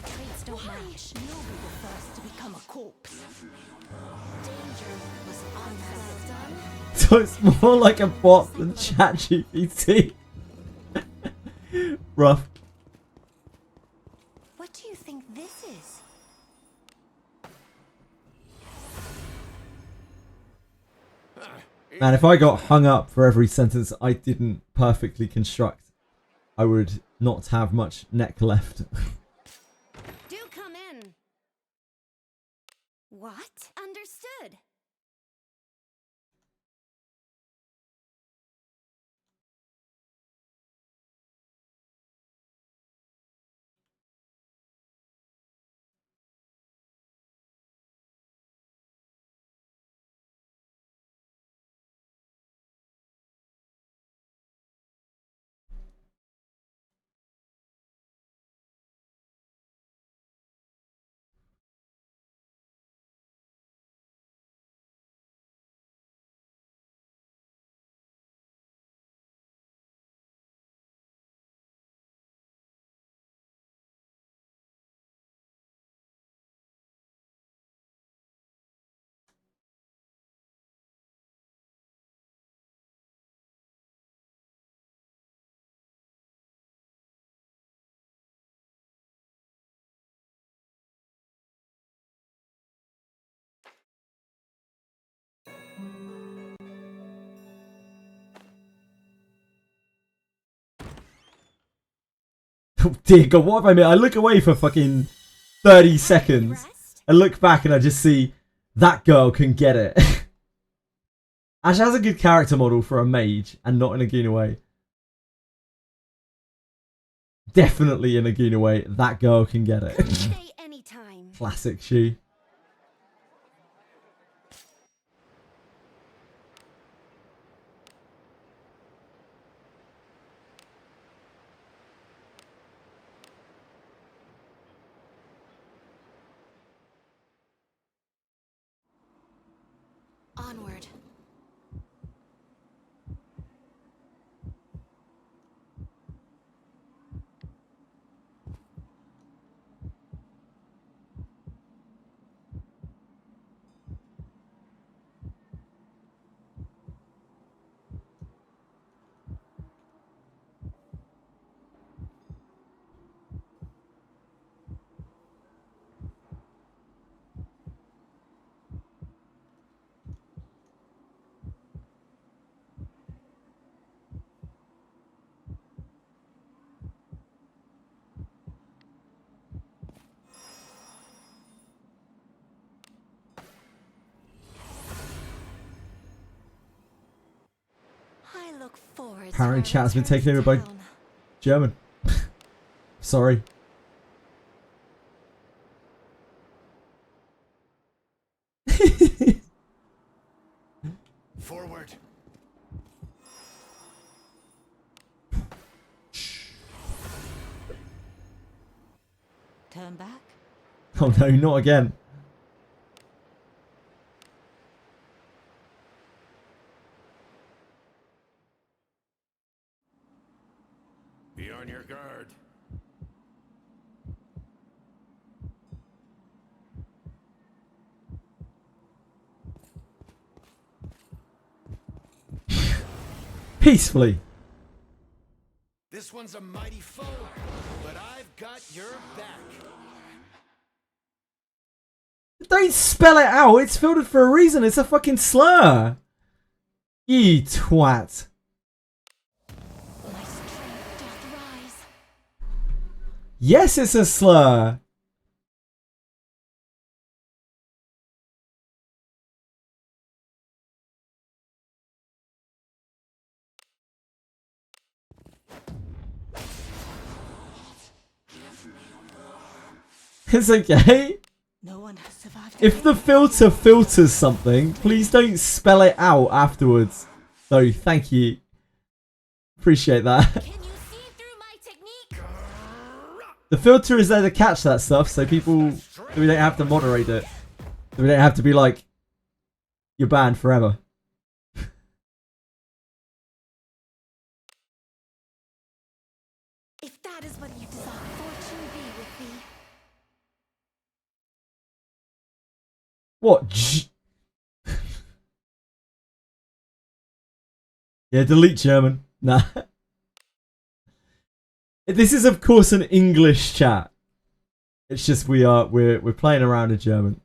traits don't match. You'll be the first to become a corpse. Danger was onset done. So it's more like a bot than ChatGPT. Rough. What do you think this is? Man, if I got hung up for every sentence I didn't perfectly construct, I would not have much neck left. Do come in. What? Understood. Oh dear God, what have I made? I look away for fucking 30 seconds. I look back and I just see that girl can get it. Ash has a good character model for a mage and not in a Guna way. Definitely in a Guna way, that girl can get it. Classic she. Onward. I look forward Apparently to chat has been taken over by town. German. Sorry. Forward. Turn back. Oh no, not again. Be on your guard. Peacefully. This one's a mighty foe, but I've got your back. Don't spell it out. It's filtered for a reason. It's a fucking slur. You twat. My strength doth rise. Yes, it's a slur. It's okay. No one has survived. If the filter filters something, please don't spell it out afterwards. So, thank you. Appreciate that. Can you see through my technique? The filter is there to catch that stuff, so people, so we don't have to moderate it. So we don't have to be like, you're banned forever. If that is what you desire, fortune be with thee. What? Yeah, delete German. Nah. This is of course an English chat. It's just we're playing around in German.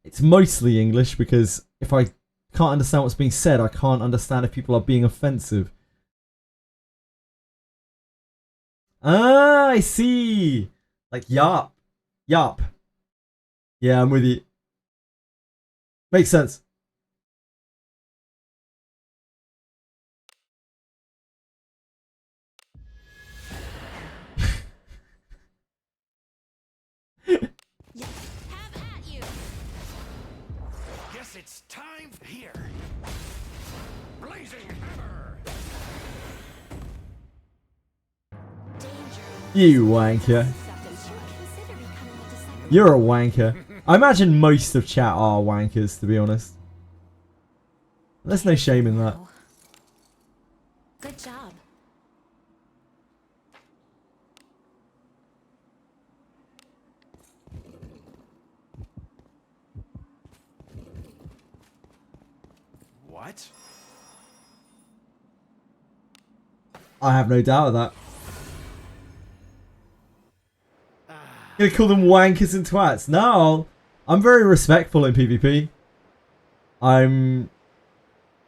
It's mostly English because if I can't understand what's being said, I can't understand if people are being offensive. Ah, I see. Like, yup. Yup. Yeah, I'm with you. Makes sense. Have at you. Guess it's time here. Blazing hammer. You wanker. You're a wanker. I imagine most of chat are wankers, to be honest. There's no shame in that. Good job. What? I have no doubt of that. Gonna call them wankers and twats. No, I'm very respectful in PvP. I'm...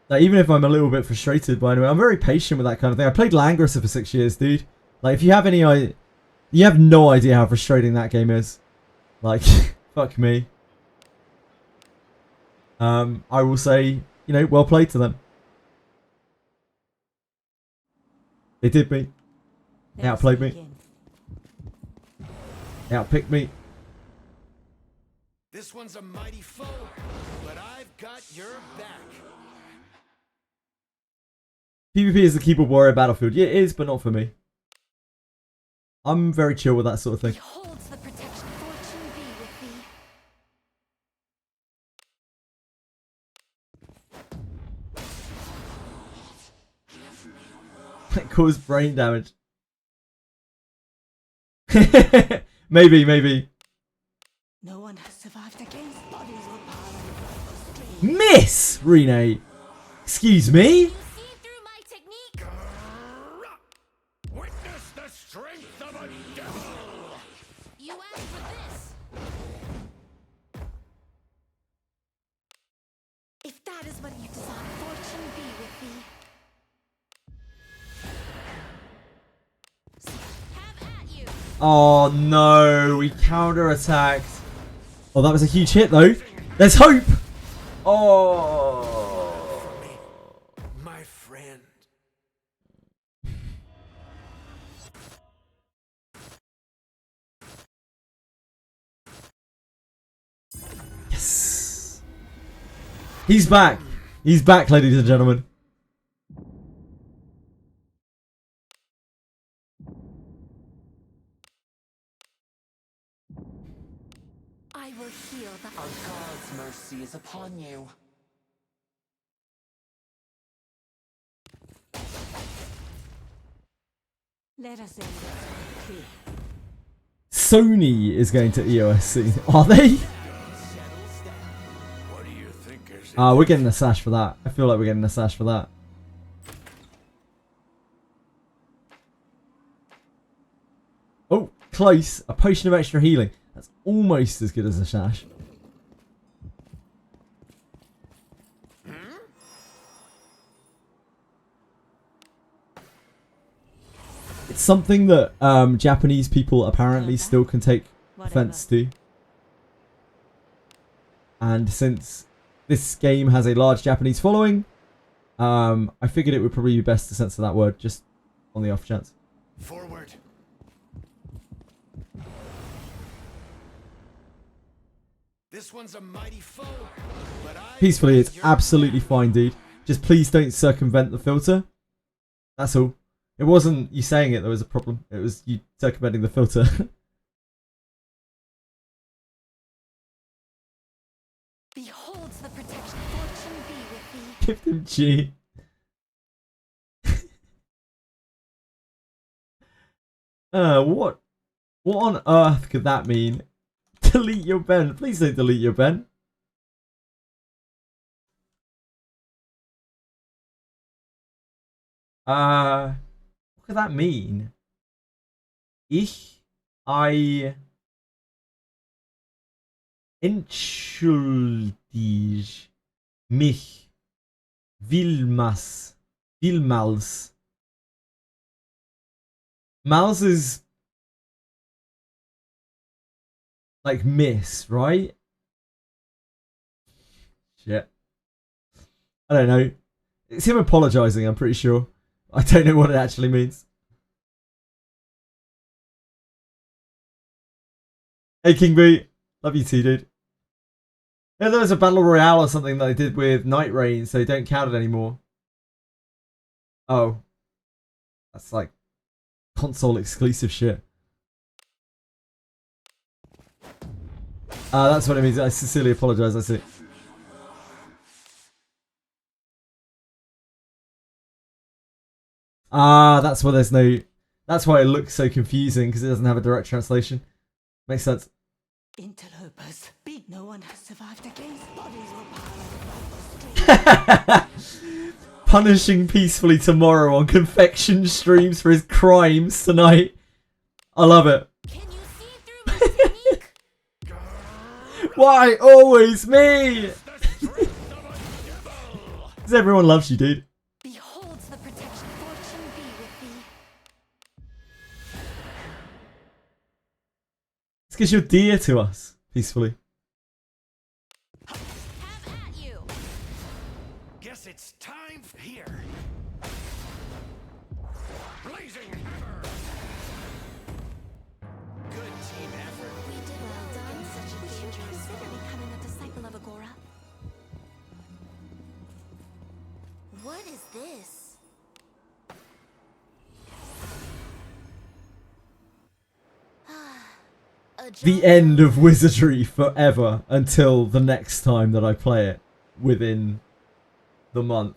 Like, even if I'm a little bit frustrated by it, I'm very patient with that kind of thing. I played Langrisser for 6 years, dude. Like, if you have any idea... You have no idea how frustrating that game is. Like, fuck me. I will say, you know, well played to them. They did me. They outplayed me. They outpicked me. This one's a mighty foe, but I've got your back. PvP is the keyboard warrior battlefield. Yeah, it is, but not for me. I'm very chill with that sort of thing. Beholds the protection. Fortune be with thee. That caused brain damage. Maybe. No one has survived against bodies or power. Miss Rene. Excuse me? You see through my technique? Witness the strength of a devil! You asked for this. If that is what you desire, fortune be with thee. Have at you. Oh no, we counter-attacked. Oh, that was a huge hit though. There's hope! Oh. My friend. Yes. He's back. He's back, ladies and gentlemen. I will heal the Our God's mercy is upon you. Let us end this clear. Sony is going to EOS soon. Are they? What do you think is We're getting a sash for that. I feel like we're getting a sash for that. Oh, close. A potion of extra healing. That's almost as good as a sash. It's something that Japanese people apparently still can take offense to. And since this game has a large Japanese following, I figured it would probably be best to censor that word, just on the off chance. forward? This one's a mighty foe, but I Peacefully, it's absolutely fine, dude. Just please don't circumvent the filter. That's all. It wasn't you saying it that was a problem. It was you circumventing the filter. beholds the protection. Fortune be with thee. Give him G. What on earth could that mean? Delete your pen. Please don't delete your pen. What could that mean? Entschuldige mich vielmals. Mals is like miss, right? Shit. I don't know. It's him apologizing, I'm pretty sure. I don't know what it actually means. Hey, King B. Love you too, dude. Yeah, there was a battle royale or something that I did with Night Rain, so they don't count it anymore. Oh. That's like console exclusive shit. That's what it means. I sincerely apologize, I see. That's why there's no... That's why it looks so confusing, because it doesn't have a direct translation. Makes sense. Interlopers. No one has survived against bodies will pile up. Punishing peacefully tomorrow on confection streams for his crimes tonight. I love it. Can you see through my technique? Why always me? Because everyone loves you, dude. Beholds the protection. Fortune be with thee. It's because you're dear to us. Peacefully. Have at you. Guess it's time here. Blazing hammer. Good team effort. We did well done. Would you consider becoming a disciple of Agora? What is this? The end of Wizardry forever until the next time that I play it within the month.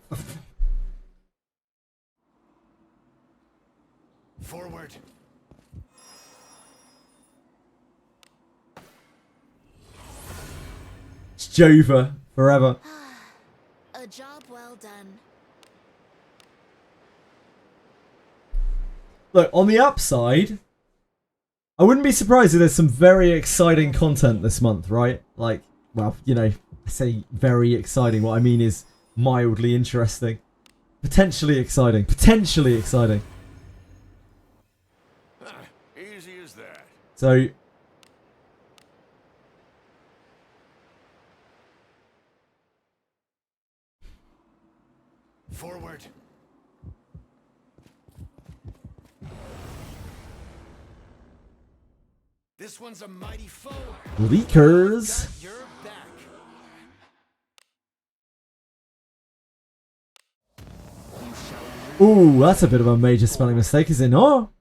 Forward. It's Jova forever. A job well done. Look, on the upside, I wouldn't be surprised if there's some very exciting content this month, right? Like, well, you know, I say very exciting. What I mean is mildly interesting. Potentially exciting. Potentially exciting. Easy as that. So... Forward. This one's a mighty foe. Leakers. Got your back. Ooh, that's a bit of a major spelling mistake, is it not?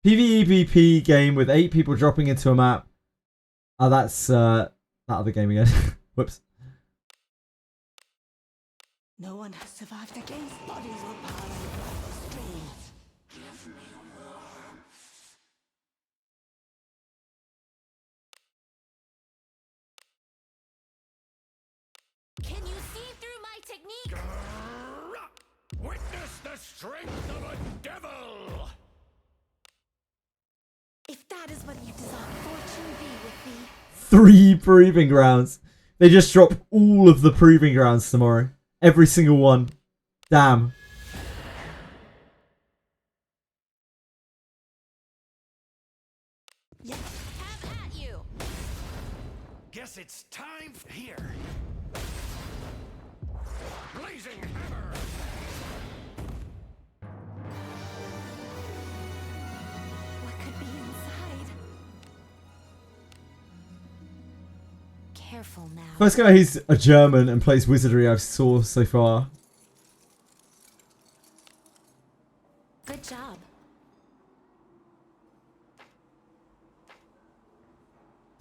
PvEVP game with 8 people dropping into a map. Oh, that's that other game again. Whoops. No one has survived against bodies will pile up the streams. Can you see through my technique? Witness the strength of a devil. If that is what you desire, fortune be with thee. 3 proving grounds. They just drop all of the proving grounds tomorrow. Every single one. Damn. Yes. Have at you. Guess it's time here. Blazing hammer. What could be inside? Careful now. First guy who's a German and plays Wizardry I've saw so far. Good job.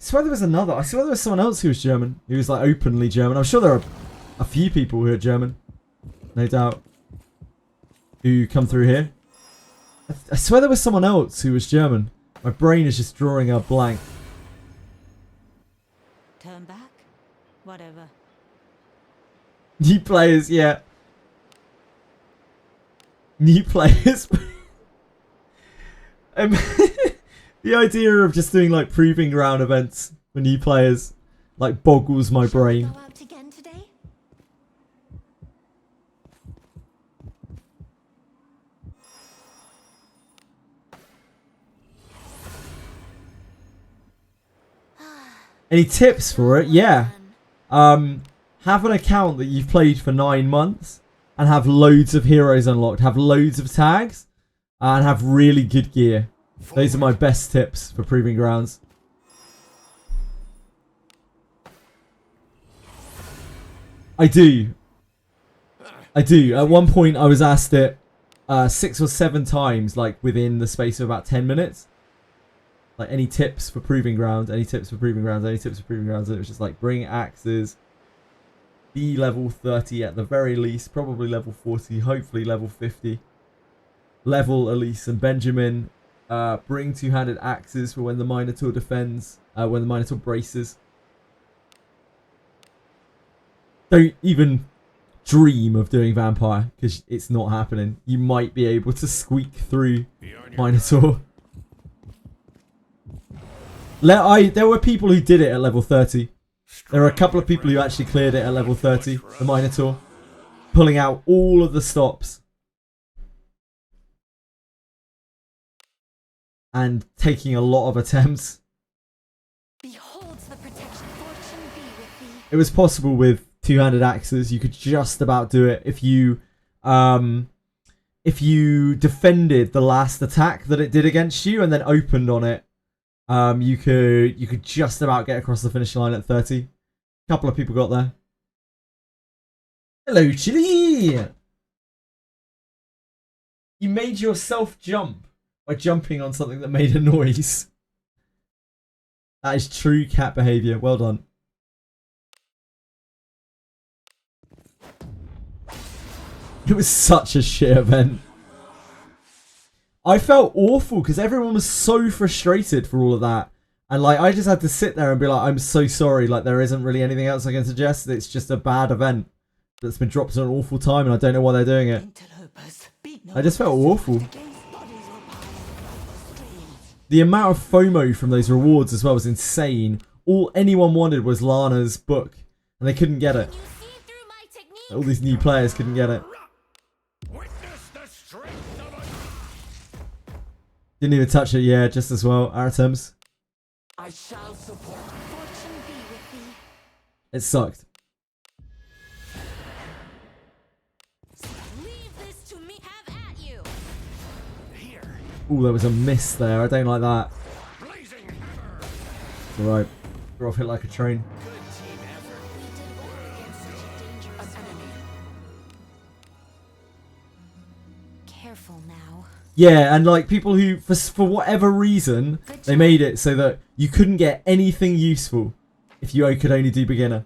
I swear there was another. I swear there was someone else who was German. Who was like openly German. I'm sure there are a few people who are German. No doubt. Who come through here. I swear there was someone else who was German. My brain is just drawing a blank. Turn back? Whatever. New players, yeah. New players. The idea of just doing like proving ground events for new players. like boggles my brain. Go out again today? Any tips for it? Yeah. Have an account that you've played for 9 months and have loads of heroes unlocked, have loads of tags, and have really good gear. Those are my best tips for Proving Grounds. I do. At one point, I was asked it 6 or 7 times, like within the space of about 10 minutes. Like, any tips for Proving Grounds? Any tips for Proving Grounds? Any tips for Proving Grounds? And it was just like, bring axes. Be level 30 at the very least. Probably level 40. Hopefully level 50. Level Elise and Benjamin. Bring two-handed axes for when the Minotaur defends. When the Minotaur braces. Don't even dream of doing Vampire, because it's not happening. You might be able to squeak through Minotaur. There were people who did it at level 30. There are a couple of people who actually cleared it at level 30, the Minotaur. Pulling out all of the stops. And taking a lot of attempts. Behold the protection. Fortune be with thee. It was possible with two-handed axes. You could just about do it if you defended the last attack that it did against you and then opened on it. You could just about get across the finish line at 30. A couple of people got there. Hello, Chili! You made yourself jump by jumping on something that made a noise. That is true cat behavior. Well done. It was such a shit event. I felt awful because everyone was so frustrated for all of that. And like, I just had to sit there and be like, I'm so sorry. Like, there isn't really anything else I can suggest. It's just a bad event that's been dropped at an awful time and I don't know why they're doing it. I just felt awful. The amount of FOMO from those rewards as well was insane. All anyone wanted was Lana's book and they couldn't get it. All these new players couldn't get it. Didn't even touch it, yeah, just as well. Aritems. I shall support. Fortune be with thee. It sucked. Leave this to me. Have at you. Ooh, there was a miss there. I don't like that. It's alright. We're off hit like a train. Careful now. Yeah, and like people who, for whatever reason, they made it so that you couldn't get anything useful if you could only do beginner.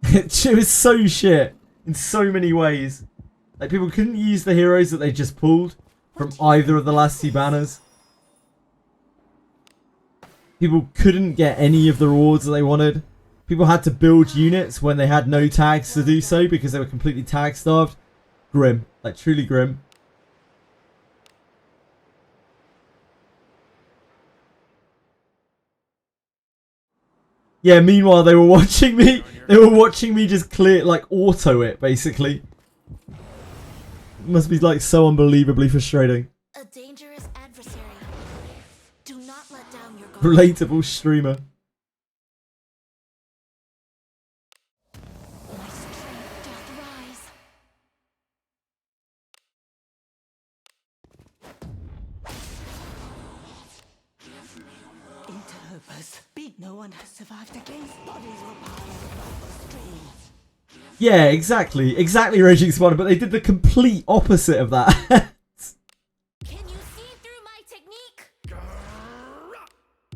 It was so shit in so many ways. Like, people couldn't use the heroes that they just pulled from either of the last 2 banners. People couldn't get any of the rewards that they wanted. People had to build units when they had no tags to do so because they were completely tag starved. Grim. Like, truly grim. Yeah, meanwhile, they were watching me. They were watching me just clear, like, auto it, basically. It must be, like, so unbelievably frustrating. A dangerous adversary. Do not let down your guard. Relatable streamer. My strength doth rise. Interlopers. Beat no one has survived against bodies were piled above the streams. Yeah, exactly. Exactly, Raging Spider, but they did the complete opposite of that. Can you see through my technique?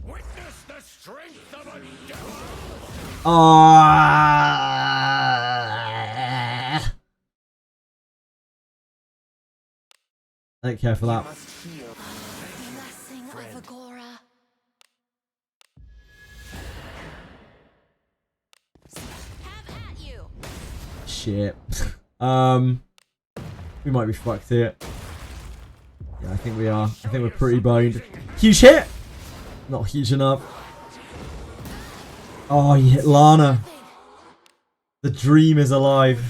Witness the strength of a devil. I don't care for that. Blessing of Agora. Have at you. Shit. We might be fucked here. Yeah, I think we are. I think we're pretty boned. Huge hit! Not huge enough. Oh, yeah, Lana. The dream is alive.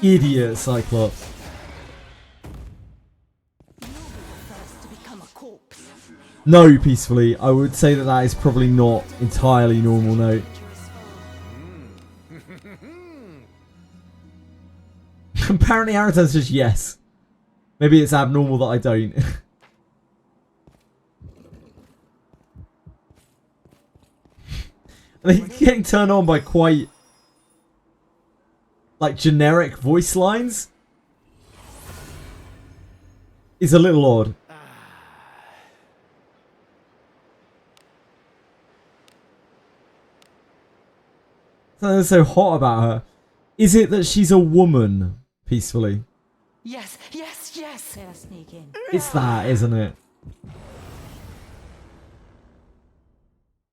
Idiot Cyclops. No, peacefully. I would say that that is probably not entirely normal, no. Apparently Aratan's just yes. Maybe it's abnormal that I don't. I think getting turned on by quite like generic voice lines is a little odd. Something that's so hot about her. Is it that she's a woman, peacefully? Yes, yes, yes. Let us sneak in. It's that, isn't it?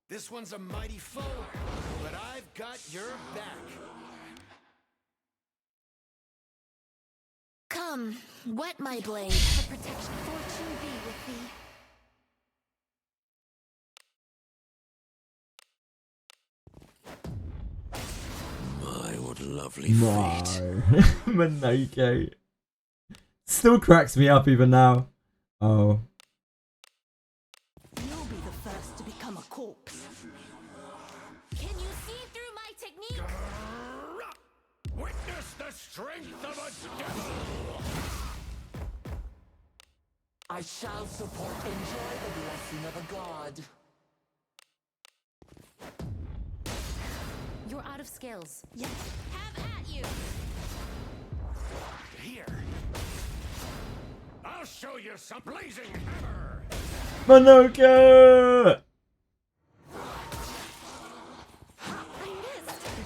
This one's a mighty foe, but I've got your back. Come, wet my blade. The protection fortune be with thee. My, what lovely feet. Minoko. Still cracks me up even now. Oh. You'll be the first to become a corpse. Can you see through my technique? Witness the strength of a devil. I shall support. Enjoy the blessing of a god. You're out of skills. Yes. Have at you. Here. I'll show you some blazing hammer. Minoko!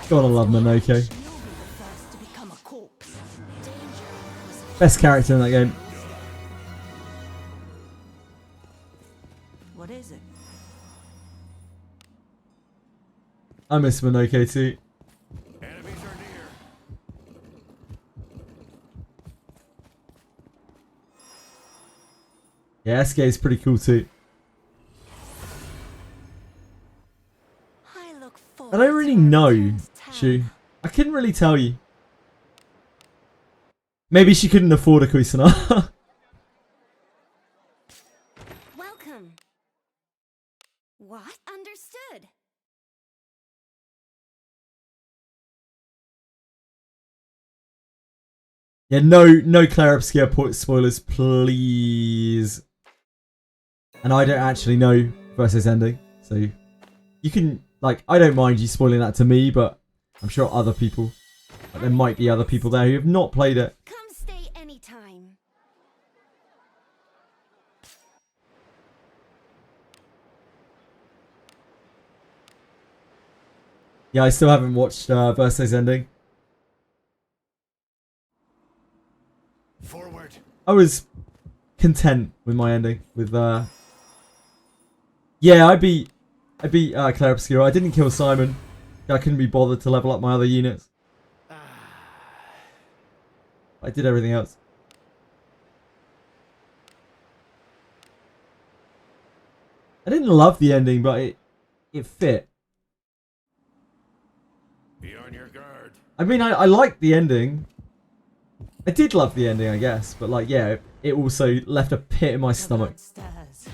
Gotta love Minoko. You'll be the first to become a corpse. Best character in that game. What is it? I miss Minoko too. Enemies are near. Yeah, SK is pretty cool too. I look I don't really know, Shu. I couldn't really tell you. Maybe she couldn't afford a Kuisana. Welcome. What? Understood. Yeah, no Claire Obscure spoilers, please. And I don't actually know versus ending, so you can, like, I don't mind you spoiling that to me, but I'm sure other people, like, there might be other people there who have not played it. Come stay anytime. Yeah, I still haven't watched versus ending. Forward. I was content with my ending. With yeah, I beat Claire Obscure. I didn't kill Simon. I couldn't be bothered to level up my other units. I did everything else. I didn't love the ending, but it fit. Be on your guard. I mean, I liked the ending. I did love the ending, I guess, but like, yeah, it also left a pit in my stomach. Stirs.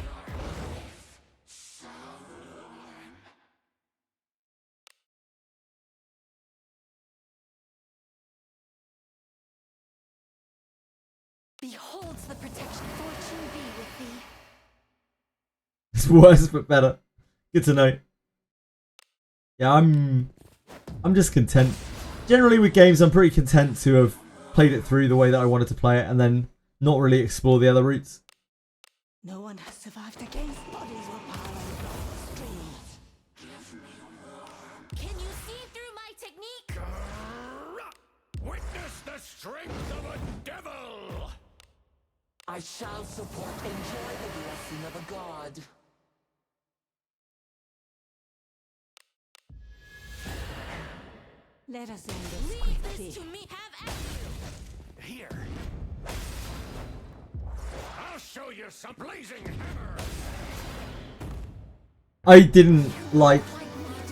Beholds the protection fortune be with thee. It's worse but better. Good to know. Yeah, I'm just content. Generally with games, I'm pretty content to have played it through the way that I wanted to play it and then not really explore the other routes. No one has survived against bodies will pile on the streets. Can you see through my technique? Witness the strength of a devil. I shall support. Enjoy the blessing of a god. Let us end this Leave quickly. this to me. Have at you. Here. I'll show you some blazing hammer. I didn't like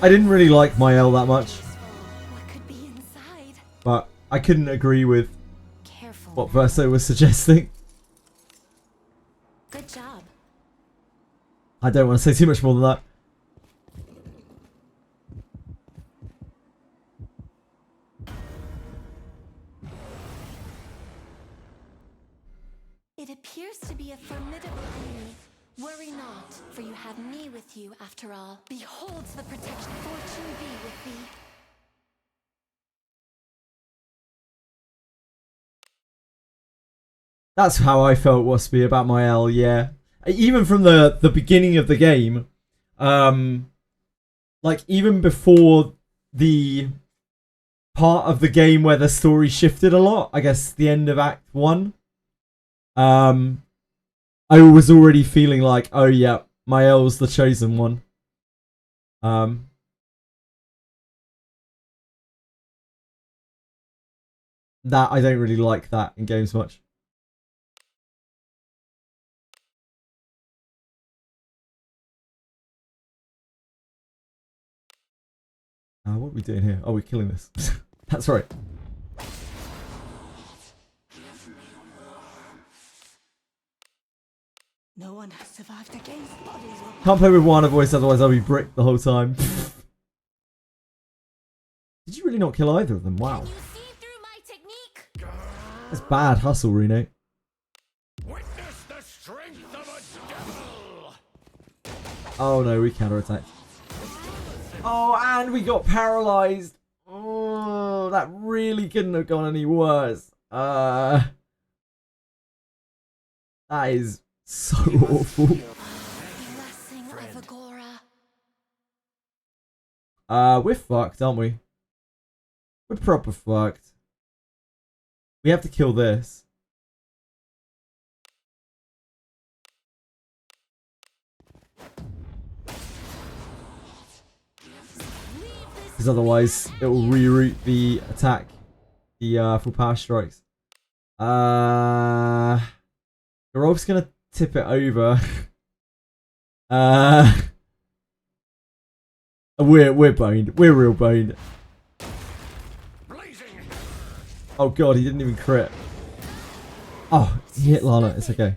I didn't really like my L that much, What could be inside? but I couldn't agree with Careful. what Verso was suggesting. Good job. I don't want to say too much more than that. It appears to be a formidable enemy. Worry not, for you have me with you after all. Behold the protection. Fortune be with thee. That's how I felt Waspy about my L, yeah. Even from the beginning of the game, like even before the part of the game where the story shifted a lot, I guess the end of Act 1, I was already feeling like, oh yeah, my L's the chosen one. That I don't really like that in games much. What are we doing here? Oh, we're killing this. That's right. No one has survived against bodies or Can't play with one voice, otherwise I'll be bricked the whole time. Did you really not kill either of them? Wow. Can you see through my technique? That's bad hustle, Reno. Witness the strength of a devil! Oh no, we counterattacked. Oh, and we got paralyzed. Oh, that really couldn't have gone any worse. That is so awful. Blessing of Agora. We're fucked, aren't we? We're proper fucked. We have to kill this. Because otherwise it will reroute the attack. The full power strikes. Garolf's gonna tip it over. We're boned. We're real boned. Oh god, he didn't even crit. Oh, he hit Lana. It's okay.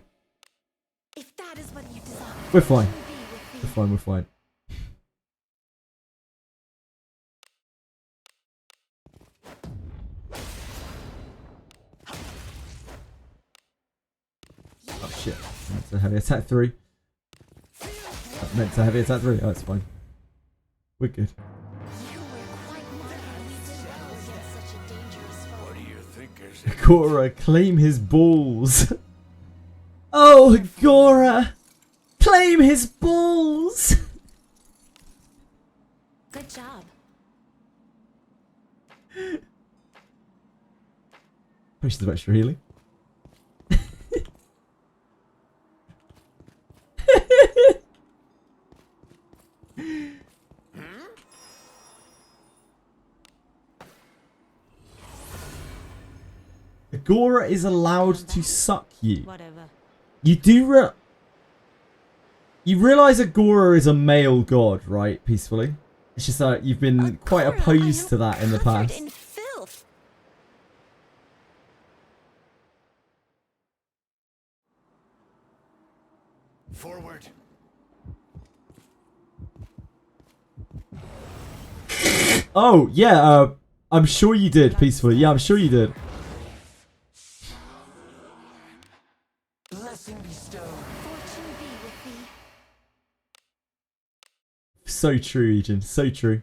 If that is what you desire, We're fine. be with thee. We're fine. We're fine. Oh shit. Meant to heavy attack 3. Meant to heavy attack 3. Oh, it's fine. We're good. You were quite modern. We did battle against such a dangerous foe. What do you think is it? Agora, claim his balls. Oh, Agora! Claim his balls! Good job. Potions of extra healing. Agora is allowed to suck you. whatever. You do you realize Agora is a male god, right? Peacefully. It's just that you've been quite Agora, opposed I to am that in the covered past. in filth. Forward. Oh, yeah, I'm sure you did, peacefully. Yeah, I'm sure you did. Blessing bestowed. Fortune be with thee. So true, Egen. So true.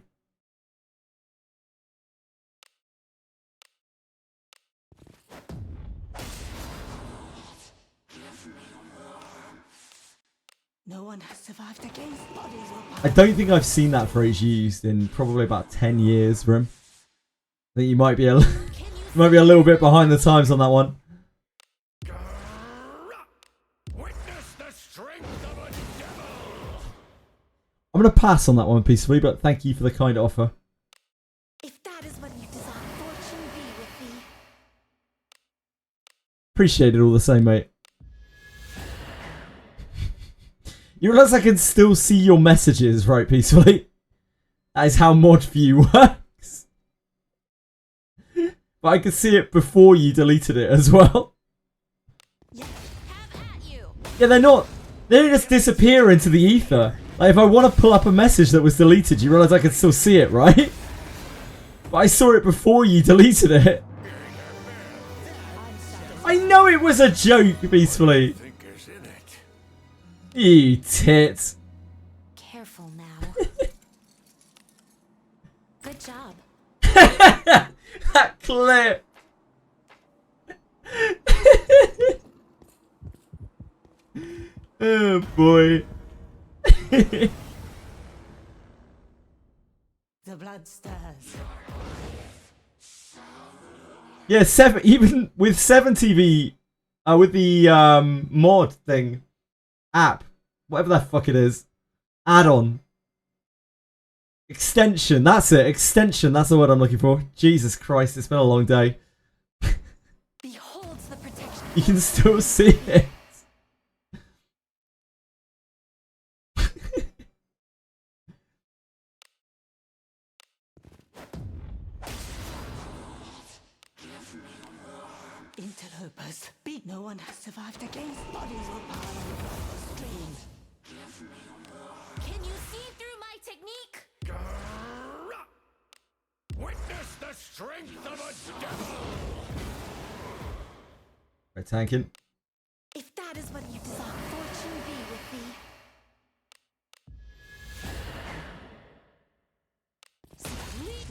No one has survived against bodies or I don't think I've seen that phrase used in probably about 10 years for him. I think you might be a, might be a little bit behind the times on that one. Witness the strength of a devil! I'm going to pass on that one peacefully, but thank you for the kind offer. If that is what you desire, fortune be with thee. Appreciate it all the same, mate. You realize I can still see your messages, right, peacefully? That is how mod view works. But I could see it before you deleted it as well. Yeah, they're not. They don't just disappear into the ether. Like, if I want to pull up a message that was deleted, you realise I can still see it, right? But I saw it before you deleted it. I know it was a joke, Peacefully. You tit. Careful now. Good job. That clip. Oh boy. The blood stirs. Yeah, even with 7TV, with the mod thing, app, whatever the fuck it is, add-on, extension. That's it. Extension. That's the word I'm looking for. Jesus Christ, it's been a long day. Beholds the protection. You can still see it. Interlopers. Beat. No one has survived against. Bodies will pile across the streams. Can you see through my technique? Witness the strength of a devil! Right, tanking. If that is what you desire, fortune be with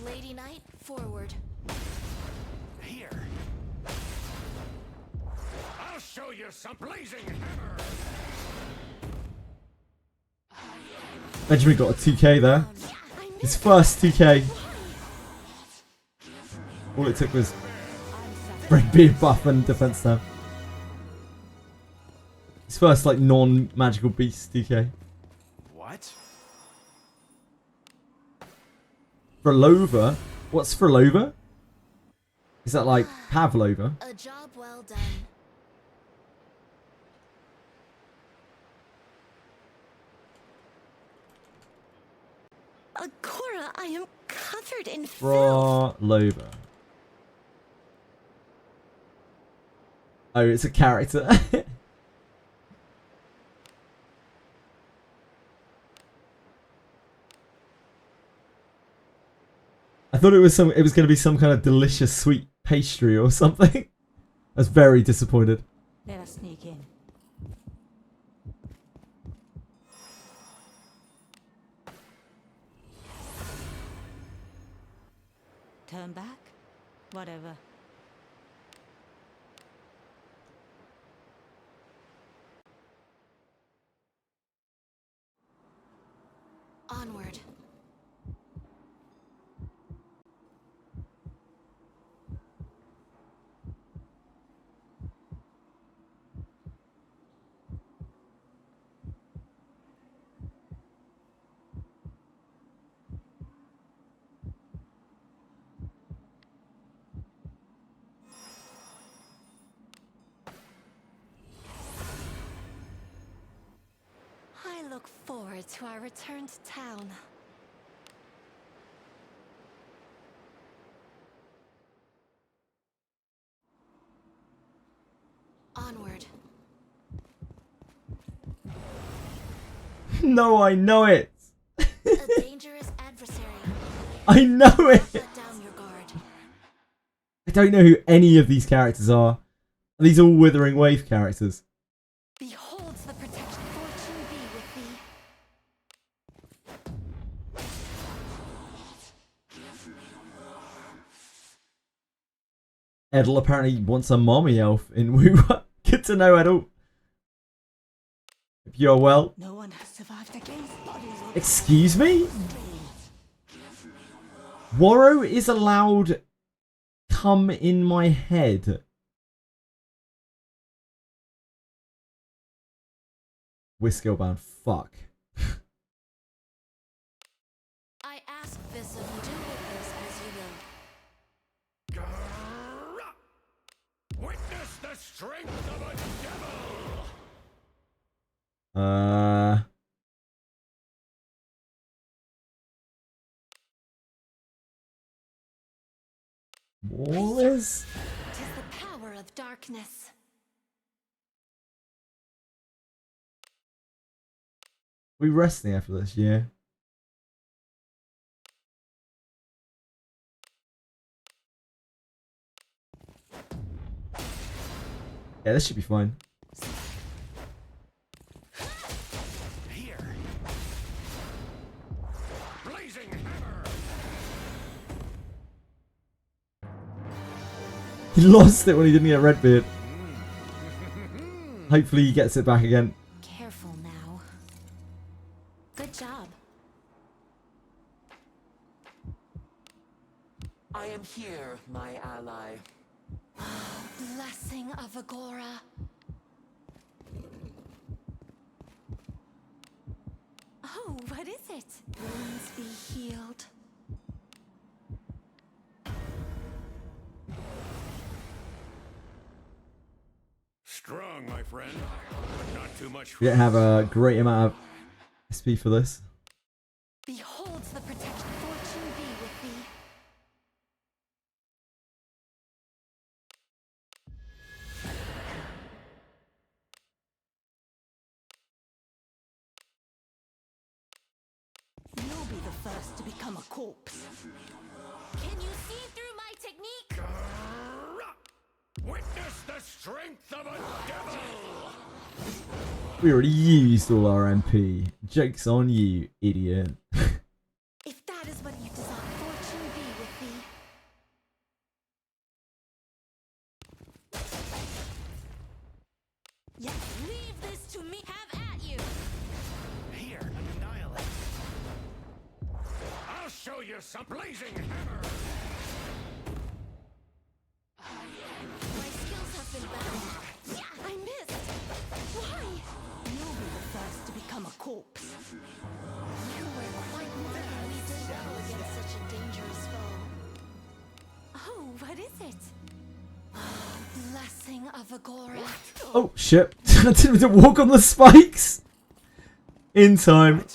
thee. Lady Knight, forward. Here. I'll show you some blazing hammer! Benjamin got a 2k there. His first 2k. All it took was red beard buff and defense now. His first like non-magical beast 2k. What? Frolova? What's Frolova? Is that like Pavlova? A job well done. Cora, I am covered in filth. Frolova. Oh, it's a character. I thought it was going to be some kind of delicious sweet pastry or something. I was very disappointed. Let us sneak in. Turn back? Whatever. Onward. I look forward to our return to town. Onward. No, I know it. A dangerous adversary. I know it. Let down your guard. I don't know who any of these characters are. Are these all Withering Wave characters? Beholds the protection. Fortune be with thee. Edel apparently wants a mommy elf in Woo. Good to know, Edel. If you are well. No one has survived against bodies. Excuse me? Warrow is allowed come in my head. We're skillbound. Fuck. I ask this of you. Do with this as you will. Witness the strength of a devil! Wall is? 'Tis the power of darkness. We resting after this, yeah. Yeah, this should be fine. Here. Blazing hammer. He lost it when he didn't get Redbeard. Hopefully he gets it back again. Careful now. Good job. I am here, my ally. Blessing of Agora. Oh, what is it? Wounds be healed. Strong, my friend, but not too much. We don't have a great amount of SP for this. Beholds the protection. Fortune be with thee. You'll be the first to become a corpse. Can you see through my technique? Witness the strength of a devil! We already used all our MP. Joke's on you, idiot. If that is what you desire, fortune be with thee. Yes, leave this to me. Have at you. Here, annihilate. I'll show you some blazing hammer! My skills have been bound. Yeah, I missed. Why? You'll be the first to become a corpse. You were quite more than we did battle against such a dangerous foe. Oh, what is it? Blessing of Agora. Oh shit. I didn't walk on the spikes. In time.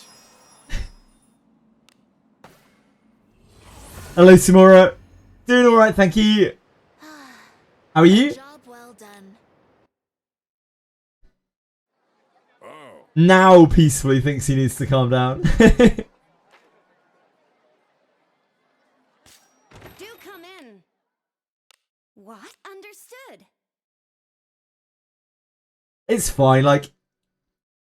Hello, Samora. Doing alright, thank you. How are you? Job well done. Oh, Now peacefully thinks he needs to calm down. Do come in. What? Understood. It's fine, like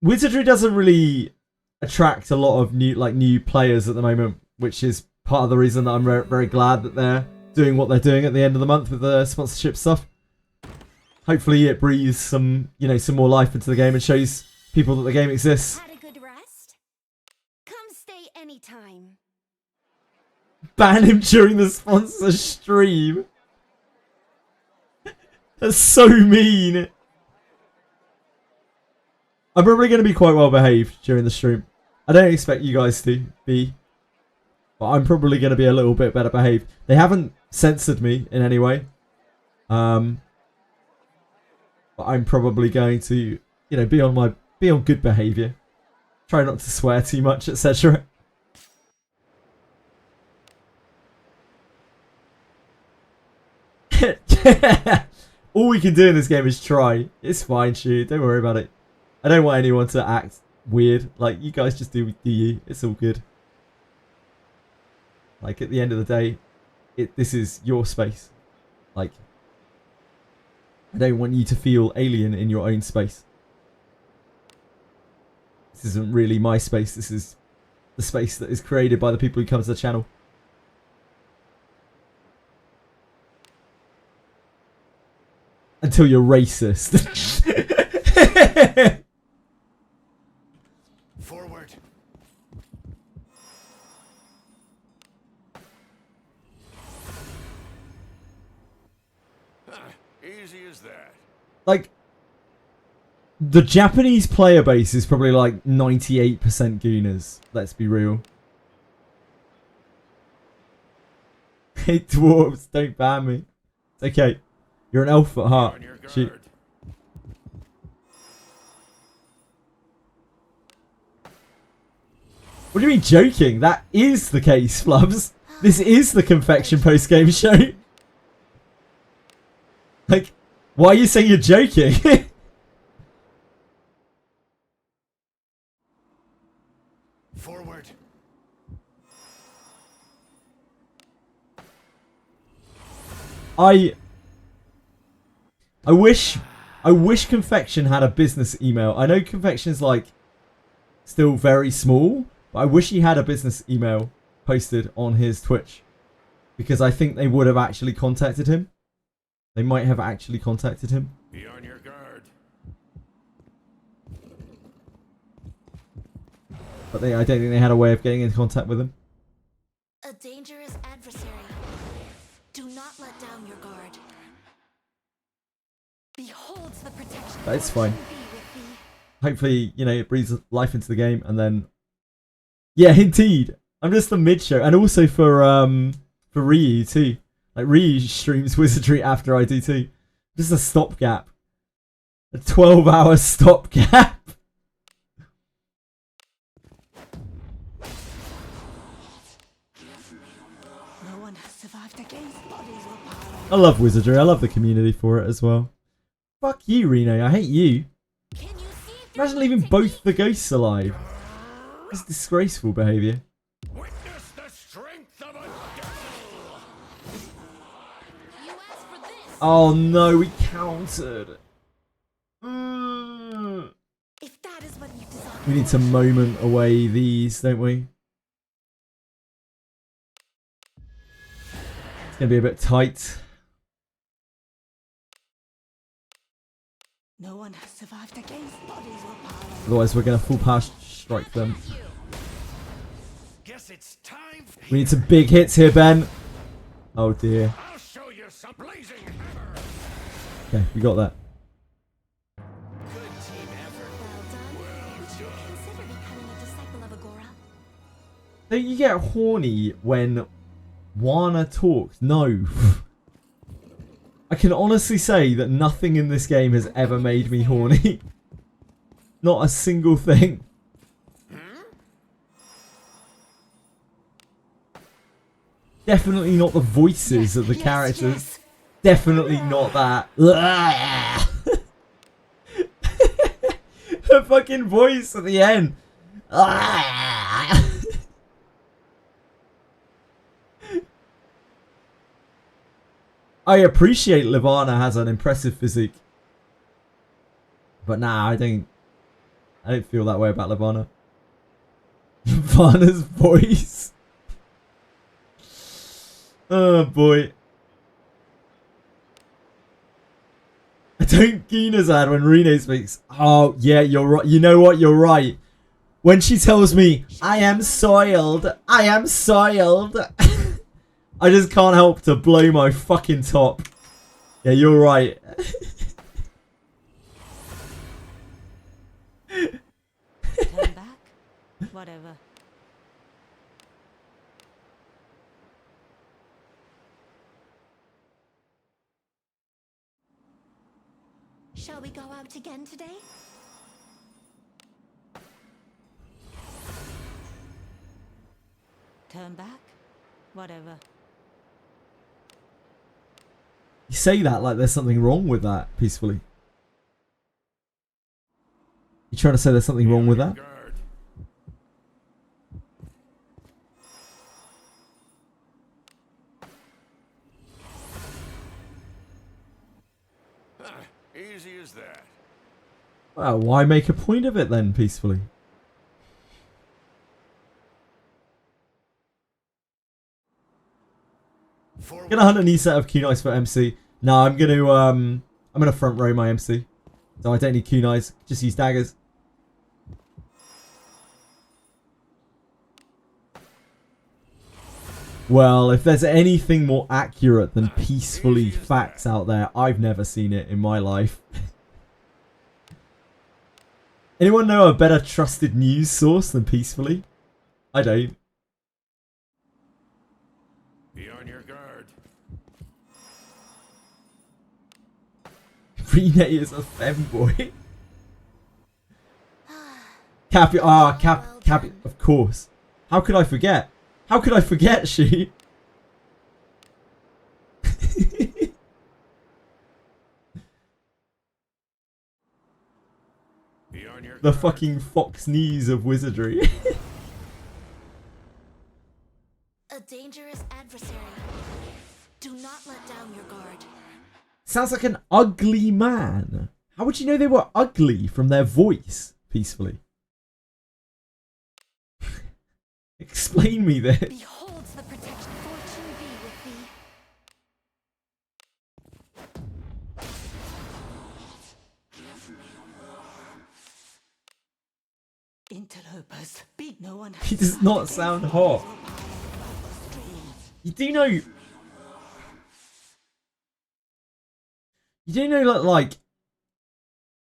Wizardry doesn't really attract a lot of new players at the moment, which is part of the reason that I'm very glad that they're doing what they're doing at the end of the month with the sponsorship stuff. Hopefully it breathes some more life into the game and shows people that the game exists. Had a good rest? Come stay anytime. Ban him during the sponsor stream. That's so mean. I'm probably going to be quite well behaved during the stream. I don't expect you guys to be, but I'm probably going to be a little bit better behaved. They haven't censored me in any way. But I'm probably going to, be on good behaviour. Try not to swear too much, etc. All we can do in this game is try. It's fine, shoot. Don't worry about it. I don't want anyone to act weird. Like, you guys just do you. It's all good. Like, at the end of the day, this is your space. Like, I don't want you to feel alien in your own space. This isn't really my space. This is the space that is created by the people who come to the channel. Until you're racist. forward. Easy as that. Like, the Japanese player base is probably like 98% Gooners. Let's be real. Hey, dwarves, don't ban me. It's okay. You're an elf at heart. On your Shoot. guard. What do you mean joking? That is the case, Flubs. This is the Confection post-game show. Like, why are you saying you're joking? Forward. I wish Confection had a business email. I know Confection is like still very small, but I wish he had a business email posted on his Twitch, because I think they would have actually contacted him. They might have actually contacted him. Be on your guard. But I don't think they had a way of getting in contact with him. A dangerous adversary. Do not let down your guard. Beholds the protection. That's fine. Fortune be with thee. Hopefully, you know, it breathes life into the game, and then... Yeah, indeed. I'm just the mid-show. And also for Ryu, too. Like, Ryu streams Wizardry after I do, too. Just a stopgap. A 12-hour stopgap. No one has survived against bodies will pile on. I love Wizardry. I love the community for it as well. Fuck you, Reno. I hate you. Can you see Imagine leaving both the ghosts alive. That's disgraceful behaviour. Witness the strength of a devil. you asked for this? Oh no, we countered. If that is what you desire. We need to moment away these, don't we? It's going to be a bit tight. No one has survived against bodies will pile on. Otherwise, we're going to full power strike them. Guess it's time. We need some big hits here, Ben. Oh dear. I'll show you some blazing hammer. Okay, we got that. Good team effort. Well done. Would you consider becoming a disciple of Agora? Don't you get horny when Wana talks? No. I can honestly say that nothing in this game has ever made me horny. Not a single thing. Definitely not the voices of the characters. Definitely not that. Her fucking voice at the end. I appreciate Levana has an impressive physique. But nah, I don't feel that way about Levana. Levana's voice. Oh boy. I don't Ginazad when Rene speaks. Oh yeah, you're right. You know what? You're right. When she tells me, I am soiled. I am soiled. I just can't help to blow my fucking top. Yeah, you're right. Turn back? Whatever. Shall we go out again today? Turn back? Whatever. You say that like there's something wrong with that, peacefully. You trying to say there's something wrong with that? Guard. Easy as that. Well, why make a point of it then, peacefully? Forward. Gonna hunt a new set of kunais for MC. No, I'm gonna front row my MC. So I don't need kunais, just use daggers. Well, if there's anything more accurate than peacefully facts out there, I've never seen it in my life. Anyone know a better trusted news source than peacefully? I don't. Be on your guard. Rene is a femboy. Cappy, Cappy, of course. How could I forget? How could I forget, she? the fucking Fox News of Wizardry. A dangerous adversary. Do not let down your guard. Sounds like an ugly man. How would you know they were ugly from their voice? Peacefully. Explain me this. Beholds the protection. Fortune be with thee. Interlopers. Beat no one. He does not sound hot. You do know... You do know that, like,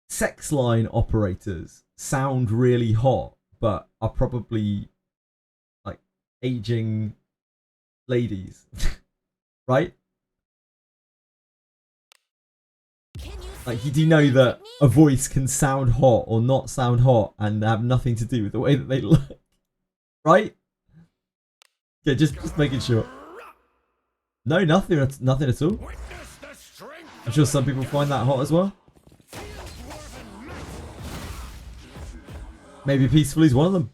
sex line operators sound really hot, but are probably, like, aging ladies. Right? Like, you do know that a voice can sound hot or not sound hot and have nothing to do with the way that they look. Right? Yeah, just making sure. No, nothing at all. I'm sure some people find that hot as well. Maybe Peacefully's one of them.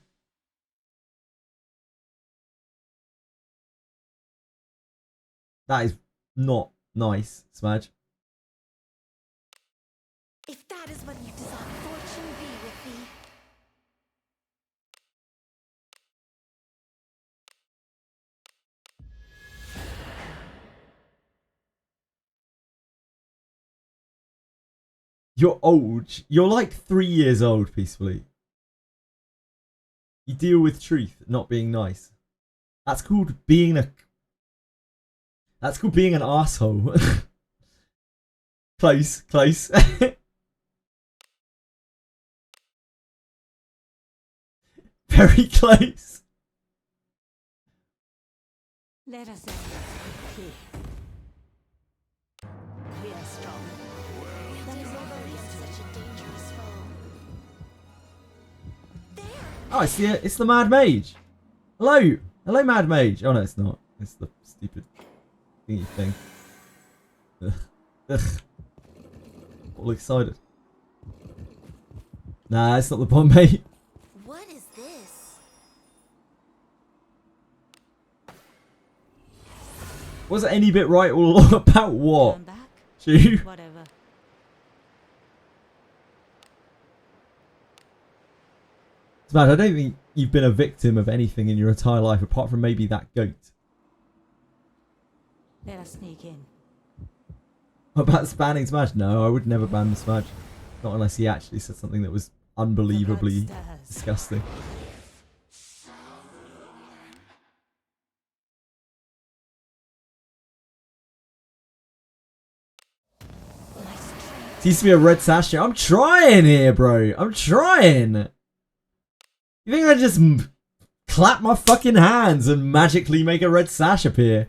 That is not nice, Smudge. If that is what you desire, fortune be with thee. You're old. You're like 3 years old, Peacefully. You deal with truth, not being nice. That's called being a... That's called being an asshole. Close, close. Very close. Let us end here. We are strong. That is overleap such a dangerous foe. There. Oh, it's the Mad Mage. Hello. Hello, Mad Mage. Oh, no, it's not. It's the stupid thingy thing. Ugh. Ugh. All excited. Nah, it's not the Bombay. What is this? Was it any bit right all about what? Turn back. Chew. Whatever. It's bad. I don't think you've been a victim of anything in your entire life apart from maybe that goat. Let us sneak in. What about banning Smash? No, I would never ban the Smash. Not unless he actually said something that was unbelievably disgusting. Seems to be a red sash here. I'm trying here, bro. I'm trying. You think I just clap my fucking hands and magically make a red sash appear?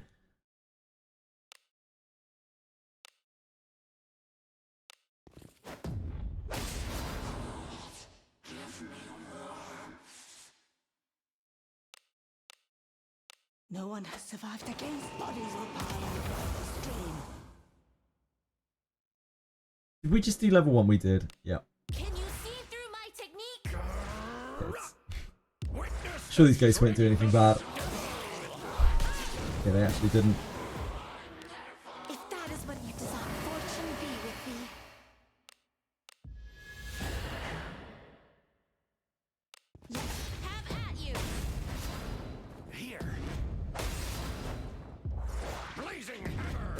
No one has survived against bodies will pile across the stream. Did we just do level 1? We did. Yeah. Can you see through my technique? Sure these guys won't do anything bad. Yeah, they actually didn't. If that is what you desire, fortune be with thee. Have at you. Here. Blazing hammer.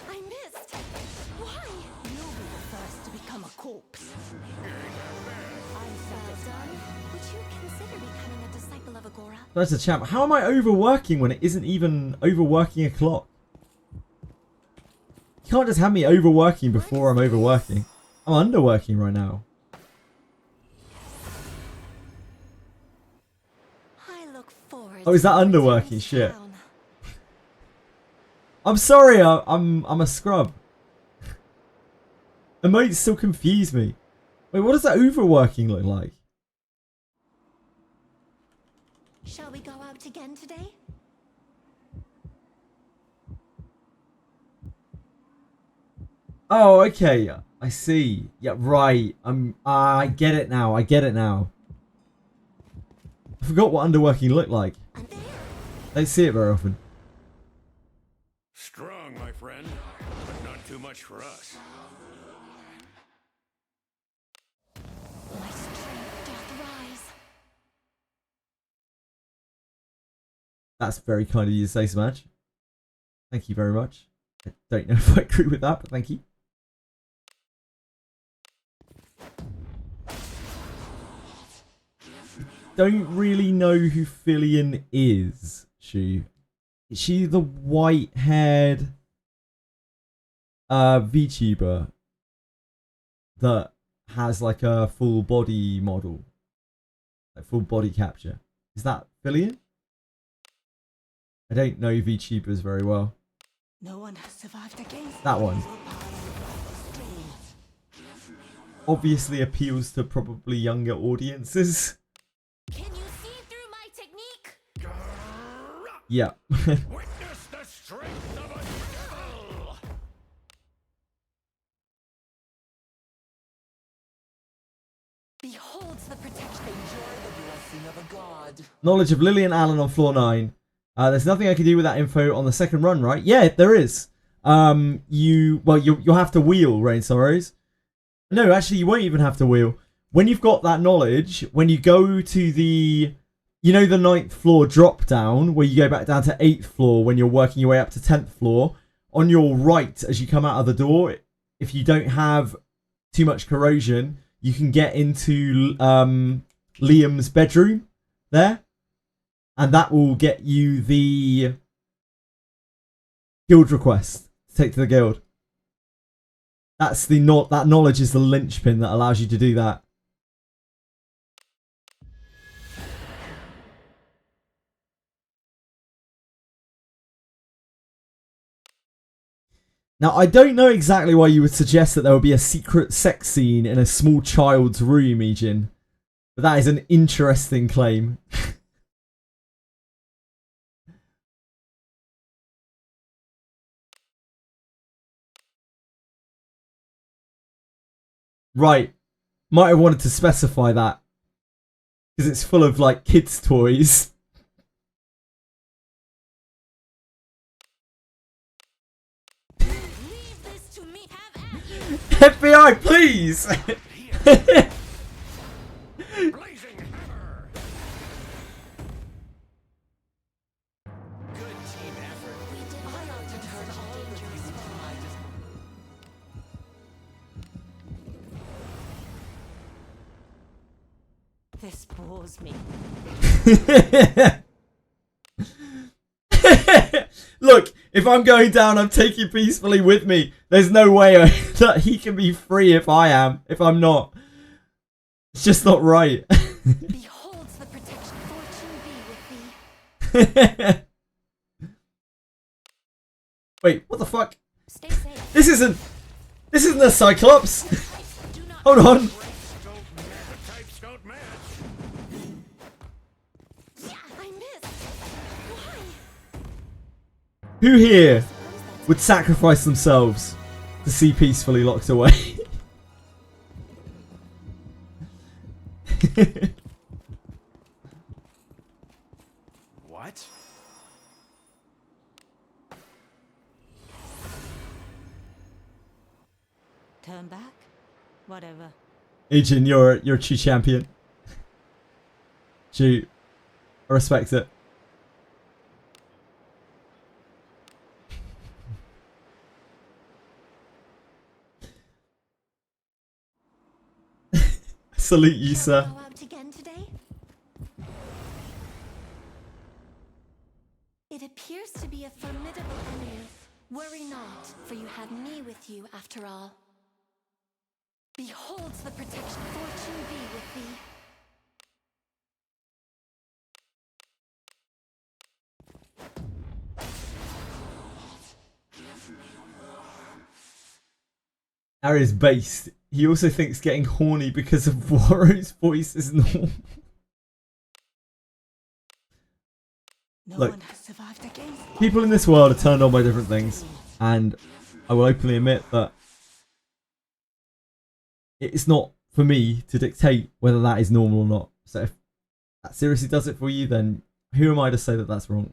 I missed. Why? You'll be the first to become a corpse. Well done. Would you consider becoming a disciple of Agora? That's a champ. How am I overworking when it isn't even overworking a clock? You can't just have me overworking before I'm overworking. I'm underworking right now. I look forward. Oh, is that to underworking returning shit? town. I'm sorry, I'm a scrub. Emotes still confuse me. Wait, what does that overworking look like? Shall we go out again today? Oh, okay. I see. Yeah, right. I get it now. I get it now. I forgot what underworking looked like. Don't see it very often. Strong, my friend, but not too much for us. My strength doth rise. That's very kind of you to say, Smash. Thank you very much. I don't know if I agree with that, but thank you. Don't really know who Fillion is, Shu. Is she the white-haired VTuber that has like a full body model? Like full body capture. Is that Fillion? I don't know VTubers very well. No one has survived against that one. Obviously appeals to probably younger audiences. Can you see through my technique? Yeah. Witness the strength of a devil! Beholds the protection. Enjoy the blessing of a god. Knowledge of Lillian Allen on floor 9. There's nothing I can do with that info on the second run, right? Yeah, there is. You'll have to wheel, Rain Sorrows. No, actually, you won't even have to wheel. When you've got that knowledge, when you go to the, the 9th floor drop down, where you go back down to 8th floor when you're working your way up to 10th floor, on your right as you come out of the door, if you don't have too much corrosion, you can get into Liam's bedroom there. And that will get you the guild request to take to the guild. That's the that knowledge is the linchpin that allows you to do that. Now, I don't know exactly why you would suggest that there would be a secret sex scene in a small child's room, Ejin. But that is an interesting claim. Right. Might have wanted to specify that. Because it's full of, like, kids' toys. Leave this to me. Have FBI, please! Blazing hammer! Good team effort. We did I ought to turn all the dangerous people fun. I just... This bores me. Look, if I'm going down, I'm taking peacefully with me. There's no way that he can be free if I am. If I'm not. It's just not right. Beholds the protection. Fortune be with thee. Wait, what the fuck? Stay safe. This isn't a Cyclops. Do not Hold on. The types don't match. Yeah, I missed. Why? Who here would sacrifice themselves to see peacefully locked away? What? Turn back? Whatever. Ejin, you're a true champion. True. I respect it. Salute you, Shall we sir. go out again today? It appears to be a formidable enemy. Worry not, for you have me with you after all. Beholds the protection. Fortune be with thee. Ari's based. He also thinks getting horny because of Warrow's voice is normal. No Look, one has survived against people in this world are turned on by different things, and I will openly admit that it's not for me to dictate whether that is normal or not. So if that seriously does it for you, then who am I to say that that's wrong?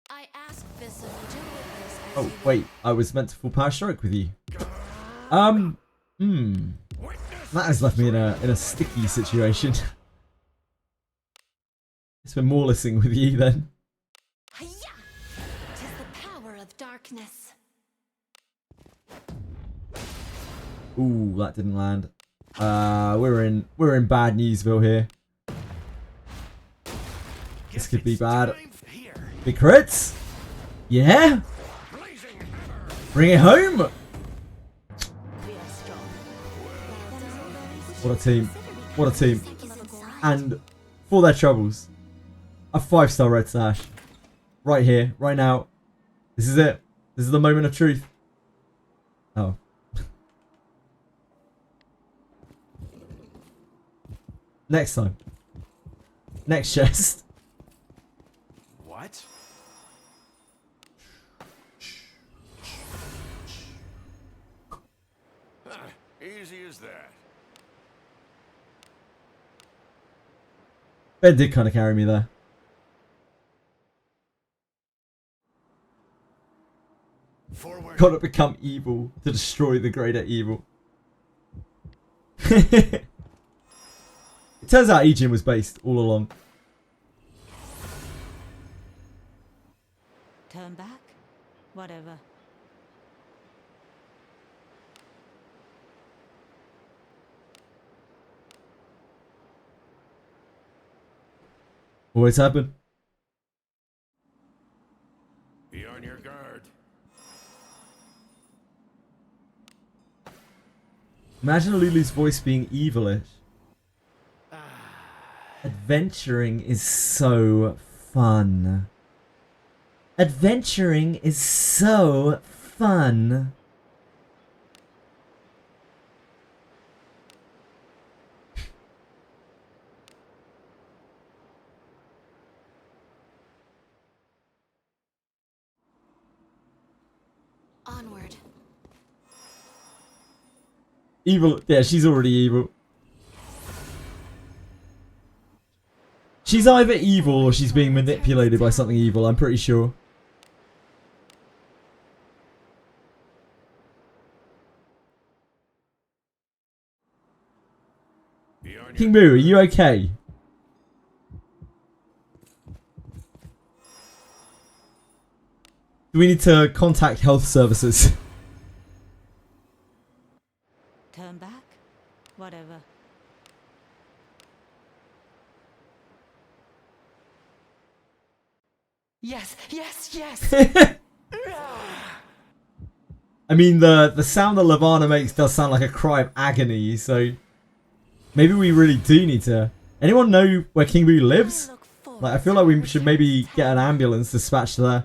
I asked this of you to witness as Oh you wait, I was meant to full power strike with you. That has left me in a sticky situation. It's been moralising with you then. Hiya! 'Tis the power of darkness. Ooh, that didn't land. We're in bad newsville here. This could be bad. Big crits? Yeah? Bring it home! What a team. What a team. And for their troubles, a 5-star red sash. Right here, right now. This is it. This is the moment of truth. Oh. Next time. Next chest. What? Easy as that. Ben did kind of carry me there. Forward. Gotta become evil to destroy the greater evil. It turns out Ejin was based all along. Turn back? Whatever. Always happen. Be on your guard. Imagine Lulu's voice being evilish. Adventuring is so fun. Adventuring is so fun. Onward. Evil. Yeah, she's already evil. She's either evil or she's being manipulated by something evil, I'm pretty sure. King Boo, are you okay? Do we need to contact health services? Turn back? Whatever. Yes, yes, yes! I mean, the sound that Lavana makes does sound like a cry of agony, so maybe we really do need to... Anyone know where King Boo lives? Like, I feel like we should maybe get an ambulance dispatched there.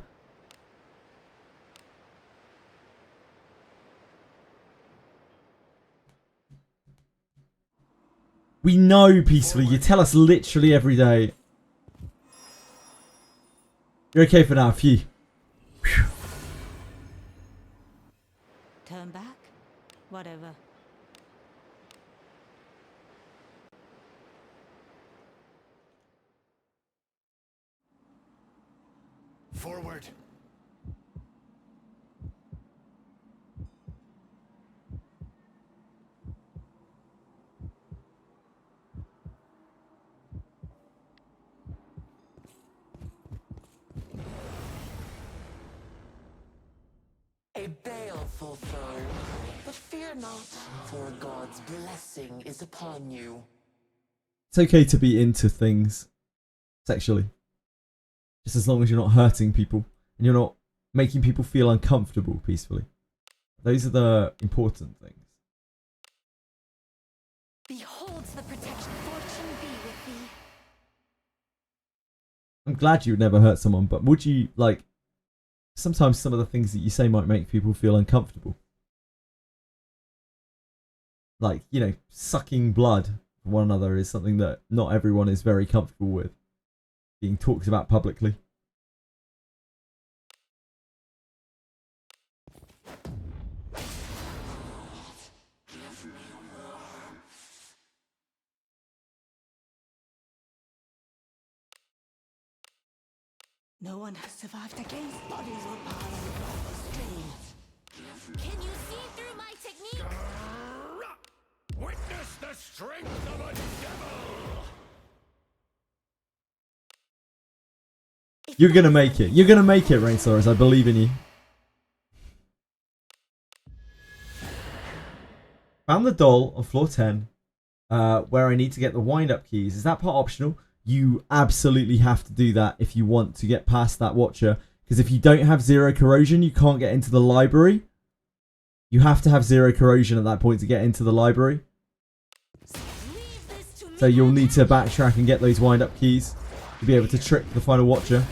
We know, Peacefully. You tell us literally every day. You're okay for now, phew. Whew. Turn back? Whatever. Forward. A baleful foe, but fear not, for God's blessing is upon you. It's okay to be into things sexually. Just as long as you're not hurting people and you're not making people feel uncomfortable, Peacefully. Those are the important things. Behold the protection. Fortune be with thee. I'm glad you would never hurt someone, but would you, like... Sometimes some of the things that you say might make people feel uncomfortable. Like, you know, sucking blood from one another is something that not everyone is very comfortable with being talked about publicly. No one has survived against bodies will pile across the streets. Can you see through my technique? Witness the strength of a devil! You're gonna make it. You're gonna make it, Rainsaurus. I believe in you. Found the doll on floor 10, where I need to get the wind-up keys. Is that part optional? You absolutely have to do that if you want to get past that watcher. Because if you don't have 0 corrosion, you can't get into the library. You have to have 0 corrosion at that point to get into the library. So you'll need to backtrack and get those wind-up keys to be able to trick the final watcher.